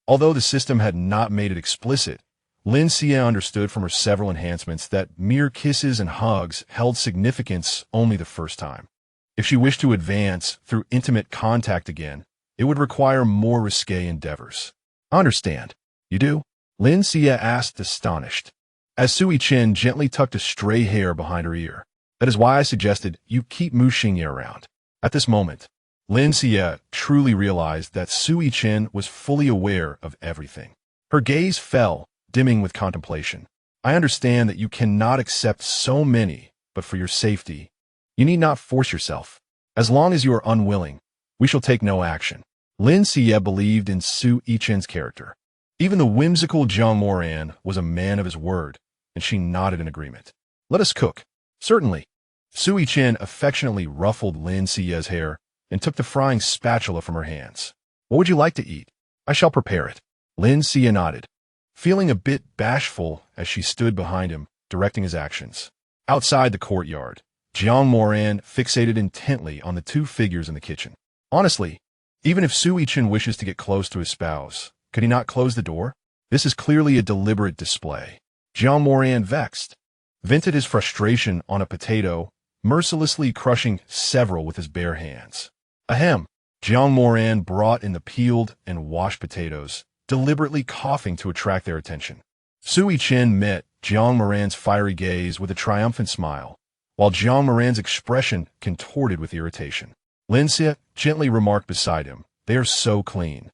Although the system had not made it explicit, Lin Xiyue understood from her several enhancements that mere kisses and hugs held significance only the first time. If she wished to advance through intimate contact again, it would require more risque endeavors. "I understand. You do?" Lin Xiyue asked, astonished, as Su Yichen gently tucked a stray hair behind her ear. "That is why I suggested you keep Mu Xingye around." At this moment, Lin Xiyue truly realized that Su Yichen was fully aware of everything. Her gaze fell, dimming with contemplation. "I understand that you cannot accept so many, but for your safety, you need not force yourself. As long as you are unwilling, we shall take no action." Lin Xiyue believed in Su Yichen's character. Even the whimsical Jiang Moran was a man of his word, and she nodded in agreement. "Let us cook." "Certainly." Su Yichen affectionately ruffled Lin Xiyue's hair and took the frying spatula from her hands. "What would you like to eat?" "I shall prepare it." Lin Xiyue nodded, feeling a bit bashful as she stood behind him, directing his actions. Outside the courtyard, Jiang Moran fixated intently on the two figures in the kitchen. Honestly, even if Su Yichen wishes to get close to his spouse, could he not close the door? This is clearly a deliberate display. Jiang Moran, vexed, vented his frustration on a potato, mercilessly crushing several with his bare hands. Ahem! Jiang Moran brought in the peeled and washed potatoes, deliberately coughing to attract their attention. Su Yichen met Jiang Moran's fiery gaze with a triumphant smile, while Jiang Moran's expression contorted with irritation. Lin Xiyue gently remarked beside him, "They are so clean.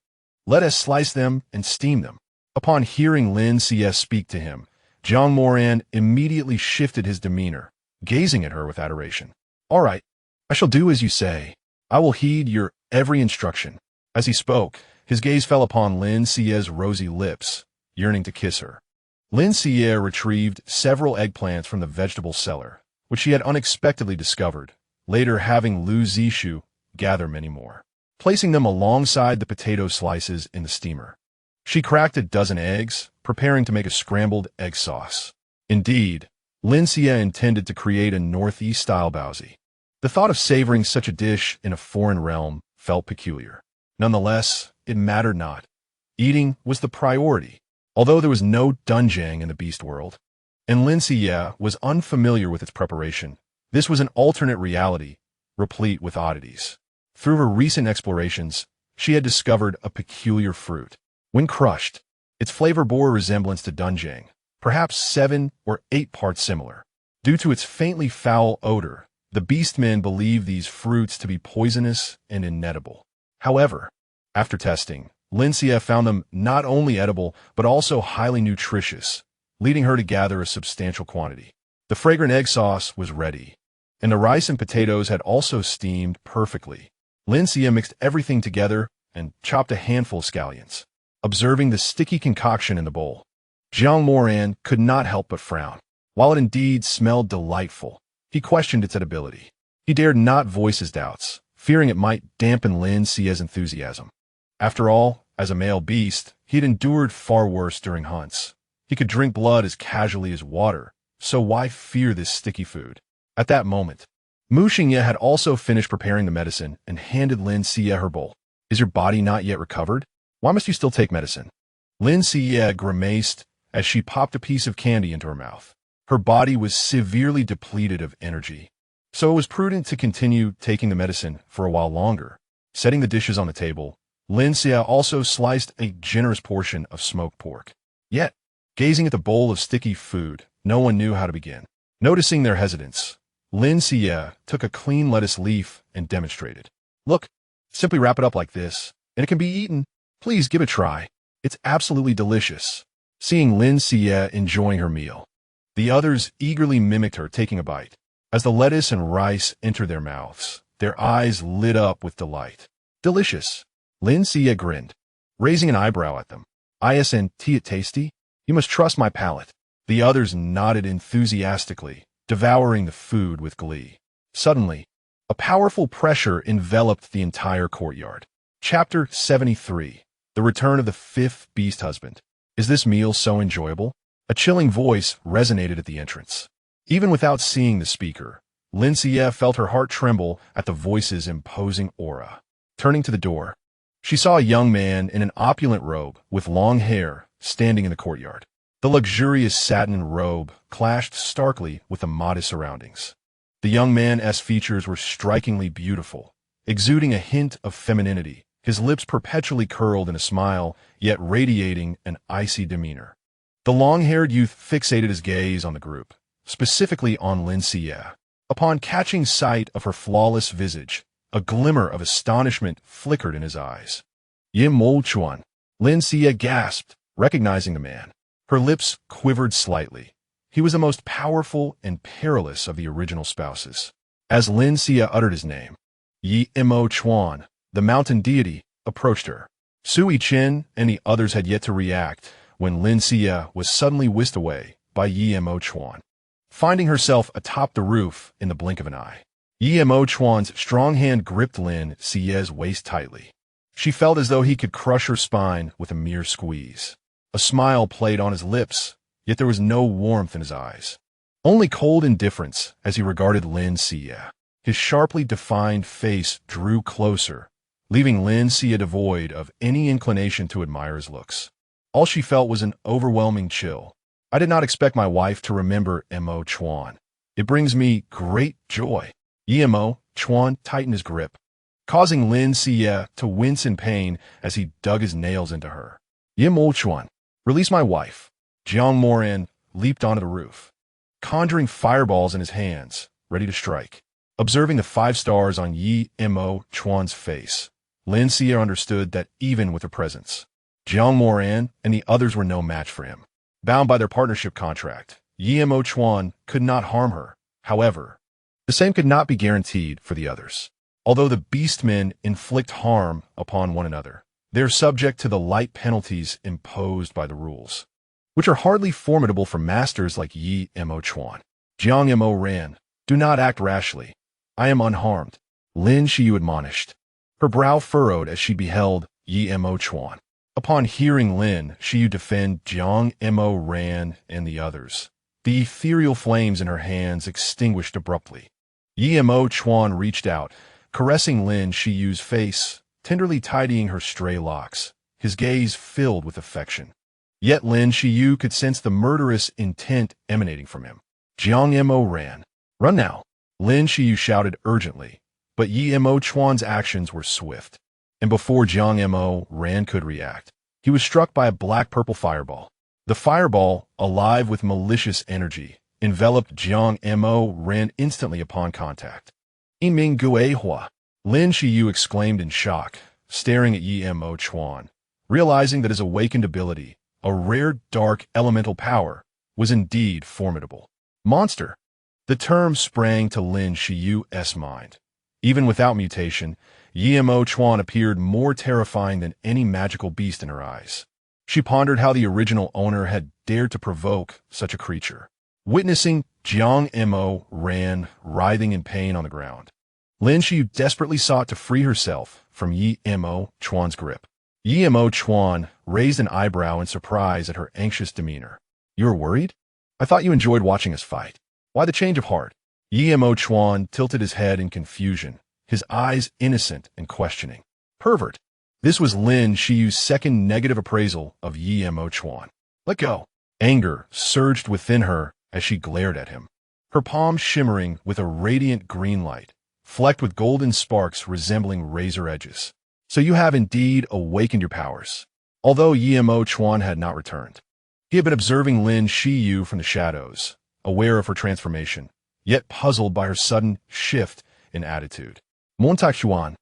Let us slice them and steam them." Upon hearing Lin Xiyue speak to him, Jiang Moran immediately shifted his demeanor, gazing at her with adoration. "All right, I shall do as you say. I will heed your every instruction." As he spoke, his gaze fell upon Lin Xiyue's rosy lips, yearning to kiss her. Lin Xiyue retrieved several eggplants from the vegetable cellar, which she had unexpectedly discovered, later having Lu Zishu gather many more, placing them alongside the potato slices in the steamer. She cracked a dozen eggs, preparing to make a scrambled egg sauce. Indeed, Lin Xiyue intended to create a Northeast-style baozi. The thought of savoring such a dish in a foreign realm felt peculiar. Nonetheless, it mattered not. Eating was the priority, although there was no doenjang in the beast world, and Lin Xiyue was unfamiliar with its preparation. This was an alternate reality, replete with oddities. Through her recent explorations, she had discovered a peculiar fruit. When crushed, its flavor bore a resemblance to doenjang, perhaps 7 or 8 parts similar. Due to its faintly foul odor, the beastmen believed these fruits to be poisonous and inedible. However, after testing, Lin Xiyue found them not only edible but also highly nutritious, leading her to gather a substantial quantity. The fragrant egg sauce was ready, and the rice and potatoes had also steamed perfectly. Lin Xiyue mixed everything together and chopped a handful of scallions. Observing the sticky concoction in the bowl, Jiang Moran could not help but frown. While it indeed smelled delightful, he questioned its edibility. He dared not voice his doubts, fearing it might dampen Lin Xiyue's enthusiasm. After all, as a male beast, he had endured far worse during hunts. He could drink blood as casually as water, so why fear this sticky food? At that moment, Mu Xingye had also finished preparing the medicine and handed Lin Xiyue her bowl. Is your body not yet recovered? Why must you still take medicine? Lin Xiyue grimaced as she popped a piece of candy into her mouth. Her body was severely depleted of energy, so it was prudent to continue taking the medicine for a while longer. Setting the dishes on the table, Lin Xiyue also sliced a generous portion of smoked pork. Yet, gazing at the bowl of sticky food, no one knew how to begin. Noticing their hesitance, Lin Xiyue took a clean lettuce leaf and demonstrated. Look, simply wrap it up like this, and it can be eaten. Please give it a try. It's absolutely delicious. Seeing Lin Xiyue enjoying her meal, the others eagerly mimicked her, taking a bite. As the lettuce and rice entered their mouths, their eyes lit up with delight. Delicious. Lin Xiyue grinned, raising an eyebrow at them. Isn't it tasty? You must trust my palate. The others nodded enthusiastically, devouring the food with glee. Suddenly, a powerful pressure enveloped the entire courtyard. Chapter 73. The Return of the Fifth Beast Husband. Is this meal so enjoyable? A chilling voice resonated at the entrance. Even without seeing the speaker, Lin Xiyue felt her heart tremble at the voice's imposing aura. Turning to the door, she saw a young man in an opulent robe with long hair standing in the courtyard. The luxurious satin robe clashed starkly with the modest surroundings. The young man's features were strikingly beautiful, exuding a hint of femininity, his lips perpetually curled in a smile, yet radiating an icy demeanor. The long-haired youth fixated his gaze on the group, specifically on Lin Xiyue. Upon catching sight of her flawless visage, a glimmer of astonishment flickered in his eyes. Yim Mo Chuan. Lin Xiyue gasped, recognizing the man. Her lips quivered slightly. He was the most powerful and perilous of the original spouses. As Lin Xiyue uttered his name, Yi Mo Chuan, the mountain deity, approached her. Sui Chen and the others had yet to react when Lin Xiyue was suddenly whisked away by Yi Mo Chuan, finding herself atop the roof in the blink of an eye. Yi Mo Chuan's strong hand gripped Lin Xiyue's waist tightly. She felt as though he could crush her spine with a mere squeeze. A smile played on his lips, yet there was no warmth in his eyes. Only cold indifference as he regarded Lin Xiyue. His sharply defined face drew closer, leaving Lin Xiyue devoid of any inclination to admire his looks. All she felt was an overwhelming chill. I did not expect my wife to remember Mo Chuan. It brings me great joy. Mo Chuan tightened his grip, causing Lin Xiyue to wince in pain as he dug his nails into her. Mo Chuan, release my wife. Jiang Moran leaped onto the roof, conjuring fireballs in his hands, ready to strike. Observing the 5 stars on Mo Chuan's face, Lin Xiyue understood that even with her presence, Jiang Moran and the others were no match for him. Bound by their partnership contract, Mo Chuan could not harm her. However, the same could not be guaranteed for the others. Although the beastmen inflict harm upon one another, they are subject to the light penalties imposed by the rules, which are hardly formidable for masters like Mo Chuan. Jiang Mo ran. Do not act rashly. I am unharmed, Lin Xiyue admonished. Her brow furrowed as she beheld Mo Chuan. Upon hearing Lin Xiyue defend Jiang Mo Ran and the others, the ethereal flames in her hands extinguished abruptly. Mo Chuan reached out, caressing Lin Xiyue's face, tenderly tidying her stray locks, his gaze filled with affection. Yet Lin Xiyue could sense the murderous intent emanating from him. Jiang Mo ran. Run now, Lin Xiyue shouted urgently, but Mo Chuan's actions were swift, and before Jiang Mo Ran could react, he was struck by a black-purple fireball. The fireball, alive with malicious energy, enveloped Jiang Mo Ran instantly upon contact. Yiming Gue Hua, Lin Xiyue exclaimed in shock, staring at Mo Chuan, realizing that his awakened ability, a rare dark elemental power, was indeed formidable. Monster. The term sprang to Lin Xiyue's mind. Even without mutation, Yimo Chuan appeared more terrifying than any magical beast in her eyes. She pondered how the original owner had dared to provoke such a creature. Witnessing, Jiang Mo ran, writhing in pain on the ground. Lin Xiyue desperately sought to free herself from Yimo Chuan's grip. Yimo Chuan raised an eyebrow in surprise at her anxious demeanor. "You're worried? I thought you enjoyed watching us fight. Why the change of heart?" Yimo Chuan tilted his head in confusion, his eyes innocent and questioning. "Pervert." This was Lin Xiyue's second negative appraisal of Yimo Chuan. "Let go." Anger surged within her as she glared at him, her palms shimmering with a radiant green light, flecked with golden sparks resembling razor edges. "So you have indeed awakened your powers." Although Yimo Chuan had not returned, he had been observing Lin Xiyue from the shadows, aware of her transformation, yet puzzled by her sudden shift in attitude. "Montai Chuan,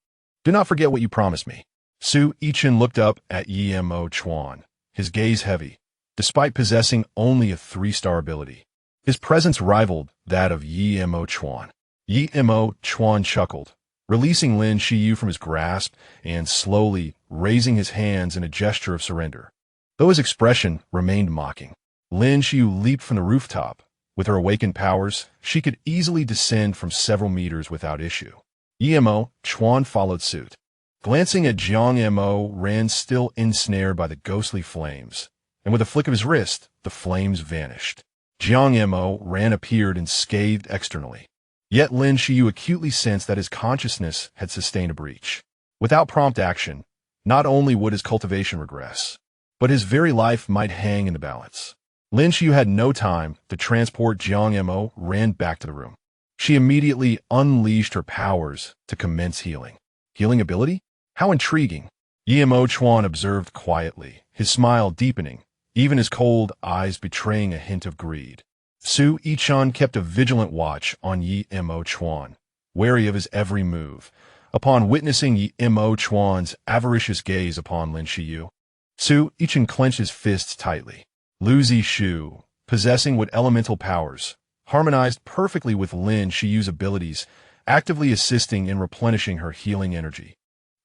do not forget what you promised me." Su Yichen looked up at Yimo Chuan, his gaze heavy, despite possessing only a 3-star ability. His presence rivaled that of Yimo Chuan. Yimo Chuan chuckled, releasing Lin Xiyue from his grasp and slowly raising his hands in a gesture of surrender. Though his expression remained mocking, Lin Xiyue leaped from the rooftop. With her awakened powers, she could easily descend from several meters without issue. Yimo Chuan followed suit. Glancing at Jiang Mo ran still ensnared by the ghostly flames, and with a flick of his wrist, the flames vanished. Jiang Mo ran appeared and scathed externally. Yet Lin Xiyue acutely sensed that his consciousness had sustained a breach. Without prompt action, not only would his cultivation regress, but his very life might hang in the balance. Lin Xiyue had no time to transport. Jiang Mo ran back to the room. She immediately unleashed her powers to commence healing. Healing ability? How intriguing. Yimo Chuan observed quietly, his smile deepening, even his cold eyes betraying a hint of greed. Su Yichen kept a vigilant watch on Yimo Chuan, wary of his every move. Upon witnessing Yimo Chuan's avaricious gaze upon Lin Xiyue, Su Yichen clenched his fists tightly. Lu Zishu, possessing what elemental powers, harmonized perfectly with Lin Xiyue's abilities, actively assisting in replenishing her healing energy.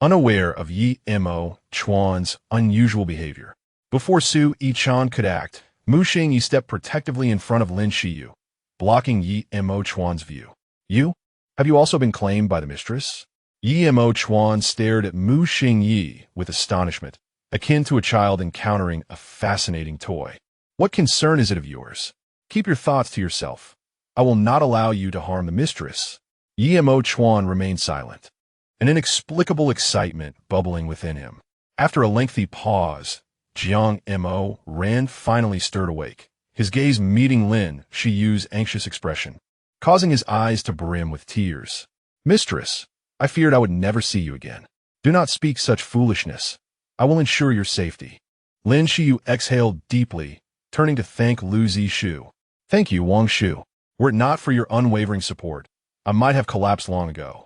Unaware of Yimo Chuan's unusual behavior, before Su Yichen could act, Mu Xingyi stepped protectively in front of Lin Xiyue, blocking Yimo Chuan's view. "You? Have you also been claimed by the mistress?" Yimo Chuan stared at Mu Xingyi with astonishment, akin to a child encountering a fascinating toy. "What concern is it of yours? Keep your thoughts to yourself. I will not allow you to harm the mistress." Yimo Chuan remained silent, an inexplicable excitement bubbling within him. After a lengthy pause, Jiang Mo ran finally stirred awake, his gaze meeting Lin Xiyue's anxious expression, causing his eyes to brim with tears. "Mistress, I feared I would never see you again. Do not speak such foolishness. I will ensure your safety." Lin Xiyue exhaled deeply, turning to thank Lu Zishu. "Thank you, Wang Shu. Were it not for your unwavering support, I might have collapsed long ago."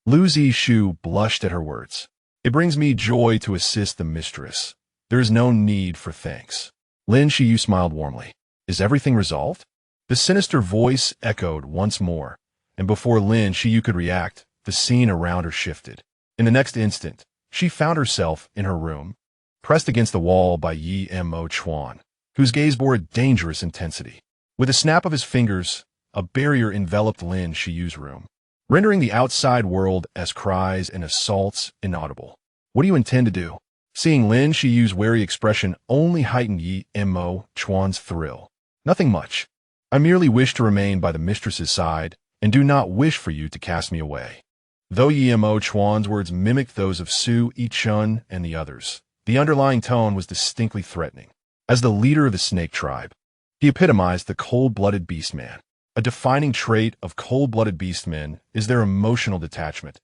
Lu Zishu blushed at her words. "It brings me joy to assist the mistress. There is no need for thanks." Lin Xiyue smiled warmly. "Is everything resolved?" The sinister voice echoed once more, and before Lin Xiyue could react, the scene around her shifted. In the next instant, she found herself in her room, pressed against the wall by Yimo Chuan, whose gaze bore a dangerous intensity. With a snap of his fingers, a barrier enveloped Lin Xiyue's room, rendering the outside world as cries and assaults inaudible. "What do you intend to do?" Seeing Lin Xiyue's wary expression only heightened Yimo Chuan's thrill. "Nothing much. I merely wish to remain by the mistress's side and do not wish for you to cast me away." Though Yimo Chuan's words mimicked those of Su Yichen and the others, the underlying tone was distinctly threatening. As the leader of the snake tribe, he epitomized the cold-blooded beastman. A defining trait of cold-blooded beastmen is their emotional detachment.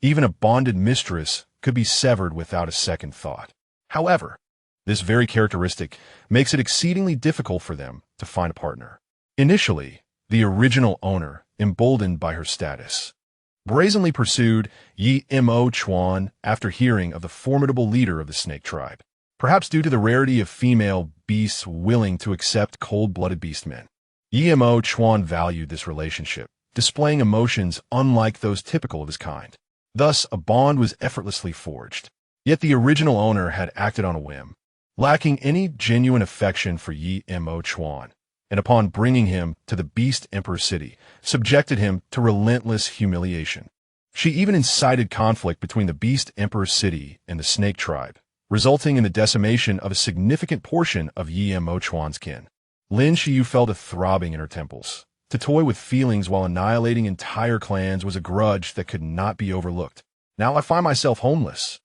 Even a bonded mistress could be severed without a second thought. However, this very characteristic makes it exceedingly difficult for them to find a partner. Initially, the original owner, emboldened by her status, brazenly pursued Yimo Chuan after hearing of the formidable leader of the snake tribe. perhaps due to the rarity of female beasts willing to accept cold-blooded beastmen. Yimo Chuan valued this relationship, displaying emotions unlike those typical of his kind. Thus, a bond was effortlessly forged. Yet the original owner had acted on a whim, lacking any genuine affection for Yimo Chuan, and upon bringing him to the Beast Emperor city, subjected him to relentless humiliation. She even incited conflict between the Beast Emperor city and the Snake tribe, resulting in the decimation of a significant portion of Yimo Chuan's kin. Lin Xiyue felt a throbbing in her temples. To toy with feelings while annihilating entire clans was a grudge that could not be overlooked. Now I find myself homeless.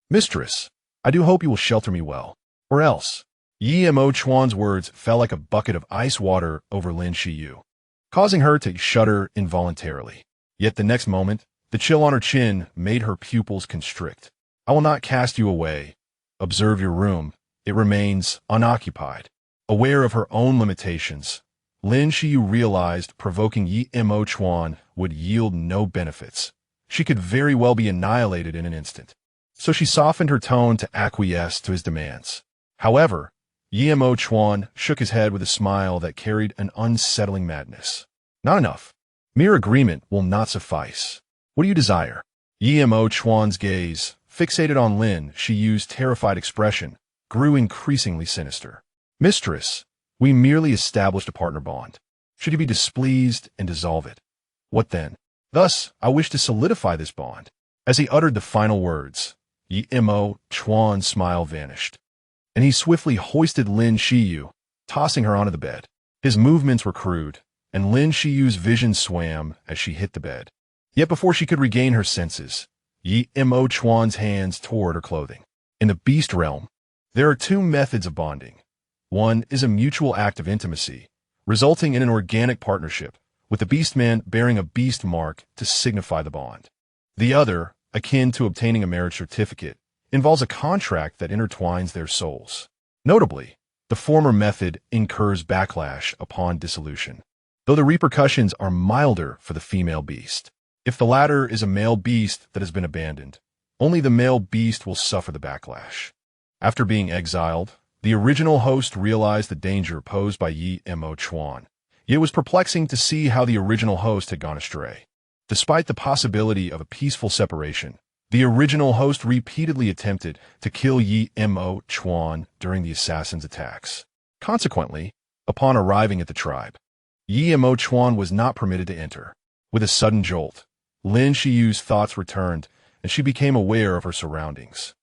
Mistress, I do hope you will shelter me well. Or else. Yimo Chuan's words fell like a bucket of ice water over Lin Xiyue, causing her to shudder involuntarily. Yet the next moment, the chill on her chin made her pupils constrict. I will not cast you away. Observe your room. It remains unoccupied. Aware of her own limitations, Lin Xiyue realized provoking Yimo Chuan would yield no benefits. She could very well be annihilated in an instant. So she softened her tone to acquiesce to his demands. However, Yimo Chuan shook his head with a smile that carried an unsettling madness. Not enough. Mere agreement will not suffice. What do you desire? Yimo Chuan's gaze, fixated on Lin Xiyue's terrified expression, grew increasingly sinister. Mistress, we merely established a partner bond. Should you be displeased and dissolve it? What then? Thus, I wish to solidify this bond. As he uttered the final words, Yimo Chuan's smile vanished, and he swiftly hoisted Lin Xiyue, tossing her onto the bed. His movements were crude, and Lin Xiyue's vision swam as she hit the bed. Yet before she could regain her senses, Yimo Chuan's hands tore at her clothing. In the beast realm, there are two methods of bonding. One is a mutual act of intimacy, resulting in an organic partnership, with the beastman bearing a beast mark to signify the bond. The other, akin to obtaining a marriage certificate, involves a contract that intertwines their souls. Notably, the former method incurs backlash upon dissolution, though the repercussions are milder for the female beast. If the latter is a male beast that has been abandoned, only the male beast will suffer the backlash. After being exiled, the original host realized the danger posed by Yimo Chuan. It was perplexing to see how the original host had gone astray. Despite the possibility of a peaceful separation, the original host repeatedly attempted to kill Yimo Chuan during the assassin's attacks. Consequently, upon arriving at the tribe, Yimo Chuan was not permitted to enter. With a sudden jolt, Lin Xiyue's thoughts returned, and she became aware of her surroundings,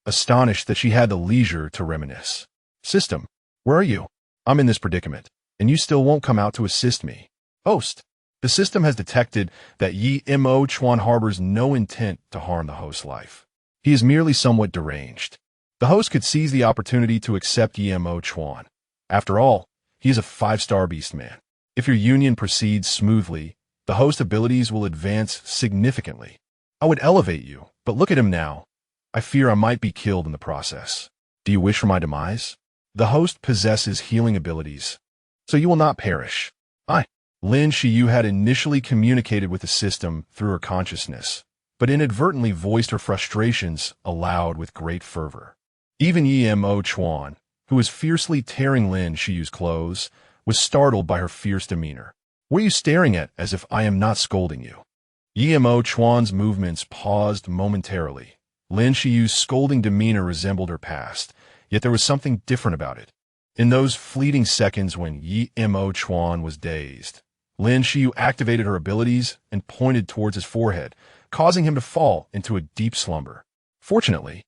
astonished that she had the leisure to reminisce. System, where are you? I'm in this predicament, and you still won't come out to assist me. Host, the system has detected that Yimo Chuan harbors no intent to harm the host's life. He is merely somewhat deranged. The host could seize the opportunity to accept Yimo Chuan. After all, he is a 5-star beastman. If your union proceeds smoothly, the host abilities will advance significantly. I would elevate you, but look at him now. I fear I might be killed in the process. Do you wish for my demise? The host possesses healing abilities, so you will not perish. Lin Xiyue had initially communicated with the system through her consciousness, but inadvertently voiced her frustrations aloud with great fervor. Even Yimo Chuan, who was fiercely tearing Lin Xiyue's clothes, was startled by her fierce demeanor. What are you staring at as if I am not scolding you? Yimo Chuan's movements paused momentarily. Lin Xiyue's scolding demeanor resembled her past, yet there was something different about it. In those fleeting seconds when Yimo Chuan was dazed, Lin Xiyue activated her abilities and pointed towards his forehead, causing him to fall into a deep slumber. Fortunately,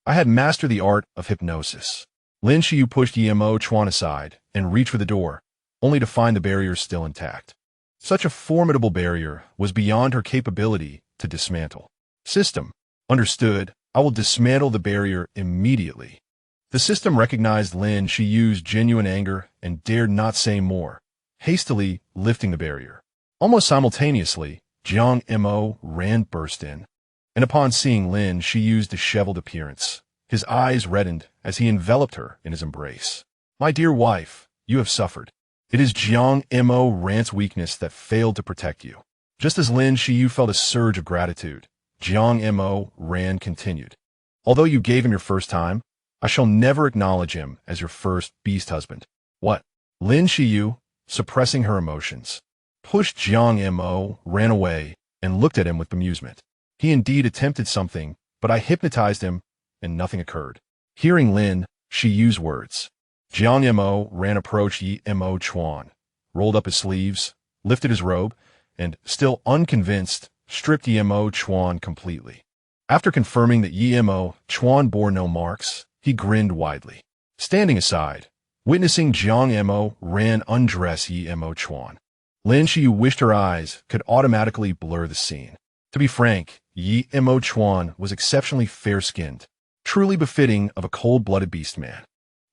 I had mastered the art of hypnosis. Lin Xiyue pushed Yimo Chuan aside and reached for the door, only to find the barrier still intact. Such a formidable barrier was beyond her capability to dismantle. System, understood. I will dismantle the barrier immediately. The system recognized Lin Xiyue's genuine anger and dared not say more, hastily lifting the barrier. Almost simultaneously, Jiang Mo Ran burst in, and upon seeing Lin Xiyue's disheveled appearance, his eyes reddened as he enveloped her in his embrace. My dear wife, you have suffered. It is Jiang Mo Ran's weakness that failed to protect you. Just as Lin Xiyue felt a surge of gratitude, Jiang Mo Ran continued. Although you gave him your first time, I shall never acknowledge him as your first beast husband. What? Lin Xiyue, suppressing her emotions, pushed Jiang Mo, ran away, and looked at him with bemusement. He indeed attempted something, but I hypnotized him, and nothing occurred. Hearing Lin Xiyue's words, Jiang Mo ran approached Yi Mo Chuan, rolled up his sleeves, lifted his robe, and, still unconvinced, stripped Yi Mo Chuan completely. After confirming that Yi Mo Chuan bore no marks, he grinned widely. Standing aside, witnessing Jiang Mo undress Yi Mo Chuan, Lin Xiyue wished her eyes could automatically blur the scene. To be frank, Yi Mo Chuan was exceptionally fair-skinned, truly befitting of a cold-blooded beastman.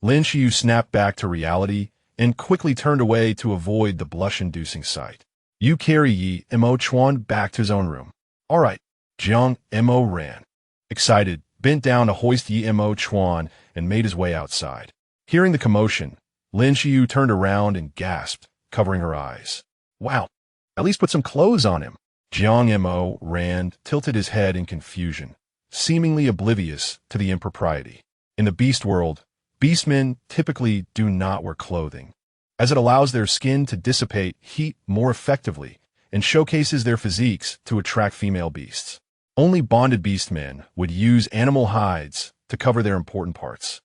Lin Xiyue snapped back to reality and quickly turned away to avoid the blush-inducing sight. You carry Yi Mo Chuan back to his own room. All right. Jiang Mo ran, excited, bent down to hoist Yi Mo Chuan and made his way outside. Hearing the commotion, Lin Xiyue turned around and gasped, covering her eyes. Wow, at least put some clothes on him. Jiang Mo ran, tilted his head in confusion, seemingly oblivious to the impropriety. In the beast world, beastmen typically do not wear clothing, as it allows their skin to dissipate heat more effectively and showcases their physiques to attract female beasts. Only bonded beastmen would use animal hides to cover their important parts.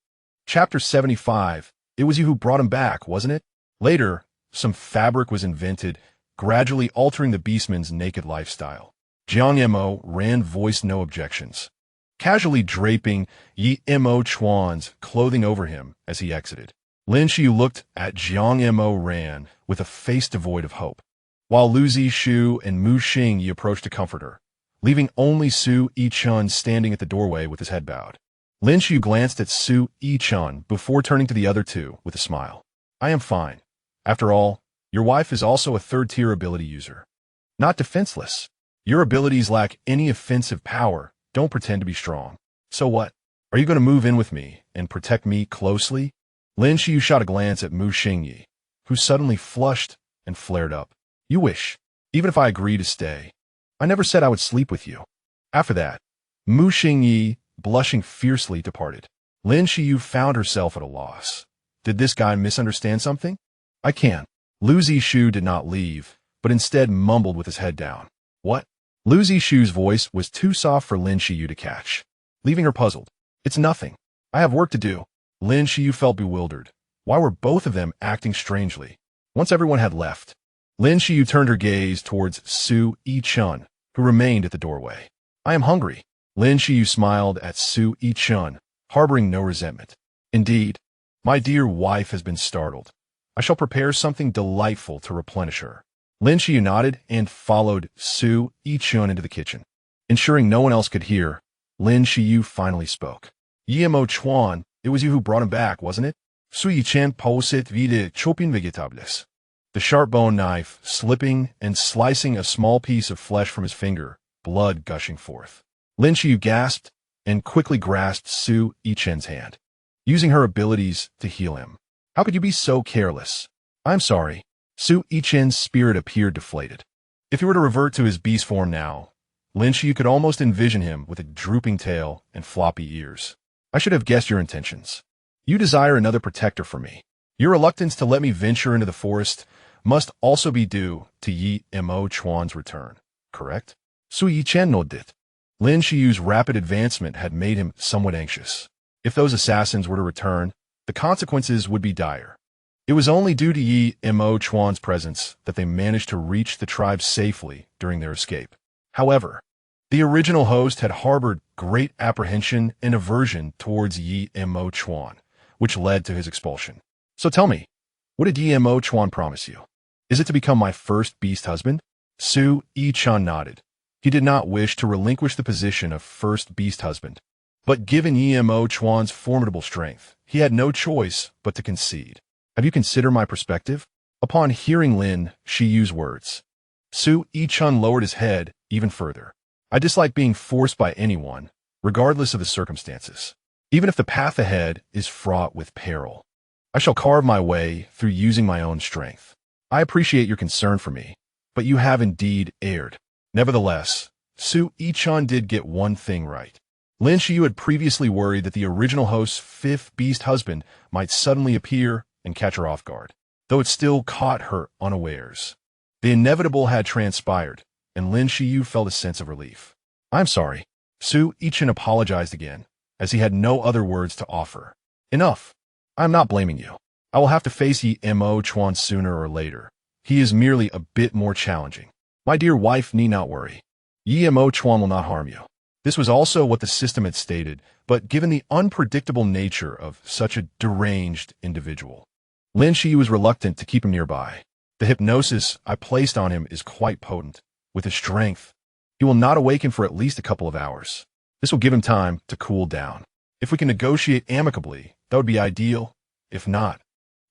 Chapter 75. It was you who brought him back, wasn't it? Later, some fabric was invented, gradually altering the beastman's naked lifestyle. Jiang Mo voiced no objections, casually draping Yi Mo Chuan's clothing over him as he exited. Lin Xiyue looked at Jiang Mo with a face devoid of hope, while Lu Zishu and Mu Xingyi approached to comfort her, leaving only Su Yichun standing at the doorway with his head bowed. Lin Xiyue glanced at Su Yichun before turning to the other two with a smile. I am fine. After all, your wife is also a third-tier ability user. Not defenseless. Your abilities lack any offensive power. Don't pretend to be strong. So what? Are you going to move in with me and protect me closely? Lin Xiyue shot a glance at Mu Xingyi, who suddenly flushed and flared up. You wish. Even if I agree to stay. I never said I would sleep with you. After that, Mu Xingyi, blushing fiercely, departed. Lin Xiyue found herself at a loss. Did this guy misunderstand something? I can't. Lu Zishu did not leave, but instead mumbled with his head down. What? Lu Zishu's voice was too soft for Lin Xiyue to catch, leaving her puzzled. It's nothing. I have work to do. Lin Xiyue felt bewildered. Why were both of them acting strangely? Once everyone had left, Lin Xiyue turned her gaze towards Su Yichun, who remained at the doorway. I am hungry. Lin Xiyue smiled at Su Yichun, harboring no resentment. Indeed, my dear wife has been startled. I shall prepare something delightful to replenish her. Lin Xiyue nodded and followed Su Yichun into the kitchen. Ensuring no one else could hear, Lin Xiyue finally spoke. Yi Mo Chuan, it was you who brought him back, wasn't it? Su Yichen posit vide chopin vegetables. The sharp bone knife slipping and slicing a small piece of flesh from his finger, blood gushing forth. Lin Xiyue gasped and quickly grasped Su Yichen's hand, using her abilities to heal him. How could you be so careless? I'm sorry. Su Yichen's spirit appeared deflated. If he were to revert to his beast form now, Lin Xiyue could almost envision him with a drooping tail and floppy ears. I should have guessed your intentions. You desire another protector for me. Your reluctance to let me venture into the forest must also be due to Yi Mo Chuan's return, correct? Su Yichen nodded. Lin Xiyue's rapid advancement had made him somewhat anxious. If those assassins were to return, the consequences would be dire. It was only due to Yi Mo Chuan's presence that they managed to reach the tribe safely during their escape. However, the original host had harbored great apprehension and aversion towards Yi Mo Chuan, which led to his expulsion. So tell me, what did Yi Mo Chuan promise you? Is it to become my first beast husband? Su Yichun nodded. He did not wish to relinquish the position of first beast husband, but given Yi Mo Chuan's formidable strength, he had no choice but to concede. Have you considered my perspective? Upon hearing Lin Xiyue's words, Su Yichun lowered his head even further. I dislike being forced by anyone, regardless of the circumstances, even if the path ahead is fraught with peril. I shall carve my way through using my own strength. I appreciate your concern for me, but you have indeed erred. Nevertheless, Su Yichun did get one thing right. Lin Xiyue had previously worried that the original host's fifth beast husband might suddenly appear and catch her off guard, though it still caught her unawares. The inevitable had transpired, and Lin Xiyue felt a sense of relief. "I'm sorry." Su Yichen apologized again, as he had no other words to offer. "Enough. I am not blaming you. I will have to face Yi Mo Chuan sooner or later. He is merely a bit more challenging. My dear wife need not worry. Yi Mo Chuan will not harm you." This was also what the system had stated, but given the unpredictable nature of such a deranged individual, Lin Xiyue was reluctant to keep him nearby. "The hypnosis I placed on him is quite potent. With his strength, he will not awaken for at least a couple of hours. This will give him time to cool down. If we can negotiate amicably, that would be ideal. If not,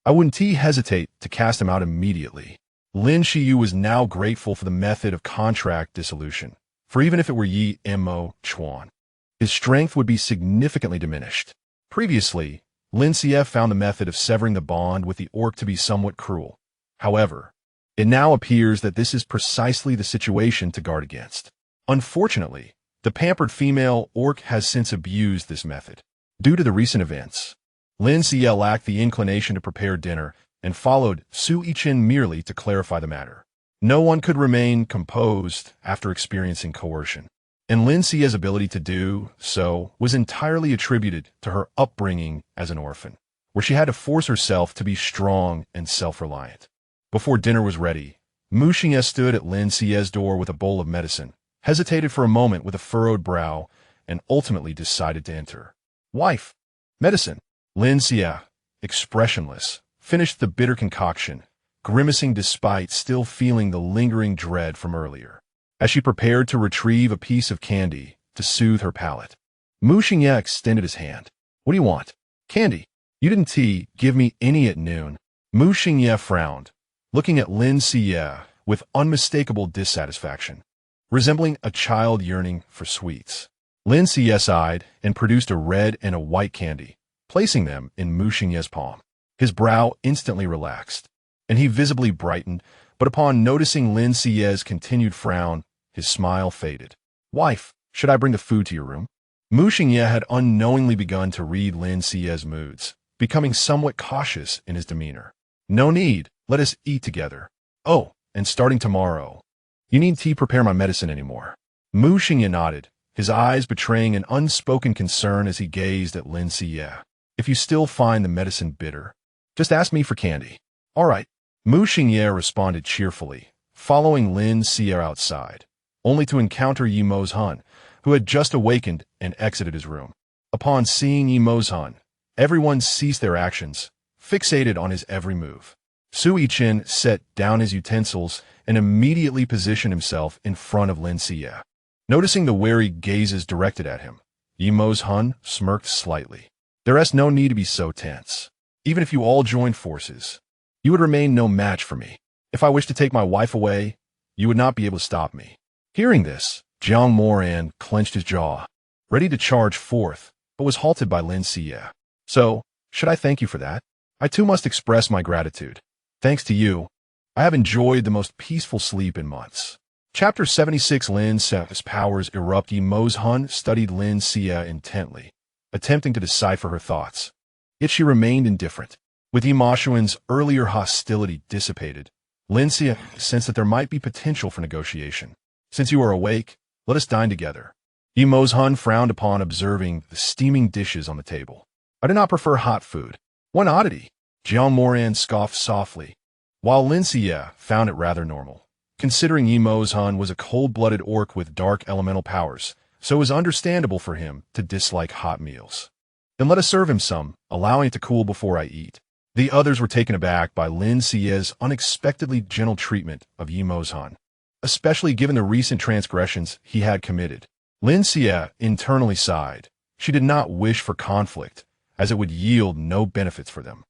I wouldn't hesitate to cast him out immediately." Lin Xiyue was now grateful for the method of contract dissolution, for even if it were Yi Mo Chuan, his strength would be significantly diminished. Previously, Lin Xiyue found the method of severing the bond with the orc to be somewhat cruel. However, it now appears that this is precisely the situation to guard against. Unfortunately, the pampered female orc has since abused this method. Due to the recent events, Lin Xiyue lacked the inclination to prepare dinner and followed Su Yichen merely to clarify the matter. No one could remain composed after experiencing coercion, and Lin Xiyue's ability to do so was entirely attributed to her upbringing as an orphan, where she had to force herself to be strong and self-reliant. Before dinner was ready, Mu Xingye stood at Lin Xiyue's door with a bowl of medicine, hesitated for a moment with a furrowed brow, and ultimately decided to enter. "Wife, medicine." Lin Xiyue, expressionless, finished the bitter concoction, grimacing despite still feeling the lingering dread from earlier, as she prepared to retrieve a piece of candy to soothe her palate. Mu Xingye extended his hand. "What do you want?" "Candy. You didn't give me any at noon." Mu Xingye frowned, looking at Lin Xiyue with unmistakable dissatisfaction, resembling a child yearning for sweets. Lin Xiyue sighed and produced a red and a white candy, placing them in Mu Xingye's palm. His brow instantly relaxed, and he visibly brightened, but upon noticing Lin Xiyue's continued frown, his smile faded. "Wife, should I bring the food to your room?" Mu Xingye had unknowingly begun to read Lin Xiyue's moods, becoming somewhat cautious in his demeanor. "No need, let us eat together. Oh, and starting tomorrow, you needn't prepare my medicine anymore." Mu Xingye nodded, his eyes betraying an unspoken concern as he gazed at Lin Xiyue. "If you still find the medicine bitter, just ask me for candy." "All right." Mu Xingye responded cheerfully, following Lin Xiyue outside, only to encounter Yi Mo's Hun, who had just awakened and exited his room. Upon seeing Yi Mo's Hun, everyone ceased their actions, fixated on his every move. Su Yichen set down his utensils and immediately positioned himself in front of Lin Xiyue. Noticing the wary gazes directed at him, Yi Mo's Hun smirked slightly. "There is no need to be so tense. Even if you all joined forces, you would remain no match for me. If I wish to take my wife away, you would not be able to stop me." Hearing this, Jiang Moran clenched his jaw, ready to charge forth, but was halted by Lin Xiyue. "So, should I thank you for that? I too must express my gratitude. Thanks to you, I have enjoyed the most peaceful sleep in months." Chapter 76. Lin Xiyue's powers erupt. Yi Mo's Hun studied Lin Xiyue intently, attempting to decipher her thoughts. Yet she remained indifferent. With Yi Moshuan's earlier hostility dissipated, Lin Xiyue sensed that there might be potential for negotiation. "Since you are awake, let us dine together." Yi Mo's Hun frowned upon observing the steaming dishes on the table. "I do not prefer hot food." "What oddity!" Jiang Moran scoffed softly, while Lin Xiyue found it rather normal, considering Yi Mo's Hun was a cold-blooded orc with dark elemental powers, so it was understandable for him to dislike hot meals. "Then let us serve him some, allowing it to cool before I eat." The others were taken aback by Lin Xiyue's unexpectedly gentle treatment of Yi Mo's Hun, especially given the recent transgressions he had committed. Lin Xiyue internally sighed. She did not wish for conflict, as it would yield no benefits for them.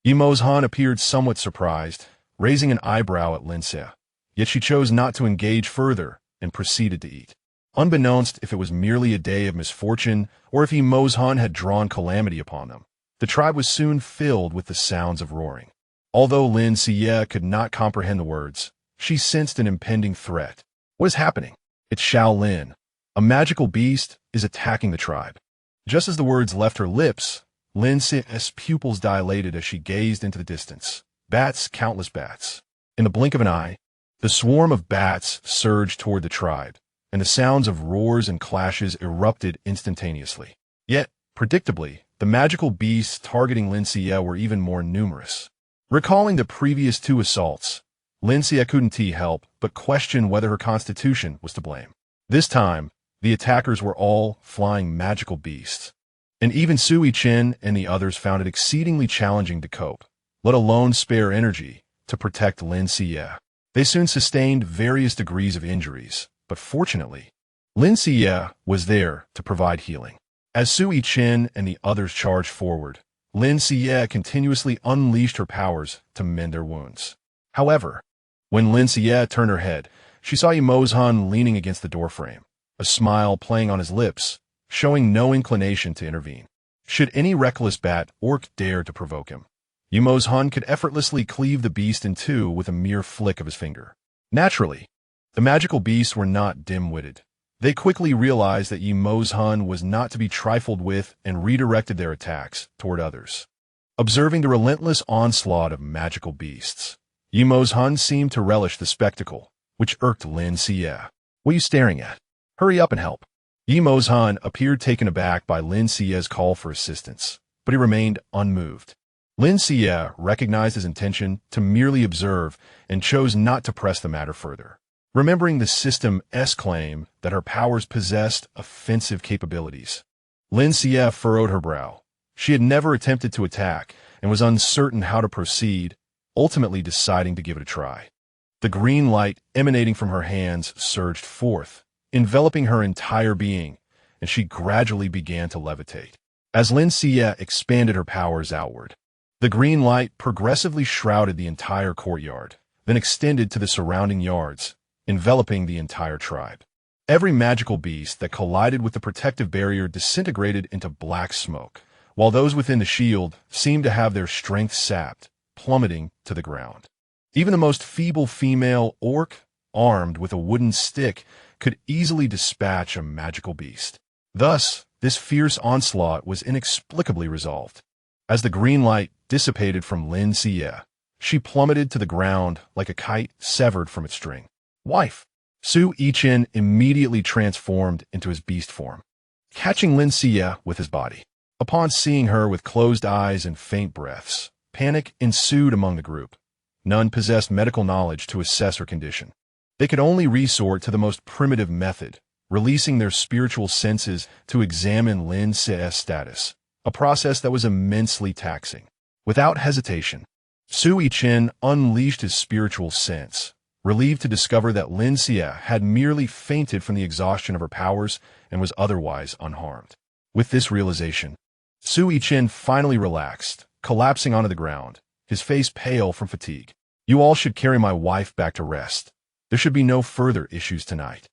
Yi Mo's Hun appeared somewhat surprised, raising an eyebrow at Lin Xiyue, yet she chose not to engage further and proceeded to eat. Unbeknownst if it was merely a day of misfortune or if Yi Mo's Hun had drawn calamity upon them, the tribe was soon filled with the sounds of roaring. Although Lin Xiyue could not comprehend the words, she sensed an impending threat. "What is happening?" "It's Shaolin." A magical beast is attacking the tribe. Just as the words left her lips, Lin Xiyue's pupils dilated as she gazed into the distance. Bats, countless bats. In the blink of an eye, the swarm of bats surged toward the tribe, and the sounds of roars and clashes erupted instantaneously. Yet, predictably, the magical beasts targeting Lin Xiyue were even more numerous. Recalling the previous two assaults, Lin Xiyue couldn't help but question whether her constitution was to blame. This time, the attackers were all flying magical beasts, and even Sui Chen and the others found it exceedingly challenging to cope, let alone spare energy to protect Lin Xiyue. They soon sustained various degrees of injuries, but fortunately, Lin Xiyue was there to provide healing. As Sui Chen and the others charged forward, Lin Xiyue continuously unleashed her powers to mend their wounds. However, when Lin Xiyue turned her head, she saw Yimozhan leaning against the doorframe, a smile playing on his lips, showing no inclination to intervene. Should any reckless bat orc dare to provoke him, Yimozhan could effortlessly cleave the beast in two with a mere flick of his finger. Naturally, the magical beasts were not dim-witted. They quickly realized that Yimozhan was not to be trifled with and redirected their attacks toward others. Observing the relentless onslaught of magical beasts, Yimozhan seemed to relish the spectacle, which irked Lin Xiyue. "What are you staring at? Hurry up and help." Yimozhan appeared taken aback by Lin Xiyue's call for assistance, but he remained unmoved. Lin Xiyue recognized his intention to merely observe and chose not to press the matter further. Remembering the system's claim that her powers possessed offensive capabilities, Lin Xiyue furrowed her brow. She had never attempted to attack and was uncertain how to proceed, ultimately deciding to give it a try. The green light emanating from her hands surged forth, enveloping her entire being, and she gradually began to levitate. As Lin Xiyue expanded her powers outward, the green light progressively shrouded the entire courtyard, then extended to the surrounding yards, enveloping the entire tribe. Every magical beast that collided with the protective barrier disintegrated into black smoke, while those within the shield seemed to have their strength sapped, plummeting to the ground. Even the most feeble female orc, armed with a wooden stick, could easily dispatch a magical beast. Thus, this fierce onslaught was inexplicably resolved. As the green light dissipated from Lin Xiyue, she plummeted to the ground like a kite severed from its string. "Wife!" Sui Chen immediately transformed into his beast form, catching Lin Xiyue with his body. Upon seeing her with closed eyes and faint breaths, panic ensued among the group. None possessed medical knowledge to assess her condition. They could only resort to the most primitive method, releasing their spiritual senses to examine Lin Xiyue's status, a process that was immensely taxing. Without hesitation, Sui Chen unleashed his spiritual sense, relieved to discover that Lin Xiyue had merely fainted from the exhaustion of her powers and was otherwise unharmed. With this realization, Sui Chen finally relaxed, collapsing onto the ground, his face pale from fatigue. "You all should carry my wife back to rest. There should be no further issues tonight.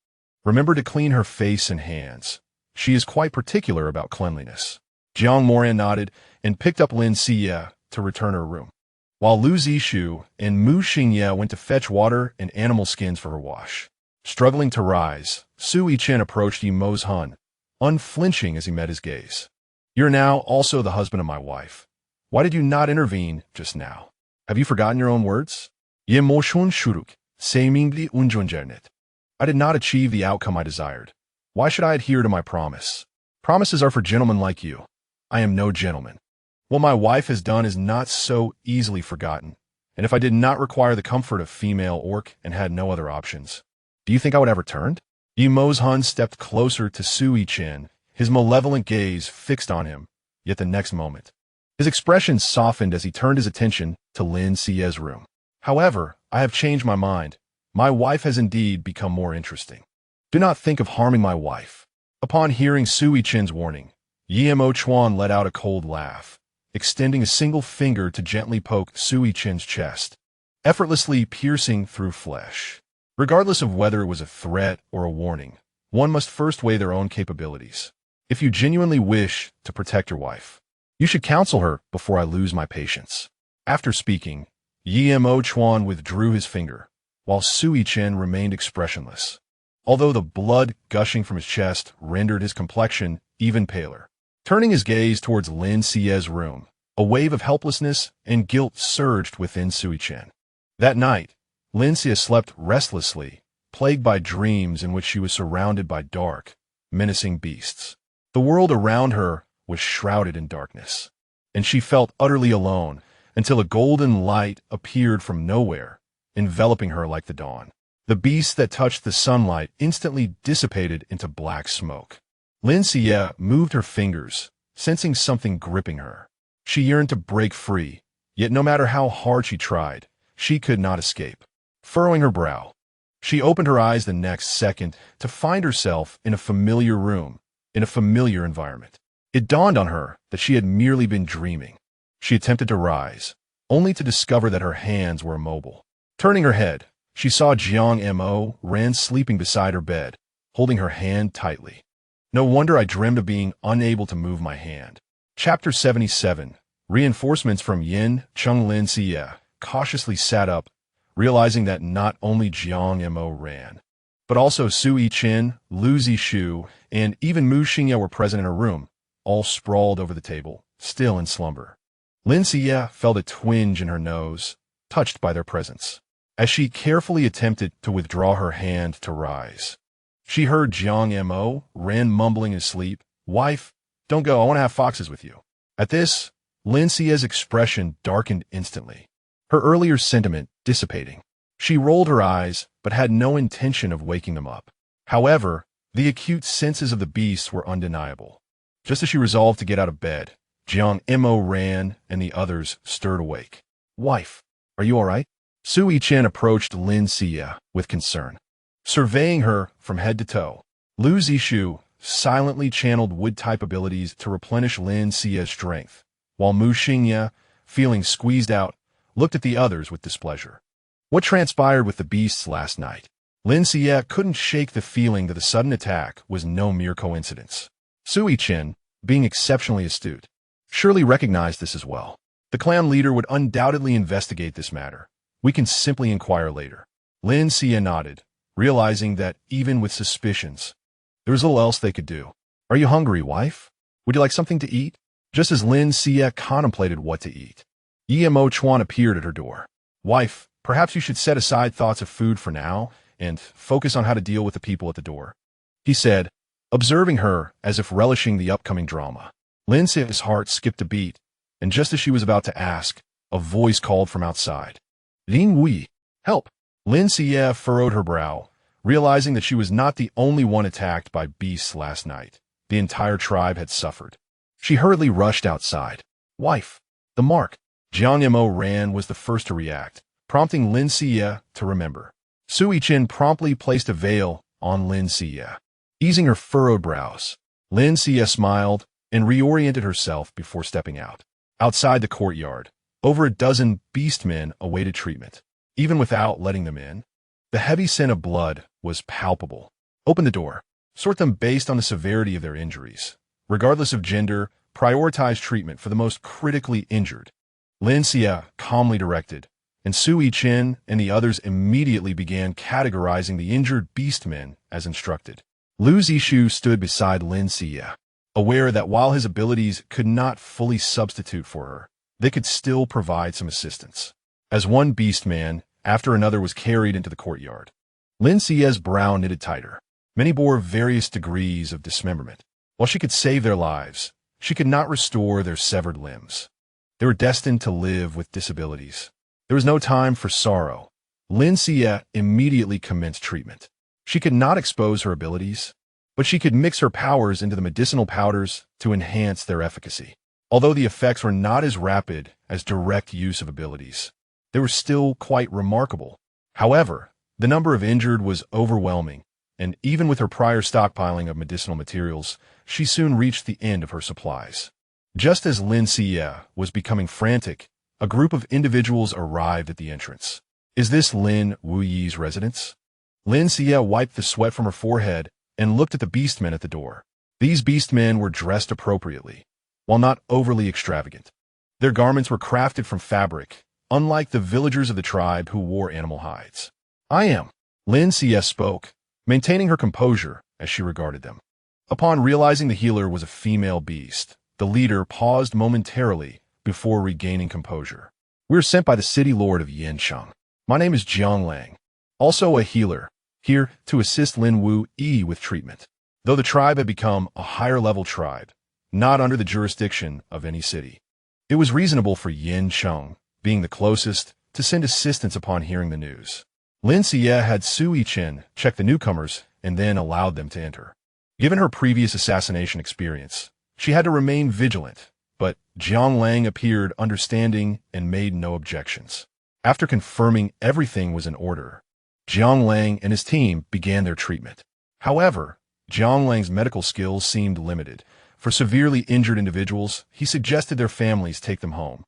Remember to clean her face and hands. She is quite particular about cleanliness." Jiang Moran nodded and picked up Lin Xiyue to return her room, while Lu Zishu and Mu Xingye went to fetch water and animal skins for her wash. Struggling to rise, Sui Chen approached Yimozhan, unflinching as he met his gaze. "You're now also the husband of my wife. Why did you not intervene just now? Have you forgotten your own words? Yimozhan shuruk, seimingli unjonjernet. I did not achieve the outcome I desired. Why should I adhere to my promise? Promises are for gentlemen like you. I am no gentleman. What my wife has done is not so easily forgotten, and if I did not require the comfort of female orc and had no other options, do you think I would have returned?" Yimozhan stepped closer to Sui Chen, his malevolent gaze fixed on him, yet the next moment, his expression softened as he turned his attention to Lin Xiyue's room. "However, I have changed my mind. My wife has indeed become more interesting. Do not think of harming my wife." Upon hearing Sui Chen's warning, Yimo Chuan let out a cold laugh, extending a single finger to gently poke Sui Chen's chest, effortlessly piercing through flesh. Regardless of whether it was a threat or a warning, one must first weigh their own capabilities. If you genuinely wish to protect your wife, you should counsel her before I lose my patience. After speaking, Yimo Chuan withdrew his finger, while Sui Chen remained expressionless. although the blood gushing from his chest rendered his complexion even paler. Turning his gaze towards Lin Xiyue's room, a wave of helplessness and guilt surged within Sui Chen. That night, Lin Xiyue slept restlessly, plagued by dreams in which she was surrounded by dark, menacing beasts. The world around her was shrouded in darkness, and she felt utterly alone until a golden light appeared from nowhere, enveloping her like the dawn. The beasts that touched the sunlight instantly dissipated into black smoke. Lin Xiyue moved her fingers, sensing something gripping her. She yearned to break free, yet no matter how hard she tried, she could not escape. Furrowing her brow, she opened her eyes the next second to find herself in a familiar room, in a familiar environment. It dawned on her that she had merely been dreaming. She attempted to rise, only to discover that her hands were immobile. Turning her head, she saw Jiang Mo Ran sleeping beside her bed, holding her hand tightly. No wonder I dreamed of being unable to move my hand. Chapter 77. Reinforcements from Yin Chung. Lin Xiyue cautiously sat up, realizing that not only Jiang Mo Ran, but also Sui Chen, Lu Zishu, and even Mu Xingye were present in her room, all sprawled over the table, still in slumber. Lin Xiyue felt a twinge in her nose, touched by their presence. As she carefully attempted to withdraw her hand to rise, she heard Jiang Mo Ran mumbling in his sleep, "Wife, don't go, I want to have foxes with you." At this, Lin Xiyue's expression darkened instantly, her earlier sentiment dissipating. She rolled her eyes, but had no intention of waking them up. However, the acute senses of the beasts were undeniable. Just as she resolved to get out of bed, Jiang Mo Ran and the others stirred awake. "Wife, are you all right?" Sui Chen approached Lin Xiyue with concern. Surveying her from head to toe, Lu Zishu silently channeled wood-type abilities to replenish Lin Xiyue's strength, while Mu Xingye, feeling squeezed out, looked at the others with displeasure. What transpired with the beasts last night? Lin Xiyue couldn't shake the feeling that the sudden attack was no mere coincidence. Sui Chen, being exceptionally astute, surely recognized this as well. The clan leader would undoubtedly investigate this matter. We can simply inquire later. Lin Xiyue nodded, realizing that even with suspicions, there was little else they could do. "Are you hungry, wife? Would you like something to eat?" Just as Lin Xiyue contemplated what to eat, Mo Chuan appeared at her door. "Wife, perhaps you should set aside thoughts of food for now and focus on how to deal with the people at the door," he said, observing her as if relishing the upcoming drama. Lin Xiyue's heart skipped a beat, and just as she was about to ask, a voice called from outside. "Lin Wei, help!" Lin Xiyue furrowed her brow, realizing that she was not the only one attacked by beasts last night. The entire tribe had suffered. She hurriedly rushed outside. "Wife, the mark!" Jiang Mo Ran was the first to react, prompting Lin Xiyue to remember. Sui Chen promptly placed a veil on Lin Xiyue. Easing her furrowed brows, Lin Xiyue smiled and reoriented herself before stepping out. Outside the courtyard, over a dozen beastmen awaited treatment. Even without letting them in, the heavy scent of blood was palpable. "Open the door. Sort them based on the severity of their injuries. Regardless of gender, prioritize treatment for the most critically injured," Lin Xiyue calmly directed, and Sui Chen and the others immediately began categorizing the injured beastmen as instructed. Lu Zishu stood beside Lin Xiyue, aware that while his abilities could not fully substitute for her, they could still provide some assistance. As one beastman after another was carried into the courtyard, Lin Xiyue's brow knitted tighter. Many bore various degrees of dismemberment. While she could save their lives, she could not restore their severed limbs. They were destined to live with disabilities. There was no time for sorrow. Lin Xiyue immediately commenced treatment. She could not expose her abilities, but she could mix her powers into the medicinal powders to enhance their efficacy. Although the effects were not as rapid as direct use of abilities, they were still quite remarkable. However, the number of injured was overwhelming, and even with her prior stockpiling of medicinal materials, she soon reached the end of her supplies. Just as Lin Xiyue was becoming frantic, a group of individuals arrived at the entrance. "Is this Lin Wuyi's residence?" Lin Xiyue wiped the sweat from her forehead and looked at the beastmen at the door. These beastmen were dressed appropriately, while not overly extravagant. Their garments were crafted from fabric, unlike the villagers of the tribe who wore animal hides. "I am." Lin Xiyue spoke, maintaining her composure as she regarded them. Upon realizing the healer was a female beast, the leader paused momentarily before regaining composure. "We are sent by the city lord of Yansheng. My name is Jiang Lang, also a healer, here to assist Lin Xiyue with treatment." Though the tribe had become a higher-level tribe, not under the jurisdiction of any city, it was reasonable for Yansheng, being the closest, to send assistance upon hearing the news. Lin Xiyue had Suichen check the newcomers and then allowed them to enter. Given her previous assassination experience, she had to remain vigilant, but Jiang Lang appeared understanding and made no objections. After confirming everything was in order, Jiang Lang and his team began their treatment. However, Jiang Lang's medical skills seemed limited. For severely injured individuals, he suggested their families take them home,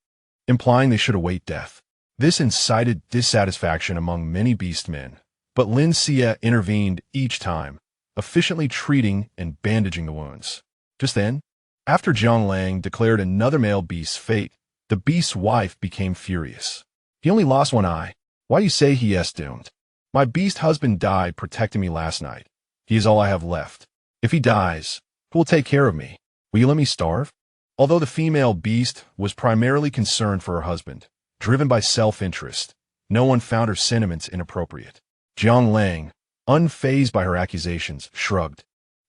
implying they should await death. This incited dissatisfaction among many beastmen, but Lin Xiyue intervened each time, efficiently treating and bandaging the wounds. Just then, after Jiang Lang declared another male beast's fate, the beast's wife became furious. "He only lost one eye. Why do you say he is doomed? My beast husband died protecting me last night. He is all I have left. If he dies, who will take care of me? Will you let me starve?" Although the female beast was primarily concerned for her husband, driven by self-interest, no one found her sentiments inappropriate. Jiang Lang, unfazed by her accusations, shrugged.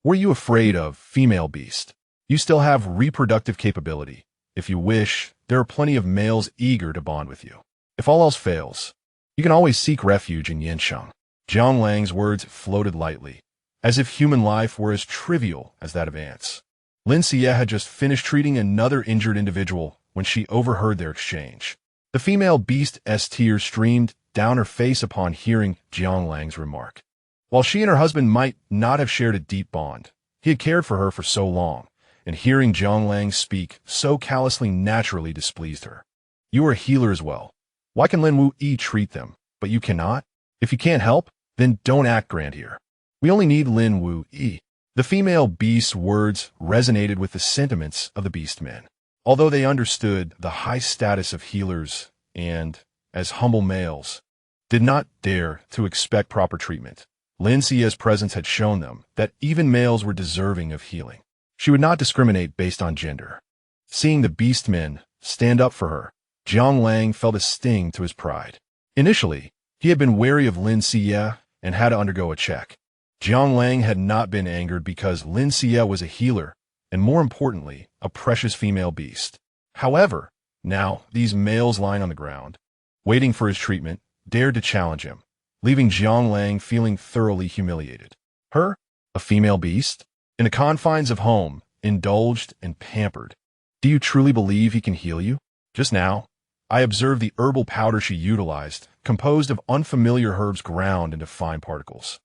"Were you afraid of, female beast? You still have reproductive capability. If you wish, there are plenty of males eager to bond with you. If all else fails, you can always seek refuge in Yansheng." Jiang Lang's words floated lightly, as if human life were as trivial as that of ants. Lin Xiyue had just finished treating another injured individual when she overheard their exchange. The female beast's tears streamed down her face upon hearing Jiang Lang's remark. While she and her husband might not have shared a deep bond, he had cared for her for so long, and hearing Jiang Lang speak so callously naturally displeased her. "You are a healer as well. Why can Lin Xiyue treat them, but you cannot? If you can't help, then don't act grand here. We only need Lin Xiyue." The female beast's words resonated with the sentiments of the beastmen. Although they understood the high status of healers and, as humble males, did not dare to expect proper treatment, Lin Xiyue's presence had shown them that even males were deserving of healing. She would not discriminate based on gender. Seeing the beastmen stand up for her, Jiang Lang felt a sting to his pride. Initially, he had been wary of Lin Xiyue and had to undergo a check. Jiang Lang had not been angered because Lin Xiyue was a healer, and more importantly, a precious female beast. However, now these males lying on the ground, waiting for his treatment, dared to challenge him, leaving Jiang Lang feeling thoroughly humiliated. Her, a female beast, in the confines of home, indulged and pampered. "Do you truly believe he can heal you? Just now, I observed the herbal powder she utilized, composed of unfamiliar herbs ground into fine particles.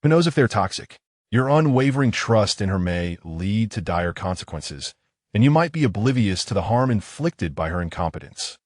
Who knows if they're toxic? Your unwavering trust in her may lead to dire consequences, and you might be oblivious to the harm inflicted by her incompetence."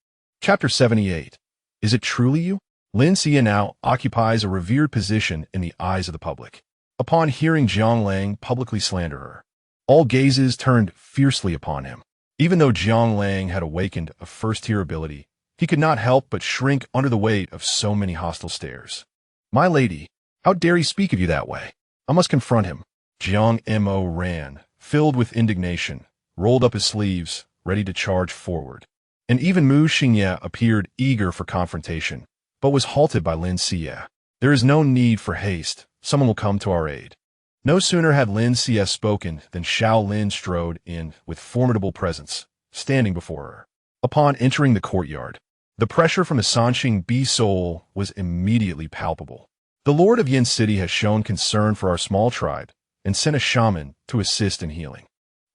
Chapter 78. Is it truly you? Lin Xiyue now occupies a revered position in the eyes of the public. Upon hearing Jiang Lang publicly slander her, all gazes turned fiercely upon him. Even though Jiang Lang had awakened a first-tier ability, he could not help but shrink under the weight of so many hostile stares. "My lady, how dare he speak of you that way? I must confront him." Jiang Mo ran, filled with indignation, rolled up his sleeves, ready to charge forward. And even Mu Xingye appeared eager for confrontation, but was halted by Lin Xiyue. "There is no need for haste. Someone will come to our aid." No sooner had Lin Xiyue spoken than Xiao Lin strode in with formidable presence, standing before her. Upon entering the courtyard, the pressure from the Sanxing Bee soul was immediately palpable. "The Lord of Yin City has shown concern for our small tribe and sent a shaman to assist in healing.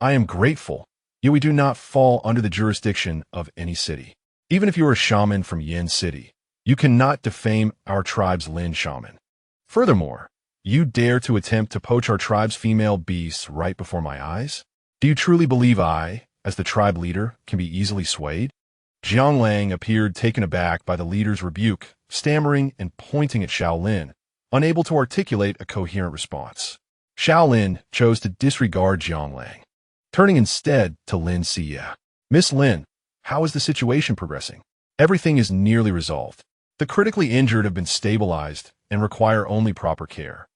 I am grateful, yet we do not fall under the jurisdiction of any city. Even if you are a shaman from Yin City, you cannot defame our tribe's Lin shaman. Furthermore, you dare to attempt to poach our tribe's female beasts right before my eyes? Do you truly believe I, as the tribe leader, can be easily swayed?" Jiang Lang appeared taken aback by the leader's rebuke, stammering and pointing at Xiao Lin, unable to articulate a coherent response. Xiao Lin chose to disregard Jiang Lang, turning instead to Lin Xiyue. "Miss Lin, how is the situation progressing?" "Everything is nearly resolved. The critically injured have been stabilized and require only proper care.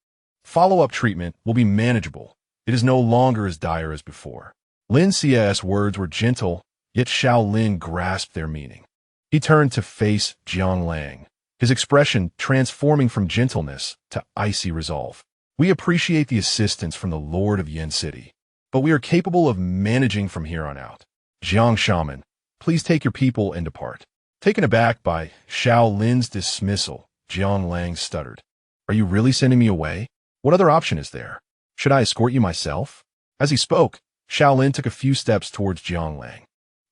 Follow-up treatment will be manageable. It is no longer as dire as before. Lin Xiyue's words were gentle, yet Shaolin grasped their meaning. He turned to face Jiang Lang, his expression transforming from gentleness to icy resolve. We appreciate the assistance from the Lord of Yin City, but we are capable of managing from here on out. Jiang Shaman, please take your people and depart. Taken aback by Shaolin's dismissal, Jiang Lang stuttered. Are you really sending me away? What other option is there? Should I escort you myself? As he spoke, Shaolin took a few steps towards Jiang Lang,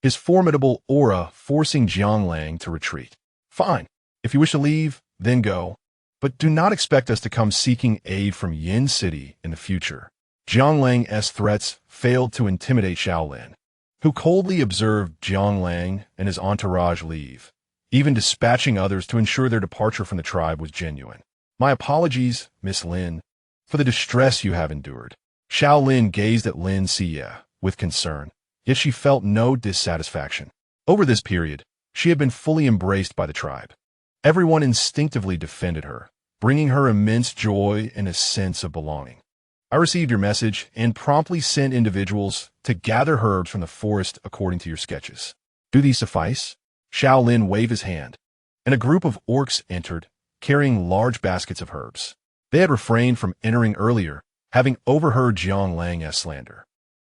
his formidable aura forcing Jiang Lang to retreat. Fine. If you wish to leave, then go. But do not expect us to come seeking aid from Yin City in the future. Jiang Lang's threats failed to intimidate Shaolin, who coldly observed Jiang Lang and his entourage leave, even dispatching others to ensure their departure from the tribe was genuine. My apologies, Miss Lin, for the distress you have endured. Shaolin gazed at Lin Xiyue with concern, yet she felt no dissatisfaction. Over this period, she had been fully embraced by the tribe. Everyone instinctively defended her, bringing her immense joy and a sense of belonging. I received your message and promptly sent individuals to gather herbs from the forest according to your sketches. Do these suffice? Shaolin waved his hand, and a group of orcs entered, carrying large baskets of herbs. They had refrained from entering earlier, having overheard Jiang Lang's slander.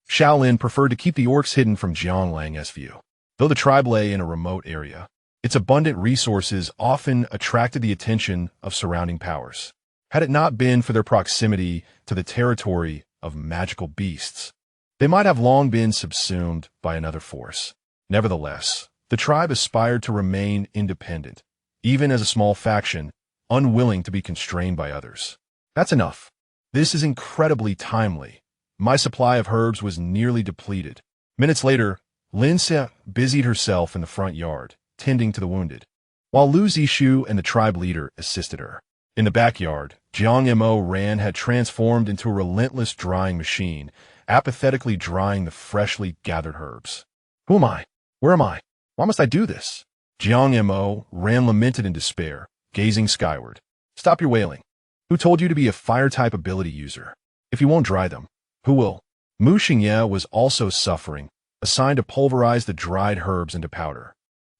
Shaolin preferred to keep the orcs hidden from Jiang Lang's view. Though the tribe lay in a remote area, its abundant resources often attracted the attention of surrounding powers. Had it not been for their proximity to the territory of magical beasts, they might have long been subsumed by another force. Nevertheless, the tribe aspired to remain independent, even as a small faction, unwilling to be constrained by others. That's enough. This is incredibly timely. My supply of herbs was nearly depleted. Minutes later, Lin Xiyue busied herself in the front yard, tending to the wounded, while Lin Xiyue and the tribe leader assisted her. In the backyard, Jiang Mo Ran had transformed into a relentless drying machine, apathetically drying the freshly gathered herbs. Who am I? Where am I? Why must I do this? Jiang Mo Ran lamented in despair, gazing skyward. Stop your wailing. Who told you to be a fire-type ability user? If you won't dry them, who will? Mu Xingye was also suffering, assigned to pulverize the dried herbs into powder.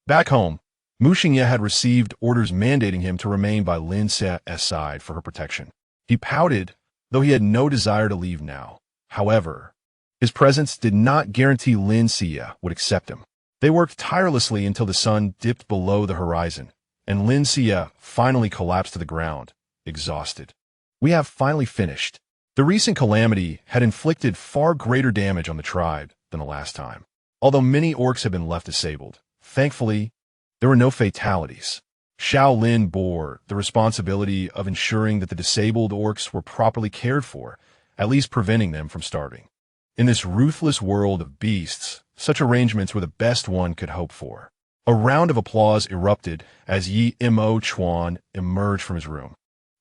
Back home, Mu Xingye had received orders mandating him to remain by Lin Xiyue's side for her protection. He pouted, though he had no desire to leave now. However, his presence did not guarantee Lin Xiyue would accept him. They worked tirelessly until the sun dipped below the horizon, and Lin Xiyue finally collapsed to the ground, exhausted. We have finally finished. The recent calamity had inflicted far greater damage on the tribe than the last time. Although many orcs had been left disabled, thankfully, there were no fatalities. Shaolin bore the responsibility of ensuring that the disabled orcs were properly cared for, at least preventing them from starving. In this ruthless world of beasts, such arrangements were the best one could hope for. A round of applause erupted as Yi Mo Chuan emerged from his room,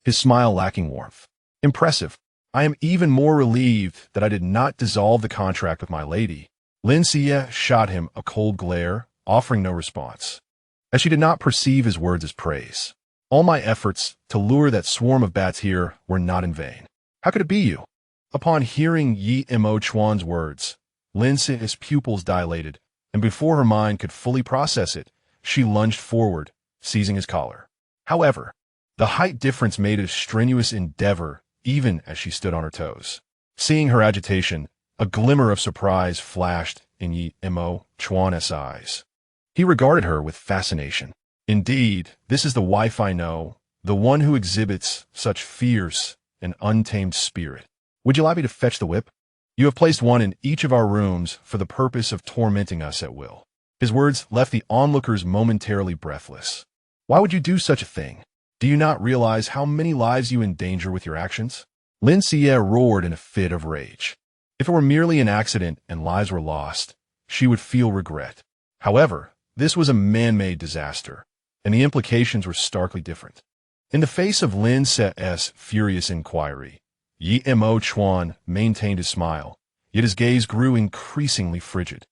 his smile lacking warmth. Impressive. I am even more relieved that I did not dissolve the contract with my lady. Lin Xiyue shot him a cold glare, offering no response, as she did not perceive his words as praise. All my efforts to lure that swarm of bats here were not in vain. How could it be you? Upon hearing Yi Mo Chuan's words, Lin Xiyue's pupils dilated, and before her mind could fully process it, she lunged forward, seizing his collar. However, the height difference made it a strenuous endeavor even as she stood on her toes. Seeing her agitation, a glimmer of surprise flashed in Yi Mo Chuan's eyes. He regarded her with fascination. Indeed, this is the wife I know, the one who exhibits such fierce and untamed spirit. Would you like me to fetch the whip? You have placed one in each of our rooms for the purpose of tormenting us at will. His words left the onlookers momentarily breathless. Why would you do such a thing? Do you not realize how many lives you endanger with your actions? Lin Xiyue roared in a fit of rage. If it were merely an accident and lives were lost, she would feel regret. However, this was a man-made disaster, and the implications were starkly different. In the face of Lin Xiyue's furious inquiry, Yi Mo Chuan maintained his smile, yet his gaze grew increasingly frigid,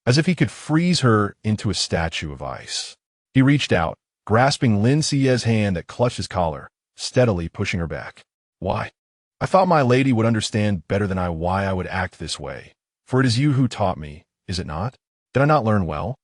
as if he could freeze her into a statue of ice. He reached out, grasping Lin Xiyue's hand that clutched his collar, steadily pushing her back. Why? I thought my lady would understand better than I why I would act this way. For it is you who taught me, is it not? Did I not learn well?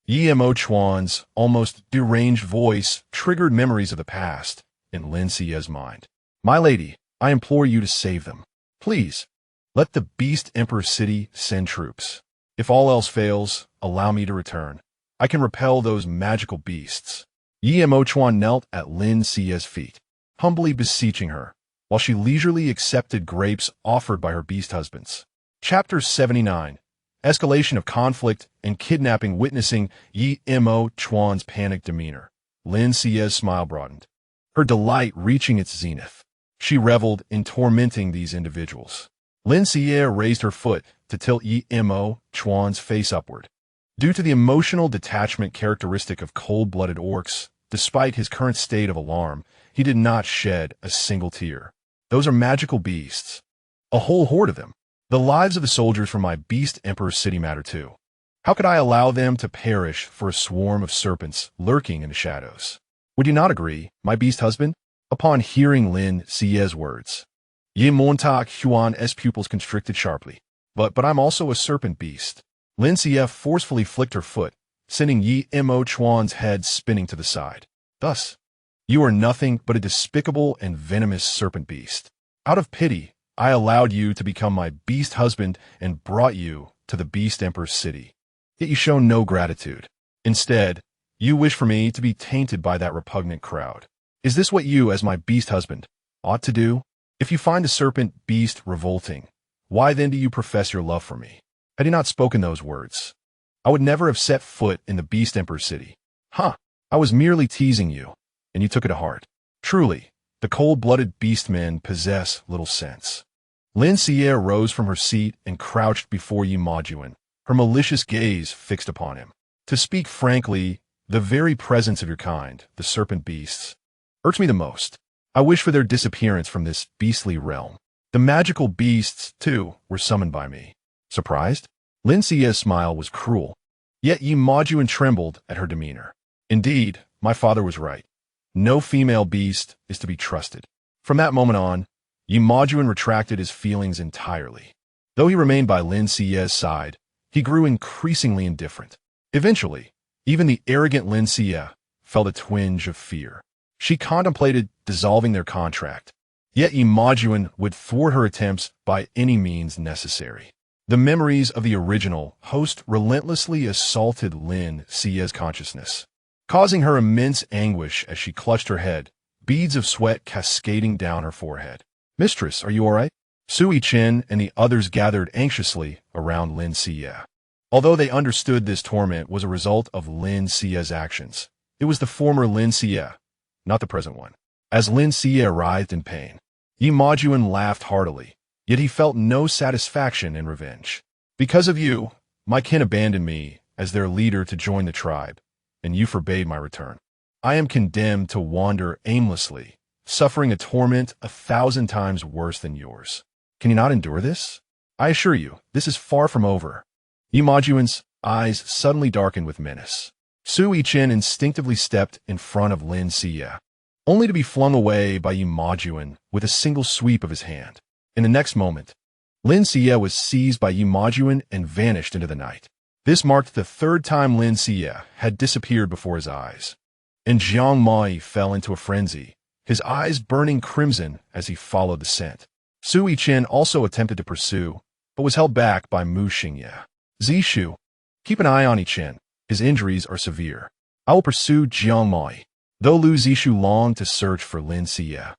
Yi Mo Chuan's almost deranged voice triggered memories of the past in Lin Xiyue's mind. My lady, I implore you to save them. Please, let the Beast Emperor City send troops. If all else fails, allow me to return. I can repel those magical beasts. Yi Mo Chuan knelt at Lin Xiyue's feet, humbly beseeching her, while she leisurely accepted grapes offered by her beast husbands. Chapter 79. Escalation of conflict and kidnapping. Witnessing Yi Mo Chuan's panicked demeanor, Lin Xiyue's smile broadened, her delight reaching its zenith. She reveled in tormenting these individuals. Lin Xiyue raised her foot to tilt Yi Mo Chuan's face upward. Due to the emotional detachment characteristic of cold-blooded orcs, despite his current state of alarm, he did not shed a single tear. Those are magical beasts. A whole horde of them. The lives of the soldiers from my Beast Emperor City matter too. How could I allow them to perish for a swarm of serpents lurking in the shadows? Would you not agree, my beast husband? Upon hearing Lin Xiyue's words, Yi Montauk Huan's pupils constricted sharply. But I'm also a serpent beast. Lin Xiyue forcefully flicked her foot, sending Yi Mo Chuan's head spinning to the side. Thus, you are nothing but a despicable and venomous serpent beast. Out of pity, I allowed you to become my beast husband and brought you to the Beast Emperor's city. Yet you show no gratitude. Instead, you wish for me to be tainted by that repugnant crowd. Is this what you, as my beast husband, ought to do? If you find a serpent beast revolting, why then do you profess your love for me? Had you not spoken those words, I would never have set foot in the Beast Emperor's city. I was merely teasing you, and you took it to heart. Truly, the cold-blooded beastmen possess little sense. Lin Xiyue rose from her seat and crouched before Yi Majuan, her malicious gaze fixed upon him. To speak frankly, the very presence of your kind, the serpent beasts, irks me the most. I wish for their disappearance from this beastly realm. The magical beasts, too, were summoned by me. Surprised? Lin Xiyue's smile was cruel, yet Yi Majuan trembled at her demeanor. Indeed, my father was right. No female beast is to be trusted. From that moment on, Yi Majuan retracted his feelings entirely. Though he remained by Lin Xiyue's side, he grew increasingly indifferent. Eventually, even the arrogant Lin Xiyue felt a twinge of fear. She contemplated dissolving their contract, yet Yi Majuan would thwart her attempts by any means necessary. The memories of the original host relentlessly assaulted Lin Xiyue's consciousness, causing her immense anguish as she clutched her head, beads of sweat cascading down her forehead. Mistress, are you all right? Sui Chen and the others gathered anxiously around Lin Xiyue. Although they understood this torment was a result of Lin Xiyue's actions, it was the former Lin Xiyue, not the present one. As Lin Xiyue writhed in pain, Yi Majuan laughed heartily, yet he felt no satisfaction in revenge. Because of you, my kin abandoned me as their leader to join the tribe, and you forbade my return. I am condemned to wander aimlessly, suffering a torment 1,000 times worse than yours. Can you not endure this? I assure you, this is far from over. Yi Majuan's eyes suddenly darkened with menace. Sui Chen instinctively stepped in front of Lin Xiyue, only to be flung away by Yi Majuan with a single sweep of his hand. In the next moment, Lin Xiyue was seized by Yi Majuan and vanished into the night. This marked the third time Lin Xiyue had disappeared before his eyes, and Jiang Mai fell into a frenzy, his eyes burning crimson as he followed the scent. Sui Chen also attempted to pursue, but was held back by Mu Xingye. Zishu, keep an eye on Yi Chen. His injuries are severe. I will pursue Jiang Mai. Though Lu Zishu longed to search for Lin Xiyue,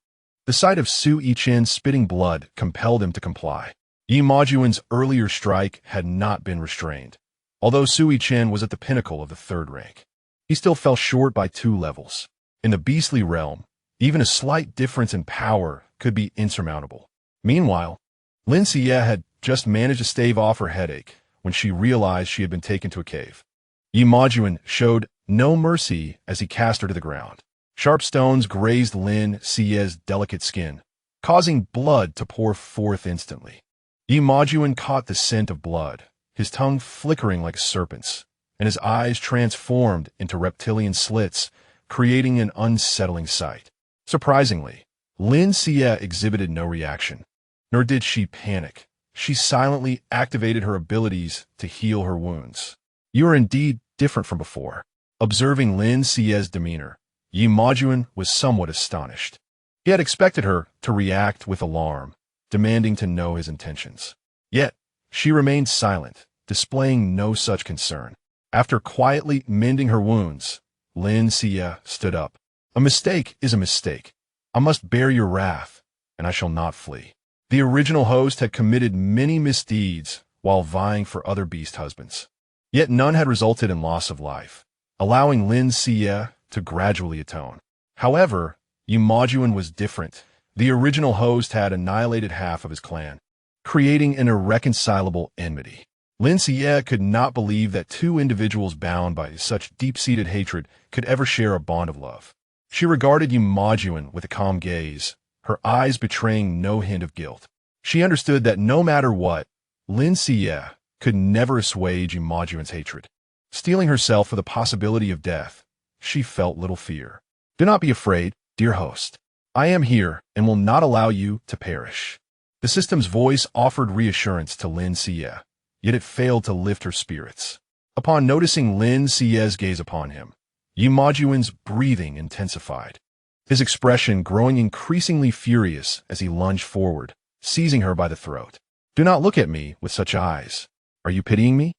the sight of Sui Chen spitting blood compelled him to comply. Yi Majuan's earlier strike had not been restrained. Although Sui Chen was at the pinnacle of the third rank, he still fell short by 2 levels. In the beastly realm, even a slight difference in power could be insurmountable. Meanwhile, Lin Xiyue had just managed to stave off her headache when she realized she had been taken to a cave. Yi Majuan showed no mercy as he cast her to the ground. Sharp stones grazed Lin Xiyue's delicate skin, causing blood to pour forth instantly. Yi Majuan caught the scent of blood, his tongue flickering like a serpent's, and his eyes transformed into reptilian slits, creating an unsettling sight. Surprisingly, Lin Xiyue exhibited no reaction. Nor did she panic. She silently activated her abilities to heal her wounds. You are indeed different from before. Observing Lin Xiyue's demeanor, Yi Majuan was somewhat astonished. He had expected her to react with alarm, demanding to know his intentions. Yet, she remained silent, displaying no such concern. After quietly mending her wounds, Lin Xiyue stood up. A mistake is a mistake. I must bear your wrath, and I shall not flee. The original host had committed many misdeeds while vying for other beast husbands. Yet none had resulted in loss of life, allowing Lin Xiyue to gradually atone. However, Yi Majuan was different. The original host had annihilated half of his clan, creating an irreconcilable enmity. Lin Xiyue could not believe that two individuals bound by such deep-seated hatred could ever share a bond of love. She regarded Yi Majuan with a calm gaze, her eyes betraying no hint of guilt. She understood that no matter what, Lin Xiyue could never assuage Yi Majuan's hatred. Steeling herself for the possibility of death, she felt little fear. Do not be afraid, dear host. I am here and will not allow you to perish. The system's voice offered reassurance to Lin Xiyue, yet it failed to lift her spirits. Upon noticing Lin Xiyue's gaze upon him, Yi Majuan's breathing intensified, his expression growing increasingly furious as he lunged forward, seizing her by the throat. Do not look at me with such eyes. Are you pitying me?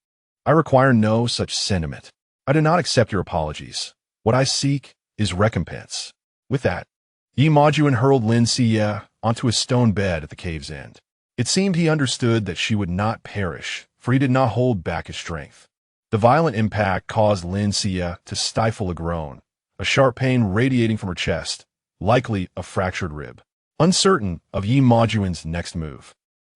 I require no such sentiment. I do not accept your apologies. What I seek is recompense. With that, Yi Majuan hurled Lin Xiyue onto a stone bed at the cave's end. It seemed he understood that she would not perish, for he did not hold back his strength. The violent impact caused Lin Xiyue to stifle a groan, a sharp pain radiating from her chest, likely a fractured rib. Uncertain of Yi Majuan's next move,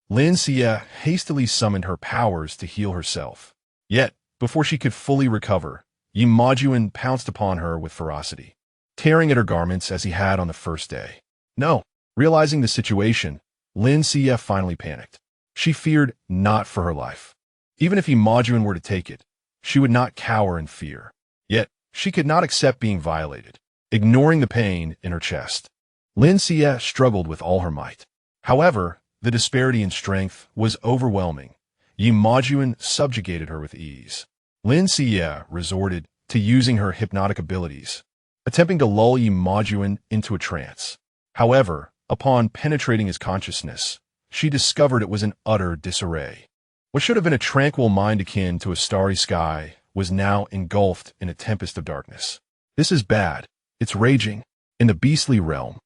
Lin Xiyue hastily summoned her powers to heal herself. Yet, before she could fully recover, Yi Majuan pounced upon her with ferocity, tearing at her garments as he had on the first day. No. Realizing the situation, Lin Xiyue finally panicked. She feared not for her life. Even if Yi Majuan were to take it, she would not cower in fear. Yet, she could not accept being violated. Ignoring the pain in her chest, Lin Xiyue struggled with all her might. However, the disparity in strength was overwhelming. Yi Majuan subjugated her with ease. Lin Xiyue resorted to using her hypnotic abilities, attempting to lull Yi Majuan into a trance. However, upon penetrating his consciousness, she discovered it was in utter disarray. What should have been a tranquil mind akin to a starry sky was now engulfed in a tempest of darkness. This is bad. It's raging. In the beastly realm,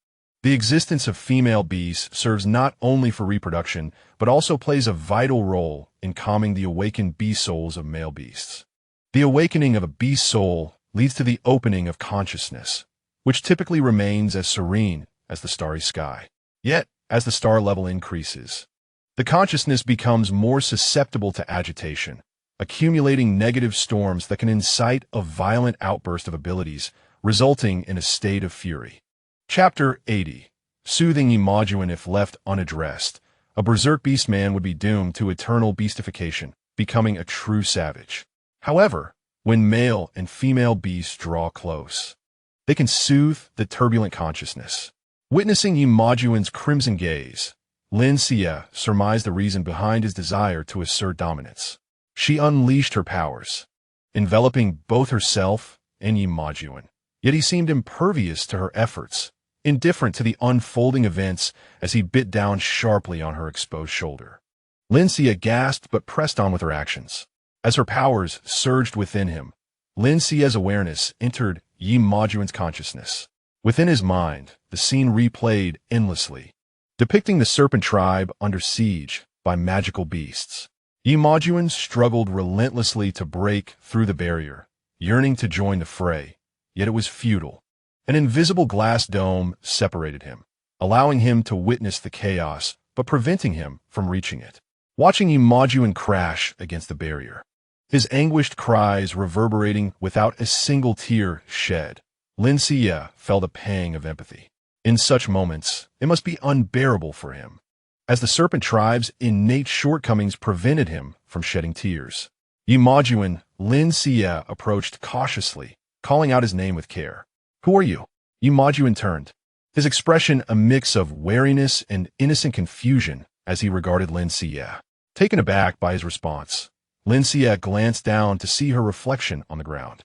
the existence of female beasts serves not only for reproduction, but also plays a vital role in calming the awakened beast souls of male beasts. The awakening of a beast soul leads to the opening of consciousness, which typically remains as serene as the starry sky. Yet, as the star level increases, the consciousness becomes more susceptible to agitation, accumulating negative storms that can incite a violent outburst of abilities, resulting in a state of fury. Chapter 80. Soothing Yi Majuan. If left unaddressed, a berserk beastman would be doomed to eternal beastification, becoming a true savage. However, when male and female beasts draw close, they can soothe the turbulent consciousness. Witnessing Yi Majuan's crimson gaze, Lin Xiyue surmised the reason behind his desire to assert dominance. She unleashed her powers, enveloping both herself and Yi Majuan. Yet he seemed impervious to her efforts, indifferent to the unfolding events as he bit down sharply on her exposed shoulder. Lin Xiyue gasped but pressed on with her actions. As her powers surged within him, Lin Xiyue's awareness entered Yi Majuan's consciousness. Within his mind, the scene replayed endlessly, depicting the serpent tribe under siege by magical beasts. Yi Majuan struggled relentlessly to break through the barrier, yearning to join the fray, yet it was futile. An invisible glass dome separated him, allowing him to witness the chaos but preventing him from reaching it. Watching Yi Majuan crash against the barrier, his anguished cries reverberating without a single tear shed, Lin Xiyue felt a pang of empathy. In such moments, it must be unbearable for him, as the serpent tribe's innate shortcomings prevented him from shedding tears. Yi Majuan, Lin Xiyue approached cautiously, calling out his name with care. Who are you? Yi Majuan turned, his expression a mix of wariness and innocent confusion as he regarded Lin Xiyue. Taken aback by his response, Lin Xiyue glanced down to see her reflection on the ground.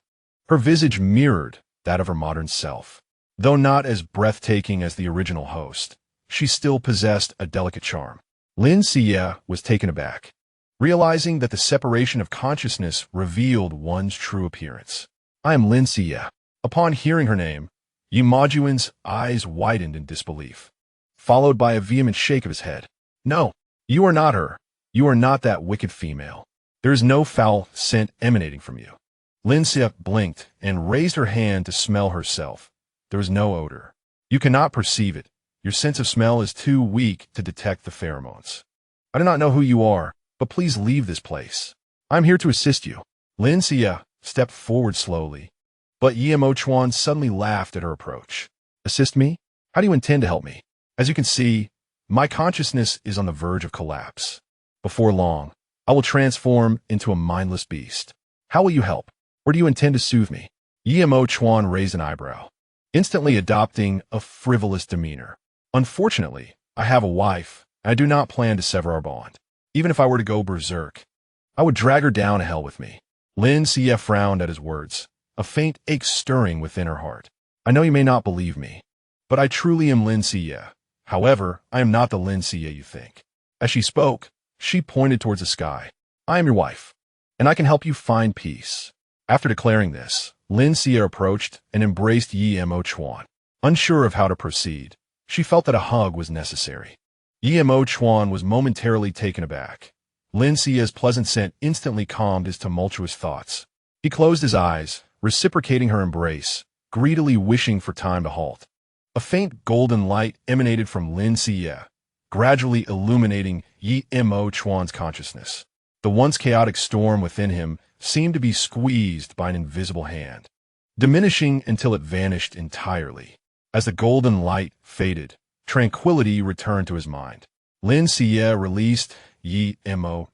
Her visage mirrored that of her modern self. Though not as breathtaking as the original host, she still possessed a delicate charm. Lin Xiyue was taken aback, realizing that the separation of consciousness revealed one's true appearance. I am Lin Xiyue. Upon hearing her name, Yi Majuan's eyes widened in disbelief, followed by a vehement shake of his head. No, you are not her. You are not that wicked female. There is no foul scent emanating from you. Lin Xiyue blinked and raised her hand to smell herself. There was no odor. You cannot perceive it. Your sense of smell is too weak to detect the pheromones. I do not know who you are, but please leave this place. I am here to assist you. Lin Xiyue stepped forward slowly, but Yi Chuan suddenly laughed at her approach. Assist me? How do you intend to help me? As you can see, my consciousness is on the verge of collapse. Before long, I will transform into a mindless beast. How will you help? Or do you intend to soothe me? Yi Chuan raised an eyebrow, instantly adopting a frivolous demeanor. Unfortunately, I have a wife, and I do not plan to sever our bond. Even if I were to go berserk, I would drag her down to hell with me. Lin Xiyue frowned at his words, a faint ache stirring within her heart. I know you may not believe me, but I truly am Lin Xiyue. However, I am not the Lin Xiyue you think. As she spoke, she pointed towards the sky. I am your wife, and I can help you find peace. After declaring this, Lin Xiyue approached and embraced Yi Chuan. Unsure of how to proceed, she felt that a hug was necessary. Yi Chuan was momentarily taken aback. Lin Xiyue's pleasant scent instantly calmed his tumultuous thoughts. He closed his eyes, reciprocating her embrace, greedily wishing for time to halt. A faint golden light emanated from Lin Xiyue, gradually illuminating Yi Chuan's consciousness. The once chaotic storm within him seemed to be squeezed by an invisible hand, diminishing until it vanished entirely. As the golden light faded, tranquility returned to his mind. Lin Xiyue released Yi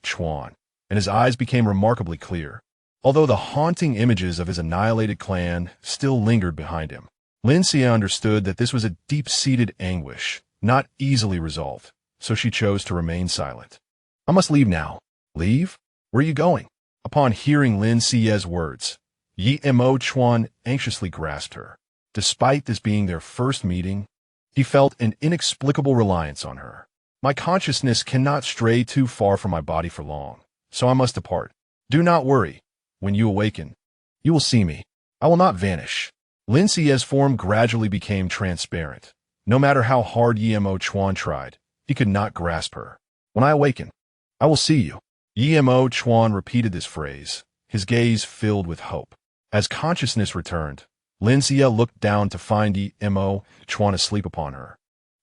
Chuan, and his eyes became remarkably clear, although the haunting images of his annihilated clan still lingered behind him. Lin Xiyue understood that this was a deep-seated anguish, not easily resolved, so she chose to remain silent. I must leave now. Leave? Where are you going? Upon hearing Lin Xiyue's words, Yi Chuan anxiously grasped her. Despite this being their first meeting, he felt an inexplicable reliance on her. My consciousness cannot stray too far from my body for long, so I must depart. Do not worry. When you awaken, you will see me. I will not vanish. Lin Xiyue's form gradually became transparent. No matter how hard Yi Chuan tried, he could not grasp her. When I awaken, I will see you. Yi Chuan repeated this phrase, his gaze filled with hope. As consciousness returned, Lin Xiyue looked down to find Yi Chuan asleep upon her,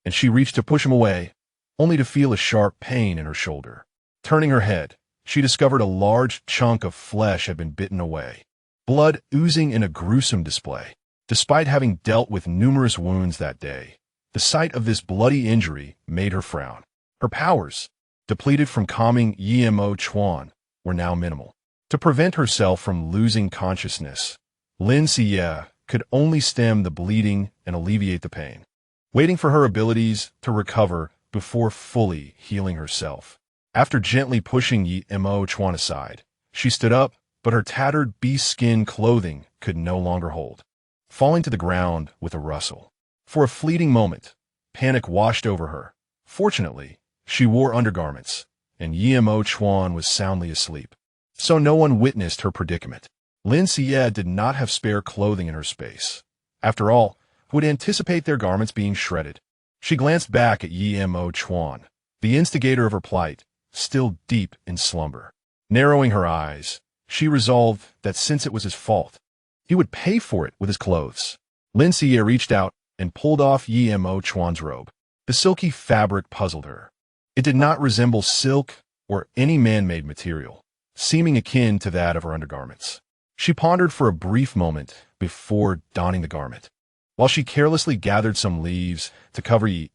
and she reached to push him away, only to feel a sharp pain in her shoulder. Turning her head, she discovered a large chunk of flesh had been bitten away, blood oozing in a gruesome display. Despite having dealt with numerous wounds that day, the sight of this bloody injury made her frown. Her powers, depleted from calming Yi Chuan, were now minimal. To prevent herself from losing consciousness, Lin Xiyue could only stem the bleeding and alleviate the pain, waiting for her abilities to recover before fully healing herself. After gently pushing Yi Chuan aside, she stood up, but her tattered beast skin clothing could no longer hold, falling to the ground with a rustle. For a fleeting moment, panic washed over her. Fortunately, she wore undergarments, and Yi Chuan was soundly asleep, so no one witnessed her predicament. Lin Xiyue did not have spare clothing in her space. After all, who would anticipate their garments being shredded? She glanced back at Yi Chuan, the instigator of her plight, still deep in slumber. Narrowing her eyes, she resolved that since it was his fault, he would pay for it with his clothes. Lin Xiyue reached out and pulled off Yi Chuan's robe. The silky fabric puzzled her. It did not resemble silk or any man-made material, seeming akin to that of her undergarments. She pondered for a brief moment before donning the garment, while she carelessly gathered some leaves to cover Yi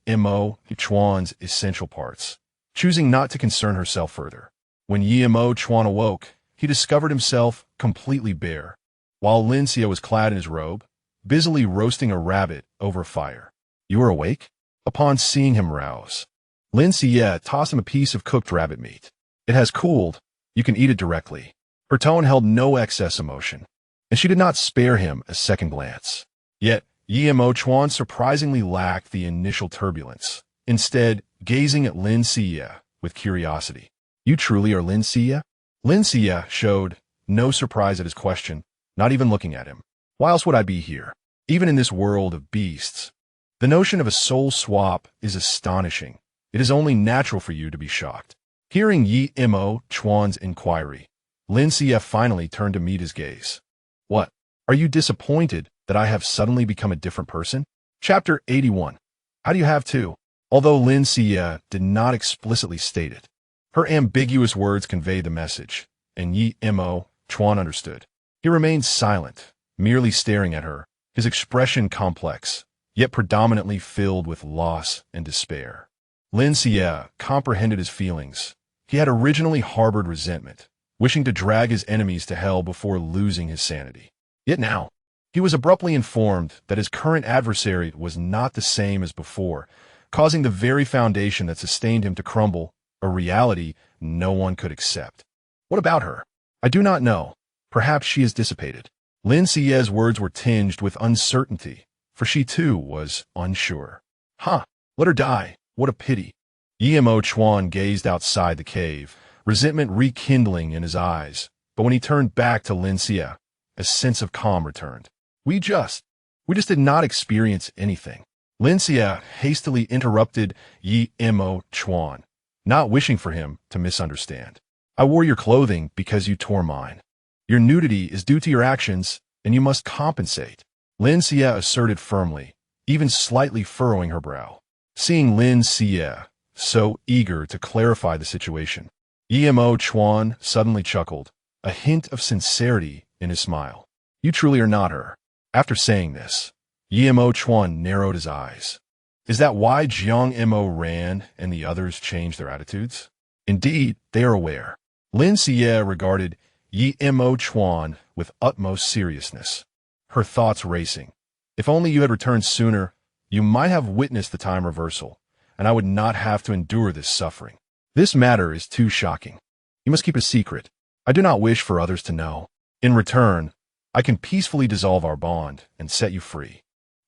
Chuan's essential parts, choosing not to concern herself further. When Yi Chuan awoke, he discovered himself completely bare, while Lin Xiyue was clad in his robe, busily roasting a rabbit over a fire. You are awake? Upon seeing him rouse, Lin Xiyue tossed him a piece of cooked rabbit meat. It has cooled. You can eat it directly. Her tone held no excess emotion, and she did not spare him a second glance. Yet, Yimo Chuan surprisingly lacked the initial turbulence, instead gazing at Lin Xiyue with curiosity. You truly are Lin Xiyue? Lin Xiyue showed no surprise at his question, not even looking at him. Why else would I be here? Even in this world of beasts. The notion of a soul swap is astonishing. It is only natural for you to be shocked. Hearing Yi Imo Chuan's inquiry, Lin Xiyue finally turned to meet his gaze. What? Are you disappointed that I have suddenly become a different person? Chapter 81. How do you have to? Although Lin Xiyue did not explicitly state it, her ambiguous words conveyed the message, and Yi Imo Chuan understood. He remained silent, merely staring at her, his expression complex, yet predominantly filled with loss and despair. Lin Xiyue comprehended his feelings. He had originally harbored resentment, wishing to drag his enemies to hell before losing his sanity. Yet now, he was abruptly informed that his current adversary was not the same as before, causing the very foundation that sustained him to crumble, a reality no one could accept. What about her? I do not know. Perhaps she is dissipated. Lin Xiyue's words were tinged with uncertainty, for she too was unsure. Let her die. What a pity. Yimo Chuan gazed outside the cave, resentment rekindling in his eyes, but when he turned back to Lin Xiyue, a sense of calm returned. We just did not experience anything. Lin Xiyue hastily interrupted Yimo Chuan, not wishing for him to misunderstand. I wore your clothing because you tore mine. Your nudity is due to your actions, and you must compensate. Lin Xiyue asserted firmly, even slightly furrowing her brow. Seeing Lin Xiyue so eager to clarify the situation, Yimo Chuan suddenly chuckled, a hint of sincerity in his smile. You truly are not her. After saying this, Yimo Chuan narrowed his eyes. Is that why Jiang Imo ran and the others changed their attitudes? Indeed, they are aware. Lin Xiyue regarded Yimo Chuan with utmost seriousness, her thoughts racing. If only you had returned sooner, you might have witnessed the time reversal, and I would not have to endure this suffering. This matter is too shocking. You must keep a secret. I do not wish for others to know. In return, I can peacefully dissolve our bond and set you free.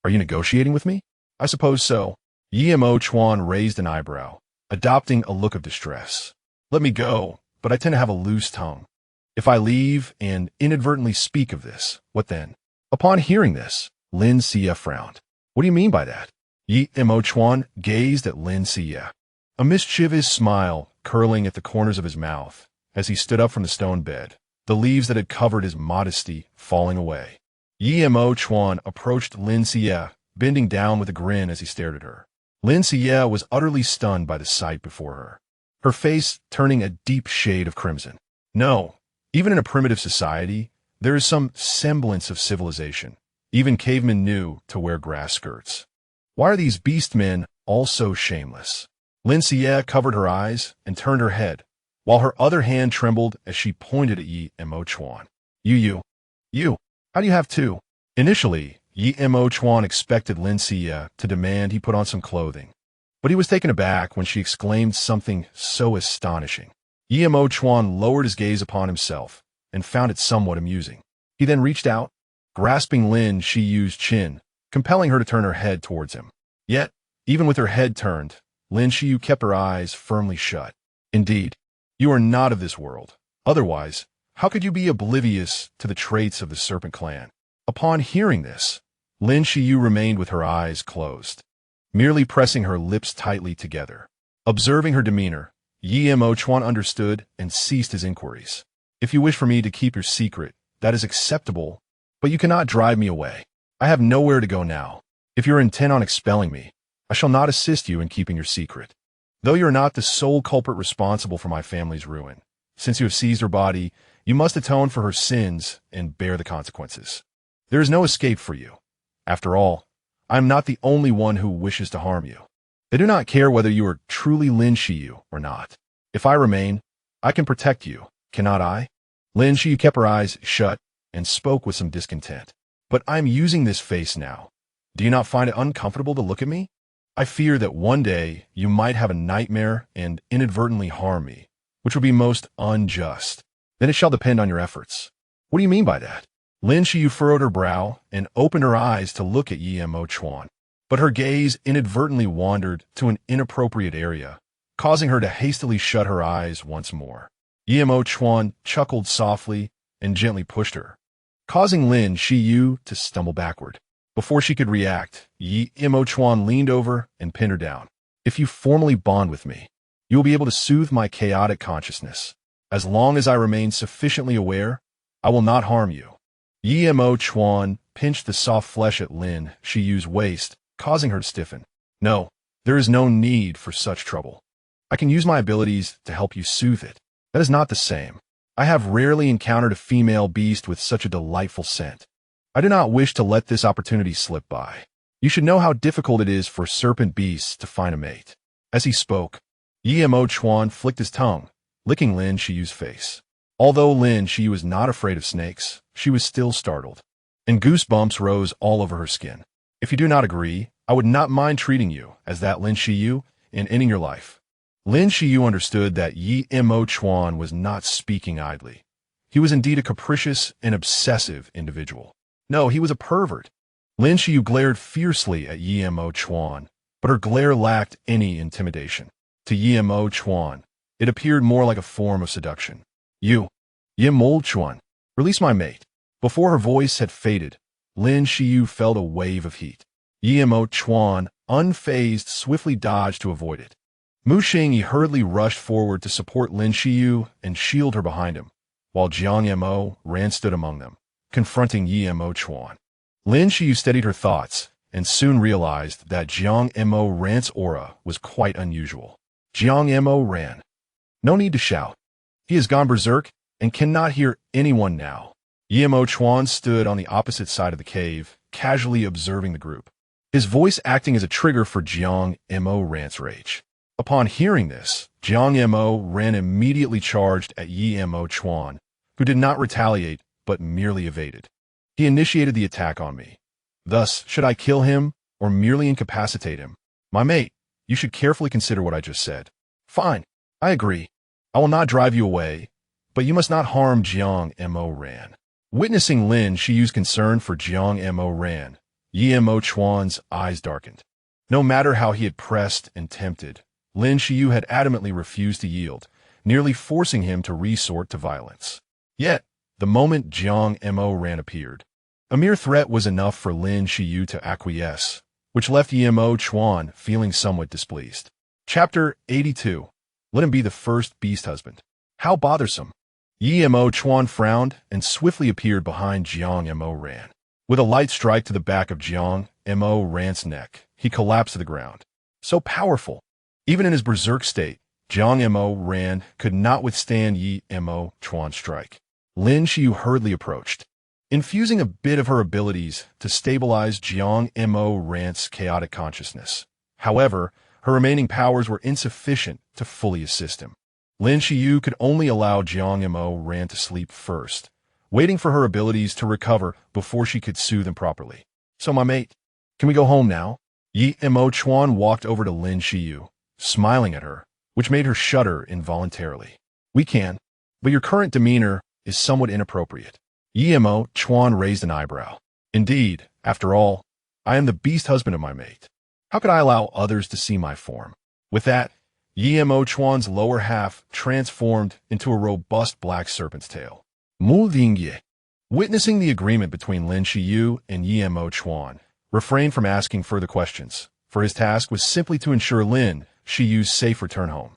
Are you negotiating with me? I suppose so. Yimo Chuan raised an eyebrow, adopting a look of distress. Let me go, but I tend to have a loose tongue. If I leave and inadvertently speak of this, what then? Upon hearing this, Lin Xiyue frowned. What do you mean by that? Yimo Chuan gazed at Lin Xiyue, a mischievous smile curling at the corners of his mouth as he stood up from the stone bed, the leaves that had covered his modesty falling away. Yimo Chuan approached Lin Xiyue, bending down with a grin as he stared at her. Lin Xiyue was utterly stunned by the sight before her, her face turning a deep shade of crimson. No, even in a primitive society, there is some semblance of civilization. Even cavemen knew to wear grass skirts. Why are these beast men all so shameless? Lin Xiyue covered her eyes and turned her head, while her other hand trembled as she pointed at Yimo Chuan. You, how do you have two? Initially, Yimo Chuan expected Lin Xiyue to demand he put on some clothing, but he was taken aback when she exclaimed something so astonishing. Yimo Chuan lowered his gaze upon himself and found it somewhat amusing. He then reached out, grasping Lin Xiyue's chin, compelling her to turn her head towards him. Yet, even with her head turned, Lin Xiyue kept her eyes firmly shut. Indeed, you are not of this world. Otherwise, how could you be oblivious to the traits of the Serpent Clan? Upon hearing this, Lin Xiyue remained with her eyes closed, merely pressing her lips tightly together. Observing her demeanor, Yimo Chuan understood and ceased his inquiries. If you wish for me to keep your secret, that is acceptable, but you cannot drive me away. I have nowhere to go now. If you are intent on expelling me, I shall not assist you in keeping your secret. Though you are not the sole culprit responsible for my family's ruin, since you have seized her body, you must atone for her sins and bear the consequences. There is no escape for you. After all, I am not the only one who wishes to harm you. They do not care whether you are truly Lin Xiyue or not. If I remain, I can protect you, cannot I? Lin Xiyue kept her eyes shut and spoke with some discontent. But I'm using this face now. Do you not find it uncomfortable to look at me? I fear that one day you might have a nightmare and inadvertently harm me, which would be most unjust. Then it shall depend on your efforts. What do you mean by that? Lin Xiyue furrowed her brow and opened her eyes to look at Yemo Chuan, but her gaze inadvertently wandered to an inappropriate area, causing her to hastily shut her eyes once more. Yemo Chuan chuckled softly and gently pushed her, causing Lin Xiyue to stumble backward. Before she could react, Yemo Chuan leaned over and pinned her down. If you formally bond with me, you will be able to soothe my chaotic consciousness. As long as I remain sufficiently aware, I will not harm you. Yemo Chuan pinched the soft flesh at Lin Xiyue's waist, causing her to stiffen. No, there is no need for such trouble. I can use my abilities to help you soothe it. That is not the same. I have rarely encountered a female beast with such a delightful scent. I do not wish to let this opportunity slip by. You should know how difficult it is for serpent beasts to find a mate. As he spoke, Yemo Chuan flicked his tongue, licking Lin Xiyue's face. Although Lin Xiyue was not afraid of snakes, she was still startled, and goosebumps rose all over her skin. If you do not agree, I would not mind treating you as that Lin Xiyue and ending your life. Lin Xiyue understood that Yemo Chuan was not speaking idly. He was indeed a capricious and obsessive individual. No, he was a pervert. Lin Xiyue glared fiercely at Yemo Chuan, but her glare lacked any intimidation. To Yemo Chuan, it appeared more like a form of seduction. Yemo Chuan, release my mate. Before her voice had faded, Lin Xiyue felt a wave of heat. Yemo Chuan, unfazed, swiftly dodged to avoid it. Mu Xingyi hurriedly rushed forward to support Lin Xiyue and shield her behind him, while Jiang Mo Ran stood among them, confronting Yemo Chuan. Lin Xiyue steadied her thoughts and soon realized that Jiang Mo Ran's aura was quite unusual. Jiang Mo Ran. No need to shout. He has gone berserk and cannot hear anyone now. Yemo Chuan stood on the opposite side of the cave, casually observing the group, his voice acting as a trigger for Jiang Mo Ran's rage. Upon hearing this, Jiang Mo Ran immediately charged at Yemo Chuan, who did not retaliate but merely evaded. He initiated the attack on me. Thus, should I kill him or merely incapacitate him? My mate, you should carefully consider what I just said. Fine, I agree. I will not drive you away, but you must not harm Jiang Mo Ran. Witnessing Lin Xiyue's concern for Jiang Mo Ran, Yemo Chuan's eyes darkened. No matter how he had pressed and tempted, Lin Xiyue had adamantly refused to yield, nearly forcing him to resort to violence. Yet, the moment Jiang Mo Ran appeared, a mere threat was enough for Lin Xiyue to acquiesce, which left Yemo Chuan feeling somewhat displeased. Chapter 82. Let him be the first beast husband. How bothersome. Yemo Chuan frowned and swiftly appeared behind Jiang Mo Ran. With a light strike to the back of Jiang Mo Ran's neck, he collapsed to the ground. So powerful. Even in his berserk state, Jiang Mo Ran could not withstand Yemo Chuan's strike. Lin Xiyue hurriedly approached, infusing a bit of her abilities to stabilize Jiang Mo Ran's chaotic consciousness. However, her remaining powers were insufficient to fully assist him. Lin Xiyue could only allow Jiang Mo Ran to sleep first, waiting for her abilities to recover before she could soothe him properly. So my mate, can we go home now? Yemo Chuan walked over to Lin Xiyue, smiling at her, which made her shudder involuntarily. We can, but your current demeanor is somewhat inappropriate. Yemo Chuan raised an eyebrow. Indeed, after all, I am the beast husband of my mate. How could I allow others to see my form? With that, Yemo Chuan's lower half transformed into a robust black serpent's tail. Mu Xingye, witnessing the agreement between Lin Xiyue and Yemo Chuan, refrained from asking further questions, for his task was simply to ensure Lin Xiyue's safe return home.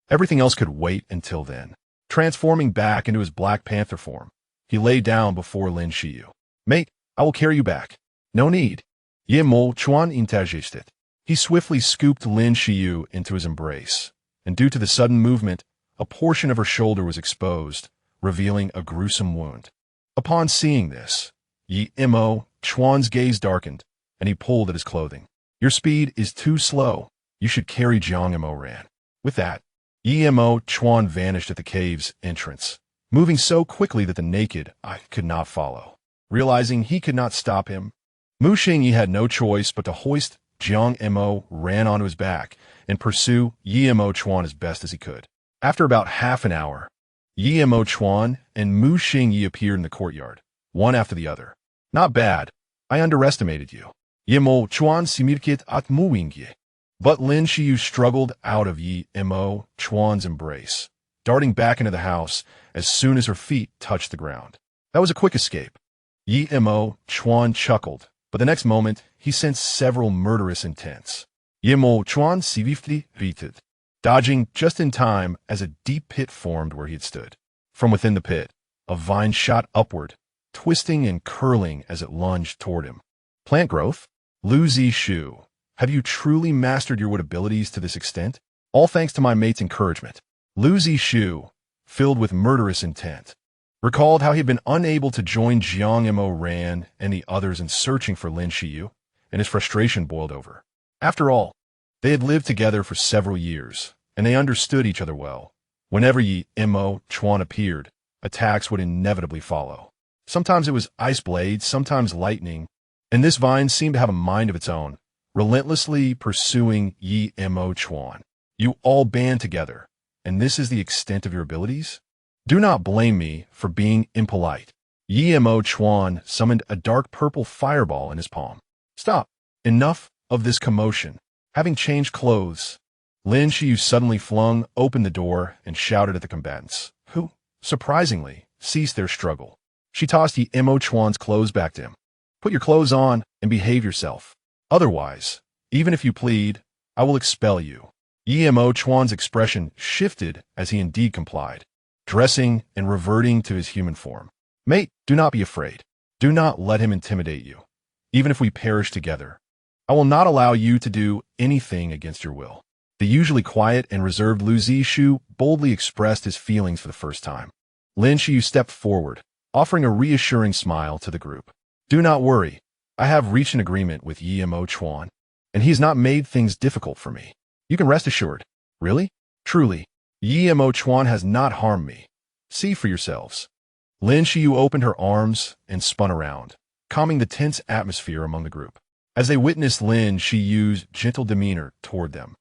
Everything else could wait until then. Transforming back into his Black Panther form, he lay down before Lin Xiyue. Mate, I will carry you back. No need. Yemo Chuan intergested. He swiftly scooped Lin Xiyue into his embrace, and due to the sudden movement, a portion of her shoulder was exposed, revealing a gruesome wound. Upon seeing this, Yemo Chuan's gaze darkened, and he pulled at his clothing. Your speed is too slow. You should carry Jiang Mo Ran. With that, Yemo Chuan vanished at the cave's entrance, moving so quickly that the naked eye could not follow. Realizing he could not stop him, Mu Xingyi had no choice but to hoist Jiang Mo ran onto his back and pursued Yi Mo Chuan as best as he could. After about half an hour, Yi Mo Chuan and Mu Xingyi appeared in the courtyard, one after the other. Not bad. I underestimated you. Yi Mo Chuan simirkit at Mu Wingye. But Lin Xiyue struggled out of Yi Mo Chuan's embrace, darting back into the house as soon as her feet touched the ground. That was a quick escape. Yi Mo Chuan chuckled, but the next moment he sensed several murderous intents. Yi Mo Chuan swiftly retreated, dodging just in time as a deep pit formed where he had stood. From within the pit, a vine shot upward, twisting and curling as it lunged toward him. Plant growth? Lu Xiyue, have you truly mastered your wood abilities to this extent? All thanks to my mate's encouragement. Lu Xiyue, filled with murderous intent, recalled how he had been unable to join Jiang Mo Ran and the others in searching for Lin Xiyue, and his frustration boiled over. After all, they had lived together for several years, and they understood each other well. Whenever Yi Mo Chuan appeared, attacks would inevitably follow. Sometimes it was ice blades, sometimes lightning, and this vine seemed to have a mind of its own, relentlessly pursuing Yi Mo Chuan. You all band together, and this is the extent of your abilities? Do not blame me for being impolite. Yi Mo Chuan summoned a dark purple fireball in his palm. Stop. Enough of this commotion. Having changed clothes, Lin Xiyue suddenly flung open the door and shouted at the combatants, who, surprisingly, ceased their struggle. She tossed Yi Mo Chuan's clothes back to him. Put your clothes on and behave yourself. Otherwise, even if you plead, I will expel you. Yi Mo Chuan's expression shifted as he indeed complied, dressing and reverting to his human form. Mate, do not be afraid. Do not let him intimidate you. Even if we perish together, I will not allow you to do anything against your will. The usually quiet and reserved Lu Xiyue boldly expressed his feelings for the first time. Lin Xiyue stepped forward, offering a reassuring smile to the group. Do not worry. I have reached an agreement with Yi Mo Chuan, and he has not made things difficult for me. You can rest assured. Really? Truly, Yi Mo Chuan has not harmed me. See for yourselves. Lin Xiyue opened her arms and spun around, calming the tense atmosphere among the group. As they witnessed Lin Xiyue's gentle demeanor toward them,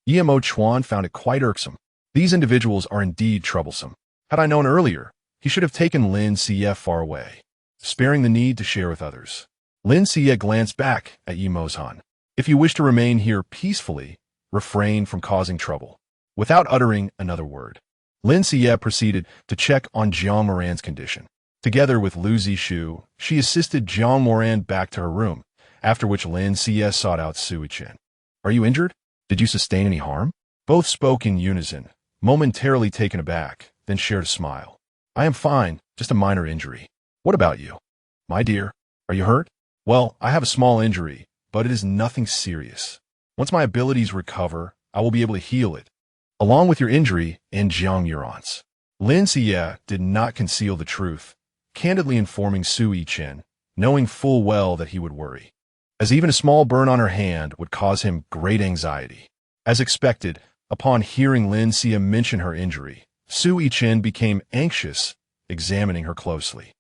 Yi Mo Chuan found it quite irksome. These individuals are indeed troublesome. Had I known earlier, he should have taken Lin Xiyue far away, sparing the need to share with others. Lin Xiyue glanced back at Yi Mo's Han. If you wish to remain here peacefully, refrain from causing trouble. Without uttering another word, Lin Xiyue proceeded to check on Jiang Moran's condition. Together with Lu Xiyue, she assisted Jiang Moran back to her room, after which Lin Xiyue sought out Sui Chen. Are you injured? Did you sustain any harm? Both spoke in unison, momentarily taken aback, then shared a smile. I am fine, just a minor injury. What about you? My dear, are you hurt? Well, I have a small injury, but it is nothing serious. Once my abilities recover, I will be able to heal it, along with your injury and Jiang Yuan's. Lin Xiyue did not conceal the truth, candidly informing Sui Chen, knowing full well that he would worry, as even a small burn on her hand would cause him great anxiety. As expected, upon hearing Lin Xiyue mention her injury, Sui Chen became anxious, examining her closely.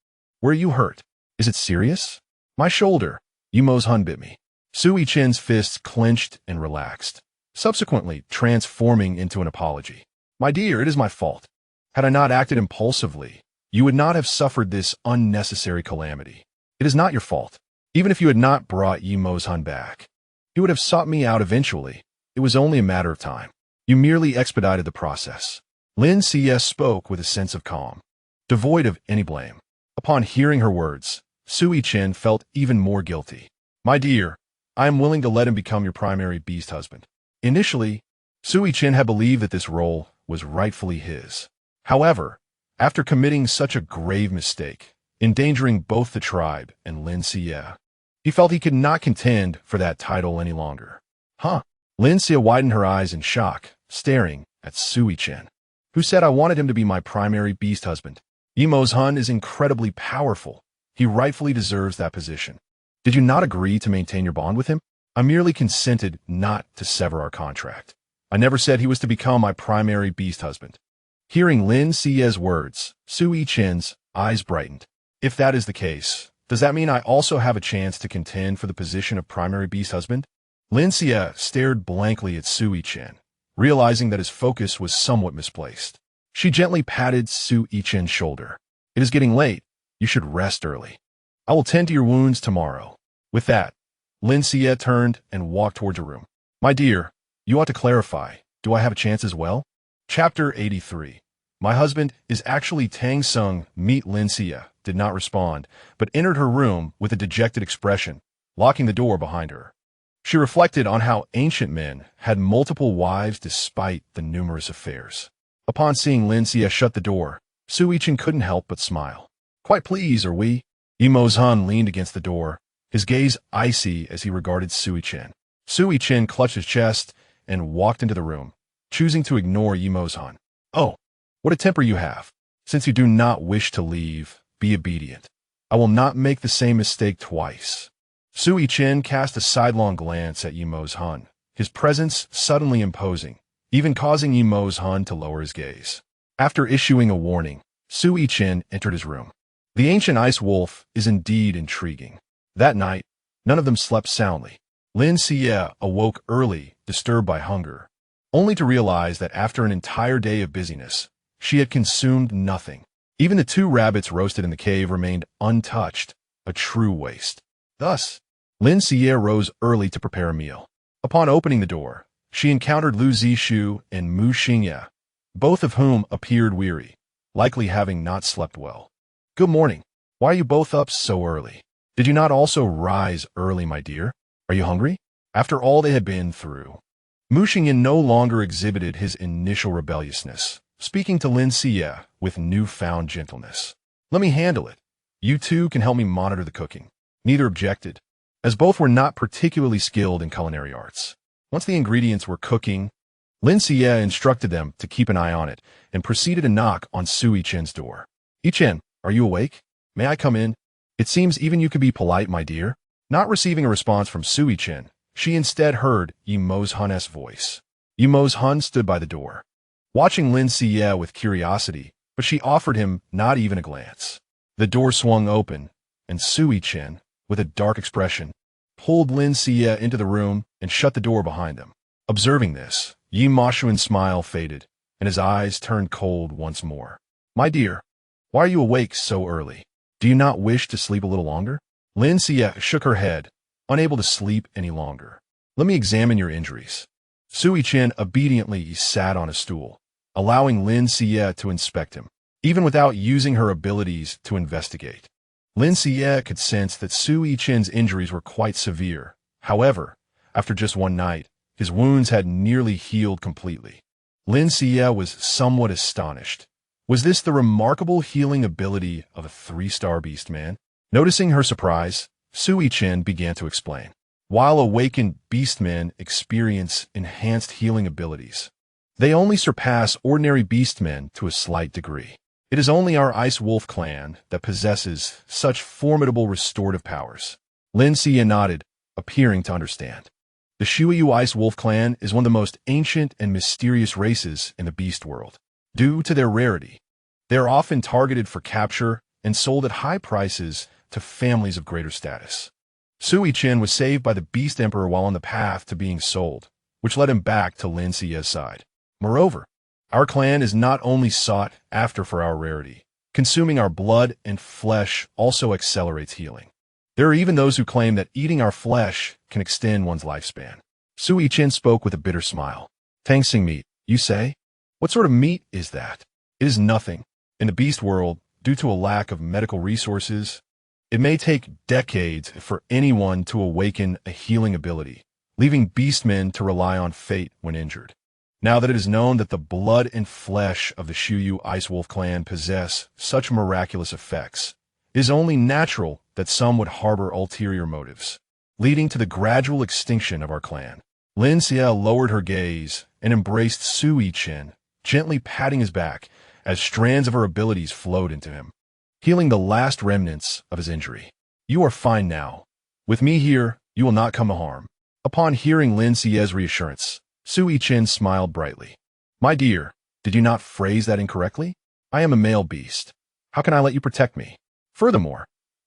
Were you hurt? Is it serious? My shoulder. Yi Mo's Han bit me. Sui Chen's fists clenched and relaxed, subsequently transforming into an apology. My dear, it is my fault. Had I not acted impulsively, you would not have suffered this unnecessary calamity. It is not your fault. Even if you had not brought Yi Mo's Han back, he would have sought me out eventually. It was only a matter of time. You merely expedited the process. Lin Xiyue spoke with a sense of calm, devoid of any blame. Upon hearing her words, Sui Chen felt even more guilty. My dear, I am willing to let him become your primary beast husband. Initially, Sui Chen had believed that this role was rightfully his. However, after committing such a grave mistake, endangering both the tribe and Lin Xiyue, he felt he could not contend for that title any longer. Huh? Lin Xiyue widened her eyes in shock, staring at Sui Chen, who said I wanted him to be my primary beast husband. Yi Mo's Han is incredibly powerful. He rightfully deserves that position. Did you not agree to maintain your bond with him? I merely consented not to sever our contract. I never said he was to become my primary beast husband. Hearing Lin Xiyue's words, Sui Chen's eyes brightened. If that is the case, does that mean I also have a chance to contend for the position of primary beast husband? Lin Xiyue stared blankly at Sui Chen, realizing that his focus was somewhat misplaced. She gently patted Sui Chen's shoulder. It is getting late. You should rest early. I will tend to your wounds tomorrow. With that, Lin Xiyue turned and walked towards her room. My dear, you ought to clarify. Do I have a chance as well? Chapter 83. My husband is actually Tang Sung. Meet Lin Xiyue did not respond, but entered her room with a dejected expression, locking the door behind her. She reflected on how ancient men had multiple wives despite the numerous affairs. Upon seeing Lin Xiyue shut the door, Sui Chen couldn't help but smile. Quite pleased, are we? Yimou's Han leaned against the door, his gaze icy as he regarded Sui Chen. Sui Chen clutched his chest and walked into the room, choosing to ignore Yimou's Han. Oh, what a temper you have. Since you do not wish to leave, be obedient. I will not make the same mistake twice. Sui Chen cast a sidelong glance at Yimou's Han, his presence suddenly imposing, even causing Yimou's Han to lower his gaze. After issuing a warning, Sui Chen entered his room. The ancient ice wolf is indeed intriguing. That night, none of them slept soundly. Lin Xiyue awoke early, disturbed by hunger, only to realize that after an entire day of busyness, she had consumed nothing. Even the 2 rabbits roasted in the cave remained untouched, a true waste. Thus, Lin Xiyue rose early to prepare a meal. Upon opening the door, she encountered Lu Zishu and Mu Xingye, both of whom appeared weary, likely having not slept well. Good morning. Why are you both up so early? Did you not also rise early, my dear? Are you hungry? After all they had been through. Mu Xingye no longer exhibited his initial rebelliousness, speaking to Lin Xiyue with newfound gentleness. Let me handle it. You two can help me monitor the cooking. Neither objected, as both were not particularly skilled in culinary arts. Once the ingredients were cooking, Lin Xiyue instructed them to keep an eye on it and proceeded to knock on Sui Chen's door. Chen, are you awake? May I come in? It seems even you could be polite, my dear. Not receiving a response from Sui Chen, she instead heard Yimou's Han's voice. Yimou's Han stood by the door, watching Lin Xiyue with curiosity, but she offered him not even a glance. The door swung open, and Sui Chen, with a dark expression, pulled Lin Xiyue into the room and shut the door behind them. Observing this, Yimashuan's smile faded, and his eyes turned cold once more. My dear, why are you awake so early? Do you not wish to sleep a little longer? Lin Xiyue shook her head, unable to sleep any longer. Let me examine your injuries. Sui Chen obediently sat on a stool, allowing Lin Xiyue to inspect him, even without using her abilities to investigate. Lin Xiyue could sense that Sui Chen's injuries were quite severe. However, after just one night, his wounds had nearly healed completely. Lin Xiyue was somewhat astonished. Was this the remarkable healing ability of a 3-star beast man? Noticing her surprise, Sui Chen began to explain. While awakened beastmen experience enhanced healing abilities, they only surpass ordinary beastmen to a slight degree. It is only our Ice Wolf clan that possesses such formidable restorative powers. Lin Xiyue nodded, appearing to understand. The Xiyue Ice Wolf clan is one of the most ancient and mysterious races in the beast world. Due to their rarity, they are often targeted for capture and sold at high prices to families of greater status. Sui Chen was saved by the Beast Emperor while on the path to being sold, which led him back to Lin Xiyue's side. Moreover, our clan is not only sought after for our rarity, consuming our blood and flesh also accelerates healing. There are even those who claim that eating our flesh can extend one's lifespan. Sui Chen spoke with a bitter smile. Tangsing meat, you say? What sort of meat is that? It is nothing. In the beast world, due to a lack of medical resources, it may take decades for anyone to awaken a healing ability, leaving beastmen to rely on fate when injured. Now that it is known that the blood and flesh of the Xiyue Ice Wolf clan possess such miraculous effects, it is only natural that some would harbor ulterior motives, leading to the gradual extinction of our clan. Lin Xiyue lowered her gaze and embraced Sui Chen, gently patting his back as strands of her abilities flowed into him, healing the last remnants of his injury. You are fine now. With me here, you will not come to harm. Upon hearing Lin Xiyue's reassurance, Sui Chen smiled brightly. My dear, did you not phrase that incorrectly? I am a male beast. How can I let you protect me? Furthermore,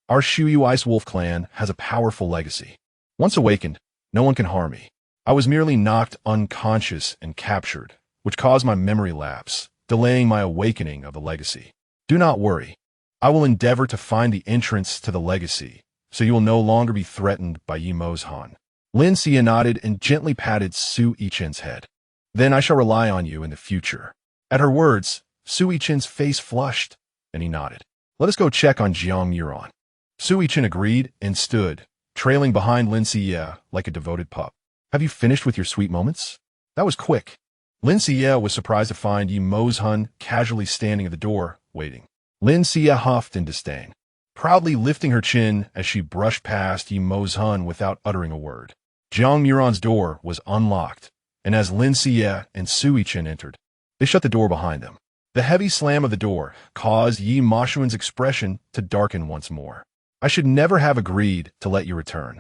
our Xiyue Ice Wolf clan has a powerful legacy. Once awakened, no one can harm me. I was merely knocked unconscious and captured, which caused my memory lapse, delaying my awakening of the legacy. Do not worry. I will endeavor to find the entrance to the legacy, so you will no longer be threatened by Yi Mozhan. Lin Xiyue nodded and gently patted Su Yichen's head. Then I shall rely on you in the future. At her words, Su Yichen's face flushed, and he nodded. Let us go check on Jiang Yuan. Su Yichen agreed and stood, trailing behind Lin Xiyue like a devoted pup. Have you finished with your sweet moments? That was quick. Lin Xiyue was surprised to find Yi Mozhan casually standing at the door, waiting. Lin Xiyue huffed in disdain, proudly lifting her chin as she brushed past Yi Mozhan without uttering a word. Jiang Yuan's door was unlocked, and as Lin Xiyue and Su Yichen entered, they shut the door behind them. The heavy slam of the door caused Yi Mozhan's expression to darken once more. I should never have agreed to let you return.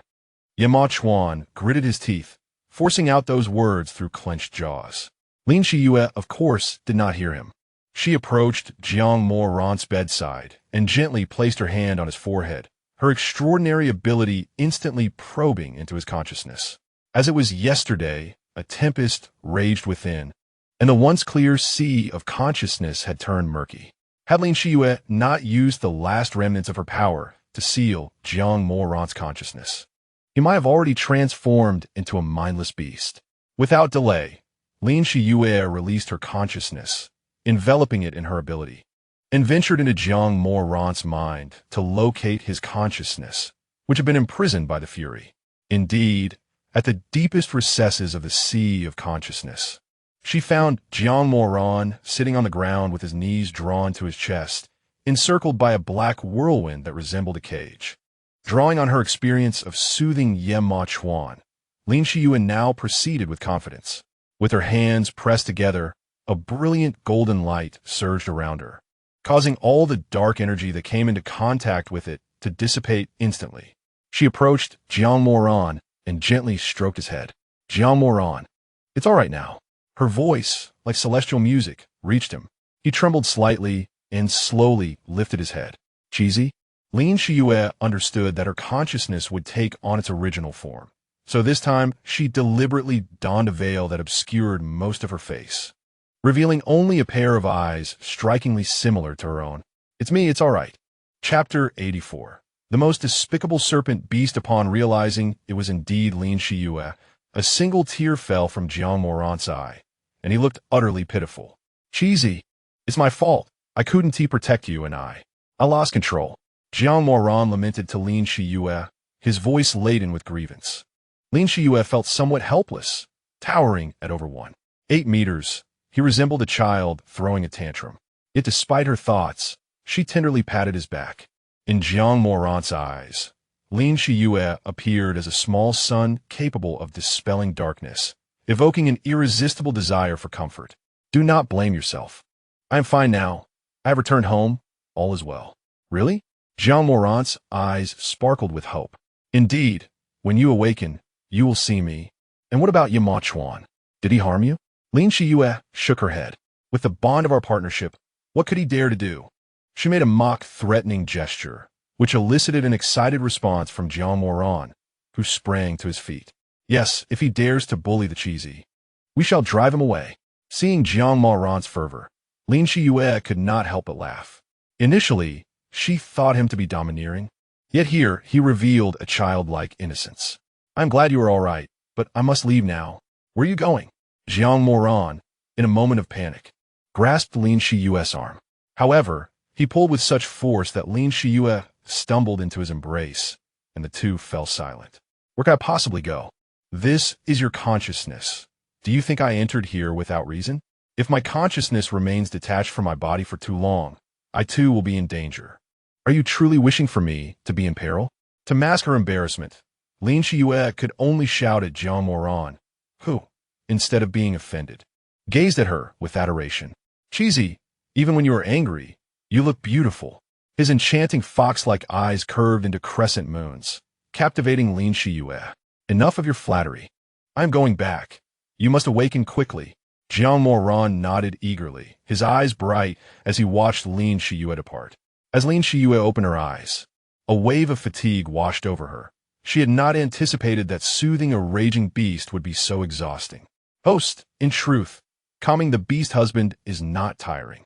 Yi Mozhan gritted his teeth, forcing out those words through clenched jaws. Lin Xiyue, of course, did not hear him. She approached Jiang Moran's bedside and gently placed her hand on his forehead, her extraordinary ability instantly probing into his consciousness. As it was yesterday, a tempest raged within, and the once clear sea of consciousness had turned murky. Had Lin Xiyue not used the last remnants of her power to seal Jiang Moran's consciousness, he might have already transformed into a mindless beast. Without delay, Lin Xiyue released her consciousness, enveloping it in her ability, and ventured into Jiang Moran's mind to locate his consciousness, which had been imprisoned by the Fury. Indeed, at the deepest recesses of the sea of consciousness, she found Jiang Moran sitting on the ground with his knees drawn to his chest, encircled by a black whirlwind that resembled a cage. Drawing on her experience of soothing Yi Mozhan, Lin Xiyue now proceeded with confidence. With her hands pressed together, a brilliant golden light surged around her, causing all the dark energy that came into contact with it to dissipate instantly. She approached Jiang Moran and gently stroked his head. Jiang Moran, it's all right now. Her voice, like celestial music, reached him. He trembled slightly and slowly lifted his head. Cheesy? Lin Xiyue understood that her consciousness would take on its original form, so this time she deliberately donned a veil that obscured most of her face, revealing only a pair of eyes strikingly similar to her own. It's me, it's all right. Chapter 84. The most despicable serpent beast. Upon realizing it was indeed Lin Xiyue, a single tear fell from Jiang Moran's eye, and he looked utterly pitiful. Cheesy, it's my fault. I couldn't protect you and I lost control. Jiang Moran lamented to Lin Xiyue, his voice laden with grievance. Lin Xiyue felt somewhat helpless, towering at over 1.8 meters. He resembled a child throwing a tantrum. Yet despite her thoughts, she tenderly patted his back. In Jiang Moran's eyes, Lin Xiyue appeared as a small sun capable of dispelling darkness, evoking an irresistible desire for comfort. Do not blame yourself. I am fine now. I have returned home. All is well. Really? Jiang Moran's eyes sparkled with hope. Indeed, when you awaken, you will see me. And what about Yi Mozhan? Did he harm you? Lin Xiyue shook her head. With the bond of our partnership, what could he dare to do? She made a mock threatening gesture, which elicited an excited response from Jiang Moran, who sprang to his feet. Yes, if he dares to bully the cheesy, we shall drive him away. Seeing Jiang Moran's fervor, Lin Xiyue could not help but laugh. Initially, she thought him to be domineering, yet here he revealed a childlike innocence. I'm glad you are all right, but I must leave now. Where are you going? Jiang Moran, in a moment of panic, grasped Lin Xiyue's arm. However, he pulled with such force that Lin Xiyue stumbled into his embrace, and the two fell silent. Where can I possibly go? This is your consciousness. Do you think I entered here without reason? If my consciousness remains detached from my body for too long, I too will be in danger. Are you truly wishing for me to be in peril? To mask her embarrassment, Lin Xiyue could only shout at Jiang Moran, who, instead of being offended, gazed at her with adoration. Cheesy, even when you are angry, you look beautiful. His enchanting fox-like eyes curved into crescent moons, captivating Lin Xiyue. Enough of your flattery. I am going back. You must awaken quickly. Jiang Moran nodded eagerly, his eyes bright as he watched Lin Xiyue depart. As Lin Xiyue opened her eyes, a wave of fatigue washed over her, She had not anticipated that soothing a raging beast would be so exhausting. Host, in truth, calming the beast husband is not tiring.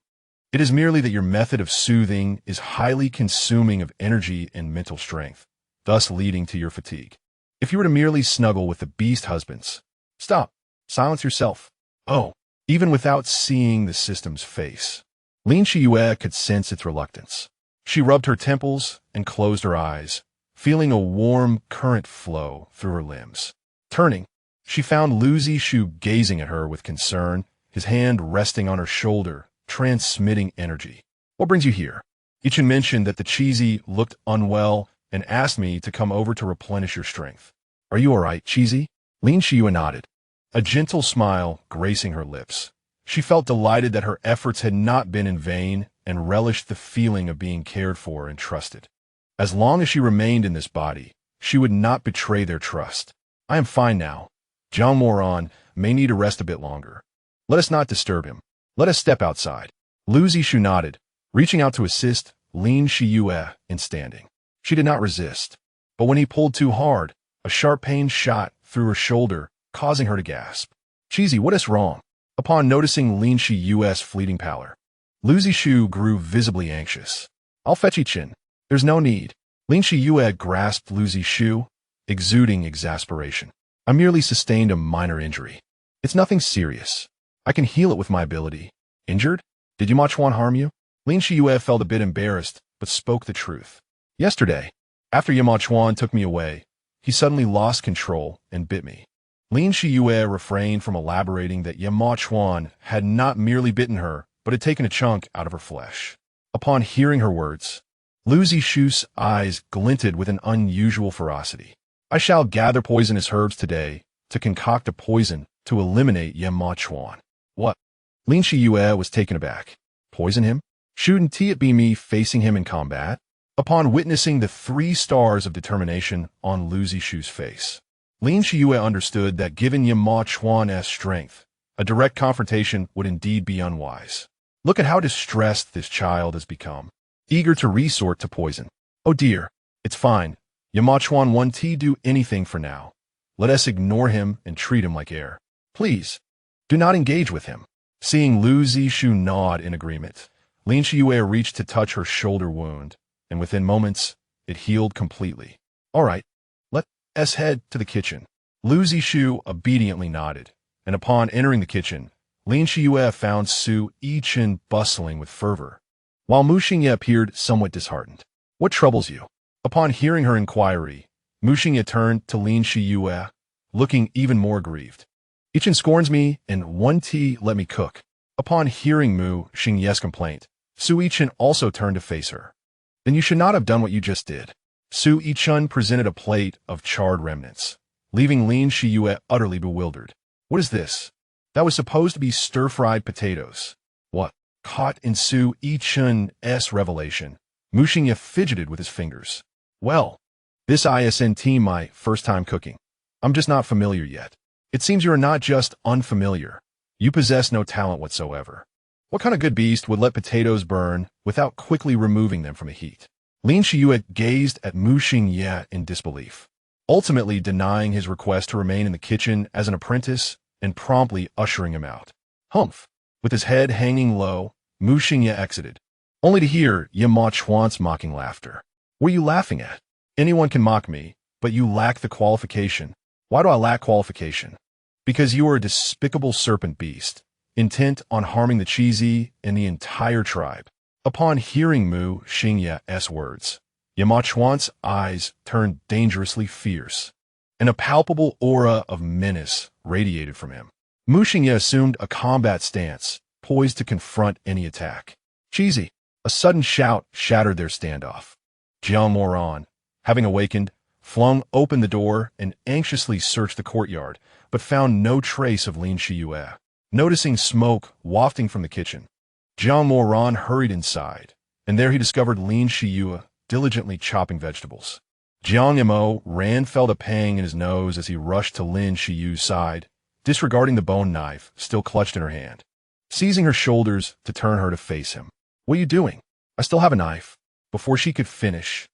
It is merely that your method of soothing is highly consuming of energy and mental strength, thus leading to your fatigue. If you were to merely snuggle with the beast husbands, stop, silence yourself. Oh, even without seeing the system's face, Lin Xiyue could sense its reluctance. She rubbed her temples and closed her eyes, feeling a warm current flow through her limbs. Turning, she found Lin Xiyue gazing at her with concern, his hand resting on her shoulder, transmitting energy. What brings you here? Ichin mentioned that the Cheesy looked unwell and asked me to come over to replenish your strength. Are you all right, Cheesy? Lin Xiyue nodded, a gentle smile gracing her lips. She felt delighted that her efforts had not been in vain and relished the feeling of being cared for and trusted. As long as she remained in this body, she would not betray their trust. I am fine now. Jiang Moran may need to rest a bit longer. Let us not disturb him. Let us step outside. Lin Xiyue nodded, reaching out to assist Lin Xiyue in standing. She did not resist, but when he pulled too hard, a sharp pain shot through her shoulder, causing her to gasp. Cheesy, what is wrong? Upon noticing Lin Xiyue's fleeting pallor, Lin Xiyue grew visibly anxious. I'll fetch Ichin. There's no need. Lin Xiyue grasped Lin Xiyue, exuding exasperation. I merely sustained a minor injury. It's nothing serious. I can heal it with my ability. Injured? Did Yama Chuan harm you? Lin Xiyue felt a bit embarrassed, but spoke the truth. Yesterday, after Yama Chuan took me away, he suddenly lost control and bit me. Lin Xiyue refrained from elaborating that Yama Chuan had not merely bitten her, but had taken a chunk out of her flesh. Upon hearing her words, Lin Xiyue's eyes glinted with an unusual ferocity. I shall gather poisonous herbs today to concoct a poison to eliminate Yama Chuan. What? Lin Xiyue was taken aback. Poison him? Shouldn't it be me facing him in combat? Upon witnessing the 3 stars of determination on Lin Xiyue's face, Lin Xiyue understood that given Yama Chuan's strength, a direct confrontation would indeed be unwise. Look at how distressed this child has become, eager to resort to poison. Oh dear, it's fine. Yama Chuan won't do anything for now. Let us ignore him and treat him like air. Please, do not engage with him. Seeing Lin Xiyue nod in agreement, Lin Xiyue reached to touch her shoulder wound, and within moments, it healed completely. All right, let us head to the kitchen. Lin Xiyue obediently nodded, and upon entering the kitchen, Lin Xiyue found Su Yichen bustling with fervor, while Mu Xingye appeared somewhat disheartened. What troubles you? Upon hearing her inquiry, Mu Xingye turned to Lin Xiyue, looking even more grieved. Yichen scorns me, and one tea let me cook. Upon hearing Mu Xingye's complaint, Su Yichen also turned to face her. Then you should not have done what you just did. Su Yichen presented a plate of charred remnants, leaving Lin Xiyue utterly bewildered. What is this? That was supposed to be stir-fried potatoes. What? Caught in Su Yichen's revelation, Mu Xingye fidgeted with his fingers. Well, this isn't my first time cooking. I'm just not familiar yet. It seems you are not just unfamiliar. You possess no talent whatsoever. What kind of good beast would let potatoes burn without quickly removing them from the heat? Lin Xiyue gazed at Mu Xingye in disbelief, ultimately denying his request to remain in the kitchen as an apprentice and promptly ushering him out. Humph! With his head hanging low, Mu Xingye exited, only to hear Yama Chuan's mocking laughter. What are you laughing at? Anyone can mock me, but you lack the qualification. Why do I lack qualification? Because you are a despicable serpent beast, intent on harming the Cheesy and the entire tribe. Upon hearing Mu Xingye's words, Yama Chuan's eyes turned dangerously fierce, and a palpable aura of menace radiated from him. Mu Xingye assumed a combat stance, poised to confront any attack. Cheesy! A sudden shout shattered their standoff. Jiang Moran, having awakened, flung open the door and anxiously searched the courtyard, but found no trace of Lin Xiyue. Noticing smoke wafting from the kitchen, Jiang Moran hurried inside, and there he discovered Lin Xiyue diligently chopping vegetables. Jiang Mo felt a pang in his nose as he rushed to Lin Xiyue's side, disregarding the bone knife still clutched in her hand, seizing her shoulders to turn her to face him. What are you doing? I still have a knife. Before she could finish,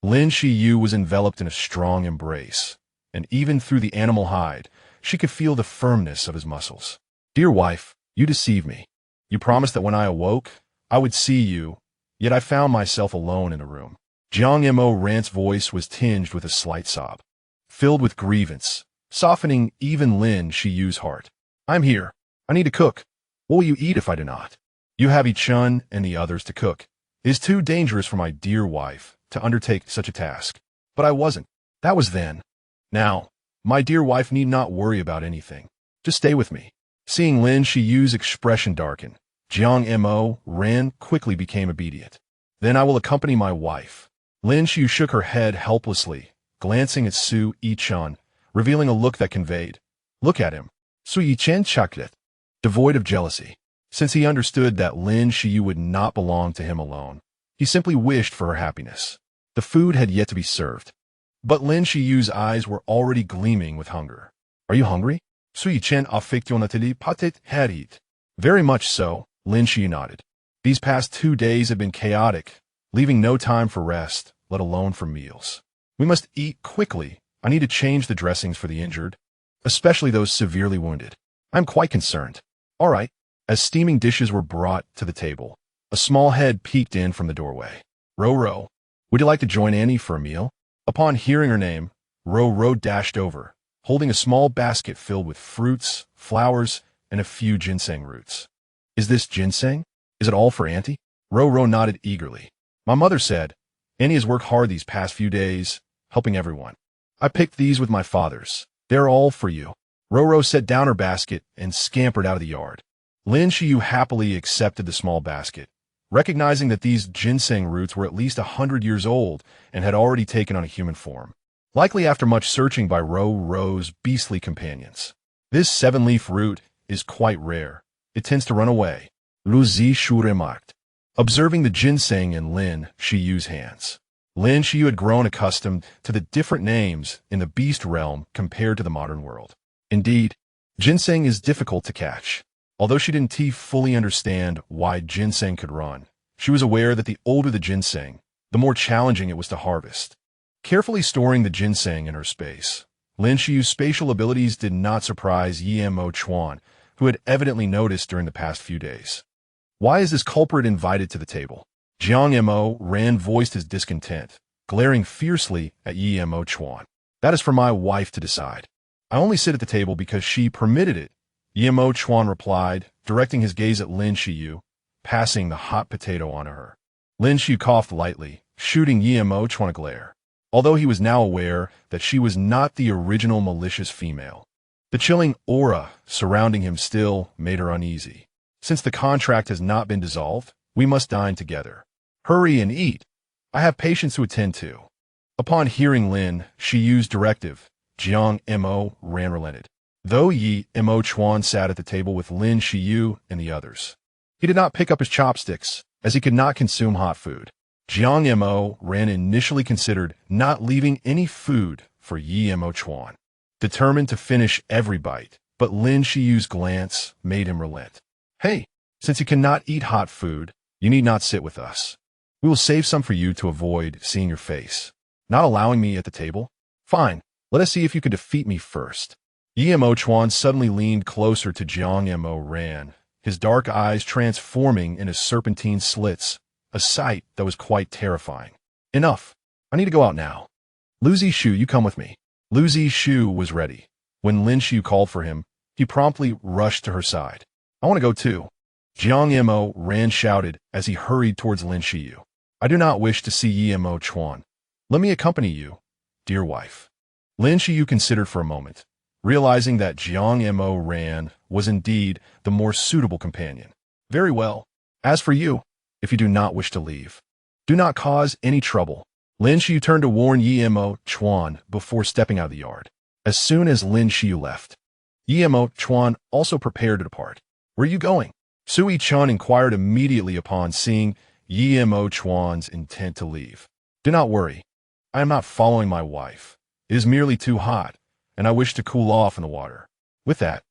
Lin Xiyue was enveloped in a strong embrace, and even through the animal hide, she could feel the firmness of his muscles. Dear wife, you deceived me. You promised that when I awoke, I would see you, yet I found myself alone in a room. Jiang Mo Ran's voice was tinged with a slight sob, filled with grievance, softening even Lin Xiyue's heart. I'm here. I need to cook. What will you eat if I do not? You have Chun and the others to cook. It is too dangerous for my dear wife to undertake such a task. But I wasn't. That was then. Now, my dear wife need not worry about anything. Just stay with me. Seeing Lin Xiyue's expression darken, Jiang Mo Ran quickly became obedient. Then I will accompany my wife. Lin Xiyue shook her head helplessly, glancing at Su Yichen, revealing a look that conveyed, "Look at him." Su Yichen chuckled it, devoid of jealousy. Since he understood that Lin Xiyue would not belong to him alone, he simply wished for her happiness. The food had yet to be served, but Lin Xiyue's eyes were already gleaming with hunger. Are you hungry? Su Yichen affectionately patet herit. Very much so, Lin Xiyue nodded. These past 2 days have been chaotic, leaving no time for rest, let alone for meals. We must eat quickly. I need to change the dressings for the injured, especially those severely wounded. I'm quite concerned. All right. As steaming dishes were brought to the table, a small head peeked in from the doorway. Ro, would you like to join Annie for a meal? Upon hearing her name, Ro dashed over, holding a small basket filled with fruits, flowers, and a few ginseng roots. Is this ginseng? Is it all for Auntie? Ro nodded eagerly. My mother said, Annie has worked hard these past few days, helping everyone. I picked these with my father's. They're all for you. Ro set down her basket and scampered out of the yard. Lin Xiyue happily accepted the small basket, recognizing that these ginseng roots were at least 100 years old and had already taken on a human form, likely after much searching by Ro's beastly companions. This 7-leaf root is quite rare. It tends to run away, Lu Zishu remarked, observing the ginseng in Lin Xiyue's hands. Lin Xiyue had grown accustomed to the different names in the beast realm compared to the modern world. Indeed, ginseng is difficult to catch. Although she didn't fully understand why ginseng could run, she was aware that the older the ginseng, the more challenging it was to harvest. Carefully storing the ginseng in her space, Lin Xiyue's spatial abilities did not surprise Mo Chuan, who had evidently noticed during the past few days. Why is this culprit invited to the table? Jiang Mo Ran voiced his discontent, glaring fiercely at Mo Chuan. That is for my wife to decide. I only sit at the table because she permitted it, Mo Chuan replied, directing his gaze at Lin Xiyue, passing the hot potato on her. Lin Xiyue coughed lightly, shooting Mo Chuan a glare, although he was now aware that she was not the original malicious female. The chilling aura surrounding him still made her uneasy. Since the contract has not been dissolved, we must dine together. Hurry and eat. I have patients to attend to. Upon hearing Lin Xiyue's directive, Jiang Mo Ran relented. Though Mo Chuan sat at the table with Lin Xiyue and the others, he did not pick up his chopsticks, as he could not consume hot food. Jiang Mo Ran initially considered not leaving any food for Mo Chuan, determined to finish every bite, but Lin Xiyue's glance made him relent. Hey, since you cannot eat hot food, you need not sit with us. We will save some for you to avoid seeing your face. Not allowing me at the table? Fine, let us see if you can defeat me first. Mo Chuan suddenly leaned closer to Jiang Mo Ran, his dark eyes transforming into serpentine slits, a sight that was quite terrifying. Enough. I need to go out now. Lu Zishu, you come with me. Lu Zishu was ready. When Lin Xiyue called for him, he promptly rushed to her side. I want to go too. Jiang Mo Ran shouted as he hurried towards Lin Xiyue. I do not wish to see Mo Chuan. Let me accompany you, dear wife. Lin Xiyue considered for a moment, realizing that Jiang Mo Ran was indeed the more suitable companion. Very well. As for you, if you do not wish to leave, do not cause any trouble. Lin Xiyue turned to warn Mo Chuan before stepping out of the yard. As soon as Lin Xiyue left, Mo Chuan also prepared to depart. Where are you going? Su Yichen inquired immediately upon seeing Mo Chuan's intent to leave. Do not worry. I am not following my wife. It is merely too hot, and I wish to cool off in the water. With that,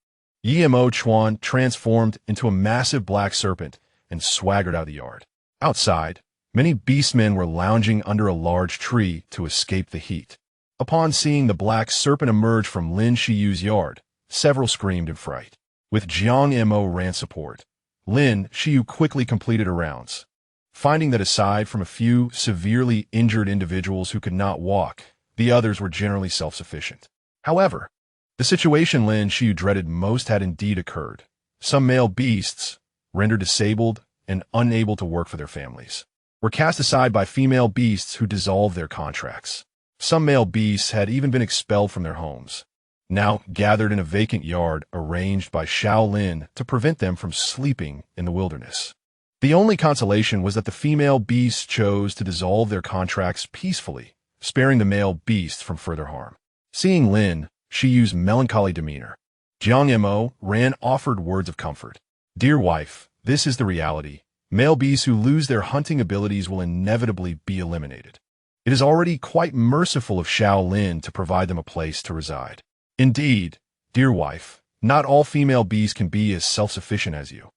Mo Chuan transformed into a massive black serpent and swaggered out of the yard. Outside, Many beastmen were lounging under a large tree to escape the heat. Upon seeing the black serpent emerge from Lin Xiyue's yard, several screamed in fright. With Jiang Mo ran support, Lin Xiyue quickly completed her rounds. Finding that aside from a few severely injured individuals who could not walk, the others were generally self-sufficient. However, the situation Lin Xiyue dreaded most had indeed occurred. Some male beasts, rendered disabled and unable to work for their families, were cast aside by female beasts who dissolved their contracts. Some male beasts had even been expelled from their homes, now gathered in a vacant yard arranged by Shaolin to prevent them from sleeping in the wilderness. The only consolation was that the female beasts chose to dissolve their contracts peacefully, sparing the male beasts from further harm. Seeing Lin Xiyue's melancholy demeanor, Jiang Mo offered words of comfort. Dear wife, this is the reality. Male beasts who lose their hunting abilities will inevitably be eliminated. It is already quite merciful of Shaolin to provide them a place to reside. Indeed, dear wife, not all female beasts can be as self-sufficient as you.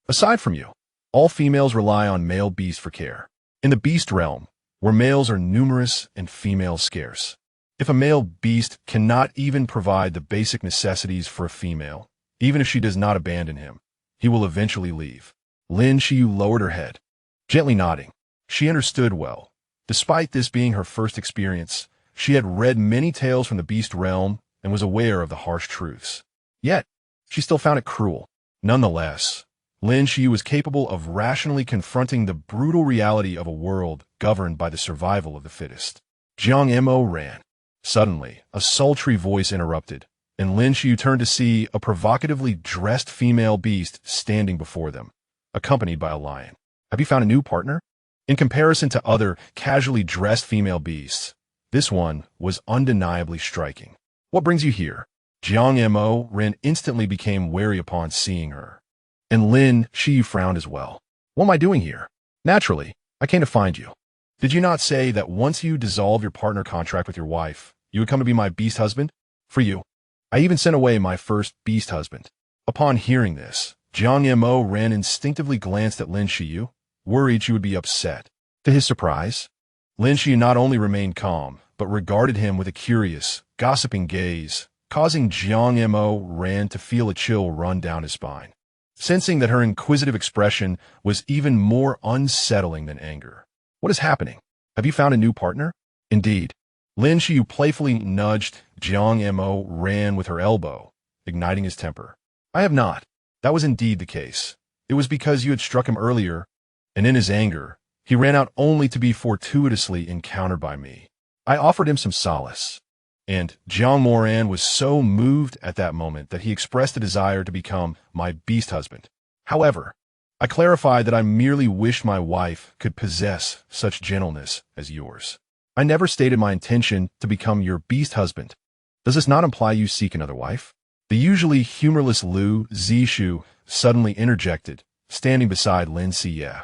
Aside from you, all females rely on male beasts for care. In the beast realm, where males are numerous and females scarce, if a male beast cannot even provide the basic necessities for a female, even if she does not abandon him, he will eventually leave. Lin Xiyue lowered her head, gently nodding. She understood well. Despite this being her first experience, she had read many tales from the beast realm and was aware of the harsh truths. Yet, she still found it cruel. Nonetheless, Lin Xiyue was capable of rationally confronting the brutal reality of a world governed by the survival of the fittest. Jiang Mo ran. Suddenly, a sultry voice interrupted, and Lin Xiyue turned to see a provocatively dressed female beast standing before them, accompanied by a lion. Have you found a new partner? In comparison to other casually dressed female beasts, this one was undeniably striking. What brings you here? Jiang Mo instantly became wary upon seeing her, and Lin Xiyue frowned as well. What am I doing here? Naturally, I came to find you. Did you not say that once you dissolve your partner contract with your wife, you would come to be my beast husband? For you, I even sent away my first beast husband. Upon hearing this, Jiang Mo instinctively glanced at Lin Xiyue, worried she would be upset. To his surprise, Lin Xiyue not only remained calm, but regarded him with a curious, gossiping gaze, causing Jiang Mo to feel a chill run down his spine. Sensing that her inquisitive expression was even more unsettling than anger. What is happening? Have you found a new partner? Indeed. Lin Xiyue playfully nudged Jiang Mo with her elbow, igniting his temper. I have not. That was indeed the case. It was because you had struck him earlier, and in his anger, he ran out only to be fortuitously encountered by me. I offered him some solace, and Jiang Moran was so moved at that moment that he expressed a desire to become my beast husband. However, I clarified that I merely wished my wife could possess such gentleness as yours. I never stated my intention to become your beast husband. Does this not imply you seek another wife? The usually humorless Lin Xiyue suddenly interjected, standing beside Lin Xiyue,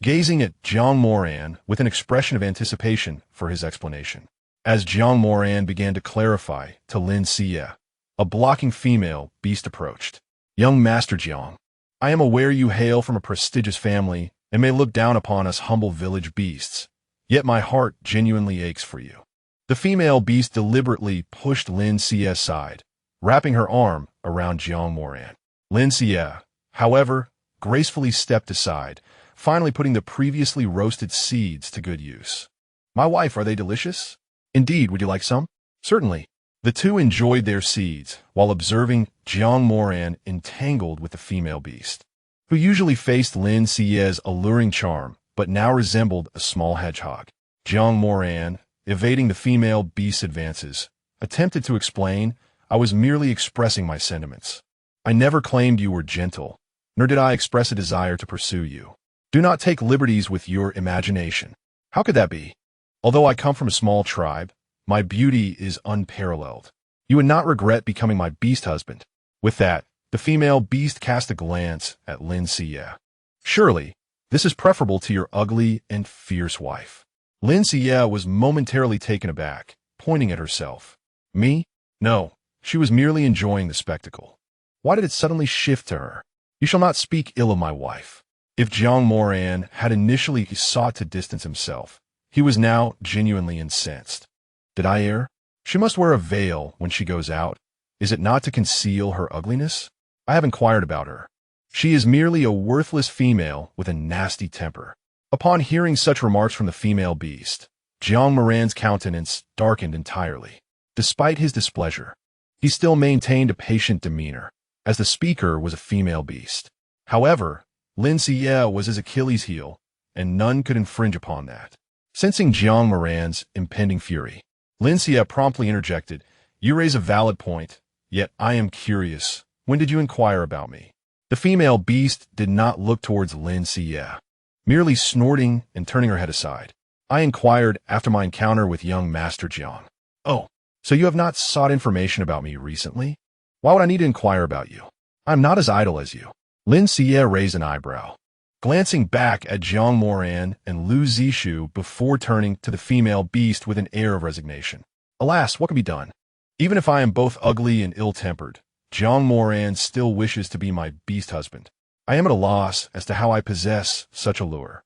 gazing at Jiang Moran with an expression of anticipation for his explanation. As Jiang Moran began to clarify to Lin Xiyue, a blocking female beast approached. Young Master Jiang, I am aware you hail from a prestigious family and may look down upon us humble village beasts, yet my heart genuinely aches for you. The female beast deliberately pushed Lin Xiyue aside, wrapping her arm around Jiang Moran. Lin Xiyue, however, gracefully stepped aside, finally putting the previously roasted seeds to good use. My wife, are they delicious? Indeed, would you like some? Certainly. The two enjoyed their seeds while observing Jiang Moran entangled with the female beast, who usually faced Lin Xiyue's alluring charm, but now resembled a small hedgehog. Jiang Moran, evading the female beast's advances, attempted to explain, I was merely expressing my sentiments. I never claimed you were gentle, nor did I express a desire to pursue you. Do not take liberties with your imagination. How could that be? Although I come from a small tribe, my beauty is unparalleled. You would not regret becoming my beast husband. With that, the female beast cast a glance at Lin Xiyue. Surely, this is preferable to your ugly and fierce wife. Lin Xiyue was momentarily taken aback, pointing at herself. Me? No, she was merely enjoying the spectacle. Why did it suddenly shift to her? You shall not speak ill of my wife. If Jiang Moran had initially sought to distance himself, he was now genuinely incensed. Did I err? She must wear a veil when she goes out. Is it not to conceal her ugliness? I have inquired about her. She is merely a worthless female with a nasty temper. Upon hearing such remarks from the female beast, Jiang Moran's countenance darkened entirely. Despite his displeasure, he still maintained a patient demeanor, as the speaker was a female beast. However, Lin Xiyue was his Achilles heel, and none could infringe upon that. Sensing Jiang Moran's impending fury, Lin Xiyue promptly interjected, "You raise a valid point, yet I am curious. When did you inquire about me?" The female beast did not look towards Lin Xiyue, merely snorting and turning her head aside. "I inquired after my encounter with young Master Jiang." "Oh, so you have not sought information about me recently? Why would I need to inquire about you? I'm not as idle as you." Lin Xiyue raised an eyebrow, glancing back at Jiang Moran and Lin Xiyue before turning to the female beast with an air of resignation. "Alas, what can be done? Even if I am both ugly and ill-tempered, Jiang Moran still wishes to be my beast husband. I am at a loss as to how I possess such a lure.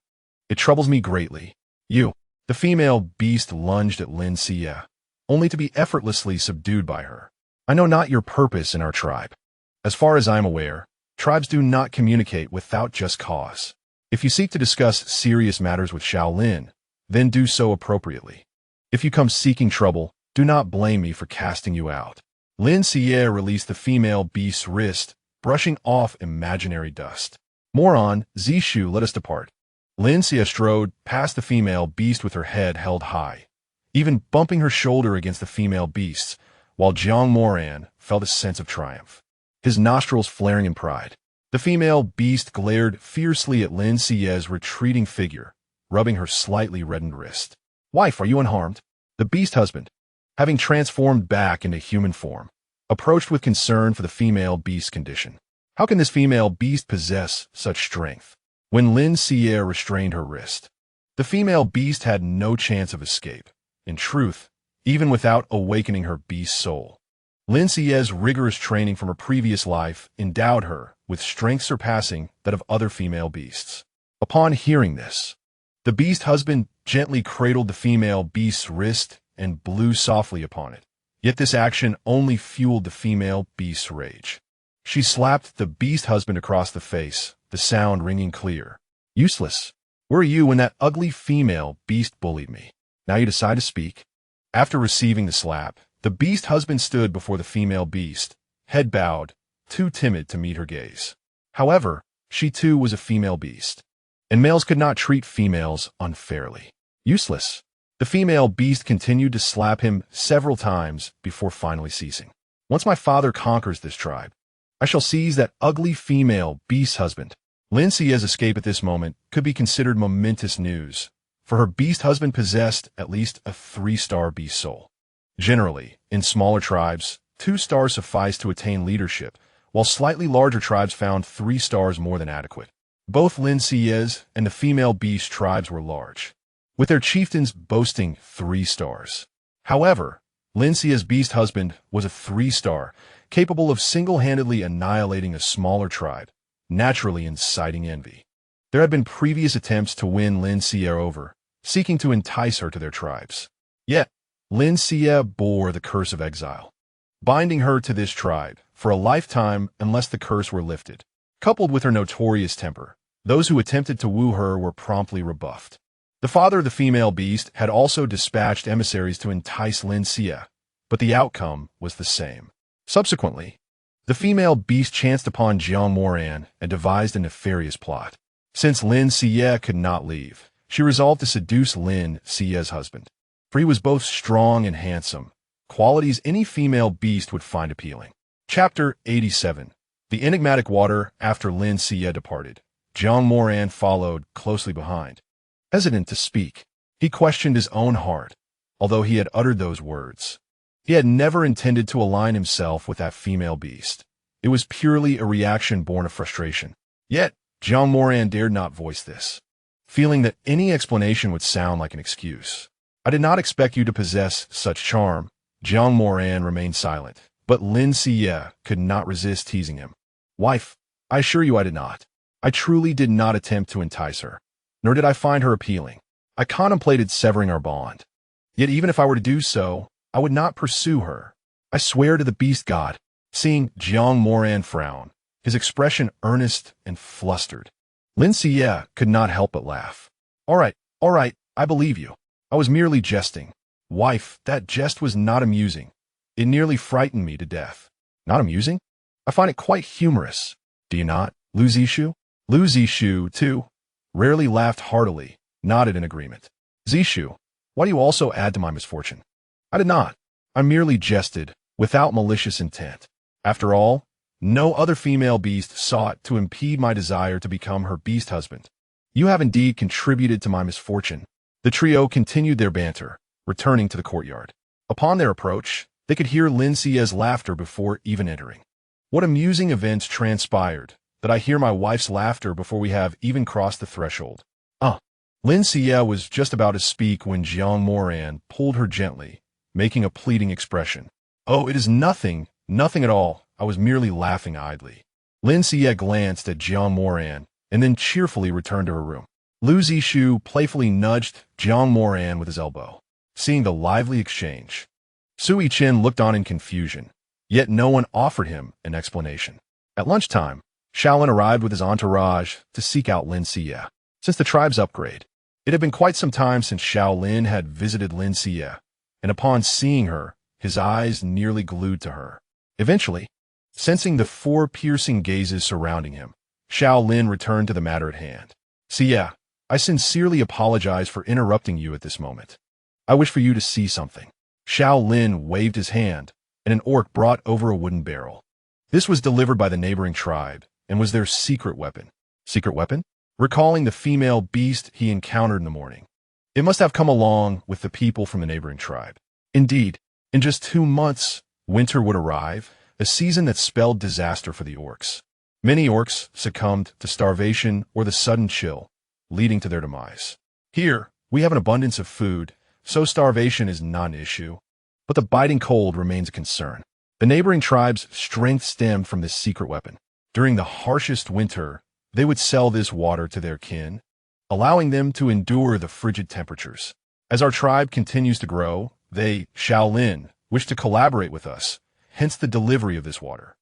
It troubles me greatly." "You." The female beast lunged at Lin Xiyue, only to be effortlessly subdued by her. "I know not your purpose in our tribe. As far as I am aware, tribes do not communicate without just cause. If you seek to discuss serious matters with Shaolin, then do so appropriately. If you come seeking trouble, do not blame me for casting you out." Lin Xiyue released the female beast's wrist, brushing off imaginary dust. "Moron, Zishu, let us depart." Lin Xiyue strode past the female beast with her head held high, even bumping her shoulder against the female beast's, while Jiang Moran felt a sense of triumph, his nostrils flaring in pride. The female beast glared fiercely at Lin Xiyue's retreating figure, rubbing her slightly reddened wrist. "Wife, are you unharmed?" The beast husband, having transformed back into human form, approached with concern for the female beast's condition. How can this female beast possess such strength? When Lin Xiyue restrained her wrist, the female beast had no chance of escape. In truth, even without awakening her beast soul, Lin Xiyue's rigorous training from her previous life endowed her with strength surpassing that of other female beasts. Upon hearing this, the beast husband gently cradled the female beast's wrist and blew softly upon it. Yet this action only fueled the female beast's rage. She slapped the beast husband across the face, the sound ringing clear. "Useless. Where were you when that ugly female beast bullied me? Now you decide to speak?" After receiving the slap, the beast husband stood before the female beast, head bowed, too timid to meet her gaze. However, she too was a female beast, and males could not treat females unfairly. "Useless." The female beast continued to slap him several times before finally ceasing. "Once my father conquers this tribe, I shall seize that ugly female beast husband." Lin Xiyue's escape at this moment could be considered momentous news, for her beast husband possessed at least a 3-star beast soul. Generally, in smaller tribes, 2 stars sufficed to attain leadership, while slightly larger tribes found 3 stars more than adequate. Both Lin Xiyue's and the female beast tribes were large, with their chieftains boasting 3 stars. However, Lin Xiyue's beast husband was a 3-star, capable of single-handedly annihilating a smaller tribe, naturally inciting envy. There had been previous attempts to win Lin Xiyue over, seeking to entice her to their tribes. Yet, Lin Xiyue bore the curse of exile, binding her to this tribe for a lifetime unless the curse were lifted. Coupled with her notorious temper, those who attempted to woo her were promptly rebuffed. The father of the female beast had also dispatched emissaries to entice Lin Xiyue, but the outcome was the same. Subsequently, the female beast chanced upon Jiang Moran and devised a nefarious plot. Since Lin Xiyue could not leave, she resolved to seduce Lin Xiyue's husband, for he was both strong and handsome, qualities any female beast would find appealing. Chapter 87. The enigmatic water. After Lin Xiyue departed, Jiang Moran followed closely behind. Hesitant to speak, he questioned his own heart, although he had uttered those words. He had never intended to align himself with that female beast. It was purely a reaction born of frustration. Yet, Jiang Moran dared not voice this, feeling that any explanation would sound like an excuse. "I did not expect you to possess such charm." Jiang Moran remained silent, but Lin Xiyue could not resist teasing him. "Wife, I assure you I did not. I truly did not attempt to entice her, nor did I find her appealing. I contemplated severing our bond. Yet even if I were to do so, I would not pursue her. I swear to the beast god. Seeing Jiang Moran frown, his expression earnest and flustered, Lin Xiyue could not help but laugh. All right, I believe you. I was merely jesting. Wife, that jest was not amusing. It nearly frightened me to death. Not amusing? I find it quite humorous. Do you not, Lu Zixue? Lu Zixue, too, rarely laughed heartily, nodded in agreement. Zixue, why do you also add to my misfortune? I did not. I merely jested, without malicious intent. After all, no other female beast sought to impede my desire to become her beast husband. You have indeed contributed to my misfortune. The trio continued their banter, returning to the courtyard. Upon their approach, they could hear Lin Xiyue's laughter before even entering. What amusing events transpired, that I hear my wife's laughter before we have even crossed the threshold. Lin Xiyue was just about to speak when Jiang Moran pulled her gently, making a pleading expression. Oh, it is nothing at all. I was merely laughing idly. Lin Xiyue glanced at Jiang Moran and then cheerfully returned to her room. Lu Zixue playfully nudged Jiang Moran with his elbow, seeing the lively exchange. Sui Chen looked on in confusion, yet no one offered him an explanation. At lunchtime, Shaolin arrived with his entourage to seek out Lin Xiyue. Since the tribe's upgrade, it had been quite some time since Shaolin had visited Lin Xiyue, and upon seeing her, his eyes nearly glued to her. Eventually, sensing the four piercing gazes surrounding him, Shaolin returned to the matter at hand. Xiyue, I sincerely apologize for interrupting you at this moment. I wish for you to see something. Shaolin waved his hand, and an orc brought over a wooden barrel. This was delivered by the neighboring tribe, and was their secret weapon. Secret weapon? Recalling the female beast he encountered in the morning. It must have come along with the people from the neighboring tribe. Indeed, in just 2 months, winter would arrive, a season that spelled disaster for the orcs. Many orcs succumbed to starvation or the sudden chill, leading to their demise. Here, we have an abundance of food, so starvation is not an issue, but the biting cold remains a concern. The neighboring tribe's strength stemmed from this secret weapon. During the harshest winter, they would sell this water to their kin, allowing them to endure the frigid temperatures. As our tribe continues to grow, they, Shaolin, wish to collaborate with us, hence the delivery of this water.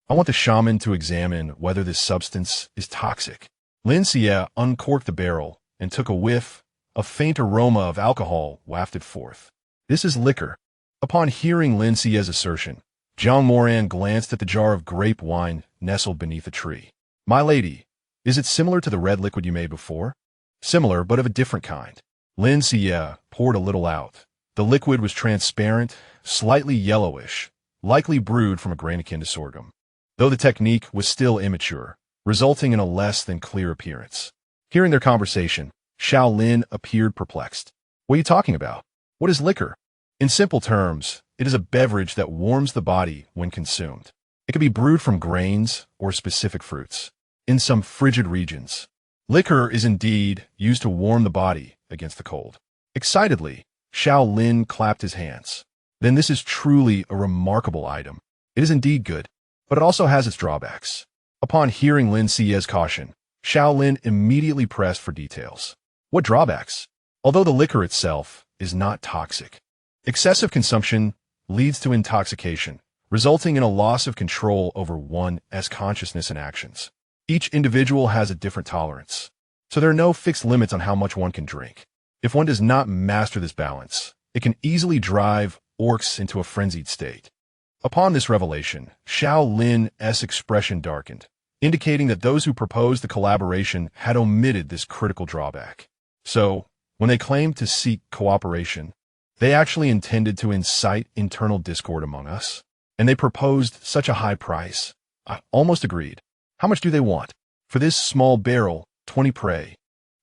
I want the shaman to examine whether this substance is toxic. Lin Xiyue uncorked the barrel and took a whiff. A faint aroma of alcohol wafted forth. This is liquor. Upon hearing Lin Xiyue's assertion, Jiang Moran glanced at the jar of grape wine nestled beneath a tree. My lady, is it similar to the red liquid you made before? Similar, but of a different kind. Lin Xiyue poured a little out. The liquid was transparent, slightly yellowish, likely brewed from a grain akin to sorghum, though the technique was still immature, resulting in a less than clear appearance. Hearing their conversation, Shaolin appeared perplexed. What are you talking about? What is liquor? In simple terms, it is a beverage that warms the body when consumed. It can be brewed from grains or specific fruits. In some frigid regions, liquor is indeed used to warm the body against the cold. Excitedly, Shaolin clapped his hands. Then this is truly a remarkable item. It is indeed good, but it also has its drawbacks. Upon hearing Lin Xiyue's caution, Shaolin immediately pressed for details. What drawbacks? Although the liquor itself is not toxic, excessive consumption leads to intoxication, resulting in a loss of control over one's consciousness and actions. Each individual has a different tolerance, so there are no fixed limits on how much one can drink. If one does not master this balance, it can easily drive orcs into a frenzied state. Upon this revelation, Shaolin's expression darkened, indicating that those who proposed the collaboration had omitted this critical drawback. So, when they claimed to seek cooperation, they actually intended to incite internal discord among us, and they proposed such a high price. I almost agreed. How much do they want? For this small barrel, 20 prey.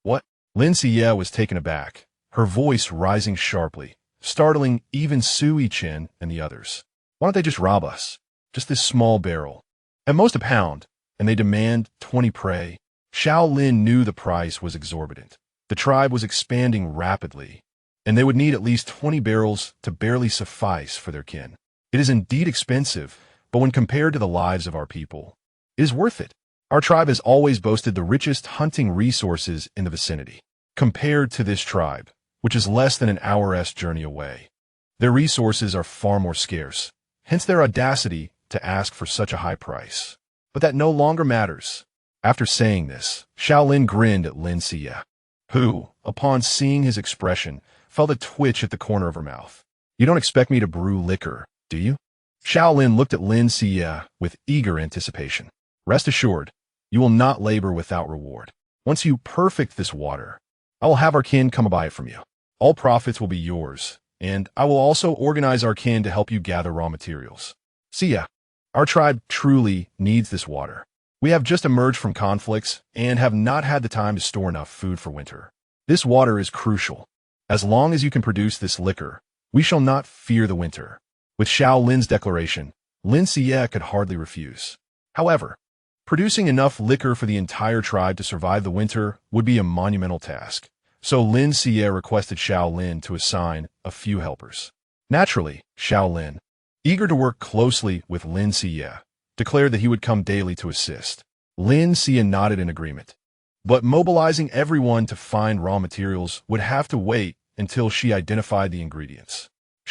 What? Lin Xiyue was taken aback, her voice rising sharply, startling even Sui Chen and the others. Why don't they just rob us? Just this small barrel. At most a pound, and they demand 20 prey. Shaolin knew the price was exorbitant. The tribe was expanding rapidly, and they would need at least 20 barrels to barely suffice for their kin. It is indeed expensive, but when compared to the lives of our people, it is worth it. Our tribe has always boasted the richest hunting resources in the vicinity. Compared to this tribe, which is less than an hour's journey away, their resources are far more scarce, hence their audacity to ask for such a high price. But that no longer matters. After saying this, Lin grinned at Lin Xiyue, who, upon seeing his expression, felt a twitch at the corner of her mouth. You don't expect me to brew liquor, do you? Lin looked at Lin Xiyue with eager anticipation. Rest assured, you will not labor without reward. Once you perfect this water, I will have our kin come buy it from you. All profits will be yours, and I will also organize our kin to help you gather raw materials. Xiyue, our tribe truly needs this water. We have just emerged from conflicts and have not had the time to store enough food for winter. This water is crucial. As long as you can produce this liquor, we shall not fear the winter. With Lin's declaration, Lin Xiyue could hardly refuse. However, producing enough liquor for the entire tribe to survive the winter would be a monumental task. So Lin Xiyue requested Lin to assign a few helpers. Naturally, Lin, eager to work closely with Lin Xiyue, declared that he would come daily to assist. Lin Xiyue nodded in agreement. But mobilizing everyone to find raw materials would have to wait until she identified the ingredients.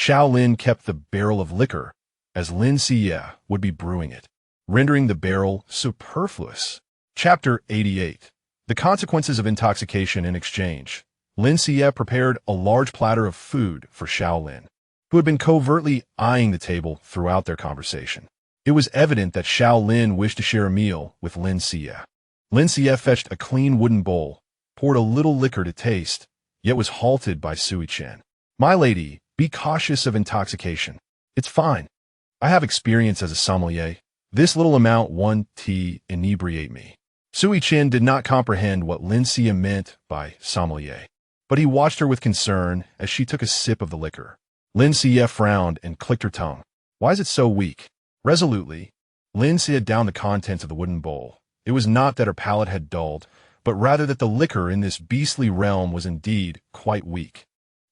Lin kept the barrel of liquor, as Lin Xiyue would be brewing it, rendering the barrel superfluous. Chapter 88. The Consequences of Intoxication in Exchange. Lin Xiyue prepared a large platter of food for Lin, who had been covertly eyeing the table throughout their conversation. It was evident that Lin wished to share a meal with Lin Xiyue. Lin Xiyue fetched a clean wooden bowl, poured a little liquor to taste, yet was halted by Sui Chen. My lady, be cautious of intoxication. It's fine. I have experience as a sommelier. This little amount won't inebriate me. Sui Chen did not comprehend what Lin Xiyue meant by sommelier, but he watched her with concern as she took a sip of the liquor. Lin Xiyue frowned and clicked her tongue. Why is it so weak? Resolutely, Lin Xiyue downed the contents of the wooden bowl. It was not that her palate had dulled, but rather that the liquor in this beastly realm was indeed quite weak.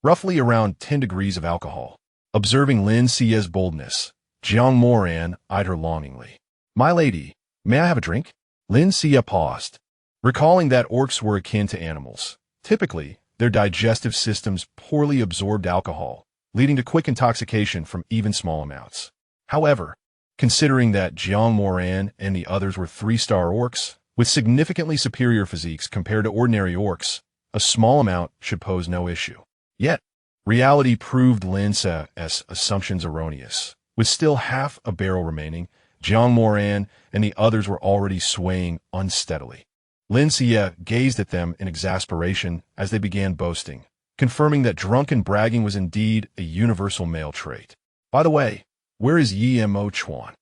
Roughly around 10 degrees of alcohol. Observing Lin Xiyue's boldness, Jiang Moran eyed her longingly. My lady, may I have a drink? Lin Xiyue paused, recalling that orcs were akin to animals. Typically, their digestive systems poorly absorbed alcohol, leading to quick intoxication from even small amounts. However, considering that Jiang Moran and the others were 3-star orcs, with significantly superior physiques compared to ordinary orcs, a small amount should pose no issue. Yet, reality proved Lin Xiyue's assumptions erroneous. With still half a barrel remaining, Jiang Moran and the others were already swaying unsteadily. Lin Xiyue gazed at them in exasperation as they began boasting, confirming that drunken bragging was indeed a universal male trait. By the way, where is Chuan?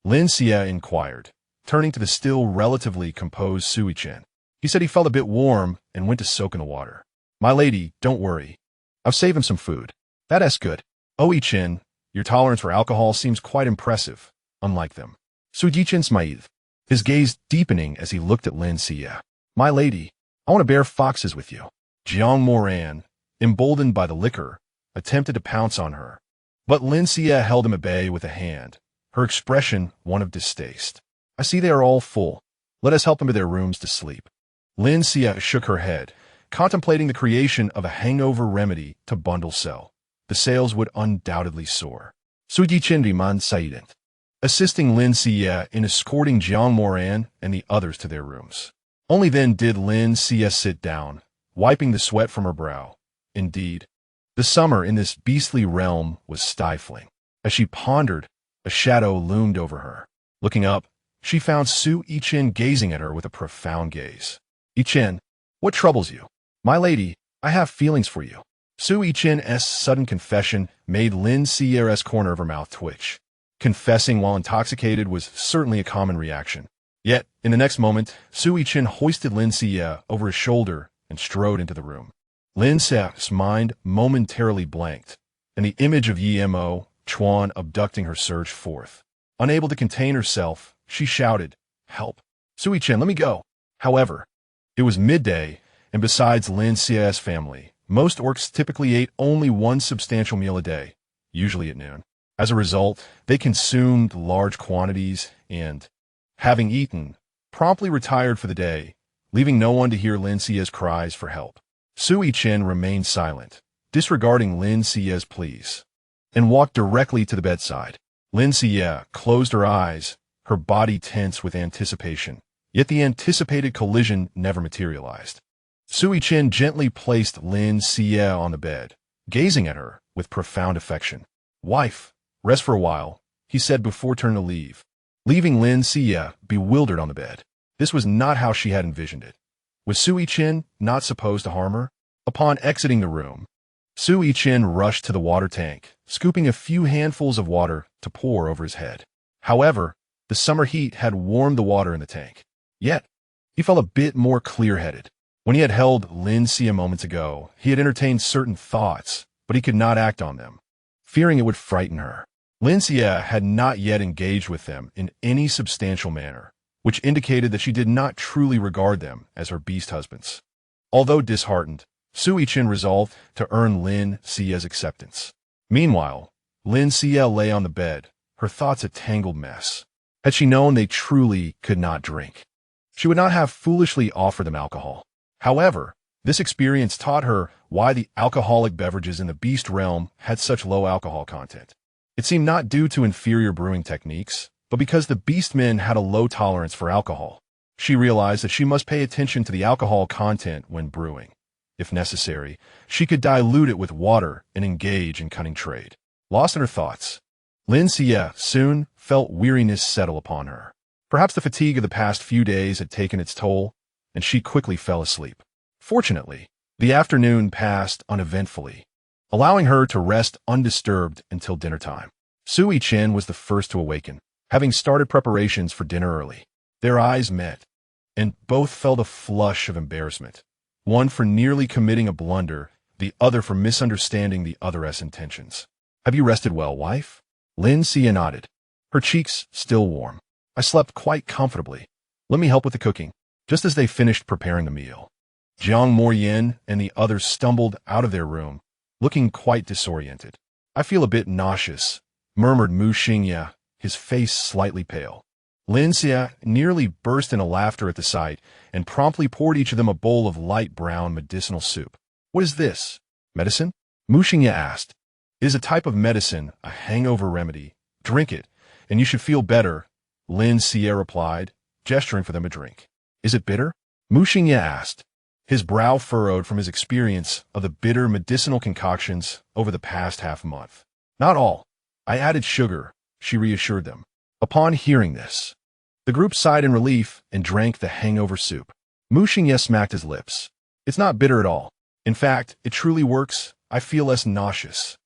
Lin Xiyue inquired, turning to the still relatively composed Sui Chen. He said he felt a bit warm and went to soak in the water. My lady, don't worry. I'll save him some food. That's good. Chen, your tolerance for alcohol seems quite impressive, unlike them. Sui Chen smiled, his gaze deepening as he looked at Lin Xiyue. My lady, I want to bear foxes with you. Jiang Moran, emboldened by the liquor, attempted to pounce on her. But Lin Xiyue held him at bay with a hand, her expression one of distaste. I see they are all full. Let us help them to their rooms to sleep. Lin Xiyue shook her head, contemplating the creation of a hangover remedy to bundle sell. The sales would undoubtedly soar. Sui Chen remained silent, assisting Lin Xiyue in escorting Jiang Moran and the others to their rooms. Only then did Lin Xiyue sit down, wiping the sweat from her brow. Indeed, the summer in this beastly realm was stifling. As she pondered, a shadow loomed over her. Looking up, she found Sui Chen gazing at her with a profound gaze. Chen, what troubles you? My lady, I have feelings for you. Sui Chen's sudden confession made Lin Xiyue's corner of her mouth twitch. Confessing while intoxicated was certainly a common reaction. Yet, in the next moment, Sui Chen hoisted Lin Xiyue over his shoulder and strode into the room. Lin Xiyue's mind momentarily blanked, and the image of Chuan abducting her surged forth. Unable to contain herself, she shouted, Help! Sui Chen, let me go! However, it was midday, and besides Lin Xiyue's family, most orcs typically ate only one substantial meal a day, usually at noon. As a result, they consumed large quantities and, having eaten, promptly retired for the day, leaving no one to hear Lin Xiyue's cries for help. Sui Chen remained silent, disregarding Lin Xiyue's pleas, and walked directly to the bedside. Lin Xiyue closed her eyes, her body tense with anticipation. Yet the anticipated collision never materialized. Sui Chen gently placed Lin Xiyue on the bed, gazing at her with profound affection. "Wife, rest for a while," he said before turning to leave, leaving Lin Xiyue bewildered on the bed. This was not how she had envisioned it. Was Sui Chen not supposed to harm her? Upon exiting the room, Sui Chen rushed to the water tank, scooping a few handfuls of water to pour over his head. However, the summer heat had warmed the water in the tank. Yet, he felt a bit more clear-headed. When he had held Lin Xiyue moments ago, he had entertained certain thoughts, but he could not act on them, fearing it would frighten her. Lin Xiyue had not yet engaged with them in any substantial manner, which indicated that she did not truly regard them as her beast husbands. Although disheartened, Sui Chen resolved to earn Lin Xiyue's acceptance. Meanwhile, Lin Xiyue lay on the bed, her thoughts a tangled mess. Had she known they truly could not drink, she would not have foolishly offered them alcohol. However, this experience taught her why the alcoholic beverages in the beast realm had such low alcohol content. It seemed not due to inferior brewing techniques, but because the beastmen had a low tolerance for alcohol. She realized that she must pay attention to the alcohol content when brewing. If necessary, she could dilute it with water and engage in cunning trade. Lost in her thoughts, Lin Xiyue soon felt weariness settle upon her. Perhaps the fatigue of the past few days had taken its toll, and she quickly fell asleep. Fortunately, the afternoon passed uneventfully, allowing her to rest undisturbed until dinner time. Sui Chen was the first to awaken, having started preparations for dinner early. Their eyes met, and both felt a flush of embarrassment, one for nearly committing a blunder, the other for misunderstanding the other's intentions. "Have you rested well, wife?" Lin Xiyue nodded, her cheeks still warm. "I slept quite comfortably. Let me help with the cooking." Just as they finished preparing the meal, Jiang Moyin and the others stumbled out of their room, looking quite disoriented. "I feel a bit nauseous," murmured Mu Xingye, his face slightly pale. Lin Xiyue nearly burst into laughter at the sight and promptly poured each of them a bowl of light brown medicinal soup. "What is this? Medicine?" Mu Xingye asked. "It is a type of medicine, a hangover remedy. Drink it, and you should feel better," Lin Xiyue replied, gesturing for them a drink. "Is it bitter?" Mu Xingye asked, his brow furrowed from his experience of the bitter medicinal concoctions over the past half-month. "Not all. I added sugar," she reassured them. Upon hearing this, the group sighed in relief and drank the hangover soup. Mu Xingye smacked his lips. "It's not bitter at all. In fact, it truly works. I feel less nauseous."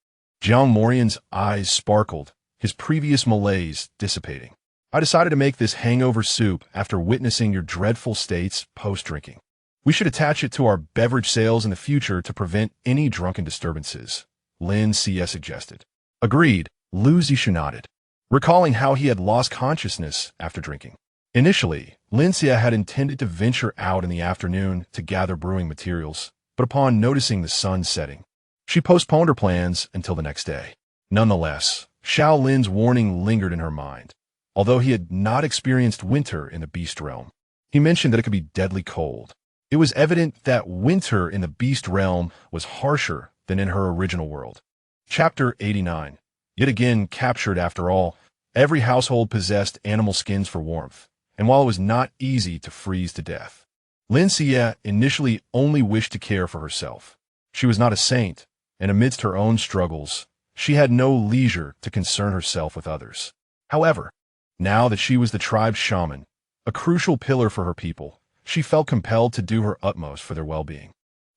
Jiang Moyin's eyes sparkled, his previous malaise dissipating. "I decided to make this hangover soup after witnessing your dreadful states post-drinking. We should attach it to our beverage sales in the future to prevent any drunken disturbances," Lin Xiyue suggested. "Agreed," Lu Zixu nodded, recalling how he had lost consciousness after drinking. Initially, Lin Xiyue had intended to venture out in the afternoon to gather brewing materials, but upon noticing the sun setting, she postponed her plans until the next day. Nonetheless, Xiao Lin's warning lingered in her mind. Although he had not experienced winter in the beast realm, he mentioned that it could be deadly cold. It was evident that winter in the beast realm was harsher than in her original world. Chapter 89. Yet again captured after all, every household possessed animal skins for warmth, and while it was not easy to freeze to death, Lin Xiyue initially only wished to care for herself. She was not a saint, and amidst her own struggles, she had no leisure to concern herself with others. However, now that she was the tribe's shaman, a crucial pillar for her people, she felt compelled to do her utmost for their well-being.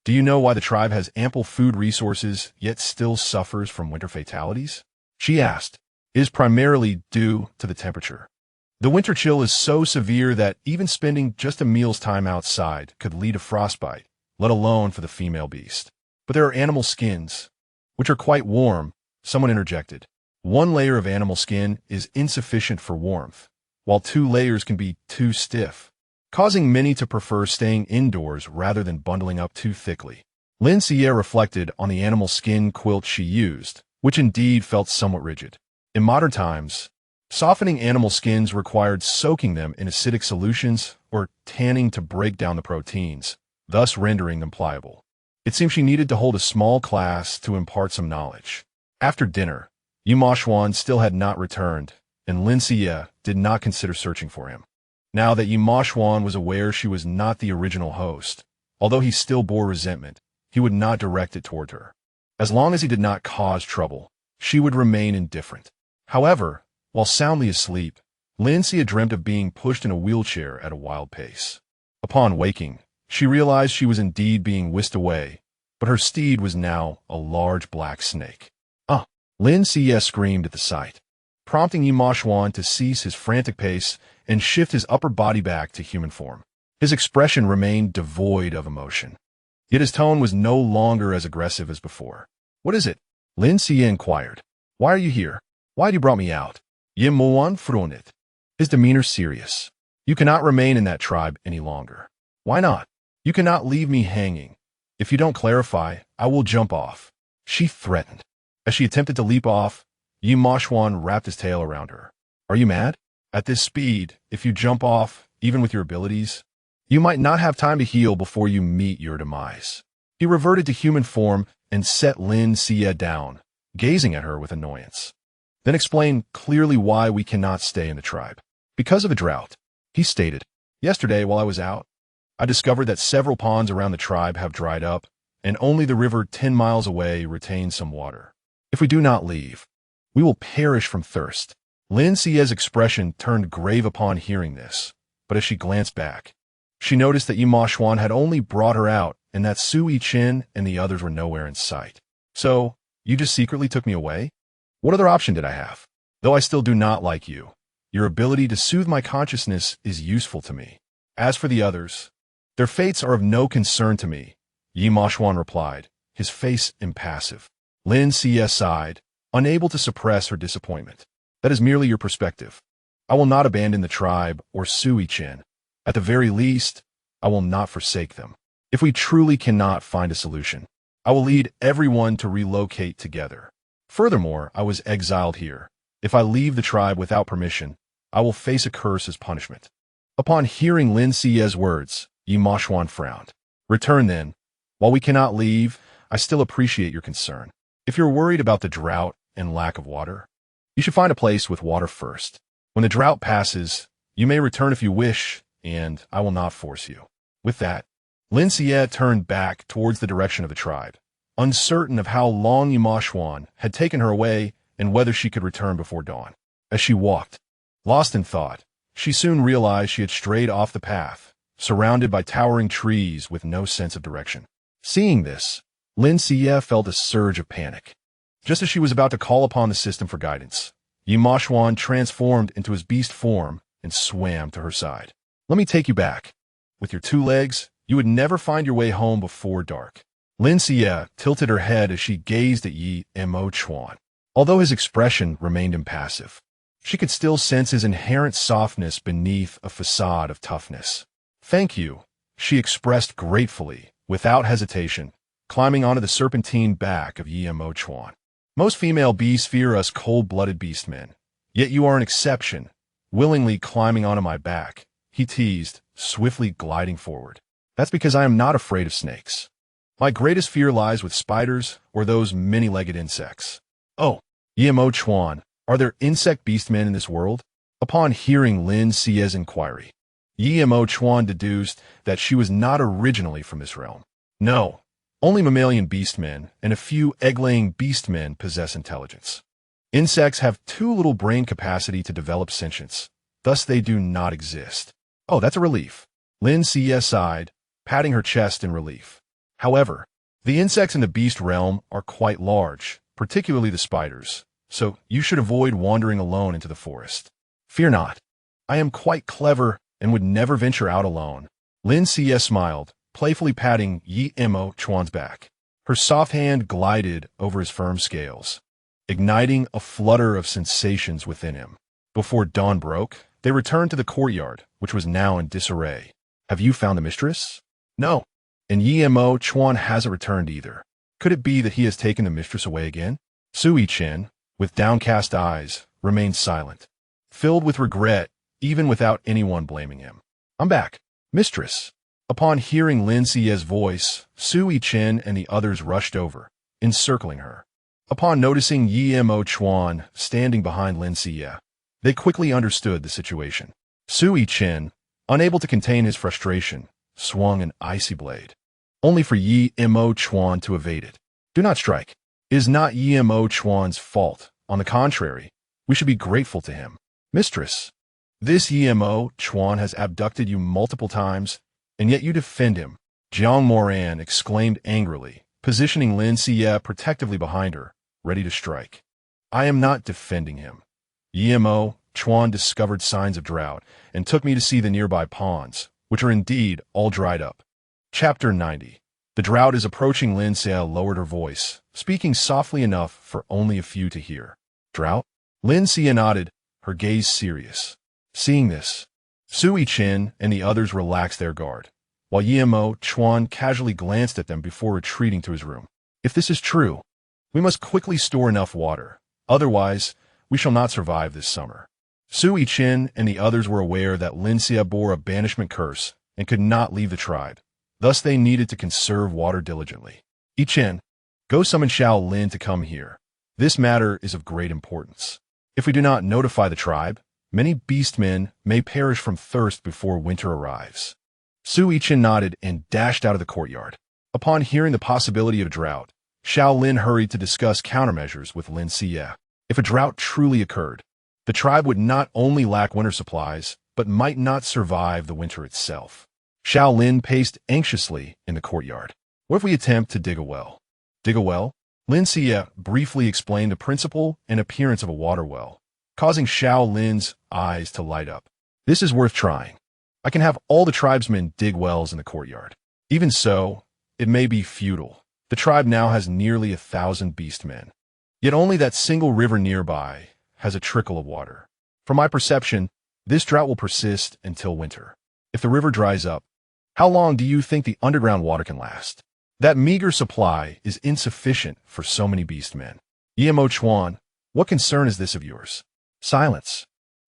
"Do you know why the tribe has ample food resources yet still suffers from winter fatalities?" she asked. "It is primarily due to the temperature. The winter chill is so severe that even spending just a meal's time outside could lead to frostbite, let alone for the female beast. But there are animal skins, which are quite warm," someone interjected. "One layer of animal skin is insufficient for warmth, while 2 layers can be too stiff, causing many to prefer staying indoors rather than bundling up too thickly." Lin Xiyue reflected on the animal skin quilt she used, which indeed felt somewhat rigid. In modern times, Softening animal skins required soaking them in acidic solutions or tanning to break down the proteins, thus rendering them pliable. It seemed she needed to hold a small class to impart some knowledge. After dinner, Yu Xuan still had not returned, and Lin Xiyue did not consider searching for him. Now that Yu Xuan was aware she was not the original host, although he still bore resentment, he would not direct it toward her. As long as he did not cause trouble, she would remain indifferent. However, while soundly asleep, Lin Xiyue dreamt of being pushed in a wheelchair at a wild pace. Upon waking, she realized she was indeed being whisked away, but her steed was now a large black snake. "Ah!" Lin Xiyue screamed at the sight, prompting Yu Xuan to cease his frantic pace and shift his upper body back to human form. His expression remained devoid of emotion, yet his tone was no longer as aggressive as before. "What is it?" Lin Xiyue inquired. "Why are you here? Why have you brought me out?" Yu Xuan frowned, his demeanor serious. "You cannot remain in that tribe any longer." "Why not?" "You cannot leave me hanging. If you don't clarify, I will jump off," she threatened. As she attempted to leap off, Yu Xuan wrapped his tail around her. "Are you mad? At this speed, if you jump off, even with your abilities, you might not have time to heal before you meet your demise." He reverted to human form and set Lin Xiyue down, gazing at her with annoyance. Then explained clearly why we cannot stay in the tribe. "Because of a drought," he stated. "Yesterday, while I was out, I discovered that several ponds around the tribe have dried up, and only the river 10 miles away retains some water. If we do not leave, we will perish from thirst." Lin Xiyue's expression turned grave upon hearing this, but as she glanced back, she noticed that Yu Xuan had only brought her out and that Sui Chen and the others were nowhere in sight. "So, you just secretly took me away? What other option did I have? Though I still do not like you, your ability to soothe my consciousness is useful to me. As for the others, their fates are of no concern to me," Yu Xuan replied, his face impassive. Lin Xiyue sighed, unable to suppress her disappointment. "That is merely your perspective. I will not abandon the tribe or Sui Chen. At the very least, I will not forsake them. If we truly cannot find a solution, I will lead everyone to relocate together. Furthermore, I was exiled here. If I leave the tribe without permission, I will face a curse as punishment." Upon hearing Lin Xiyue's words, Yu Xuan frowned. "Return then. While we cannot leave, I still appreciate your concern. If you're worried about the drought and lack of water, you should find a place with water first. When the drought passes, you may return if you wish, and I will not force you." With that, Lin Xiyue turned back towards the direction of the tribe, uncertain of how long Yu Xuan had taken her away and whether she could return before dawn. As she walked, lost in thought, she soon realized she had strayed off the path, surrounded by towering trees with no sense of direction. Seeing this, Lin Xiyue felt a surge of panic. Just as she was about to call upon the system for guidance, Yu Xuan transformed into his beast form and swam to her side. "Let me take you back. With your 2 legs, you would never find your way home before dark." Lin Xiyue tilted her head as she gazed at Yu Xuan. Although his expression remained impassive, she could still sense his inherent softness beneath a facade of toughness. "Thank you," she expressed gratefully, without hesitation, climbing onto the serpentine back of Yu Xuan. "Most female beasts fear us cold-blooded beastmen, yet you are an exception, willingly climbing onto my back," he teased, swiftly gliding forward. "That's because I am not afraid of snakes. My greatest fear lies with spiders or those many-legged insects." "Oh, Yu Xuan, are there insect beastmen in this world?" Upon hearing Lin Xiyue's inquiry, Yu Xuan deduced that she was not originally from this realm. "No, only mammalian beastmen and a few egg-laying beastmen possess intelligence. Insects have too little brain capacity to develop sentience, thus they do not exist." "Oh, that's a relief." Lin Xiyue sighed, patting her chest in relief. "However, the insects in the beast realm are quite large, particularly the spiders, so you should avoid wandering alone into the forest." "Fear not. I am quite clever and would never venture out alone." Lin Xiyue smiled, playfully patting Yu Xuan's back. Her soft hand glided over his firm scales, igniting a flutter of sensations within him. Before dawn broke, they returned to the courtyard, which was now in disarray. "Have you found the mistress?" "No, and Yu Xuan hasn't returned either. Could it be that he has taken the mistress away again?" Sui Chen, with downcast eyes, remained silent. filled with regret, even without anyone blaming him. "I'm back, mistress." Upon hearing Lin Xiyue's voice, Sui Chen and the others rushed over, encircling her. Upon noticing Yimo Chuan standing behind Lin Xiyue, they quickly understood the situation. Sui Chen, unable to contain his frustration, swung an icy blade, only for Yimo Chuan to evade it. "Do not strike. It is not Yimo Chuan's fault. On the contrary, we should be grateful to him. Mistress, this Yimo Chuan has abducted you multiple times, and yet you defend him," Jiang Moran exclaimed angrily, positioning Lin Xiyue protectively behind her, ready to strike. "I am not defending him. Yimo Chuan discovered signs of drought and took me to see the nearby ponds, which are indeed all dried up." Chapter 90. The drought is approaching. Lin Xiyue lowered her voice, speaking softly enough for only a few to hear. "Drought?" Lin Xiyue nodded, her gaze serious. Seeing this, Sui Chen and the others relaxed their guard, while Yimo Chuan casually glanced at them before retreating to his room. "If this is true, we must quickly store enough water. Otherwise, we shall not survive this summer." Sui Chen and the others were aware that Lin Xiyue bore a banishment curse and could not leave the tribe. Thus they needed to conserve water diligently. "Yi Chen, go summon Xiao Lin to come here. This matter is of great importance. If we do not notify the tribe, many beastmen may perish from thirst before winter arrives." Sui Chen nodded and dashed out of the courtyard. Upon hearing the possibility of drought, Xiao Lin hurried to discuss countermeasures with Lin Xiyue. If a drought truly occurred, the tribe would not only lack winter supplies, but might not survive the winter itself. Xiao Lin paced anxiously in the courtyard. "What if we attempt to dig a well?" "Dig a well?" Lin Xiyue briefly explained the principle and appearance of a water well, causing Xiao Lin's eyes to light up. "This is worth trying. I can have all the tribesmen dig wells in the courtyard. Even so, it may be futile. The tribe now has nearly 1,000 beastmen. Yet only that single river nearby has a trickle of water. From my perception, this drought will persist until winter. If the river dries up, how long do you think the underground water can last? That meager supply is insufficient for so many beastmen. Yimo Chuan, what concern is this of yours?" "Silence."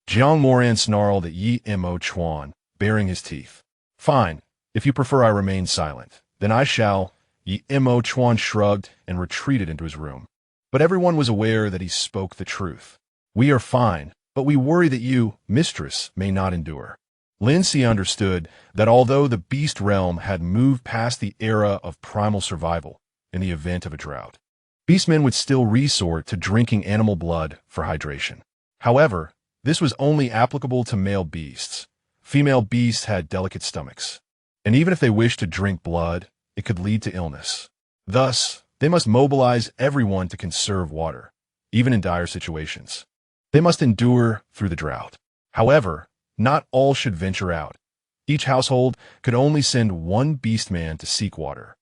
Jiang Moran snarled at Yimo Chuan, baring his teeth. "Fine. If you prefer I remain silent, then I shall." Yimo Chuan shrugged and retreated into his room. But everyone was aware that he spoke the truth. "We are fine, but we worry that you, mistress, may not endure." Lin Xiyue understood that although the beast realm had moved past the era of primal survival in the event of a drought, beastmen would still resort to drinking animal blood for hydration. However, this was only applicable to male beasts. Female beasts had delicate stomachs, and even if they wished to drink blood, it could lead to illness. Thus, they must mobilize everyone to conserve water, even in dire situations. They must endure through the drought. However, not all should venture out. Each household could only send one beastman to seek water,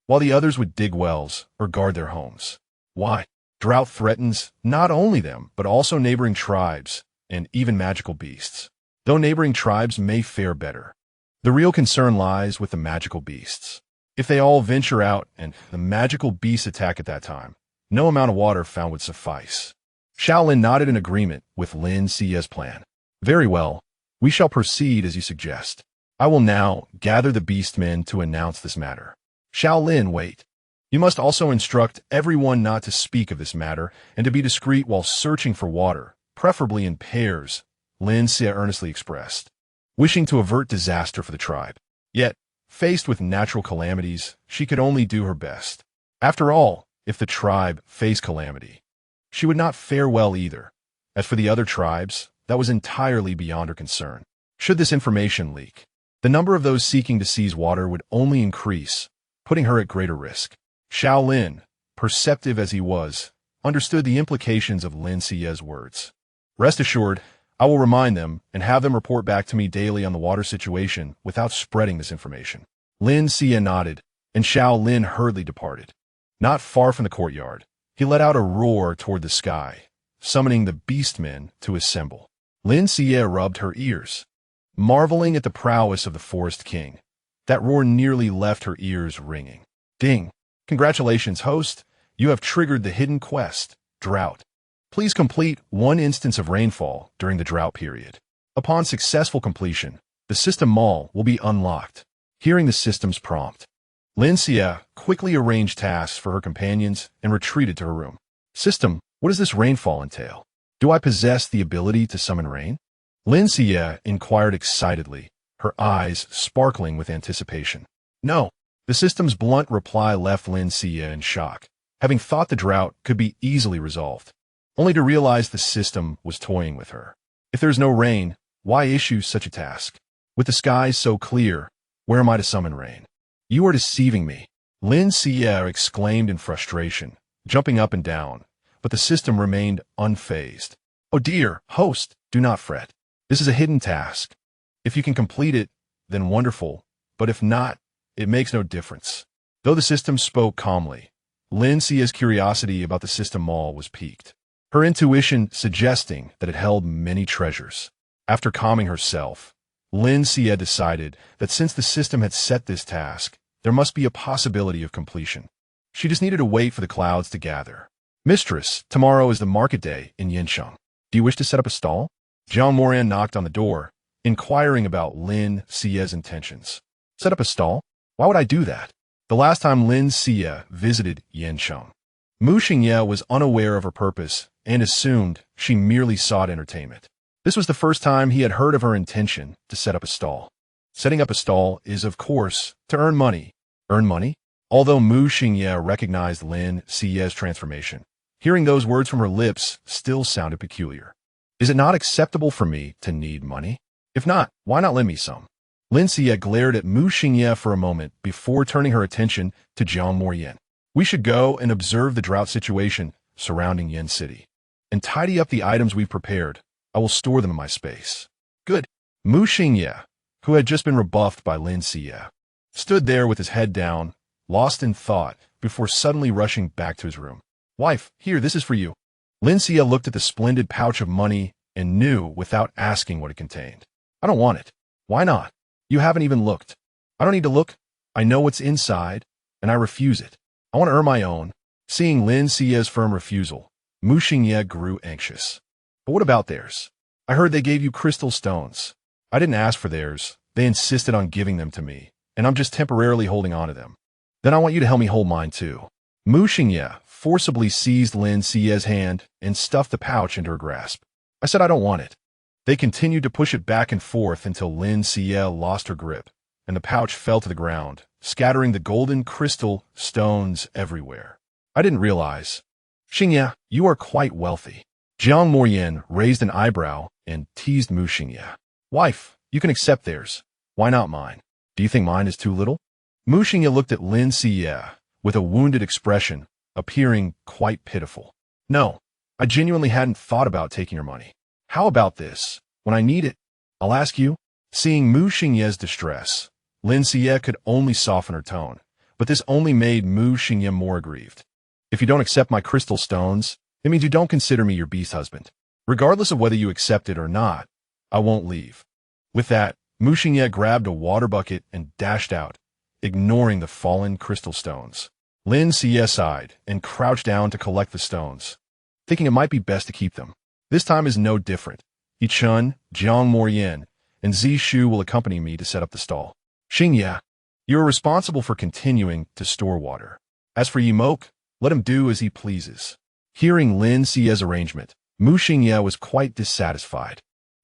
while the others would dig wells or guard their homes. Why? Drought threatens not only them, but also neighboring tribes and even magical beasts, though neighboring tribes may fare better. The real concern lies with the magical beasts. If they all venture out and the magical beasts attack at that time, no amount of water found would suffice. Xiao Lin nodded in agreement with Lin Xiyue's plan. "Very well. We shall proceed as you suggest. I will now gather the beastmen to announce this matter." "Xiao Lin, wait. You must also instruct everyone not to speak of this matter and to be discreet while searching for water, preferably in pairs," Lin Xiyue earnestly expressed, wishing to avert disaster for the tribe. Yet, faced with natural calamities, she could only do her best. After all, if the tribe faced calamity, she would not fare well either. As for the other tribes, that was entirely beyond her concern. Should this information leak, the number of those seeking to seize water would only increase, putting her at greater risk. Xiao Lin, perceptive as he was, understood the implications of Lin Xiyue's words. "Rest assured, I will remind them and have them report back to me daily on the water situation without spreading this information." Lin Xiyue nodded, and Xiao Lin hurriedly departed. Not far from the courtyard, he let out a roar toward the sky, summoning the beastmen to assemble. Lin Xiyue rubbed her ears, marveling at the prowess of the Forest King. That roar nearly left her ears ringing. "Ding! Congratulations, host! You have triggered the hidden quest, Drought. Please complete 1 instance of rainfall during the drought period. Upon successful completion, the system mall will be unlocked. Hearing the system's prompt, Lin Xiyue quickly arranged tasks for her companions and retreated to her room. System, what does this rainfall entail? Do I possess the ability to summon rain? Lin Xiyue inquired excitedly, her eyes sparkling with anticipation. No. The system's blunt reply left Lin Xiyue in shock, having thought the drought could be easily resolved, only to realize the system was toying with her. If there's no rain, why issue such a task? With the skies so clear, where am I to summon rain? You are deceiving me, Lin Xiyue exclaimed in frustration, jumping up and down, but the system remained unfazed. Oh dear, host, do not fret. This is a hidden task. If you can complete it, then wonderful, but if not, it makes no difference. Though the system spoke calmly, Lin Xiyue's curiosity about the system mall was piqued, her intuition suggesting that it held many treasures. After calming herself, Lin Xiyue decided that since the system had set this task, there must be a possibility of completion. She just needed to wait for the clouds to gather. Mistress, tomorrow is the market day in Yinsheng. Do you wish to set up a stall? Jiang Moran knocked on the door, inquiring about Lin Xiyue's intentions. Set up a stall? Why would I do that? The last time Lin Xiyue visited Yinsheng, Mu Xingye was unaware of her purpose and assumed she merely sought entertainment. This was the first time he had heard of her intention to set up a stall. Setting up a stall is, of course, to earn money. Earn money? Although Mu Xingye recognized Lin Xiyue's transformation, hearing those words from her lips still sounded peculiar. Is it not acceptable for me to need money? If not, why not lend me some? Lin Xiyue glared at Mu Xingye for a moment before turning her attention to Jiang Moran. We should go and observe the drought situation surrounding Yin City, and tidy up the items we've prepared. I will store them in my space. Good. Mu Xingye, who had just been rebuffed by Lin Xiyue, stood there with his head down, lost in thought, before suddenly rushing back to his room. Wife, here, this is for you. Lin Xiyue looked at the splendid pouch of money and knew without asking what it contained. I don't want it. Why not? You haven't even looked. I don't need to look. I know what's inside, and I refuse it. I want to earn my own. Seeing Lin Xiyue's firm refusal, Mu Xingye grew anxious. But what about theirs? I heard they gave you crystal stones. I didn't ask for theirs. They insisted on giving them to me, and I'm just temporarily holding on to them. Then I want you to help me hold mine too. Mu Xingye forcibly seized Lin Xiyue's hand and stuffed the pouch into her grasp. I said I don't want it. They continued to push it back and forth until Lin Xiyue lost her grip, and the pouch fell to the ground, scattering the golden crystal stones everywhere. I didn't realize. Xingye, you are quite wealthy. Jiang Moran raised an eyebrow and teased Mu Xingye. Wife, you can accept theirs. Why not mine? Do you think mine is too little? Mu Xingye looked at Lin Xiyue with a wounded expression, appearing quite pitiful. No, I genuinely hadn't thought about taking your money. How about this? When I need it, I'll ask you. Seeing Mu Xingye's distress, Lin Xiyue could only soften her tone, but this only made Mu Xingye more aggrieved. If you don't accept my crystal stones, it means you don't consider me your beast husband. Regardless of whether you accept it or not, I won't leave. With that, Mu Xingye grabbed a water bucket and dashed out, ignoring the fallen crystal stones. Lin Xiyue sighed and crouched down to collect the stones, thinking it might be best to keep them. This time is no different. Yichun, Jiang Moran, and Zishu will accompany me to set up the stall. Xingye, you are responsible for continuing to store water. As for Yimok, let him do as he pleases. Hearing Lin Xiyue's arrangement, Mu Xingye was quite dissatisfied.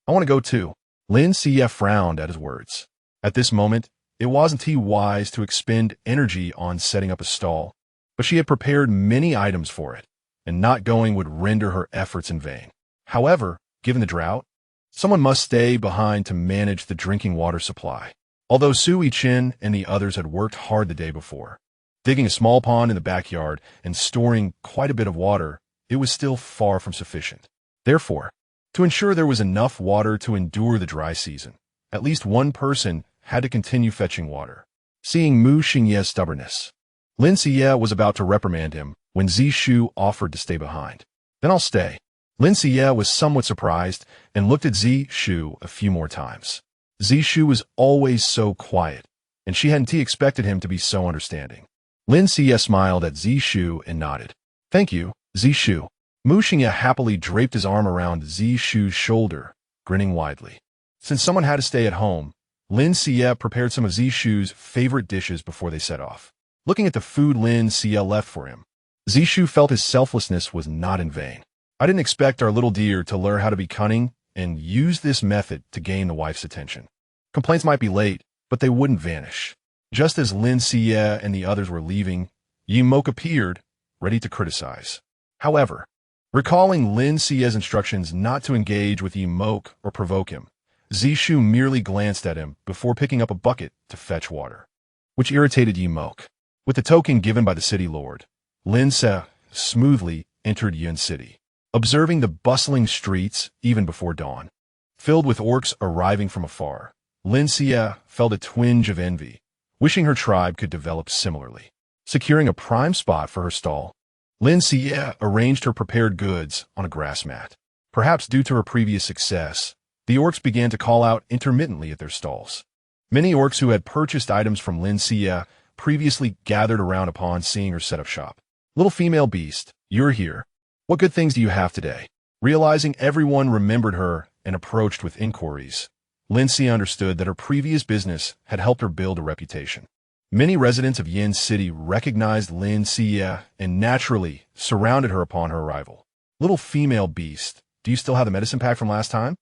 I want to go too. Lin Xiyue frowned at his words. At this moment, it wasn't he wise to expend energy on setting up a stall, but she had prepared many items for it, and not going would render her efforts in vain. However, given the drought, someone must stay behind to manage the drinking water supply. Although Su Yiqin and the others had worked hard the day before, digging a small pond in the backyard and storing quite a bit of water, it was still far from sufficient. Therefore, to ensure there was enough water to endure the dry season, at least one person had to continue fetching water. Seeing Mu Xingye's stubbornness, Lin Xiyue was about to reprimand him when Zishu offered to stay behind. Then I'll stay. Lin Xiyue was somewhat surprised and looked at Zishu a few more times. Zishu was always so quiet, and she hadn't expected him to be so understanding. Lin Xiyue smiled at Zishu and nodded. Thank you, Zishu. Mu Xingye happily draped his arm around Zishu's shoulder, grinning widely. Since someone had to stay at home, Lin Xiyue prepared some of Zishu's favorite dishes before they set off. Looking at the food Lin Xiyue left for him, Zishu felt his selflessness was not in vain. I didn't expect our little dear to learn how to be cunning and use this method to gain the wife's attention. Complaints might be late, but they wouldn't vanish. Just as Lin Xiyue and the others were leaving, Yi Mok appeared, ready to criticize. However, recalling Lin Xiyue's instructions not to engage with Yi Mok or provoke him, Zishu merely glanced at him before picking up a bucket to fetch water, which irritated Yi Mok. With the token given by the city lord, Lin Xiyue smoothly entered Yin City, observing the bustling streets even before dawn. Filled with orcs arriving from afar, Lin Xiyue felt a twinge of envy, wishing her tribe could develop similarly. Securing a prime spot for her stall, Lin Xiyue arranged her prepared goods on a grass mat. Perhaps due to her previous success, the orcs began to call out intermittently at their stalls. Many orcs who had purchased items from Lin Xiyue previously gathered around upon seeing her set up shop. Little female beast, you're here. What good things do you have today? Realizing everyone remembered her and approached with inquiries, Lin Xiyue understood that her previous business had helped her build a reputation. Many residents of Yin City recognized Lin Xiyue and naturally surrounded her upon her arrival. Little female beast, do you still have the medicine pack from last time?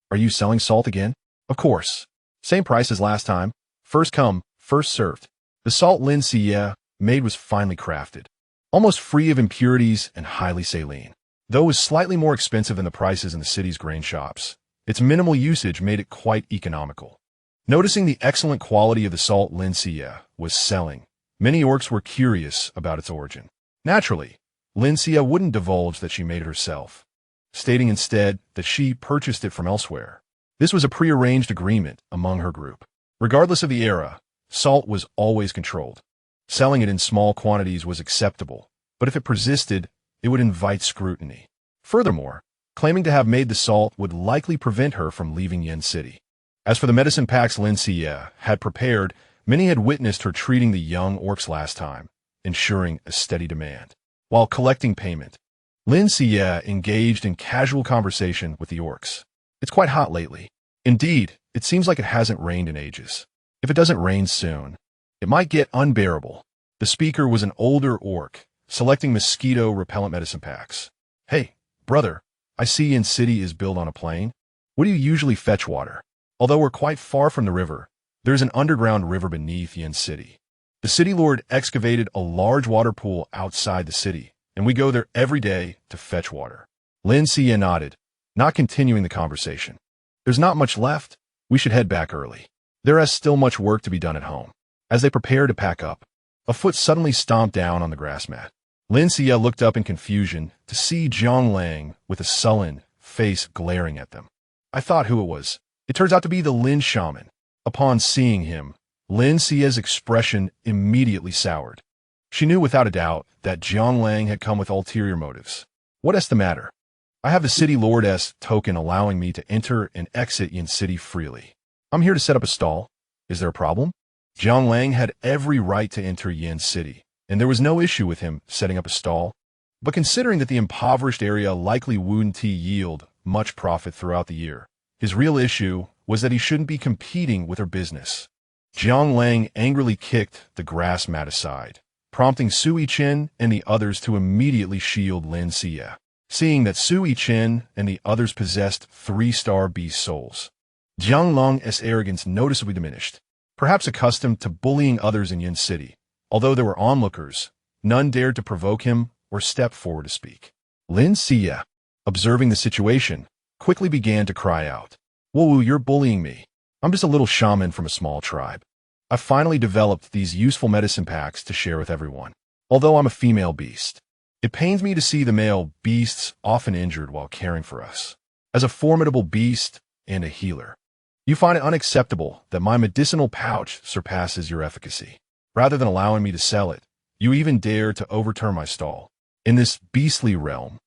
Are you selling salt again? Of course. Same price as last time. First come, first served. The salt Lin Xiyue made was finely crafted, almost free of impurities and highly saline. Though it was slightly more expensive than the prices in the city's grain shops, its minimal usage made it quite economical. Noticing the excellent quality of the salt Lin Xiyue was selling, many orcs were curious about its origin. Naturally, Lin Xiyue wouldn't divulge that she made it herself, stating instead that she purchased it from elsewhere. This was a prearranged agreement among her group. Regardless of the era, salt was always controlled. Selling it in small quantities was acceptable, but if it persisted, it would invite scrutiny. Furthermore, claiming to have made the salt would likely prevent her from leaving Yin City. As for the medicine packs Lin Xiyue had prepared, many had witnessed her treating the young orcs last time, ensuring a steady demand. While collecting payment, Lin Xiyue engaged in casual conversation with the orcs. It's quite hot lately. Indeed, it seems like it hasn't rained in ages. If it doesn't rain soon, it might get unbearable. The speaker was an older orc, selecting mosquito-repellent medicine packs. Hey, brother, I see Yin City is built on a plain. Where do you usually fetch water? Although we're quite far from the river, there's an underground river beneath Yin City. The city lord excavated a large water pool outside the city, and we go there every day to fetch water. Lin Xiyue nodded, not continuing the conversation. There's not much left. We should head back early. There is still much work to be done at home. As they prepared to pack up, a foot suddenly stomped down on the grass mat. Lin Xiyue looked up in confusion to see Zhang Lang with a sullen face glaring at them. I thought who it was. It turns out to be the Lin shaman. Upon seeing him, Lin Xiyue's expression immediately soured. She knew without a doubt that Zhang Lang had come with ulterior motives. What is the matter? I have the city lord's token allowing me to enter and exit Yin City freely. I'm here to set up a stall. Is there a problem? Zhang Lang had every right to enter Yin City, and there was no issue with him setting up a stall. But considering that the impoverished area likely wouldn't yield much profit throughout the year, his real issue was that he shouldn't be competing with her business. Zhang Lang angrily kicked the grass mat aside, prompting Sui Chen and the others to immediately shield Lin Xiyue. Seeing that Sui Chen and the others possessed 3-star beast souls, Zhang Lang's arrogance noticeably diminished. Perhaps accustomed to bullying others in Yin City, although there were onlookers, none dared to provoke him or step forward to speak. Lin Xiyue, observing the situation, quickly began to cry out, "Whoa, you're bullying me. I'm just a little shaman from a small tribe. I finally developed these useful medicine packs to share with everyone. Although I'm a female beast, it pains me to see the male beasts often injured while caring for us. As a formidable beast and a healer, you find it unacceptable that my medicinal pouch surpasses your efficacy. Rather than allowing me to sell it, you even dare to overturn my stall. In this beastly realm,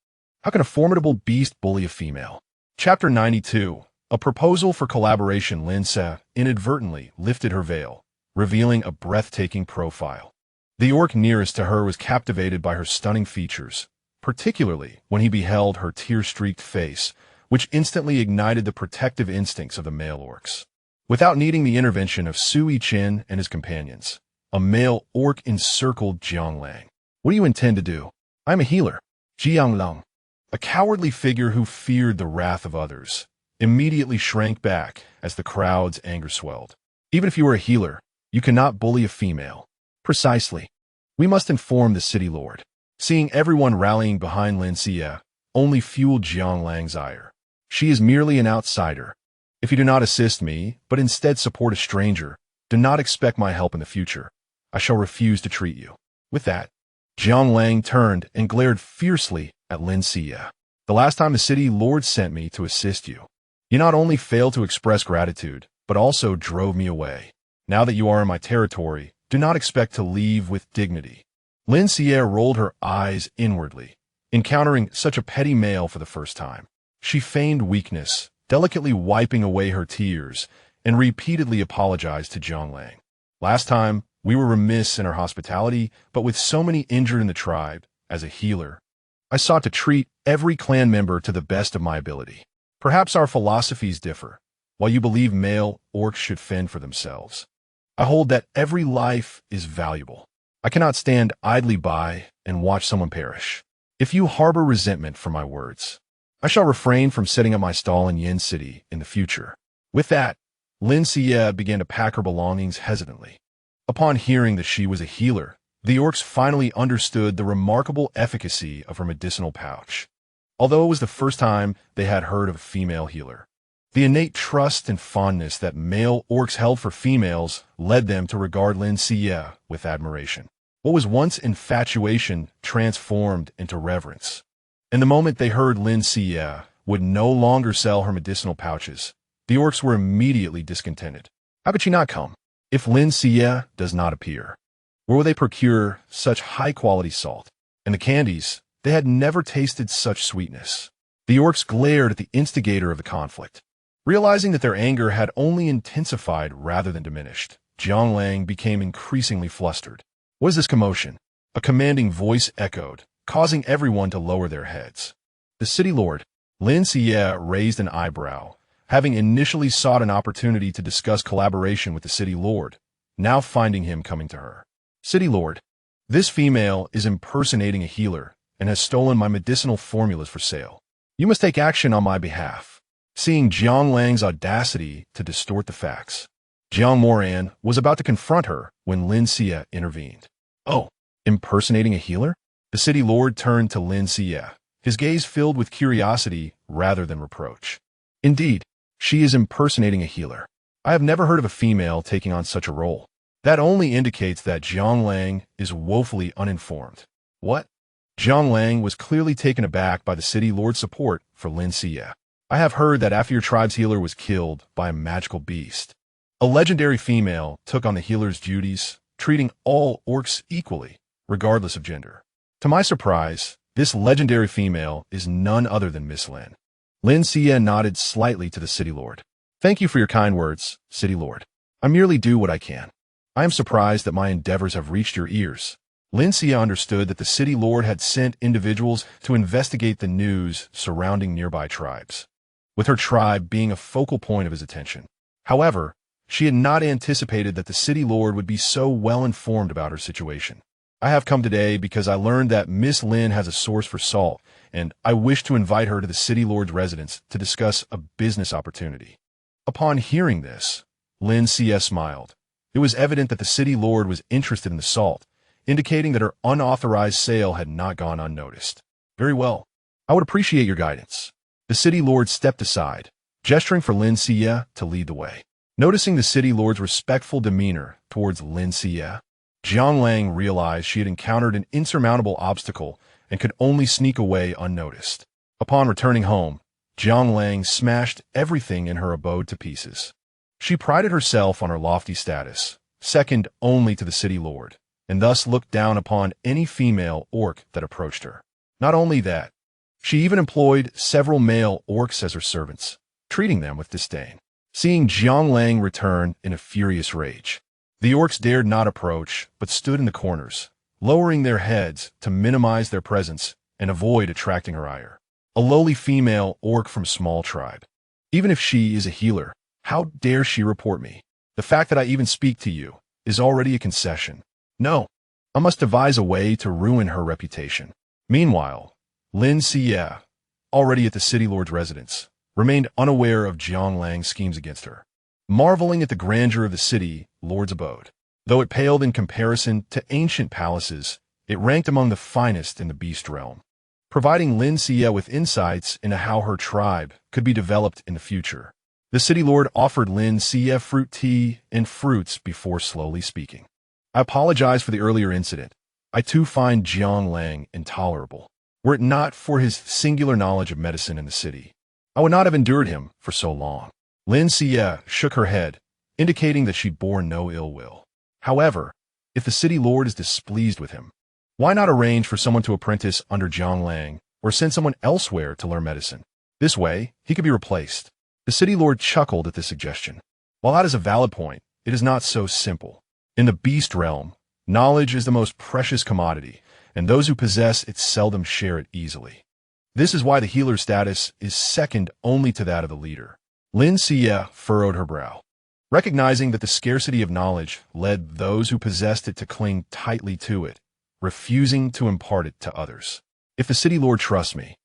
how can a formidable beast bully a female?" Chapter 92. A proposal for collaboration. Lin Xiyue inadvertently lifted her veil, revealing a breathtaking profile. The orc nearest to her was captivated by her stunning features, particularly when he beheld her tear-streaked face, which instantly ignited the protective instincts of the male orcs. Without needing the intervention of Sui Chen and his companions, a male orc encircled Jianglang. "What do you intend to do?" "I'm a healer." Jianglang, a cowardly figure who feared the wrath of others, immediately shrank back as the crowd's anger swelled. "Even if you were a healer, you cannot bully a female." "Precisely. We must inform the city lord." Seeing everyone rallying behind Lin Xiyue only fueled Jianglang's ire. "She is merely an outsider. If you do not assist me, but instead support a stranger, do not expect my help in the future. I shall refuse to treat you." With that, Jianglang turned and glared fiercely at Lin Xiyue. "The last time the city lord sent me to assist you, you not only failed to express gratitude, but also drove me away. Now that you are in my territory, do not expect to leave with dignity." Lin Xiyue rolled her eyes inwardly, encountering such a petty male for the first time. She feigned weakness, delicately wiping away her tears, and repeatedly apologized to Jianglang. "Last time, we were remiss in our hospitality, but with so many injured in the tribe, as a healer, I sought to treat every clan member to the best of my ability. Perhaps our philosophies differ. While you believe male orcs should fend for themselves, I hold that every life is valuable. I cannot stand idly by and watch someone perish. If you harbor resentment for my words, I shall refrain from setting up my stall in Yin City in the future." With that, Lin Xiyue began to pack her belongings hesitantly. Upon hearing that she was a healer, the orcs finally understood the remarkable efficacy of her medicinal pouch. Although it was the first time they had heard of a female healer, the innate trust and fondness that male orcs held for females led them to regard Lin Xiyue with admiration. What was once infatuation transformed into reverence. And the moment they heard Lin Xiyue would no longer sell her medicinal pouches, the orcs were immediately discontented. How could she not come? If Lin Xiyue does not appear, where will they procure such high-quality salt? And the candies, they had never tasted such sweetness. The orcs glared at the instigator of the conflict. Realizing that their anger had only intensified rather than diminished, Jianglang became increasingly flustered. "What is this commotion?" A commanding voice echoed, causing everyone to lower their heads. The city lord, Lin Xiyue, raised an eyebrow, having initially sought an opportunity to discuss collaboration with the city lord, now finding him coming to her. "City lord, this female is impersonating a healer and has stolen my medicinal formulas for sale. You must take action on my behalf." Seeing Jianglang's audacity to distort the facts, Jiang Moran was about to confront her when Lin Xiyue intervened. "Oh, impersonating a healer?" The city lord turned to Lin Xiyue, his gaze filled with curiosity rather than reproach. "Indeed, she is impersonating a healer. I have never heard of a female taking on such a role." That only indicates that Jianglang is woefully uninformed. "What?" Jianglang was clearly taken aback by the city lord's support for Lin Xiyue. "I have heard that after your tribe's healer was killed by a magical beast, a legendary female took on the healer's duties, treating all orcs equally, regardless of gender. To my surprise, this legendary female is none other than Miss Lin." Lin Xiyue nodded slightly to the city lord. "Thank you for your kind words, city lord. I merely do what I can. I am surprised that my endeavors have reached your ears." Lin Xiyue understood that the city lord had sent individuals to investigate the news surrounding nearby tribes, with her tribe being a focal point of his attention. However, she had not anticipated that the city lord would be so well informed about her situation. "I have come today because I learned that Miss Lin has a source for salt, and I wish to invite her to the city lord's residence to discuss a business opportunity." Upon hearing this, Lin Xiyue smiled. It was evident that the city lord was interested in the salt, indicating that her unauthorized sale had not gone unnoticed. "Very well. I would appreciate your guidance." The city lord stepped aside, gesturing for Lin Xiyue to lead the way. Noticing the city lord's respectful demeanor towards Lin Xiyue, Jianglang realized she had encountered an insurmountable obstacle and could only sneak away unnoticed. Upon returning home, Jianglang smashed everything in her abode to pieces. She prided herself on her lofty status, second only to the city lord, and thus looked down upon any female orc that approached her. Not only that, she even employed several male orcs as her servants, treating them with disdain. Seeing Jianglang return in a furious rage, the orcs dared not approach but stood in the corners, lowering their heads to minimize their presence and avoid attracting her ire. A lowly female orc from small tribe. Even if she is a healer, how dare she report me? The fact that I even speak to you is already a concession. No, I must devise a way to ruin her reputation. Meanwhile, Lin Xiyue, already at the city lord's residence, remained unaware of Jiang Lang's schemes against her, marveling at the grandeur of the city lord's abode. Though it paled in comparison to ancient palaces, it ranked among the finest in the beast realm, providing Lin Xiyue with insights into how her tribe could be developed in the future. The city lord offered Lin Xiyue fruit tea and fruits before slowly speaking. I apologize for the earlier incident. I too find Jiang Lang intolerable. Were it not for his singular knowledge of medicine in the city, I would not have endured him for so long. Lin Xiyue shook her head, indicating that she bore no ill will. However, if the city lord is displeased with him, why not arrange for someone to apprentice under Jiang Lang or send someone elsewhere to learn medicine? This way, he could be replaced. The city lord chuckled at this suggestion. While that is a valid point, it is not so simple. In the beast realm, knowledge is the most precious commodity, and those who possess it seldom share it easily. This is why the healer's status is second only to that of the leader. Lin Xiyue furrowed her brow, recognizing that the scarcity of knowledge led those who possessed it to cling tightly to it, refusing to impart it to others. If the city lord trusts me,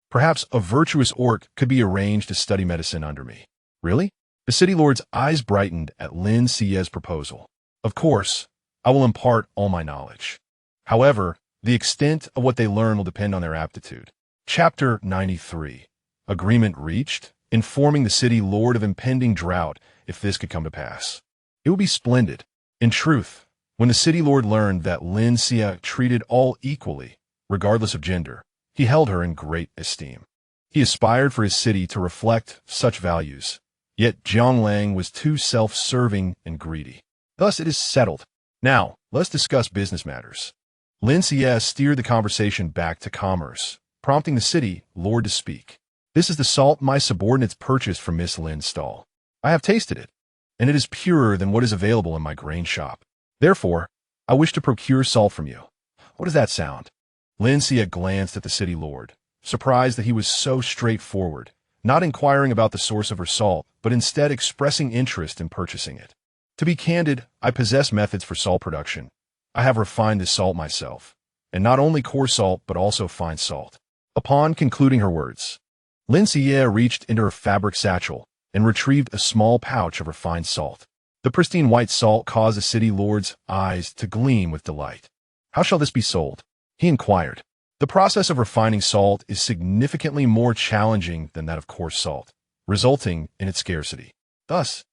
perhaps a virtuous orc could be arranged to study medicine under me. Really? The city lord's eyes brightened at Lin Xiyue's proposal. Of course, I will impart all my knowledge. However, the extent of what they learn will depend on their aptitude. Chapter 93. Agreement reached, informing the city lord of impending drought if this could come to pass. It would be splendid. In truth, when the city lord learned that Lin Xiyue treated all equally, regardless of gender, he held her in great esteem. He aspired for his city to reflect such values, yet Jiang Lang was too self-serving and greedy. Thus it is settled. Now, let's discuss business matters. Lin Xiyue steered the conversation back to commerce, prompting the city lord to speak. This is the salt my subordinates purchased from Miss Lin's stall. I have tasted it, and it is purer than what is available in my grain shop. Therefore, I wish to procure salt from you. What does that sound? Lin Xiyue glanced at the city lord, surprised that he was so straightforward, not inquiring about the source of her salt, but instead expressing interest in purchasing it. To be candid, I possess methods for salt production. I have refined this salt myself, and not only coarse salt, but also fine salt. Upon concluding her words, Lin Xiyue reached into her fabric satchel and retrieved a small pouch of refined salt. The pristine white salt caused the city lord's eyes to gleam with delight. How shall this be sold? He inquired. The process of refining salt is significantly more challenging than that of coarse salt, resulting in its scarcity. Thus,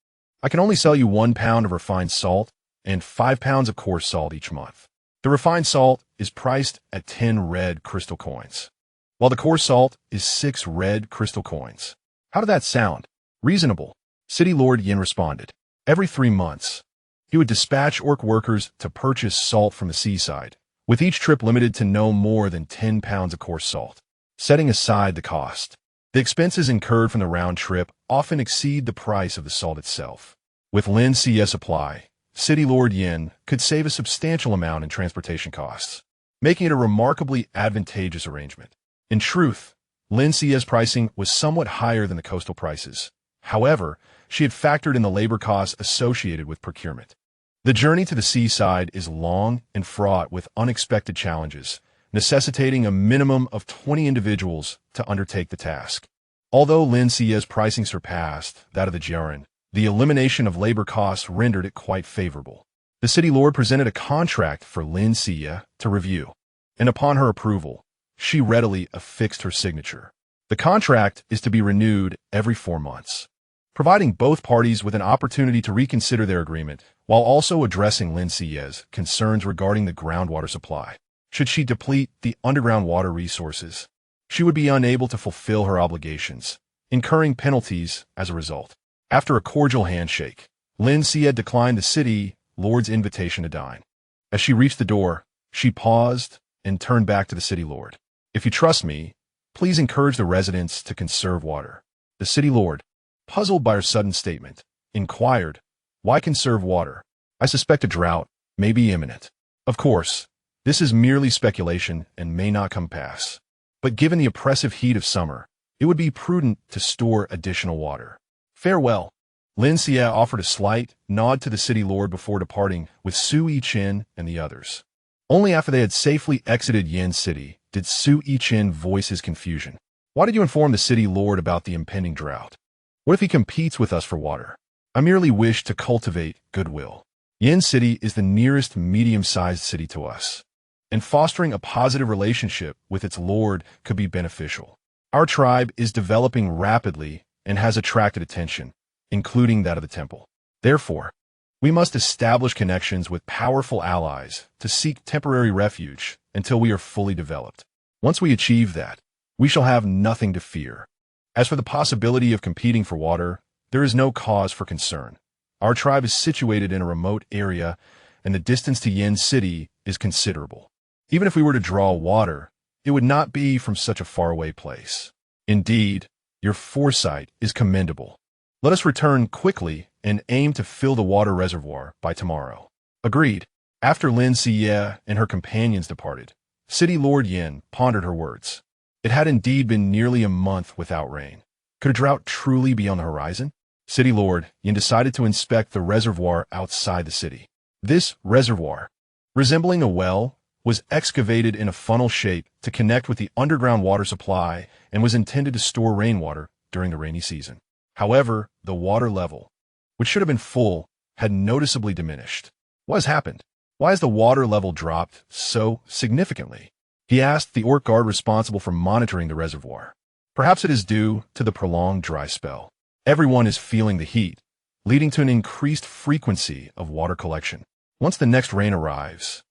I can only sell you 1 pound of refined salt and 5 pounds of coarse salt each month. The refined salt is priced at 10 red crystal coins, while the coarse salt is 6 red crystal coins. How did that sound? Reasonable. City Lord Yin responded. Every 3 months, he would dispatch orc workers to purchase salt from the seaside, with each trip limited to no more than 10 pounds of coarse salt. Setting aside the cost, the expenses incurred from the round trip often exceed the price of the salt itself. With Lin Xiyue's supply, City Lord Yin could save a substantial amount in transportation costs, making it a remarkably advantageous arrangement. In truth, Lin Xiyue's pricing was somewhat higher than the coastal prices. However, she had factored in the labor costs associated with procurement. The journey to the seaside is long and fraught with unexpected challenges, necessitating a minimum of 20 individuals to undertake the task. Although Lin Xiyue's pricing surpassed that of the Jiren, the elimination of labor costs rendered it quite favorable. The city lord presented a contract for Lin Xiyue to review, and upon her approval, she readily affixed her signature. The contract is to be renewed every 4 months, providing both parties with an opportunity to reconsider their agreement, while also addressing Lin Xiyue's concerns regarding the groundwater supply. Should she deplete the underground water resources, she would be unable to fulfill her obligations, incurring penalties as a result. After a cordial handshake, Lin Xiyue declined the city lord's invitation to dine. As she reached the door, she paused and turned back to the city lord. If you trust me, please encourage the residents to conserve water. The city lord, puzzled by her sudden statement, inquired, why conserve water? I suspect a drought may be imminent. Of course, this is merely speculation and may not come pass. but given the oppressive heat of summer, it would be prudent to store additional water. Farewell. Lin Xiyue offered a slight nod to the city lord before departing with Su Yichen and the others. Only after they had safely exited Yin City did Su Yichen voice his confusion. Why did you inform the city lord about the impending drought? What if he competes with us for water? I merely wish to cultivate goodwill. Yin City is the nearest medium-sized city to us, and fostering a positive relationship with its lord could be beneficial. Our tribe is developing rapidly and has attracted attention, including that of the temple. Therefore, we must establish connections with powerful allies to seek temporary refuge until we are fully developed. Once we achieve that, we shall have nothing to fear. As for the possibility of competing for water, there is no cause for concern. Our tribe is situated in a remote area, and the distance to Yin City is considerable. Even if we were to draw water, it would not be from such a faraway place. Indeed, your foresight is commendable. Let us return quickly and aim to fill the water reservoir by tomorrow. Agreed. After Lin Xiyue and her companions departed, City Lord Yin pondered her words. It had indeed been nearly a month without rain. Could a drought truly be on the horizon? City Lord Yin decided to inspect the reservoir outside the city. This reservoir, resembling a well, was excavated in a funnel shape to connect with the underground water supply and was intended to store rainwater during the rainy season. However, the water level, which should have been full, had noticeably diminished. What has happened? Why has the water level dropped so significantly? He asked the orc guard responsible for monitoring the reservoir. Perhaps it is due to the prolonged dry spell. Everyone is feeling the heat, leading to an increased frequency of water collection. Once the next rain arrives,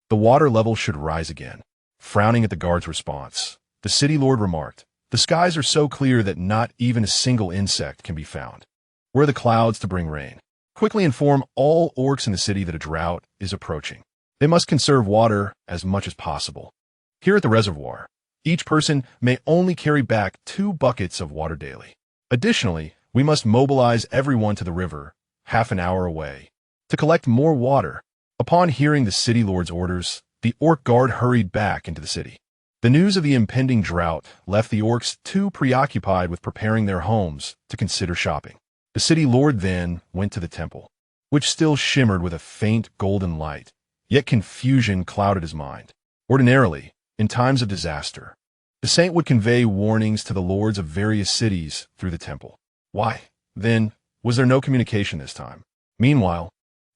the water level should rise again. Frowning at the guard's response, the city lord remarked, "The skies are so clear that not even a single insect can be found. Where are the clouds to bring rain? Quickly inform all orcs in the city that a drought is approaching. They must conserve water as much as possible. Here at the reservoir, each person may only carry back 2 buckets of water daily. Additionally, we must mobilize everyone to the river, half an hour away, to collect more water." Upon hearing the city lord's orders, the orc guard hurried back into the city. The news of the impending drought left the orcs too preoccupied with preparing their homes to consider shopping. The city lord then went to the temple, which still shimmered with a faint golden light, yet confusion clouded his mind. Ordinarily, in times of disaster, the saint would convey warnings to the lords of various cities through the temple. Why, then, was there no communication this time? Meanwhile,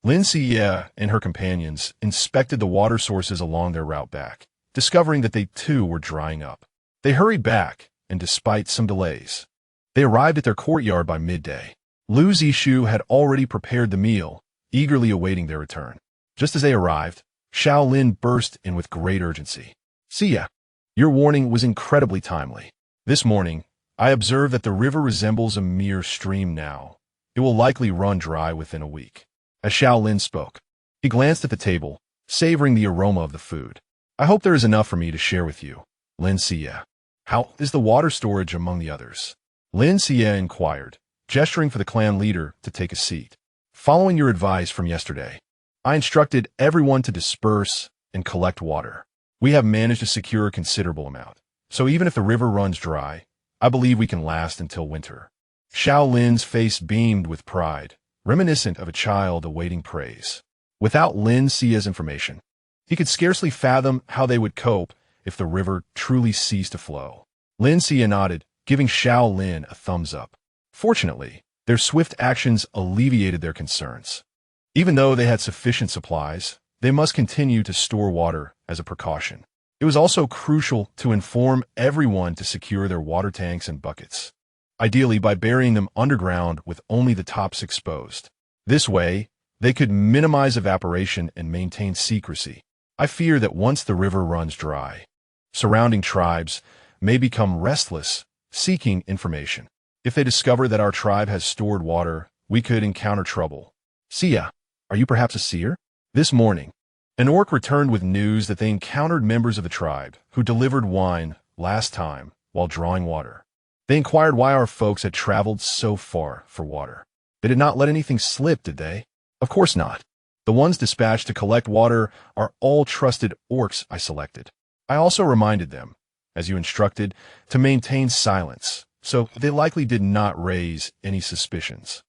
Lin Xiyue and her companions inspected the water sources along their route back, discovering that they too were drying up. They hurried back, and despite some delays, they arrived at their courtyard by midday. Lin Xiyue had already prepared the meal, eagerly awaiting their return. Just as they arrived, Shaolin burst in with great urgency. "Xiyue, your warning was incredibly timely. This morning, I observed that the river resembles a mere stream now. It will likely run dry within a week." As Shaolin spoke, he glanced at the table, savoring the aroma of the food. "I hope there is enough for me to share with you, Lin Xiyue. How is the water storage among the others?" Lin Xiyue inquired, gesturing for the clan leader to take a seat. "Following your advice from yesterday, I instructed everyone to disperse and collect water. We have managed to secure a considerable amount, so even if the river runs dry, I believe we can last until winter." Shaolin's face beamed with pride, reminiscent of a child awaiting praise. Without Lin Xiyue's information, he could scarcely fathom how they would cope if the river truly ceased to flow. Lin Xiyue nodded, giving Shaolin a thumbs up. Fortunately, their swift actions alleviated their concerns. Even though they had sufficient supplies, they must continue to store water as a precaution. It was also crucial to inform everyone to secure their water tanks and buckets, ideally by burying them underground with only the tops exposed. This way, they could minimize evaporation and maintain secrecy. I fear that once the river runs dry, surrounding tribes may become restless, seeking information. If they discover that our tribe has stored water, we could encounter trouble. "Xiyue, are you perhaps a seer?" This morning, an orc returned with news that they encountered members of the tribe who delivered wine last time while drawing water. They inquired why our folks had traveled so far for water. They did not let anything slip, did they? Of course not. The ones dispatched to collect water are all trusted orcs I selected. I also reminded them, as you instructed, to maintain silence, so they likely did not raise any suspicions.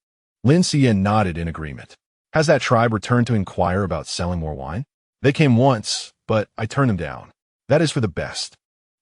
Lin Xiyue nodded in agreement. Has that tribe returned to inquire about selling more wine? They came once, but I turned them down. That is for the best.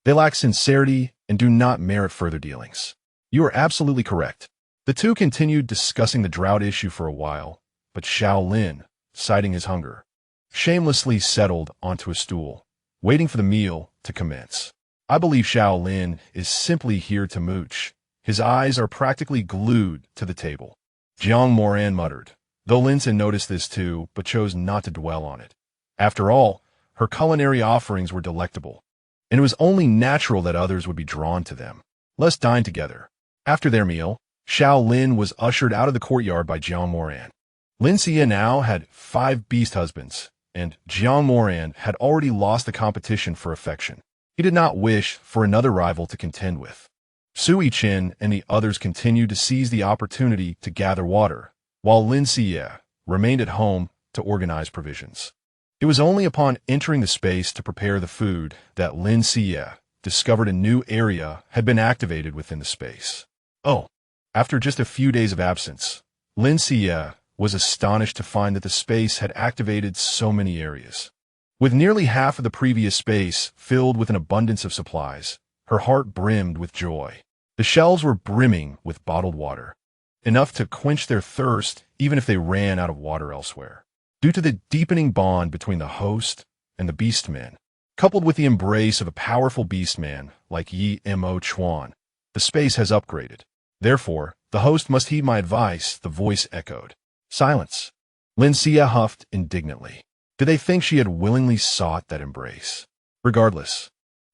They lack sincerity and do not merit further dealings. You are absolutely correct. The two continued discussing the drought issue for a while, but Xiao Lin, citing his hunger, shamelessly settled onto a stool, waiting for the meal to commence. I believe Xiao Lin is simply here to mooch. His eyes are practically glued to the table. Jiang Moran muttered, though Linson noticed this too, but chose not to dwell on it. After all, her culinary offerings were delectable, and it was only natural that others would be drawn to them. Let's dine together. After their meal, Xiao Lin was ushered out of the courtyard by Jiang Moran. Lin Xiyue now had 5 beast husbands, and Jiang Moran had already lost the competition for affection. He did not wish for another rival to contend with. Sui Chen and the others continued to seize the opportunity to gather water, while Lin Xiyue remained at home to organize provisions. It was only upon entering the space to prepare the food that Lin Xiyue discovered a new area had been activated within the space. Oh, after just a few days of absence, Lin Xiyue was astonished to find that the space had activated so many areas. With nearly half of the previous space filled with an abundance of supplies, her heart brimmed with joy. The shelves were brimming with bottled water, enough to quench their thirst even if they ran out of water elsewhere. Due to the deepening bond between the host and the beastmen, coupled with the embrace of a powerful beastman like Yi Mo Chuan, the space has upgraded. Therefore, the host must heed my advice, the voice echoed. Silence. Lin Xiyue huffed indignantly. Did they think she had willingly sought that embrace? Regardless,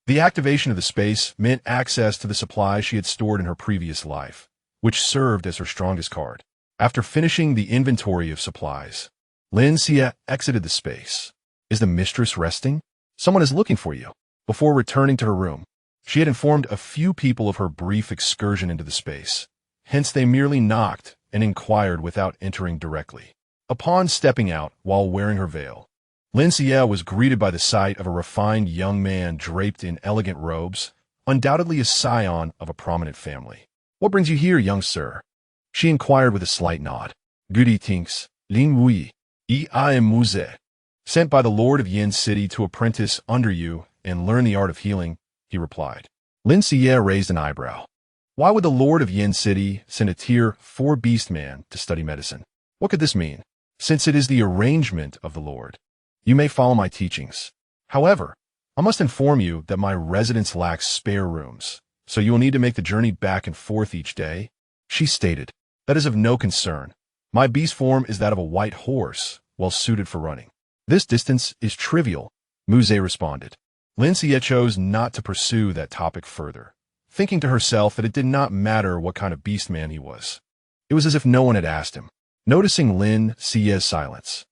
the activation of the space meant access to the supplies she had stored in her previous life, which served as her strongest card. After finishing the inventory of supplies, Lin Xiyue exited the space. Is the mistress resting? Someone is looking for you. Before returning to her room, she had informed a few people of her brief excursion into the space. Hence they merely knocked and inquired without entering directly. Upon stepping out while wearing her veil, Lin Xiyue was greeted by the sight of a refined young man draped in elegant robes, undoubtedly a scion of a prominent family. What brings you here, young sir? She inquired with a slight nod. Greetings, Lin Xiyue. I am Muse, sent by the Lord of Yin City to apprentice under you and learn the art of healing, he replied. Lin Xiyue raised an eyebrow. Why would the Lord of Yin City send a Tier 4 beastman to study medicine? What could this mean? Since it is the arrangement of the Lord, you may follow my teachings. However, I must inform you that my residence lacks spare rooms, so you will need to make the journey back and forth each day. She stated, that is of no concern. My beast form is that of a white horse, well suited for running. This distance is trivial, Muse responded. Lin Xiyue chose not to pursue that topic further, thinking to herself that it did not matter what kind of beastman he was. It was as if no one had asked him. Noticing Lin Xiyue's silence,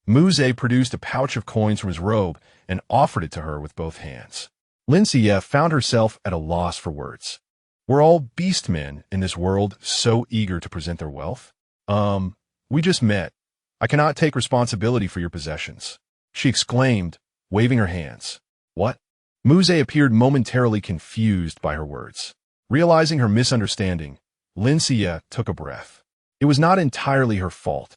Muse produced a pouch of coins from his robe and offered it to her with both hands. Lin Xiyue found herself at a loss for words. Were all beastmen in this world so eager to present their wealth? We just met. I cannot take responsibility for your possessions, she exclaimed, waving her hands. What? Muse appeared momentarily confused by her words. Realizing her misunderstanding, Lin Xiyue took a breath. It was not entirely her fault,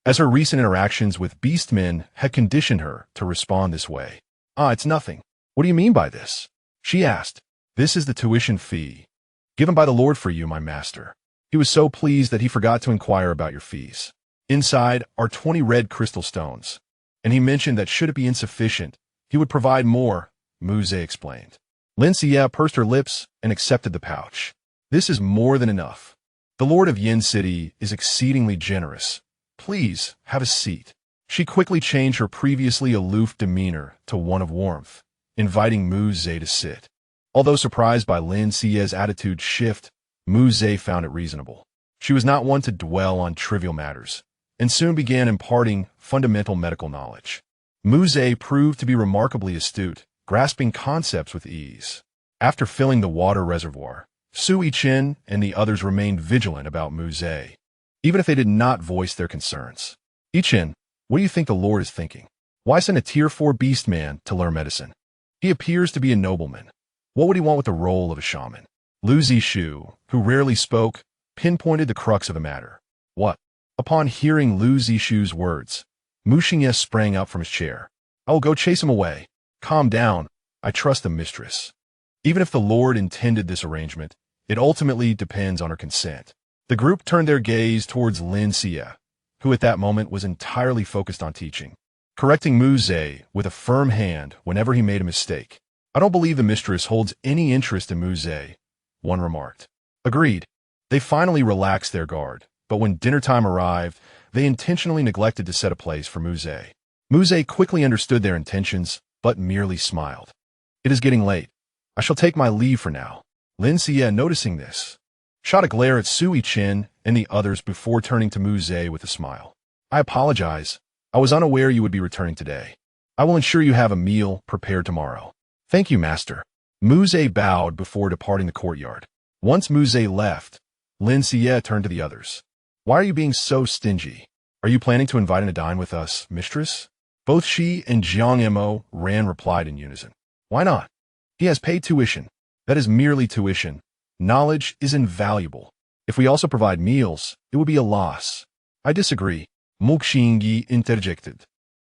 as her recent interactions with beastmen had conditioned her to respond this way. It's nothing. What do you mean by this? She asked. This is the tuition fee, given by the Lord for you, my master. He was so pleased that he forgot to inquire about your fees. Inside are 20 red crystal stones, and he mentioned that should it be insufficient, he would provide more, Muse explained. Lin Xiyue pursed her lips and accepted the pouch. This is more than enough. The Lord of Yin City is exceedingly generous. Please, have a seat. She quickly changed her previously aloof demeanor to one of warmth, inviting Muse to sit. Although surprised by Lin Xiyue's attitude shift, Muse found it reasonable. She was not one to dwell on trivial matters, and soon began imparting fundamental medical knowledge. Muse proved to be remarkably astute, grasping concepts with ease. After filling the water reservoir, Sui Chen and the others remained vigilant about Muse, even if they did not voice their concerns. Chen, what do you think the Lord is thinking? Why send a Tier 4 beastman to learn medicine? He appears to be a nobleman. What would he want with the role of a shaman? Lin Xiyue, who rarely spoke, pinpointed the crux of the matter. What? Upon hearing Lin Xiyue's words, Mu Xingye sprang up from his chair. I will go chase him away. Calm down. I trust the mistress. Even if the Lord intended this arrangement, it ultimately depends on her consent. The group turned their gaze towards Lin Xiyue, who at that moment was entirely focused on teaching, correcting Mu Zhe with a firm hand whenever he made a mistake. I don't believe the mistress holds any interest in Mu Zhe, one remarked. Agreed. They finally relaxed their guard, but when dinner time arrived, they intentionally neglected to set a place for Mu Zhe. Mu Zhe quickly understood their intentions, but merely smiled. It is getting late. I shall take my leave for now. Lin Xiyue, noticing this, shot a glare at Sui Chen and the others before turning to Mu Zhe with a smile. I apologize. I was unaware you would be returning today. I will ensure you have a meal prepared tomorrow. Thank you, master. Mu Zhe bowed before departing the courtyard. Once Mu Zhe left, Lin Xiyue turned to the others. Why are you being so stingy? Are you planning to invite him to dine with us, mistress? Both she and Jiang Mo Ran replied in unison. Why not? He has paid tuition. That is merely tuition. Knowledge is invaluable. If we also provide meals, it would be a loss. I disagree. Mu Xingye interjected,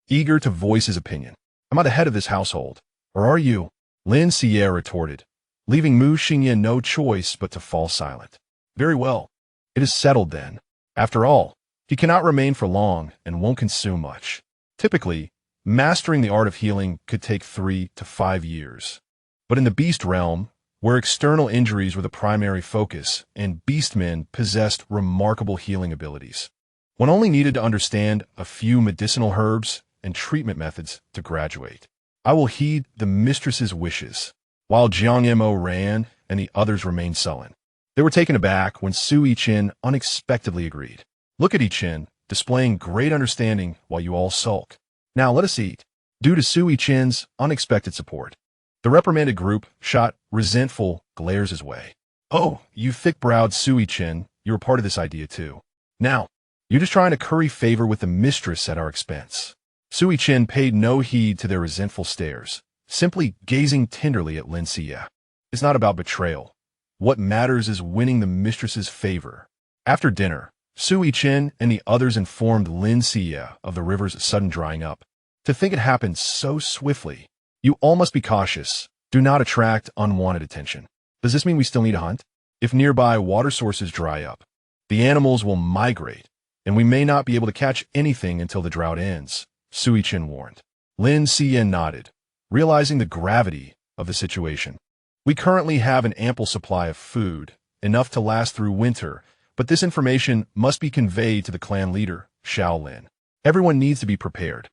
eager to voice his opinion. I'm not the head of this household. Or are you? Lin Xiyue retorted, leaving Mu Xingye no choice but to fall silent. Very well. It is settled then. After all, he cannot remain for long and won't consume much. Typically, mastering the art of healing could take 3 to 5 years. But in the beast realm, where external injuries were the primary focus and beastmen possessed remarkable healing abilities, one only needed to understand a few medicinal herbs and treatment methods to graduate. I will heed the mistress's wishes. While Jiang Mo ran and the others remained sullen, they were taken aback when Sui Chen unexpectedly agreed. Look at Chen, displaying great understanding while you all sulk. Now let us eat. Due to Sui Chen's unexpected support, the reprimanded group shot resentful glares his way. Oh, you thick-browed Sui Chen, you were part of this idea too. Now, you're just trying to curry favor with the mistress at our expense. Sui Chen paid no heed to their resentful stares, simply gazing tenderly at Lin Xiyue. It's not about betrayal. What matters is winning the mistress's favor. After dinner, Sui Chen and the others informed Lin Xiyue of the river's sudden drying up. To think it happened so swiftly. You all must be cautious. Do not attract unwanted attention. Does this mean we still need to hunt? If nearby water sources dry up, the animals will migrate, and we may not be able to catch anything until the drought ends, Sui Chen warned. Lin Xiyue nodded, realizing the gravity of the situation. We currently have an ample supply of food, enough to last through winter, but this information must be conveyed to the clan leader, Shaolin. Everyone needs to be prepared.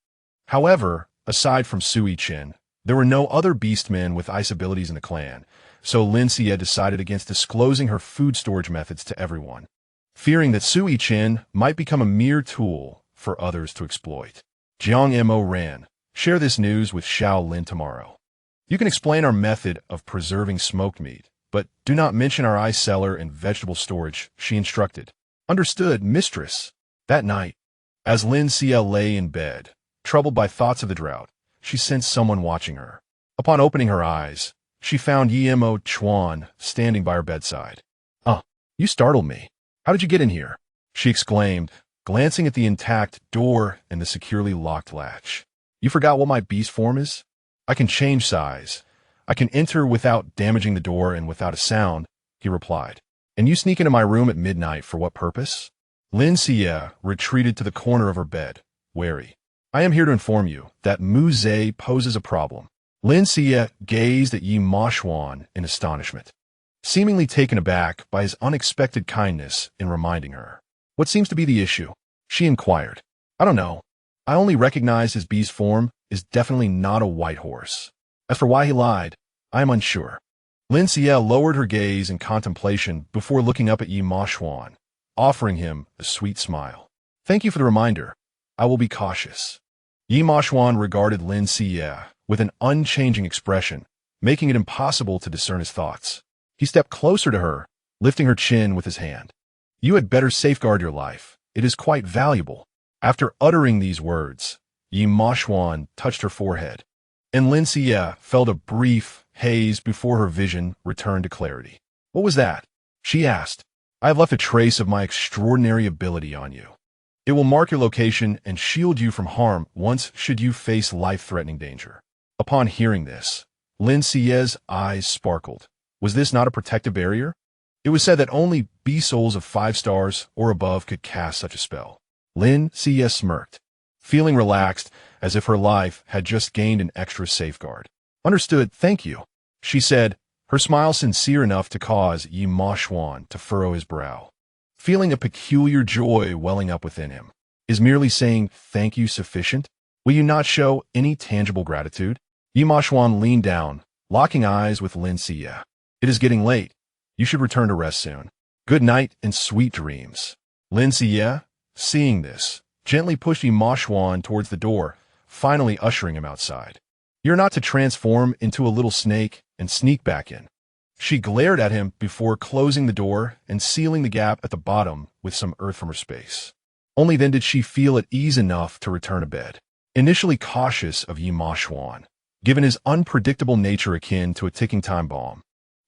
However, aside from Sui Chen, there were no other beastmen with ice abilities in the clan, so Lin Xiyue decided against disclosing her food storage methods to everyone, fearing that Sui Chen might become a mere tool for others to exploit. Jiang Mo ran. Share this news with Shaolin tomorrow. You can explain our method of preserving smoked meat, but do not mention our ice cellar and vegetable storage, she instructed. Understood, mistress. That night, as Lin Xiyue lay in bed, troubled by thoughts of the drought, she sensed someone watching her. Upon opening her eyes, she found Yemo Chuan standing by her bedside. You startled me. How did you get in here? She exclaimed, glancing at the intact door and the securely locked latch. You forgot what my beast form is? I can change size. I can enter without damaging the door and without a sound, he replied. And you sneak into my room at midnight for what purpose? Lin Xiyue retreated to the corner of her bed, wary. I am here to inform you that Mu Zhe poses a problem. Lin Xiyue gazed at Yi Ma Xuan in astonishment, seemingly taken aback by his unexpected kindness in reminding her. What seems to be the issue? She inquired. I don't know. I only recognize his beast form is definitely not a white horse. As for why he lied, I am unsure. Lin Xiyue lowered her gaze in contemplation before looking up at Yi Ma Xuan, offering him a sweet smile. Thank you for the reminder. I will be cautious. Yi Ma Xuan regarded Lin Xiyue with an unchanging expression, making it impossible to discern his thoughts. He stepped closer to her, lifting her chin with his hand. You had better safeguard your life. It is quite valuable. After uttering these words, Yi Ma Xuan touched her forehead, and Lin Xiyue felt a brief haze before her vision returned to clarity. "What was that?" she asked. "I have left a trace of my extraordinary ability on you. It will mark your location and shield you from harm once should you face life-threatening danger." Upon hearing this, Lin Xiyue's eyes sparkled. Was this not a protective barrier? It was said that only beast souls of 5 stars or above could cast such a spell. Lin Xiyue smirked, feeling relaxed as if her life had just gained an extra safeguard. "Understood, thank you," she said, her smile sincere enough to cause Yi Ma Xuan to furrow his brow, feeling a peculiar joy welling up within him. Is merely saying thank you sufficient? Will you not show any tangible gratitude? Yi Ma Xuan leaned down, locking eyes with Lin Xiyue. "It is getting late. You should return to rest soon. Good night and sweet dreams." Lin Xiyue, seeing this, gently pushed Yi Ma Xuan towards the door, finally ushering him outside. "You're not to transform into a little snake and sneak back in." She glared at him before closing the door and sealing the gap at the bottom with some earth from her space. Only then did she feel at ease enough to return to bed. Initially cautious of Yi Ma Xuan, given his unpredictable nature akin to a ticking time bomb,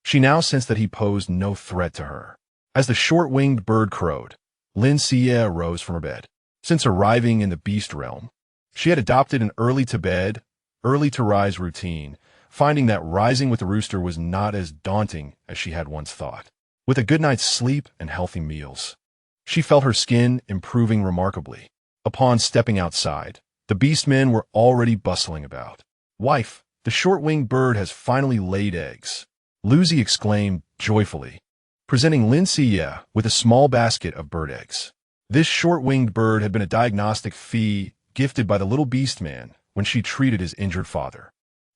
she now sensed that he posed no threat to her. As the short-winged bird crowed, Lin Xiyue rose from her bed. Since arriving in the beast realm, she had adopted an early-to-bed, early-to-rise routine, finding that rising with the rooster was not as daunting as she had once thought. With a good night's sleep and healthy meals, she felt her skin improving remarkably. Upon stepping outside, the beastmen were already bustling about. "Wife, the short-winged bird has finally laid eggs," Lucy exclaimed joyfully, presenting Lin Xiyue with a small basket of bird eggs. This short-winged bird had been a diagnostic fee gifted by the little beastman when she treated his injured father.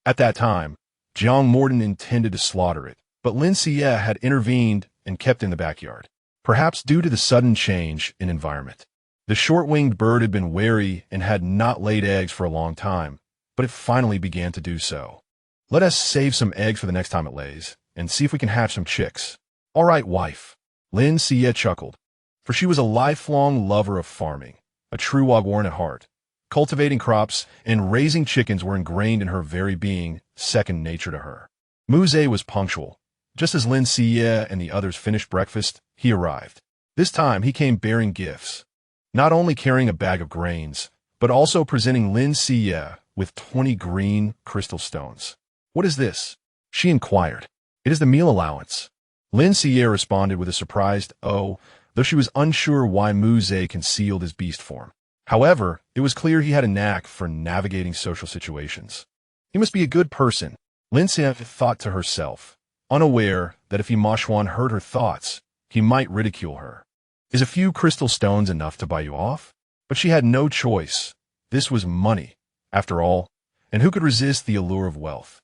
At that time, Jiang Morden intended to slaughter it, but Lin Xiyue had intervened and kept it in the backyard, perhaps due to the sudden change in environment. The short-winged bird had been wary and had not laid eggs for a long time, but it finally began to do so. "Let us save some eggs for the next time it lays, and see if we can hatch some chicks." "All right, wife," Lin Xiyue chuckled, for she was a lifelong lover of farming, a true Wagwarn at heart. Cultivating crops and raising chickens were ingrained in her very being, second nature to her. Muze was punctual. Just as Lin Xiyue and the others finished breakfast, he arrived. This time he came bearing gifts, not only carrying a bag of grains, but also presenting Lin Xiyue with 20 green crystal stones. "What is this?" she inquired. "It is the meal allowance." Lin Xiyue responded with a surprised "oh," though she was unsure why Muze concealed his beast form. However, it was clear he had a knack for navigating social situations. He must be a good person, Lin Xiyue thought to herself, unaware that if Yi Ma Xuan heard her thoughts, he might ridicule her. Is a few crystal stones enough to buy you off? But she had no choice. This was money, after all, and who could resist the allure of wealth?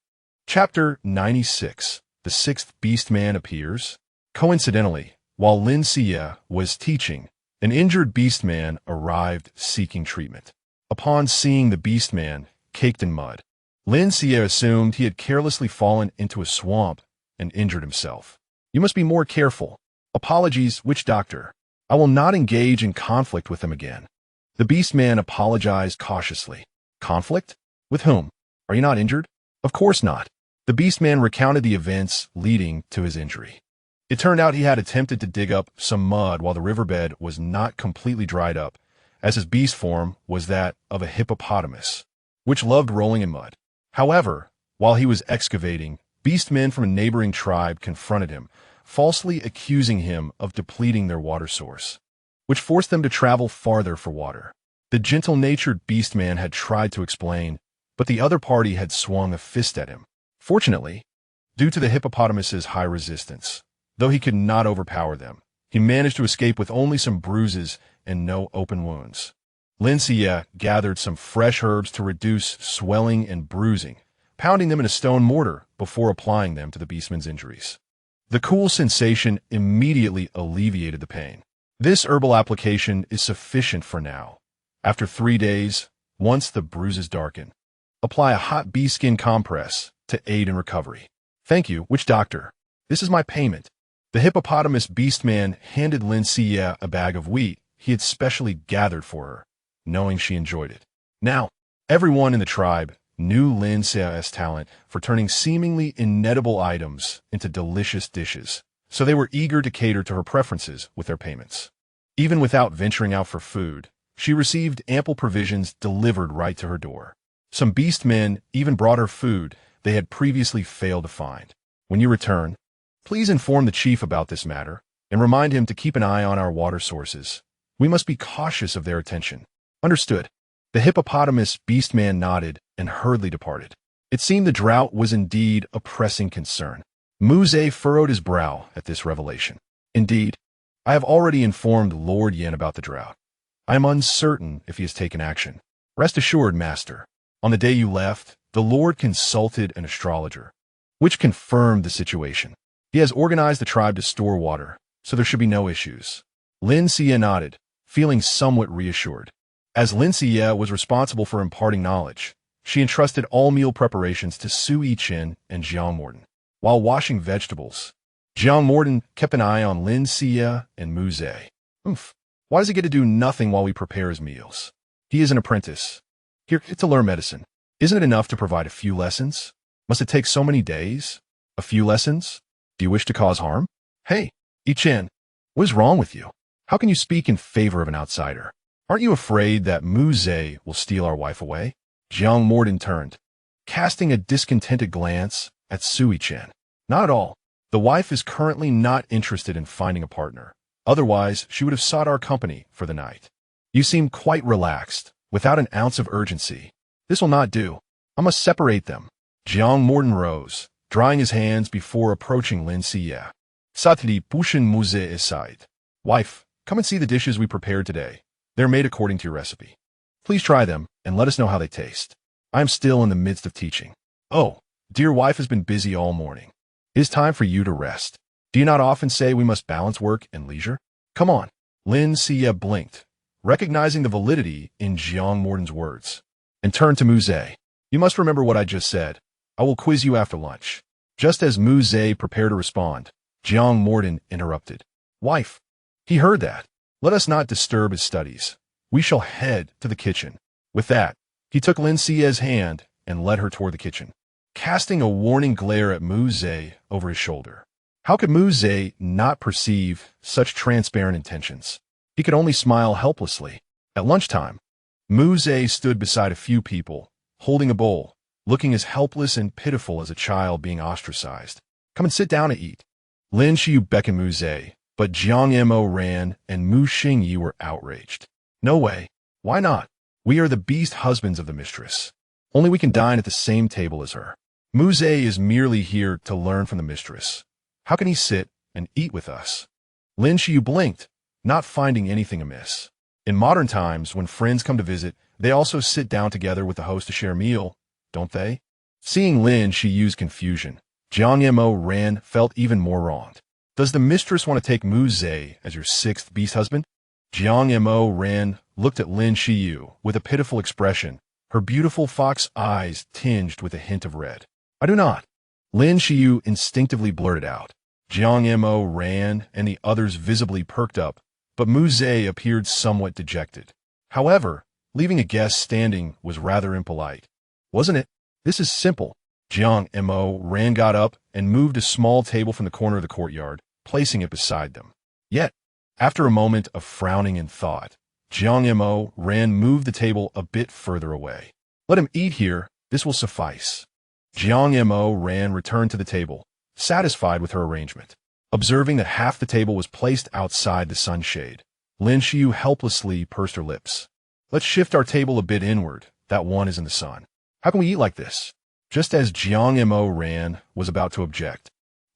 Chapter 96. The sixth beastman appears. Coincidentally, while Lin Xiyue was teaching, an injured beastman arrived seeking treatment. Upon seeing the beastman caked in mud, Lin Xiyue assumed he had carelessly fallen into a swamp and injured himself. "You must be more careful. Apologies, witch doctor. I will not engage in conflict with him again." The beastman apologized cautiously. "Conflict? With whom? Are you not injured?" "Of course not." The beastman recounted the events leading to his injury. It turned out he had attempted to dig up some mud while the riverbed was not completely dried up, as his beast form was that of a hippopotamus, which loved rolling in mud. However, while he was excavating, beastmen from a neighboring tribe confronted him, falsely accusing him of depleting their water source, which forced them to travel farther for water. The gentle-natured beastman had tried to explain, but the other party had swung a fist at him. Fortunately, due to the hippopotamus's high resistance, though he could not overpower them, he managed to escape with only some bruises and no open wounds. Lin Xiyue gathered some fresh herbs to reduce swelling and bruising, pounding them in a stone mortar before applying them to the beastman's injuries. The cool sensation immediately alleviated the pain. This herbal application is sufficient for now. After 3 days, once the bruises darken, apply a hot bee skin compress to aid in recovery. "Thank you, witch doctor. This is my payment." The hippopotamus beastman handed Lin Xiyue a bag of wheat he had specially gathered for her, knowing she enjoyed it. Now, everyone in the tribe knew Lin Xiyue's talent for turning seemingly inedible items into delicious dishes, so they were eager to cater to her preferences with their payments. Even without venturing out for food, she received ample provisions delivered right to her door. Some beast men even brought her food they had previously failed to find. When you return, please inform the chief about this matter and remind him to keep an eye on our water sources. We must be cautious of their attention. Understood. The hippopotamus beast man nodded and hurriedly departed. It seemed the drought was indeed a pressing concern. Muze furrowed his brow at this revelation. Indeed, I have already informed Lord Yin about the drought. I am uncertain if he has taken action. Rest assured, Master. On the day you left, the Lord consulted an astrologer, which confirmed the situation. He has organized the tribe to store water, so there should be no issues. Lin Xiyue nodded, feeling somewhat reassured. As Lin Xiyue was responsible for imparting knowledge, she entrusted all meal preparations to Su Yichen and Jiang Morden. While washing vegetables, Jiang Morden kept an eye on Lin Xiyue and Muze. Why does he get to do nothing while we prepare his meals? He is an apprentice. Here to learn medicine. Isn't it enough to provide a few lessons? Must it take so many days? A few lessons? Do you wish to cause harm? Hey, Yichen, what is wrong with you? How can you speak in favor of an outsider? Aren't you afraid that Muze will steal our wife away? Jiang Morden turned, casting a discontented glance at Su Yichen. Not at all. The wife is currently not interested in finding a partner. Otherwise, she would have sought our company for the night. You seem quite relaxed, without an ounce of urgency. This will not do. I must separate them. Jiang Morden rose, drying his hands before approaching Lin Xiyue. Satri pushin Muze aside. Wife, come and see the dishes we prepared today. They're made according to your recipe. Please try them and let us know how they taste. I am still in the midst of teaching. Oh, dear wife has been busy all morning. It is time for you to rest. Do you not often say we must balance work and leisure? Come on. Lin Xiyue blinked, recognizing the validity in Jiang Morden's words, and turned to Muze. You must remember what I just said. I will quiz you after lunch. Just as Muze prepared to respond, Jiang Morden interrupted. Wife, he heard that. Let us not disturb his studies. We shall head to the kitchen. With that, he took Lin Xiyue's hand and led her toward the kitchen, casting a warning glare at Muze over his shoulder. How could Muze not perceive such transparent intentions? He could only smile helplessly. At lunchtime, Muze stood beside a few people, holding a bowl, looking as helpless and pitiful as a child being ostracized. Come and sit down to eat. Lin Xiyue beckoned Muze, but Jiang Mo ran and Mu Xingyi were outraged. No way. Why not? We are the beast husbands of the mistress. Only we can dine at the same table as her. Muze is merely here to learn from the mistress. How can he sit and eat with us? Lin Xiyue blinked, not finding anything amiss. In modern times, when friends come to visit, they also sit down together with the host to share a meal, don't they? Seeing Lin Xiyue's confusion, Jiang Mo felt even more wronged. Does the mistress want to take Muze as your sixth beast husband? Jiang Mo looked at Lin Xiyue with a pitiful expression, her beautiful fox eyes tinged with a hint of red. I do not. Lin Xiyue instinctively blurted out. Jiang Mo and the others visibly perked up, but Muze appeared somewhat dejected. However, leaving a guest standing was rather impolite. Wasn't it? This is simple. Jiang Mo got up and moved a small table from the corner of the courtyard, placing it beside them. Yet, after a moment of frowning and thought, Jiang Mo moved the table a bit further away. Let him eat here, this will suffice. Jiang Mo returned to the table, satisfied with her arrangement. Observing that half the table was placed outside the sunshade, Lin Xiyue helplessly pursed her lips. Let's shift our table a bit inward, that one is in the sun. How can we eat like this? Just as Jiang Mo was about to object,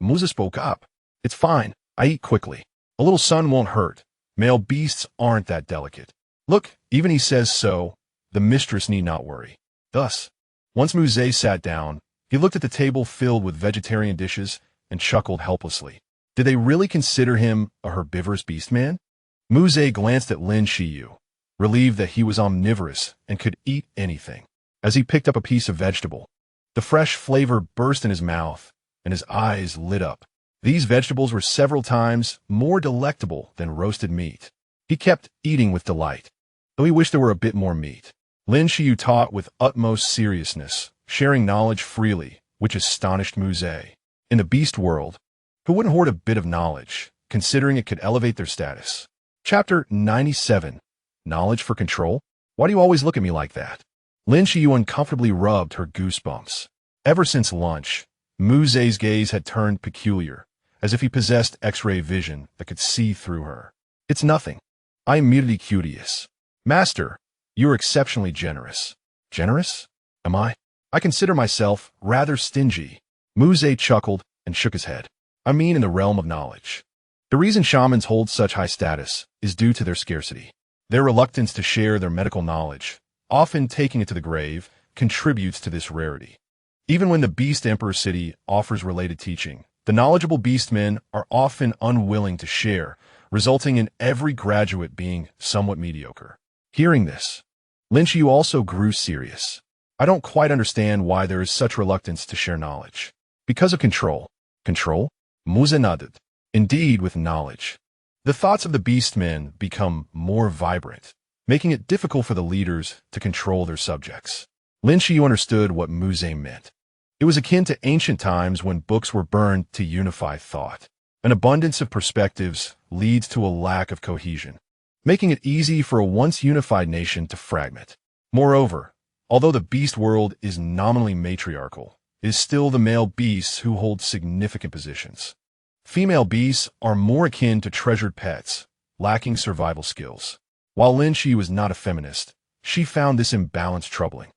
Muze spoke up. It's fine, I eat quickly. A little sun won't hurt. Male beasts aren't that delicate. Look, even he says so, the mistress need not worry. Thus, once Muze sat down, he looked at the table filled with vegetarian dishes and chuckled helplessly. Did they really consider him a herbivorous beast man? Muze glanced at Lin Xiyue, relieved that he was omnivorous and could eat anything. As he picked up a piece of vegetable, the fresh flavor burst in his mouth, and his eyes lit up. These vegetables were several times more delectable than roasted meat. He kept eating with delight, though he wished there were a bit more meat. Lin Xiyue taught with utmost seriousness, sharing knowledge freely, which astonished Muse. In the beast world, who wouldn't hoard a bit of knowledge, considering it could elevate their status? Chapter 97. Knowledge for Control? Why do you always look at me like that? Lin Xiyue uncomfortably rubbed her goosebumps. Ever since lunch, Muse's gaze had turned peculiar, as if he possessed X-ray vision that could see through her. It's nothing. I am merely curious. Master, you are exceptionally generous. Generous? Am I? I consider myself rather stingy. Muse chuckled and shook his head. I mean in the realm of knowledge. The reason shamans hold such high status is due to their scarcity. Their reluctance to share their medical knowledge, often taking it to the grave, contributes to this rarity. Even when the Beast Emperor City offers related teaching, the knowledgeable beastmen are often unwilling to share, resulting in every graduate being somewhat mediocre. Hearing this, Lin Xiyue also grew serious. I don't quite understand why there is such reluctance to share knowledge. Because of control. Control? Muse nodded. Indeed, with knowledge, the thoughts of the beastmen become more vibrant, making it difficult for the leaders to control their subjects. Lin Xiyue understood what Muse meant. It was akin to ancient times when books were burned to unify thought. An abundance of perspectives leads to a lack of cohesion, making it easy for a once unified nation to fragment. Moreover, although the beast world is nominally matriarchal, it is still the male beasts who hold significant positions. Female beasts are more akin to treasured pets, lacking survival skills. While Lin Xiyue was not a feminist, she found this imbalance troubling.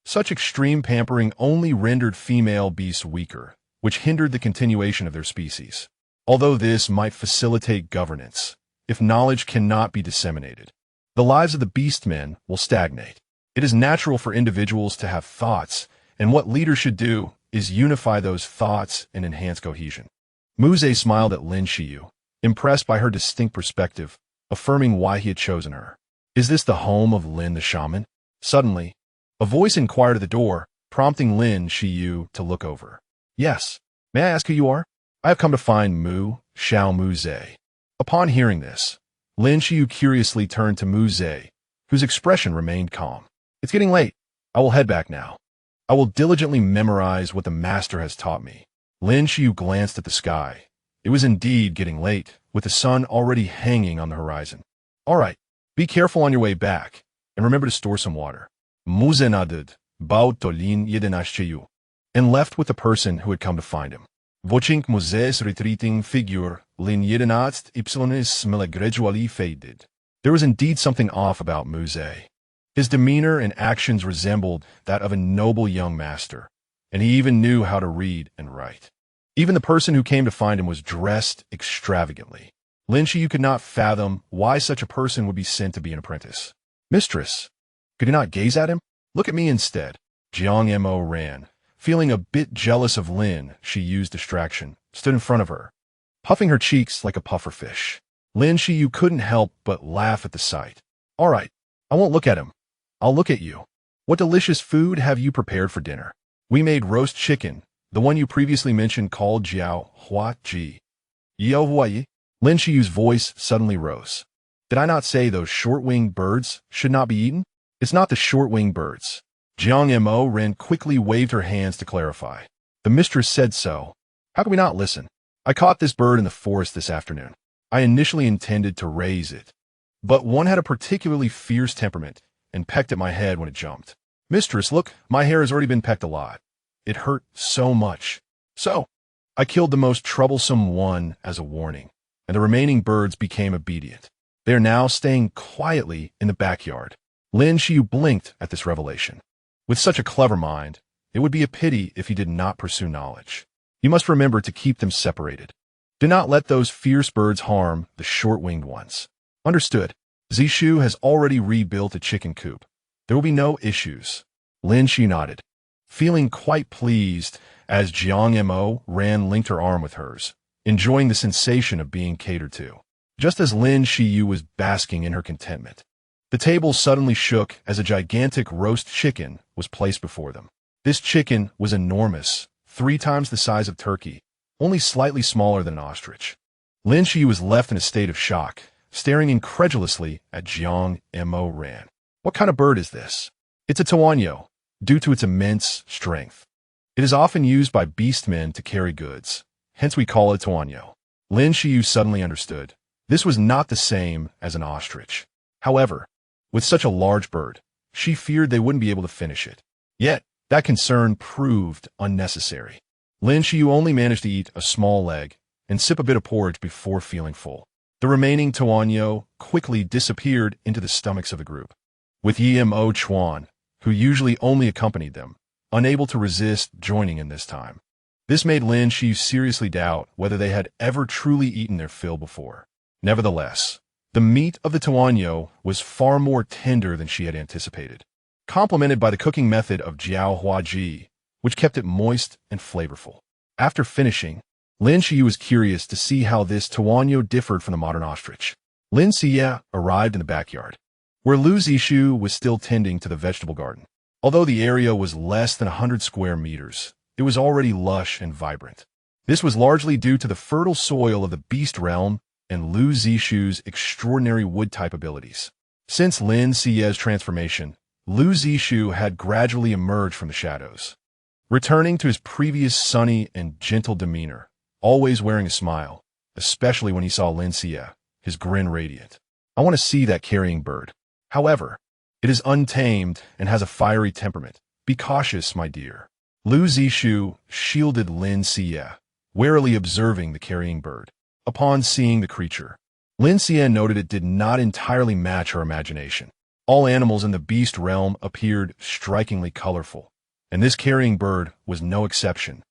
Such extreme pampering only rendered female beasts weaker, which hindered the continuation of their species. Although this might facilitate governance, if knowledge cannot be disseminated, the lives of the beastmen will stagnate. It is natural for individuals to have thoughts, and what leaders should do is unify those thoughts and enhance cohesion. Muse smiled at Lin Xiyue, impressed by her distinct perspective, affirming why he had chosen her. Is this the home of Lin the shaman? Suddenly, a voice inquired at the door, prompting Lin Xiyue to look over. Yes. May I ask who you are? I have come to find Xiao Muse. Upon hearing this, Lin Xiyue curiously turned to Muse, whose expression remained calm. It's getting late. I will head back now. I will diligently memorize what the master has taught me. Lin Xiyue glanced at the sky. It was indeed getting late, with the sun already hanging on the horizon. All right, be careful on your way back, and remember to store some water. Muse nodded, bowed to Lin Xiyue, and left with the person who had come to find him. Watching Muse's retreating figure, Lin Xiyue gradually faded. There was indeed something off about Muse. His demeanor and actions resembled that of a noble young master, and he even knew how to read and write. Even the person who came to find him was dressed extravagantly. Lin Xiyue could not fathom why such a person would be sent to be an apprentice. Mistress, could you not gaze at him? Look at me instead. Jiang Mo ran. Feeling a bit jealous of Lin, she used distraction, stood in front of her, puffing her cheeks like a pufferfish. Lin Xiyue couldn't help but laugh at the sight. All right, I won't look at him. I'll look at you. What delicious food have you prepared for dinner? We made roast chicken, the one you previously mentioned called Jiao Hua Ji. Yao Huayi? Lin Xiyue's voice suddenly rose. Did I not say those short-winged birds should not be eaten? It's not the short-winged birds. Jiang Mo Ren quickly waved her hands to clarify. The mistress said so. How can we not listen? I caught this bird in the forest this afternoon. I initially intended to raise it, but one had a particularly fierce temperament and pecked at my head when it jumped. Mistress, look, my hair has already been pecked a lot. It hurt so much. So, I killed the most troublesome one as a warning, and the remaining birds became obedient. They are now staying quietly in the backyard. Lin Xiyue blinked at this revelation. With such a clever mind, it would be a pity if he did not pursue knowledge. You must remember to keep them separated. Do not let those fierce birds harm the short-winged ones. Understood. Zishu has already rebuilt a chicken coop. There will be no issues. Lin Xiyue nodded, feeling quite pleased as Jiang Mo Ran linked her arm with hers, enjoying the sensation of being catered to. Just as Lin Xiyue was basking in her contentment, the table suddenly shook as a gigantic roast chicken was placed before them. This chicken was enormous, 3 times the size of turkey, only slightly smaller than an ostrich. Lin Xiyue was left in a state of shock, staring incredulously at Jiang Mo Ran. What kind of bird is this? It's a tuanyo, due to its immense strength. It is often used by beastmen to carry goods, hence we call it tuanyo. Lin Xiyue suddenly understood. This was not the same as an ostrich. However, with such a large bird, she feared they wouldn't be able to finish it. Yet, that concern proved unnecessary. Lin Xiyue only managed to eat a small leg and sip a bit of porridge before feeling full. The remaining tuanyo quickly disappeared into the stomachs of the group, with Yimo Chuan, who usually only accompanied them, unable to resist joining in this time. This made Lin Xiyue seriously doubt whether they had ever truly eaten their fill before. Nevertheless, the meat of the tuanyo was far more tender than she had anticipated, complemented by the cooking method of jiao huaji, which kept it moist and flavorful. After finishing, Lin Xiyue was curious to see how this tuanyo differed from the modern ostrich. Lin Xiyue arrived in the backyard, where Lin Xiyue was still tending to the vegetable garden. Although the area was less than 100 square meters, it was already lush and vibrant. This was largely due to the fertile soil of the beast realm and Lin Xiyue's extraordinary wood-type abilities. Since Lin Xiyue's transformation, Lin Xiyue had gradually emerged from the shadows, returning to his previous sunny and gentle demeanor, always wearing a smile, especially when he saw Lin Xiyue, his grin radiant. I want to see that carrying bird. However, it is untamed and has a fiery temperament. Be cautious, my dear. Lin Xiyue shielded Lin Xiyue, warily observing the carrying bird. Upon seeing the creature, Lin Xiyue noted it did not entirely match her imagination. All animals in the beast realm appeared strikingly colorful, and this carrying bird was no exception.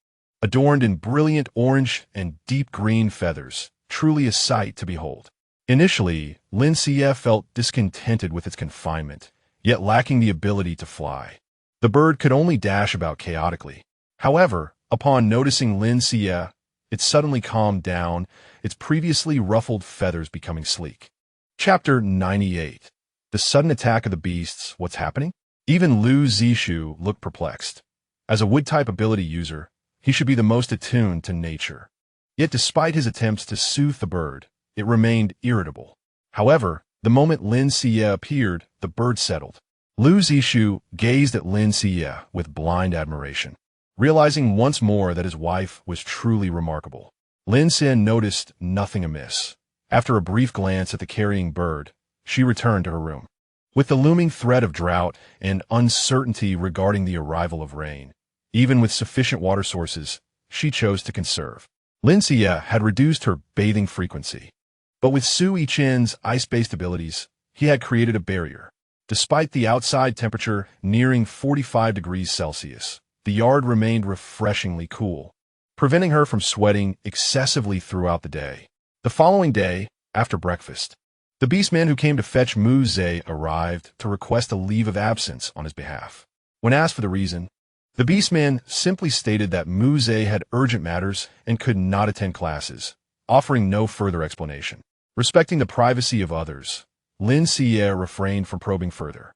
Adorned in brilliant orange and deep green feathers, truly a sight to behold. Initially, Lin Xiyue felt discontented with its confinement, yet lacking the ability to fly. The bird could only dash about chaotically. However, upon noticing Lin Xiyue, it suddenly calmed down, its previously ruffled feathers becoming sleek. Chapter 98. The sudden attack of the beasts, what's happening? Even Lin Xiyue looked perplexed. As a wood-type ability user, he should be the most attuned to nature. Yet despite his attempts to soothe the bird, it remained irritable. However, the moment Lin Xiyue appeared, the bird settled. Lin Xiyue gazed at Lin Xiyue with blind admiration, realizing once more that his wife was truly remarkable. Lin Xiyue noticed nothing amiss. After a brief glance at the carrying bird, she returned to her room. With the looming threat of drought and uncertainty regarding the arrival of rain, even with sufficient water sources, she chose to conserve. Lin Xiyue had reduced her bathing frequency, but with Su Yichen's ice-based abilities, he had created a barrier. Despite the outside temperature nearing 45 degrees Celsius, the yard remained refreshingly cool, preventing her from sweating excessively throughout the day. The following day, after breakfast, the beastman who came to fetch Mu Zhe arrived to request a leave of absence on his behalf. When asked for the reason, the beastman simply stated that Mu Zhe had urgent matters and could not attend classes, offering no further explanation. Respecting the privacy of others, Lin Xiyue refrained from probing further.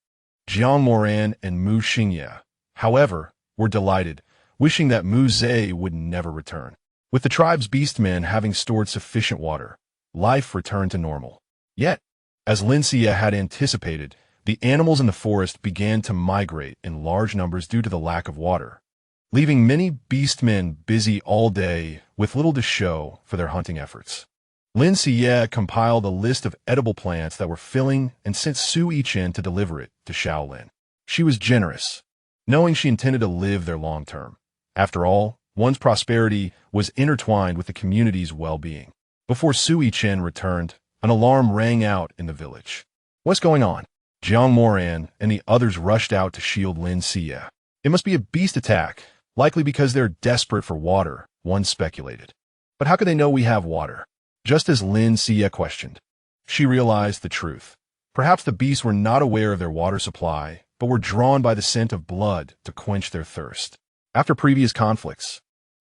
Jiang Moran and Mu Xingye, however, were delighted, wishing that Mu Zhe would never return. With the tribe's beastmen having stored sufficient water, life returned to normal. Yet, as Lin Xiyue had anticipated, the animals in the forest began to migrate in large numbers due to the lack of water, leaving many beastmen busy all day with little to show for their hunting efforts. Lin Xiyue compiled a list of edible plants that were filling and sent Su Yichen to deliver it to Shaolin. She was generous, knowing she intended to live there long term. After all, one's prosperity was intertwined with the community's well-being. Before Su Yichen returned, an alarm rang out in the village. What's going on? Jiang Moran and the others rushed out to shield Lin Xiyue. It must be a beast attack, likely because they're desperate for water, one speculated. But how could they know we have water? Just as Lin Xiyue questioned, she realized the truth. Perhaps the beasts were not aware of their water supply, but were drawn by the scent of blood to quench their thirst. After previous conflicts,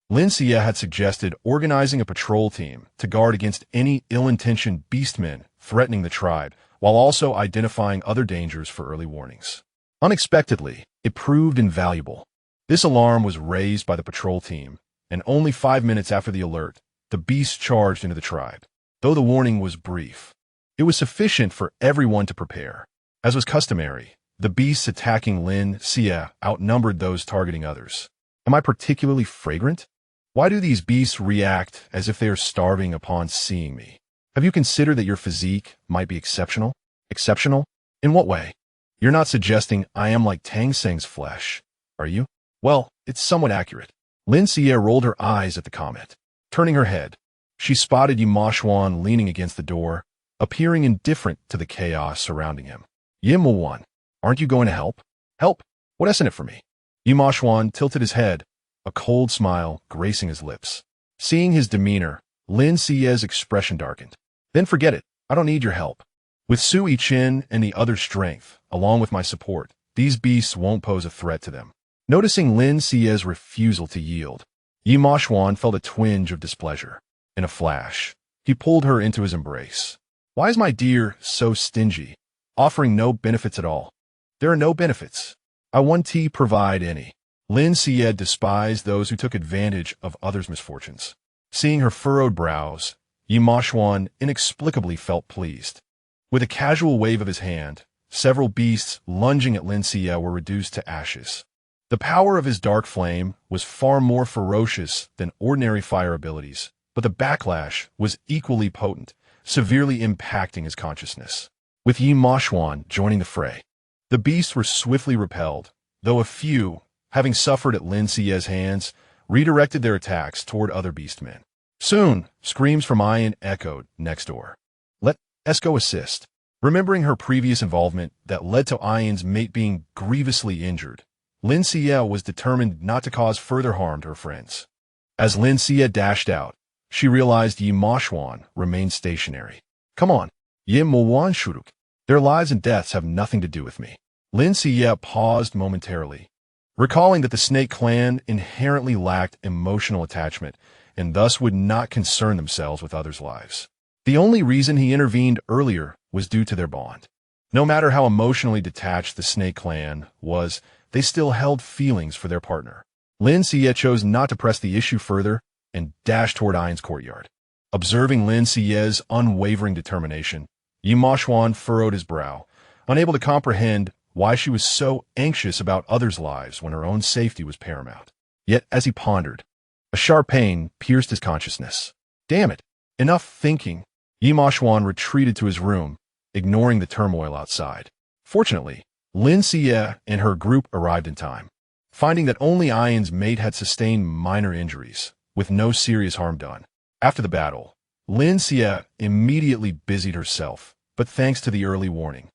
Lin Xiyue had suggested organizing a patrol team to guard against any ill-intentioned beastmen threatening the tribe, while also identifying other dangers for early warnings. Unexpectedly, it proved invaluable. This alarm was raised by the patrol team, and only 5 minutes after the alert, the beasts charged into the tribe. Though the warning was brief, it was sufficient for everyone to prepare. As was customary, The beasts attacking Lin Xiyue outnumbered those targeting others. Am I particularly fragrant? Why do these beasts react as if they are starving upon seeing me? Have you considered that your physique might be exceptional? Exceptional? In what way? You're not suggesting I am like Tang Seng's flesh, are you? Well, it's somewhat accurate. Lin Xiyue rolled her eyes at the comment. Turning her head, she spotted Yima Xuan leaning against the door, appearing indifferent to the chaos surrounding him. Yima Xuan, aren't you going to help? Help? What isn't it for me? Yima Xuan tilted his head, a cold smile gracing his lips. Seeing his demeanor, Lin Xiyue's expression darkened. Then forget it. I don't need your help. With Sui Qin and the other's strength, along with my support, these beasts won't pose a threat to them. Noticing Lin Xiyue's refusal to yield, Yima Xuan felt a twinge of displeasure. In a flash, he pulled her into his embrace. Why is my dear so stingy, offering no benefits at all? There are no benefits. I want to provide any. Lin Xiyue despised those who took advantage of others' misfortunes. Seeing her furrowed brows, Yima Xuan inexplicably felt pleased. With a casual wave of his hand, several beasts lunging at Lin Xiyue were reduced to ashes. The power of his dark flame was far more ferocious than ordinary fire abilities, but the backlash was equally potent, severely impacting his consciousness. With Yima Xuan joining the fray, the beasts were swiftly repelled, though a few, having suffered at Lin Xiyue's hands, redirected their attacks toward other beastmen. Soon, screams from Ayan echoed next door. Let us go assist. Remembering her previous involvement that led to Ayan's mate being grievously injured, Lin Xiyue was determined not to cause further harm to her friends. As Lin Xiyue dashed out, she realized Yima Xuan remained stationary. Come on, Yim Mowan Shuruk. Their lives and deaths have nothing to do with me. Lin Xiyue paused momentarily, recalling that the Snake Clan inherently lacked emotional attachment and thus would not concern themselves with others' lives. The only reason he intervened earlier was due to their bond. No matter how emotionally detached the Snake Clan was, they still held feelings for their partner. Lin Xiyue chose not to press the issue further and dashed toward Ayan's courtyard. Observing Lin Xiyue's unwavering determination, Yima Xuan furrowed his brow, unable to comprehend why she was so anxious about others' lives when her own safety was paramount. Yet, as he pondered, a sharp pain pierced his consciousness. Damn it! Enough thinking. Yima Xuan retreated to his room, ignoring the turmoil outside. Fortunately, Lin Xiyue and her group arrived in time. Finding that only Ayan's mate had sustained minor injuries, with no serious harm done. After the battle, Lin Xiyue immediately busied herself, but thanks to the early warning,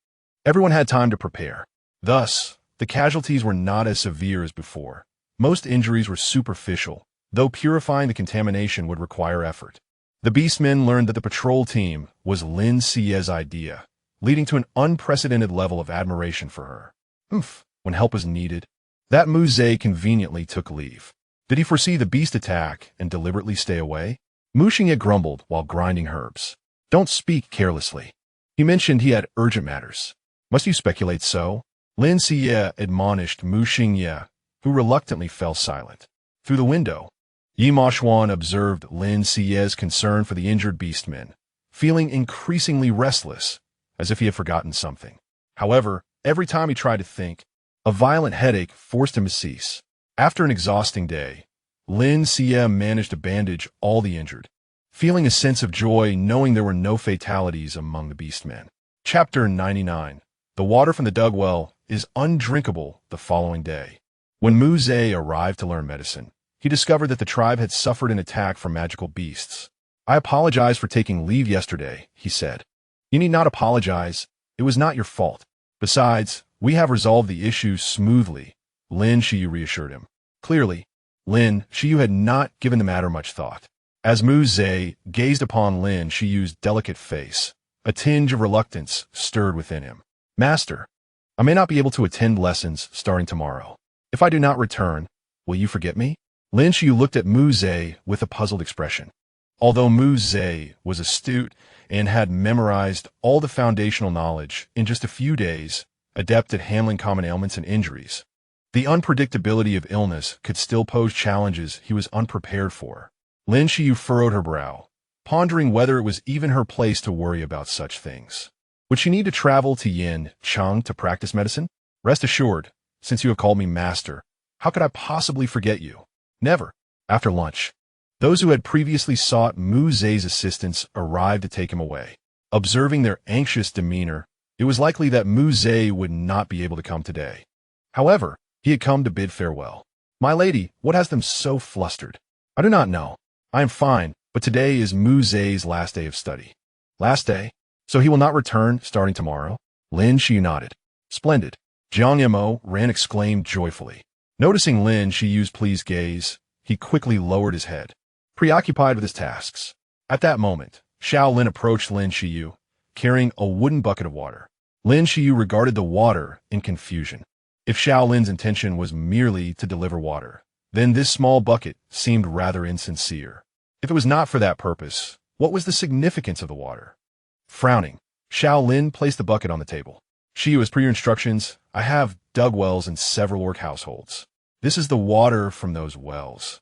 everyone had time to prepare. Thus, the casualties were not as severe as before. Most injuries were superficial, though purifying the contamination would require effort. The Beastmen learned that the patrol team was Lin Xiyue's idea, leading to an unprecedented level of admiration for her. When help was needed, that Mu Zhe conveniently took leave. Did he foresee the beast attack and deliberately stay away? Mu Xingye grumbled while grinding herbs. Don't speak carelessly. He mentioned he had urgent matters. Must you speculate so? Lin Xiyue admonished Mu Xingye, who reluctantly fell silent. Through the window, Yima Xuan observed Lin Xiyue's concern for the injured beastmen, feeling increasingly restless, as if he had forgotten something. However, every time he tried to think, a violent headache forced him to cease. After an exhausting day, Lin Xiyue managed to bandage all the injured, feeling a sense of joy knowing there were no fatalities among the beastmen. Chapter 99. The water from the dug well is undrinkable the following day. When Mu Zhe arrived to learn medicine, he discovered that the tribe had suffered an attack from magical beasts. I apologize for taking leave yesterday, he said. You need not apologize. It was not your fault. Besides, we have resolved the issue smoothly, Lin Xiyue reassured him. Clearly, Lin Xiyue had not given the matter much thought. As Mu Zhe gazed upon Lin Xiyue's delicate face, a tinge of reluctance stirred within him. Master, I may not be able to attend lessons starting tomorrow. If I do not return, will you forget me? Lin Xiyue looked at Mu Zhe with a puzzled expression. Although Mu Zhe was astute and had memorized all the foundational knowledge in just a few days, adept at handling common ailments and injuries, the unpredictability of illness could still pose challenges he was unprepared for. Lin Xiyue furrowed her brow, pondering whether it was even her place to worry about such things. Would she need to travel to Yin Chang to practice medicine? Rest assured, since you have called me master, how could I possibly forget you? Never. After lunch, those who had previously sought Mu Zhe's assistance arrived to take him away. Observing their anxious demeanor, it was likely that Mu Zhe would not be able to come today. However, he had come to bid farewell. My lady, what has them so flustered? I do not know. I am fine, but today is Mu Zhe's last day of study. Last day? So he will not return starting tomorrow? Lin Xiyue nodded. Splendid. Jiang Yamo ran exclaimed joyfully. Noticing Lin Xiyue's pleased gaze, he quickly lowered his head, preoccupied with his tasks. At that moment, Xiao Lin approached Lin Xiyue, carrying a wooden bucket of water. Lin Xiyue regarded the water in confusion. If Xiao Lin's intention was merely to deliver water, then this small bucket seemed rather insincere. If it was not for that purpose, what was the significance of the water? Frowning, Xiao Lin placed the bucket on the table. Xiyue, as per your instructions, I have dug wells in several orc households. This is the water from those wells.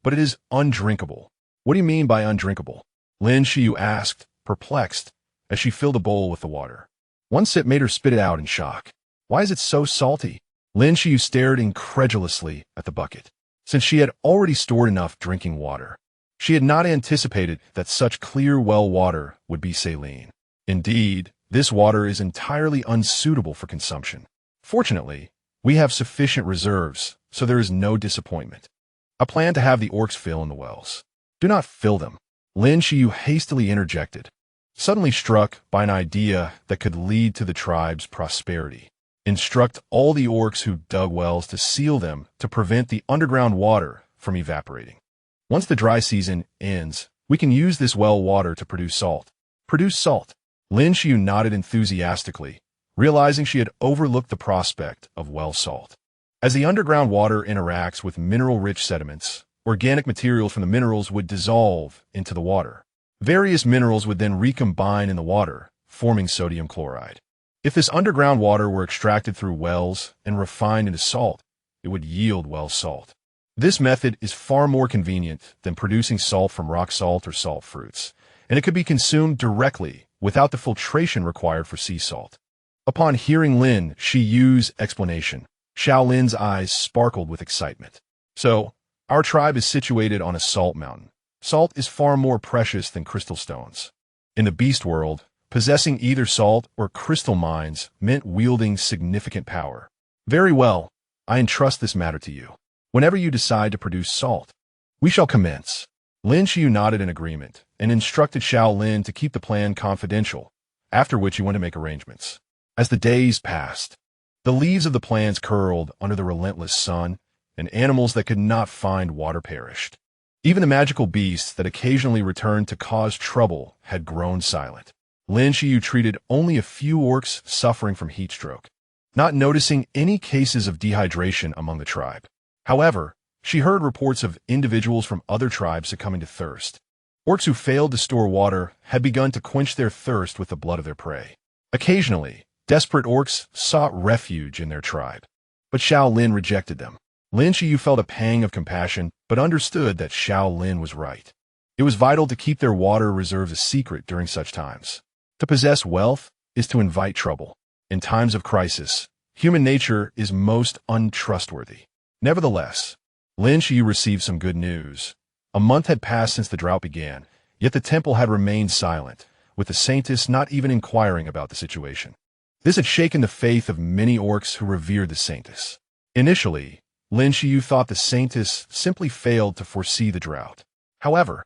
But it is undrinkable. What do you mean by undrinkable? Lin Xiyue asked, perplexed, as she filled a bowl with the water. One sip made her spit it out in shock. Why is it so salty? Lin Xiyue stared incredulously at the bucket. Since she had already stored enough drinking water, she had not anticipated that such clear well water would be saline. Indeed, this water is entirely unsuitable for consumption. Fortunately, we have sufficient reserves, so there is no disappointment. I plan to have the orcs fill in the wells. Do not fill them. Lin Xiyue hastily interjected, suddenly struck by an idea that could lead to the tribe's prosperity. Instruct all the orcs who dug wells to seal them to prevent the underground water from evaporating. Once the dry season ends, we can use this well water to produce salt. Produce salt. Lin Xiyue nodded enthusiastically, realizing she had overlooked the prospect of well salt. As the underground water interacts with mineral-rich sediments, organic materials from the minerals would dissolve into the water. Various minerals would then recombine in the water, forming sodium chloride. If this underground water were extracted through wells and refined into salt, it would yield well salt. This method is far more convenient than producing salt from rock salt or salt fruits, and it could be consumed directly without the filtration required for sea salt. Upon hearing Lin Xiyue's explanation, Xiao Lin's eyes sparkled with excitement. So, our tribe is situated on a salt mountain. Salt is far more precious than crystal stones. In the beast world, possessing either salt or crystal mines meant wielding significant power. Very well, I entrust this matter to you. Whenever you decide to produce salt, we shall commence. Lin Xiyue nodded in agreement and instructed Xiao Lin to keep the plan confidential, after which he went to make arrangements. As the days passed, the leaves of the plants curled under the relentless sun, and animals that could not find water perished. Even the magical beasts that occasionally returned to cause trouble had grown silent. Lin Xiyue treated only a few orcs suffering from heat stroke, not noticing any cases of dehydration among the tribe. However, she heard reports of individuals from other tribes succumbing to thirst. Orcs who failed to store water had begun to quench their thirst with the blood of their prey. Occasionally, desperate orcs sought refuge in their tribe, but Xiao Lin rejected them. Lin Xiyue felt a pang of compassion, but understood that Xiao Lin was right. It was vital to keep their water reserves a secret during such times. To possess wealth is to invite trouble. In times of crisis, human nature is most untrustworthy. Nevertheless, Lin Xiyue received some good news. A month had passed since the drought began, yet the temple had remained silent, with the saintess not even inquiring about the situation. This had shaken the faith of many orcs who revered the saintess. Initially, Lin Xiyue thought the saintess simply failed to foresee the drought. However,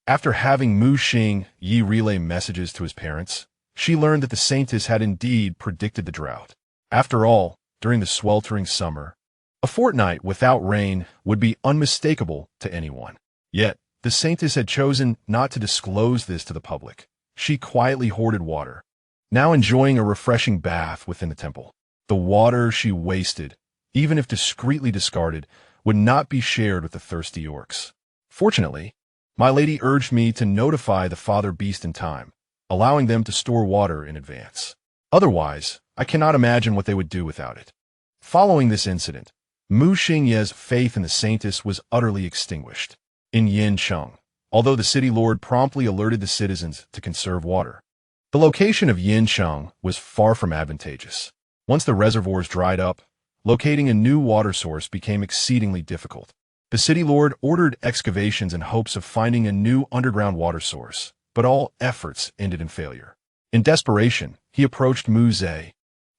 after having Mu Xingyi relay messages to his parents, she learned that the saintess had indeed predicted the drought. After all, during the sweltering summer, a fortnight without rain would be unmistakable to anyone. Yet, the saintess had chosen not to disclose this to the public. She quietly hoarded water, now enjoying a refreshing bath within the temple. The water she wasted, even if discreetly discarded, would not be shared with the thirsty orcs. Fortunately, my lady urged me to notify the father beast in time, allowing them to store water in advance. Otherwise, I cannot imagine what they would do without it. Following this incident, Mu Xingye's faith in the saintess was utterly extinguished. In Yincheng, although the city lord promptly alerted the citizens to conserve water, the location of Yincheng was far from advantageous. Once the reservoirs dried up, locating a new water source became exceedingly difficult. The city lord ordered excavations in hopes of finding a new underground water source, but all efforts ended in failure. In desperation, he approached Mu Ze,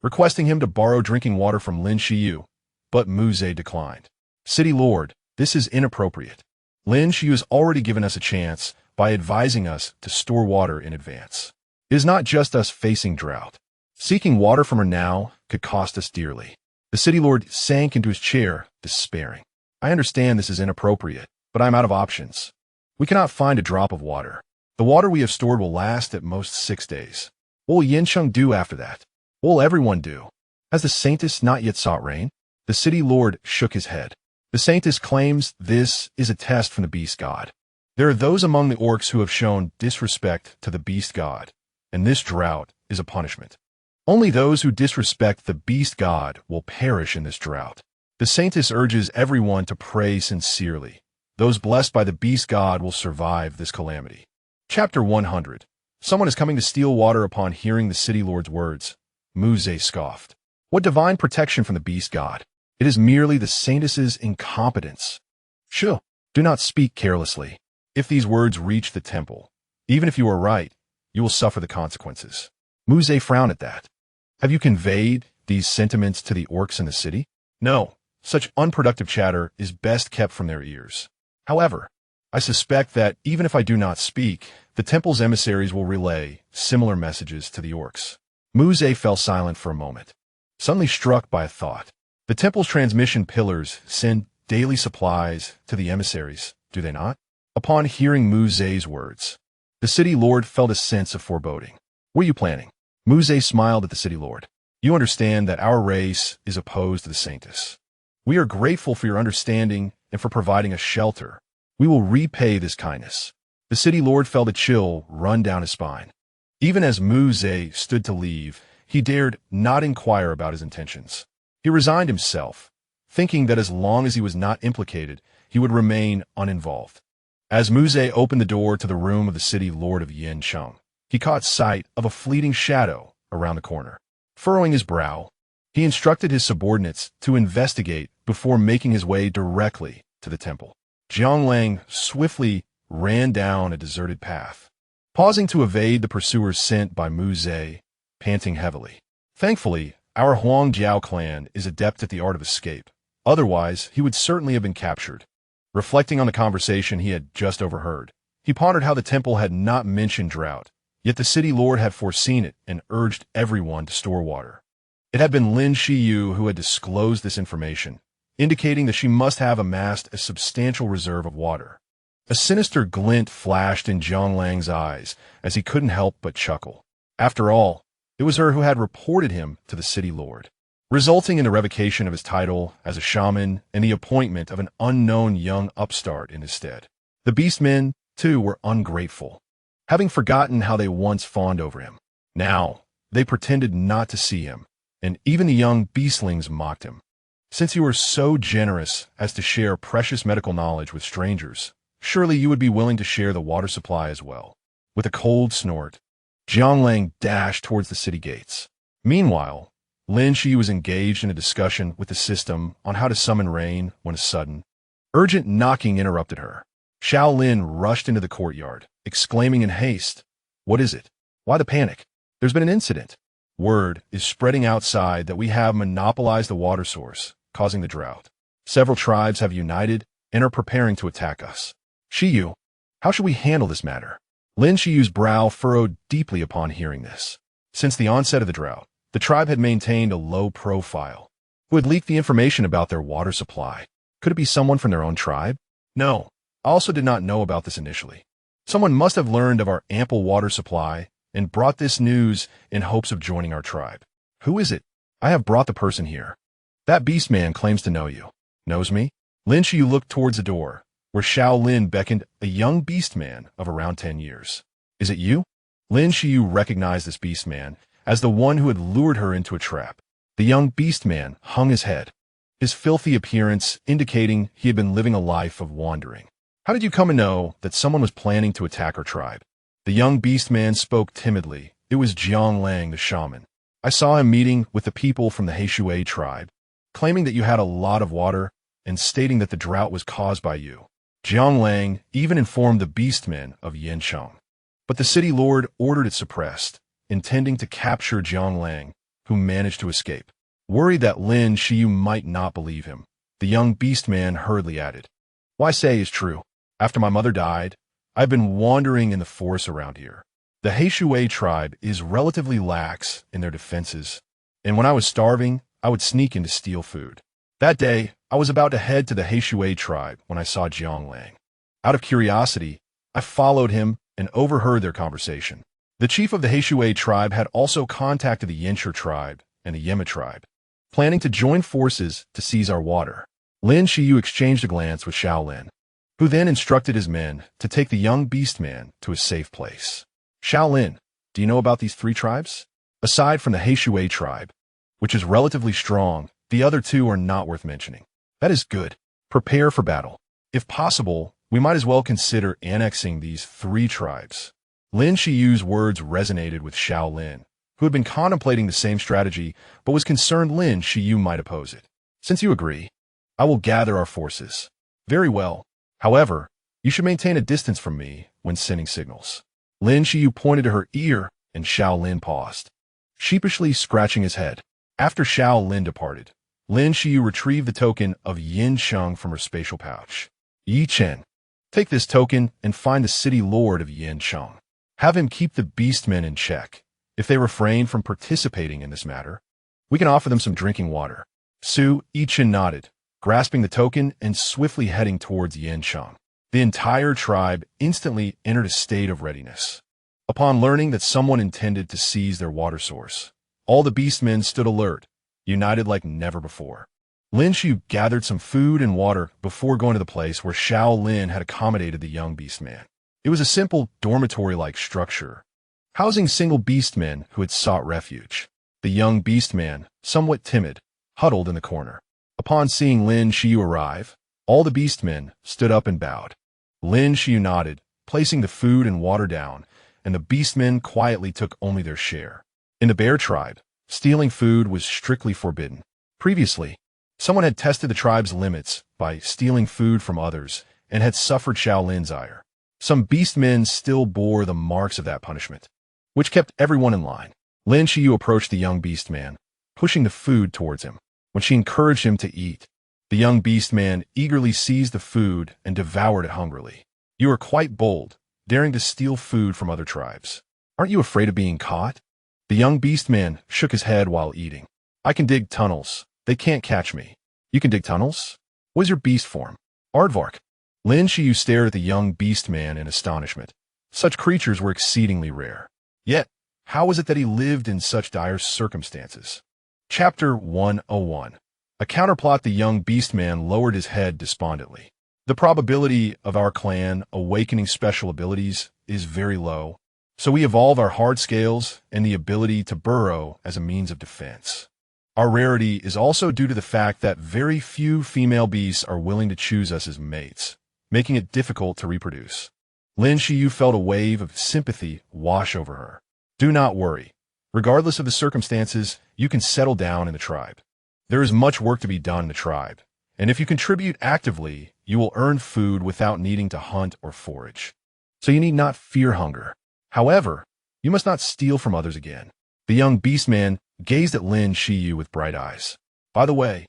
requesting him to borrow drinking water from Lin Xiyue, but Mu Ze declined. City lord, this is inappropriate. Lin Xiyue has already given us a chance by advising us to store water in advance. It is not just us facing drought. Seeking water from her now could cost us dearly. The city lord sank into his chair, despairing. I understand this is inappropriate, but I'm out of options. We cannot find a drop of water. The water we have stored will last at most 6 days. What will Yincheng do after that? What will everyone do? Has the saintess not yet sought rain? The city lord shook his head. The saintess claims this is a test from the beast god. There are those among the orcs who have shown disrespect to the beast god, and this drought is a punishment. Only those who disrespect the beast god will perish in this drought. The saintess urges everyone to pray sincerely. Those blessed by the beast god will survive this calamity. Chapter 100. Someone is coming to steal water. Upon hearing the city lord's words, Mu Ze scoffed. What divine protection from the beast god? It is merely the saintess's incompetence. Shoo, do not speak carelessly. If these words reach the temple, even if you are right, you will suffer the consequences. Mu Ze frowned at that. Have you conveyed these sentiments to the orcs in the city? No, such unproductive chatter is best kept from their ears. However, I suspect that even if I do not speak, the temple's emissaries will relay similar messages to the orcs. Mu Ze fell silent for a moment, suddenly struck by a thought. The temple's transmission pillars send daily supplies to the emissaries, do they not? Upon hearing Mu Ze's words, the city lord felt a sense of foreboding. What are you planning? Mu Ze smiled at the city lord. You understand that our race is opposed to the saintess. We are grateful for your understanding and for providing us shelter. We will repay this kindness. The city lord felt a chill run down his spine. Even as Mu Ze stood to leave, he dared not inquire about his intentions. He resigned himself, thinking that as long as he was not implicated, he would remain uninvolved. As Mu Ze opened the door to the room of the city lord of Yincheng, he caught sight of a fleeting shadow around the corner. Furrowing his brow, he instructed his subordinates to investigate before making his way directly to the temple. Jianglang swiftly ran down a deserted path, pausing to evade the pursuers sent by Mu Ze, panting heavily. Thankfully, our Huangjiao clan is adept at the art of escape. Otherwise, he would certainly have been captured. Reflecting on the conversation he had just overheard, he pondered how the temple had not mentioned drought, yet the city lord had foreseen it and urged everyone to store water. It had been Lin Xiyue who had disclosed this information, indicating that she must have amassed a substantial reserve of water. A sinister glint flashed in Jianglang's eyes as he couldn't help but chuckle. After all, it was her who had reported him to the city lord, resulting in the revocation of his title as a shaman and the appointment of an unknown young upstart in his stead. The beastmen, too, were ungrateful, having forgotten how they once fawned over him. Now, they pretended not to see him, and even the young beastlings mocked him. Since you were so generous as to share precious medical knowledge with strangers, surely you would be willing to share the water supply as well. With a cold snort, Jianglang dashed towards the city gates. Meanwhile, Lin Xiyue was engaged in a discussion with the system on how to summon rain when a sudden, urgent knocking interrupted her. Xiao Lin rushed into the courtyard, exclaiming in haste, "What is it? Why the panic? There's been an incident. Word is spreading outside that we have monopolized the water source, causing the drought. Several tribes have united and are preparing to attack us. Xiyue, how should we handle this matter?" Lin Xiyue's brow furrowed deeply upon hearing this. Since the onset of the drought, the tribe had maintained a low profile. Who had leaked the information about their water supply? Could it be someone from their own tribe? No, I also did not know about this initially. Someone must have learned of our ample water supply and brought this news in hopes of joining our tribe. Who is it? I have brought the person here. That beast man claims to know you. Knows me? Lin Xiyue looked towards the door, where Xiao Lin beckoned a young beast man of around 10 years. Is it you? Lin Xiyue recognized this beast man as the one who had lured her into a trap. The young beast man hung his head, his filthy appearance indicating he had been living a life of wandering. How did you come to know that someone was planning to attack our tribe? The young beast man spoke timidly. It was Jianglang the shaman. I saw him meeting with the people from the Xiyue tribe, claiming that you had a lot of water and stating that the drought was caused by you. Jianglang even informed the beastmen of Yancheng. But the city lord ordered it suppressed, intending to capture Jianglang, who managed to escape. Worried that Lin Xiyue might not believe him, the young beastman hurriedly added, "What I say is true. After my mother died, I've been wandering in the forests around here. The Xiyue tribe is relatively lax in their defenses, and when I was starving, I would sneak in to steal food. That day, I was about to head to the Xiyue tribe when I saw Jianglang. Out of curiosity, I followed him and overheard their conversation. The chief of the Xiyue tribe had also contacted the Yancheng tribe and the Yema tribe, planning to join forces to seize our water." Lin Xiyue exchanged a glance with Shaolin, who then instructed his men to take the young beastman to a safe place. "Shaolin, do you know about these 3 tribes? Aside from the Xiyue tribe, which is relatively strong, the other 2 are not worth mentioning." "That is good. Prepare for battle. If possible, we might as well consider annexing these 3 tribes." Lin Xiyue's words resonated with Shaolin, who had been contemplating the same strategy but was concerned Lin Xiyue might oppose it. "Since you agree, I will gather our forces." "Very well. However, you should maintain a distance from me when sending signals." Lin Xiyue pointed to her ear, and Shaolin paused, sheepishly scratching his head. After Shaolin departed, Lin Xiyue retrieved the token of Yancheng from her spatial pouch. "Yi Chen, take this token and find the city lord of Yancheng. Have him keep the beastmen in check. If they refrain from participating in this matter, we can offer them some drinking water." Su Yichen nodded, grasping the token and swiftly heading towards Yancheng. The entire tribe instantly entered a state of readiness. Upon learning that someone intended to seize their water source, all the beastmen stood alert, united like never before. Lin Xiyue gathered some food and water before going to the place where Shaolin had accommodated the young beastman. It was a simple dormitory-like structure, housing single beastmen who had sought refuge. The young beastman, somewhat timid, huddled in the corner. Upon seeing Lin Xiyue arrive, all the beastmen stood up and bowed. Lin Xiyue nodded, placing the food and water down, and the beastmen quietly took only their share. In the bear tribe, stealing food was strictly forbidden. Previously, someone had tested the tribe's limits by stealing food from others and had suffered Shaolin's ire. Some beastmen still bore the marks of that punishment, which kept everyone in line. Lin Xiyue approached the young beastman, pushing the food towards him. When she encouraged him to eat, the young beastman eagerly seized the food and devoured it hungrily. "You are quite bold, daring to steal food from other tribes. Aren't you afraid of being caught?" The young beastman shook his head while eating. "I can dig tunnels. They can't catch me." "You can dig tunnels? What is your beast form?" "Aardvark." Lin Xiyue stared at the young beastman in astonishment. Such creatures were exceedingly rare. Yet, how was it that he lived in such dire circumstances? Chapter 101. A counterplot. The young beastman lowered his head despondently. "The probability of our clan awakening special abilities is very low, so we evolve our hard scales and the ability to burrow as a means of defense. Our rarity is also due to the fact that very few female beasts are willing to choose us as mates, making it difficult to reproduce." Lin Xiyue felt a wave of sympathy wash over her. "Do not worry. Regardless of the circumstances, you can settle down in the tribe. There is much work to be done in the tribe, and if you contribute actively, you will earn food without needing to hunt or forage. So you need not fear hunger. However, you must not steal from others again." The young beastman gazed at Lin Xiyue with bright eyes. "By the way,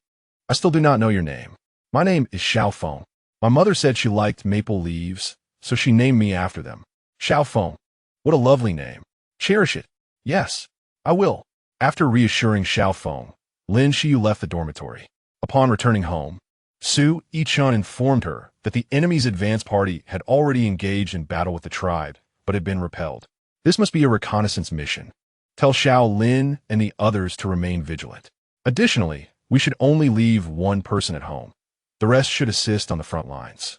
I still do not know your name." "My name is Xiaofeng. My mother said she liked maple leaves, so she named me after them. Xiaofeng. What a lovely name. Cherish it." "Yes, I will." After reassuring Xiaofeng, Lin Xiyue left the dormitory. Upon returning home, Su Yichen informed her that the enemy's advance party had already engaged in battle with the tribe, but had been repelled. "This must be a reconnaissance mission. Tell Shaolin and the others to remain vigilant. Additionally, we should only leave one person at home. The rest should assist on the front lines."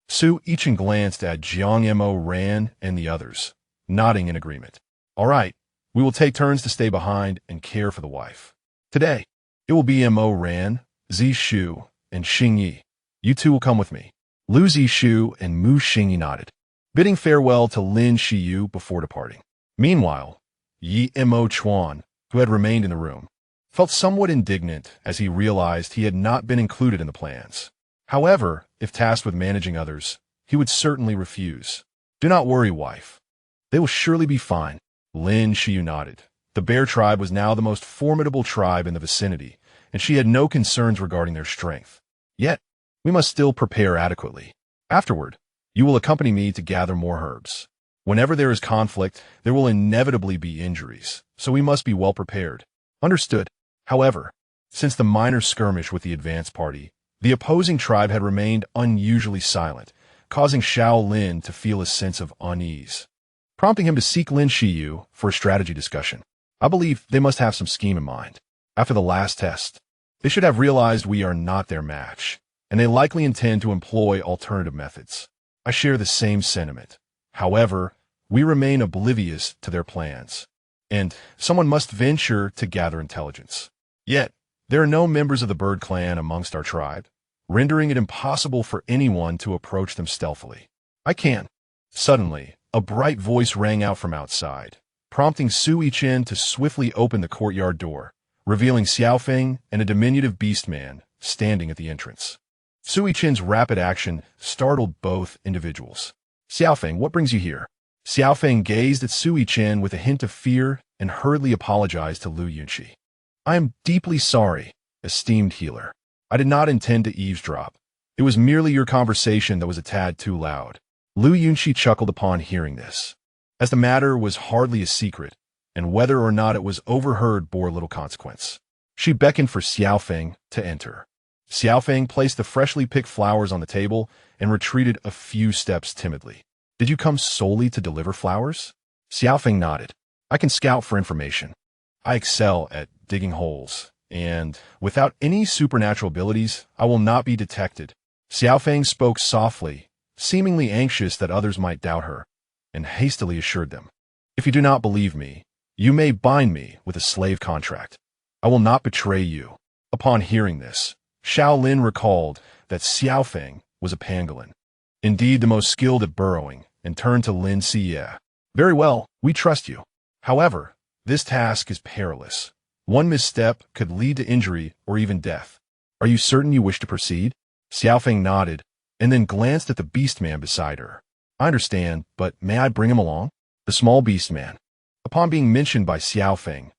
Su Yichen glanced at Jiang Mo Ran and the others, nodding in agreement. "All right, we will take turns to stay behind and care for the wife. Today, it will be Mo Ran, Zishu, and Xingyi. You two will come with me." Lu Zishu and Mu Xingyi nodded, bidding farewell to Lin Xiyue before departing. Meanwhile, Yi Mo Chuan, who had remained in the room, felt somewhat indignant as he realized he had not been included in the plans. However, if tasked with managing others, he would certainly refuse. "Do not worry, wife. They will surely be fine." Lin Xiyue nodded. The bear tribe was now the most formidable tribe in the vicinity, and she had no concerns regarding their strength. "Yet, we must still prepare adequately. Afterward, you will accompany me to gather more herbs. Whenever there is conflict, there will inevitably be injuries, so we must be well prepared." "Understood." However, since the minor skirmish with the advance party, the opposing tribe had remained unusually silent, causing Xiao Lin to feel a sense of unease, prompting him to seek Lin Xiyue for a strategy discussion. "I believe they must have some scheme in mind. After the last test, they should have realized we are not their match, and they likely intend to employ alternative methods." I share the same sentiment. However, we remain oblivious to their plans, and someone must venture to gather intelligence. Yet, there are no members of the bird clan amongst our tribe, rendering it impossible for anyone to approach them stealthily. "I can." Suddenly, a bright voice rang out from outside, prompting Sui Chen to swiftly open the courtyard door, revealing Xiaofeng and a diminutive beast man standing at the entrance. Sui Chen's rapid action startled both individuals. "Xiaofeng, what brings you here?" Xiaofeng gazed at Sui Chen with a hint of fear and hurriedly apologized to Lu Yunqi. "I am deeply sorry, esteemed healer. I did not intend to eavesdrop. It was merely your conversation that was a tad too loud." Lu Yunqi chuckled upon hearing this, as the matter was hardly a secret, and whether or not it was overheard bore little consequence. She beckoned for Xiaofeng to enter. Xiaofeng placed the freshly picked flowers on the table and retreated a few steps timidly. "Did you come solely to deliver flowers?" Xiaofeng nodded. "I can scout for information. I excel at digging holes, and without any supernatural abilities, I will not be detected." Xiaofeng spoke softly, seemingly anxious that others might doubt her, and hastily assured them, "If you do not believe me, you may bind me with a slave contract. I will not betray you." Upon hearing this, Xiao Lin recalled that Xiaofeng was a pangolin, indeed the most skilled at burrowing, and turned to Lin Xiyue. "Very well, we trust you. However, this task is perilous. One misstep could lead to injury or even death. Are you certain you wish to proceed?" Xiaofeng nodded, and then glanced at the beast man beside her. "I understand, but may I bring him along?" The small beast man, upon being mentioned by Xiaofeng,